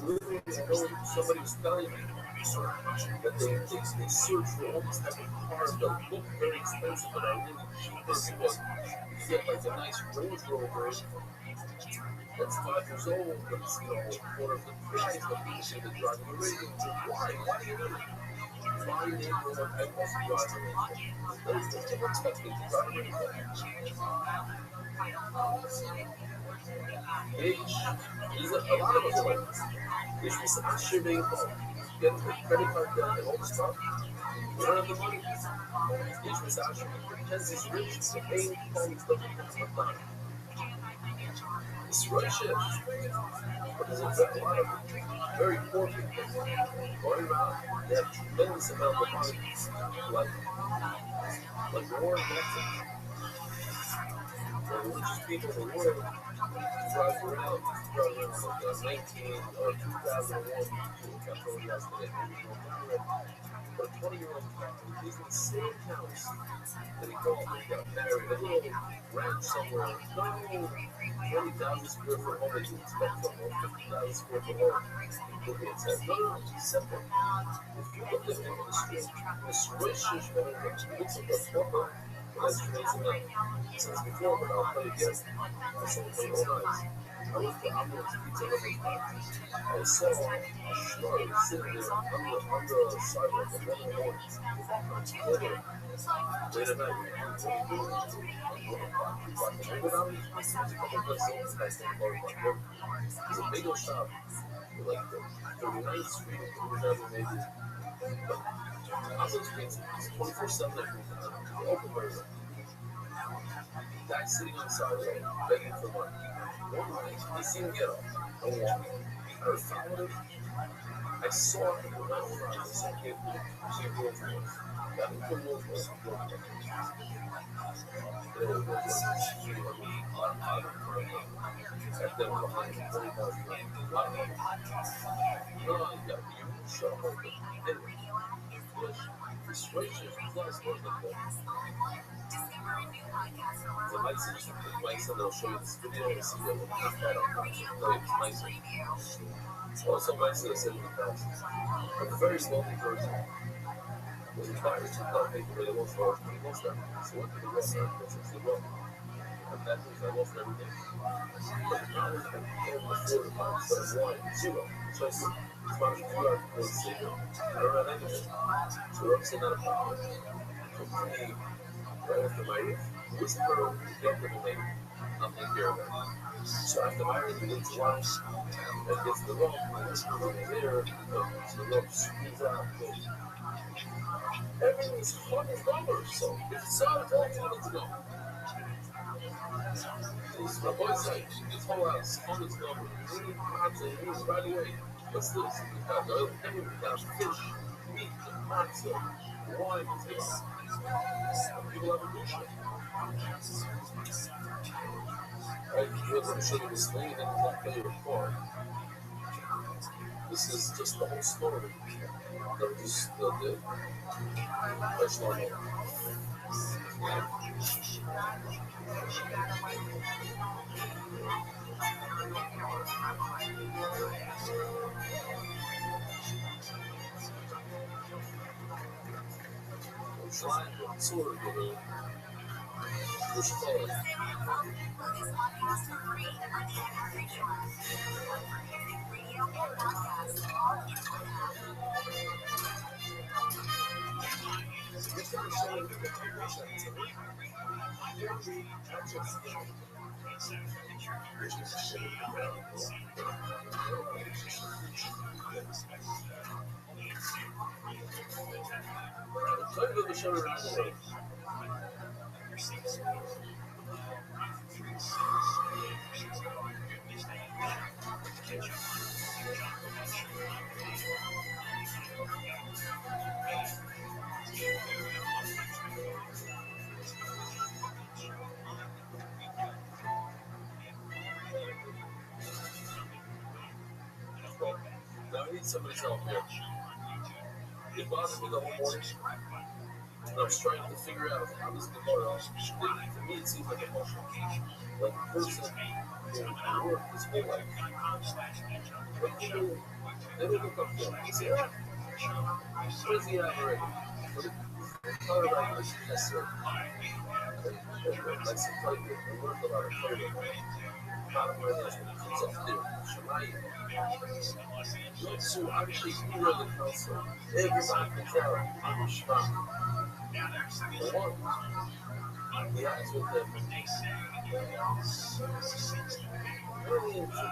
Speaker 5: Literally, I know somebody was telling me that they search for almost every car that look very expensive but are really cheap. Because you get like a nice Range Rover that's 5 years old, but it's quarter of the price, but people say they're driving a radio. Why do you do it? My neighborhood, I must drive a radio. There's no expect me to drive a radio. Age, a lot of us are like this. It's just actually getting the credit card debt and all the stuff. We don't have the money. It's just actually pretends he's rich to pay phones that we have done. It's rich, but there's a lot of very poor people going around. They have tremendous amount of money, like Warren Buffett. The richest people in the world drive around like 19 or 2001 but a 20-year-old he's in the same house that he bought when he got married. A little ranch somewhere. No, 20,000 square foot home. They didn't expect from home. 50,000 square foot home. Look at it. No, it's simple. If you look at him on the street, the switch is better than it looks like a plumber. That's amazing. Since before, but I'll play again. I saw it all night. I went to Ambulance Pizza every time. I saw a shark sitting there on the sidewalk at 1 in the morning. Late at night. It's a big old shop. Like the 39th Street, whatever, maybe. Ambulance Pizza is 24/7 every time. Open burger. Guy sitting on the sidewalk, begging for money. One night, he seen him get up and walk. I followed him. I saw him when I was around. I said, "Hey, she goes to us." Got him to work with us. Back then, was $120,000. No, you got to be shut up. Anyway, persuasion plus more than that. The license, they'll show you this video and see that we'll have that on the license. Also, license I said in the past. But the very wealthy person was inspired to tell people that they lost for most everything. So what did they lost everything? They lost. And that means I lost everything. But the knowledge that they can't afford the box that is 1, 0. So I said, as long as you are going to say, I don't have anything. So we're upset out of power. So for me, right after my whisper, younger than me, nothing here of it. So after my we get to lunch, and gets the rope, my whisper over there, so the rope squeezes out. Everyone's $100, so it's all $100. This Rabbi said, this whole house, $100. Matzah, right away. What's this? We got everything. We got fish, meat, matzah, wine, this. People have a good shit. I wasn't sure this thing and not play your part. This is just the whole story. That we just did. That's normal. Sort of, push forward. Now I need somebody's help here. It bothered me the whole morning. And I was trying to figure out how this Gemara, to me it seems like a motion. Like a person who worked his whole life. But they don't look up to him. You say, what does he have already? But color language is necessary. Like some type of work a lot of color. Not a word that's going to comes up there. So obviously he read the council. Everybody can tell I'm a Shema. The one, the eyes with them.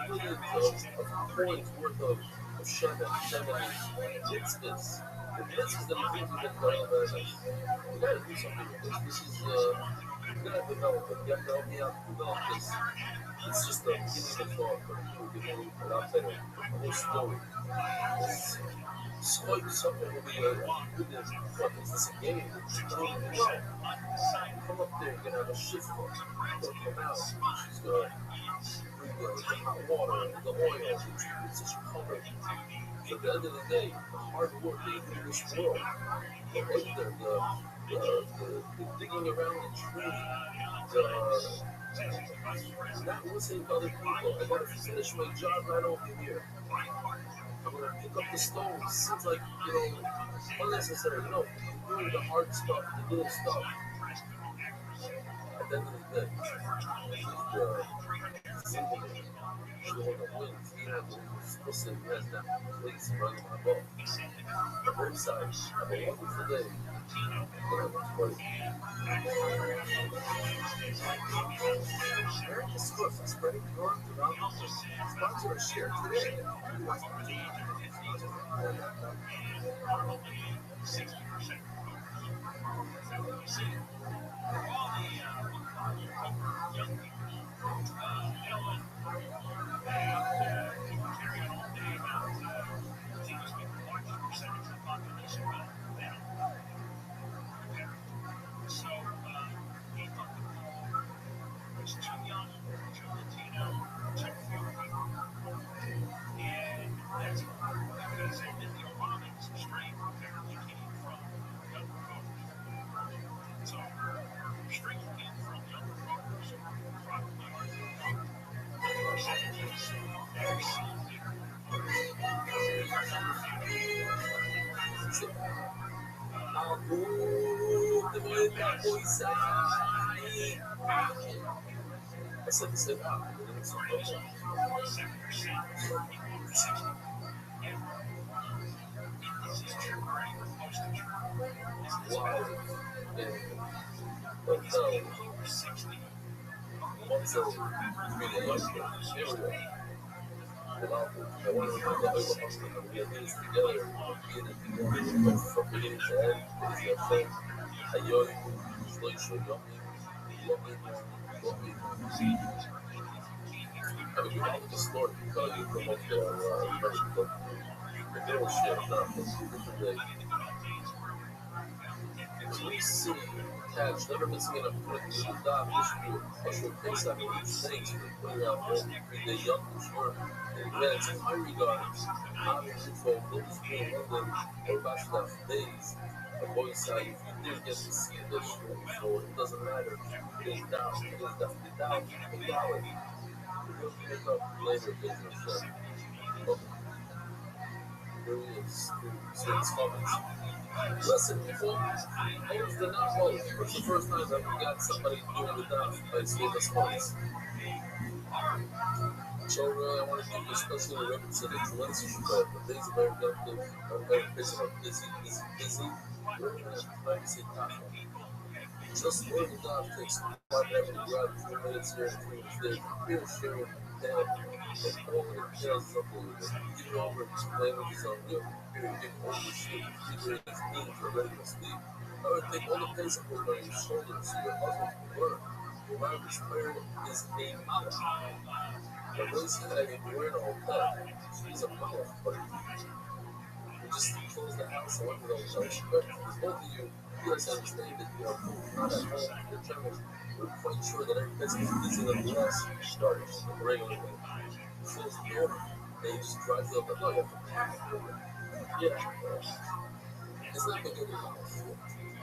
Speaker 5: Millions of coins worth of Shema. It's this. This is the thing to get going on. We gotta do something with this. This is, we gotta develop it. You have to help me out to develop this. It's just the beginning of thought, but we're beginning a lot better. The whole story. Something will be it's this a game. Come up there, you're gonna have a shift. They'll come out. She's gonna bring the hot water, the oil, it's just covered. So at the end of the day, the hard work they do in this world, the digging around the tree, not listening to other people. I gotta finish my job right over here. I'm gonna pick up the stones. Seems like, unnecessary. No, you're doing the hard stuff, the little stuff. At the end of the day, she's the one that wins. He has that place running my ball. The both sides have a wonderful day. Sharing the script and spreading the word around the world. Sponsor a share today. 60%. So, he thought the ball was too young, too Latino, too and that's because the Obama's strain apparently came from younger voters. So, strain came from younger voters, probably percentages never seen here. I'll move the way that boy side. I said the same thing. Wow. But once really like it, I want to remind everyone that we are in this together, from beginning to end. It is Hashem, Hayoy, Shloisho, Yomi, I mean, you have the story because you promote the girl shit, not the day. We see catch, never missing an opportunity to adopt issue, special case after each things for putting out all the young sure and grants in high regards, obviously for Blue School, London, or Bachelor days. The boy side, if you didn't get to see this show before, it doesn't matter. It is down, it is definitely down, reality. We'll pick up later, business. Here he is, so his comments. Listen, before, I was the not hope. It's the first time I ever got somebody doing the dance by Steve Response. So I want to give you especially a reference to the tremendous but the days are very productive, I'm very busy, busy. We're going to have time to say taco. Just learn the dance takes 5 minutes to grab 3 minutes here and 3 minutes there. Here, sharing, down, and all the details is unbelievable. Give it over, explain what is on you. Here, give over the shit, figure it is mean for ready to sleep. I would take all the things that put on your shoulders so your husband can work. Your mind is clear, is a mother. The reason that I can wear the whole thing, she's a motherfucker. We just close the house and went to those shows. But both of you, you guys understand that you are not at home, you're trying to, we're quite sure that every business is busy unless you start the regular way. Close the door, they just drive you up the hill. Yeah, it's not going to get house.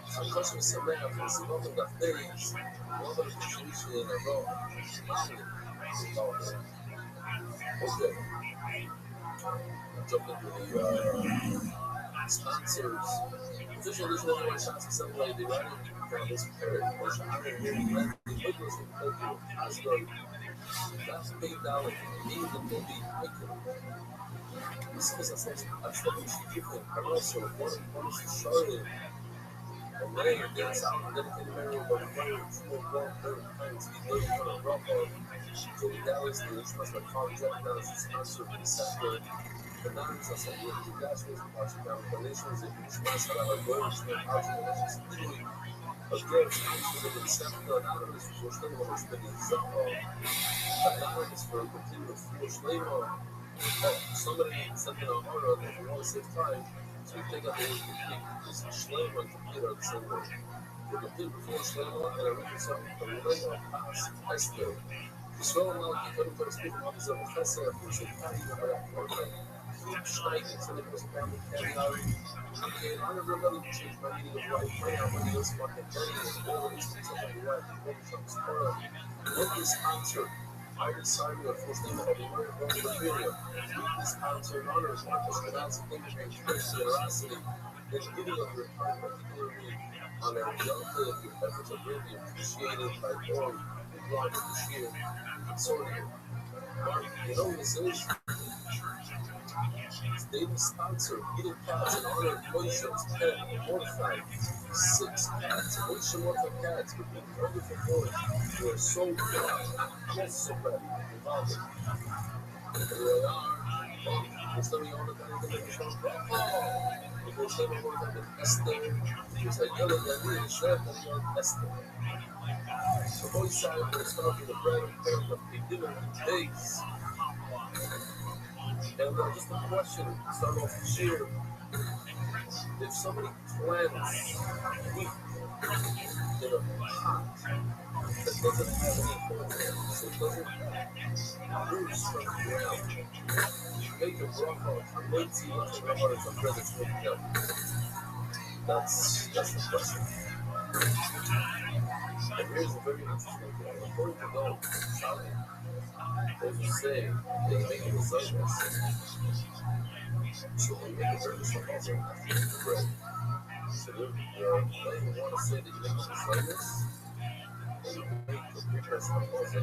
Speaker 5: So the question is, somebody has to see nothing that days, one of the situations in a row, okay. Jump into the sponsors. Official edition of the shots of something like the writing from this parrot, which I didn't really let the English and Tokyo Asgard. That's $8 in the movie Michael. This is a sense of different, but also one is Charlotte. And Ray gets out and dedicated Mary, but the player is more third time to be living on a rock on. Joey Dallas, the instrumental Colin Jack Dallas is sponsored in December. The Niners are some really good guys with watching down donations and instruments that are going to the donations legally. Again, sponsors of the December Anonymous for Schlegel, which has been Anonymous for a continuous for Schlegel. Somebody sent in a order that you want to save time, so you take out the complete Schlegel and computer at the same way. The complete before Schlegel and a represent the Schlegel pass Esther. The Schlegel now can come to speak about the professor who should carry the program. Schneiden, so that was apparently carried out. Okay, I never really changed my meaning of life. Right now, when he was fucking dirty and all of these things on the right, what is answer? I decided to force them to have a very wrong video. This answer in honor of Marcus Canals and English generosity. The video of your heart, particularly on a relative, your efforts are greatly appreciated by all who belong to the sheer. So, Mark, you know what this is? Daily sponsor, eating cats in honor of Moishan's 10, mortified, 6 cats, Moishan mortified cats, but being wonderful boys who are so proud, just so proud, involved. Here they are, there's something on the kind of the show, because they were more than Esther, because I yelled at them, and said that they are Esther. The boy side was starting the bread and pearl of the dinner days. And just a question, start off the share. If somebody plants wheat in a pot that doesn't have any holes, so it doesn't have roots from the ground, you make a bracha, I'm waiting to see what's going on, some bread that's making up. That's the question. And here's a very interesting thing. According to those, they say they make it a service. So they make a service for also after the bread. So they don't want to say that you make it a service, and you make the precursor of also.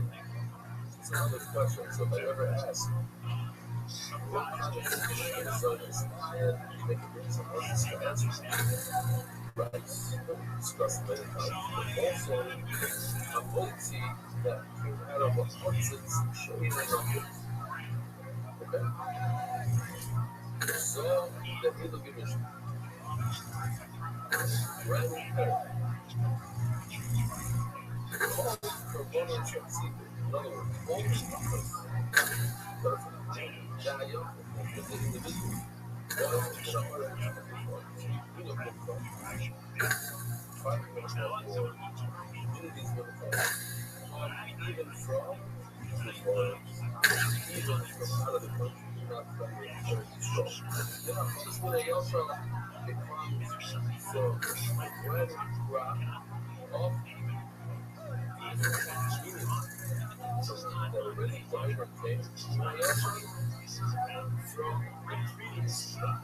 Speaker 5: It's another question. So if I ever ask, what kind of food you make a service, and you make a precursor of also, the answer is rice. We discussed many times. But also, I'm waiting that came out of a Hudson's showing numbers. Só devido ao que mexeu. Random parent. All components are secret. In other words, all the numbers perfect. Dial of the individual. While in a order we don't get from communities with even from even from out of the country, not from the strong. Then I first when they also becomes from random crop of that already died or came from the previous crop.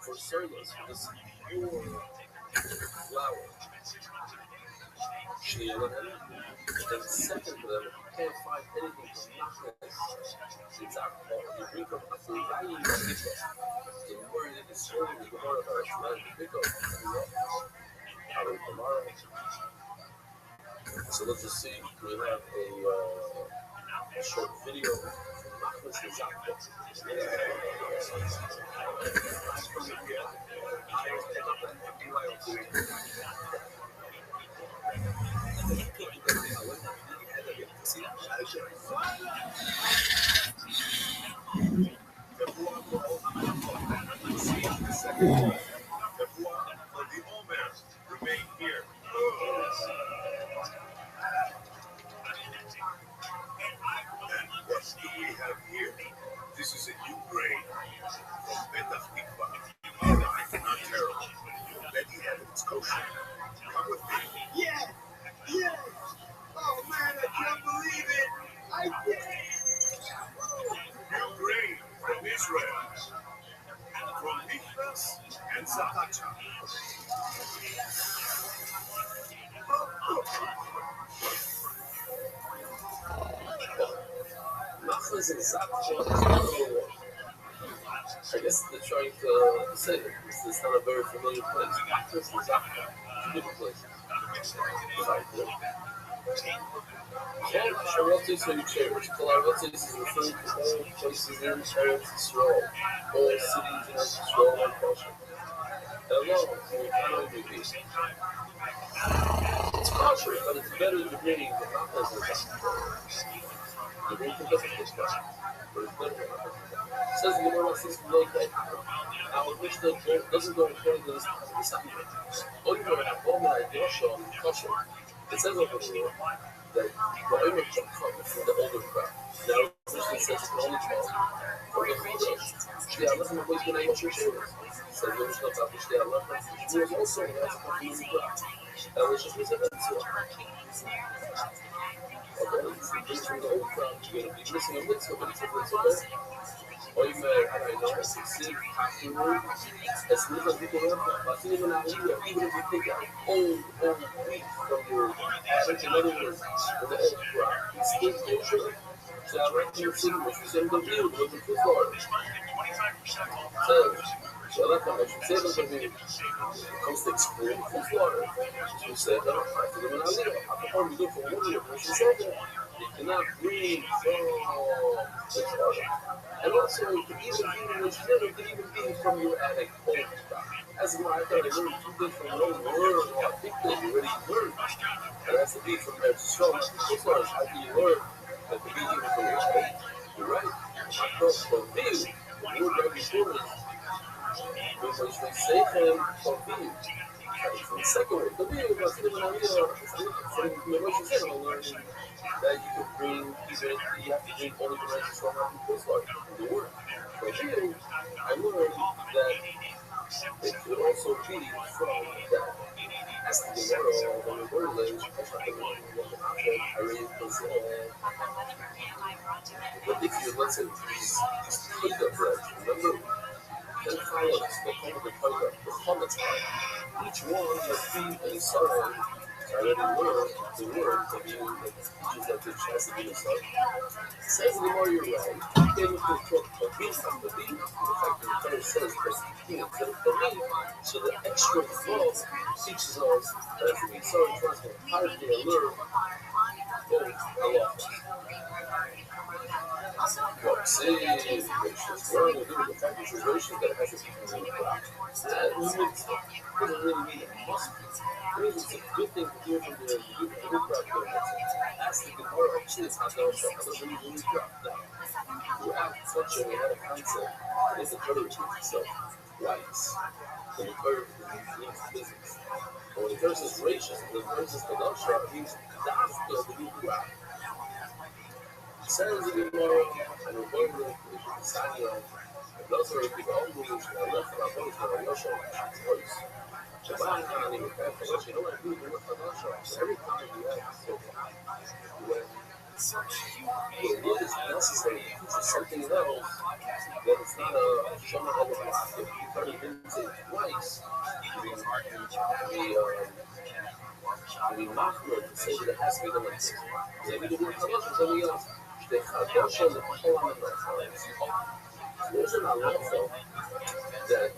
Speaker 5: For service, this pure flour. And second to them, you can't find anything from nothingness. It's alcohol. You drink up a full value of it. The word that is serving is the word of our man to pick up. Out of tomorrow. So let's just see. We have a short video.
Speaker 2: Remain here. And what do we have here? This is a new grain from Petah Tikva. Alright, not terrible. Betty had its kosher. Come with me.
Speaker 21: Yeah! Yeah! Oh man, I can't believe it! I did it!
Speaker 2: New grain from Israel. From Mikvas and Zahacha.
Speaker 5: Machas and Zahacha. I guess they're trying to say it. It's not a very familiar place. Machas and Zahacha. Two different places. ROTHSCHILD is referring to all places in Eretz Yisrael, all cities in Eretz Yisrael and culture. Hello, we cannot be peace. It's kosher, but it's better to bring the Machas and Zahacha. The bring the best of this guy, but it's better than Machas. It says the Gemara says like that. Our Mishnah doesn't go according to this argument. Only when I have home and I do show kosher. It says over here that the Omer can come from the older crowd. Now, Mishnah says it's only 12. Or the Mishnah, Shtei HaLechem always been able to share it. Says the Mishnah about the Shtei HaLechem, Shmuel also has a couple of crowd. And let's just listen to that. Okay, it's from the old crowd. You're going to be missing a mitzvah, but it's okay. Oimer, I know, it's afterward. It's not a big one, but even if you take out old wheat from your average, in other words, from the old crop, it's still kosher. So I reckon you're seeing what you said in the view with the two flowers. So that's how I should say that the view comes to explain the two flowers. You said that I feel when I live, I perform to do for 1 year, but she said that you cannot breathe from the water. And also, it could even be in the shit, it could even be from your attic old crop. That's why I thought it learned two things from an old word, or I think that you already learned. And that's the beat from there. So, as far as how do you learn that the beat even from your attic? You're right. I thought for me, the word right before it, because they say him for me. The second one, también va a ser una vida, me voy sincero, learning that you can bring, even you have to bring only dimensions from how people start in the world. But here, I learned that it could also be from that. As to the world, when the word is, I really consider. But if you listen to these pickup reps, remember, 10 columns, they call it the comments part. Each one must be a song. I already learned the word from you, the teachers that teach has to be a song. Says the more you're right, then you can put the beat on the beat. The fact that the Torah says that you know, the beat, so the extra flow teaches us as we saw in class how to learn both a lot. What say, gracious, learn to do the fact that you're gracious that has to be really proud. That doesn't really mean it must be. It means it's a good thing to hear from the good practice. Ask the Gemara, actually, it's not going to show. How does it really drop down? We have such a, we had a concept that is the Torah teaches itself twice. When the Torah means business. But when the Torah says gracious, the Torah says Kadasha, it means Dafka, the new crowd. Says the Gemara, and we're going to the Sanya, and those are the people who are left in our bodies, but are Yosha, voice. Shabbat, I don't even have to let you know what I do with Kadasha. Every time we have so when what is necessary to teach something else, then it's not a Shana Halakha. If you try to imitate twice, we machmir to say that it has to be done like this. Then we do the Kadasha, something else. The Kadasha is the whole there's an halacha that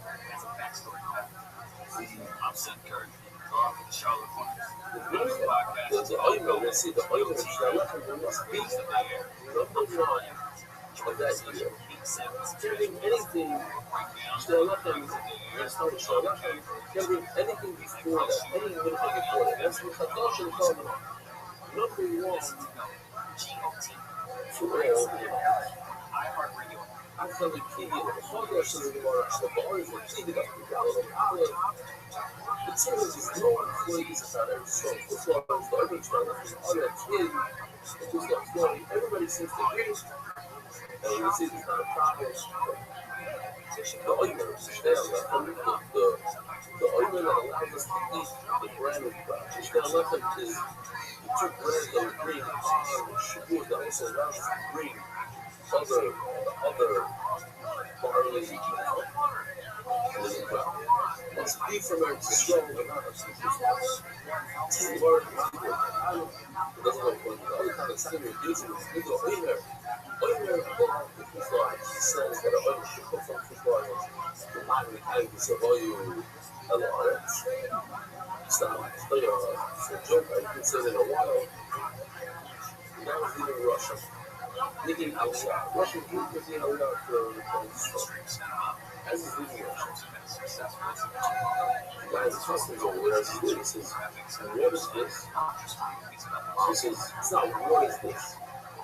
Speaker 5: the oimer, let's see, the oimer, the must be number one of that year. Giving anything, Shalachem, let's start with Shalachem, giving anything before that, any little thing before that. That's what Chadash and Chadash. Number one, for all the after the key, the Chadash and the Gemara, the bar is the key, the Olive. The team is no employees at every show. This one is the other other kid. It's just a story. Everybody seems to agree. And we see it's not a problem. The oimer, the oimer that allows us to eat the bread of God. The shtelachem is the two bread that we bring on Shavuot that also allows us to bring other barley must be from our strong but not us. It's word it doesn't go for the other kind of thing we're using is the oimer. Oimer says that a oimer should come from Kufarim. The man we have to survive a lot. It's not a joke. I can say that in a while. Now it's even Russia. Thinking Aliyah. Russian group is in Aliyah for the country. As is leaving Russia. The guy's husband's over there. He says, what is this? She says, it's not what is this.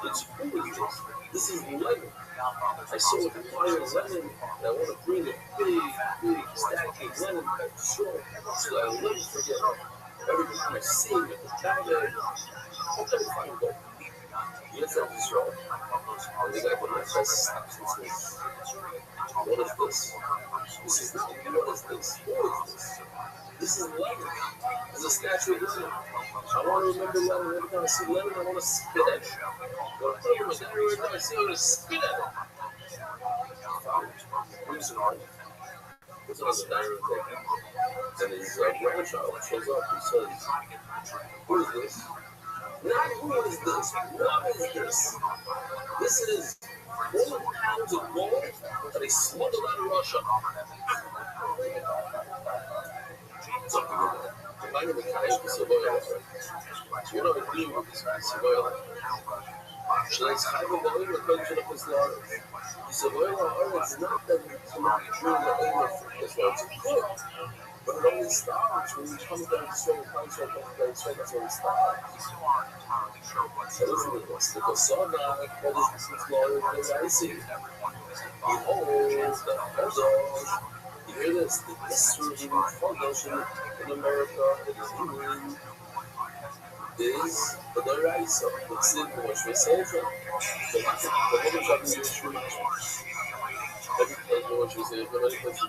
Speaker 5: It's who is this? This is lemon. I saw a fire lemon and I want to bring a big stack of lemon back to shore. So I will never forget every time I see it, the guy there, how can I find gold? Yes, that is wrong. And the guy put my face stops and says, what is this? This is not, what is this? What is this? This is lemon. It's a statue of lemon. I want to remember lemon. Every time I see lemon, I want to spit at it. But every time I see it, I want to spit at it. Brings an argument. It's on the diary table. And his grandchild shows up and says, who is this? Not who is this? What is this? This is 1 pound of gold that they smuggled out of Russia. Something like that. I never tried to survive. You know, the dream of this guy survival. She likes having the oil country of his daughter. The survival oil is not that we cannot dream the oil of his daughter. It's good. But it only starts when we come down to certain times where it comes down to certain when we start. So listen to this. The Kasana, what is this lawyer in the Rising? Behold, the Hozos. The hear this. The serving foundation in America and in England is the Raisa. It's in the West Virginia. The woman's up in your street. Everything in West Virginia. Nobody puts it.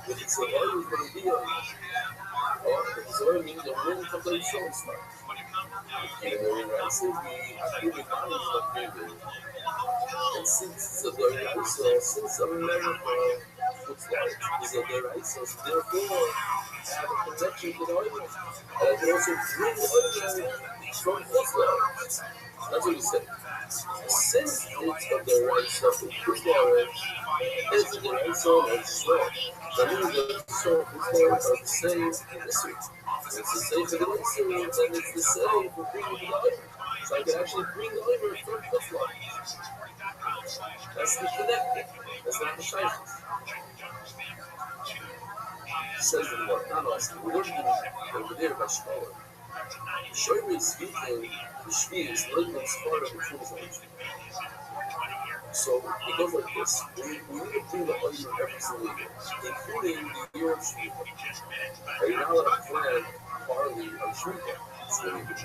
Speaker 5: But it's a very good idea. It's very mean the women come to the show start. You know, Raisa, we agree with God is not good. And since the Raisa, since America looks like is the Raisa, therefore, have a connection to the audience. And I can also bring the audience from Israel. That's what he said. Since it's of the Raisa to Israel, it's the Raisa of Israel. That means the Israel are the same in history. It's the same for the history, and it's the same for bringing the audience. So I can actually bring the audience from Israel. That's the connecting. That's not the shyness. Says in what? Not us. We're looking over there by Shmuel. Shomer is speaking, the Shvi is learning as part of the translation. So it goes like this. We need to bring the audience every single year, including the year of Shvi. And you're not allowed to plan barley on Shvi. It's really good.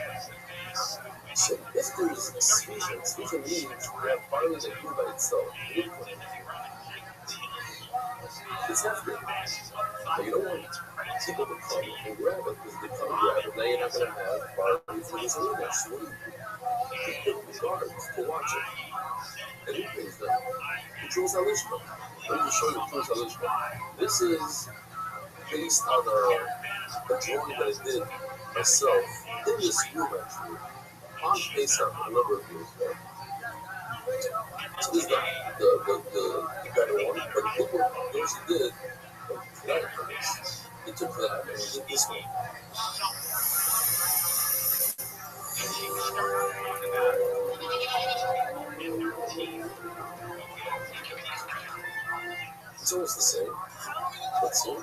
Speaker 5: So if there's Shvi means we have barley that grew by itself. It's not good. But you don't want people to come and grab it because they come and grab it. Now you're not going to have barley for this little. So what do you do? You put the guards to watch it. And who pays them? The Truth Alishma. Let me just show you the Truth Alishma. This is based on a drawing that I did myself in this room actually. On Pesach a number of years ago. So this is the better one, but look what those he did that purpose. He took that and he did this one. It's almost the same. Let's see.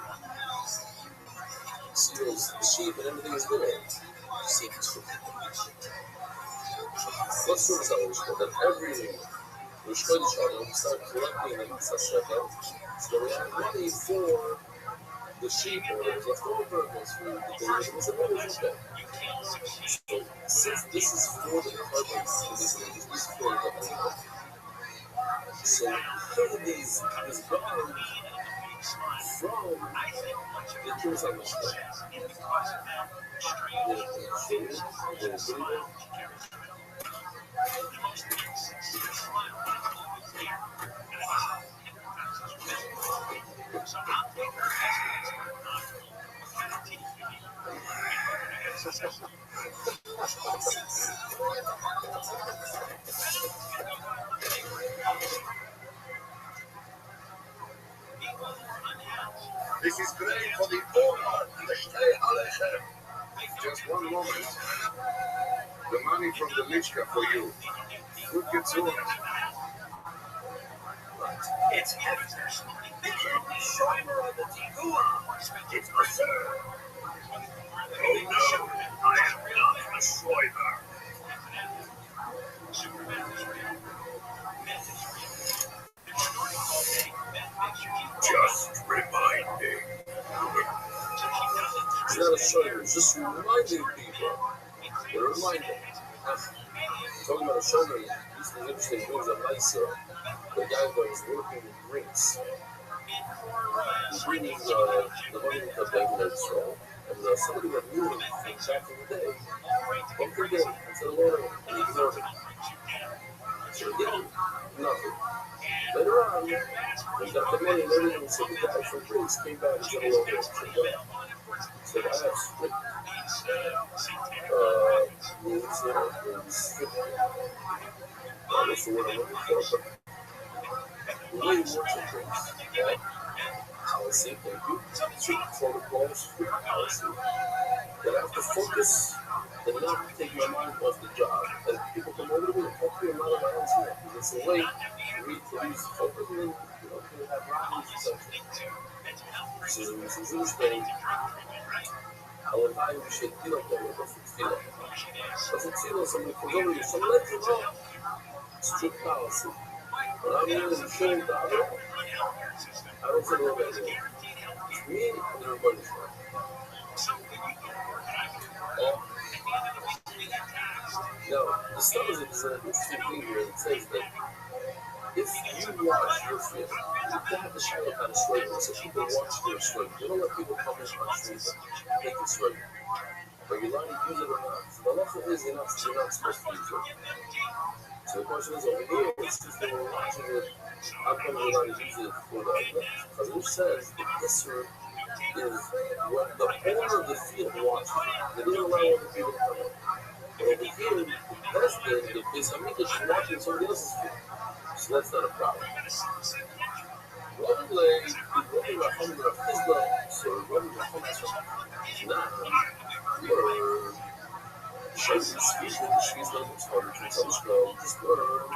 Speaker 5: See those the sheep and everything is good. See the sheep. Let's do this out that every Rosh Chodesh we start collecting the Mitzvah Shekel, so we have money for the sheep or whatever's left over, goes for the donations, and what is okay. So since this is for the carbons, this is for the carbons. So because of this bond from the Jerusalem Mishkan.
Speaker 21: This is great for the Orah, the Shtei Alechem. Just one moment. The money from the Mishka for you. Good Getzun. It's heavy. It can't be Shomer on the Tigua. It's preserved. Oh no, I am not a Shomer. Just reminding.
Speaker 5: It's not a shomer, it's just reminding people. They're reminding. Talking about a shomer, this is interesting. There was a Misa, the guy that was working with drinks. He's bringing the money to the bank that's wrong. And somebody that knew him back in the day, one could get him into the water and he ignored him. So he did nothing. Later on, he got the money and everything, so the guy from drinks came back and said, hello, there. So I have strict rules, strict, that's the word I'm looking for, but the way he works at drinks, policy, thank you, strict protocols, strict policy, that I have to focus and not take my mind off the job. And people come over to me and talk to me about my own here. It's a way for me to use focus and then, to have robberies and such. So this is interesting. How in time we should feel that we're going to feel it. But it's somebody comes over you, so let you know. Strict policy. When I'm in the shame, I don't say no bad thing. me and everybody's right. Now, the stuff is an interesting thing here. It says that if you watch your film, you have to show what kind of story. So people watch their story. You don't let people come in on streets and make a story. But you're allowed to use it or not. So the lesson is you're not supposed to use it. So the question is over here, since they were watching it, how come we're allowed to use it for the event? Because it says the Isser is when the owner of the field watches. They didn't allow other people to come in. But over here, the president, the Bishamikdash, is watching somebody else's field. So that's not a problem. One way, the Rabbi Rahman Rav Hizda, so Rabbi Rahman were showing the speech with the Shviz levels for the Transalishka, just learn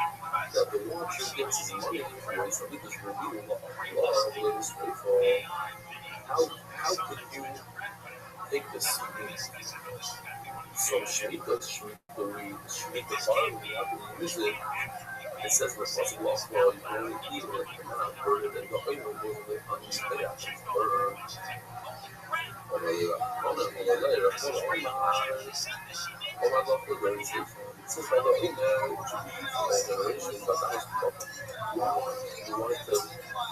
Speaker 5: that the watcher gets his money from something that's revealing law. Law is for how could you take this from Shemitah, Shemitah farm, we have to use it. It says in the Pasuk law, you can only eat it, and not burn it, and the oil goes in the unused payouts. It says by the way, it should be used for generations, but the house people. We wanted to,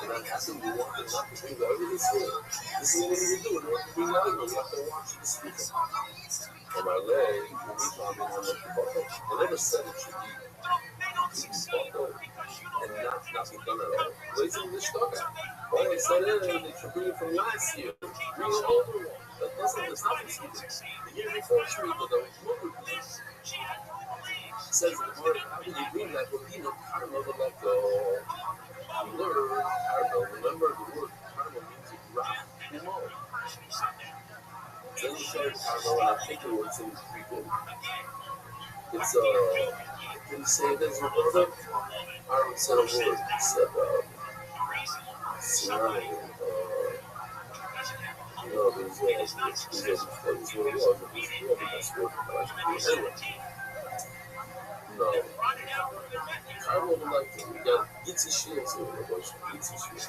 Speaker 5: and that happened, we wanted not to bring the oil this year. This is what we do, we want to bring the oil, we have to watch the speaker. On my leg, when we found it, they never said it should be and not be done at all. Wait till this stuff out. All they said is they should bring it from last year. Bring an older one. That's not from Sweden. The year before Sweden, that was older piece. It says in the word, how did you bring that? Well, caramel, like blur, caramel. Remember the word caramel means to rock, kumol. Then you say caramel, and I think it was in Greek. It's can you say this, your brother? Aaron said a word. He said, ceramic. There's what it was. Anyway, no. I would like to get Gitzi Shield to a bunch of Gitzi Shield.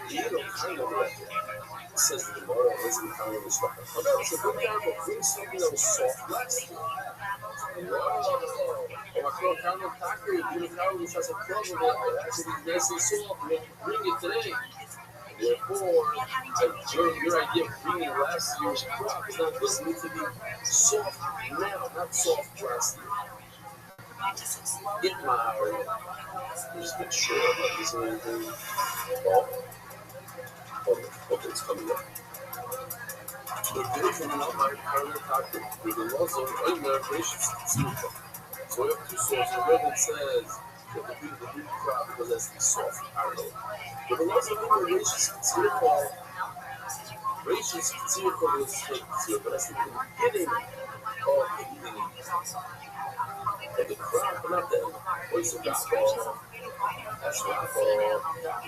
Speaker 5: You know, kind of like it. It says the Gemara, let's be kind of the stuff. So bring down, bring something that was soft last year. I felt kind of cocky, you know, which has a problem with it. Actually, nice and soft, bring it today. Therefore, your idea of bringing last year's crop doesn't need to be soft now, not soft last year. Get my just make sure I'm not missing anything. Okay, it's coming up. The video coming up, my parallel cockpit with the laws of gracious. So we have two sources. The red that says that the big crop because that's the soft parallel. But the laws of gracious consider is but that's the beginning of the beginning. And the crop, not the voice of gospel, that's rapper,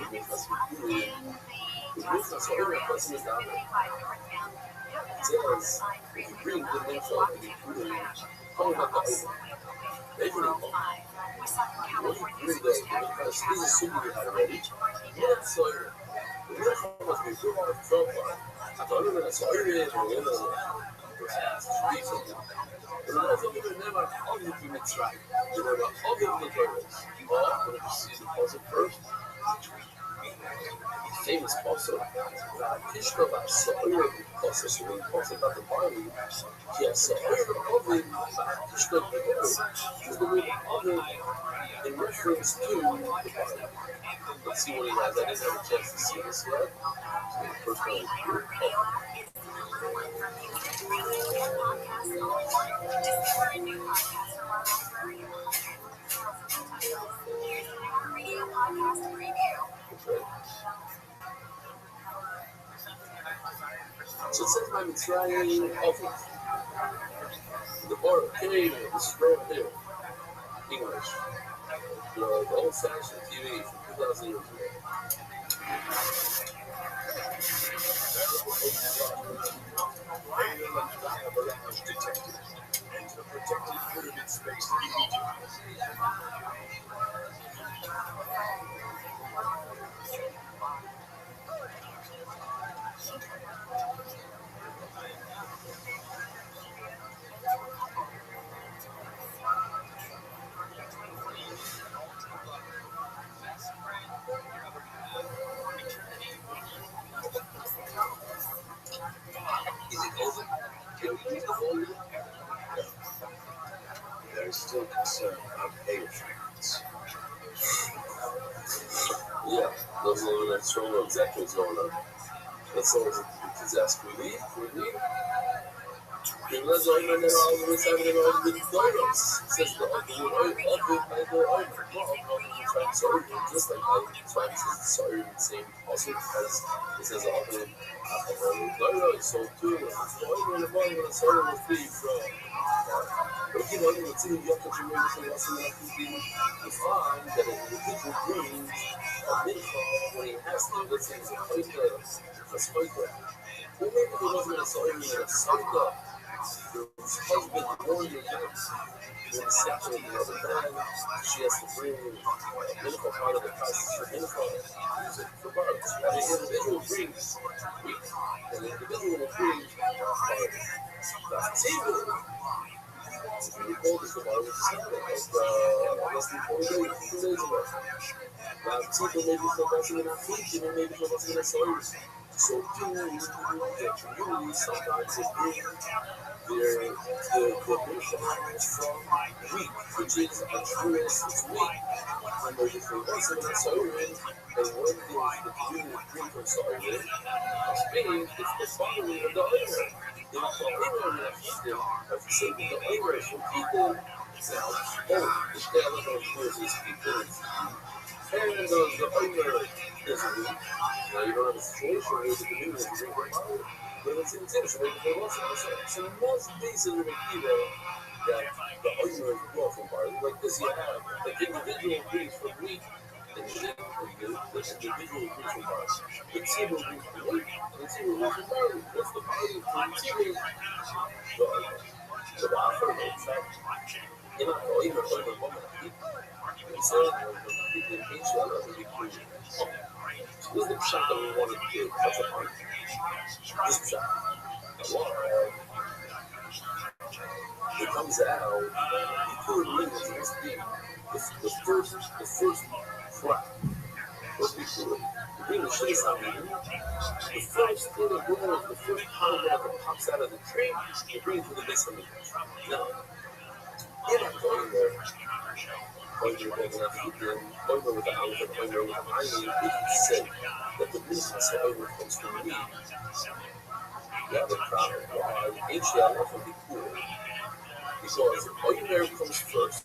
Speaker 5: it means that's the beginning. It means that's what every person is down there. It says, if you bring the name for it, you put it in, come about the oven. Everything. What do you bring there? Because this is assuming you had already. Yeah, so the real must be good on the front line. I thought it was already in the perhaps be something. But the ones that we never all the units right. We never all the materials. Well, I'm going to see the puzzle first. Famous puzzle. Kishka Soir puzzle. So when puzzle about the body, yes, Soir oven, Kishka is the way the oven in reference to the body. Let's see what he has. I didn't have a chance to see this yet. So the first one is here. So it says my Mitzrayim oven. The bar came and the scroll here. English. The old-fashioned TV from 2000 years ago. Detected. Enter protected pyramid space immediately. not sure exactly what's going on. That's all it's asked. We leave. The realize all men are always having all the dollars. Says the other sorry, just like I trying to sorry the same also as it says other so too. It's all in the morning when I sorry was free from. But you know, you see, you have to remember so that's what you find that an individual brings a minimum when he has to. Let's say it's a spiker. Well, maybe there wasn't a sorry in a spiker. Her husband warned her when the second of the other man, she has to bring a medical part of the constitution for births. And the individual brings weak, and the individual will bring that's evil. If you recall this, the Bible is telling us less than 2 days ago. Now, people may be focusing on affliction, and maybe focusing on sorrows. So, too, the community sometimes will bring their cooperation from weak, which is a truest, it's weak. And there's different ones that are sorrowing, and one thing the community bring from sorrowing is being it's the following of the owner. They're not the owner that they're saving the owner from people. Now, the talent of courses people. And the owner is weak. Now, you don't have a situation where the community is bring from power. But it's intentional because so most cases in Akira that the owner is brought from part. Like this, you have the individual brings from weak, and the individual brings from part. The team will bring from weak, and the team will bring from part. That's the body from the team. The offer of fact, you're not going to over the moment. He said, in each one of the equation. So this is the shot that we want to do. That's a part. This shot. It comes out, you could believe it must be the first crop. What we do, the green machine is not moving. The first thing that grows, the first pollen that pops out of the tree, it brings to the base of the tree. Now, in a going there, when you're going after over with the house and over with the mining, if you say that the business over comes from me, you have a problem. Why? HDL from the pool. Because ordinary comes first,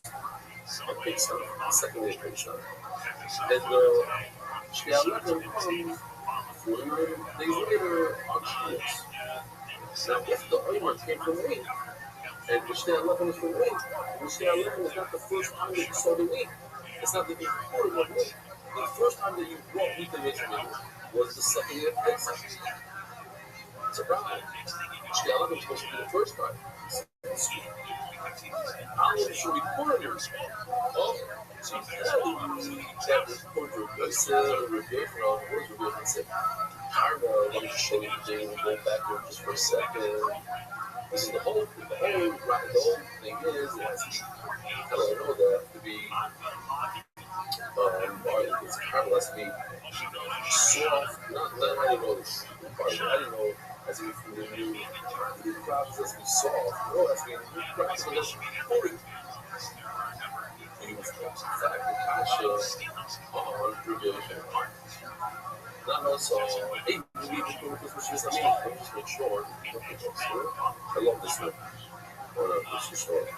Speaker 5: and picks up, secondary picks up. And HDL comes 40 days later on shoots. Now, if the ordinary came from me, and HDL is from me, HDL is not the first time that you saw the wheat. It's not the important one. The first time that you brought wheat to me was the second year of picks up. It's a problem. HDL is supposed to be the first time. I'm going to show you corners. Oh, so that was controversial. I said, let me just show you the thing. We'll go backward just for a second. This is the whole thing is, I don't know that to be, it's caramel has to be soft, not I didn't know this part, I didn't know as if from the new crops has to be soft, no, that's the new crops has to be fully. Use kasha on provision. Not also, hey, we need to do this, which is, I'm just make sure. I love this one. Hold on, this is short.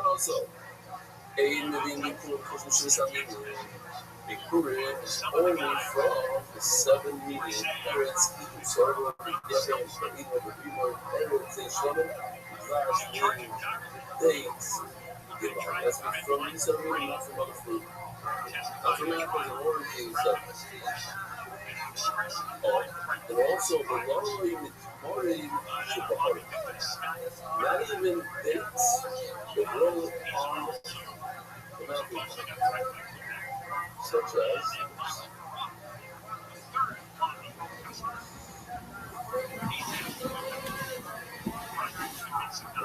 Speaker 5: Also, Aiden Bikurim only from the 7 million parents who serve the Yemen for even the people parents in Yemen last million days. That's from these 7 million, not from other food. Not from apples and oranges. And also, the law even already not even dates the grow on the mountains, such as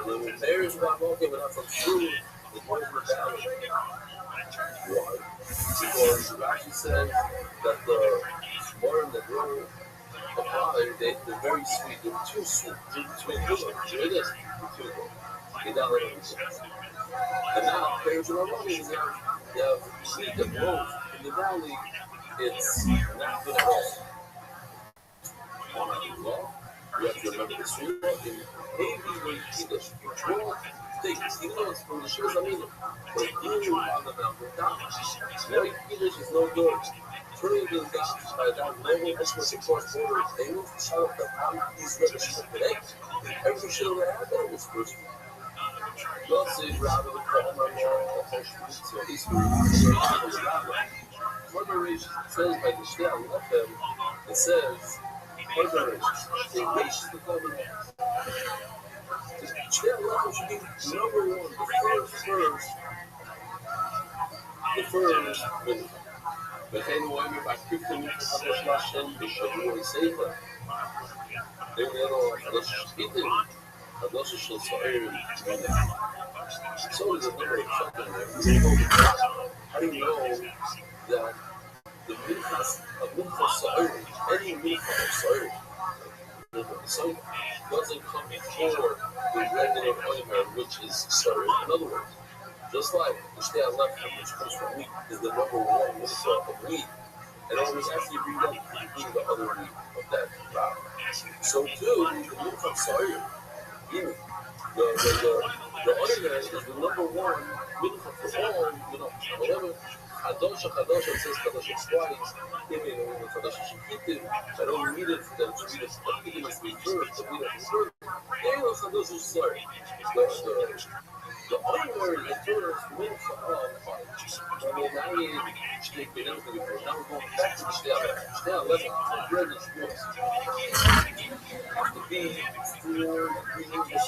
Speaker 5: the bears not walking without some food, the boys were down. Why? Because Rashi says that the worm that grow up high, they're very sweet, they're too sweet, they're too good. It is, they're too good. They don't let them. And now, bears are running, you have meat that grows in the valley, it's not good at all. You have to remember the surah in maybe when English grow things, even though it's from the Shurs Aminu, they grew on the mountain top. White English is no good. Turning the dots by that level Christmas across borders, they moved to shout the these letters today. Every show that happened was first. God says rather than call my law, so he's Rabbi says by the Shell of them, it says, they reach the covenant. The Shell should be number one, the first minute. וכן רואים בפקפיקטים חדש לשם בשבוע סייפה. ואומרו, חדש שחיתם, חדש של סוערים. So is a number of something. How do you know that the minchas of Sa'ir, any minchas of Sa'ir, doesn't come before the regular oimer, which is Sa'ir. In other words, just like the shtei left, which comes from wheat, is the number one minchah of wheat, and always after you bring up, you bring the other wheat of that crop. So too, the minchah of Sa'ir, the oimer is the number one minchah for all, whatever. Kadosh, it says Kadosh twice. Even when Kadosh Shikitim, I don't read it for them to read it. But it must be first, to read it first. They know Kadosh is sorry. The oimer is the first mincha of when we're now we're going back to the Shtei 11, the bread is yours. To be the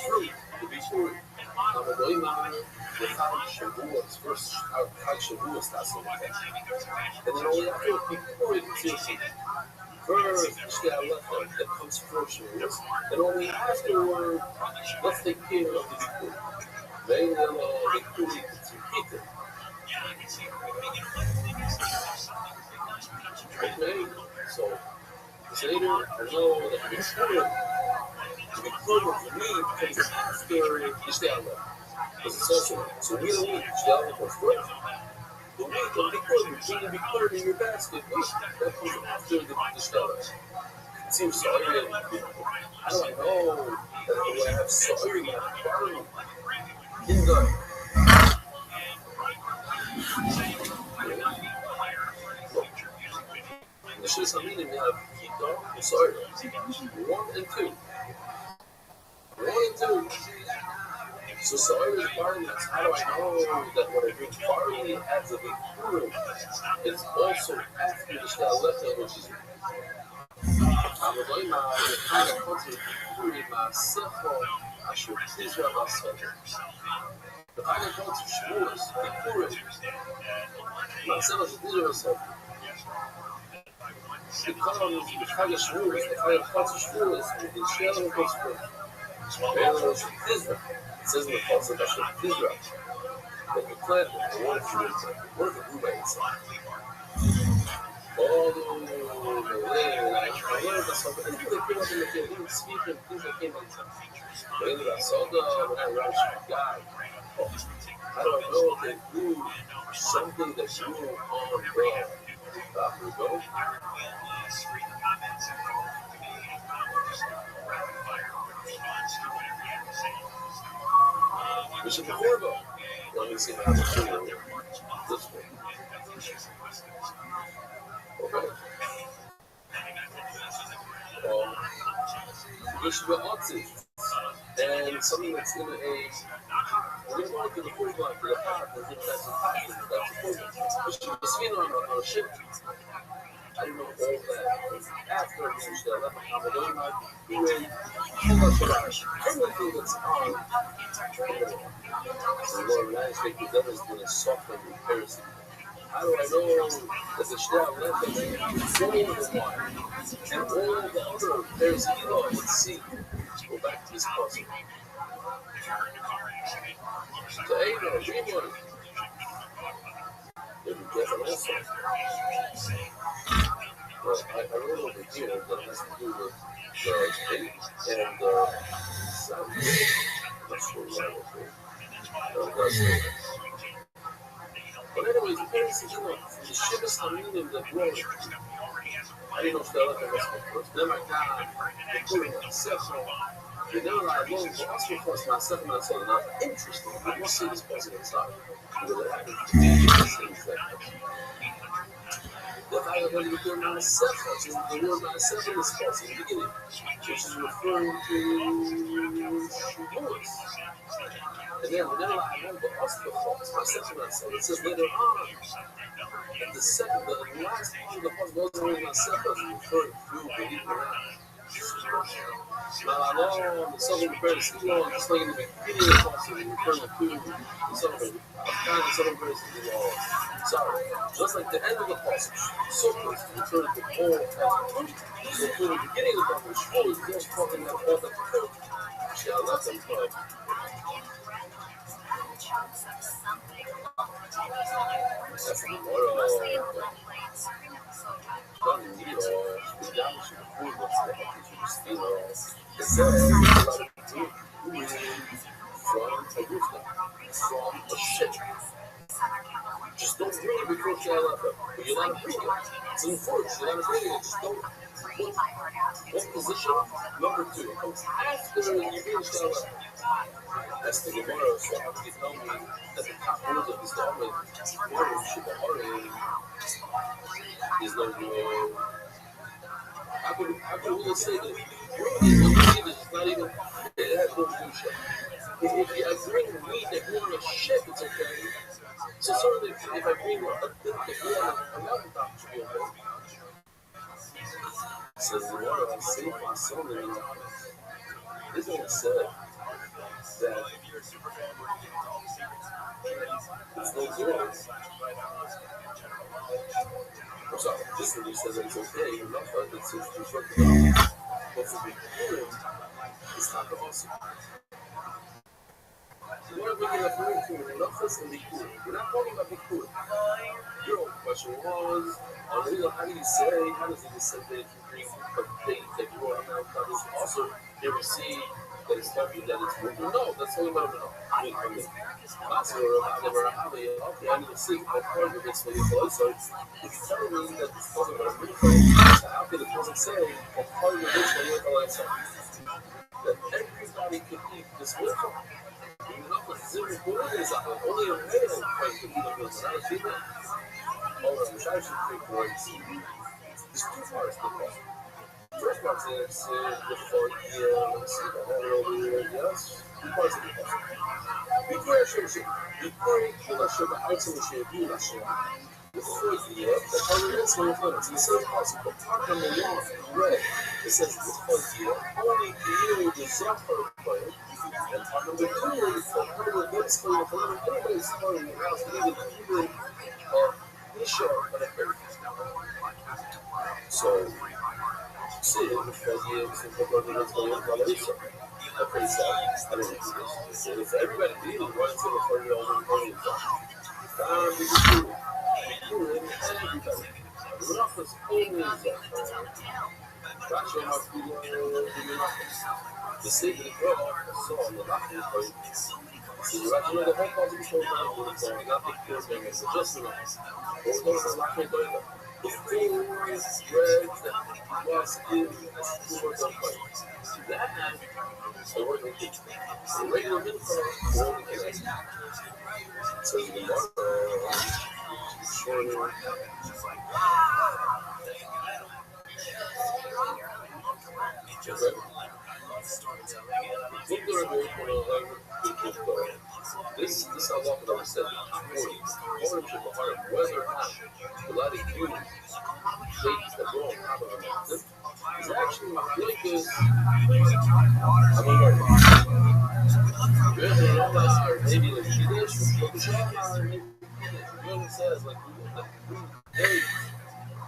Speaker 5: fruit, to be fruit. The Chag Shavuos, first Chag Shavuos, that's what it is. And then only after before it is first Shtei Alecha that comes first Shavuos, and only afterward, let's take care of the Bikur. Then the Bikur is repeated. Okay, so later, I know that the Bikur for me comes after the Shtei Alecha. Because it's also, so we don't need to down for first. The week of the be cleared in your basket. That comes after the stellar. It seems sorry. How do I know that I have sorry in my body? In the Shus Haminim, we have Kito and Sorry. 1 and 2. 1 and 2. So Sa'ir is barley. How do I know that when I drink barley as a big fruit, it's also after the Shtei Alecha, which is the kind of culture Purim, Sefo, Asher Tizra Basel. The kind of culture Shavuos, the Purim, Sefo Tizra Basel. The kind of Shavuos, the kind of culture Shavuos, the Shtei Alecha. It says in the Pasuk that Israel, that you plant the water fruits, what are the blueberries? All the way, like, I learned that something, and people came up in the field, they were speaking things that came up. But anyway, I saw when I ran guy, how do I know if they grew something that grew on the Africa? Mission before though. Let me see how I'm doing this way. Okay. Mission with artists. And something that's in a we're going to the food line for the pot and give that some pot and that's a food. But she was seen on a ship. I didn't know all that. After I finished that, left my doing my doing so much about everything that's on the Lord landscape is that has been a software comparison. How do I know that the Shtab left us so over the water and all the other pairs of Elon would see go back to this puzzle? So, hey, no, dream one. If you get an also. Well, I wrote over here that has to do with the state and sound. That's what I was saying. But anyways, the parents, you know, the ship is not meaning the growing. I didn't know if that was first. Then my God, they put it on the cell phone. They never like, well, ask me first myself, and I said, not interesting. I want to see this person inside. The fact that you put myself, the word myself in this person in the beginning, which is referring to Shavuos. And then whenever I know the hospital calls myself and I said, it says later on, the second, the last part of the hospital wasn't really myself, but referring to believe it or not. Now I know the Southern Birds, just like in the beginning of the hospital, referring to the Southern Birds, sorry, just like the end of the passage, so close to return to the whole passage. So from the beginning of the passage, fully just talking about all the code. Shall let them play. That's the moral. Don't need all. The down to the food, what's the heck is you steal all? The cells are a lot of food from a rooftop, from a ship. Just don't bring it before Shia but you're not bringing it. It's in force, you're not bringing it. Just don't. What position? Number 2. It comes after you bring Shia. That's the Gemara. So how can you tell me that the top words of this Gemara is no good? How can we say that? It's not even. It has no Kedusha. If I bring meat that grew on a ship, it's okay. So certainly, if I bring a thing that grew on a mountaintop, it should be okay. Says the Lord, I saved my son. This one said that it's no good. I'm sorry, this one says that it's okay, enough of it says it's okay. But for the good, it's not the awesome. We're not bringing up food, enough of the good. We're not talking about the good. Your own question was, how do you say, how does it say that if you bring a date that you are now comes also, they receive that it's talking that it's moving? No, that's only about no. I mean, okay, I need to see what part of this for your voice. So if you tell me that it's talking about a moving, how can it doesn't say what part of this for your voice? That everybody can eat this moving. Only a man can eat a moving, not a female. Hold on, which I should take words. There's 2 parts to the question. First part is the 4 year, let's see, the whole over here, yes. 2 parts of the question. Before I show you, before I show the item which you do, let's show you. The 4th year, the 100 when you're it's the same possible. Part number 1, red. It says the 4th year, only you the Zephyr player. And part number 2, the 400 against for your 100 days, for your house, even the so, see, the 4 years and the 4 years, okay, so I don't know this. If everybody did it, why until the 4 year old and 4 years old? We do it, everybody. The rough is always that's your house, the city, so on the back of the point. So you actually the whole positive program, not the pure thing, it's just enough. We're going to the last day. the full spreads that was in the work on fight. That night, the work on kick. The regular minute card, the work on kick. So the shorter. This how long ago I said ownership of heart, whether or not a lot of you ladies that go on top of them is actually really good. Or maybe like this, really says like hey,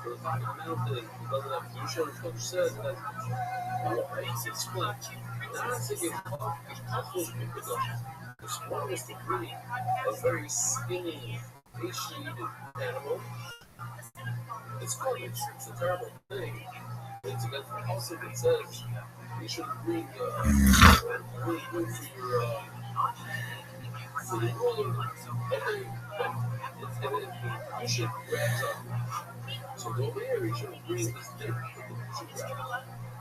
Speaker 5: for the mountain, it doesn't have to show. Coach says that it's explained. The strongest degree of very skinny, emaciated animal. It's called it's a terrible thing. It's against the policy that says you should bring really good for the ruler. You should grab something. So go there, you should bring this thing.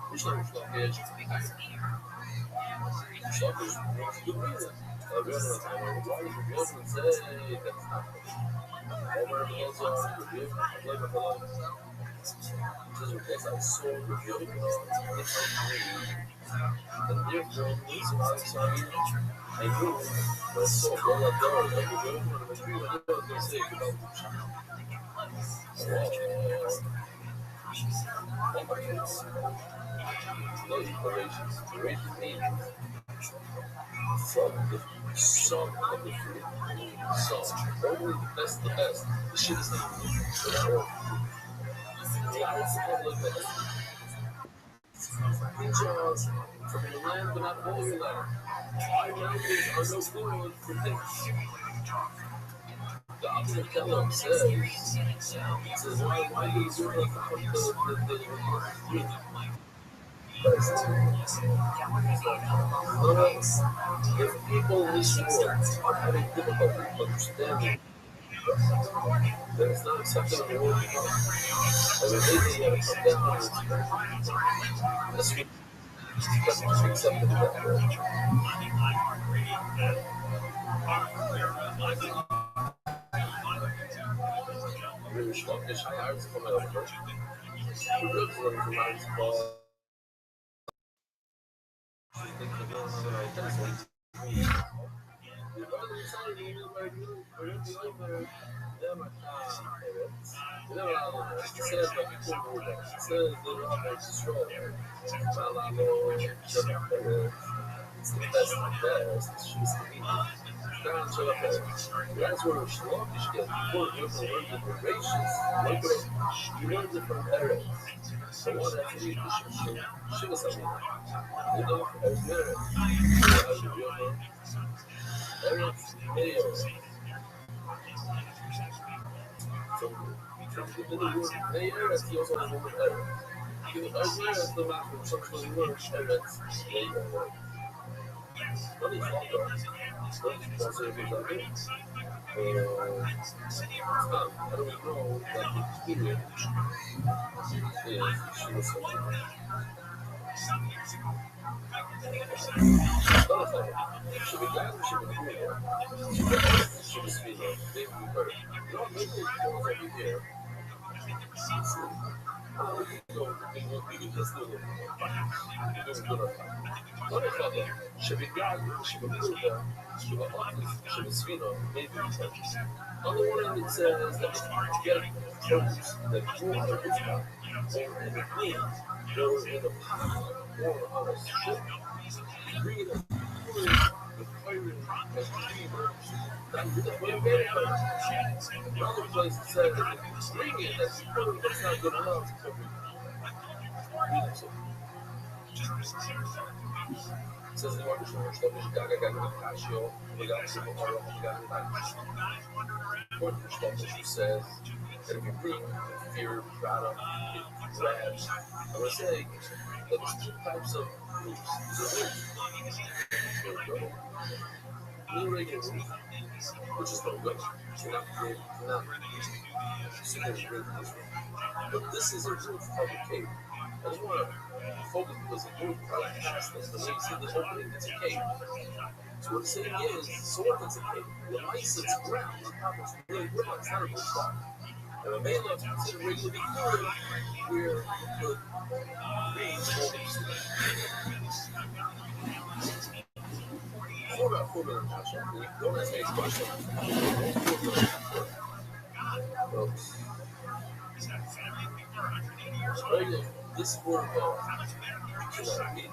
Speaker 5: Which one is not good? Suckers, good reason. Why would say that's not over the hands on review? Just because I saw review, it's and therefore, this is I knew when I saw all of them, like the review, I was going to say about no declarations, declarations mean from the song of the fruit. Song. Only the best. The shit is not good. From the land but not holy land. Our mountains are no food for things. The opposite Kellogg says, why do you do it the first? If people in this world are having difficulty understanding, then it's not accepted in the world anymore. And when they have come down on this week, because it's accepted in that world. Really schmuckish cards coming over. The ribs are nice ball. It's the best of the best. It's just the that's what we're sluggish get. Before you ever learned it from racists, you learned it from Arabs. So what that's the she was something. You know, as Arabs, Arabs, males. So the word they Arabs, he also has the word Arab. As Arabs, the map from something words, Arabs, they are. What is that? I don't know that the period is she was something. She be glad she was here. She was feeling maybe her. No, maybe it was over here. She be glad she was here. She was honest, she was feeling maybe on the one hand it says that if you get drugs that go out of this one, or in the clean, or in the pot, or on a ship, you bring it up the fire and dreamers, that's the way of it. Another place it says that if you bring it, that's important, but it's not good enough. Says the order shows that there's Gaga Casio, we got some more, we got the she says that if you bring fear, product, grabs, I would say that there's two types of groups. Reagan, which is no good. Cannot but this is a roof of a cave. I just want to focus because the roof has this. But you see the opening, it's a cave. So what it's saying is, sort of it's a cave. The ice is ground on top of really ground. It's not a rooftop. And the main level is regularly good where you could read all these things. Hold up, Natasha. Don't ask me a question. This protocol cannot be.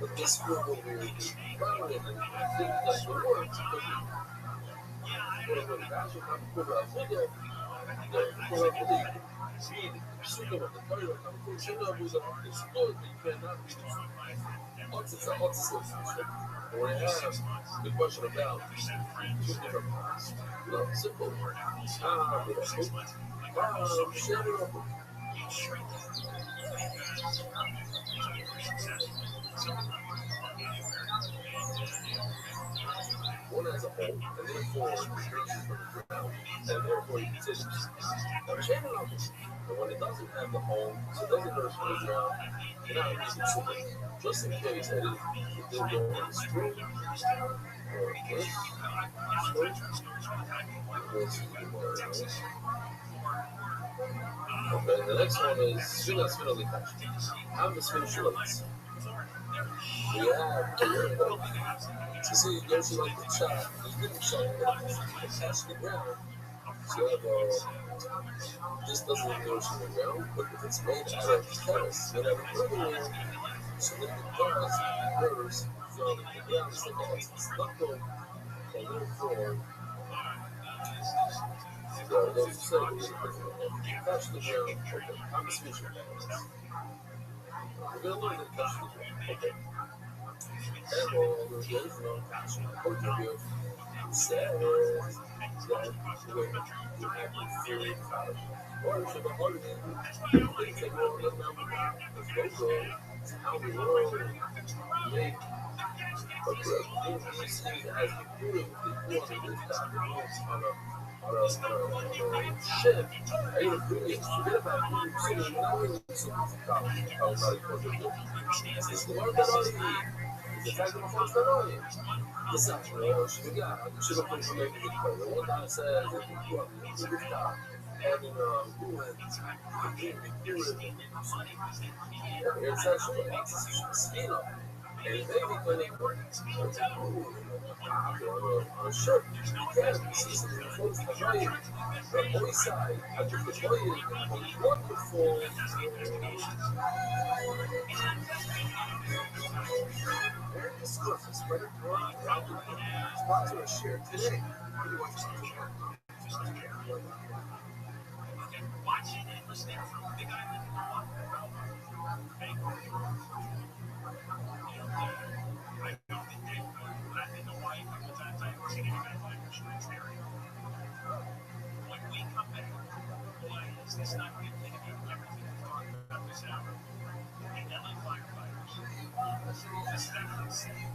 Speaker 5: But this protocol will be followed and things that will work to be. When I ask the question about two different parts, simple. Share it up. One as a whole, and therefore reaches from the ground, and therefore it continues. Now, chain up, but when it doesn't have the hole, so it doesn't burst from the ground, you're not really considering. Just in case that it didn't go on the screen, or this, okay, the next one is Shula's finally touched. I'm the spin Shula's. We have a little to see Yoshi like the shot, he didn't shot, attach the ground. So this doesn't go to the ground, but if it's made out of terrace, made out of earthenware, so that it does burst from the ground, it's like it's stuck on a little floor. So those cells touch the ground. Okay, I'm just speaking. We're going to learn to touch the ground. Okay. And all the days long passion point of view says that when you have to feel out or should have heard it, they take all the number of logo, how the world make a good thing as including the rooftop on a ship. I even forget about it. So now we're going to see the top of this is the one that already the fact that my phone's not on it. Listen, she got she don't put it in the one guy says if you go up to the rooftop and then it's actually speed up. And maybe when they work on a shirt, you can see some folks that are the boy side. I think the boy is wonderful. This course is spread around the sponsor a share today. Watching and listening from Big Island. I know the day, but I've been to Hawaii a couple times. I haven't seen anything like the Shreds area. When we come back, why is this not good thing about everything we've talked about this hour? The LA firefighters. This is actually insane.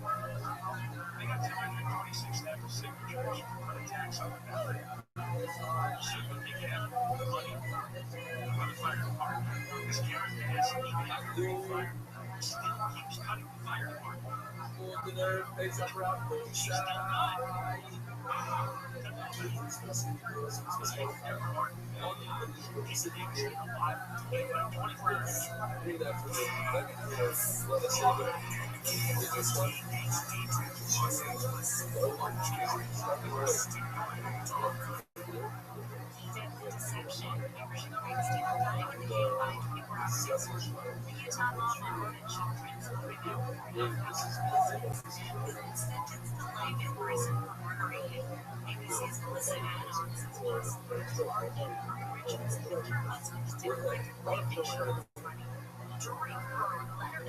Speaker 5: They got 226,000 signatures for attacks on the valley. See what they get out of the money for the fire department. This character has even after the fire. Still keeps cutting the fire department. Face up around the side.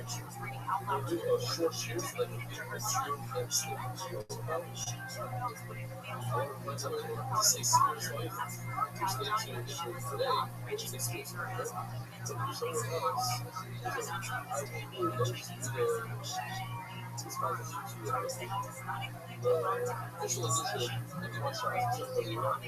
Speaker 5: short shoes like a beautiful shoe and slip say serious life, which they today, which is serious life. So there's somewhere else. I think we were to visualization and do my shots for the Iraq.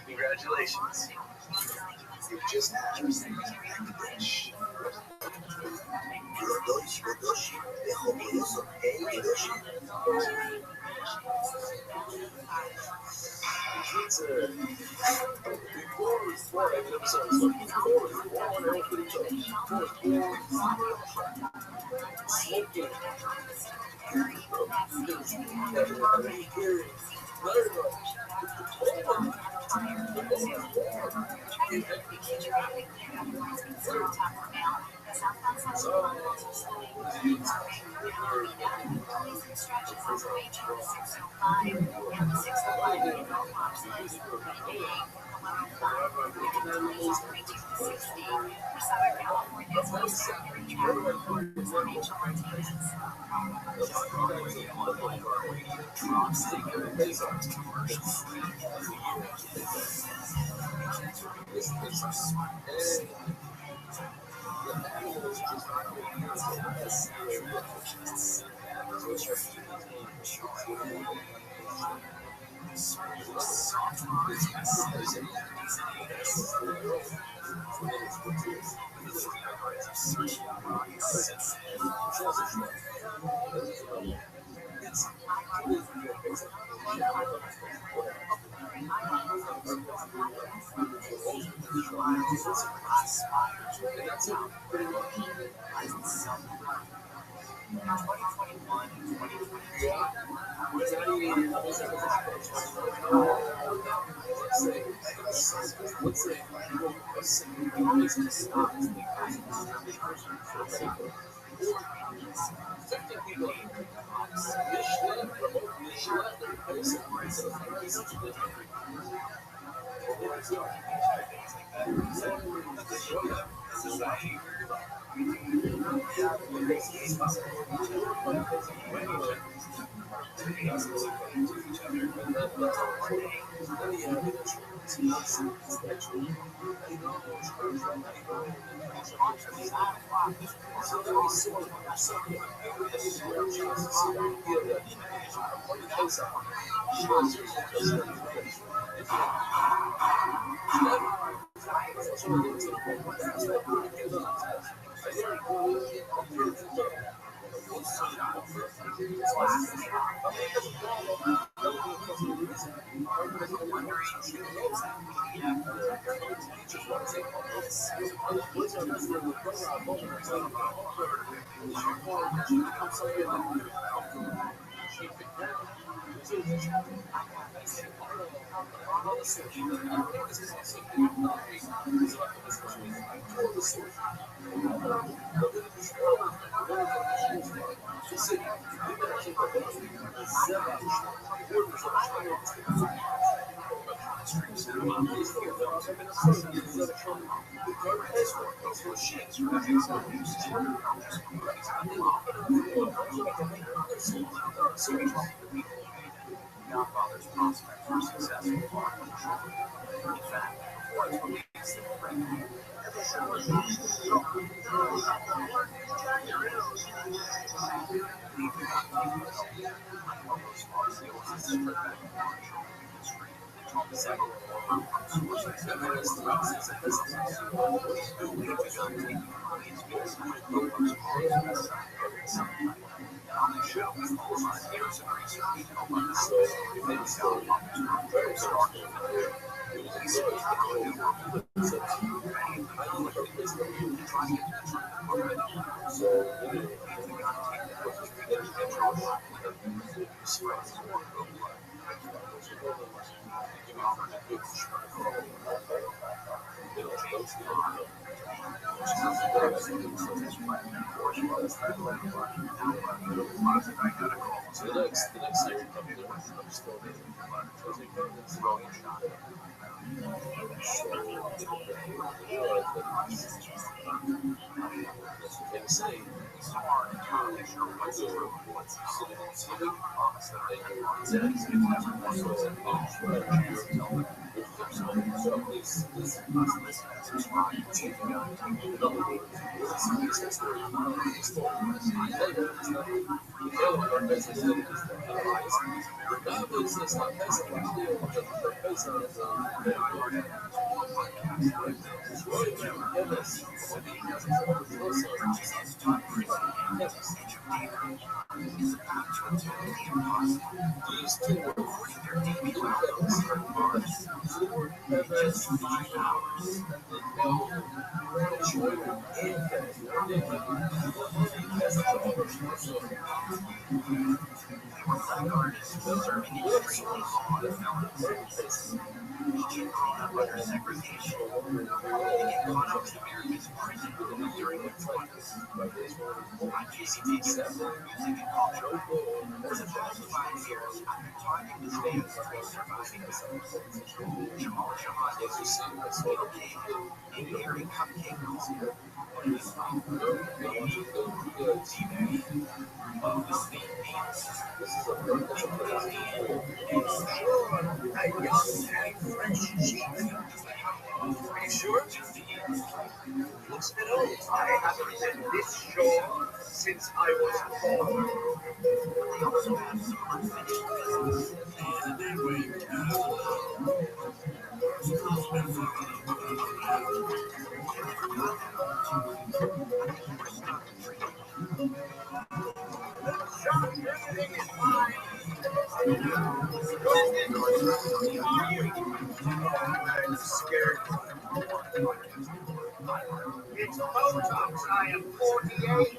Speaker 11: Congratulations. You just had Hiroshi
Speaker 21: Segregation.
Speaker 5: Most Americans printed during the 20s. On KCTV, music and culture. For the past 5 years, I've been talking to fans who are surviving this. Jamal Shahan is Neil King and Gary Cupcake Culture. What do you find? This is a young and fresh cheek. Are you sure? Looks a bit old. I haven't been this sure since I was born. They also have some unfinished business. And that way, everything is fine. I'm scared. It's Botox. I am 48.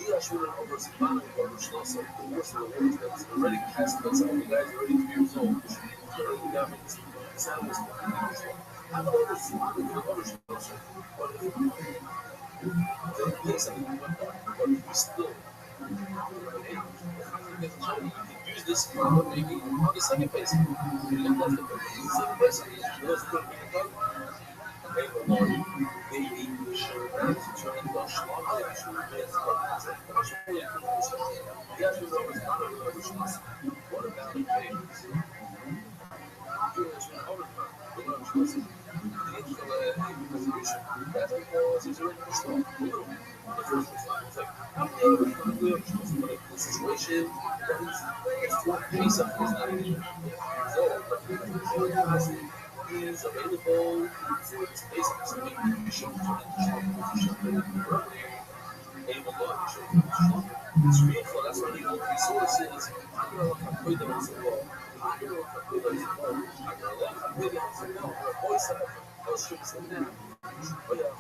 Speaker 5: You actually went over to Ghana over Schloss, of course, the world that's already past that. Some of the guys are already 3 years old. They're already having this sound is I don't know if it's over Schloss, but they play something like that. But we still, hey, you can use this for maybe on the second base. You look at the second base, you know, it's going to be a situation that is is available for its basic something shown it's beautiful, that's why you want resources. I don't know if I put them as well. I don't know if I put them as well. I don't know if I put them as well. But voice out, I'll show you some now. Oh yeah.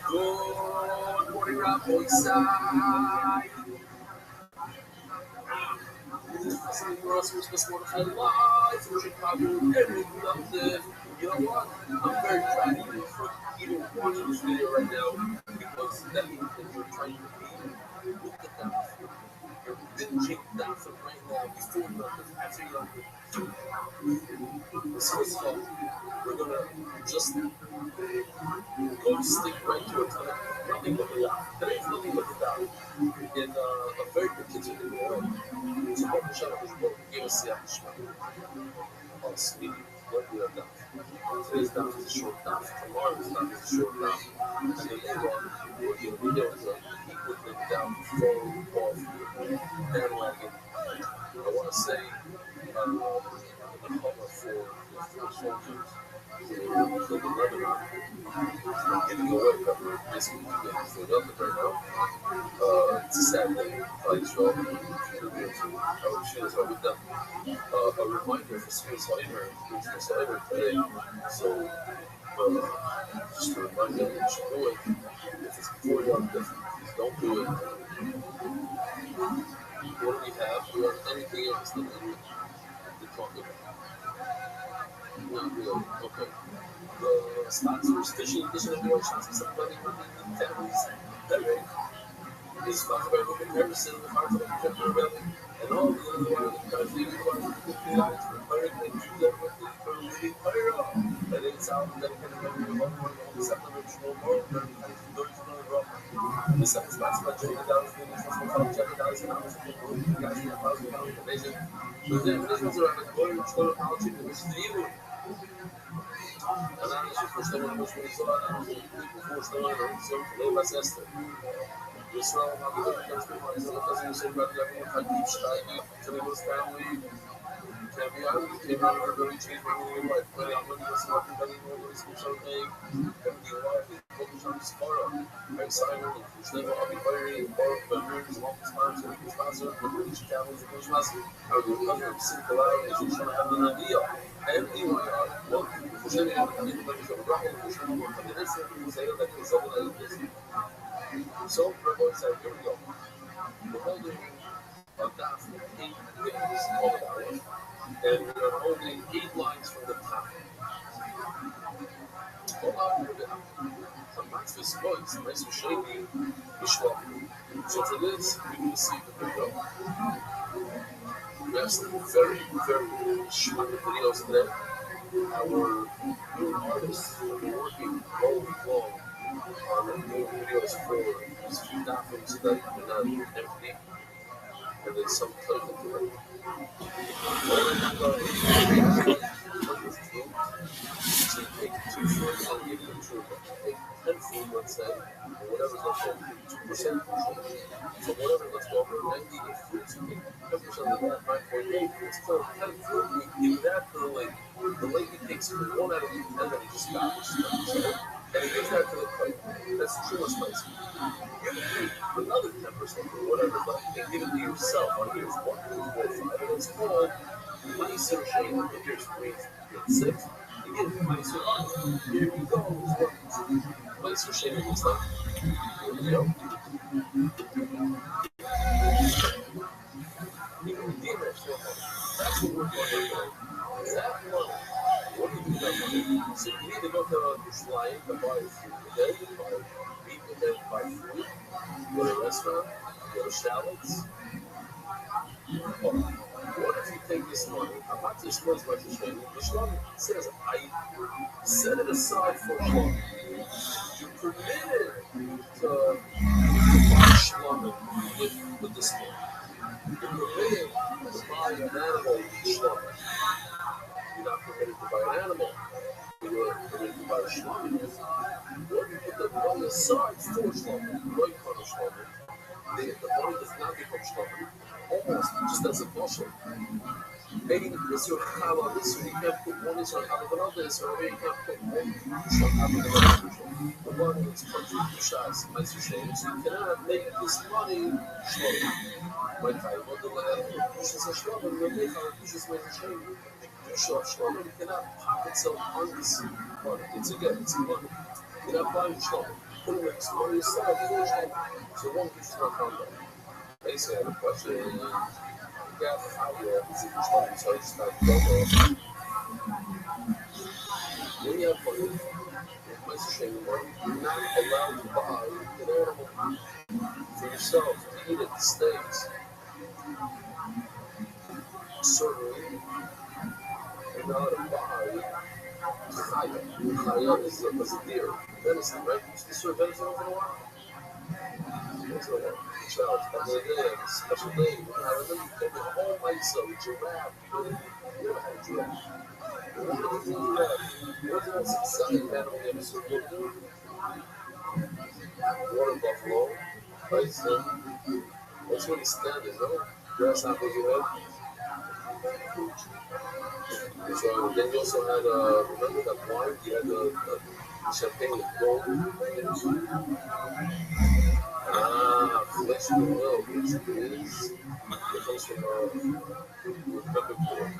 Speaker 5: Good morning, Rabbi side. Some of us were supposed to want to find live from Chicago, everything up there. You know what? I'm very proud of you for even watching this video right now because that means that you're trying to be. Look at that. You're binging dancing right now before nothing, after nothing. So it's fun. We're gonna just go stick right to it. Nothing but the laugh. There is nothing but the down. In a very good kitchen in the world. So what the shot is what gave us the action. On speed, what we are done. Today's down is a short down. Tomorrow's down is a short down. And then later on, what you'll be doing is equal thing down full off bandwagon. I want to say the cover for the four soldiers. So the Lebanon giving away cover this week in Philadelphia right now. It's a sad thing. Probably show up. Oh shit, it's already done. A reminder for Space Fighter today. So, just a reminder that you should do it. If it's before you're on please don't do it. What do we have? Do we have anything else that we talk about? Not really. Okay. The stocks for special edition of your shots and somebody with the families. Anyway, this sponsored by Robin Harrison, the heart of the Contemporary Rabbi, and all the other ones that guys leave the ones with the eyes for Pirate and choose them with the really Pirate. And it's out and dedicated to every one of the second original world, and thanks to those who know the second sponsored by Jay Dollars, the initial from Jack Dollars, and others, and the guys in the house, the foundation. So then, this was around the glory of Stolen Knowledge, and this is the evil. Análisis posterior de los venezolanos before Stolen de las Esther. Israel, now the other country, is the cousin said about the Hadith Stein, Telemus family. Can't be out, came out of very changed my new life. But I'm going to listen to everybody who knows who's on me. Every life is focused on Spara. I'm Simon, who's never I'll be very important, but very long sponsor, but really families and those last. I would love to see the live, is just trying to have an idea. Anyway, well, usually I'm coming to the rocket, usually I'm coming to this, and say that it's something like this. So, Rabbi said, here we go. We're holding a daf of 8 things all about it. And we're holding 8 lines from the top. Hold on, we're going to match this voice, nice to show you the schwab. So for this, we need to see the video. We have some very, very short videos today. our new artists have been working all week long on new videos for these few bathrooms that are not empty, and then some title to it. So you take 2 fruits and give them to them. Take 10 fruit, let's say, or whatever's left over, 2% control. So whatever left over, 98 fruits, you take 10% of that, 9.8, it's still 10 fruit, you give that to the lady. The lady takes 1 out of 10 and it just backwards 10%. And it gives that to the cook. That's true or spicy. You take another 10% or whatever's left and give it to yourself. On here's 1, 2, 4, 5, and it's called nicer shade. If here's 3, here's 6. You get nicer. Here you go. Nicer shade looks like. Here we go. That's what we're going to do. That money. What do you do with that money? So you need to go to the Schlein to buy food. Then you buy meat, and then buy food. Go to a restaurant, go to shallots. Oh, what if you take this money? I'm not just much like the Schlein. The Schlein says, I set it aside for Schlein. You're permitted to buy Schlein with this money. You're permitted to buy an animal with Schlein. You're not permitted to buy an animal. You're permitted to buy a Schlein. What if you put the money aside for Schlein? Right for the Schlein. The money does not become Schlein. Almost just as a bushel. Maybe this year on this year, you can't put one this on top of another this year, maybe you can't put one bushel on top of another bushel. The money is country two shots, nicer shade, so you cannot make this money Schlein. Right, I want to let it push this a Schlein, and you make how it pushes nicer shade. Schlein, you cannot pocket sell on this money. It's money. You're not buying Schlein. Put it this money aside for Schlein. So one gives you a combo. Basically, I have a question. So I just got when you have money, nicer shade money, you're not allowed to buy an animal for yourself to eat at the States. Certainly, you're not allowed to buy chaya. Chaya is a deer. Venison, right? You used to serve venison over a while? That's what happened. Child, back in the day, it was a special day. I remember you came in all night, so giraffe. You never had a giraffe. What did you have? What's the most exciting animal you ever served? Water buffalo, bison. That's what he's standing, right? Grasshopper, you have. So then you also had, remember that wine? You had the champagne with gold. Flesh and oil, which is, it comes from pepper pork.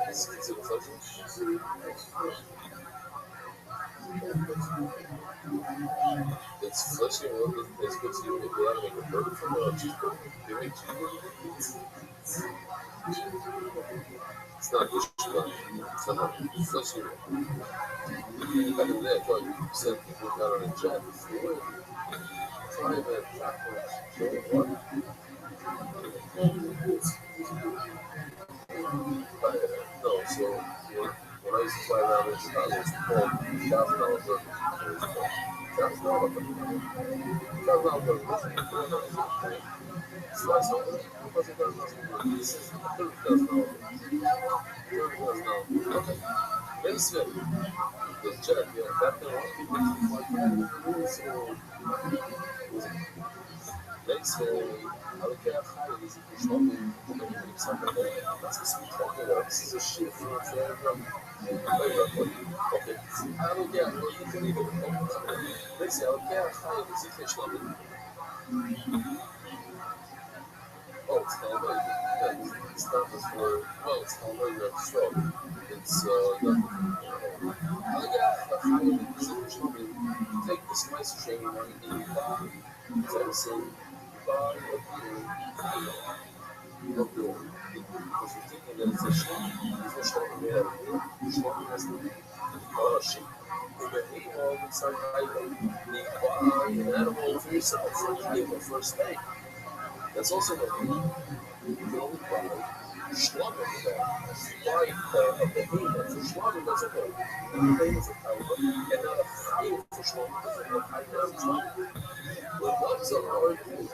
Speaker 5: It's considered fleshy. It's fleshy and oil. It's good to you. If you want to make a burger from a cheeseburger, you make cheeseburger. It's not good shit. It's not fleshy. Back in the day, I thought you sent people out on a jet before. Try that tacos. What? No, so when I used to fly around in Chicago, it's called $1,000 burger. $1,000 burger. Slice of it. Because it does nothing. This is $30,000. $30,000. Okay. Basement. The jet, yeah. Back then, a lot of people used to fly I don't care how it is, if you're shopping, that's what I'm talking about. This is a shit for everyone. Okay, I don't care, you can leave it. Listen, I don't care how it is, if you're shopping. Oh, it's Halloween. Yeah, it's not just for, well, it's Halloween, you have to show. It's, nothing. I don't care how it is, if you're shopping. You take this nice chain and you buy venison. You don't do it. Because you're thinking that it's a sheep. There's no sheep made out of meat. The sheep has to be sheep. You can eat all inside the item. You buy an animal for yourself for a steak. That's also what you You can only buy Schlangen of the behemoth for Schlangen that's okay. The behemoth of Kalba, and not a Chaim for Schlangen that's okay. I know Schlangen. But what's a hard thing?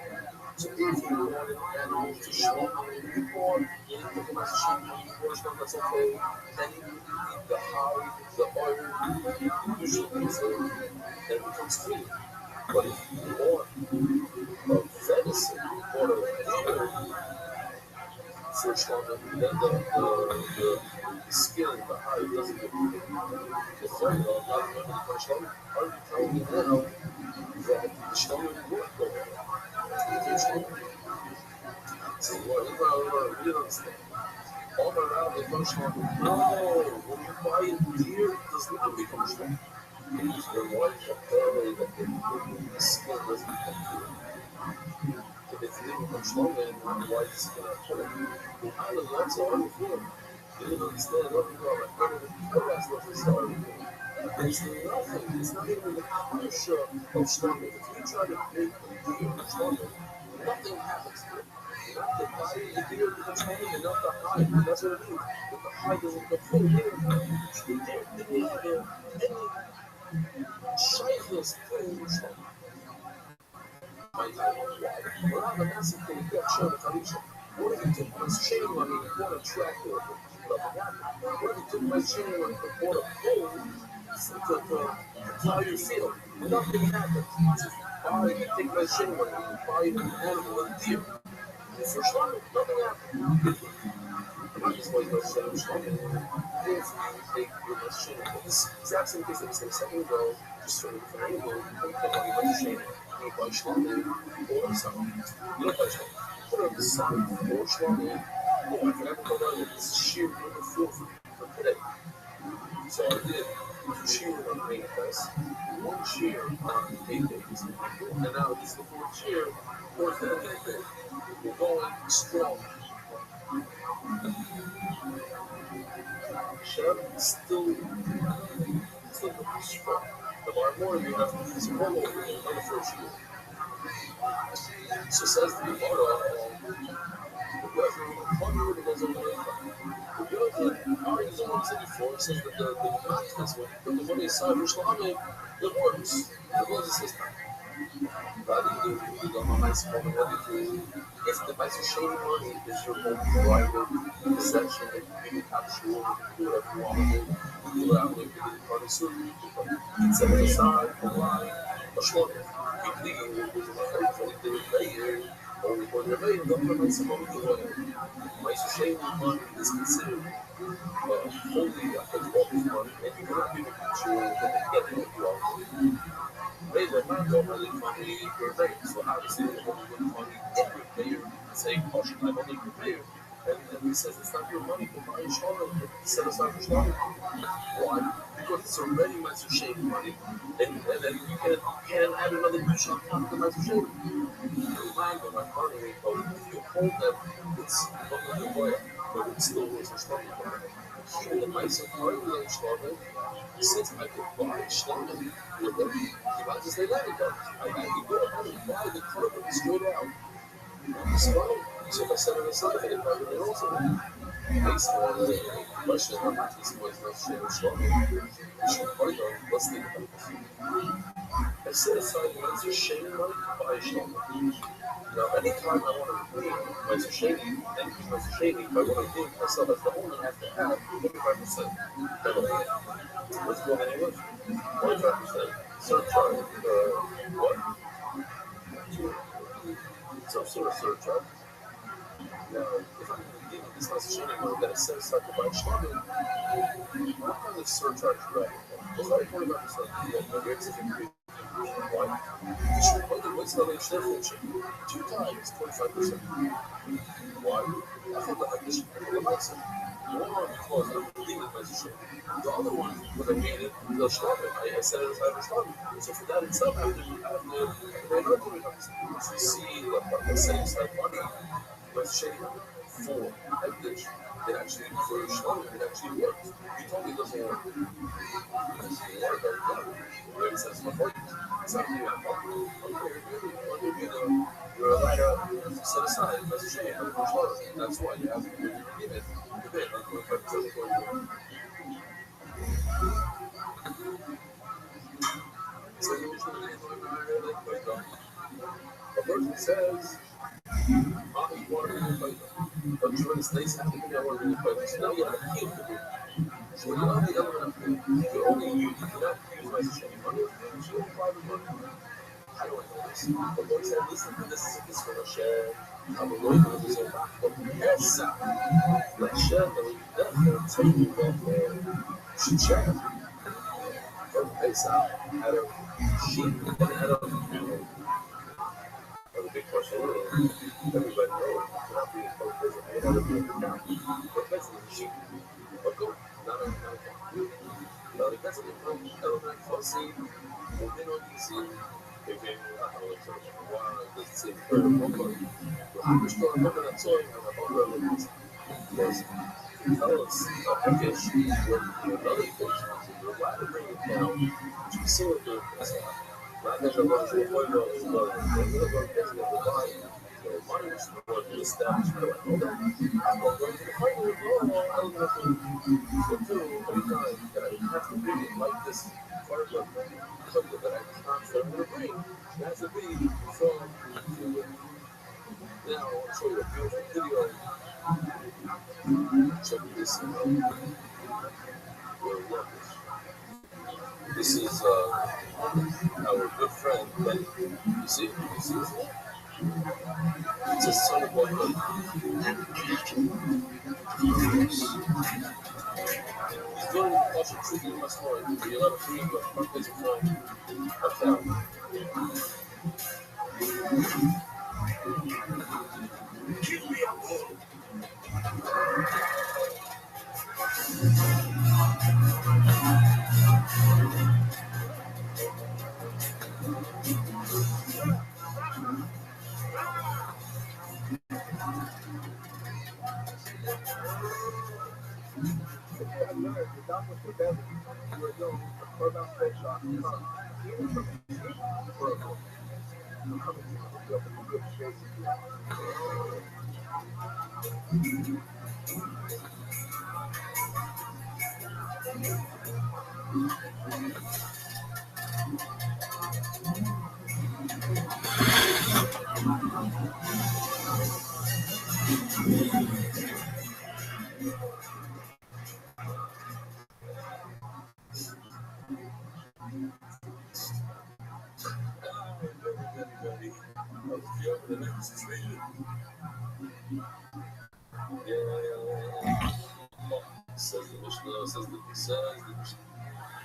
Speaker 5: So if you want an animal to Schlangen, you want anything about Schlangen, you want Schlangen that's okay, then you need the hide, the iron, usually then it becomes clean. But if you want a venison or a deer for Schlangen, then the skin, the hide doesn't get clean. It's very well, not remember the Schlangen. Are you telling me now that the Schlangen work over there? So what you don't understand. All around they become Schlangen. No, when you buy a deer, it does not become Schlangen. It's the white belly that they put in the skin doesn't become clear. If it didn't become Schlangen, then why the skin are clear? The island, that's all I'm for. You didn't understand nothing about it. That's what they started doing. There's nothing. It's not even the kosher of Schlangen. If you try to make a deer of Schlangen, nothing happens to it. Not the body of the deer becomes Schlangen, and not the hide. That's what it means. If the hide doesn't become full, the deer didn't have any shaykhs to Schlangen. We're not the massive thing. You got show the Khalisha. What if you took my chain money and bought a tractor? What if you took my chain money and bought a pole to plow your field? Nothing happens. You take my chain money and buy an animal, a deer. For Schlangen, nothing happens. I'm just going to go set up Schlangen. If you take your best chain, it's the exact same case that we said a second ago, just from a different angle, you can buy your best chain. You buy Schlangen or something. You don't buy Schlangen. Put it on the side or Schlangen. Oh, I can have to go down with this shear number 4 for today. So I did 2 shears on the main press, 1 shear on 8 days. And now this is the 4th shear, 4th day. We're going strong. Chef still going strong. Tomorrow morning you have to do some roll over on the 1st shear. So says the Gemara, whoever it goes over the our example said before says that the mattress when the money is signed for Schlangen, it works. It was a system. Rather than do on my small money if the best shady money is your own private possession and you actual do whatever you want with it, you do out with it, party suit, you can set it aside for line, a Schlangen. You can leave with a friend for the day or whatever, you don't have some money to do. My shady money is considered holy applicable money, and you cannot give it to get what you want. They were not normally money per day, so obviously they only give money every player, saying, oh, should I only prepare? And then he says, it's not your money to buy a Schlangen, set aside for Schlangen. Why? Because it's already Master Shady money, and then you can add another dish on top of the Master Shady. Remind them, I'm calling it, if you hold them, it's not the way, but it still was a Schlangen. Here in the Meister Parliament Schlangen, since I could buy Schlangen with them, he might just say, let it go. I can go ahead and buy the carpet straight out. It's fine. So if I set it aside, I can buy it also. Based on the question, how much this was not sharing Schlangen, you should probably go, let's think about this. I set aside once a sharing money to buy Schlangen. Now, anytime I want to redeem my Shady, and use my Shady, if I want to redeem myself as the owner, I have to have 25%. Let's go ahead and look. 25% surcharge. What? Some sort of surcharge. Now, if I'm redeeming this my Shady money that I set aside to buy Schlangen, what kind of surcharge do I have? It's like 25%. The rates have increased. Why? You should put the weights on each difference 2 times 25%. Why? I thought that I should put the lesson. One because I'm redeeming my shit. The other one was I made it the Schlangen. I set it aside for Schlangen. So for that itself, I have to pay another 25%. So you see, like, setting aside money, my shit for English, it actually, for Schlangen, it actually works. You told me it doesn't work. It's my point. It's not you. You're allowed to set aside. That's a shame. that's why you have to do it. A person says, I want to be a fighter. But when it's nice having me, I want to be a fighter. So now you have to keep it. So the only element of it, the only you cannot use my shame. Money is your private money. How do I know this? The Lord said, listen to this is for Hashem. I'm a lawyer with his own back. But yes, Hashem, will take you back there. Hashem, from Pesach, out of sheep and out of camel. The big question is, everybody knows cannot be both person and out of the cow. But that's the sheep. But go, not a cow. Now, the best of the element, fussy, moving on DC, picking, I don't know, so why doesn't say third of one month. But I'm just throwing looking at toy and I'm over because tell us, okay, she with another patient, you're allowed to bring it down to facilitate this. Not that the ones who point out as well, but the other one is the body. So, money is supposed to establish that. I'm going to the fight with the law. I don't have to do every time that I have to bring it like this part of something that I constantly going to bring. It has to be from the now, I want to show you a beautiful video. Check this out. This is our good friend, Benny. You see his name? It's a son of one. He's doing much of treating much more. You're not free, but one place of time. Uptown. Give me a ball. Says the Mishnah, says the Mishnah.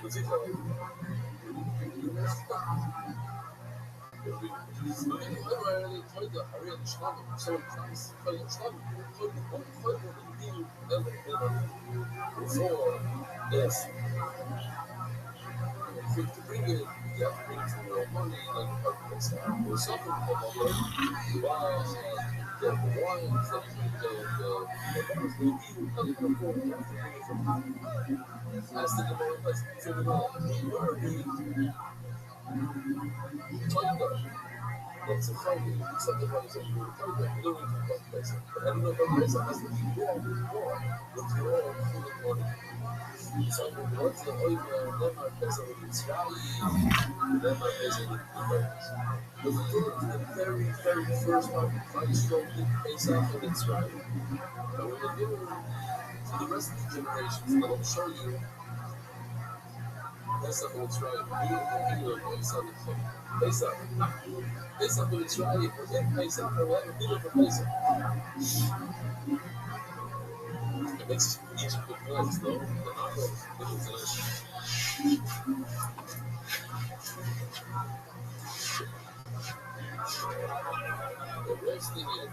Speaker 5: What's he calling? Yes. To bring it, you have to bring it from your money, like or something from the wines, the as the demand has figured out, you are being told that's a fighting, something like that. You're literally to one person. But I don't know if one person has to be more with your own money. So what's the oil? Then my person with Israeli, then my person with the friends. The very first time Christ showed the Pesach in Israel. But when they do it to the rest of the generations, that will show you Pesach in Israel. Pesach in Israel, forget Pesach, or have a deal for Pesach. It makes Egypt look nice, though. The knockoff, it looks nice. The worst thing is,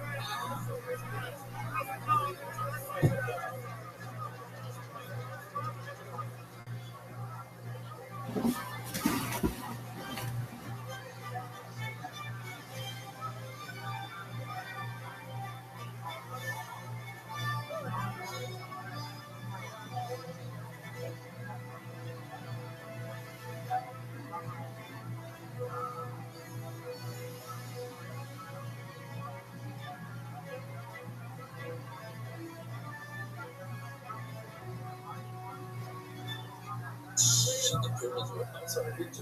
Speaker 5: The pyramids were outside of Egypt.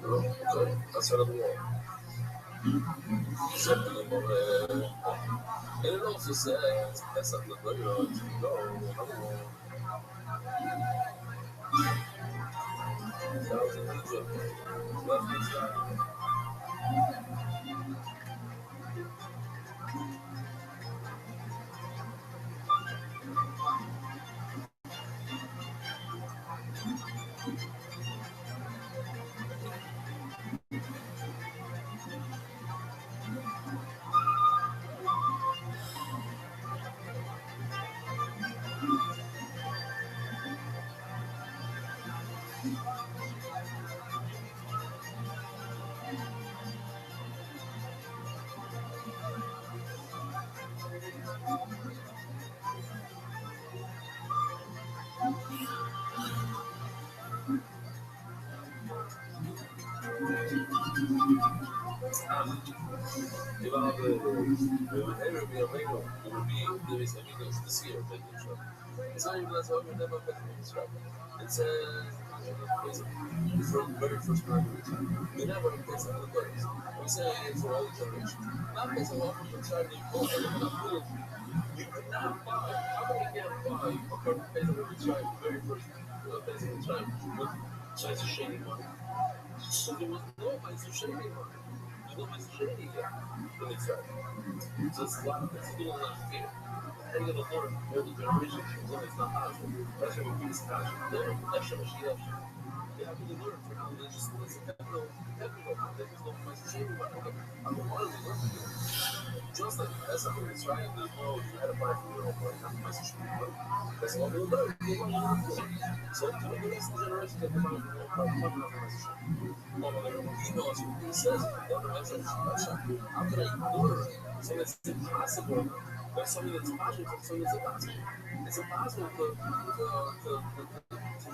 Speaker 5: Okay, outside of the wall. Something about and it also says that's not the graveyard. No, that was in Egypt. Left inside. It's not even that's what we're never going to describe. It says it's from the very first time we never replace other words. We say it's for all generations. Not because a lot of people try to you could not buy, how can you get buy a perfect place of every tribe, the very first place of the tribe with Mice Shady money? So there was no Mice Shady money. There's no Mice Shady yet in the tribe. So it's a lot of people don't have fear. And you're going to learn all the generations, as long as it's not possible. That's what we do this time. That's what she does. They have to learn for how religious it is. Everyone, there's no Mice Shady money. I'm the one who learns it. Just like that's something that's right. There's no you had a buy for your own money, not Mice Shady money. That's all they'll learn. So to the next generation, they come out with no problem, not Mice Shady. Email us what it says. How can I learn something that's impossible? There's something that's possible, something that's impossible. It's impossible to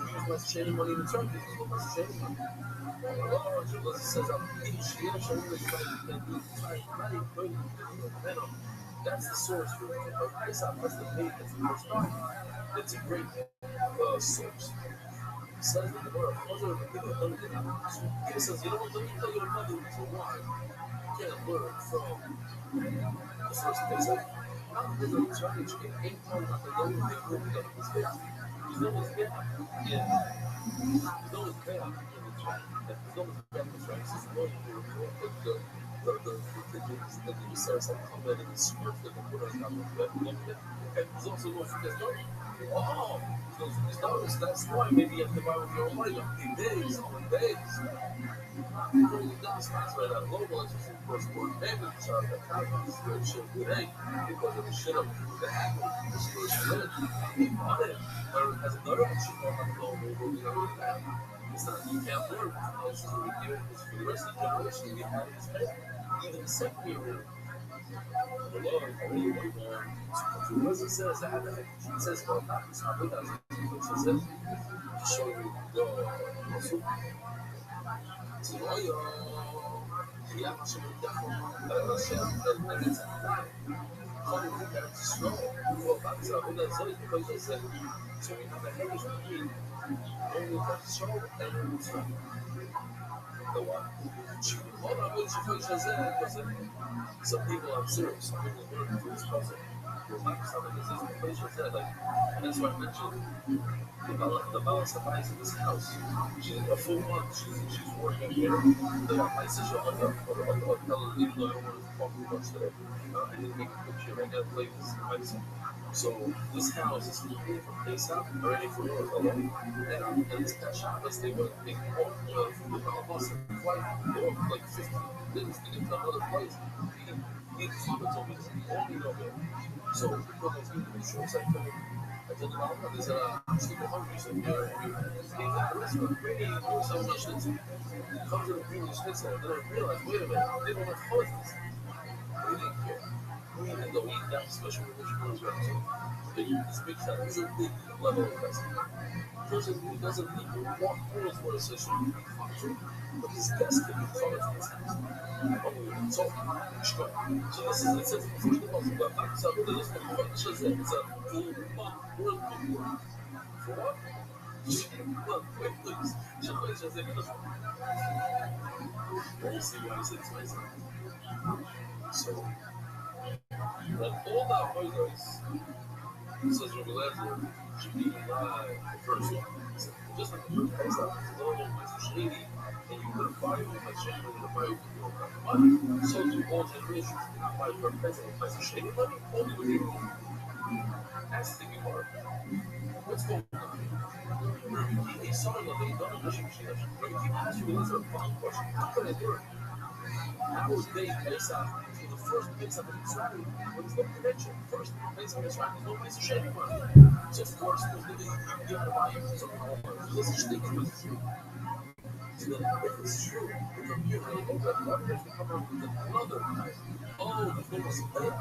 Speaker 5: use Mice Shady money in the church. There's no Mice Shady money. It says, that's the source for it. That's the page that's the first part. It's a great source. It says that the word it says, you know what, let me tell you another reason why you can't learn from the first place. Not because of the challenge, it ain't talking about the only thing moving up this way. There's no one's there. Yeah. There's no one's there in the track. There's no one's there in the track. It's just going to report the research that come in the script that the put on top of that. And there's also no forget story. Oh, because that's why maybe you have to buy with your own money. In days, on days. Really does right now. Global is just first world payments are the economy's good shit today because of the shit that happened. This first minute, money as another option on the global world. It's not you can't learn. It's for the rest of the generation. We have this even the second year. The Lord, it says that it says for not this it says show you the so some people are serious, some people learn through this puzzle. And that's why I mentioned the balance of ice in this house. She's a full month, she's working here. My sister on the even though I don't want to talk too much today, I didn't make a picture, I gotta play this medicine. So this house is completely from Pesach, already for work alone. And this past Shabbos, they went big walk from the bus and flight. They walked like 15 minutes to get to another place. He told me this only know it. So because I was getting the shorts, I told him, they said, I'm super hungry. So he's at the restaurant, bringing so much schnitzel. Comes to the premium schnitzel, and then I realized, wait a minute, they don't have husbands. They didn't care. And though he got special religion for his grandson, they use this big shot. He's a big level of person. Person who doesn't even walk towards what it says should be functional. But his guests can be colored in his house. So this is, it says, first of all, so this is it's a for what? Well, wait, please. Just take this one. We'll see why it's expensive. So, when all that hoidos, says your letter, should be the first one. So, just like the first place out, it's a little bit shady, and you put a fire with a shady money to buy with your money. So do all generations. You not buy per peasant with a shady money, only with your own. That's the big part. What's going on? He saw that they don't appreciate it. But if you ask you, these are fun questions. How can I do it? How is they place out to the first place of Israel? What is the connection? First place of Israel is no place to share money. So of course, there's going to be a value to the this is the truth. So then, if it's true, from here, they go back up, there's to come up with another type. Oh, there's no mistake.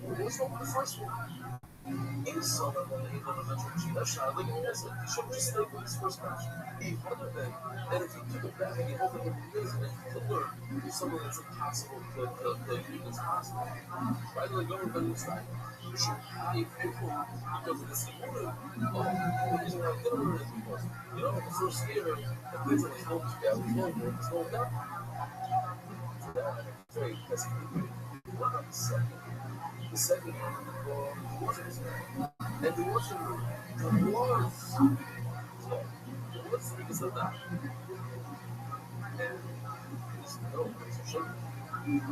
Speaker 5: What's wrong with the first one? In summer, when they go to Metro China, like I said, you should just stay with this first match. Other than, and if you took it back and you open up the years and then you could learn, do something that's impossible to do as possible. Right? Like going to the side, you should be careful because of the simulator. Oh, the reason why I didn't learn is because, you know, the first year, the kids in his home is going down. For that, I'm afraid that's a good way. What about the second? The second one wasn't. And the Russian was. So, let's think of that. And it's no, it's a shame.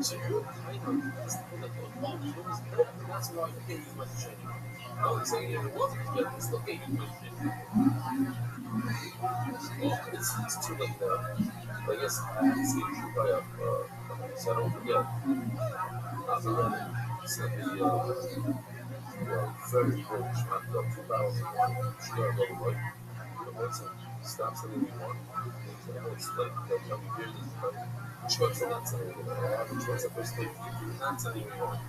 Speaker 5: So you're kind of that's the thing that goes wrong. It was bad, and that's why you can't use messaging. I was saying if it wasn't bad, you still can't use messaging. Well, it's too late now. I guess I have to see if you probably have, so I don't forget. I've already sent the, very rich, knocked up 2001. She got a little right. The person stops at anyone. I know it's like that coming here this time. She goes from that to anyone. I have a choice of first thing you do not to anyone.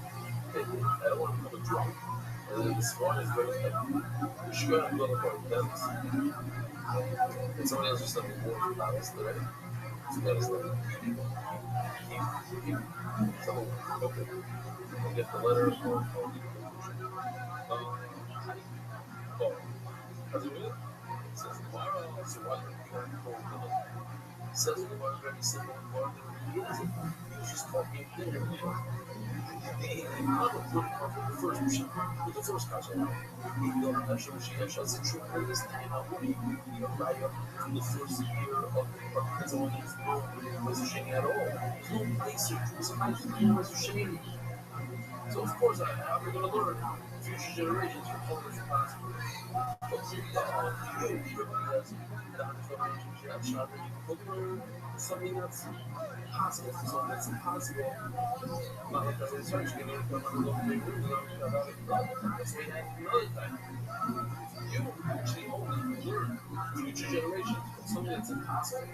Speaker 5: I don't want to become a drunk. And then this one is very heavy. She got a little more dense. And somebody else just sent me more bottles today. So that is like, keep. Something, okay. I'll get the letter or oh, as a real, it says tomorrow, so why don't you have to go to the says in the word very simple, or he was just talking there. I'm the first machine, with the first question. He got a national machine, and that's a true greatest thing in our money. You know, right up to the first year of the president, there's no machine at all. There's no research, there's no machine. So, of course, I'm going to learn future generations from all this possible. But so, something that's possible, something that's impossible. Not like that's research, you know, come on a little bit, about it. That's why you have another time. You actually only learn future generations from something that's impossible.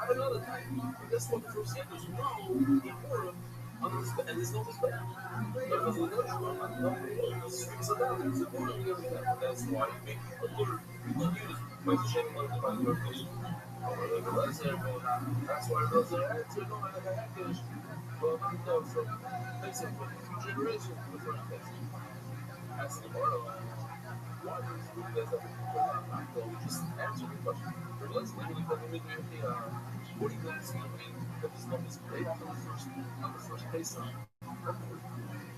Speaker 5: Have another time. That's what the first answers no important. And there's no respect. Because the notion that's why you make people learn. You don't use messaging like by the person. That's why those are answered no matter the package. Well, no, from basically two generations in the first place. That's the moral. Why do you guys have to just answer the question? Let's literally put them in the 40 minutes in the week. That this stuff is great on the first pace. The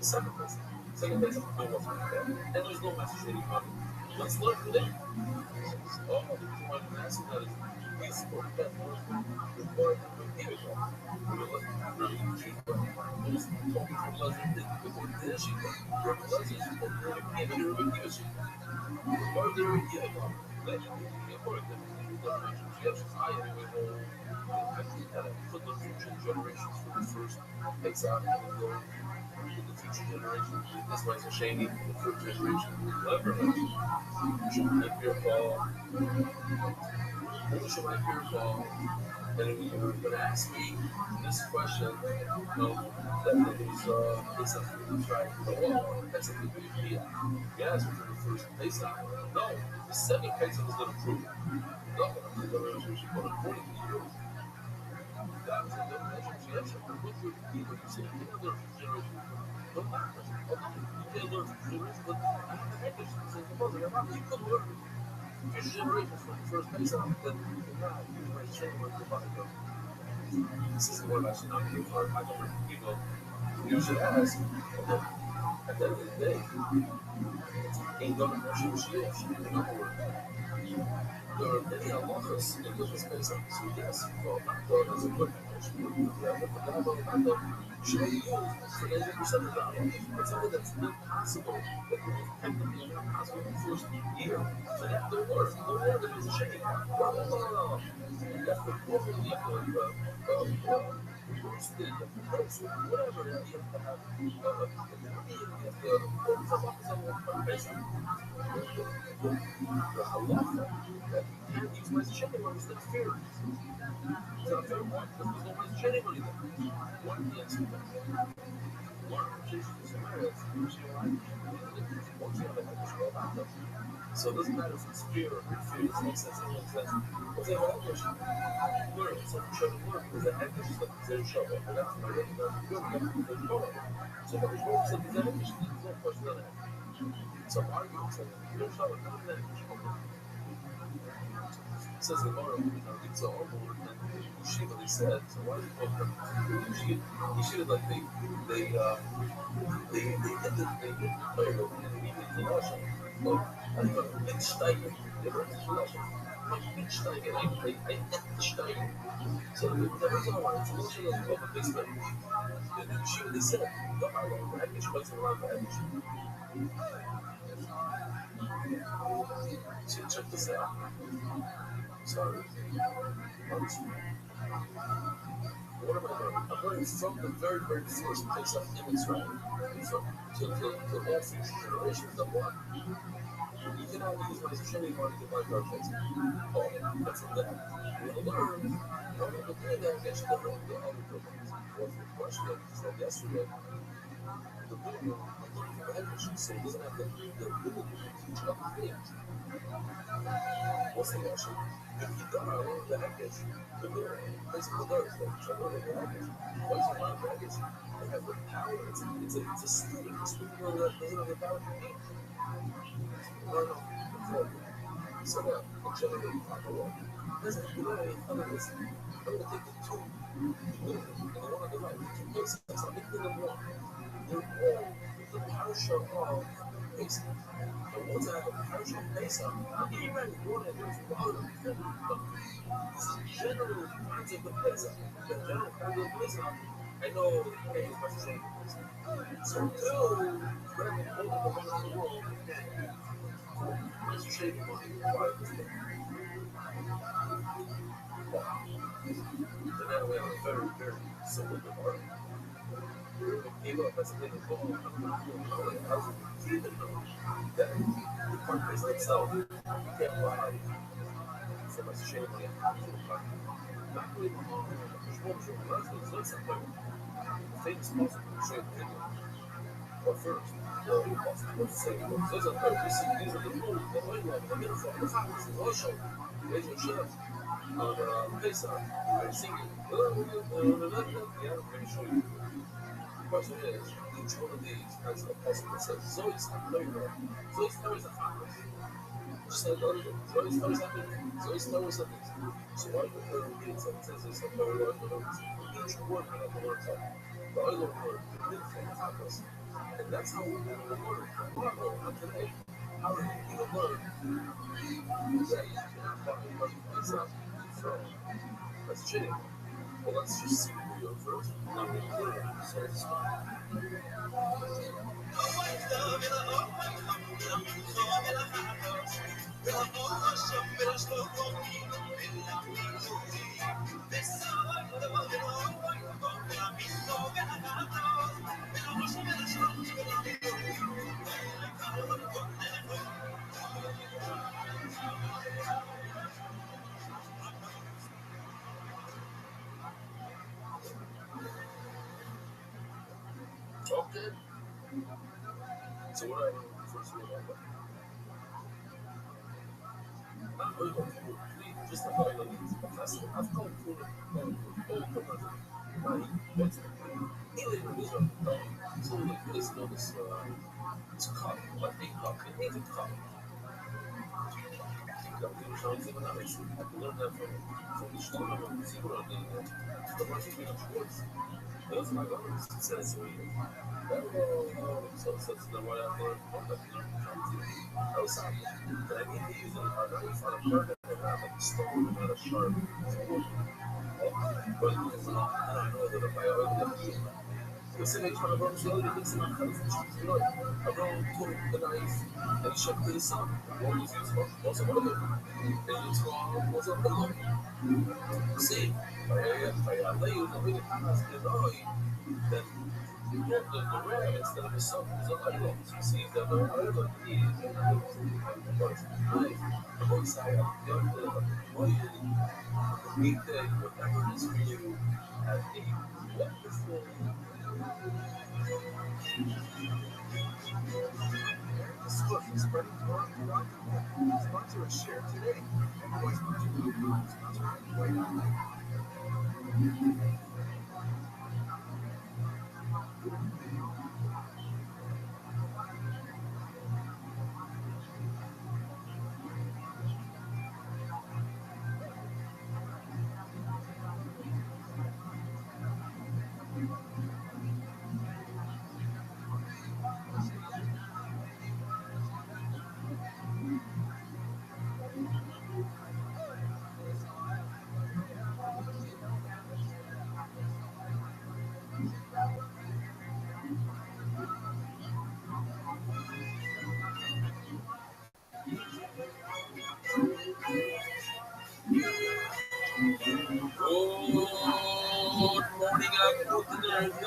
Speaker 5: second pace. Second pace, no one's going to and there's no message anymore. Let's learn today. Oh, the reason why I'm asking that is we support that more than here we go. Really cheap. Those talking for pleasure before the issue. For pleasure, and you're a good issue. Or they're a good issue. Let you be a part of them. I anyway know put the future generations for the first takes out and go the future generations. That's why it's a shame the first generation whatever you should make your fall. You should make your fall. And you were going to ask me this question, that is a food right? Oh, that's a good idea. Yes, for the first place out. No, the second case was going to prove it. No, I'm going to put a 40 years. That's a good measure. Yes, I'm going to put it. You see, another generation. Don't matter. Okay, you can't learn from generations, but I have a head issue. Says the mother, Rabbi, you could learn 50 generations from the first Pesach that you cannot use my shame on your body. This is what actually not being hard. I don't know, people. You should ask, okay, at the end of the day, ain't gonna Hashem Mashiach. In other words, there are many halachas in Hilchos Pesach. So yes, well, Mando doesn't look at Hashem. Yeah, but the Mando should be used for 90% of the halachas. It's something that's impossible, that is technically not possible in the first year. So you have to learn. Don't learn that there's a shame. No. You have to properly reverse the approach, whatever. You have to have you have to put some on Pesach. The halacha that you can't use my shitting money is not fair. It's not fair. Why? Because there's no my shitting money there. Why do you answer that? Why? So it doesn't matter if it's fair or unfair, it makes sense. It makes sense. What's that about English? Learn. Something should learn because the English is like their show. And that's my good. So if there's no something that English, there's no question on that. So I'm arguing for their show. Not that English. It says the Gemara, it's a whole word, and Yeshiva, they said, so why do you call them Yeshiva, like they did prayer, and they needed the Lashem. Well, I don't know, Mitsteigen, they were the Lashem. Mitsteigen, I ate the Steigen. So the reason why it's Lashem is over this way. And Yeshiva, they said, no, I don't know, English wasn't around for English. So check this out. Sorry. What am I learning? I'm learning from the very, very first place I'm in Israel. To all future generations that want. You cannot use my shitty money to buy carpets. Oh, but from that, you will learn. How to prepare that against the other programs. What's the question? So yesterday, the video, I'm learning from English, so it doesn't have the ability to teach other things. What's the question? If you don't know the English, the door, basically the doors, like trouble with the English. Why is it not the English? They have the power. It's a student. A student doesn't have the power to teach. No. So now, I'm generating proper law. There's a way of this. I'm going to take the two, and the one on the right, the two places. I'm making them one. They're all the partial of Pesach. And once I have a partial Pesach, even one of those bottom, but this is general concept of Pesach. The general concept of Pesach, I know the name is my same. So until Rabbi hold up the one in the world, once you shave the money, why is it? And that way, I'm a very, very simple part. Came up, that's the thing, I was even know that the part based itself, you can't buy so much shame on it. Not really the famous possible trade video. But first, let's say, those are these are the rules, the oil level, the middle from the top, this is Osho, raise your chef, on Pesach, they're singing, yeah, I'm going to show you. The question is, each one of these has a possible that says, Zoe's HaTorah, Zoe's Torah is a Chakras. Just like other things, Zoe's Torah is happening, Zoe's Torah is something. So why the third means that it says there's a Torah, each word can have the word something. The other word, the middle from the Chakras. And that's how we're going to learn. Not today. How are you going to learn that you cannot buy a Pesach from? That's cheating. Well, let's just see the video first. And then we'll learn. So it's okay. So what I learned first of all, not really going to just like I like I've come for all comers. What's the He later was on the phone. So like this notice this cup, like a cup, an even cup. גם כאילו שהרוצים לארץ, אנחנו לא יודע from the Sturm und Zero the Russian Schwartz. Das war gar nicht successful. So that's the way I learned from that. I was happy. But I mean, he was a very fun part of it. Like a stone and a sharp. But I don't know that if I ever você vê que quando vamos lá, ele tem que ser na cara de nós. Abrão todo the knife, ele chega com isso, vamos ver se posso fazer. Ele só posso fazer. Sim, vai além do que ele faz de nós. Then the rare instead of a song is a island. You see that the island is the one side of the weekday, whatever it is for you, have a wonderful. This book is spreading throughout the world. Sponsor a share today. Everyone's sponsored right now.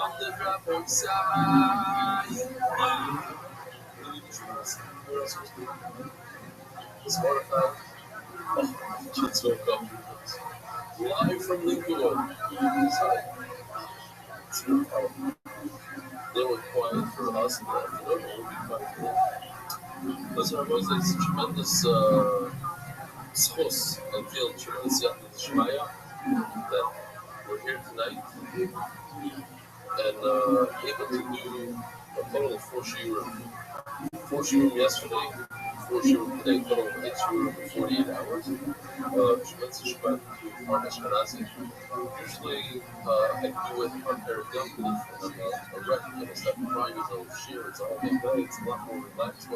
Speaker 5: On the drop side. Spotify. Oh, kids woke up. Live from Lincoln. They were quiet for us in the afternoon. We'll be quiet for them. Listen, I was like tremendous schos. I feel tremendous shmaya that we're here tonight. And able to do a total of 4 shiurim. 4 shiurim yesterday, 4 shiurim today, total of 8 shiurim in 48 hours. Tremendous Shabbat to Mark Ashkenazi. Usually, I do it on Paragam, and I'm a recognized that Prime is a shiur, it's all day day, it's a lot more relaxed.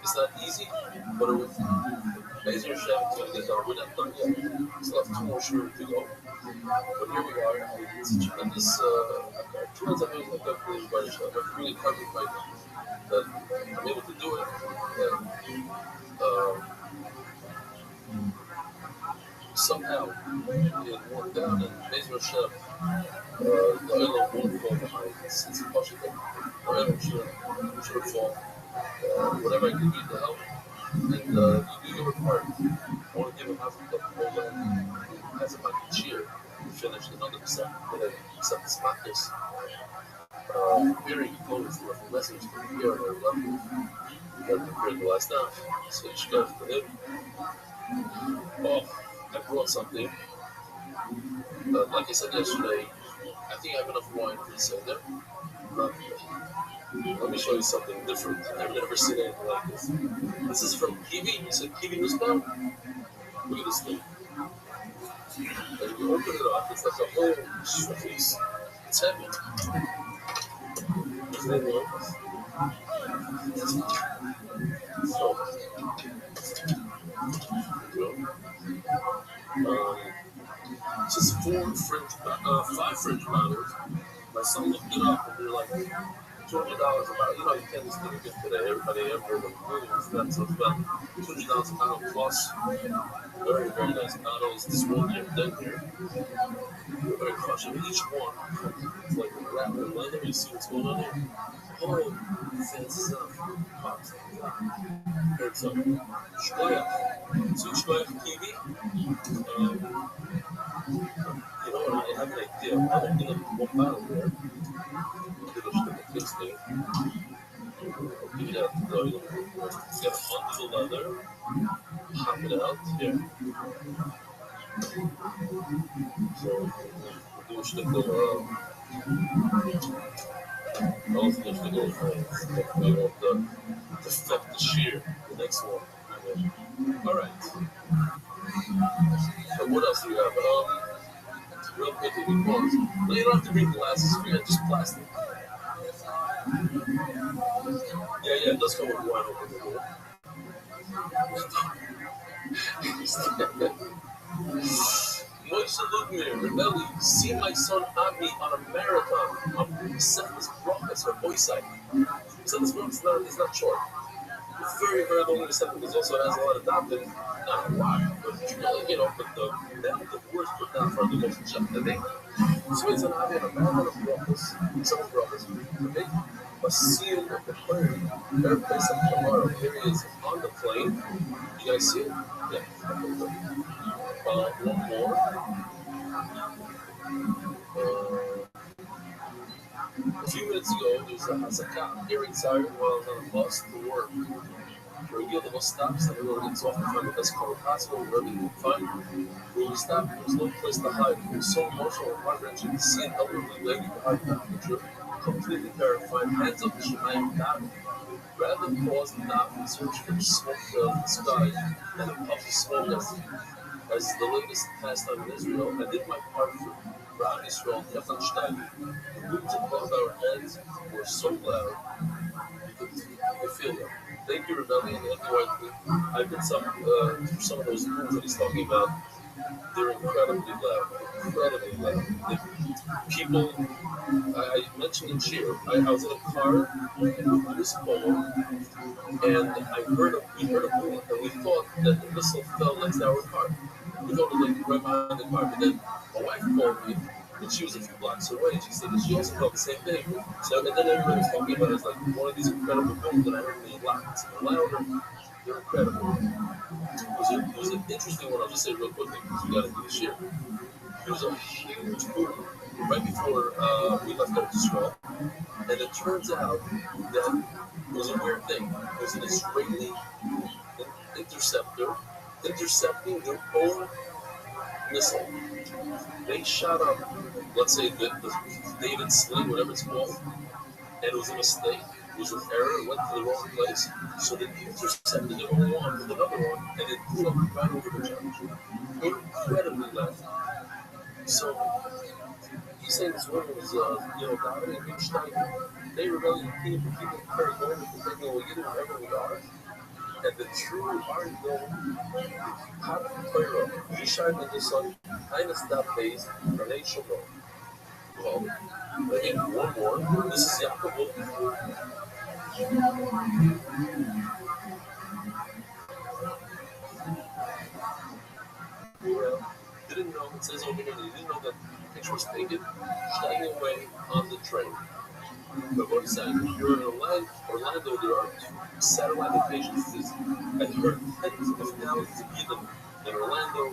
Speaker 5: It's not easy, but it was Bezer Hashem to get done. We're not done yet. We still have 2 more shiurim to go. But here we are. It's a tremendous, tremendous amazing activity by Hashem. I'm really happy that I'm able to do it. And somehow it worked out, and Bezer Hashem, the oil won't fall behind. It's impossible. The oil should fall. Whatever I can do to help. And you do your part. I want to give him half a cup of cola as a mighty cheer. Finished another set today, except the smackers. Very components were from lessons from here on our level. Compared to last night. So you should go to him. Oh, I brought something. Like I said yesterday, I think I have enough wine for the Seder. Let me show you something different. I've never seen anything like this. This is from Kiwi. You said Kiwi was down? Look at this thing. And you open it up, it's like a whole piece. It's heavy. Isn't it nice? So, just 5 French bottles. My son looked it up and they're like $200 about, you can't just think of today. Everybody ever was that, so it's about $200 a bottle plus. Very, very nice bottles. This one here, then here. Very crushing. Each one, it's like a wrap in leather. You see what's going on here? Oh, fancy stuff. Here's some shkoyach. So shkoyach kiwi. You know what? I have an idea. I'm opening up 1 bottle here. Give a shit of tasting. Give it out to the it's got a fun little leather. Pop it out here. So we'll do a shtickle Also, there's the goal for we want the flip the shear, the next one. All right. So what else do we have? Real quickly, because no, you don't have to bring glasses. Forget just plastic. Yeah, it does come with wine open the door. Moishe Ludmir, Rebelli, see my son Ami on a marathon. I'm set this broadcast for Moishe. So this broadcast is not short. It's very, very long in the second because also has a lot of doctors. Not a lot, but the worst put down for the most check the day. So it's an Ami on a marathon of broadcast, some broadcast, okay? A seal of the plane, airplanes of tomorrow. Here he is on the plane. You guys see it? Yeah. One more. A few minutes ago, there was a Hazakah hearing siren while I was on a bus to work. Reveal the bus stops, and everyone gets off to find the best car possible, wherever you can find. When we stopped, there was no place to hide. It was so emotional and heart-wrenching to see an elderly lady behind the picture, completely terrified, hands up to Shemayim God. Rather than pause and knock and search for smoke in the sky and a puff of smoke as the latest pastime in Israel, I did my part for Rabbi Israel, Kefan Stein. The boots above our heads were so loud, you could feel them. Thank you, Rabbi, and thank you, I've been some of those booms that he's talking about. They're incredibly loud. People, I mentioned in cheer. I was in a car with this poem, and we heard a boom, and we thought that the missile fell next to our car. We thought it was like right behind the car, but then my wife called me, and she was a few blocks away, and she said that she also felt the same thing. So, and then everybody was talking about it as like one of these incredible booms that I heard in the lots. And louder, they're incredible. It was an interesting one. I'll just say real quickly because we got to do this year. There was a huge boom right before we left ROTHSCHILD, and it turns out that it was a weird thing. It was an Israeli interceptor intercepting their own missile. They shot up, let's say, the David Sling, whatever it's called, and it was a mistake. It was an error. It went to the wrong place. So they intercepted the only one with another one, and it blew up right over the church. Incredibly loud. So he's saying this woman was, David and Einstein. They rebelled in people carry going with the thing, we get it wherever we are. And the true art how to Torah, you shine in the sun, kindness that pays, relation. Well, again, one more. This is Yaakov. Didn't know, it says over here, they didn't know that the picture was taken, staying away on the train. But what he's saying, you're in Orlando, there are two satellite locations. I've heard tens of thousands of people in Orlando.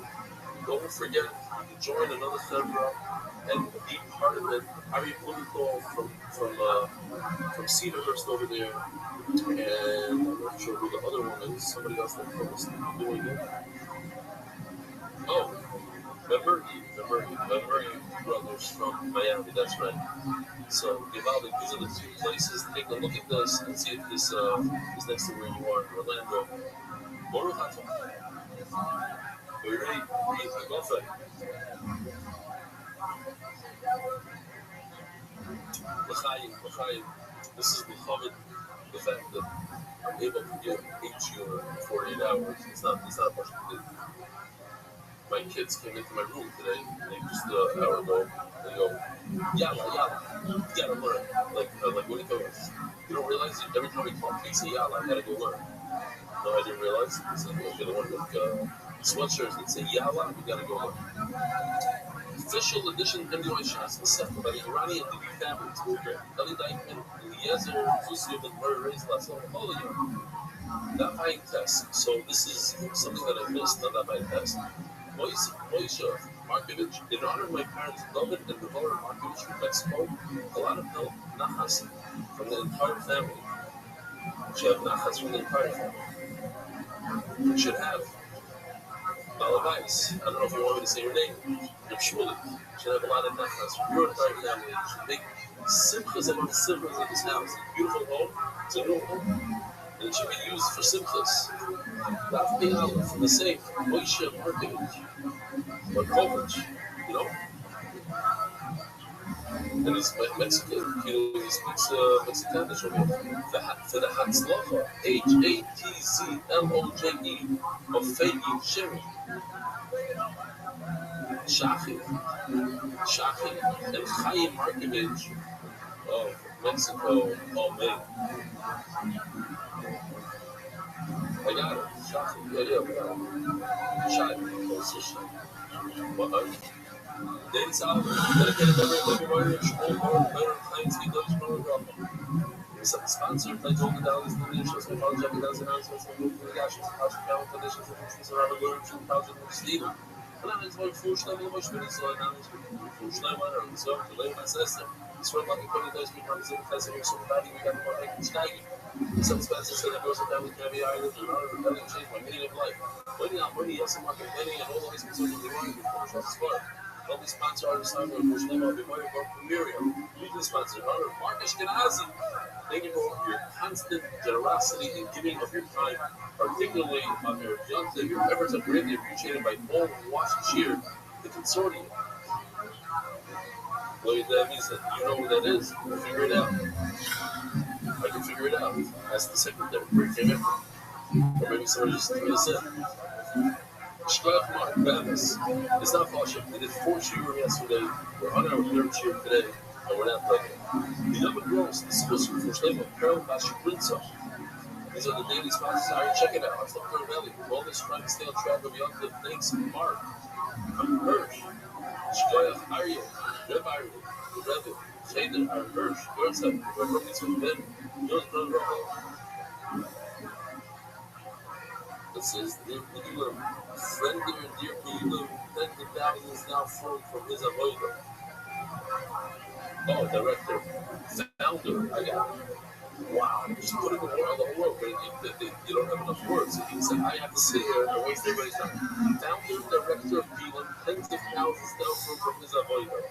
Speaker 5: Don't forget to join another server and be part of it. Ari Blumenthal from Cedarhurst over there, and I'm not sure who the other one is. Somebody else that was doing it. Oh, remember brothers from Miami. That's right. So, Givaldi, these are the two places. Take a look at this and see if this is next to where you are in Orlando. Are you ready? Go for it. L'chaim. This is the fact that I'm able to get HU in 48 hours. It's not much to do. My kids came into my room today, just an hour ago, and they go, Yalla, you gotta learn. Like what do you go? You don't realize that every time we talk, they say Yalla, I gotta go learn. No, I didn't realize. It's like, okay, the one with sweatshirts that say Yalla, you gotta go learn. Official edition MDY shots and set by the Iranian Libby family. It's moved there. Eli Dykeman, Eliezer, Zusiev, and Murray Ray's last one. Oh, yeah. That buying test. So this is something that I missed on that buying test. Moishe Markovich, in honor of my parents, David and Devorah Markovich from Mexico, a lot of help, nachas from the entire family. Should have nachas from the entire family. Should have. Malavites. I don't know if you want me to say your name. Reb Shmuley. Should have a lot of nachas. Your entire family. Should make simchas among simchas in this house. Beautiful home. It's a new home. And it should be used for simchas. Not being out from the safe. Moshe Markovich. Or Kovic. You know? And he's Mexican. He speaks Mexicanish over here. For the Hatzlacha, Hatzloje of Fegi Shiri. Shachi, and Chaim Markovich of Mexico. Oh man, I got it. Shachi, yeah, we got it. Shai, also Shai. What? Then it's out. Dedicated every Shmuel, better claims he does more. Sponsored by Golden Dollars, the nations, the project, and those announcements, and moving the gashes, house account conditions, and things around the world, and project of Stephen. And I'm going to Schleim, the most really so now is for Schleim, and so the late my sister. It's from like 20 days before the festival, so we got more like Stein. Some Spencer said it goes down with Heavy Islands, and other than that, changed my meaning of life. Money, yes, I'm marking money, and all the ways concerned with the money before the sport. All these sponsors are assigned to Schleim, I'll be money for Miriam. Usually sponsored, Mark Ashkenazi. Thank you for your constant generosity in giving of your time, particularly on your young day. Your efforts are greatly appreciated by all who watch and cheer the consortium. Well, that means that you know what that is. Figure it out. I can figure it out. Ask the secretary where it came in from. Or maybe somebody just threw this in. Shkoyach Mark, Bavis. It's not Fashim. We did 4 shiurim yesterday. We're on our 3rd shiur today, and we're not pregnant. The number grows. This is supposed to be for Shleim of Pearl Bashibrinza. These are the daily sponsors. All right, check it out. I'm from Pearl Valley. All this trying to stay on track of young good things. Mark. I'm Hirsch. Shkoyach Arya. Reb Arya. Rabbi. Cheder. I'm Hirsch. Gertzak. We're from this with Ben. Yours, brother. This is the friend there, dear Peeler, then the thousands now formed from his avoider. Oh, director, founder, I got it. Wow, just putting the whole world, but you don't have enough words. He said, I have to sit here and waste everybody's time. Founder, director of Peeler, tens of thousands now from his avoider.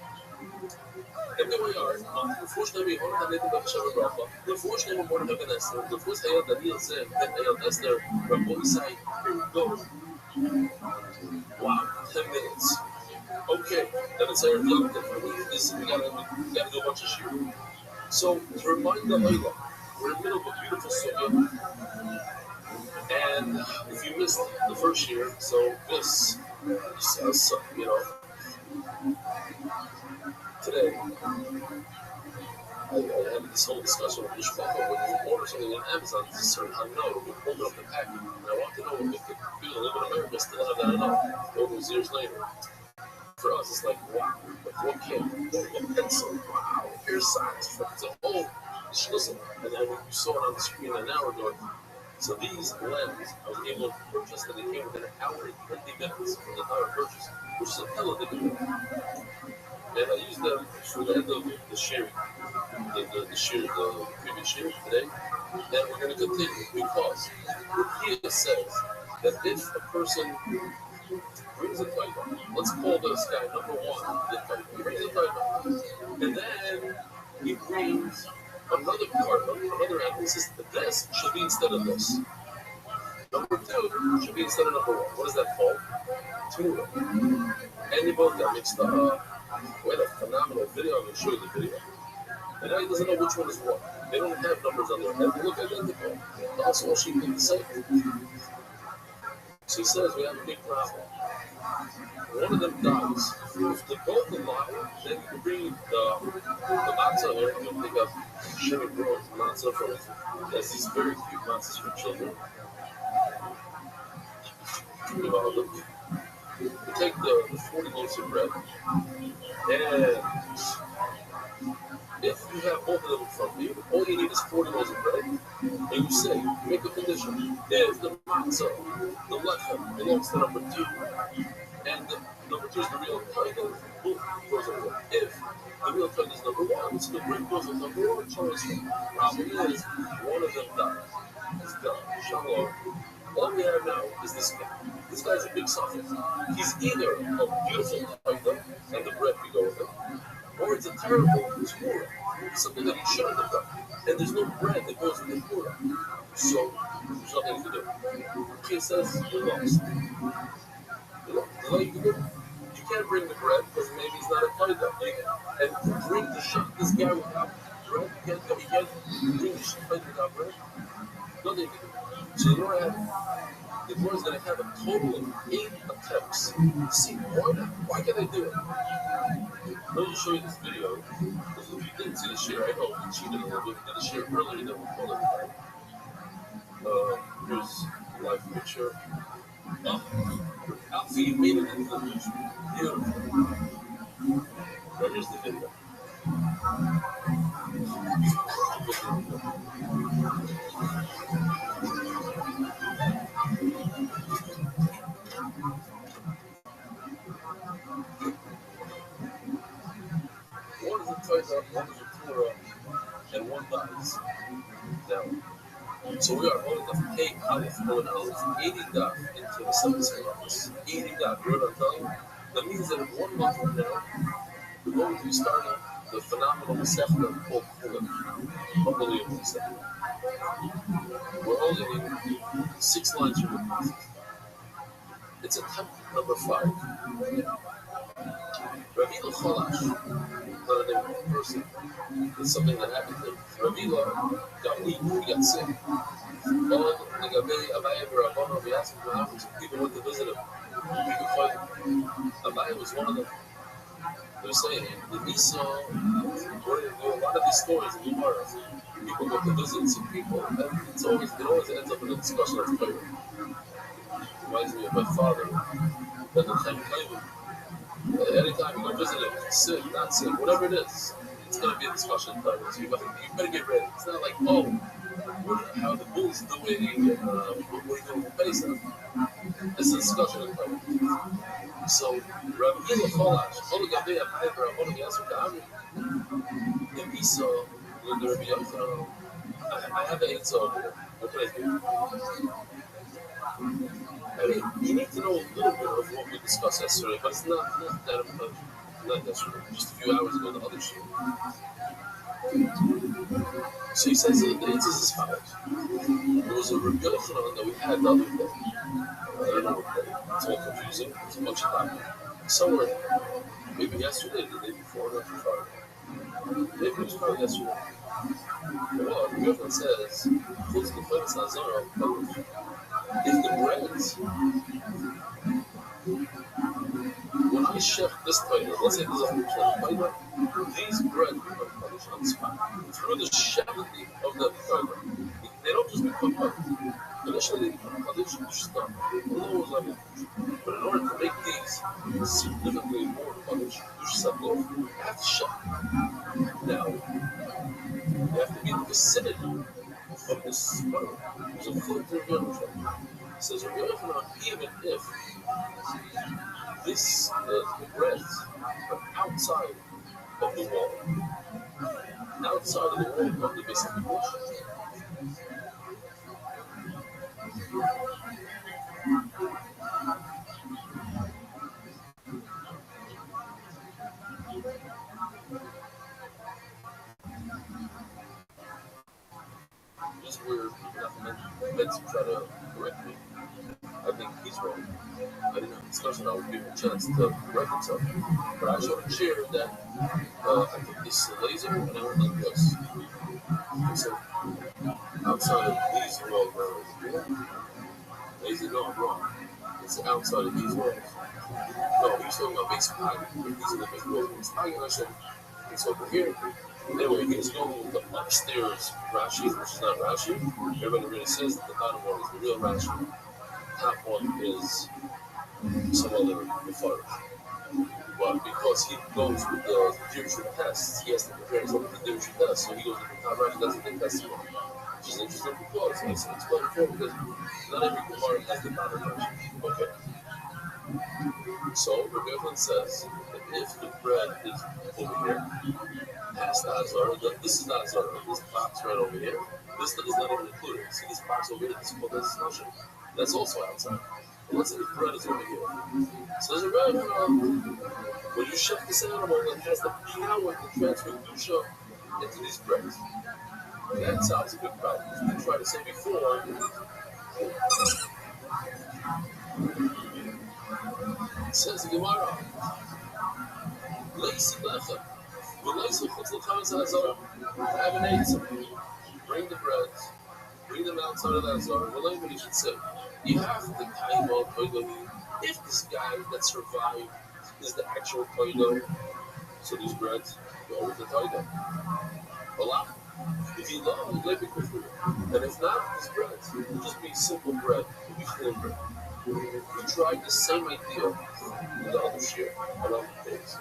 Speaker 5: And there we are. Unfortunately, we have to make a bracha. Unfortunately, we want to have an Esther. The first Hayat Daniel said that Hayat Esther, Rabbi said, here we go. Wow, 10 minutes. Okay, then it's our young day. We gotta do a bunch of shir. So, to remind the Hayla, we're in the middle of a beautiful sukkah. And if you missed the first year, so this, you know, today, I had this whole discussion with Mishpacha when you order something on Amazon, it's a certain unknown. You hold up the package, and I want to know if the people who live in America still have that unknown. All those years later. For us, it's like, wow, like one can, one pencil, wow, here's science, it's a whole schlissel. And then you saw it on the screen an hour ago. So these lens, I was able to purchase, and they came within an hour and 20 minutes from the time of purchase, which is a hell of a deal. And I used them for the end of the sharing, the previous year today. And we're going to continue because Rukia says that if a person brings a title, let's call this guy number 1, the title. He brings a title. And then he brings another part, another animal. He says this should be instead of this. Number 2 should be instead of number 1. What is that called? Tuna. And they both got mixed up. We had a phenomenal video. I'm going to show you the video. And now he doesn't know which one is what. They don't have numbers on their head. They look identical. Also, all she did the same. So he says we have a big problem. One of them dies. If they both alive, then you can bring the matzah here. You can pick up sugar growth matzah from there's these very cute matzahs for children. You take the 40 loaves of bread, and if you have both of them in front of you, all you need is 40 loaves of bread, and you say, you make a condition, if the matzah, the lechem, belongs to number 2, and number 2 is the real title, boom, goes over. If the real title is number 1, so the bread goes with number 1 choice. Problem is, one of them dies. It's done. Shalom. All we have now is this guy. This guy's a big sucker. He's either a beautiful tiger and the bread we go with it, or it's a terrible tura, something that he shouldn't have done. And there's no bread that goes with the tura. So there's nothing to do. He says, you're lost. There's nothing you can do. You can't bring the bread because maybe he's not a tiger. And bring the shit, this guy without bread, he can't bring the shit without bread. Nothing to do. So you know what the boy is going to have a total of 8 attempts. See, why can they do it? Let me show you this video. If you didn't see the share, I know we cheated a little bit. We did the share earlier than we told everybody. Here's a live picture. So you made it into the news. Beautiful. Now here's the video. One is a tiger, one is a Torah, and one dies. Now, so we are holding the K Aleph, holding Aleph, 80 daf into the 7th office. 80 daf, you know what I'm telling you? That means that in 1 month from now, we're going to be starting the phenomenal Masechta called Chullin. Unbelievable Masechta. We're holding 6 lines from the Prophet. It's attempt number 5. Rabbi Cholash, not a name of a person, it's something that happened to him. Rabbi got weak, he got sick. We asked him what happened to people went to visit him. We could find him. Abai was one of them. They're saying the Esau, we're going to do a lot of these stories in Gemara. People go to visit some people, and it always ends up in a discussion of Torah. Reminds me of my father, that the time came. Anytime you go visit him, sick, not sick, whatever it is, it's going to be a discussion of Torah. So you better get ready. It's not like, how the Bulls doing, and what are you doing for Pesach? It's a discussion of Torah. So, Rabbi Cholash, Gabi Abayra, Yasser Ka'ami, if Esau, I have the answer over there. What can I do? I mean, you need to know a little bit of what we discussed yesterday, but it's not that important. Not yesterday, just a few hours ago, the other show. So he says that the answer is as follows. There was a Rabbi Yochanan that we had the other day. I don't know what day. It's all confusing. There's a bunch of time. Somewhere, maybe yesterday, the day before, not too far. Maybe it was probably yesterday. Well, Rabbi Yochanan says, if the breads, when I chef this title, let's say there's 100% title, these bread become punished on the spot. Through the chefity of the title, they don't just become punished. Initially, they become punished and stuff. But in order to make these significantly more punished, you have to chef. Now, you have to be in the vicinity of this title. There's a filter of your says even if this the breads are outside of the wall, outside of the wall of the basic portion. This is where let's try to correct me. I think he's wrong. I didn't have a discussion. I would give him a chance to correct himself. But I showed a chair that I took this laser and I went like this. So outside of these walls, laser, no, I'm wrong. It's outside of these walls. No, he's talking about basic pocket. These are the big walls. I said, it's over here. Anyway, he's going with the upstairs Rashi, which is not Rashi. Everybody really says that the bottom one is the real Rashi. Top one is some other Mepharsh. But because he goes with the Jewish tests, he has to compare himself with the Jewish tests. So he goes with the top Rashi, doesn't think that's one. Which is interesting because it's quite important because not every Gemara has the bottom Rashi. Okay. So Rabbi Yochanan says that if the bread is over here, past the Azara, this is not Azara, this box right over here, this is not even included. See this box over here, this is called this discussion. That's also outside. Let's say the bread is over here. So there's a Rabbi, when you shech this animal, it has the power to transfer Kedusha into these breads. That sounds a big problem. I tried to say before, it says the Gemara, Leisi Lechem, V'leisi Chutz L'Chametz HaZorah, have an eitzah. Bring the breads, bring them outside of that Zorah. Whatever you should say. You have to time out if this guy that survived is the actual Toido, so these breads go with the Toido. Voila. If you love, you live it with you. And if not, these breads will just be simple bread, will be thin bread. We tried the same idea in the other year, on other days.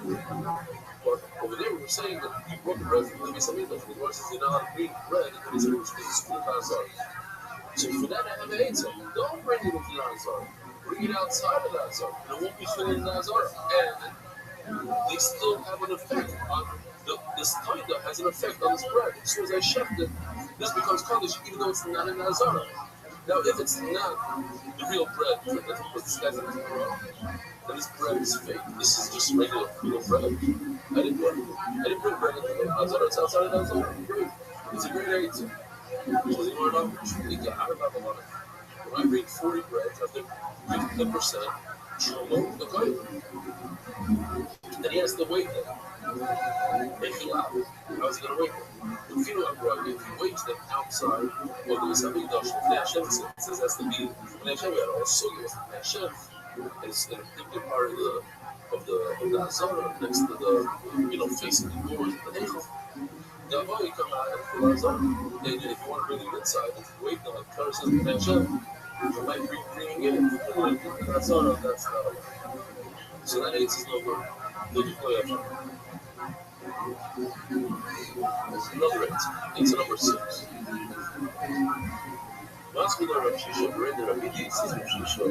Speaker 5: But over there, we were saying that you brought the bread from the Beis Hamikdash. The Gemara says you're not allowed to bring bread into the Beis Hamikdash because it's school Hazar. So for that, I have an eitzah. Don't bring it into the Hazar. Bring it outside of the Hazar. And it won't be fit in the Hazar. And they still have an effect on this Toida has an effect on this bread. As soon as I shift it, this becomes Kaddish even though it's not in the Hazar. Now, if it's not the real bread, that's what this guy's in the Torah, then this bread is fake. This is just regular bread. I didn't bring bread into the Hazar. It's outside of the Hazar. Great. It's a great eitzah. Because you learn how to really get out of that a lot. When I bring 40 breads, I think 50% Shlomo the Kohen. Then he has to wait them. How is he going to wait them? If you know Rabbi, if he waits them outside of the Beis Hamikdash, the Hashem says that's the meaning. When Hashem had also given Hashem, and it's in a particular part of the Hazara next to the facing the doors of the Heichel. Now, you come out and pull Hazara. And if you want to bring it inside, if you wait them, like Torah says in Hashem, you might be bringing it in. Hazara, that's not allowed. So that eight is no good. No deploy Hashem. Another eight. It's number 6. Once we learn Rav Shisha, we're in the Rabbi says Rav Shisha,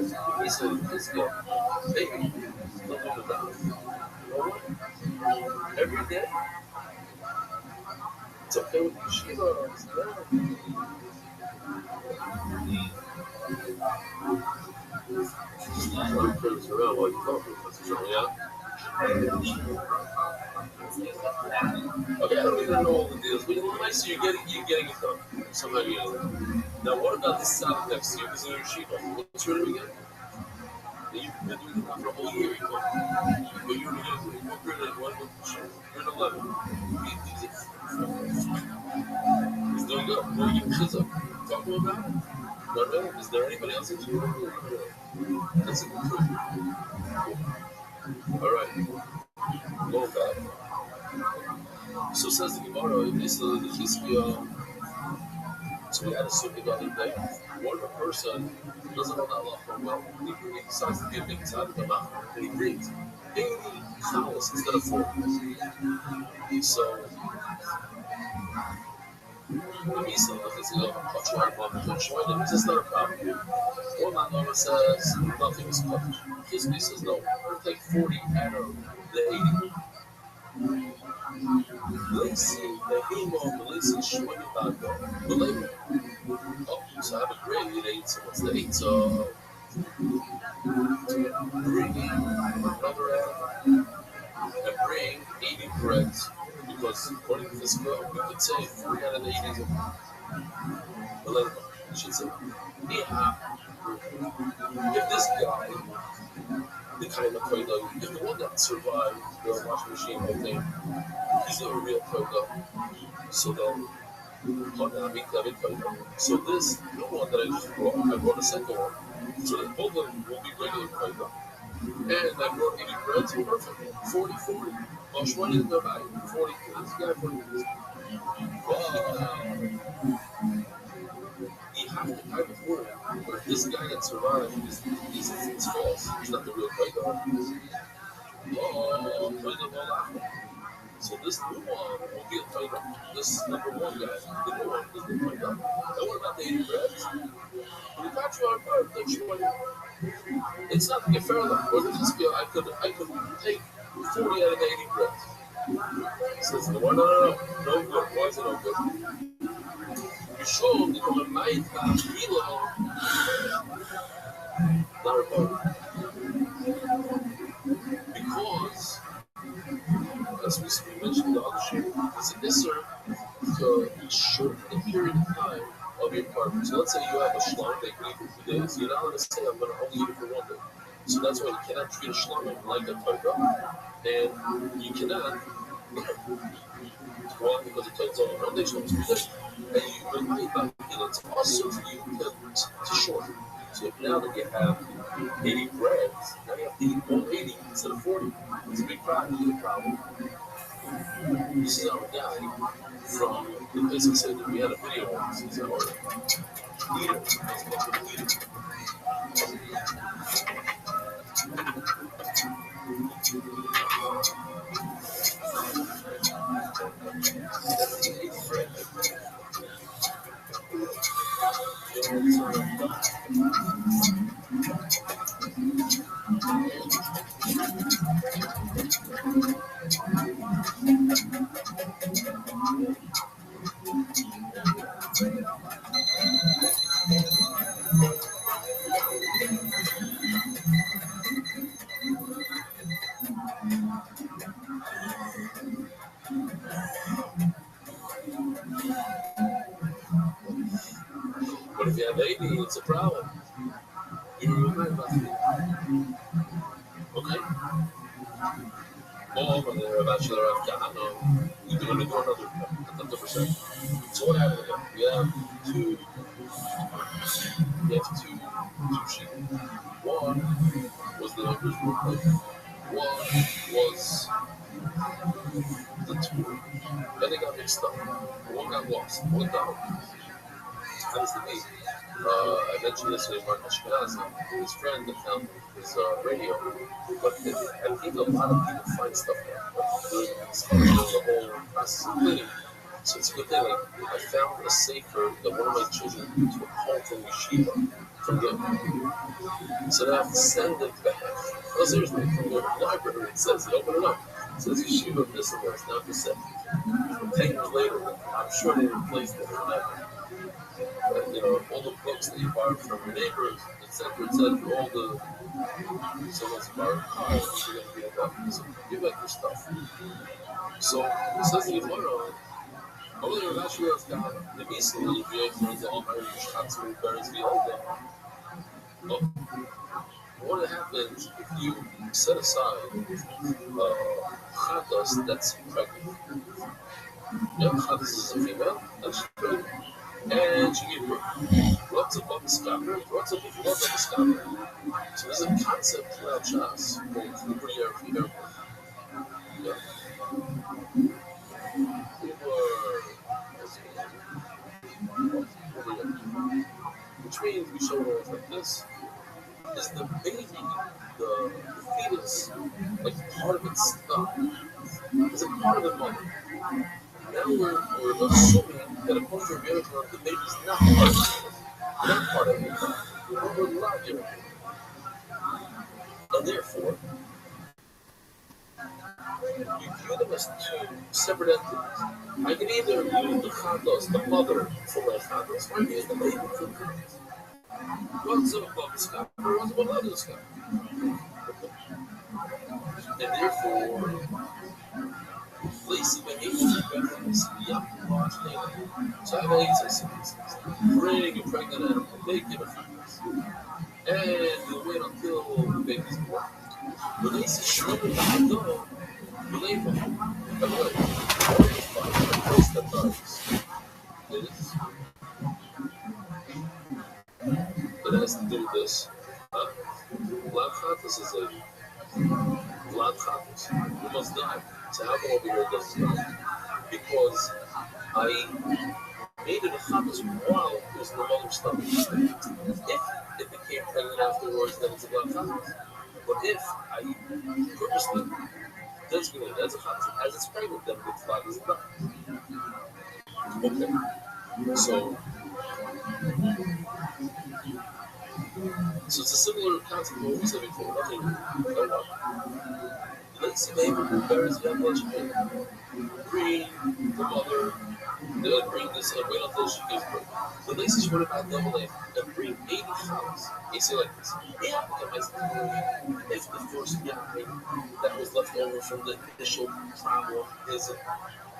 Speaker 5: he said, let's go. Baby, don't hold it down. Every day, it's okay with Yeshiva. I'm turning this around while you're talking. Yeah? Okay, I don't even know all the deals, but it's nice you're getting it done. Somehow you know. Now, what about this Sabbath next year? This is your Yeshiva. What's your name again? You've been doing it for a whole year. But you're in 11. He's doing good. What are you kids up? Talk to him about it? Not really. Is there anybody else in the room? That's a good point. All right. Go back. So says the Gemara, this is the Chizkiah. So we had a sukkah the other day. One person doesn't know that Allah well. He decides to be a big tzaddik amach, and he brings 80 chalas instead of 40. So the Misa is just not a problem. One Manora says nothing is covered. His Misa says no. We'll take 40 out of the 80. Let's see the Himo, let's see Shwani Bando. Oh, so I have a great 8. So what's the 8? So bring another out and bring 80 breads. Because according to this girl, we could say 40 out of the 80 is a you should say, yeah. If this guy, the kind of Koido, if the one that survived the washing machine whole thing, he's a real Koido, so then, so this new one that I just brought, I brought a second one, so that both of them will be regular Koido. And I brought 80 breads, perfect. 40. Wash one in the bag. 40. This guy 40. You have to type of word. But this guy that survived is false. He's not the real Koido. So this new one will be a Koido. This number 1 guy, the new one is the Koido. And what about the 80 breads? When you catch you on fire, it's not a fair enough. Or the Chizkiah, I could take 40 out of the 80 breads. He says, no good. Why is it no good? You show him that the mind not a problem. Because, as we mentioned, the other shit is an isser to shorten the period of time of your partner. So let's say you have a shlom that you can eat for 2 days. You're not going to say, I'm going to only eat it for 1 day. So that's why you cannot treat a shlom like a toiga. And you cannot, one, because it takes on 1 day shlom, 2 days. And you rely about it. It's also for you to shorten. So now that you have 80 breads, now you have to eat all 80 instead of 40. It's a big problem. This is our guy from the basic said that we had a video on. He's our leader. But if you have 80, it's a problem. You remember about it. Okay? Over there about Shadar Kahano, you're going to do another percent. So what happened again? We have two sheep. One was the original plate. One was the two. Then they got mixed up. One got lost. One got happens to be. I mentioned this to Mark Ashkenazi, his friend that found his radio. But I think a lot of people find stuff there. The whole process of cleaning. So it's a good thing. Like, I found a safer that one of my children took home from yeshiva from the. So now I have to send it back. Oh, seriously, from the library. It says, open it up. It says yeshiva this and that's not the same. 10 years later, I'm sure they replaced it or whatever. All the books that you borrowed from your neighbors, etc., all the someone's borrowed cars, you're going to be able to give back your stuff. So it says in Gemara, over there, Rashi's got the Misa, the Vieja, the Almighty, Shatsu, Beres, the Olga. But what happens if you set aside Chatas that's pregnant? Yeah, Chatas is a female, and she's pregnant. And she gave birth. Lots of scammer, lots of scammer. So there's a concept throughout Shas called Kubri Yeah. Which means we show it like this. Is the baby, the fetus, like part of its stuff? Is it part of the mother? Now we're assuming that according to Rabbi, the baby's not part of it. We're not giving it. And therefore, you view them as two separate entities. I can either use the chatos, the mother, for my chatos, or I can use the baby for the chatos. One's above the sky, or one's below the sky. And therefore, Lacey behavior is young, large name. So I have AIDS, bring a pregnant animal, they give a fetus. And you wait until the baby's born. When Lacey shrugged the door, believe me, by the way, the first that does is it has to do with this. Blood Chatas is a blood Chatas. You must die. So how come over here it doesn't die? Because I made it a Chatas while it was in the mother's stomach. If it became pregnant afterwards, then it's a blood Chatas. But if I purposely designate it as a Chatas as it's pregnant, then it's blood is not. Okay. So it's a similar concept to what we said before. Lacey baby who bears young blood green, the mother, They'll bring this and wait until she gives birth. The laces would have double A and bring 80 cows. He said like this. Yeah, if the first guy that was left over from the initial travel is a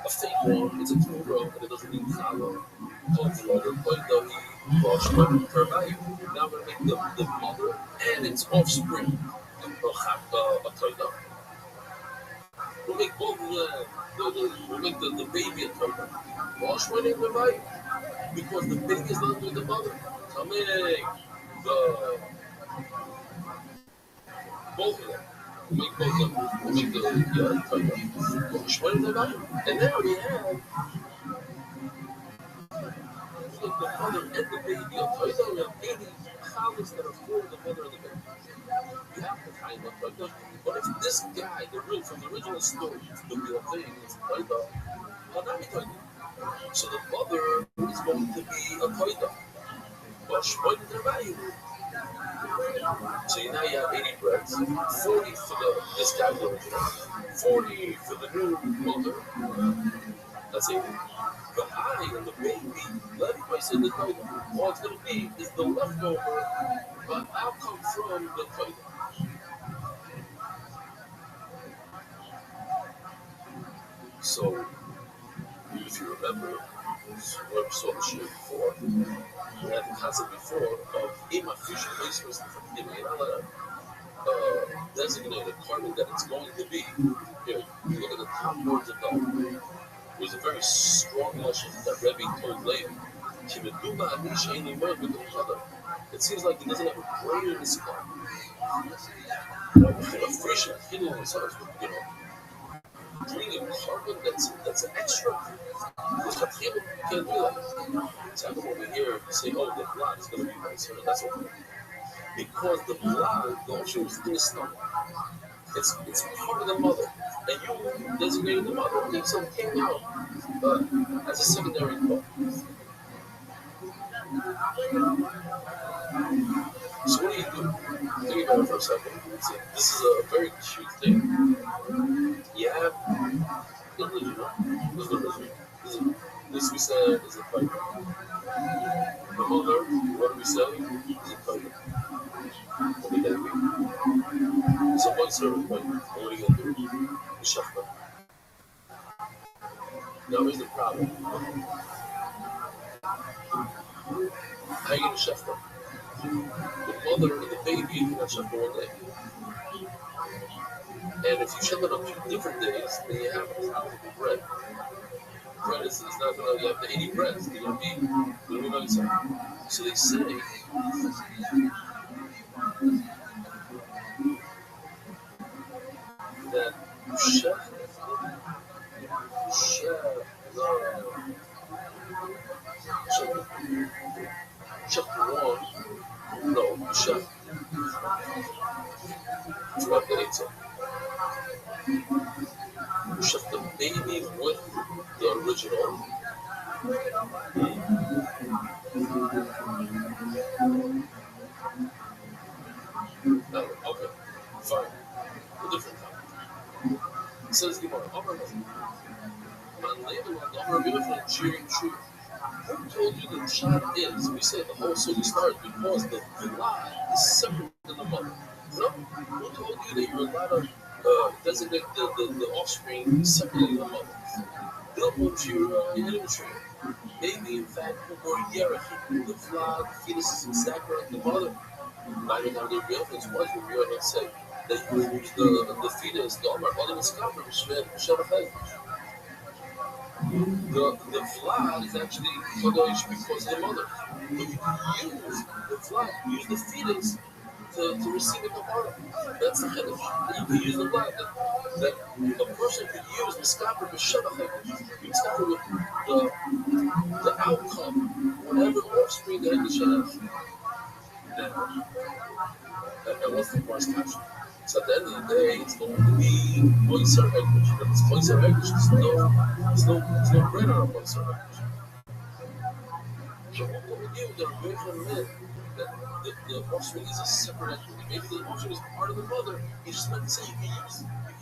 Speaker 5: fake one, it's a two-row, and it doesn't mean follow. Of mother, but the offspring per value. Now we're going to make the mother and its offspring a toida. We'll make both we'll make the baby a toida. Offspring and the value. Because the baby is not with the mother. So make both of them. We'll make both of them. We'll make the toida. Offspring and the value. And now we have the mother and the baby a toida. We have 80 cows that are for the mother and the baby. You have to kind of like that. But if this guy, from the original story, the real thing is Toida, so the mother is going to be a Toida. But what is their value? So now you have 80 breads, 40 for this guy's original, 40 for the new mother. That's 80. The high and the baby, let everybody say the Toida. All it's going to be is the leftover outcome from the Toida. So, if you remember, what we saw the show before, we had the concept before of Ima fusion racers designate a carbon that it's going to be. Here, you look at the top words of God. It was a very strong lesson that Rabbi told Levi. It seems like he doesn't have a brain in his skull. A fresh and hidden himself, bringing carbon that's extra. Because Chachim can't do that. So I come over here and say, oh, the blood is going to be nicer, and that's okay. Because the blood, the ocean was in the stomach. It's part of the mother. And you designated the mother, and so it came out as a secondary thought. So what do you do? Think about it for a second. See, this is a very cute thing. You have the original. This we said is a fight. The mother, what do we say? Is a fight. What are they going to be? It's a one servant fight. What are you going to do? The shafta. Now here's the problem. How are you going to shafta? The mother and the baby, you cannot shafta one day. And if you shafta on 2 different days, then you have a problem with bread. Bread is not going to, you have the 80 breads. They're going to be nice. So they say, that chef throughout the Eitzah. Chef the baby with the original. Okay, fine. A different time. It says the who told you the child is? We said the whole story starts because the lie is separate than the mother. No? Who told you that you're allowed to designate the offspring separately than the mother? They'll move your tree. Maybe in fact, or Yerach, the flower, the fetus is exactly like the mother. Not even the real things was when we were say that you use the fetus, the Omar, all of the scalper, shut a face. The fly is actually Kadosh because of the mother. But you can use the fly, use the fetus to receive it tomorrow. That's the Chiddush. You can use the blood. That a person could use the scalper to shut a face. You can scalper with the outcome, whatever offspring that it should have. And what's the first question? So at the end of the day, it's going to be Moiser English. But it's Moiser English. There's no bread on a Moiser English. So what we do, the original men, that the offspring is a separate entity. Maybe the offspring is part of the mother. You just meant to say you can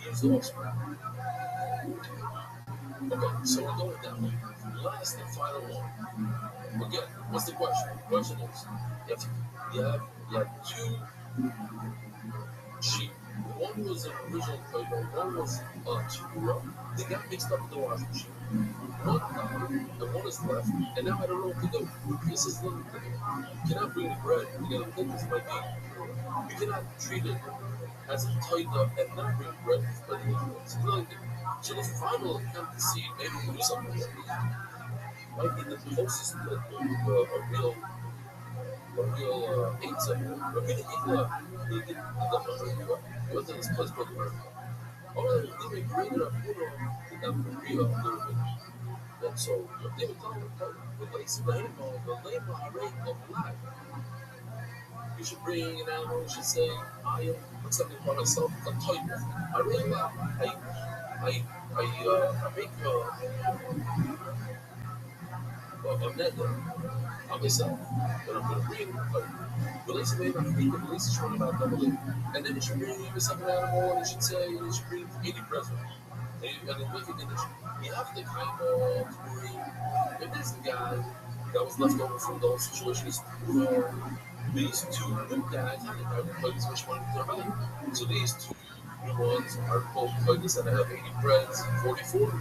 Speaker 5: use the offspring. Okay, so we're going down. Last and final one. Again, what's the question? The question is, you have two sheep. One was an original Toyota, one was Turo. They got mixed up in the washing machine. One died, and one is left, and now I don't know what to do. This is little thing. You cannot bring the bread. You gotta think this might be. You cannot treat it as a Toyota and not bring bread for the Israelites. So the final attempt to see maybe we can do something like this might be the closest to a real pizza. We're gonna eat what's this place called America? Oh, they created a funeral in Rio a little bit. And so they were telling the place the label already of life. You should bring an animal, you should say, I am something for myself, a type. I really like I make a net on myself, but I'm going to bring release me about feet, release is running about double it. And then you should bring even some animal, and you should say, you should bring 80 presents. And then make it condition. You have to kind of bring, if there's a guy that was left over from those situations, these two new guys, how they probably play this much money with their money. So these two new ones are both players that have 80 breads, 44.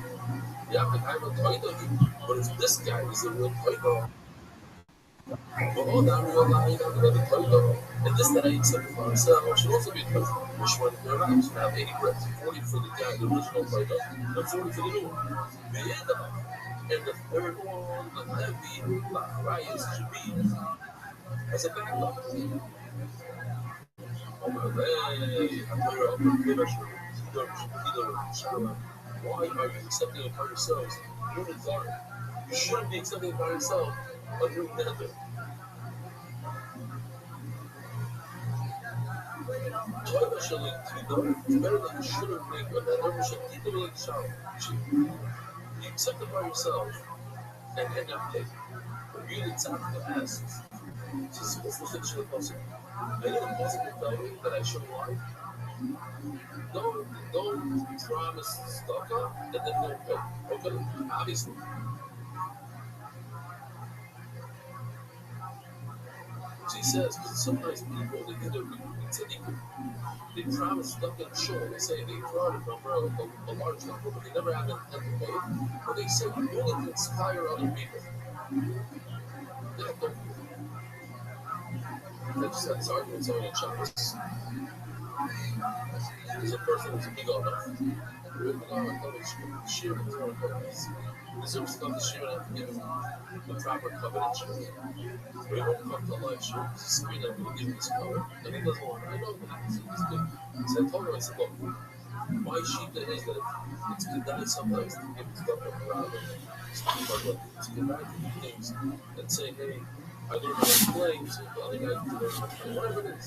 Speaker 5: You have to kind of play them. But if this guy is a real player, well, now we rely on another player. And this that I accepted for myself should also be a player. Which one of their lives should have 80 breads, 40 for the guy, the original player, and 40 for the new one. And the third one, the heavy, like Reyes should be as a backup. Why are you accepting it by yourselves? You're the guard. You shouldn't be accepting it by yourself under another. Toilet should link to them. It's better that you shouldn't link another. Should keep the link shower. You accept it by yourself and end up paying. But you the top of the asses. So what's the fiction of possible? I know the possible value that I show life. Don't promise stuff up and then don't pay. Okay? Obviously. She says, because sometimes people, they either they promise stuff and show, they say they draw a number, a large number, but they never have an end to pay. But they say you only inspire other people. Yeah, don't. I just had this argument with someone in China. There's a person who's a big old enough. Share with their own purpose. There's some stuff to share and give him the proper covenant share. We won't come to life share. He's screen that we'll give him this cover. And he doesn't want it. I know that he's good. So I told him, I said, look, my sheep that is that it's good that sometimes to give stuff up around it. It's good that to do things and say, hey, I learned how to play, so the other guy can learn how to play. Whatever it is.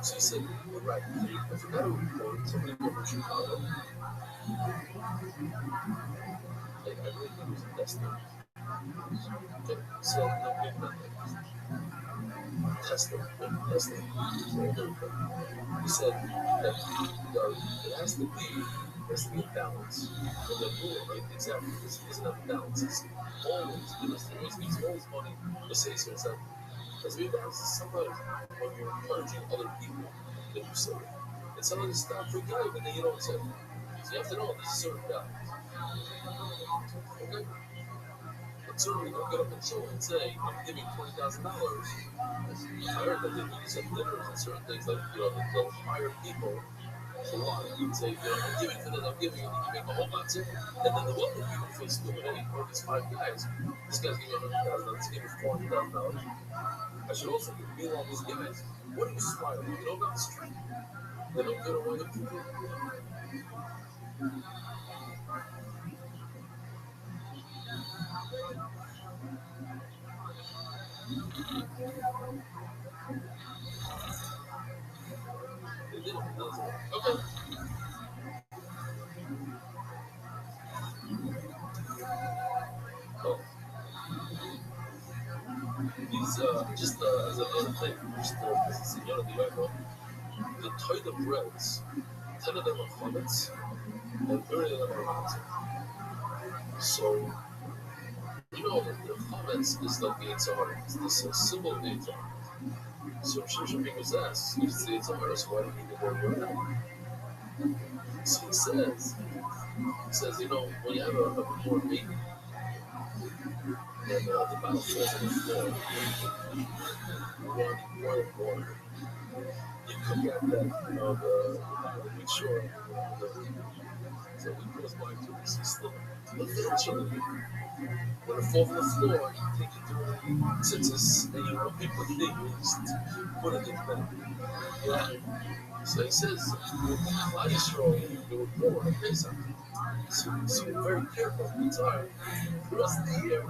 Speaker 5: So he said, you're right. I forgot to report somebody over Chicago. Like, I really think it was a destiny. Okay, so no big nothing. Testing. He said that it has to be a balance. And the rule, right? Exactly. This isn't a balance. It's always means always money to say so. Because we balance sometimes when you're encouraging other people that you say it. And some of this stuff for good, and then you don't say it. So you have to know there's a certain balance. Okay? But certainly don't get up and show and say, I'm giving $20,000. I heard that they do some dinners and certain things like, they'll hire people to lie and say, I'm giving for this, I'm giving, and you make a whole lot of it. And then the wealthy people feel stupid. Hey, or these 5 guys, this guy's giving $100,000, this giving $400,000. I should also be all these guys. What are you smiling? You know about the street? They don't get away with people. Okay. Oh. These, just as another thing, just as a seniority right now, the Toyota breads, 10 of them are comments. and very little. So, you know, the comments is like the Yitzhar. It's this symbol of the Yitzhar. So, Shimshon being possessed, it's the Yitzhar, so why do you need to go to it? So he says, you know, when you have a newborn baby, and the bottle falls on the floor, one water. You cook out that, make sure so we goes by to this still. Eventually, when it falls on the floor, you take it to census and you want people to put it in there. Yeah. So he says, Klal Yisrael, they were born on Pesach. So very careful the entire the rest of the year.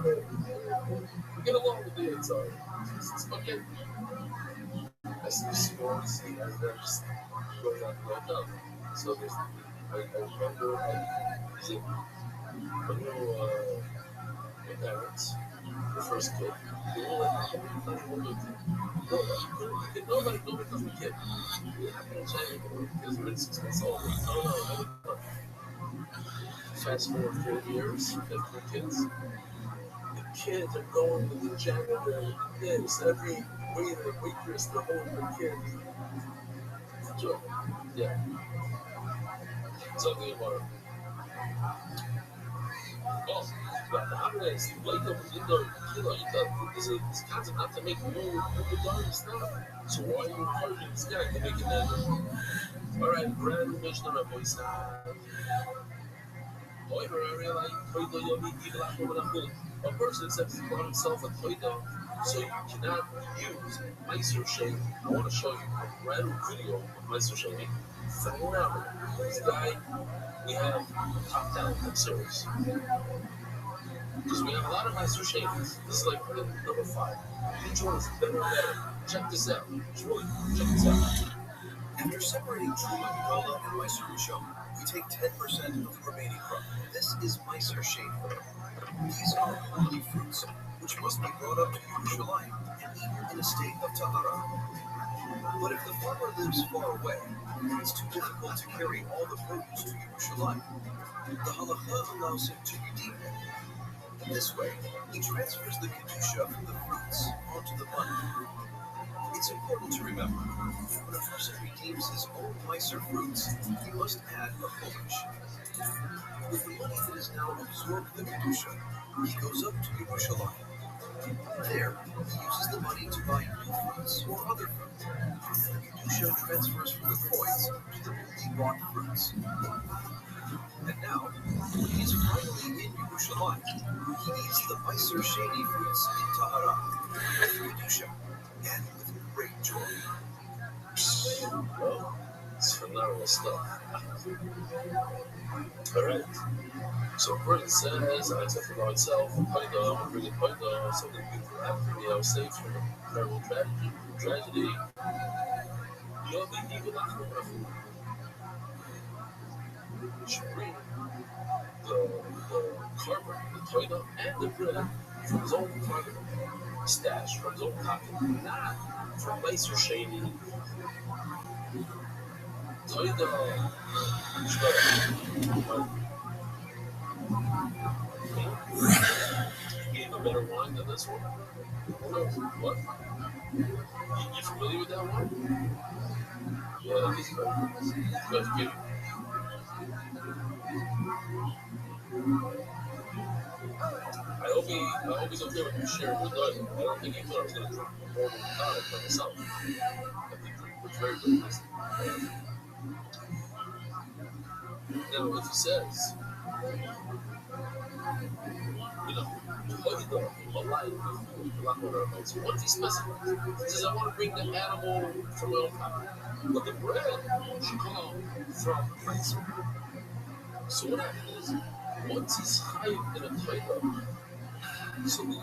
Speaker 5: We get along with the entire. It's okay. I see stories and I just going on right now. So there's, I remember, when you were my parents, the first kid, they were like, nobody does a kid. We have to change it because we're 6 months old. No. Fast forward 4 years, 15 kids. The kids are going to the janitor, this, every waiter, waitress, they're holding the kids. Sure. Yeah. Something about it. Oh, but the holidays, like the there's a concept not to make no darn stuff. So why are you encouraging this guy to make it that? Alright, Grand Mishnah Rabbi said, a person accepts upon himself a toida, so you cannot use Meiser Shame. I want to show you a brand new video of Meiser Shame. This guy, we have top down series. Because we have a lot of Meiser Shames. This is like number 5. Each one is better and better. Check this out. Check this out.
Speaker 7: After separating Truma, Gola, and Meiser Rishon, we take 10% of the remaining crop. This is Meiser Shame. These are holy fruits, which must be brought up to Yerushalayim and eaten in a state of tahara. But if the farmer lives far away, it's too difficult to carry all the produce to Yerushalayim. The halacha allows him to redeem it. This way, he transfers the kedusha from the fruits onto the money. It's important to remember, when a person redeems his own Meiser fruits, he must add a chodesh. With the money that has now absorbed the kedusha, he goes up to Yerushalayim. There, he uses the money to buy new fruits or other fruit. The kedusha transfers from the coins to the newly bought fruits. And now, when he is finally in Yerushalayim, he eats the Meiser Sheni fruits in Tahara, with kedusha, and with great joy.
Speaker 5: Well, it's phenomenal stuff. Alright. So Britain says, I accept for myself, Paida, I'm bringing Paida, something beautiful happened to me, I was saved from a terrible tragedy. You're the evil after we should bring the carpet, the Paida, and the bread from his own private stash, from his own pocket, not from Meiser Sheni. Paida, gave a better wine than this one. What? You familiar with that one? Yeah, this is good. I hope he's okay with you sharing with us. I don't think he thought I was going to drink more than a tonic by myself. I think it was very good. Now, if he says, you know, so once he specifies, he says, I want to bring the animal from my own pocket, but the bread should come from Christ. So what happens is, once he's high in a type, so the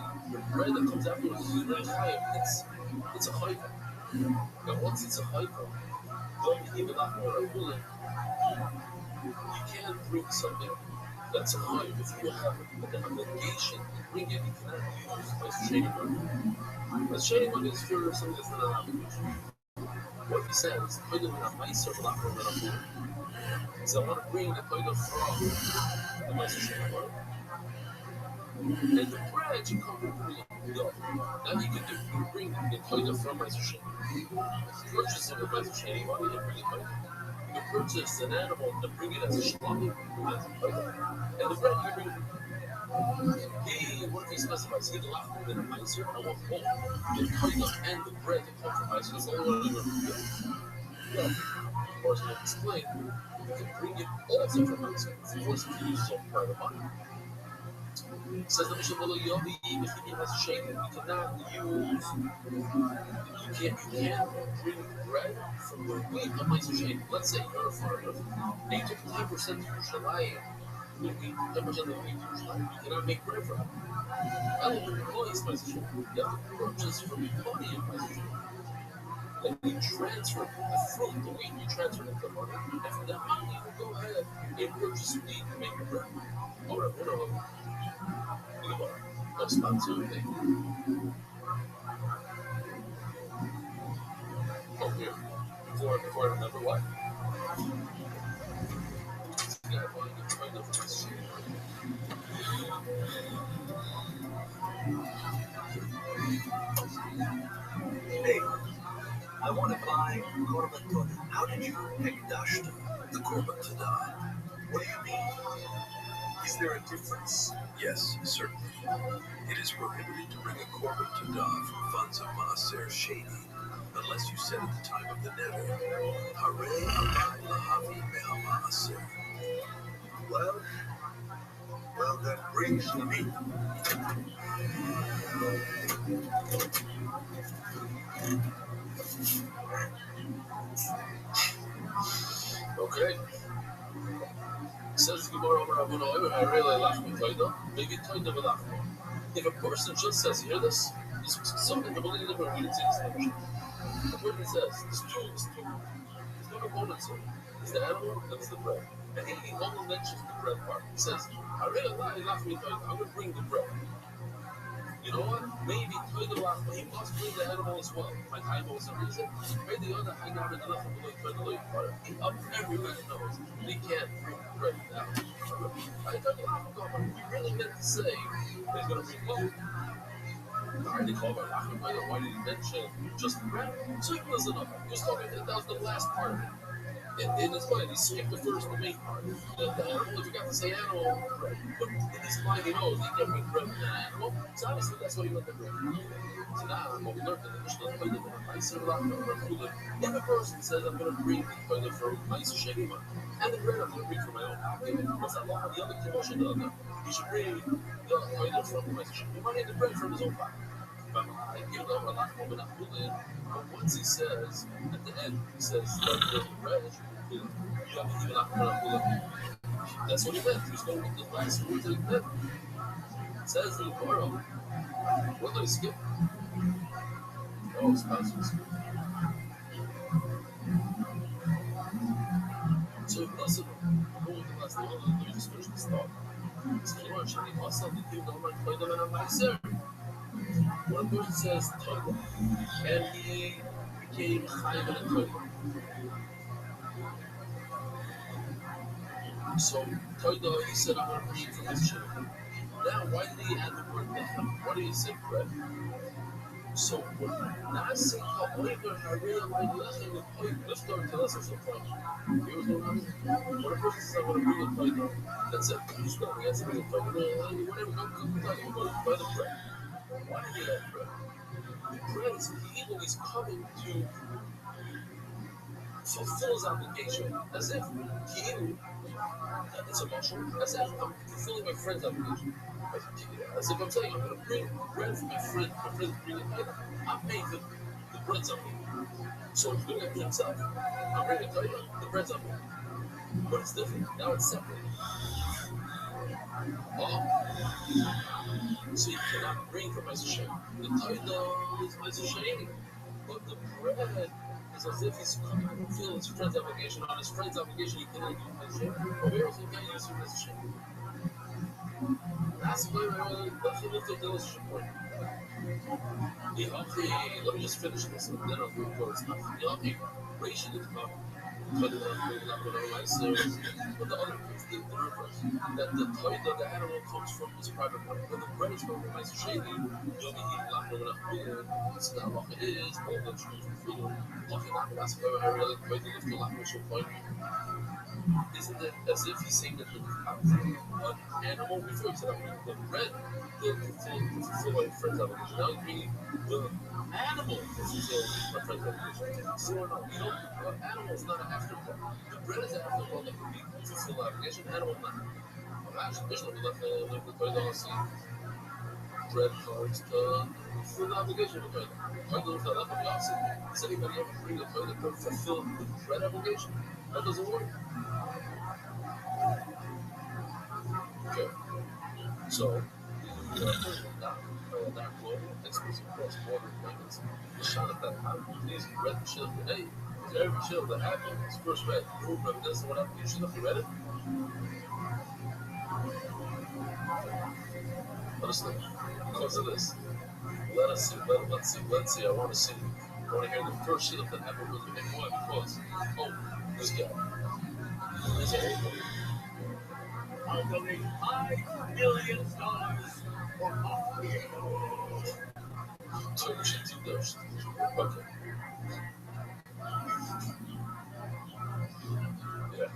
Speaker 5: bread that comes afterwards is really high, it's a high. Now once it's a high, don't give it that more willing. You can't bring something that's a high if you have an obligation to bring it. You cannot use as shady money. As shady money is for something that's not an obligation. What he says, kind of in a nicer black than a fool. So I want to bring the kind of from the nicer shape. And the bread you come with go. Now you can do, you bring the kind of from nicer shape. Purchase it with nicer shape, you want to bring it kind of. You can purchase an animal and bring it as a shlami, and the bread you bring. What if he specifies? He laughed with a miser, I want both. The kind of and the bread that come from miser. That's the only one I'm going to do. Well, of course, I'll explain. You can bring it also from miser. Of course, you can use some part of money. It says the Mishnah below, Yobi, if he has a shake, you cannot use, you can't bring bread from the wheat of miser shake. Let's say you're a farmer, and you took 10% of your shalai. You cannot make bread from it. I don't know employees position. You have to purchase from the money in position. Then you transfer the fruit, the wheat, you transfer it to money. And from that money, you go ahead and purchase wheat and make your bread. Alright, what are we? No sponsor thing. Oh, here. Before I remember what?
Speaker 7: Hey, I want to buy Korban Todah. How did you hekdash the Korban Todah? What do you mean? Is there a difference? Yes, certainly. It is prohibited to bring a Korban Todah from funds of Maaser Sheni unless you said at the time of the neder, Harei Alai Lahavi Meha Maaser. Well, then bring Shlamim.
Speaker 5: Okay. Says Gemara over Abu Noah, I really laugh with Toida. Maybe Toida will laugh. If a person just says, hear this? This was something completely different. We didn't see this in the Mishnah. The person says, there's two components here. It's the animal and it's the bread. And he only mentions the bread part. He says, I really laugh with Toida. I'm going to bring the bread. You know what? Maybe Toida will laugh, but he must bring the animal as well. My time was a reason. Maybe the other hang out in the left of the Toida part. Everybody knows they can't bring the bread down. I thought we really meant to say he's going to bring both. Why did he call about laughing? Why did he mention just the bread? So he wasn't up. He was talking, that was the last part of it. In his mind, he skipped the first, the main part. The animal, he forgot to say animal, bread. But in his mind, he knows he can't bring bread with an animal. So obviously, that's why he went to bread. So now, what we learned in the Mishnah, if a person says, I'm going to bring the for nice shagima, and the bread I'm going to bring for my own pocket, what's that law? The other commotion does that. He should bring the toilet from the nice shagima, he might need the bread from his own pocket. But once he says, at the end, he says, the bread, that's what he meant. He was going with the last words that he meant. It says in the Torah, what did I skip? Oh, spouses. So listen, I'm going to the last one, let me just finish this thought. When a person says Toida, and he became Chayiv in a Toida. So Toida, he said, I'm going to bring from his children. Now, why did he add the word Lechem? Why did he say bread? So when Nasi Ha'oiver Harei Alai Lechem and Toida, let's start to us or something. When a person says, I'm going to bring a Toida, that's it. He's going to bring a Toida, whatever, go to the bread. Why did he add bread? The bread is evil, he's coming to fulfill his obligation, as if it's a muscle, as if I'm fulfilling my friend's obligation. As if I'm saying, I'm going to bring bread for my friend bringing it. I'm paying the bread's up here. So he's doing it for himself. I'm bringing it to you, the bread's up here. But it's different, now it's separate. So you cannot bring from Ma'aser Sheni. The Toida is Ma'aser Sheni, but the bread is as if he's coming to fulfill his friend's obligation. On his friend's obligation, he cannot use Ma'aser Sheni. But where else he can't use Ma'aser Sheni? That's why I left him with the delicious point. Yeah, okay, let me just finish this and then I'll go to stuff. Yeah, okay, ration is about but the other things, the reverse. That the toy that the animal comes from is private money. When the bread is from the nice shady, you'll be eating like enough food. So that what it is, all the truth and freedom. Okay, that's where I really quite live to like so point. Isn't it as if he's saying that the animal before he said the bread, the fulfill my friend's obligation. Now he's meaning the animal to fulfill my friend's obligation. So no, you know, animal is not an afterthought. The bread is an afterthought that would be fulfill the obligation. Animal not. Actually, there's no left the toy that I see. Bread cards to fulfill the obligation of the toilet. That would be opposite. Does anybody ever bring a toilet to fulfill the bread obligation? That doesn't work. Okay. So, that global exclusive cross-border payments, the shot at that happened, these red chill today, every chill that happened, is first red, no evidence, whatever, you should have read it. Honestly, because of this, let's see, I want to see, I want to hear the first shit that happened with him. Why? Because, oh, this guy, this old I'll donate $5 million for hospital. Turkish into dust. Okay. Yeah.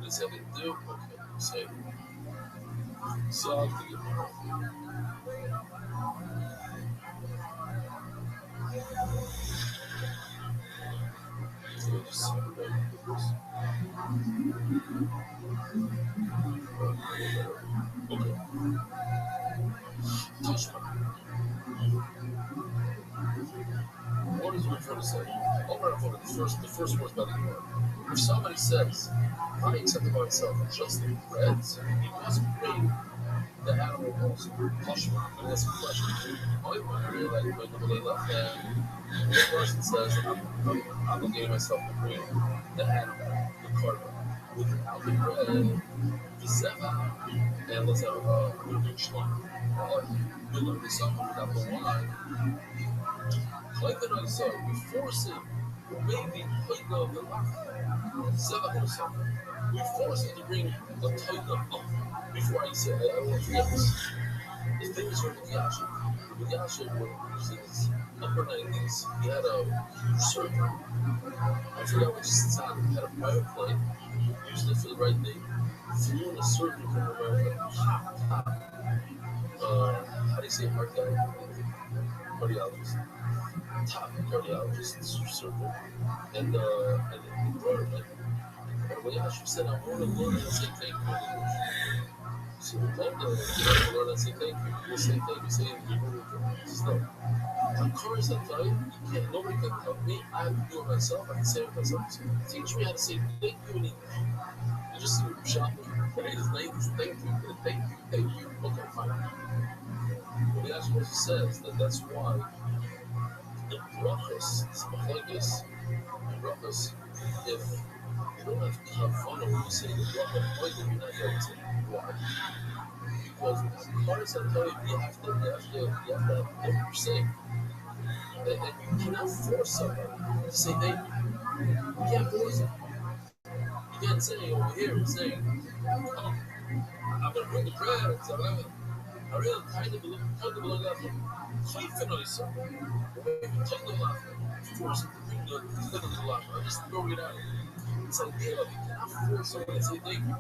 Speaker 5: They said they do? Okay. Say so I'll do it. So just okay. Touch me. What is one trying to say? I'll write up the first words by the word. If somebody says, I accept myself just in breads, it wasn't great. The animal was touch me. And that's a question. I wonder, like, when they left there, the person says, I'm obligating myself to bring the animal, the cargo, without the bread, the seva, and let's have a good schluck. You learn the song without the wine. Like the night song, we force him, maybe put the laugh. Seva himself. We force him to bring the title up before I say, I want to forget this. The famous Rabbi Yasha was in his upper 90s. He had a huge surgery. I forgot which side. He had a private plane, used it for the right thing, flew in a surgery from America. How do you say heart guy? Cardiologist. Top cardiologist, surgeon. And he brought him in. And Rabbi Yasha said, I want to learn and say thank you. So we told them, Lord, I say thank you. We'll say thank you, say it in Hebrew. He says, no. I'm curious, I tell you, nobody can tell me. I have to do it myself. I can say it myself. So teach me how to say thank you in English. You just shop me. But his name is thank you. Thank you. Okay, fine. But he actually says that's why the brachos, if you don't have fun when you say the bracha, you're not going to. Why? Because cards that tell you have to know what you're saying. And you cannot force somebody to say thank you. You can't force it. You can't say over here and saying, oh, I'm going to bring the bread. So I really kind of believe that finally something. Maybe take the laugh. Force it to bring the laugh. I just throw it out. It's like, you cannot force somebody to say thank you.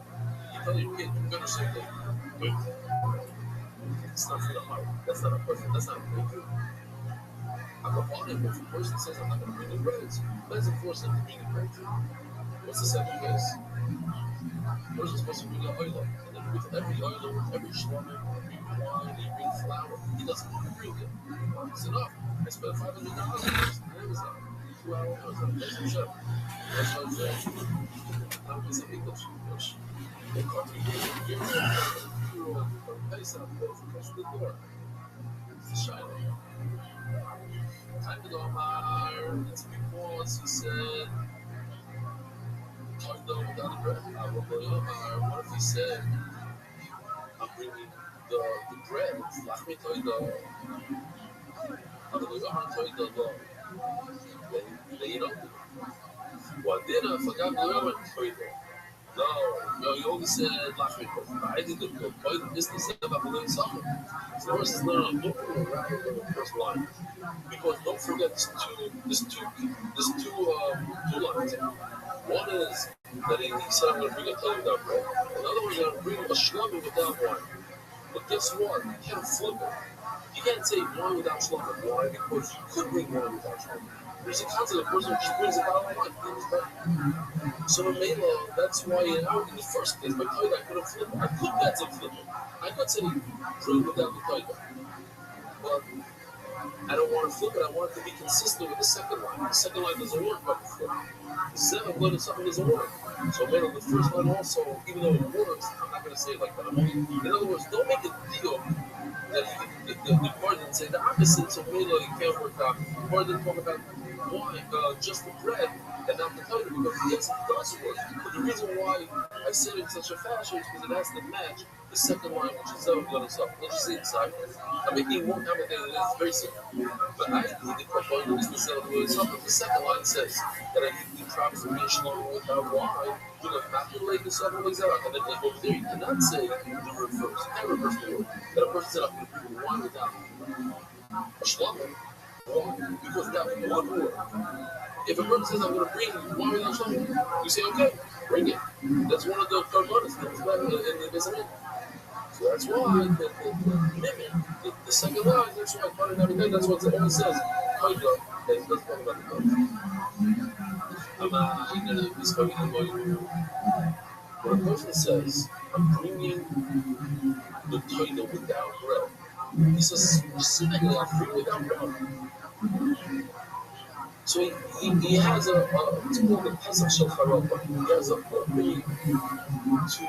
Speaker 5: You tell your kid, you better say thank you. It's not for the heart. That's not a person. That's not a thank you. I'm a bottom. If a person says, I'm not going to bring the breads, let's force them to bring the bread. What's the second case? The person's supposed to bring an oil. And then with every oil, every shawarma, every wine, they bring flour. He doesn't want to bring it. It's enough. I spent $500 on Amazon. 2 hours. That's a chef. That's what I'm saying. Now it's an English. They call me €1 paisa across the door. It's a shining. Time to go, Mar. It's because he said, talk though without a breath. What if he said, I'm bringing the bread, lach me toy the you know, well, dinner forgot the woman toy no, you only said lach me. I did the point of business about the little summer. So the is not looking around the first line. Because don't forget there's two lines. One is that he said I'm going to bring a tongue without bread. Another one is going to bring a shlummy without wine. But guess what? You can't flip it. You can't say wine without shlummy. Why? Because you could bring wine without shlummy. There's a concept of person who just brings a bottle of wine. So in Mela, that's why in the first case, my Toida, I couldn't flip it. I could get to flip it. I could say bring without the Toida. But I don't want to flip it. I want it to be consistent with the second line. The second line doesn't work by the flip. The seventh line of something doesn't work. So, man, the first line also, even though it works, I'm not going to say it like that. In other words, don't make a deal that the part didn't say the opposite. So, maybe it can't work out. The part didn't talk about why just the bread and not the title. Because yes, it does work. But the reason why I said it in such a fashion is because it has to match the second line, which is seven blood and stuff. Let's just see inside. I'm making it more complicated than it is. It's very simple. But I think the point is the seven blood and stuff. The second line says that I think the trap for me along without why. You know, not to lay the seven ways out. And then like over there, you cannot say the reverse. You can't reverse the word. That a person said, I'm going to bring one without a shlummer. Why? Because that one word. If a person says, I'm going to bring one without shlummer, you say, okay, bring it. That's one of the carbonates that comes back in the basement. So that's why the second line, that's why part of everything, that's what it always says. Let's talk about the code. I'm going to be speaking about you. When a person says, I'm bringing the title without bread, he says specifically, I'm bringing without bread. So he has it's called the Pesach Shel Charot. He has a way to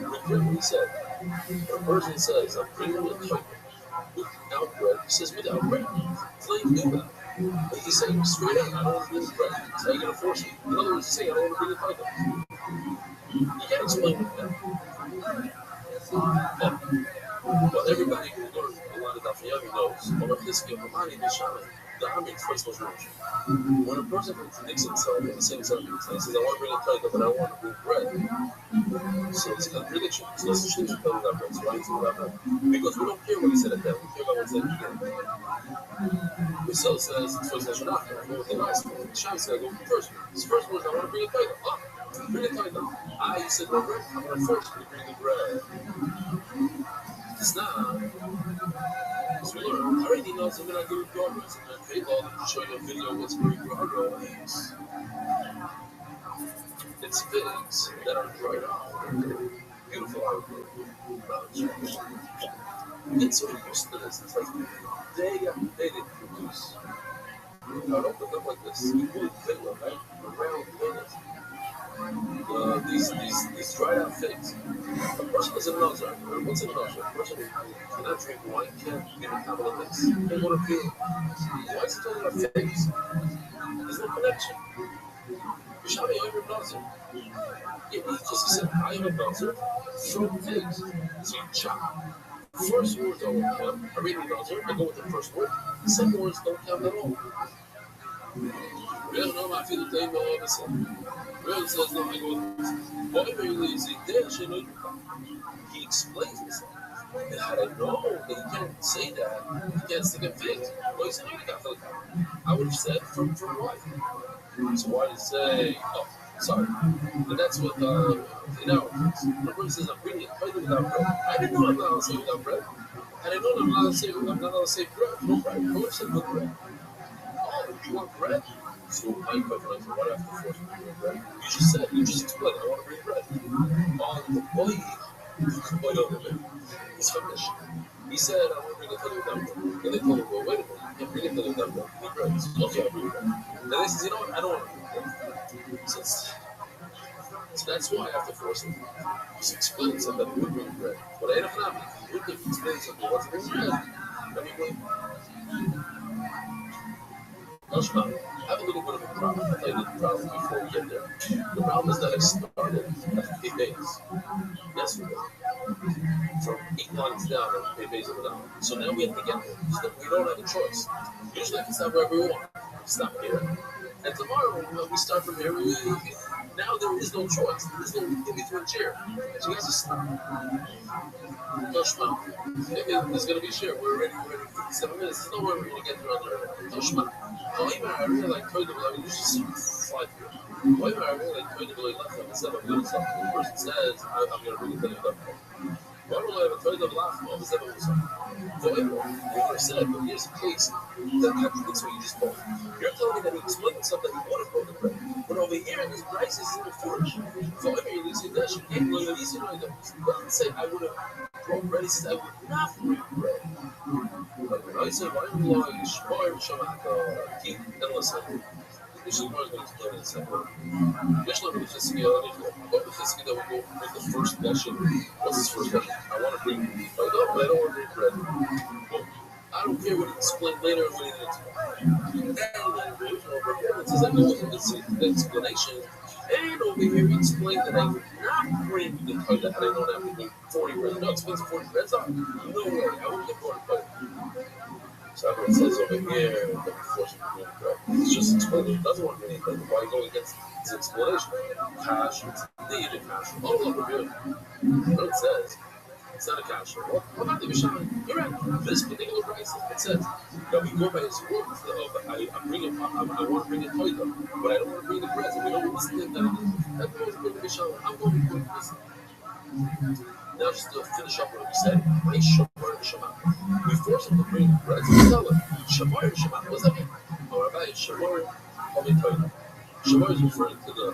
Speaker 5: regret what he said. When a person says, I'm bringing the title without bread, he says without bread. It's like you do that. But he's saying straight up, I don't want to bring the bread. So you're going to force me. In other words, he's saying, I don't want to bring the title. You can't explain that. But everybody who learns a lot of Dafayami knows, the Hamid first was Rosh. When a person contradicts himself in the same sentence, and he says, I want to bring a title, but I don't want to bring bread. So it's a contradiction. So let's change the color of bread. So why is it about that? Because we don't care what he said at that. We care about what he said at the beginning. Rousseau says, it's first Lashonach, I go with the last one. Shai said, I go with the first one. His first one is, I want to bring a title. Oh, bring a title. You said no bread? I'm going to force you to bring the bread. It's not. As we learned, I already know something I do with progress. And then I'll show you a video of what's very grow is. It's figs that are dried out. Beautiful out. It's so used to this. It's like day after day they produce. I don't look up like this. You really fig, right? Around minutes. These dried out figs. A person is a nozer. What's a nozer? A person who cannot drink wine, can't get a couple of this. They want to feel. Why is he talking about figs? There's no connection. Shami, I'm a nozer. He just said, I am a nozer from figs. So you chop. First words don't count. I read the nozer, I go with the first word. The second words don't count at all. Real no, I feel the thing all of a sudden. Real says, no, I go with this. Boy, very lazy. He explains himself. And how I know that he can't say that, he can't stick a figs. Well, he said, I would have said from what? So why did he say, oh, sorry. And that's what, the person says, I'm bringing it without bread. I didn't know I'm not allowed to say without bread. And I know I'm not allowed to say bread. No bread. I would have said good bread. Oh, you want bread? So my equivalent to what I have to force me to bring bread. You just explained, I want to bring bread. The boy over there, he's finished. He said, I want to bring a telly without bread. And they told him, well, wait a minute, you can't bring a telly without bread. You need bread. He says, okay, I'll bring bread. And they says, you know what, I don't want to bring bread. So that's why I have to force him. He's explaining something that would bring bread. But I don't know, he would explain something that wants to bring bread. Let me wait. That's not. I have a little bit of a problem. I'll tell you the problem before we get there. The problem is that I started at the base yesterday from 8 lines down and pay base of down. So now we have to get there. So we don't have a choice. Usually I can stop wherever we want. Stop here. And tomorrow we start from here. Now there is no choice. There is no in between chair. So you have to stop. Toshma. There's going to be a share. We're ready 57 minutes. There's no way we're going to get there under Toshma. I really like Toy I mean, you just slide through. I really like Toy left and said, I'm going to stop. The person says, I'm going to bring it to the left. Why don't I have a Toy left? All of a sudden, you never said, but here's a case that contradicts what you just told. You're telling me that he explained something that he would have broken the bread. But over here in this price is a foolish. So I mean, you that should get like at least you know that. Doesn't say I would have broken bread. He says I would not break bread. I said why am I shmar shamak keep and listen. This is what I'm going to explain in a second. Just look at the Fisky. About the Fisky that we go with the first lesson. What's this first lesson? I want to bring. I don't want to bring bread. Well, I don't care what he explained later or what he didn't explain. And then the original performances, I know the explanation. And over here, he explained that I would not bring the toilet and I don't have to bring 40 bread. You know how expensive 40 breads are? No way. I wouldn't get 40 bread. So everyone says over here that we force him to bring bread. It's just explaining he doesn't want to bring anything. Why go against his explanation? Cash, the cash. All over here. What it says. It's not a cash. What about the Mishan? You're right. This particular price, it says that we go by his words. I want to bring a toilet, but I don't want to bring the bread. So we don't understand that. That's the Mishan. I'm going to bring this. Now, just to finish up what we said, my Shamar and Shema. We force him to bring the bread. So we tell him, Shamar and Shema. What does that mean? Oh, Rabbi, Shamar, Homi toilet. Shamar is referring to the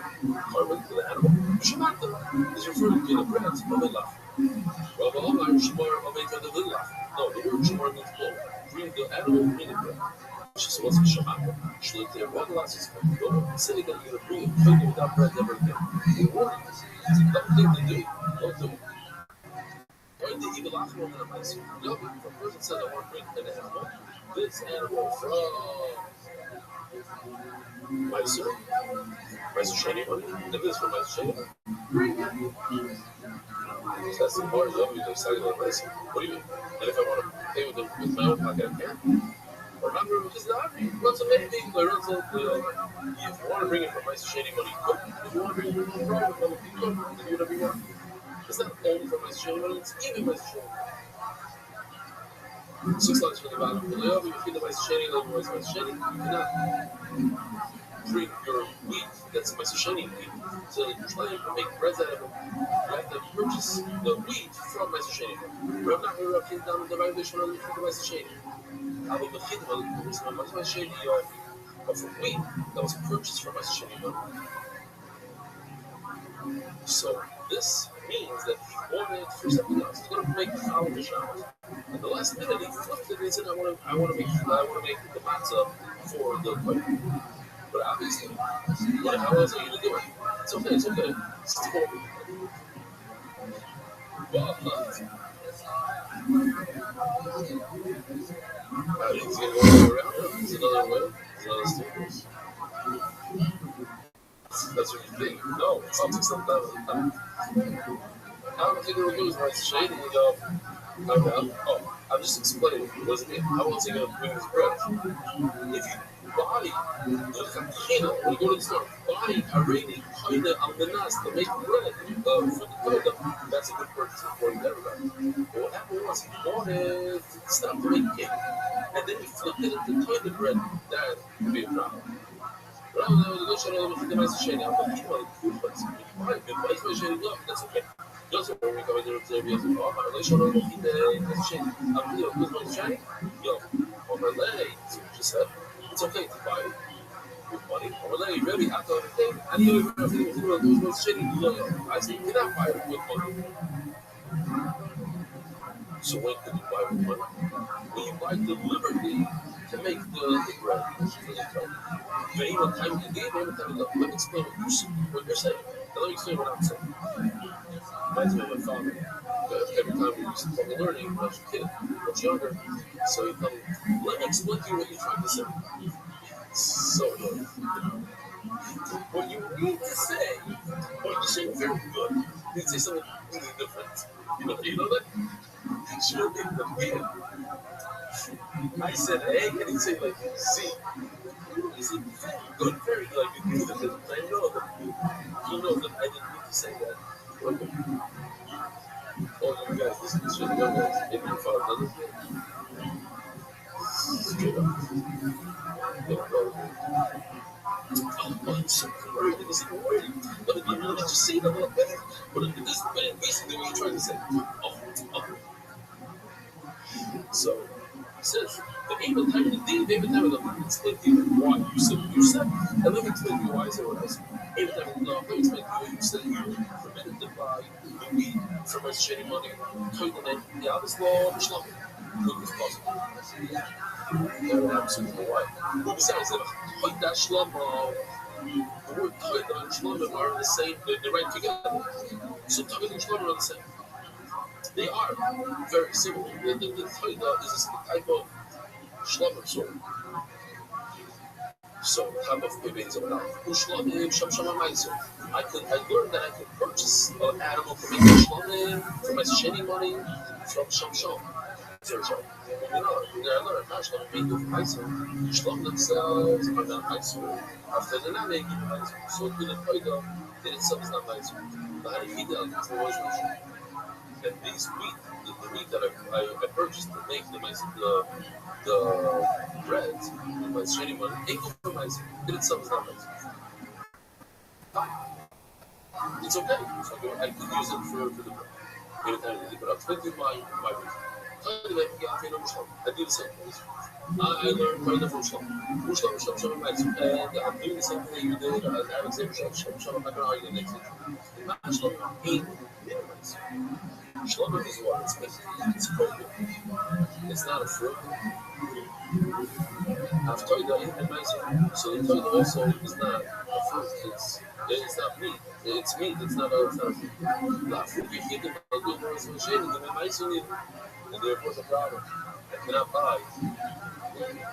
Speaker 5: carbon, to the animal. Shemata is referring to the bread, Homi laf. Rabbi Omar, Shamar, Homi to the laf. No, the word Shamar means blow. Bring the animal, bring the bread. Which is supposed to be Shemata. Shlit what last is going to go. Say that you're going to bring a toilet without bread ever again. We warn you. It's a dumb thing to do. Don't do it. Or the evil animal in a mice. No, if a person says I want to bring an animal, this animal from Meiser, Meiser Shani money, if this is from Meiser Shani, bring it. That's the part of you, they say like this. What do you mean? And if I want to pay with my own pocket, I can. Or not, because the army runs a maybe, if you want to bring it from Meiser Shani money, good. If you want to bring it from your private money, good. Do whatever you want. It's not only for Meiser Shani money, it's even Meiser Shani. 6 lines from the bottom. If you feed the Meiser Shani, like Meiser Shani, you cannot bring your wheat that's Meiser Shani wheat. So you try and make bread out of it. You have to purchase the wheat from Meiser Shani. We're not going to came down the violation of the Meiser Shani. I will make it from Meiser Shani of wheat that was purchased from Meiser Shani. So this means that he wanted for something else. He's going to make the showers. And the last minute he flipped it and said, I want to make the matzah for the wedding. But obviously, how else are you going to do it? It's okay. It's totally. But he's going to go around. There's another way. There's another staircase. That's what you think. No, it's not something that I don't think it would lose my shady. I'm just explaining. What does it mean? How else are you going to bring this bread? If you buy when you go to the store, buy already kind of almanas to make bread for the toilet, that's a good purchase according to everybody. But what happened was he wanted to stop to make cake, and then he flipped it into toilet bread. That would be a problem. That's okay. Just when we come into the service, it's okay to buy it with money. Really, after everything, I said, you cannot buy it with money. So when can you buy with money? When you buy the liberty to make the bread for the toilet. Any time you gave, any time you left. Let me explain what you're saying. Now let me explain what I'm saying. Reminds me of my father. Every time we used to come to learning, when I was a kid, much younger, so he told me, let me explain to you what you're trying to say. So good. When you need to say, oh, you say very good, you need to say something really different. You know that? Sure, in the beginning, I said A, and he said like Z. He said very good, very good. Like, you do the difference. I know that he knows that I didn't mean to say that. All you guys listen to this shit, you guys, if you follow another thing, straight up. Oh, I'm so worried. It was even worried. But if you really just say it a little better, but if this man basically what you're trying to say. So he says, the aim of time, the aim of time, let me explain to you why you said what you said, and let me explain to you why I said what I said. Aim of time, let me explain to you what you said. You permitted to buy the weed from us shady money, told the name, the others law, which law? Who was possible? Yeah, absolutely right. Who besides that? Like that slum, the word Toyota and Shlomo are the same, they're right together. So Toyota and Shlomo are the same. They are very similar. The Toyota is a type of Shlomo sort. So, type of babies of now. Shlomo, I learned that I could purchase an animal from my Shlomo, from my shitty money, from Shom. So, I learned that Shlomo made the Kaiser. Shlomo themselves are not Kaiser. After they're not making Kaiser. So, to the Toyota, they themselves not Kaiser. But I need that. And these wheat, the wheat that I purchased to make the bread, my shitty money, ain't good for my in itself is not nice. It's okay. So I could use it for the bread. But I'm thinking my reason. I do the same thing. I learned right from Shlomo. And I'm doing the same thing you did. I would say Shlomo, I'm not going to argue the next thing. Shlomo ain't minimized. Shlomo is what? It's broken. It's not a fruit. I've told you that it's amazing. So the toilet also is not a fruit. It's not meat. It's meat. It's not a fruit. Not fruit. You think about good words and shit, and amazing, and therefore the problem. I cannot buy.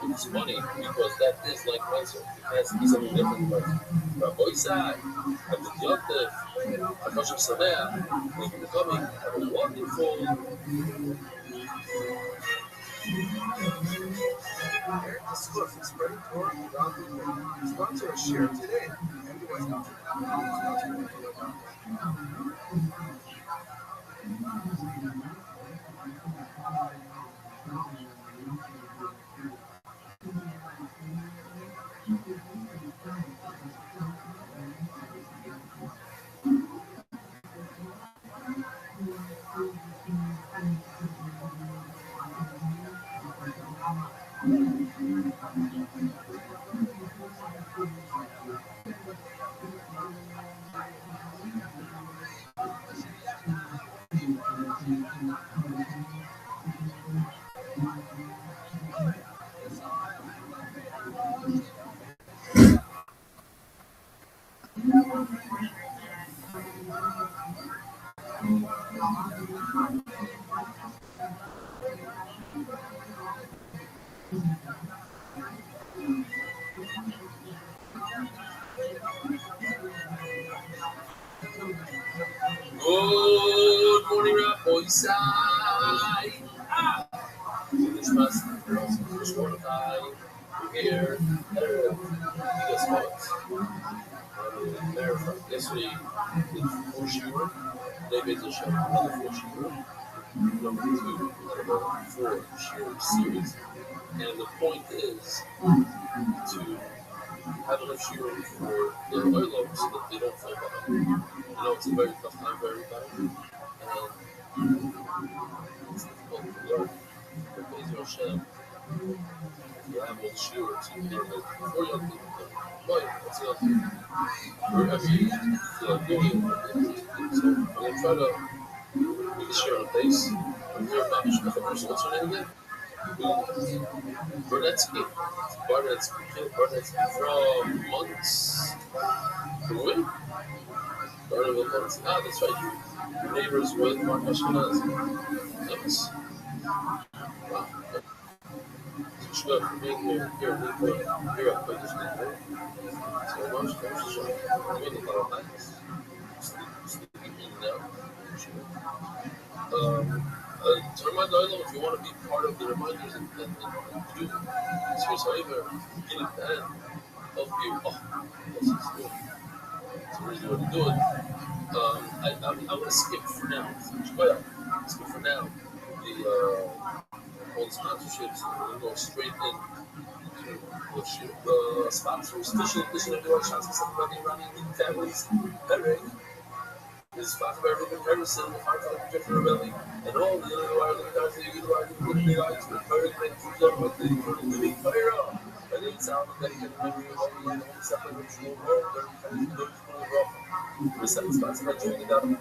Speaker 5: It's funny because that is like cancer. It has to be something different. But Rabbi side, and the Yontif, Hakadosh Sameach, thank you for coming. Have a wonderful.
Speaker 7: Eric Disclosure is spreading Torah around the world. Sponsor a share today.
Speaker 5: Good morning, Rabbi side. This must be first one time. We're here. He does what? Yesterday, did 4 shiur. They made the show another 4 shiur. Number 2, another 4 shiur series. And the point is to have enough shiur for the oilers so that they don't fall behind. You know, it's a very tough time for everybody. And it's difficult to learn. But Be'ez Hashem, if you have all the shiurs, you can learn it before young people come. Boy, that's the other thing. Wherever you feel like doing it. So I'm going to try to make a share on the base. I'm here about what's her name again? Bernetsky. Bernetsky from months. From when? Ah, that's right. Your neighbors with Mark Ashkenaz. Nice. Wow. Shkut for being here in Newport. Here at British Newport. So much shot. I mean, a lot of nights. Sleeping in and out. To remind Oilam, if you want to be part of the reminders and do Sirius Haiver, get it and help you. Oh, this is good. So here's the way to do it. I'm going to skip for now. Skip for now. All the sponsorships. I'm going to go straight in to the sponsors. Special edition of your shots for somebody running in families. Eric is sponsored by Ruben Harrison, the Hartford Jeffrey Rebelli, and all the other guys that you utilize in the guys with very great food with the living fire. And it's out of that you can memory of all the stuff that was going on. Very kind of good for the rock. We're sponsored by Johnny Down.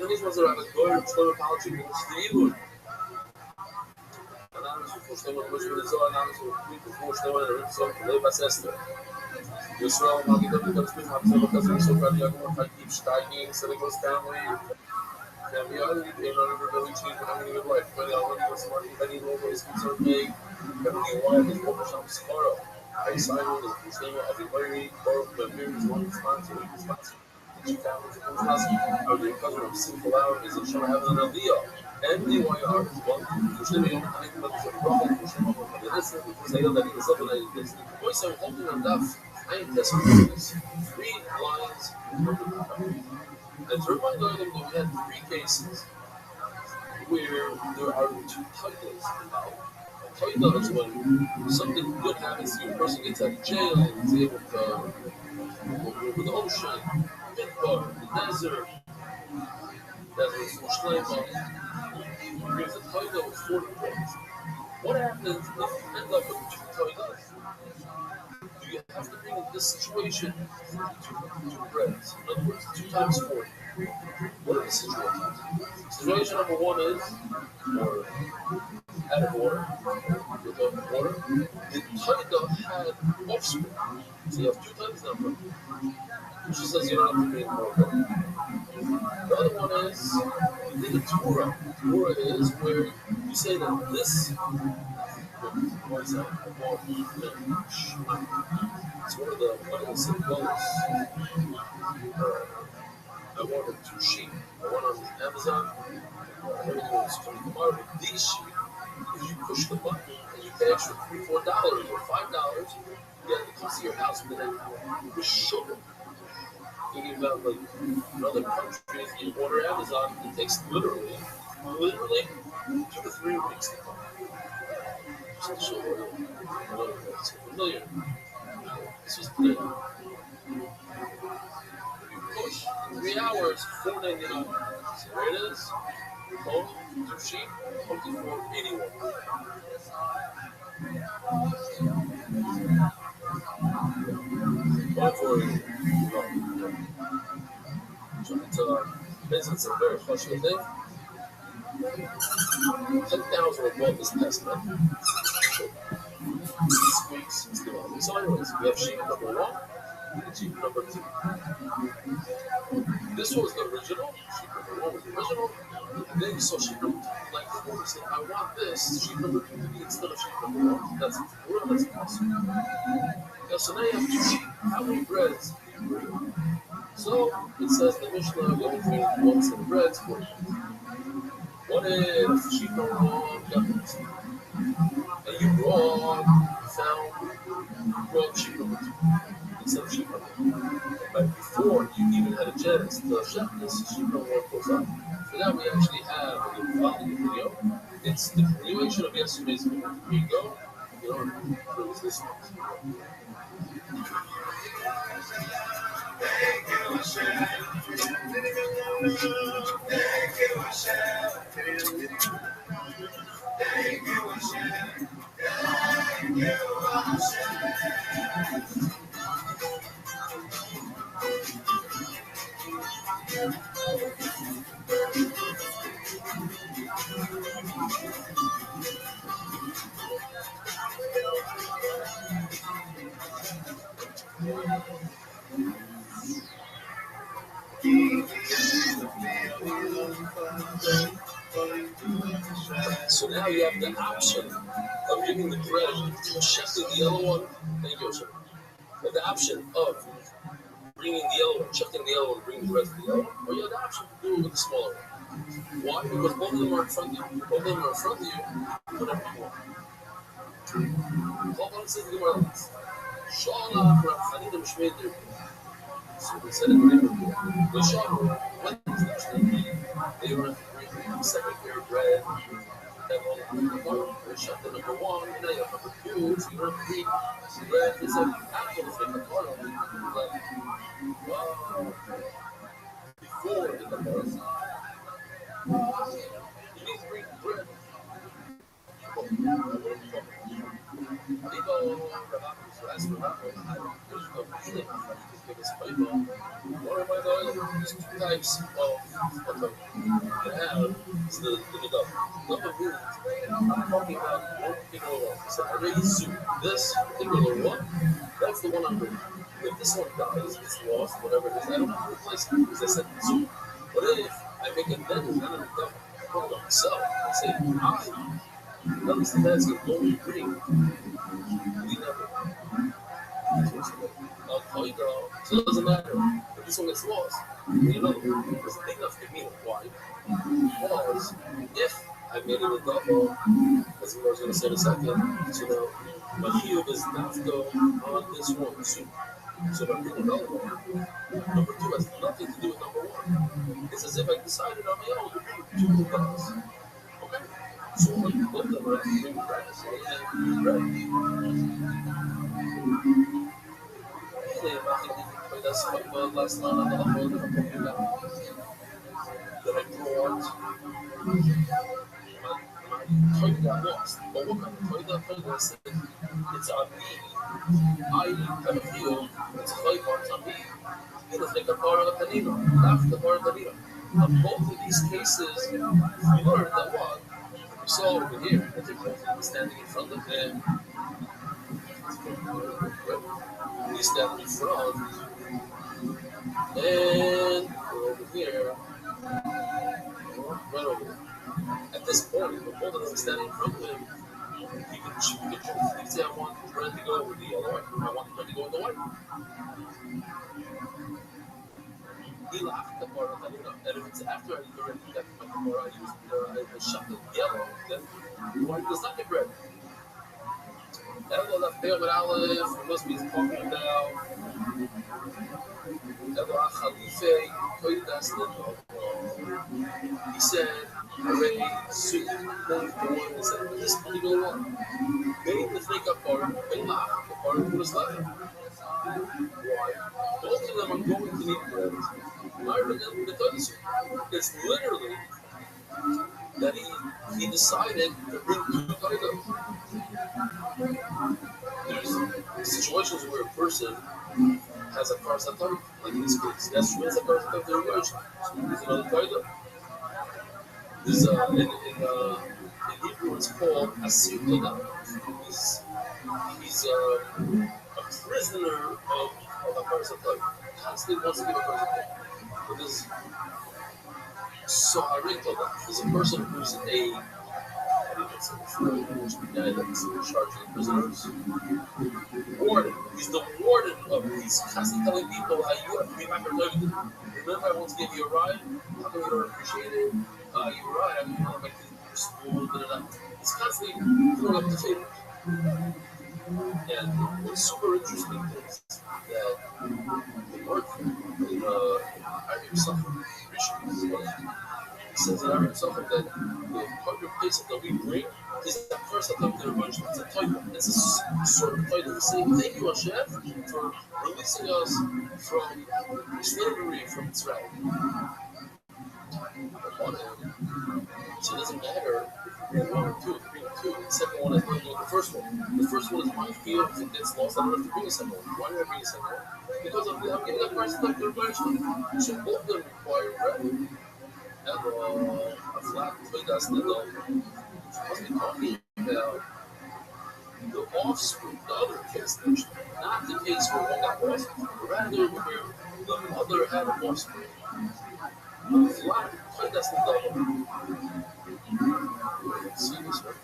Speaker 5: These ones are on the door, slow apology, Steve. Anonymous before someone was with his own anonymous before someone and so live assessment. Yisrael, Magidon, becomes with Hamza, because we're so proud of one, I keep steiging, Senegal's family. Family, I really came on over really cheap when I'm in your life. But I want to go somewhere, many always concerned me. Everything wild is what I'm tomorrow. I Simon is the same everybody, both the mirrors, one sponsor, two families, and house. The cousin of Simple Hour is in Shema Heaven and Aliyah. And the YR is one. Usually, we don't have much of a problem. We should have a listen because I know that he was up and I did. Voice I'm holding enough. I ain't testing this. 3 lines. And to remind them that we had 3 cases where there are 2 titles involved. Toida is when something good happens to you. A person gets out of jail and is able to go over the ocean, Midbar, the desert. That's what Shleima. There's a Toida with 4 points. What happens if you end up with 2 Toidas? Do you have to bring in this situation 2 breads? In other words, 2 times 4. What are the situations? Situation number 1 is, or out of order, without water. The Toida had offspring. So you have 2 times number. Which says you don't have to bring more water. The other one is, you did a Torah. Torah is where you say that this, what is that? It's one of the symbols. I wanted 2 sheep. I went on Amazon. Everything was coming tomorrow. These sheep, if you push the button and you pay extra $3, $4, or $5, you get it comes to your house within an hour. With sugar. Thinking about like in other countries, you order Amazon, it takes literally 2 to 3 weeks to come. Just to show you. It's familiar. This was today. Push 3 hours, $4.99. So there it is. Home, 2 sheep, 24.81. Based on some very frustrating thing. 10,000 were bought this past month. 6 weeks, still on. So anyways, we have sheep number 1 and sheep number 2. This was the original. Sheep number 1 was the original. And then you saw sheep number 2 like the one said, I want this sheep number 2 to be instead of sheep number 1. That's awesome. Yeah, so now you have 2 sheep. How many breads do you bring? So it says the Mishnah, you only bring 1 set of breads for you. What if sheep number 1 got this? And you found sheep number 2 instead of sheep number 1. But before you even had a chance to chef this, sheep number 1 goes up. So now we actually have a following video. It's the continuation of yesterday's video. Here you go. You know, it was this one. Thank you, Hashem. Thank you, Hashem. Thank you, Hashem. Thank you, Hashem. have the option of giving the bread, shifting the yellow one. Thank you, sir. You have the option of bringing the yellow one, shifting the yellow one, bringing the bread to the yellow one, or you have the option of doing it with the smaller one. Why? Because both of them are in front of you. Both of them are in front of you. Whatever you want. طبعا سيد جمال شغلة خلينا مش مادر سنة the shovel went they were second year bread and all the shot the number one and then number two so you're three bread is a actual thing of all of it wow before the number you need to bring bread People as for there's no feeling because one of my there's two types of them that have is the middle. Number one, I'm talking about one particular one. So I already assume this particular one, that's the one I'm bringing. If this one dies, it's lost, whatever it is, I don't have to replace it because I said zoom. But if I make it better, then I'm done. Hold on myself. I say, that is the best of what we bring. We never. I'll tell you though, so it doesn't matter. If this one gets lost, you know, it's big enough to me. Why? Because if I made it a double, as I was going to say in a second, so now my heel is not go on this one too. So if I bring another one, number two has nothing to do with number one. It's as if I decided on my own to bring two guns. Okay? So when you put them around, you bring practice, and that's what last night on the phone that I brought. My got lost. But what kind of toy said, it's on me. I have a feel it's a toy part on me. It's like a part of the panino, not the part of the panino. In both of these cases, we learned that what we saw over here, that they're both standing in front of him. He's standing in front, and over here, right over here. At this point, when both of them standing in front of him, he can choose. He can say, I want the bread to go with the yellow white. I want the bread to go with the white. He laughed the part of that, and if it's after I learned that before I used I shot the yellow, then the white does not get bread. Elo lafeo with Aleph, we must be talking about Elo Achalife, Koidas Lino. He said, Ray, Sue, then the one said, this particular one, made the makeup part, they laughed the part who was laughing. Why? Both of them are going to need bread. It's literally that he decided to bring two titles. There's situations where a person has a parasite, like in this case. That's when it's a parasite of the reversion. So there's another title. There's in Hebrew it's called Asir Todah. He's a prisoner of a parasite. Constantly wants to give a parasite. But there's is a person who's a guy that's in charge of the prisoners. Warden. He's the warden of these constantly telling people how you have to be back or everything. Remember, I once gave you a ride? How come you don't appreciate it? You were right. I mean, you want to make your school, He's constantly throwing up the favors. And what's super interesting is that the word in Arabic Suffer, he says in Arabic Suffer that the partner place that we bring is the first attempt to revenge. It's a title. It's a sort of title. He's saying, thank you, Hashem, for releasing us from slavery from Israel. So it doesn't matter if you bring one or two, if you bring two. The second one is not the first one. The first one is my field. If it gets lost, I don't have to bring a second one. Why do I bring a second one? Because I'm getting a price like the reverse. So both of them require bread. And a flat toy that's the dog. I was talking about the offspring, the other case, not the case where one got lost, rather where the mother had an offspring. A flat toy that's the dog. See this one?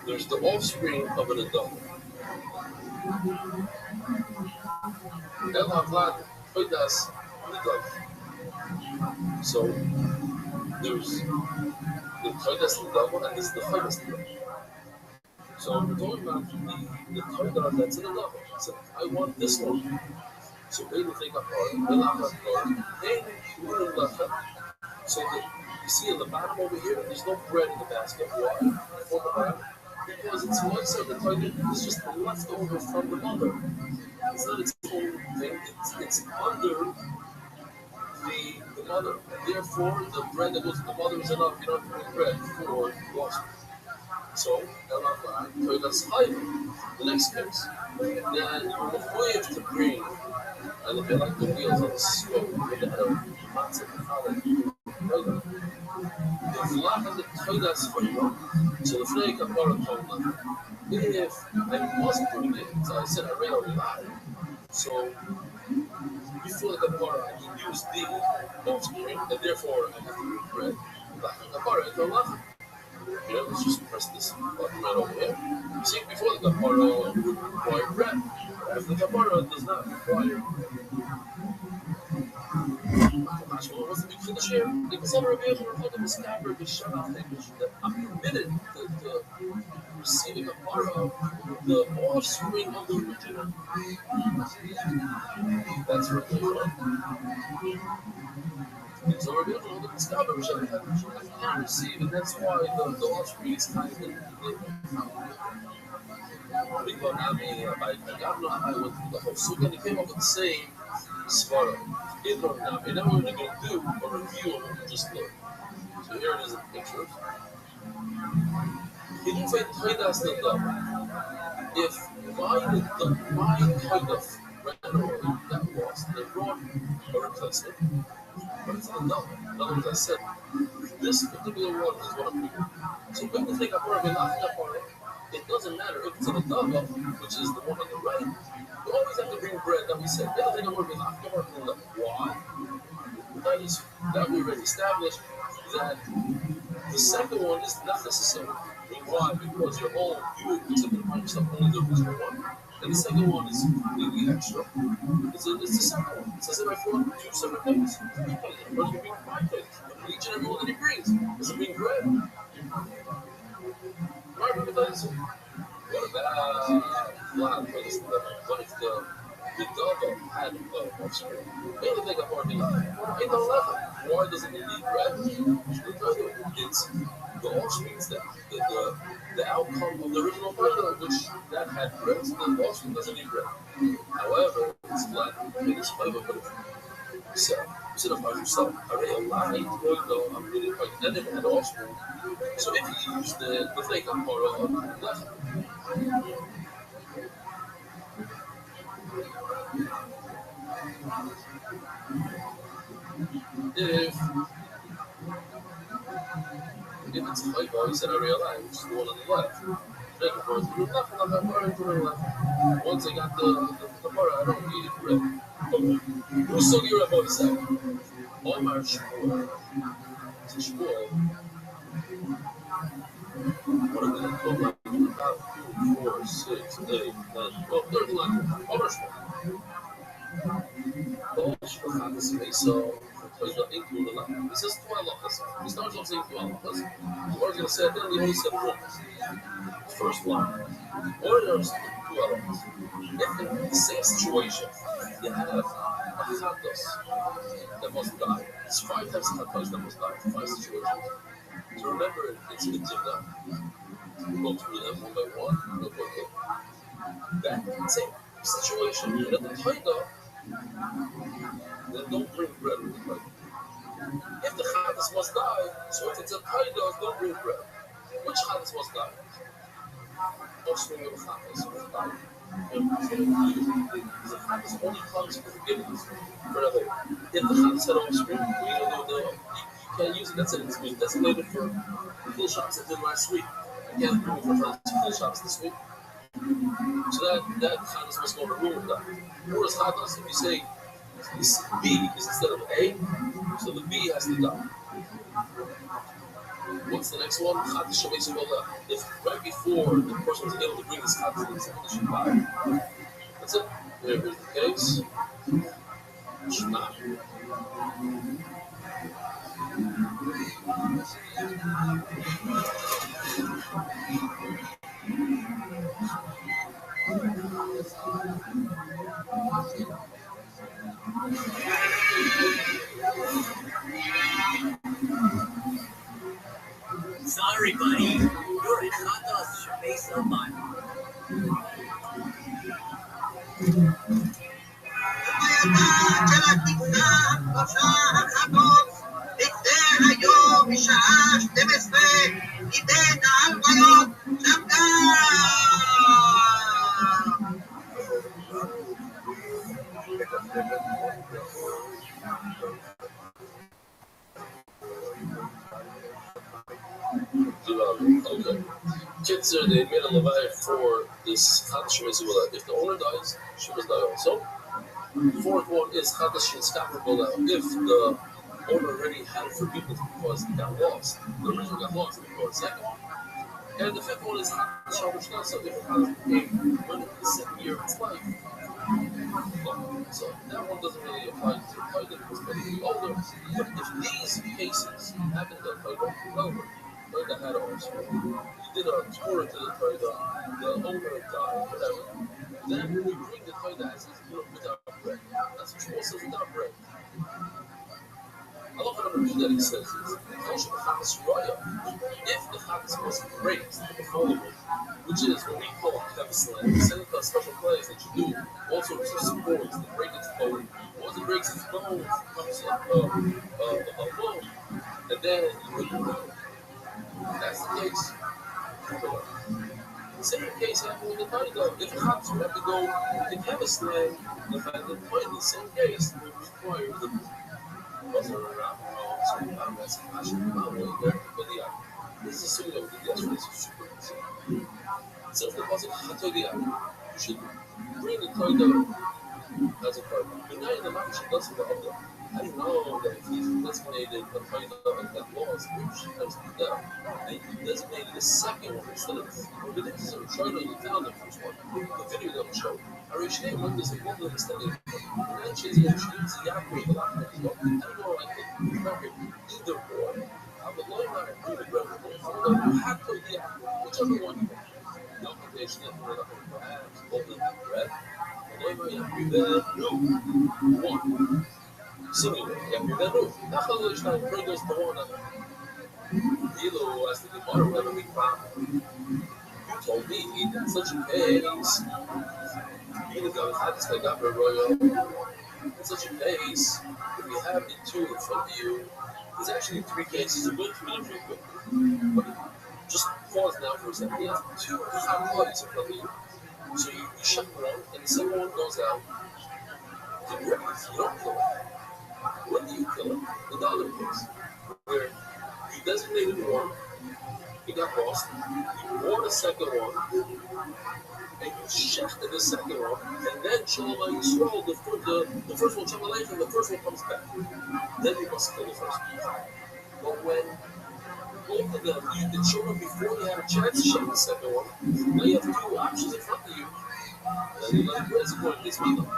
Speaker 5: there's the offspring of an adult. Ela Vlad Toidas the dove. So there's the Toidas the dove and there's the Toidas the dove. So we're talking about the Toidas that's in the dove. So I want this one. So they will take apart. So you see at the bottom over here, there's no bread in the basket. Why? Because it's moist of the target is just a leftover from the mother. It's not its own thing. It's under the mother. And therefore, the bread that goes to the mother is enough. You don't have to bring bread for the offspring. So, that's higher. The next case, then you're required to bring, and if you like the wheels on the scope, with the matzah, if you lack on the toidas for you, so the flake of Baratona, if I wasn't doing it, so I said I already lied. So, before the kapara, I can use the offspring, and therefore I have to bring bread. Lack on kapara, I don't lack. You know, let's just press this button right over here. You see, before the kapara would require bread. After the kapara, it does not require. What's the big finish here? Because I'm permitted to receiving a part of the offspring of the original. That's what they want. So we're able to discover which other can receive, and that's why the offspring is kind of I went through the whole sukkah and he came up with the same svara. And now we're going to do a review of what we just learned. So here it is in the pictures. He didn't say Toidas the dove. If my kind of ran away, got lost, they brought a replacement, but it's not dove. In other words, I said, this particular one is what I'm doing. So when you think apart, it doesn't matter if it's in a dove, which is the one on the right. You always have to bring bread that we said. Why? That we already established that the second one is not necessary. Why? Because your whole you accepted upon yourself only the original one, and the second one is completely extra. It's the second one. It says it by two separate things. But you bring 5 things. Each and every one that he brings is a big bread. Right? What about what if the dove had offspring? Maybe they got more than in the level. Why doesn't it need bread? It's the offspring that the outcome of the original murder, which that had bread, the offspring doesn't need bread. However, it's flat in this flavor, but you said about yourself, I really lied, I'm really quite dead and had offspring. So if you use the flake of left. If it's high voice and I realize it's the one on the left. Then of course, once I got the bar, I don't need it really. Who's still your voice out? Omar Shmuel. It's a Shmuel. What are they called? Like about 2, 4, 6, 8, 10, 12, 13, Omar Shmuel. Oh, Shmuel, so. He says 12 office. He starts off saying 12 office. What is going to say? Then he only said once. First line. Or there's 12 office. If in the same situation, you have a chatos that must die. It's 5 times chatos that must die. 5 situations. So remember, it's mitzvah. Go through them one by one. Go through that same situation. You let the taida, then don't bring bread with the taida. If the chatas must die, so if it's a taida, don't bring bread. Which chatas must die? Offspring of the chatas must die. The chatas only comes for forgiveness. If the chatas had offspring, you can't use it. That's it. It's been designated for the full shops I did last week. I can't do it for full shops this week. So that chatas must go to rule of that. Whereas chatas, if you say B is instead of A, so the B has to die. What's the next one? If right before the person was able to bring this cut to the second back, that's it. Here's the case. Shema.
Speaker 21: Sorry, buddy. You're in hot dog space on my. היום משעה 12 ניתן ההלוויות
Speaker 5: Okay. Kids are they made a levaya for this Chadash Mezula. If the owner dies, she must die also. The fourth one is Chadash Yitzkapar. If the owner already had it forbidden because it got lost, the original got lost, the second one. And the fifth one is Chadash Shalom. So if it has when in the 7th year of its life. So that one doesn't really apply to the Torah because it's older. But if these cases happen to the Torah, that had ours. You did a tour to the Torah, the owner died, whatever. Then we bring the Torah as without bread. That's what Shmuel says, without bread. I love how that he says is, if the Chatas was raised in the following, which is what we call a Kevis land, Seneca special plays that you do, all sorts of supports that break its bone. Once it breaks its bone, it becomes a bone, and then you that's the case. The same case happened with the Torah. If the Chatas would have to go to Kevis land, the fact that the same case would require the this is assuming that the answer is super easy. So if the pasuk Chatodia, you should bring the Torah as a part. But now in the Maharsha does the other. I don't know that if he's designated the Torah and that law is which has to be done, and he designated the second one instead of the next one. Try to found the first one. The video that will show. Arishne one doesn't want to understand it. And then she's going to use the Yaakov, the Latin as well. I don't know, I think either or. I would like to agree with Rabbi. You have to the Yaakov, whichever one you want. The occupation that we're not going to perhaps hold them in bread. One. Similarly, bring us the one as the Gemara whether we found. You told me in such a case. In such a case, if we have the two in front of you, there's actually 3 cases. I'm going through them real quick. But just pause now for a second. You have 2 bodies in front of you. So you shut one, and the second one goes out. You don't kill it. When do you kill it? In the other case, where you designated one, you got lost, you wore the second one, and you shechted the second one, and then Shalom Yisrael, the first one, Shalom Aleichem, the first one comes back. Then you must kill the first one. But when both of them, you did Shalom before you had a chance to shecht the second one, now you have 2 options in front of you, and you let it go according to this meaning.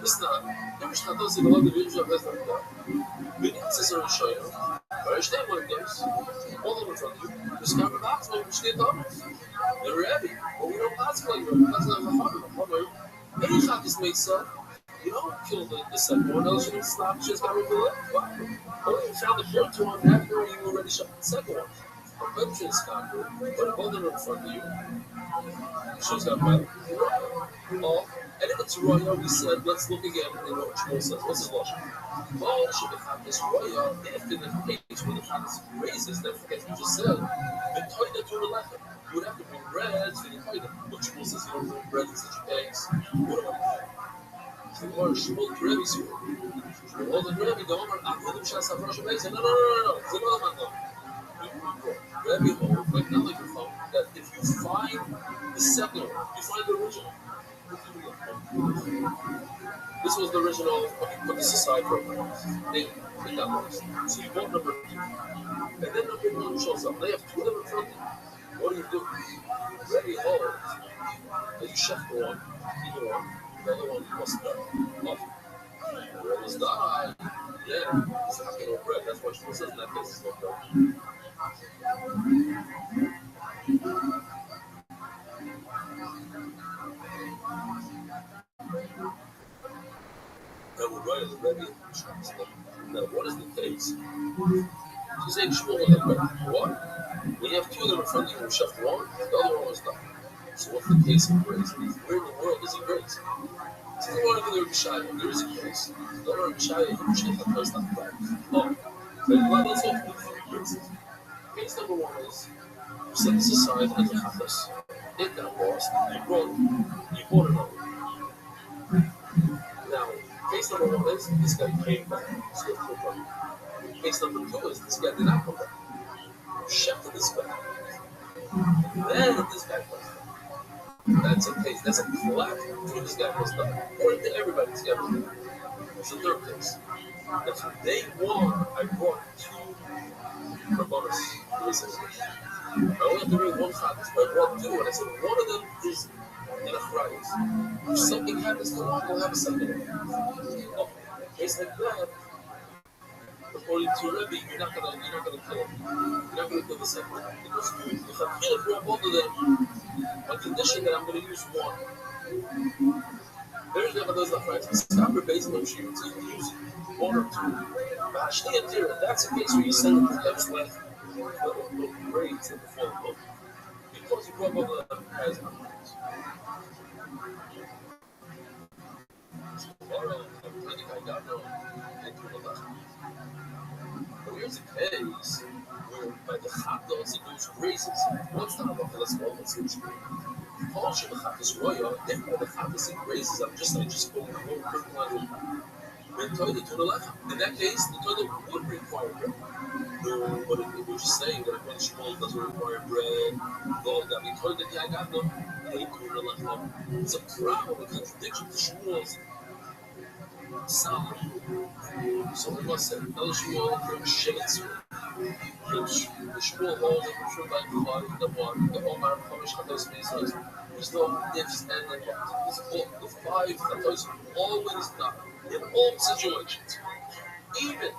Speaker 5: It's not. Every time does it a lot of vision of that. We need to say Rishayim. I understand what it does. All over from you. Just come to box when we stand up. The Rabbi. But we don't pass like that. That's not a hammer. Any shot this makes up. You don't kill the second one. Else you don't stop. You just got rid of the left. Only you found the third one after you already shot the second one. But eventually it's not good. But hold it in front of you. She's got better. And if it's royal, we said, let's look again in what Shmuel says. What's his logic? Well, should the Chatas royal, if in the case where the Chatas raises, then forget what you just said, the Toida to the lechem. You would have to bring bread to the Toida. But Shmuel says you don't bring bread in such eggs. What do I do? Shmuel Rebbe's here. Shmuel the Rebbe, the Omer, Achidim Shas HaFrosh HaBeis. No. It's another man, no. Rebbe holds, like not like your phone, that if you find the second one, you find the original. The This was the original, okay, put this aside for a minute. They got lost. So you bought number 2. And then number 1 shows up. They have 2 of them in front of you. What do? Ready hold. And you chef the one, either one. The other one must die. Off. Bread is die. Yeah, it's not no bread. That's what she says in that case. It's no bread. I would write as a Rabbi translate. Now, what is the case? She's saying she won't let the bread. What? When you have 2 of them in front of you and chef one, the other one was done. So what's the case of grace? Where in the world is he grace? So you want to go to Shia, there is a case. Go to Shia, you should have first not back. Oh, but let's go through the 3 cases. Case number 1 is you set this aside as a happus. It got lost, you brought another. Now, case number 1 is this guy came back. Case number 2 is this guy did not come back. You shifted this guy. Then this guy comes back. That's a case. That's a flat. This guy was done. According to everybody, this guy was done. It's the 3rd case. That's from day 1. I brought 2 Rabbanos. I only have to read 1 Chavis, but I brought 2, and I said one of them is in a Chrayis. If something happens to one, we'll have a second one. Oh, case like that. According to Rabbi, you're not gonna kill him. You're not gonna kill the second one because if I'm gonna bring both of them on condition that I'm gonna use 1. There's never those left, right? Stop your base on shoot, so you can use 1 or 2. But actually, that's a case where you send it to the left, little braids in the full book because you brought both of them as numbers. Tomorrow, I think I got no into the left. But here's a case where by the Chatos it goes raises. What's the Halacha? Let's go. Let's see what you mean. Paul should have Chatos Roya. If by the Chatos it raises, I'm just going to go quick line. When toilet to the left. In that case, the toilet would require bread. But if we're just saying that when Shmuel doesn't require bread, God got me toilet, yeah, I got them. They do the left. It's a problem, a contradiction to Shmuel's sound. So we must say, El Shmuel from Shemitz. The Shmuel holds it from by the one, the Omar, Chomish, Chatos, Mesos. There's no ifs and buts. It's all the 5 Chatos always done in all situations. Even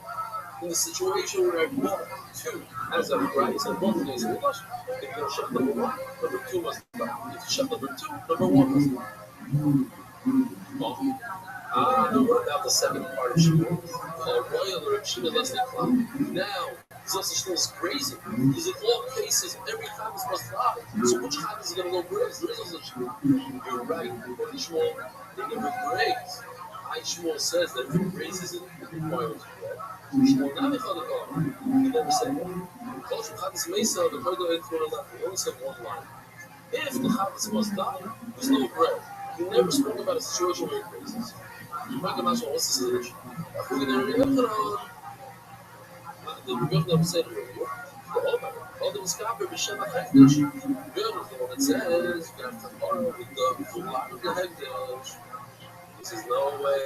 Speaker 5: in the situation where I bought 2 as a price and 1 days in English, if you're chef number 1, number 2 must die. If you're chef number 2, number 1 must die. Now what about the second part of Shmuel? Royal or Shmuel Leslie Cloud. Now, Zosha Shmuel is crazy. Because in all cases, every Chavis must die. So which Chavis is going to go graze? There is no such thing. You're right. According to Shmuel, they never graze. Shmuel says that if it grazes it, it requires bread. Shmuel not he never said that. Because Chavis Mesa, the Kodo ain't thrown enough. He only said 1 line. If the Chavis must die, there's no bread. He never spoke about a situation where it grazes. You might imagine what's the situation. The Rebbe said earlier, the Omer Skaber B'Shem HaHekdesh. Rebbe is the one that says you have to borrow with the Fulat of the Hekdesh. He says, no way,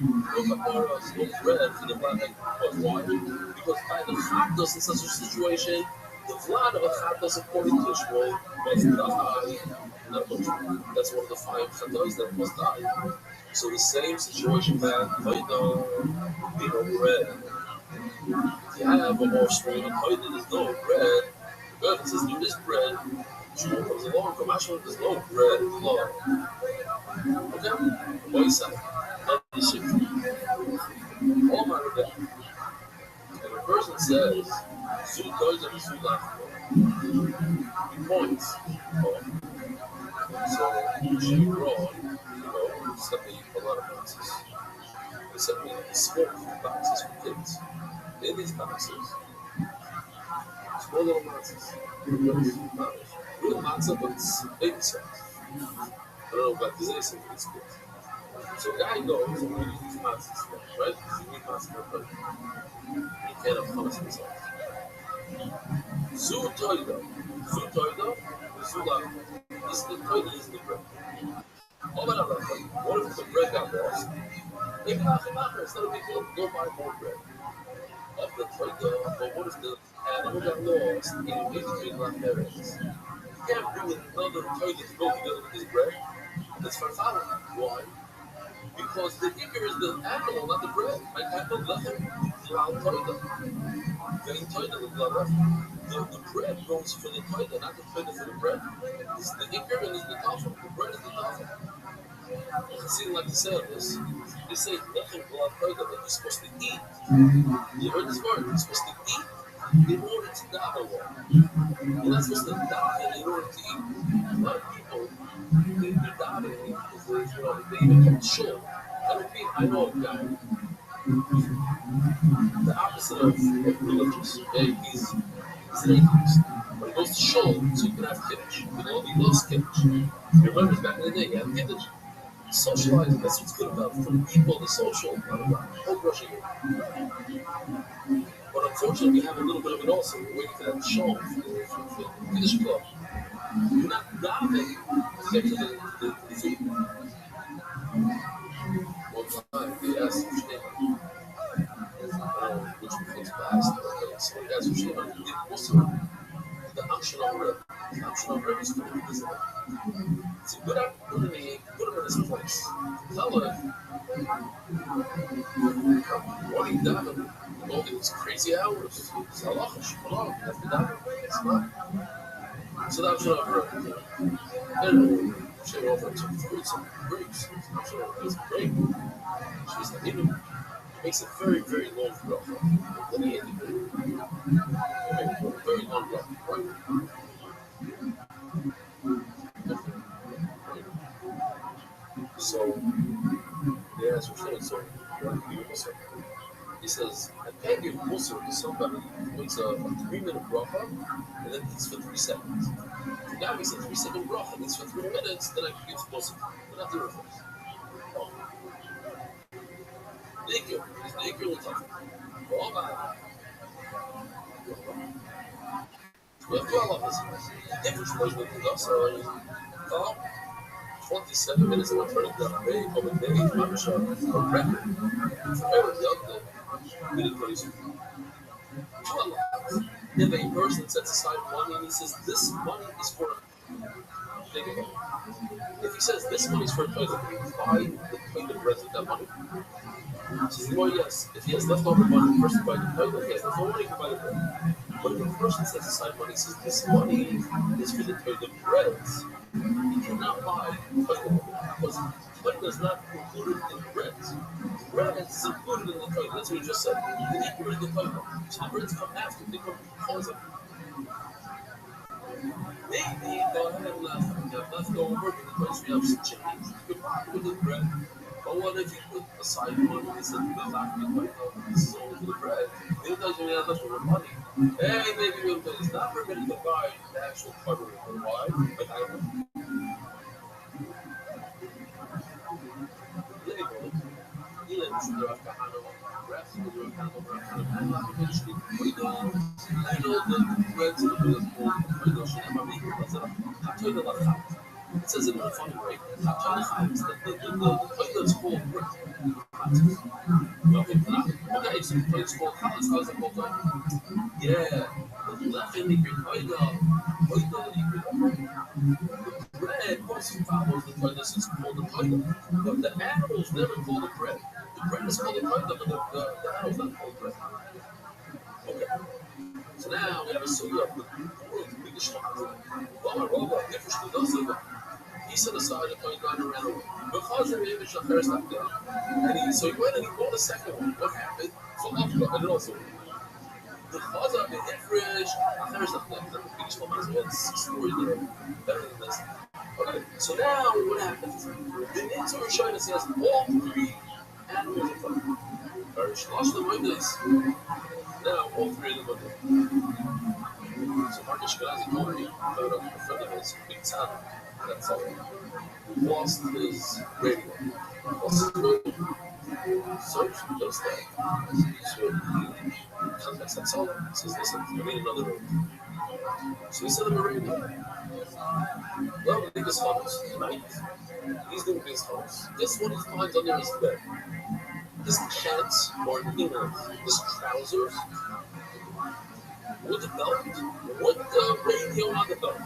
Speaker 5: no kaparas, no bread for the Vlad Hekdesh. Why? Because by the Chatos in such a situation, the Vlad of a Chatos according to Shmuel must die. That's one of the 5 Chatos that must die. So the same situation that bread. If you have a more strong toilet, there's no bread. Good, it says there is bread. Shmuel comes along, from Ashman, there's no bread. Lord. Okay? What you say? Not the shit. All my rebel. And the person says, Zu toilet and Zu lachmo. He points. So she brought, sent me a lot of boxes. They sent me small boxes for kids. In these boxes, small little boxes. Real matzah, but it's baby size. I don't know about this anything for these kids. So the guy goes and we use these matzahs, right? You need matzah for a you can't have hummus inside. Zu toida, Zu lachmo. This is the toilet, this is the bread. What if the bread got lost? Maybe not it's not a big deal. Go buy more bread. Of the Toyota, but what if the animal got lost in between grandparents? You can't bring another toilet to go together with this bread. That's for family. Why? Because the eager is the animal, not the bread. I can't let him drown toilet. Getting toilet is not the bread goes for the toilet, not the toilet for the bread. It's the eager and it's the tafel. The bread is the tafel. It seems like the sailors. They say nothing blood toilet that you're supposed to eat. You heard this word? You're supposed to eat in order to daven. You're not supposed to daven in order to eat. A lot of people, they're davening because they even come to shul. I know a guy, the opposite of religious. Okay? He's an atheist. But he goes to shul so he can have kiddush. He loves kiddush. He remembers back in the day, he had kiddush. Socializing, that's what's good about it. For the people, the social, blah, blah, blah. Whole brushing it. But unfortunately, we have a little bit of it also. We're waiting for that show for the Kiddush Club. You're not diving to get to the food. One time, they asked him, which one was fast. So he asked him, did also the action of Rabbi. The action of Rabbi is going to be visible. It's a good opportunity to put him in his place. Tell him, what are you diving? All these crazy hours. It's halacha, shephalach, you have to dive. It's not. So that was what I heard. Then she offered some fruits and grapes. I'm sure it was great. She was like, it makes a very, very long bracha. Let me indicate. Very long bracha. So, they asked her, so what do you do? He says, I can't give Musar to somebody who makes a 3-minute bracha and then eats for 3 seconds. So now he said 3-second bracha and eats for 3 minutes, then I can give Musar. We're not doing this. Oh. Naked. He's naked all the time. Oh, man. We have 12 of us. Different ways we can go. So, 27 minutes of turning down a day, over a day, I'm sure, a record. It's very young. If a person sets aside money and he says this money is for think about it. If he says this money is for a toilet, buy the toilet rest with that money. He says, well, yes, if he has leftover money, the person buy the toilet, he has leftover money, he can buy the bread. But if a person sets aside money, he says this money is for the toilet breads. He cannot buy toilet because toilet is not included in the breads. Bread is included in the toilet. That's what he just said. The equal in the toilet. So the breads come after. They come because of it. Maybe they'll have leftover in the place we have some change. You could put the bread. But what if you put aside money and said, this is only for the bread? He doesn't have leftover money. Hey, maybe we'll do it's not permitted to buy the actual covering. Why? Like I don't know. It says it in a funny way. The toilet is called brick. Okay, so the toilet is called college. How is it called toilet? Yeah. The left in your toilet. The bread also follows the toilet. It's called the toilet. But the animals never call the bread. The bread is called the toilet, but the animals not called bread. Okay. So now we have a suya of the world's biggest shot. He set aside a point gun around the way. Because of the image of first like that. So he went and he bought a second one. What happened? So and also because of the Ifrish, there's a the biggest one has been 6 stories that are better than this. Okay, so now what happens? The Nitzur showing us he has all 3 animals in front of him. Watch the windows. Now all 3 of them are so Marcus Shkanazi told me about a friend of his, Big Tom, that's all. Lost his radio. Lost his radio. Search does that. So he contacts that seller. He says, listen, I need another radio. So we send him a radio. Well, we think his house tonight. He's doing his house. Guess what he finds under his bed? his pants or his trousers with the belt, with the radio on the belt.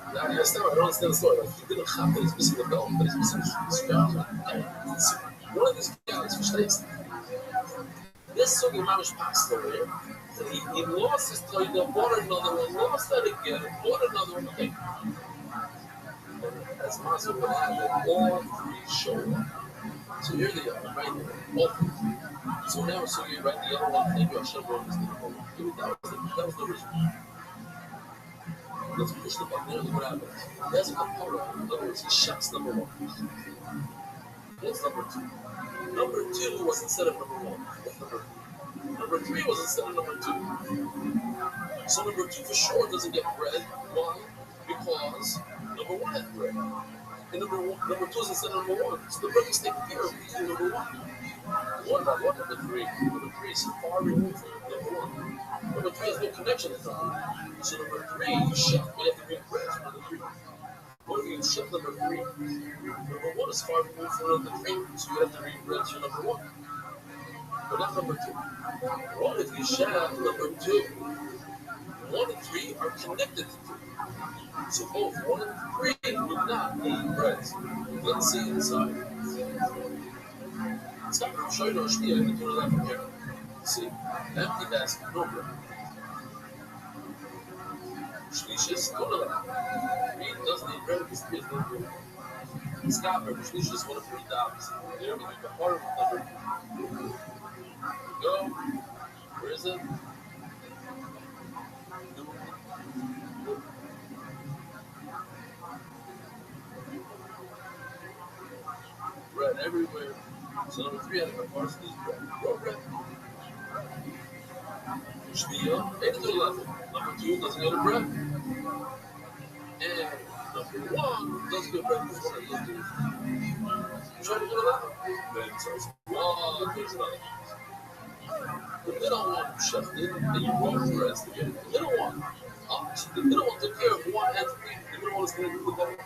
Speaker 5: I don't understand the story. Like, he didn't have that he's missing the belt, but he's missing his trousers. One of these guys, verstehst du? This sort of mamish backstory. He lost his title, bought another one, lost that again, bought another one. Okay. And as Mazel would have it, all three show up. So here they are, right there, all three. So now, so you right, the other one, maybe Hashem wrote this thing. That was the original. Let's push the button. Here's what happens. He has a kapara. In other words, he shuts number one. That's number two. Number two was instead of number one. That's number three. Number three was instead of number two. So number two for sure doesn't get bread. Why? Because number one had bread. And number two is instead of number one. So the bread is taken care of between number one. Number three. Number three is far removed from number one. Number three has no connection to number one. So number three, you shift, we have to bring bread from number three. What if you shift number three? Number one is far removed from number three, so you have to bring bread to number one. But not number two. What if you shift number two? One and three are connected to three. So both one and three would not need bread. Let's see inside. It's not going to show you no shnia, I can do that from here. See, empty basket, no bread. Shlishis, no bread. Three doesn't need bread because three is no bread. It's not bread. Shlishis is one of three dollars. There we go. Part of number. Go. Where is it? Bread everywhere. So number three had a parts needs bread. No bread. Shnia, and to the left. Number two doesn't go to bread. And number one doesn't go to bread because one of those two. You try to do that? Then it says, one, there's another. The middle one shifted, and you roll the rest again. The middle one, the middle one took care of one and three. The middle one is going to do the bottom.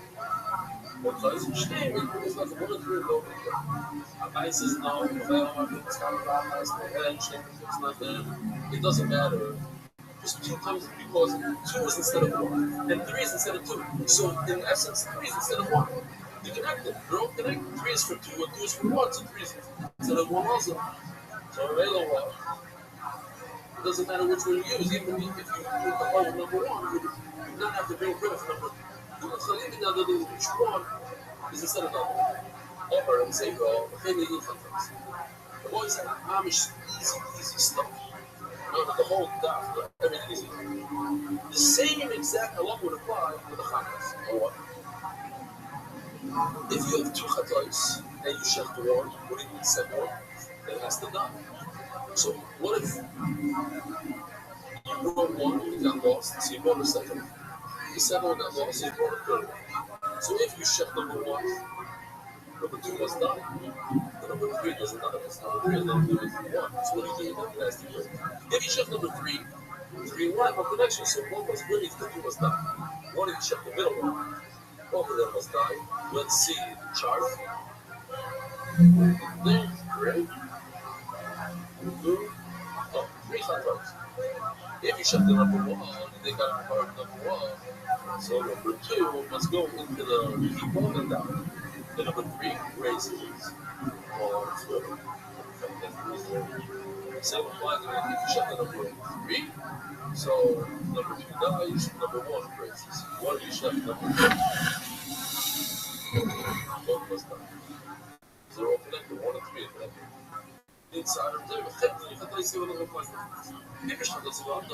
Speaker 5: Because Shnei is like one and three go. Rabbi says no, it's not there. It doesn't matter. Just two times because two is instead of one, and three is instead of two. So in essence, three is instead of one. They're connected. They're all connected. Three is for two, and two is for one. So three is instead of one also. So it doesn't matter which one you use. Even if you do the whole number one, you don't have to bring bread for number. So even though which one is instead of number one. Or I'm saying, the boys have Amish easy stuff. The whole daf, everything is easy. The same exact halach would apply with the chatas. Or what? If you have two chatas and you shecht one, what do you mean the second one? Then it has to die. So what if you brought one, you got lost, so you brought the second. The second one got lost, so you brought the third one. So if you shecht number one, number two must die. The number three doesn't die. Number three is not doing one. So what do you do with that? That's the third. If you shift number three and one have a connection, so one must win, the two must die. One if you shift the middle one, both of them must die. Let's see the chart. There, great. Two, no, three chatos. If you shift the number one, they got part of number one. So number two must go into the keep on and down. The number three raises or swivel. Same applies when you shut the number three. So number two dies, number one raises. One you shut number three. Both must die. So they're all connected, one and three are connected. Inside of them, you have to see what the point is. If you shut this one,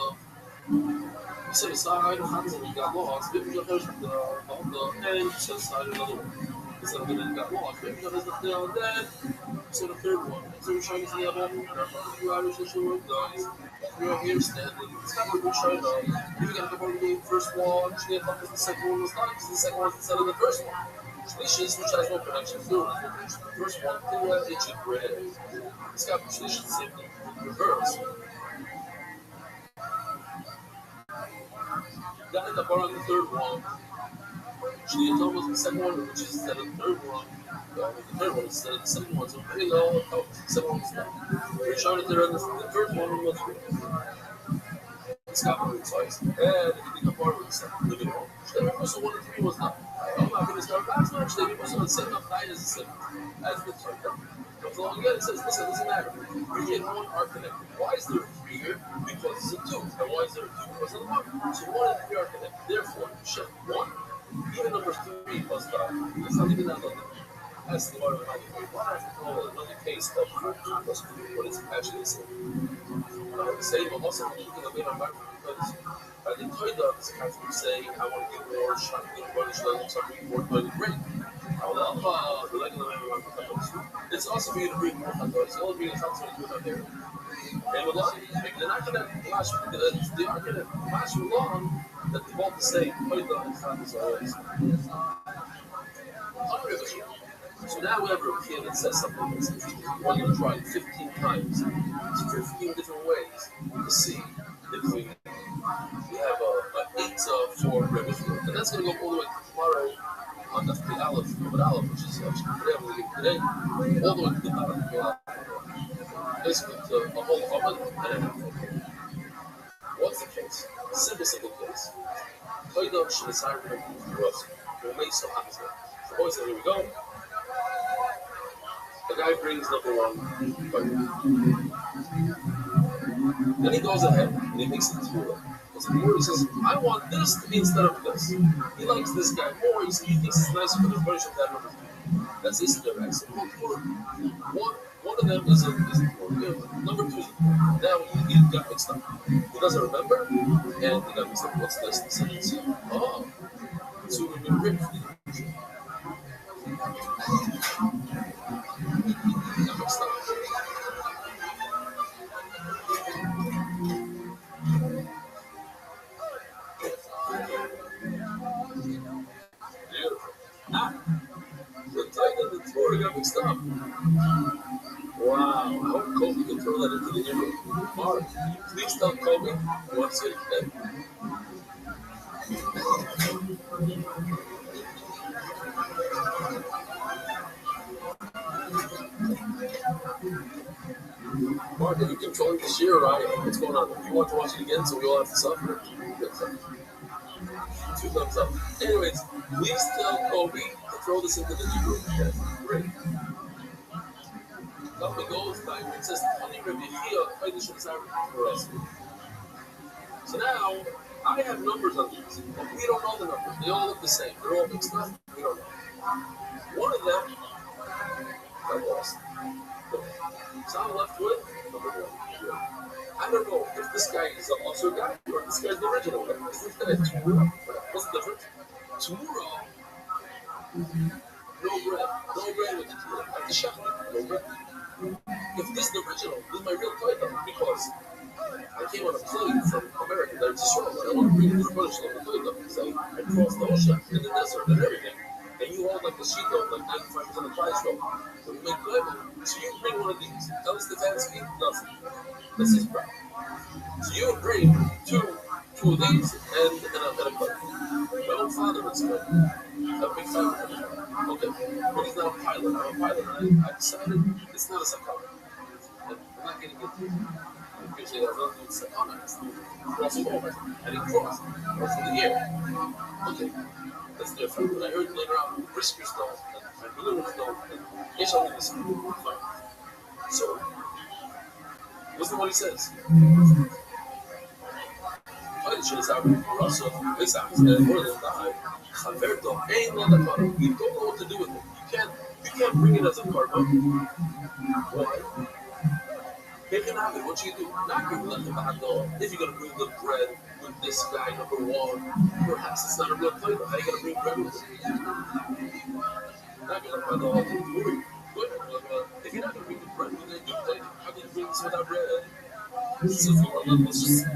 Speaker 5: you set aside and you got lost. If you shut the end, you set aside another one. So then got lost. Maybe there's nothing on that. So the third one. So we're trying to see about you Irish issue guys. We're here standing. It's not like we're trying to. If you got to go to the first one, the second one was not because the second one is instead of the first one. Shlishis, which has no connection to the first one, it's a bread. It's got Shlishis in reverse. Then the bar on the third one. Usually it's almost the second one, which is instead of the third one. The third one instead of the second one. So pretty low. Oh, the second one was not. We're showing it there on the first one was it's got more size. And if you think apart of it's like living home. So 1 and 3 was not. I'm not going to start last match. They must have set up 9 as the second. As the third. But so again, it says, listen, it doesn't matter. 3 and 1 are connected. Why is there 3 here? Because it's a 2. And why is there a 2? Because of the 1. So 1 and 3 are connected. Therefore, shift 1. Even number 3 plus 5. It's not even that level. That's the order of why have to call another case of 2 plus 3 when it's actually the same. The same, but also looking at the environment because I think Toyota is kind of saying, I want to get more shot, running shot, something more Toyota great. It's also for you to bring more hot dogs. The only thing is hot dogs out there. And with luck, maybe they're not going to last, they are going to last so long that they both the same. Toyota and hot dogs are always. So now we have a kid that says something that's we're going to try it 15 times. It's 15 different ways to see if we have an 8 for Rabbi. And that's going to go all the way to tomorrow on the Aleph, which is actually today, all the way to the bottom of the Aleph. Basically, a whole and what's the case? Simple case. Toyota should decide to for us. We'll make some happens there. So, boys, here we go. The guy brings number 1. Then he goes ahead and he makes it to he says, I want this to be instead of this. He likes this guy more. He thinks it's nicer for the version of that number 3. That's his direction. One of them is number 2. Now he got mixed up. He doesn't remember, and he got mixed up. What's this? The sentence. Oh, so we've been written for the the Torah got mixed up. Wow, how did Kobe can throw that into the Emerald? Mark, please tell Kobe what's it then. Mark, are you controlling this year, right? What's going on? You want to watch it again so we all have to suffer? 2 thumbs up. Anyways, please tell Kobe to throw this into the Emerald. Okay, great. Kobe goes back and says, Honey Rabbi for us. So now, I have numbers on these, but we don't know the numbers. They all look the same. They're all mixed up. We don't know. One of them got lost. So I'm left with number 1. I don't know if this guy is the also guy or if this guy's the original guy. Is this guy Tumura? What's the difference? Tumura, no bread with the Tumura. At the shop, no bread. If this is the original, this is my real title because I came on a plane from America there to Israel and I want to bring this version of the title because I crossed the ocean in the desert and everything. And you hold like the sheet of like 95% of the price roll. So we make Bible. So you bring one of these. Tell us the fancy nothing. This is crap. So you bring two of these and a plate. My own father was a big fan of it. Okay, but he's not a pilot. I'm a pilot. And I decided it's not a psychology. And I'm not getting into it. Because it has nothing to do with psychology. Crossing over. And he crossed. Or from the air. Okay. That's different. But I heard later on Brisker Stone and Balloon Stone and Ish only this. So, listen to what he says. You don't know what to do with it. You can't bring it as a cargo. Why? What you do? Not bring like a hot dog. If you're gonna bring the bread with this guy, number 1, perhaps it's not a real flavor. How are you gonna bring bread with it? Not gonna hot dog. If you're not gonna bring the bread with it, how can you bring this without bread? So if you want to just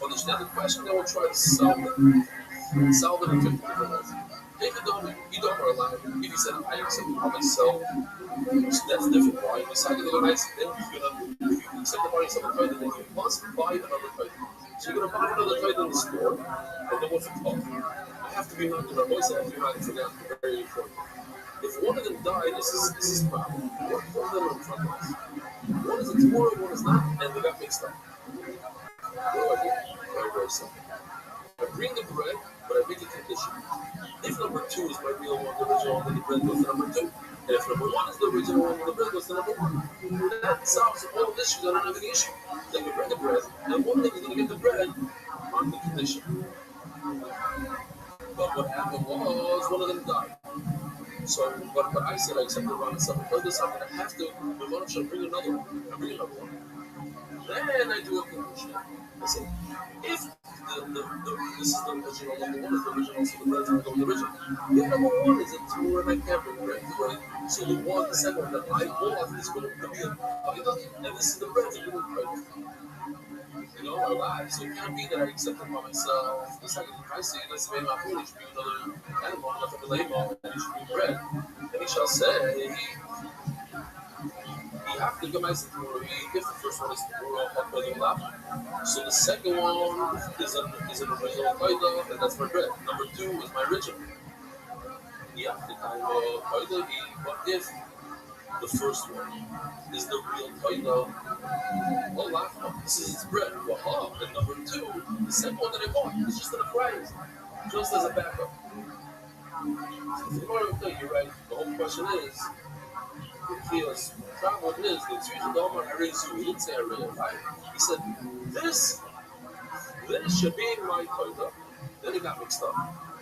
Speaker 5: understand the question, then we'll try to solve it. Solve it in 50 different ways. If you don't are allowed. If you said I accept it for myself, that's different. Why? You decide to go nice, then you're gonna if you accept the buying something title, then you must buy another title. So you're gonna buy another title in the store, and then what's it called? have to be knocked in our voice. I have to be knocked for that. Very important. If one of them died, this is the problem. One of them are in front of us. One is a tomorrow, one is not, and they got mixed up. What do I do? Very, very simple. I bring the bread, but I make a condition. If number 2 is my real one, the original one, then the bread goes to number 2. And if number 1 is the original one, then the bread goes to number 1. That solves all the issues. I don't have any issue. Then we bring the bread, and one of them is going to get the bread on the condition. But what happened was one of them died. So, but I said I accepted Ron and something. Because this, I'm going to have to, the one should bring another one. I bring another one. Then I do a condition. I say, if this is the original, number 1 is the original, so the bread's going to go with the original. If number 1 is a 2 and I can't bring bread to it, so the second one that I bought is going to be a and this is the bread that you're going to you know, I lied. So it can't be that I accept it by myself. The second I say, let's make my food, it should be another animal, nothing to label, and it should be bread. And he shall say, you have to come as if the first one is the world. So the second one is an original Qaida, and that's my bread. Number 2 is my original. You have to kind of Qaida, but if the first one is the real Qaida, this is its bread. And number 2, the second one that I bought is just an prize, just as a backup. You're right. The whole question is, the problem is, the he didn't say I read it, right? He said, this should be my Qaida. Then it got mixed up.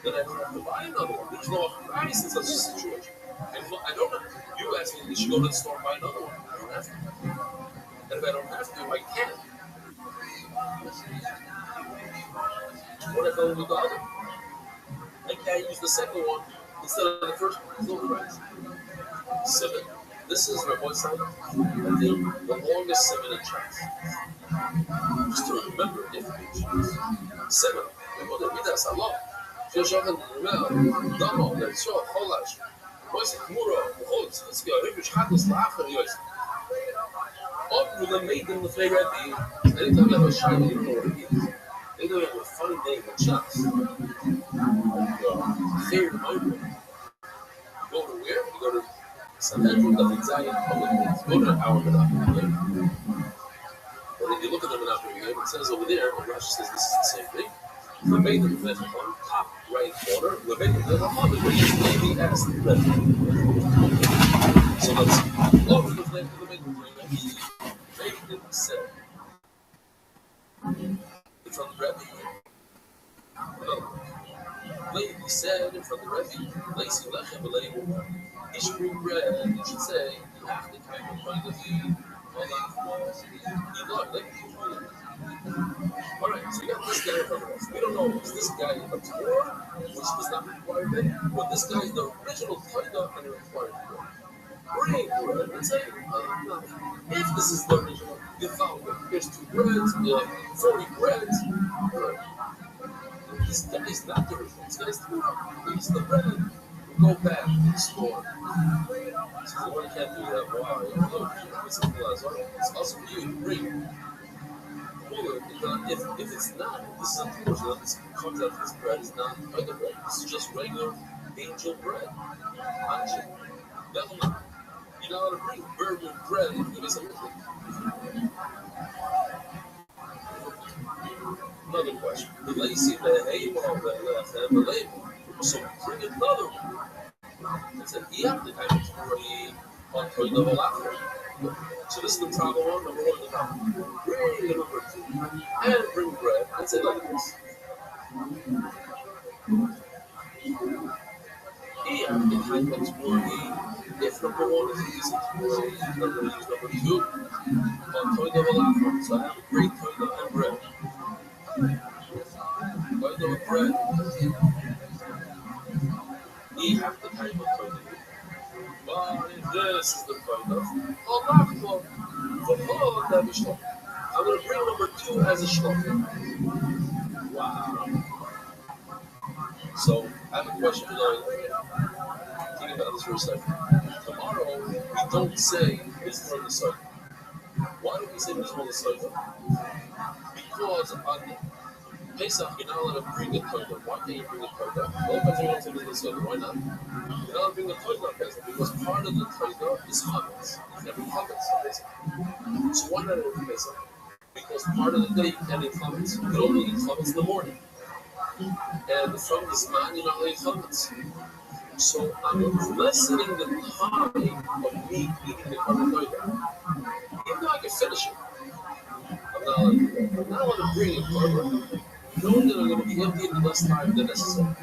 Speaker 5: Then I have to buy another one. There's no price in such a situation. And I don't know. You asked me, you should go to the store and buy another one. I don't have to. And if I don't have to, I can't. What if I only the other? I can't use the second one instead of the first one. There's no price. 7. This is Rabbi Simon, I think, the longest 7 in chance. Just to remember information. 7. Rabbi Midas Allah. Shoshakan Damo, Letso, Holash. Voice Muro, Holz, Skill, Ribish Hakus, Lacher, Yois. Up with the maiden with Rabbi. Anytime you have a shiny, you know what it is. Anytime you have a funny name and chance. Third moment. Go to where? You go to Sanhedrin, the Zion public meetings. Go to our Monopoly. But if you look at the Monopoly game, it says over there, and Rashi says this is the same thing. The maiden with the top right corner, the maiden with the mother, where you maybe ask the president. So let's go to the maiden with the maiden. Maiden said, in front of the Rabbi. Lady said in front of the Rabbi, Lacy Lechem, he should bring bread, and he should say, you have to kind of find the Alright, so we got this guy in front of us. We don't know, is this guy a Torah, which does not require bread, or this guy is the original Qaida and it requires bread. Bring bread and say, if this is the original, you found it. Here's 2 breads, 40 breads. This guy is not the original. This guy is Torah. He's the bread. Go back to the store. So one can't do that. Wow, it's also for you to bring. If it's not, this is unfortunate. This comes out of this bread is not other bread. This is just regular angel bread. Angel. You're not allowed to bring burger bread if you miss something. Another question. The lazy so bring another one. It's an the kind of on so this is the travel one, number 1 the top. Bring the number 2. And bring bread. And say like this. Here, the kind of if number 1 is easy, I'm going to use number 2 on Toida Valafra. So I have a great Toida and bread. Toida with bread. You have the type of Toida. But this is the Toida. I'm going to bring number 2 as a shlok. Wow. So, I have a question for you. Think about this for a second. Tomorrow, we don't say this is on the side. Why do we say this on the side? Because on Pesach, you're not allowed to bring a toilet. Why can't you bring a toilet? Well, if you're going to do this, why not? You're not allowed to bring a toilet on Pesach because part of the toilet is chametz. Every chametz on Pesach. So why not every Pesach? Because part of the day you can't eat chametz. You can only eat chametz in the morning. And from this man, you're not allowed to eat chametz. So I'm lessening the time of me eating the carbohydrate. Even though I can finish it, I'm not allowed to bring it carbohydrate. Knowing that I'm going to be empty in less time than necessary.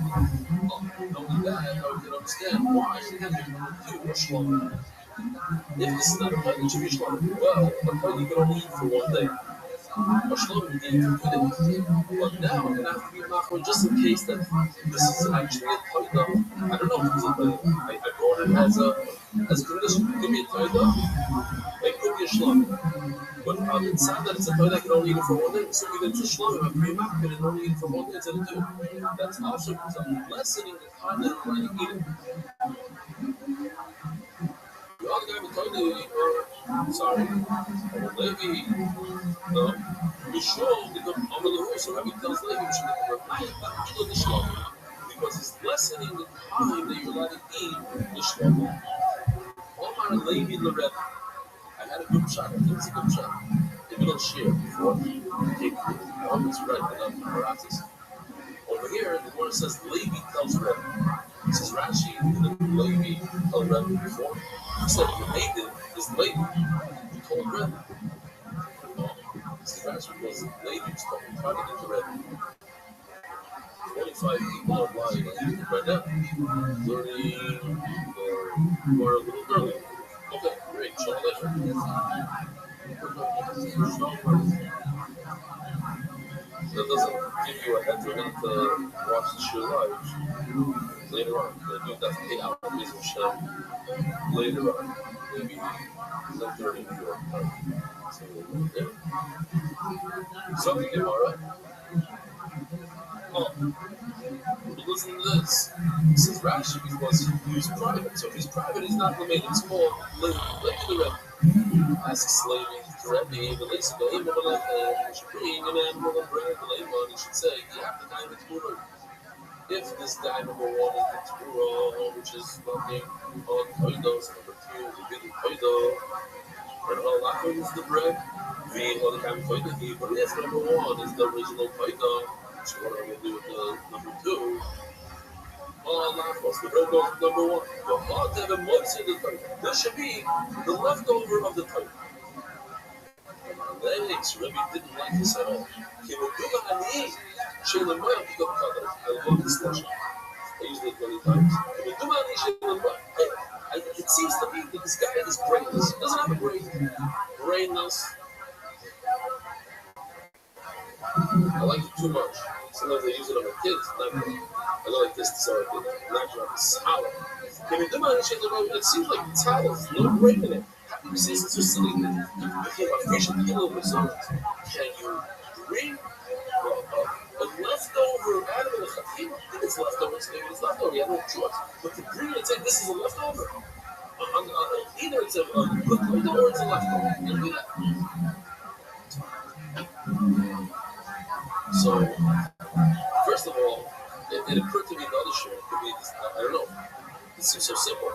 Speaker 5: Knowing that, I can understand why I have to do a shlom. If this is not a plan, it should be a shlom. Well, a plan you can only eat for one day. A shlom you can eat for 2 days. But now I'm going to have to be machmir just in case that this is actually a toilet. I don't know if it's a toilet. I brought it as a condition. It could be a toilet. It could be a shlom. But it's sad that it's a toilet I can only eat it for 1 day. So either it's a shlom, I can be machmir and only eat it for 1 day instead of 2. That's also because I'm lessening the time that I'm going to eat it. The other guy would tell you, sorry, Levi, no, you sure because I'm the horse, so Rabbi tells Levi, you should eat the shlom. Because it's lessening the time that you're allowed to eat the shlom. Omar Levi the Rebbe. I had a good shot. I think it's a good shot. If you don't share before he came to the almost right enough for Marathis. Over here, the word says Levi tells Rebbe. It says Rashi, Levi told Rebbe before. He said, the native is Levi. He told Rebbe. This is Rashi because Levi was trying to get to Rebbe. 25 people are lying right now. 30 were a little early. Okay, great. Shalom Aleichem. That doesn't give you a heads up to watch the show live later on. They do that to pay out the Mitzvah Shem later on, maybe 10:30 New York time. So, yeah. Something Gemara. Oh, listen to this. This is Rashi because he's private. So if he's private, he's not limited. It's called like the Rebbe. As a slave, the Rebbe, the Lisa, the Ema, the should bring an animal and bring the Ema, he should say, you have the guy with Tmura. If this guy number 1 is the Tmura, which is nothing on Koidos, number 2 is the big Koido, and all that is the bread, the other kind of Koido, but if number 1 is the original Koido, so what are we going to do with the number 2? All that was the bread goes to number 1. But hard to have a moist in the Koido. This should be the leftover of the Koido. Rabbi didn't like this at all. I love this lesson. I used it many times. It seems to me that this guy is brainless. He doesn't have a brain. Brainless. I like it too much. Sometimes I use it on my kids. I like this. Sorry, not salad. It seems like salad. No brain in it. Since it's just sitting there, became a fish and kill over something. Can you bring a leftover animal? If it's leftover, maybe it's leftover. You have no choice. But to bring it and say this is a leftover, either it's a good leftover or it's a leftover. You do that. So, first of all, it occurred to me another show. It could be, I don't know. It seems so simple.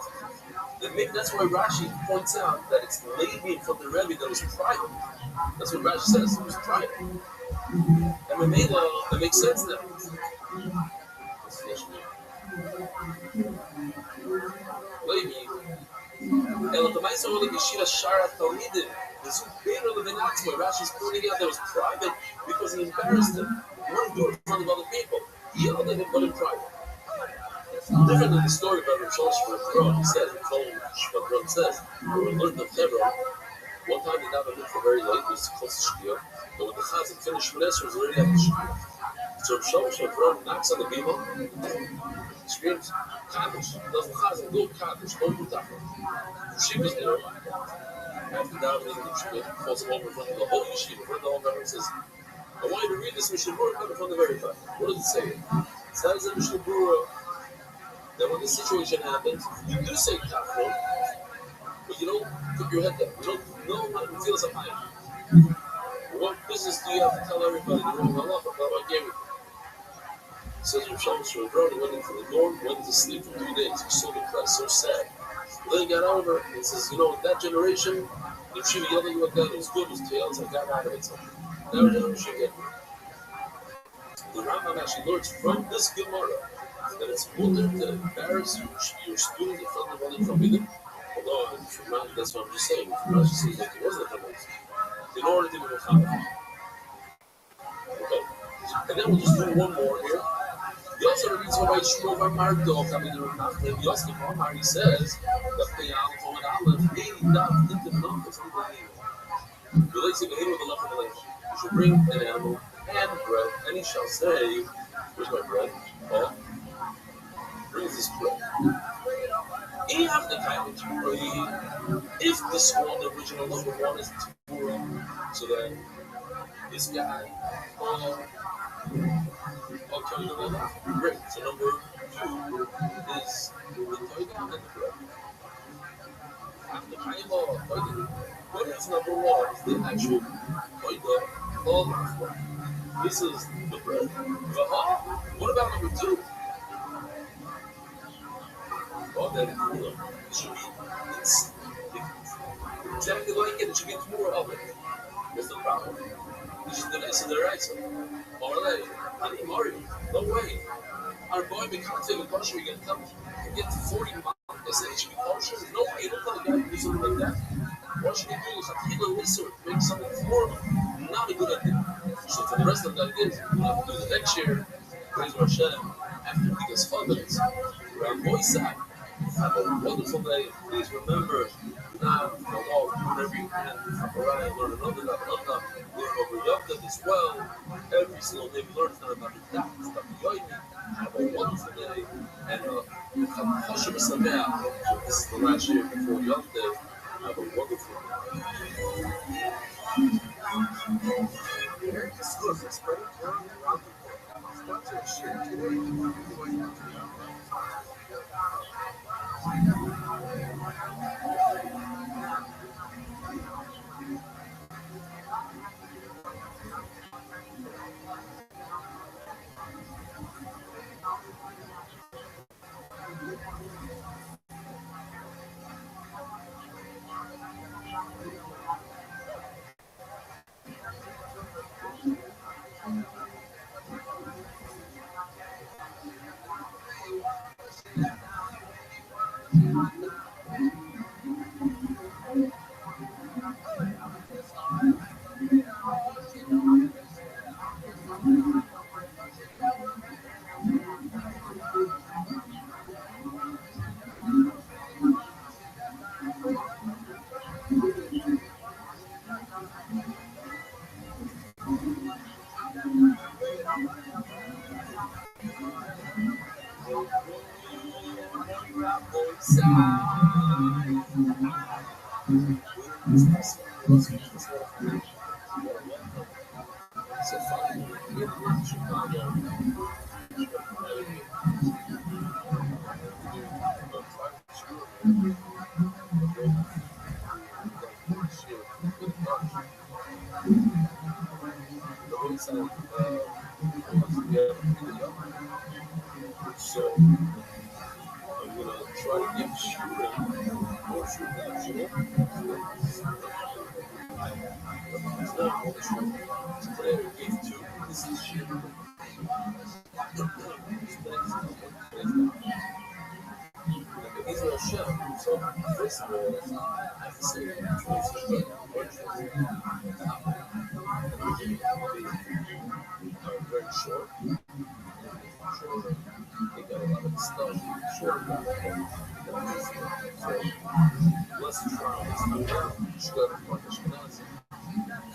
Speaker 5: Maybe that's why Rashi points out that it's Levi from the Rebbe that was private. That's what Rashi says, it was private. And it makes sense now. Levi. Rashi's pointing out that it was private because he embarrassed him. He wanted to do it in front of other people. He yelled at him, but in private. Different than the story about Rav Shlomo he said, Shmuel says, when we learned the Hebron, one time he davened for very late, it was close to Shkia, but when the Chazan finished Shmones, it was already after Shkia. So Rav Shlomo knocks on the bima, screams, Kaddish, does the Chazan go Kaddish, don't do that. She was there, after davening in Shkia, falls over in front of the whole yeshiva, in front of the whole Hebron, says, I want you to read this Mishnah Berurah from the very top. What does it say? It says in Mishnah Berurah that when this situation happens, you do say kafir, but you don't put your head down. You don't know how it feels up high. What business do you have to tell everybody the wrong halacha? I gave it. Says Rishon Shulbroni went into the dorm, went to sleep for 2 days. He was so depressed, so sad. Then he got over it. He says, that generation, if she yelled at you like that, it was good, it was tails. I got out of it. So now generation get the Rambam actually learns from this Gemara that it's mutter to embarrass your students in front of other Talmidim. Although, that's what I'm just saying. From Rashi says that it wasn't a Talmud. In order to be Muhammad. Okay. And then we'll just do one more here. He also reads what I Shmuel by Mardok. I mean, Nachman Yosef Omar, he says that the Aleph and Aleph, 80 dots into the numbers. You should bring an animal and bread, and he shall say, where's my bread? Oh, brings this bread. If this one, the original number one is Torah, so that this guy, great. So number 2 is the Toiga and the bread. What is number 1? Is the actual Toiga of the bread. This is the bread. What about number 2? Oh, that it should be, it's exactly like it should be more of it. What's the problem? This is the right side. I need Mario. No way. Our boy becomes a kosher, you get 40 miles. They say it should be kosher. No way. You don't tell a guy to do something like that. What should he do is a kilo listen, make something horrible. Not a good idea. So for the rest of the ideas, we'll have to do the next year. Praise Hashem. After he gets funded, around voice side. Have a wonderful day. Please remember, now, do whatever you can. Learn another, learn over Yavdah as well. Every single day we learn about the Dach, about the Yoimi. Have a wonderful day. And Hashem Sameach. This is the last year before Yavdah. Have a wonderful So I'm gonna try to give shooting more shooting. Today we gave 2. This is shooting. Israel Shem. So first of all, I have to say very short. They got a lot of stuff short. So let's try this one down. Shkar Ashkenazi.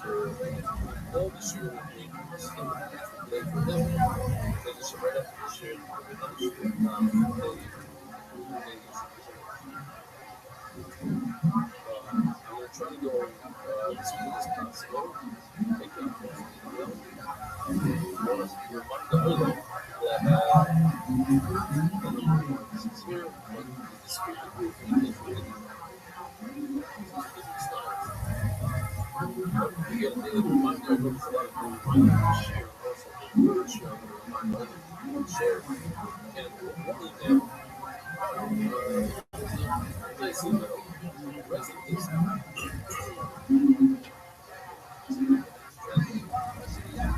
Speaker 5: So all the shooting is today for them. They just right after the shooting. I'm gonna try to go as quick as possible. Make it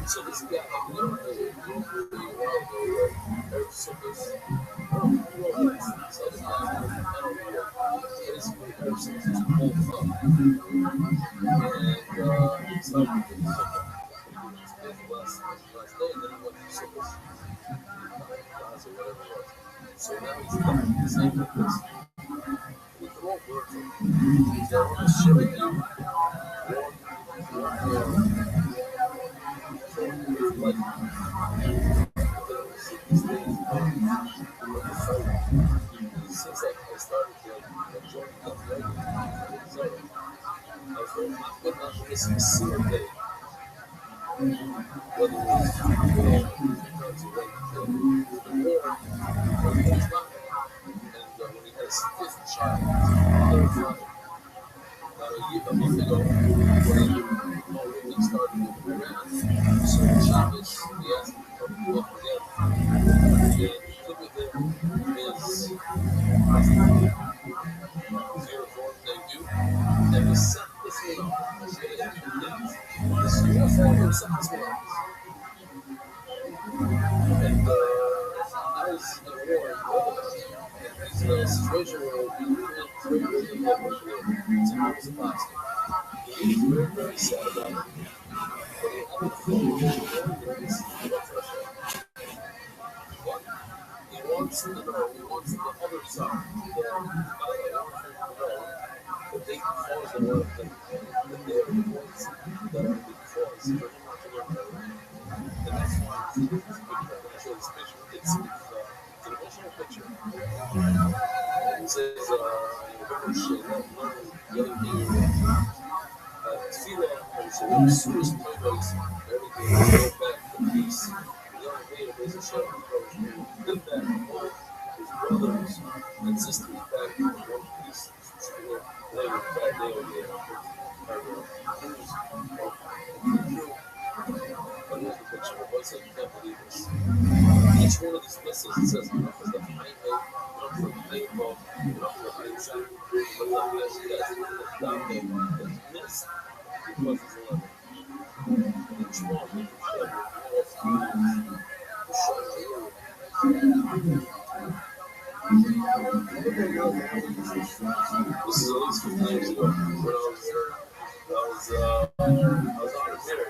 Speaker 5: So this guy, you know, a while ago, Eric Simmons, so this guy, I don't know, basically Eric Simmons is pulled up, and he started to get the last day, and then he went to Simmons, or whatever it was. So now he's back, the same like this. We can all work for him. He's got all this shit with you. Since I started joining up regularly, so I was very not good enough to miss a single day. Whether it was when he was not, and when he had his fifth child, a month ago, when he started moving around, so Chavez, he asked me to come up again. And he took me there his uniform debut, and he sent this me off. This uniform was sent this me off. And I was at war. It's a situation where it's very, very important. It's almost impossible. He was very, very sad about it. But he had a feeling he wants to know, he wants the other side that they can cause the world, that they are the ones that are the cause for him not to learn better. And that's why it's a big problem. When I show this picture, it's an emotional picture. And it says, as soon as my race, everything will go back to peace. The only way to raise a show approach will live back home, his brothers and sisters back in one piece. Later that day or day. But here's the picture. One said you can't believe this. Each one of these missiles, it says enough is the high height, enough for the main ball, enough for the inside. But let me ask you guys, the down game is missed because it's 11. Each one this is at least 15 years ago when I was on the theater.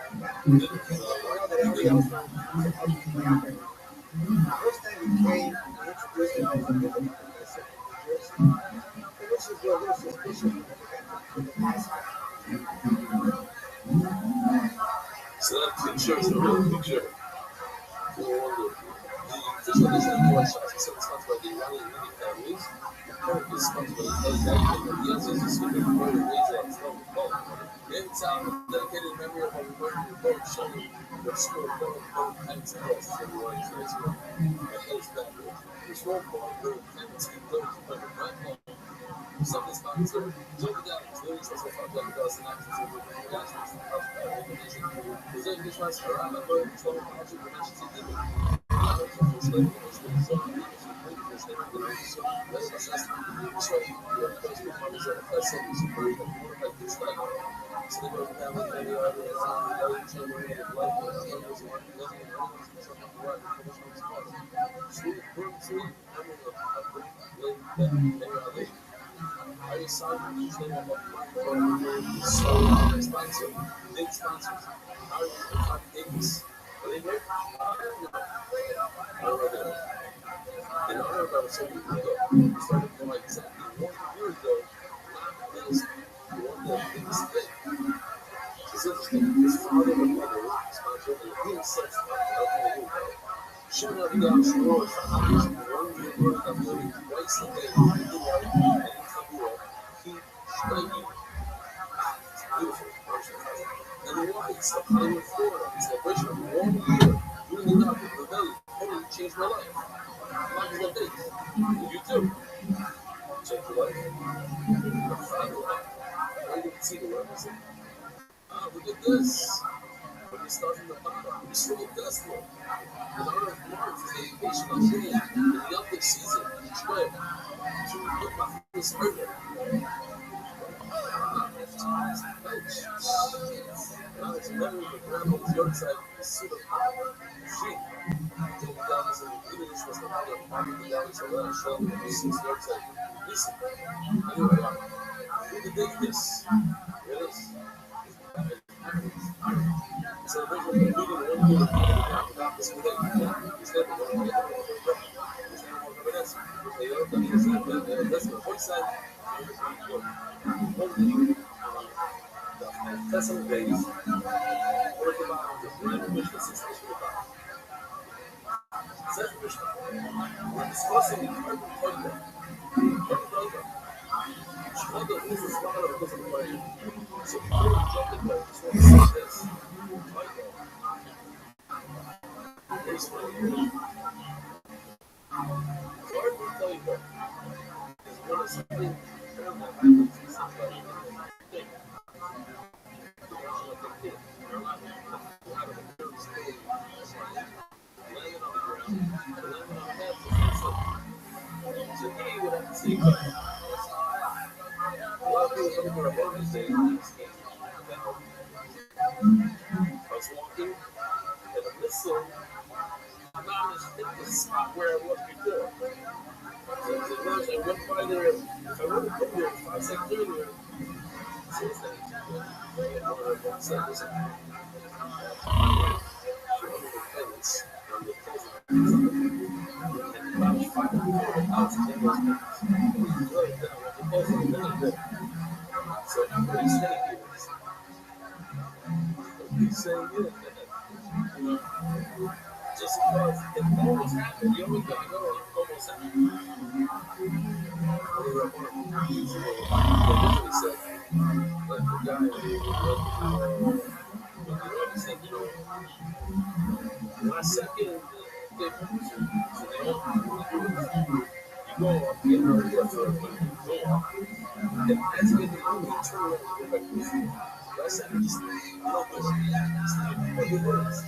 Speaker 6: First time we came, we introduced him as a different person in New Jersey. Which is a little suspicious with the past.
Speaker 5: So that picture is a real picture. The official edition of the U.S. shots is sponsored by the Iranian Leading Families. The product is sponsored by the Dedicated of the Ancestors is speaking for the ways of Islamic Code. In town, dedicated memory of our American board showing the school of both kinds of tests in the Royal Trade School. And those backwards. This role called the Fantasy Those by the Black Law. Something sponsored. So we got clearly supposed to talk about us and access to the national organization. Is there this one's around the world? So much information to do. I decided to stay on my so sponsor, big sponsors. I dates. Are they great? And I remember so many people ago, we started from like exactly 1 year ago, not this one the biggest thing. It's interesting, his father and mother sponsor, and he himself sponsored. Shout out to God, Shmuel, for obviously 1 year worth of living twice a day, in the life, and in Kabul. He studied. It's beautiful. And the lights of Hollywood, Florida, the celebration of 1 year, doing the doctor, rebellion, totally changed my life. Not just days. You too. Change your life. Find your life. I didn't see the world. I said, look at this. starting the bottom. It's really dust look. The honor of March is dedication of Shane in the update season. Shred. To look back this further. Now it's better the ground on the other side of the suit of sheep. Taking down as an English was the mother of Army down to Atlanta showing the 6 yards side. Listen. Anyway, who did they this? It is. So there's a meeting one year about this day. Instead of going to that's the one side. That's some days. What about the brand new mission situation about? Says mission. We're discussing the carbon project. Chicago is a spot of the play. So before we jump in there, just want to say this. Here's what it is. Carbon flavor is one of something that happens to somebody. So he would have to see a lot of people coming to our home these days. I was walking and I'm listening. I'm not in the spot where I was before. So I went by there. If I would have been there 5 seconds earlier, since then, so everybody's saying he's saying just because it almost happened, you always gotta go, it almost happened. He said, like the guy said, last second, so they all you go off, get her, you have to go off. And as you get the only turn around, you go back to the last second, just what it is.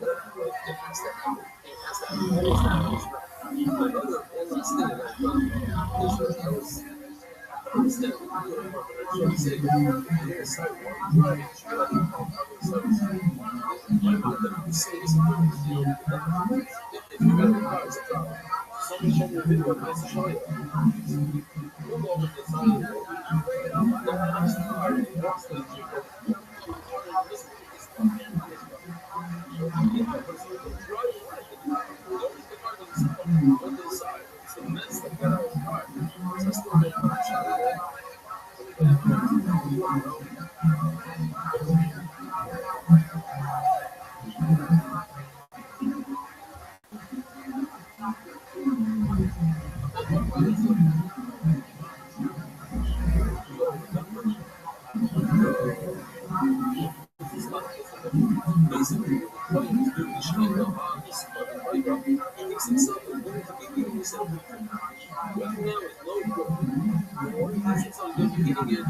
Speaker 5: But it has to happen. It has to happen. Almost happens. Another one last thing that I've done is that I was understand what you're doing, but I try to say, you're inside one driving, you got to call public service. My mom that you say is a good deal. If you got a car, it's a problem. Somebody show me a video, I'm nice to show you. We'll go over the side of the road. The house is hard, it walks like you. Basically, what he was doing is showing the obvious fucking right. He thinks himself is going to be eating himself. Right now is low growth. He thinks himself going to be eating it,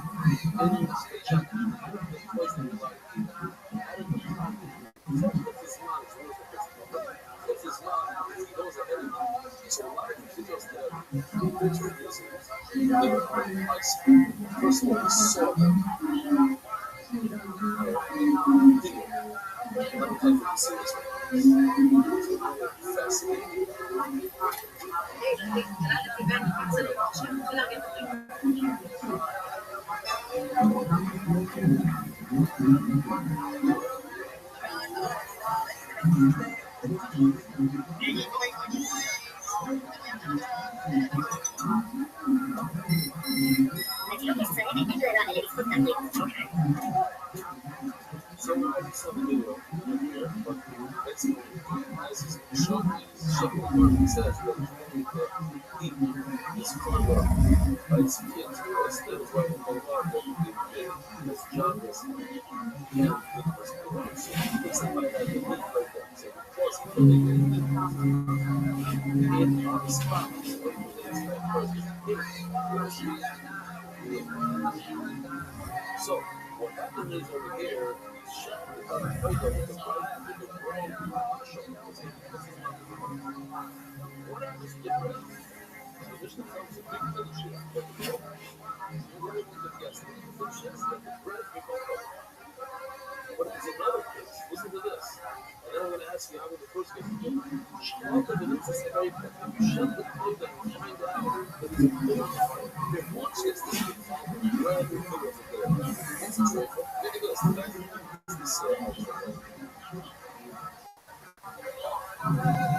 Speaker 5: and he's station. He's poisoning a lot of people. So what's his mind? What's his mind? He knows that everything. So a lot of individuals that are introducing, they were on high school. First of all, he saw them. Let me tell you what I'm serious about. Fascinating. So I saw the video here, but basically, as he's showing what he says, that he's clever. It's kids, that is why he called out that his job is he can't get this program. So he's not like that, he live like that. So of course, he couldn't get it. And on the spot, he's waiting for this guy first. So What happened is over here, he shot the photo with the right with the wrong shot. What happens to the bread? So this becomes a big bullshit. But the problem is, everyone can guess it. The chest that the bread become covered. But there's another case. Listen to this. And then I'm going to ask you how the first case is going. She offered that it's a spray pen. You shut the plate and you find out that it's a plate pen. If one chest is the bread will go with the bread. It's a tray pen. Look at this. The back of the this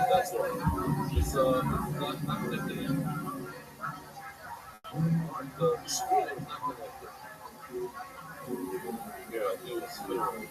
Speaker 5: that's right. It's not connected in. The screen is not connected. Yeah, I do. It's spinning.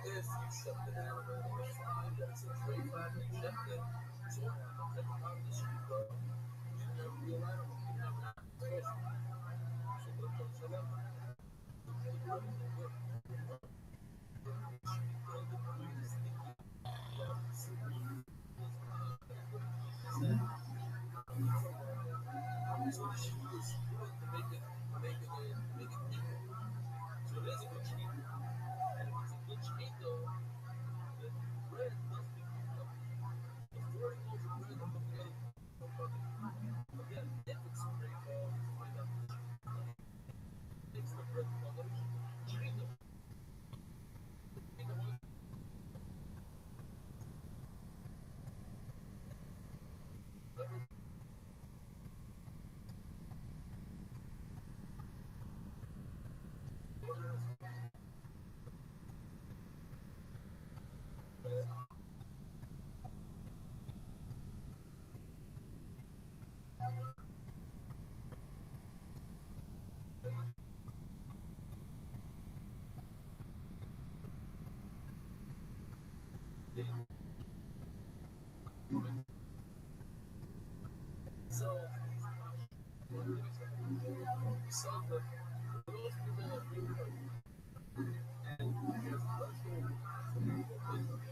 Speaker 5: If you shut the animal and you find that it's a tray flag injected, so what happens every time the street go, you can have a real animal, you can have an application. So what comes to that? So the sheep is split to make it equal. So it is a good sheep. And if it's a good sheep though, then bread must be cooked up. The 40 loaves of bread are put together. Again, if it's straight ball, you find out the sheep. It's the bread colors. Change them. So, for those people that really hurt, and here's the first thing, well, there's good television.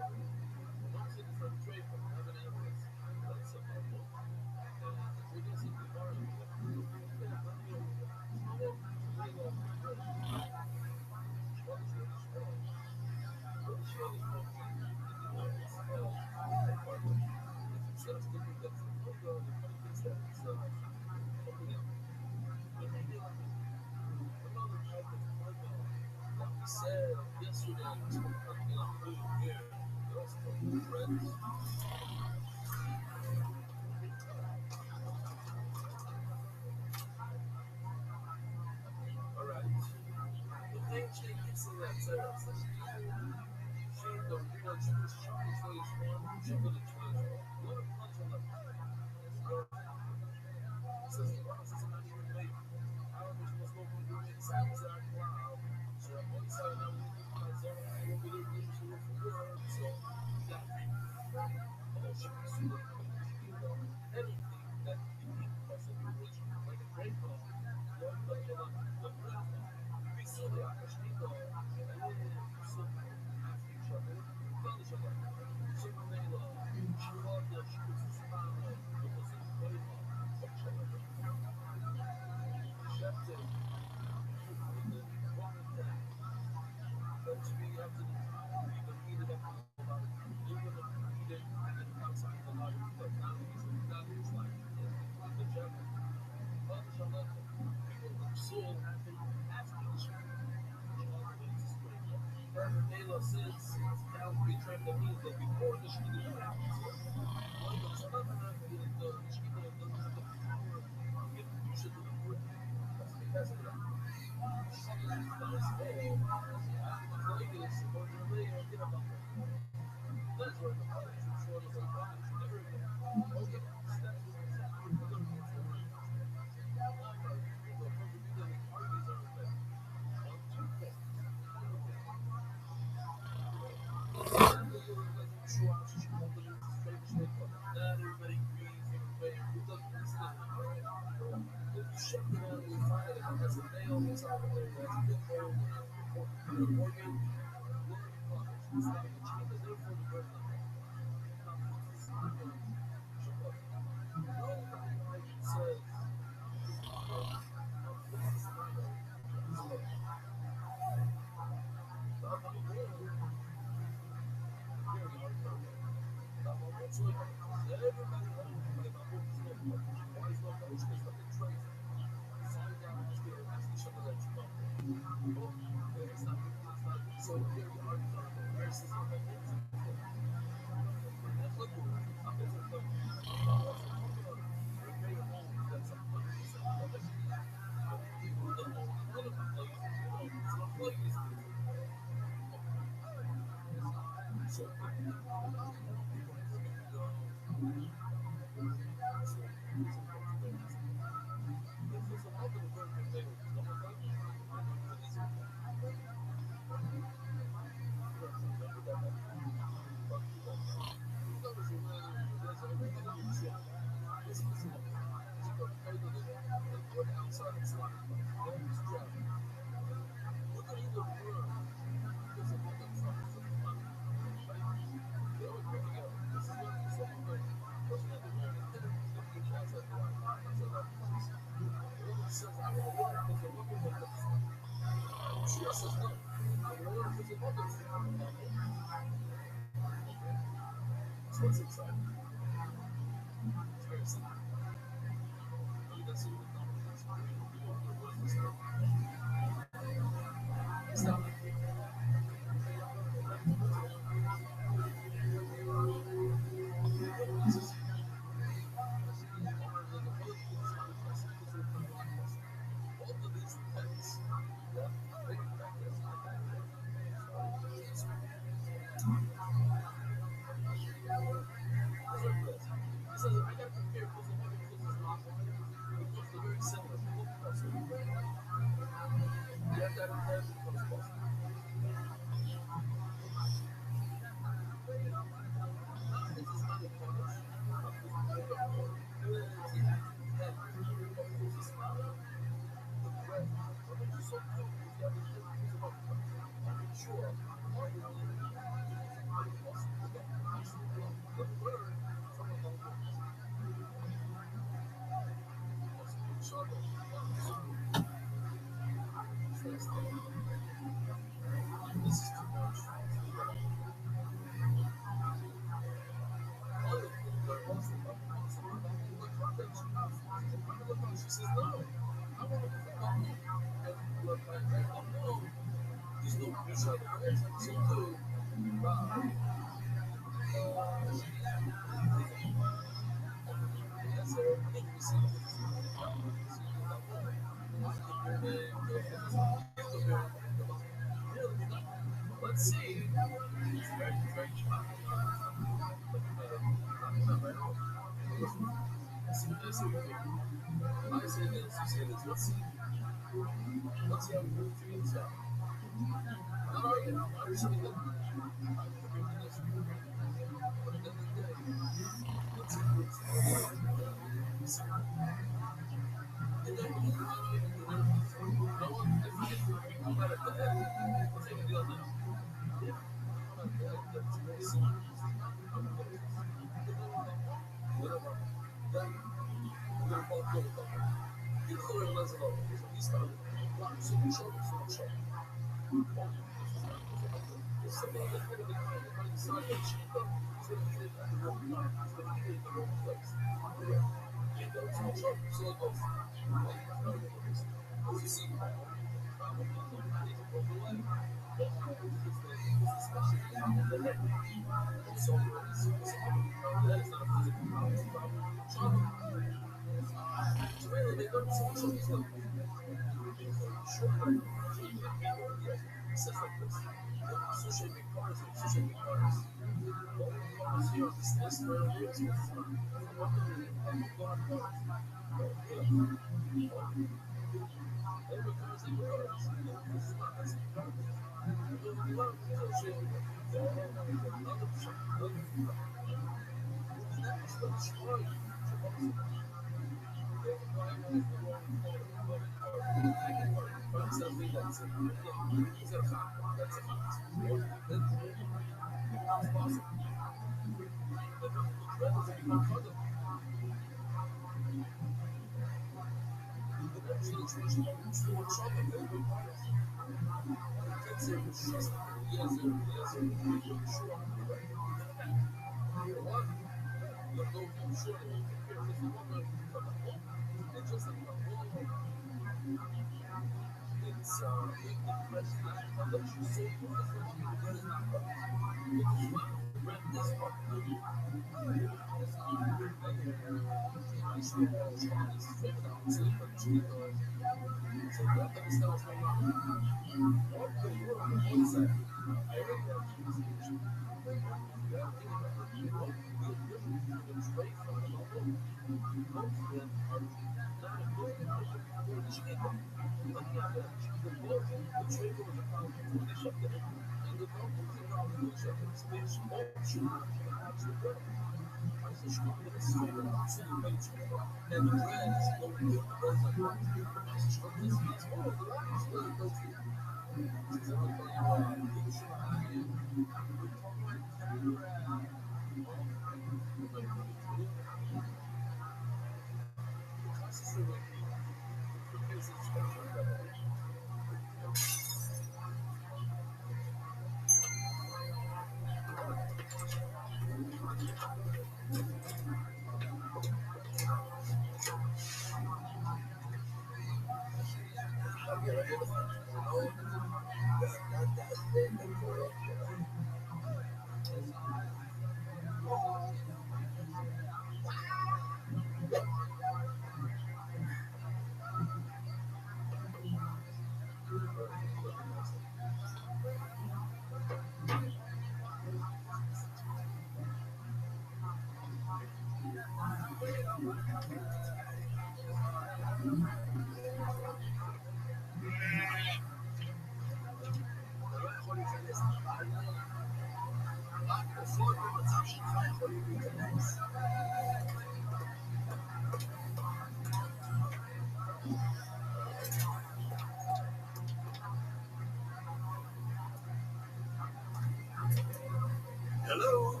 Speaker 21: Hello.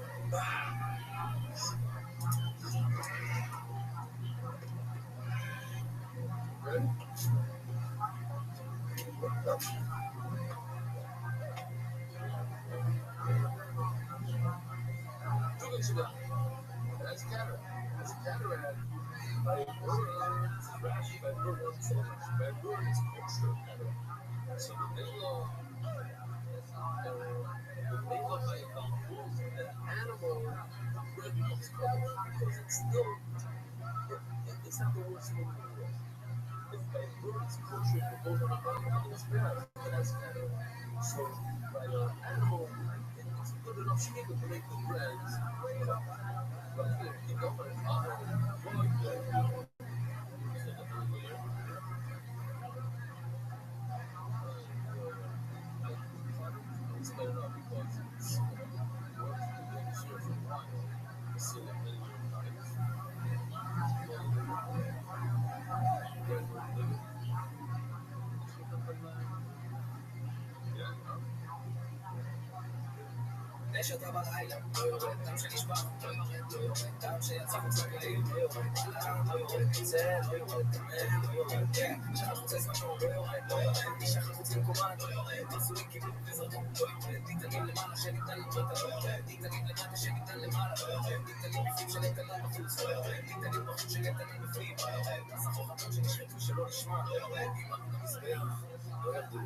Speaker 7: Deixa eu trabalhar, não יורד, דם שנשפך, לא יורד, דם שיצא חוצה גלים, לא יורד, לא יורד, זה לא יורד, דמן, לא יורד, שחר חוצה זמנו, לא יורד, שחר חוצה קומה, לא יורד, מסלולים קיבלו וזרקו, לא יורד, ניתנים למעלה שניתן למטה, לא יורד, ניתנים למטה שניתן למעלה, לא יורד, ניתנים בפנים שניתן בחוץ, לא יורד, ניתנים בחוץ שניתן בפנים, לא יורד, מסך חוכמות שנשחטו שלא נשמע, לא יורד, דיברנו למזבח, לא ירדו.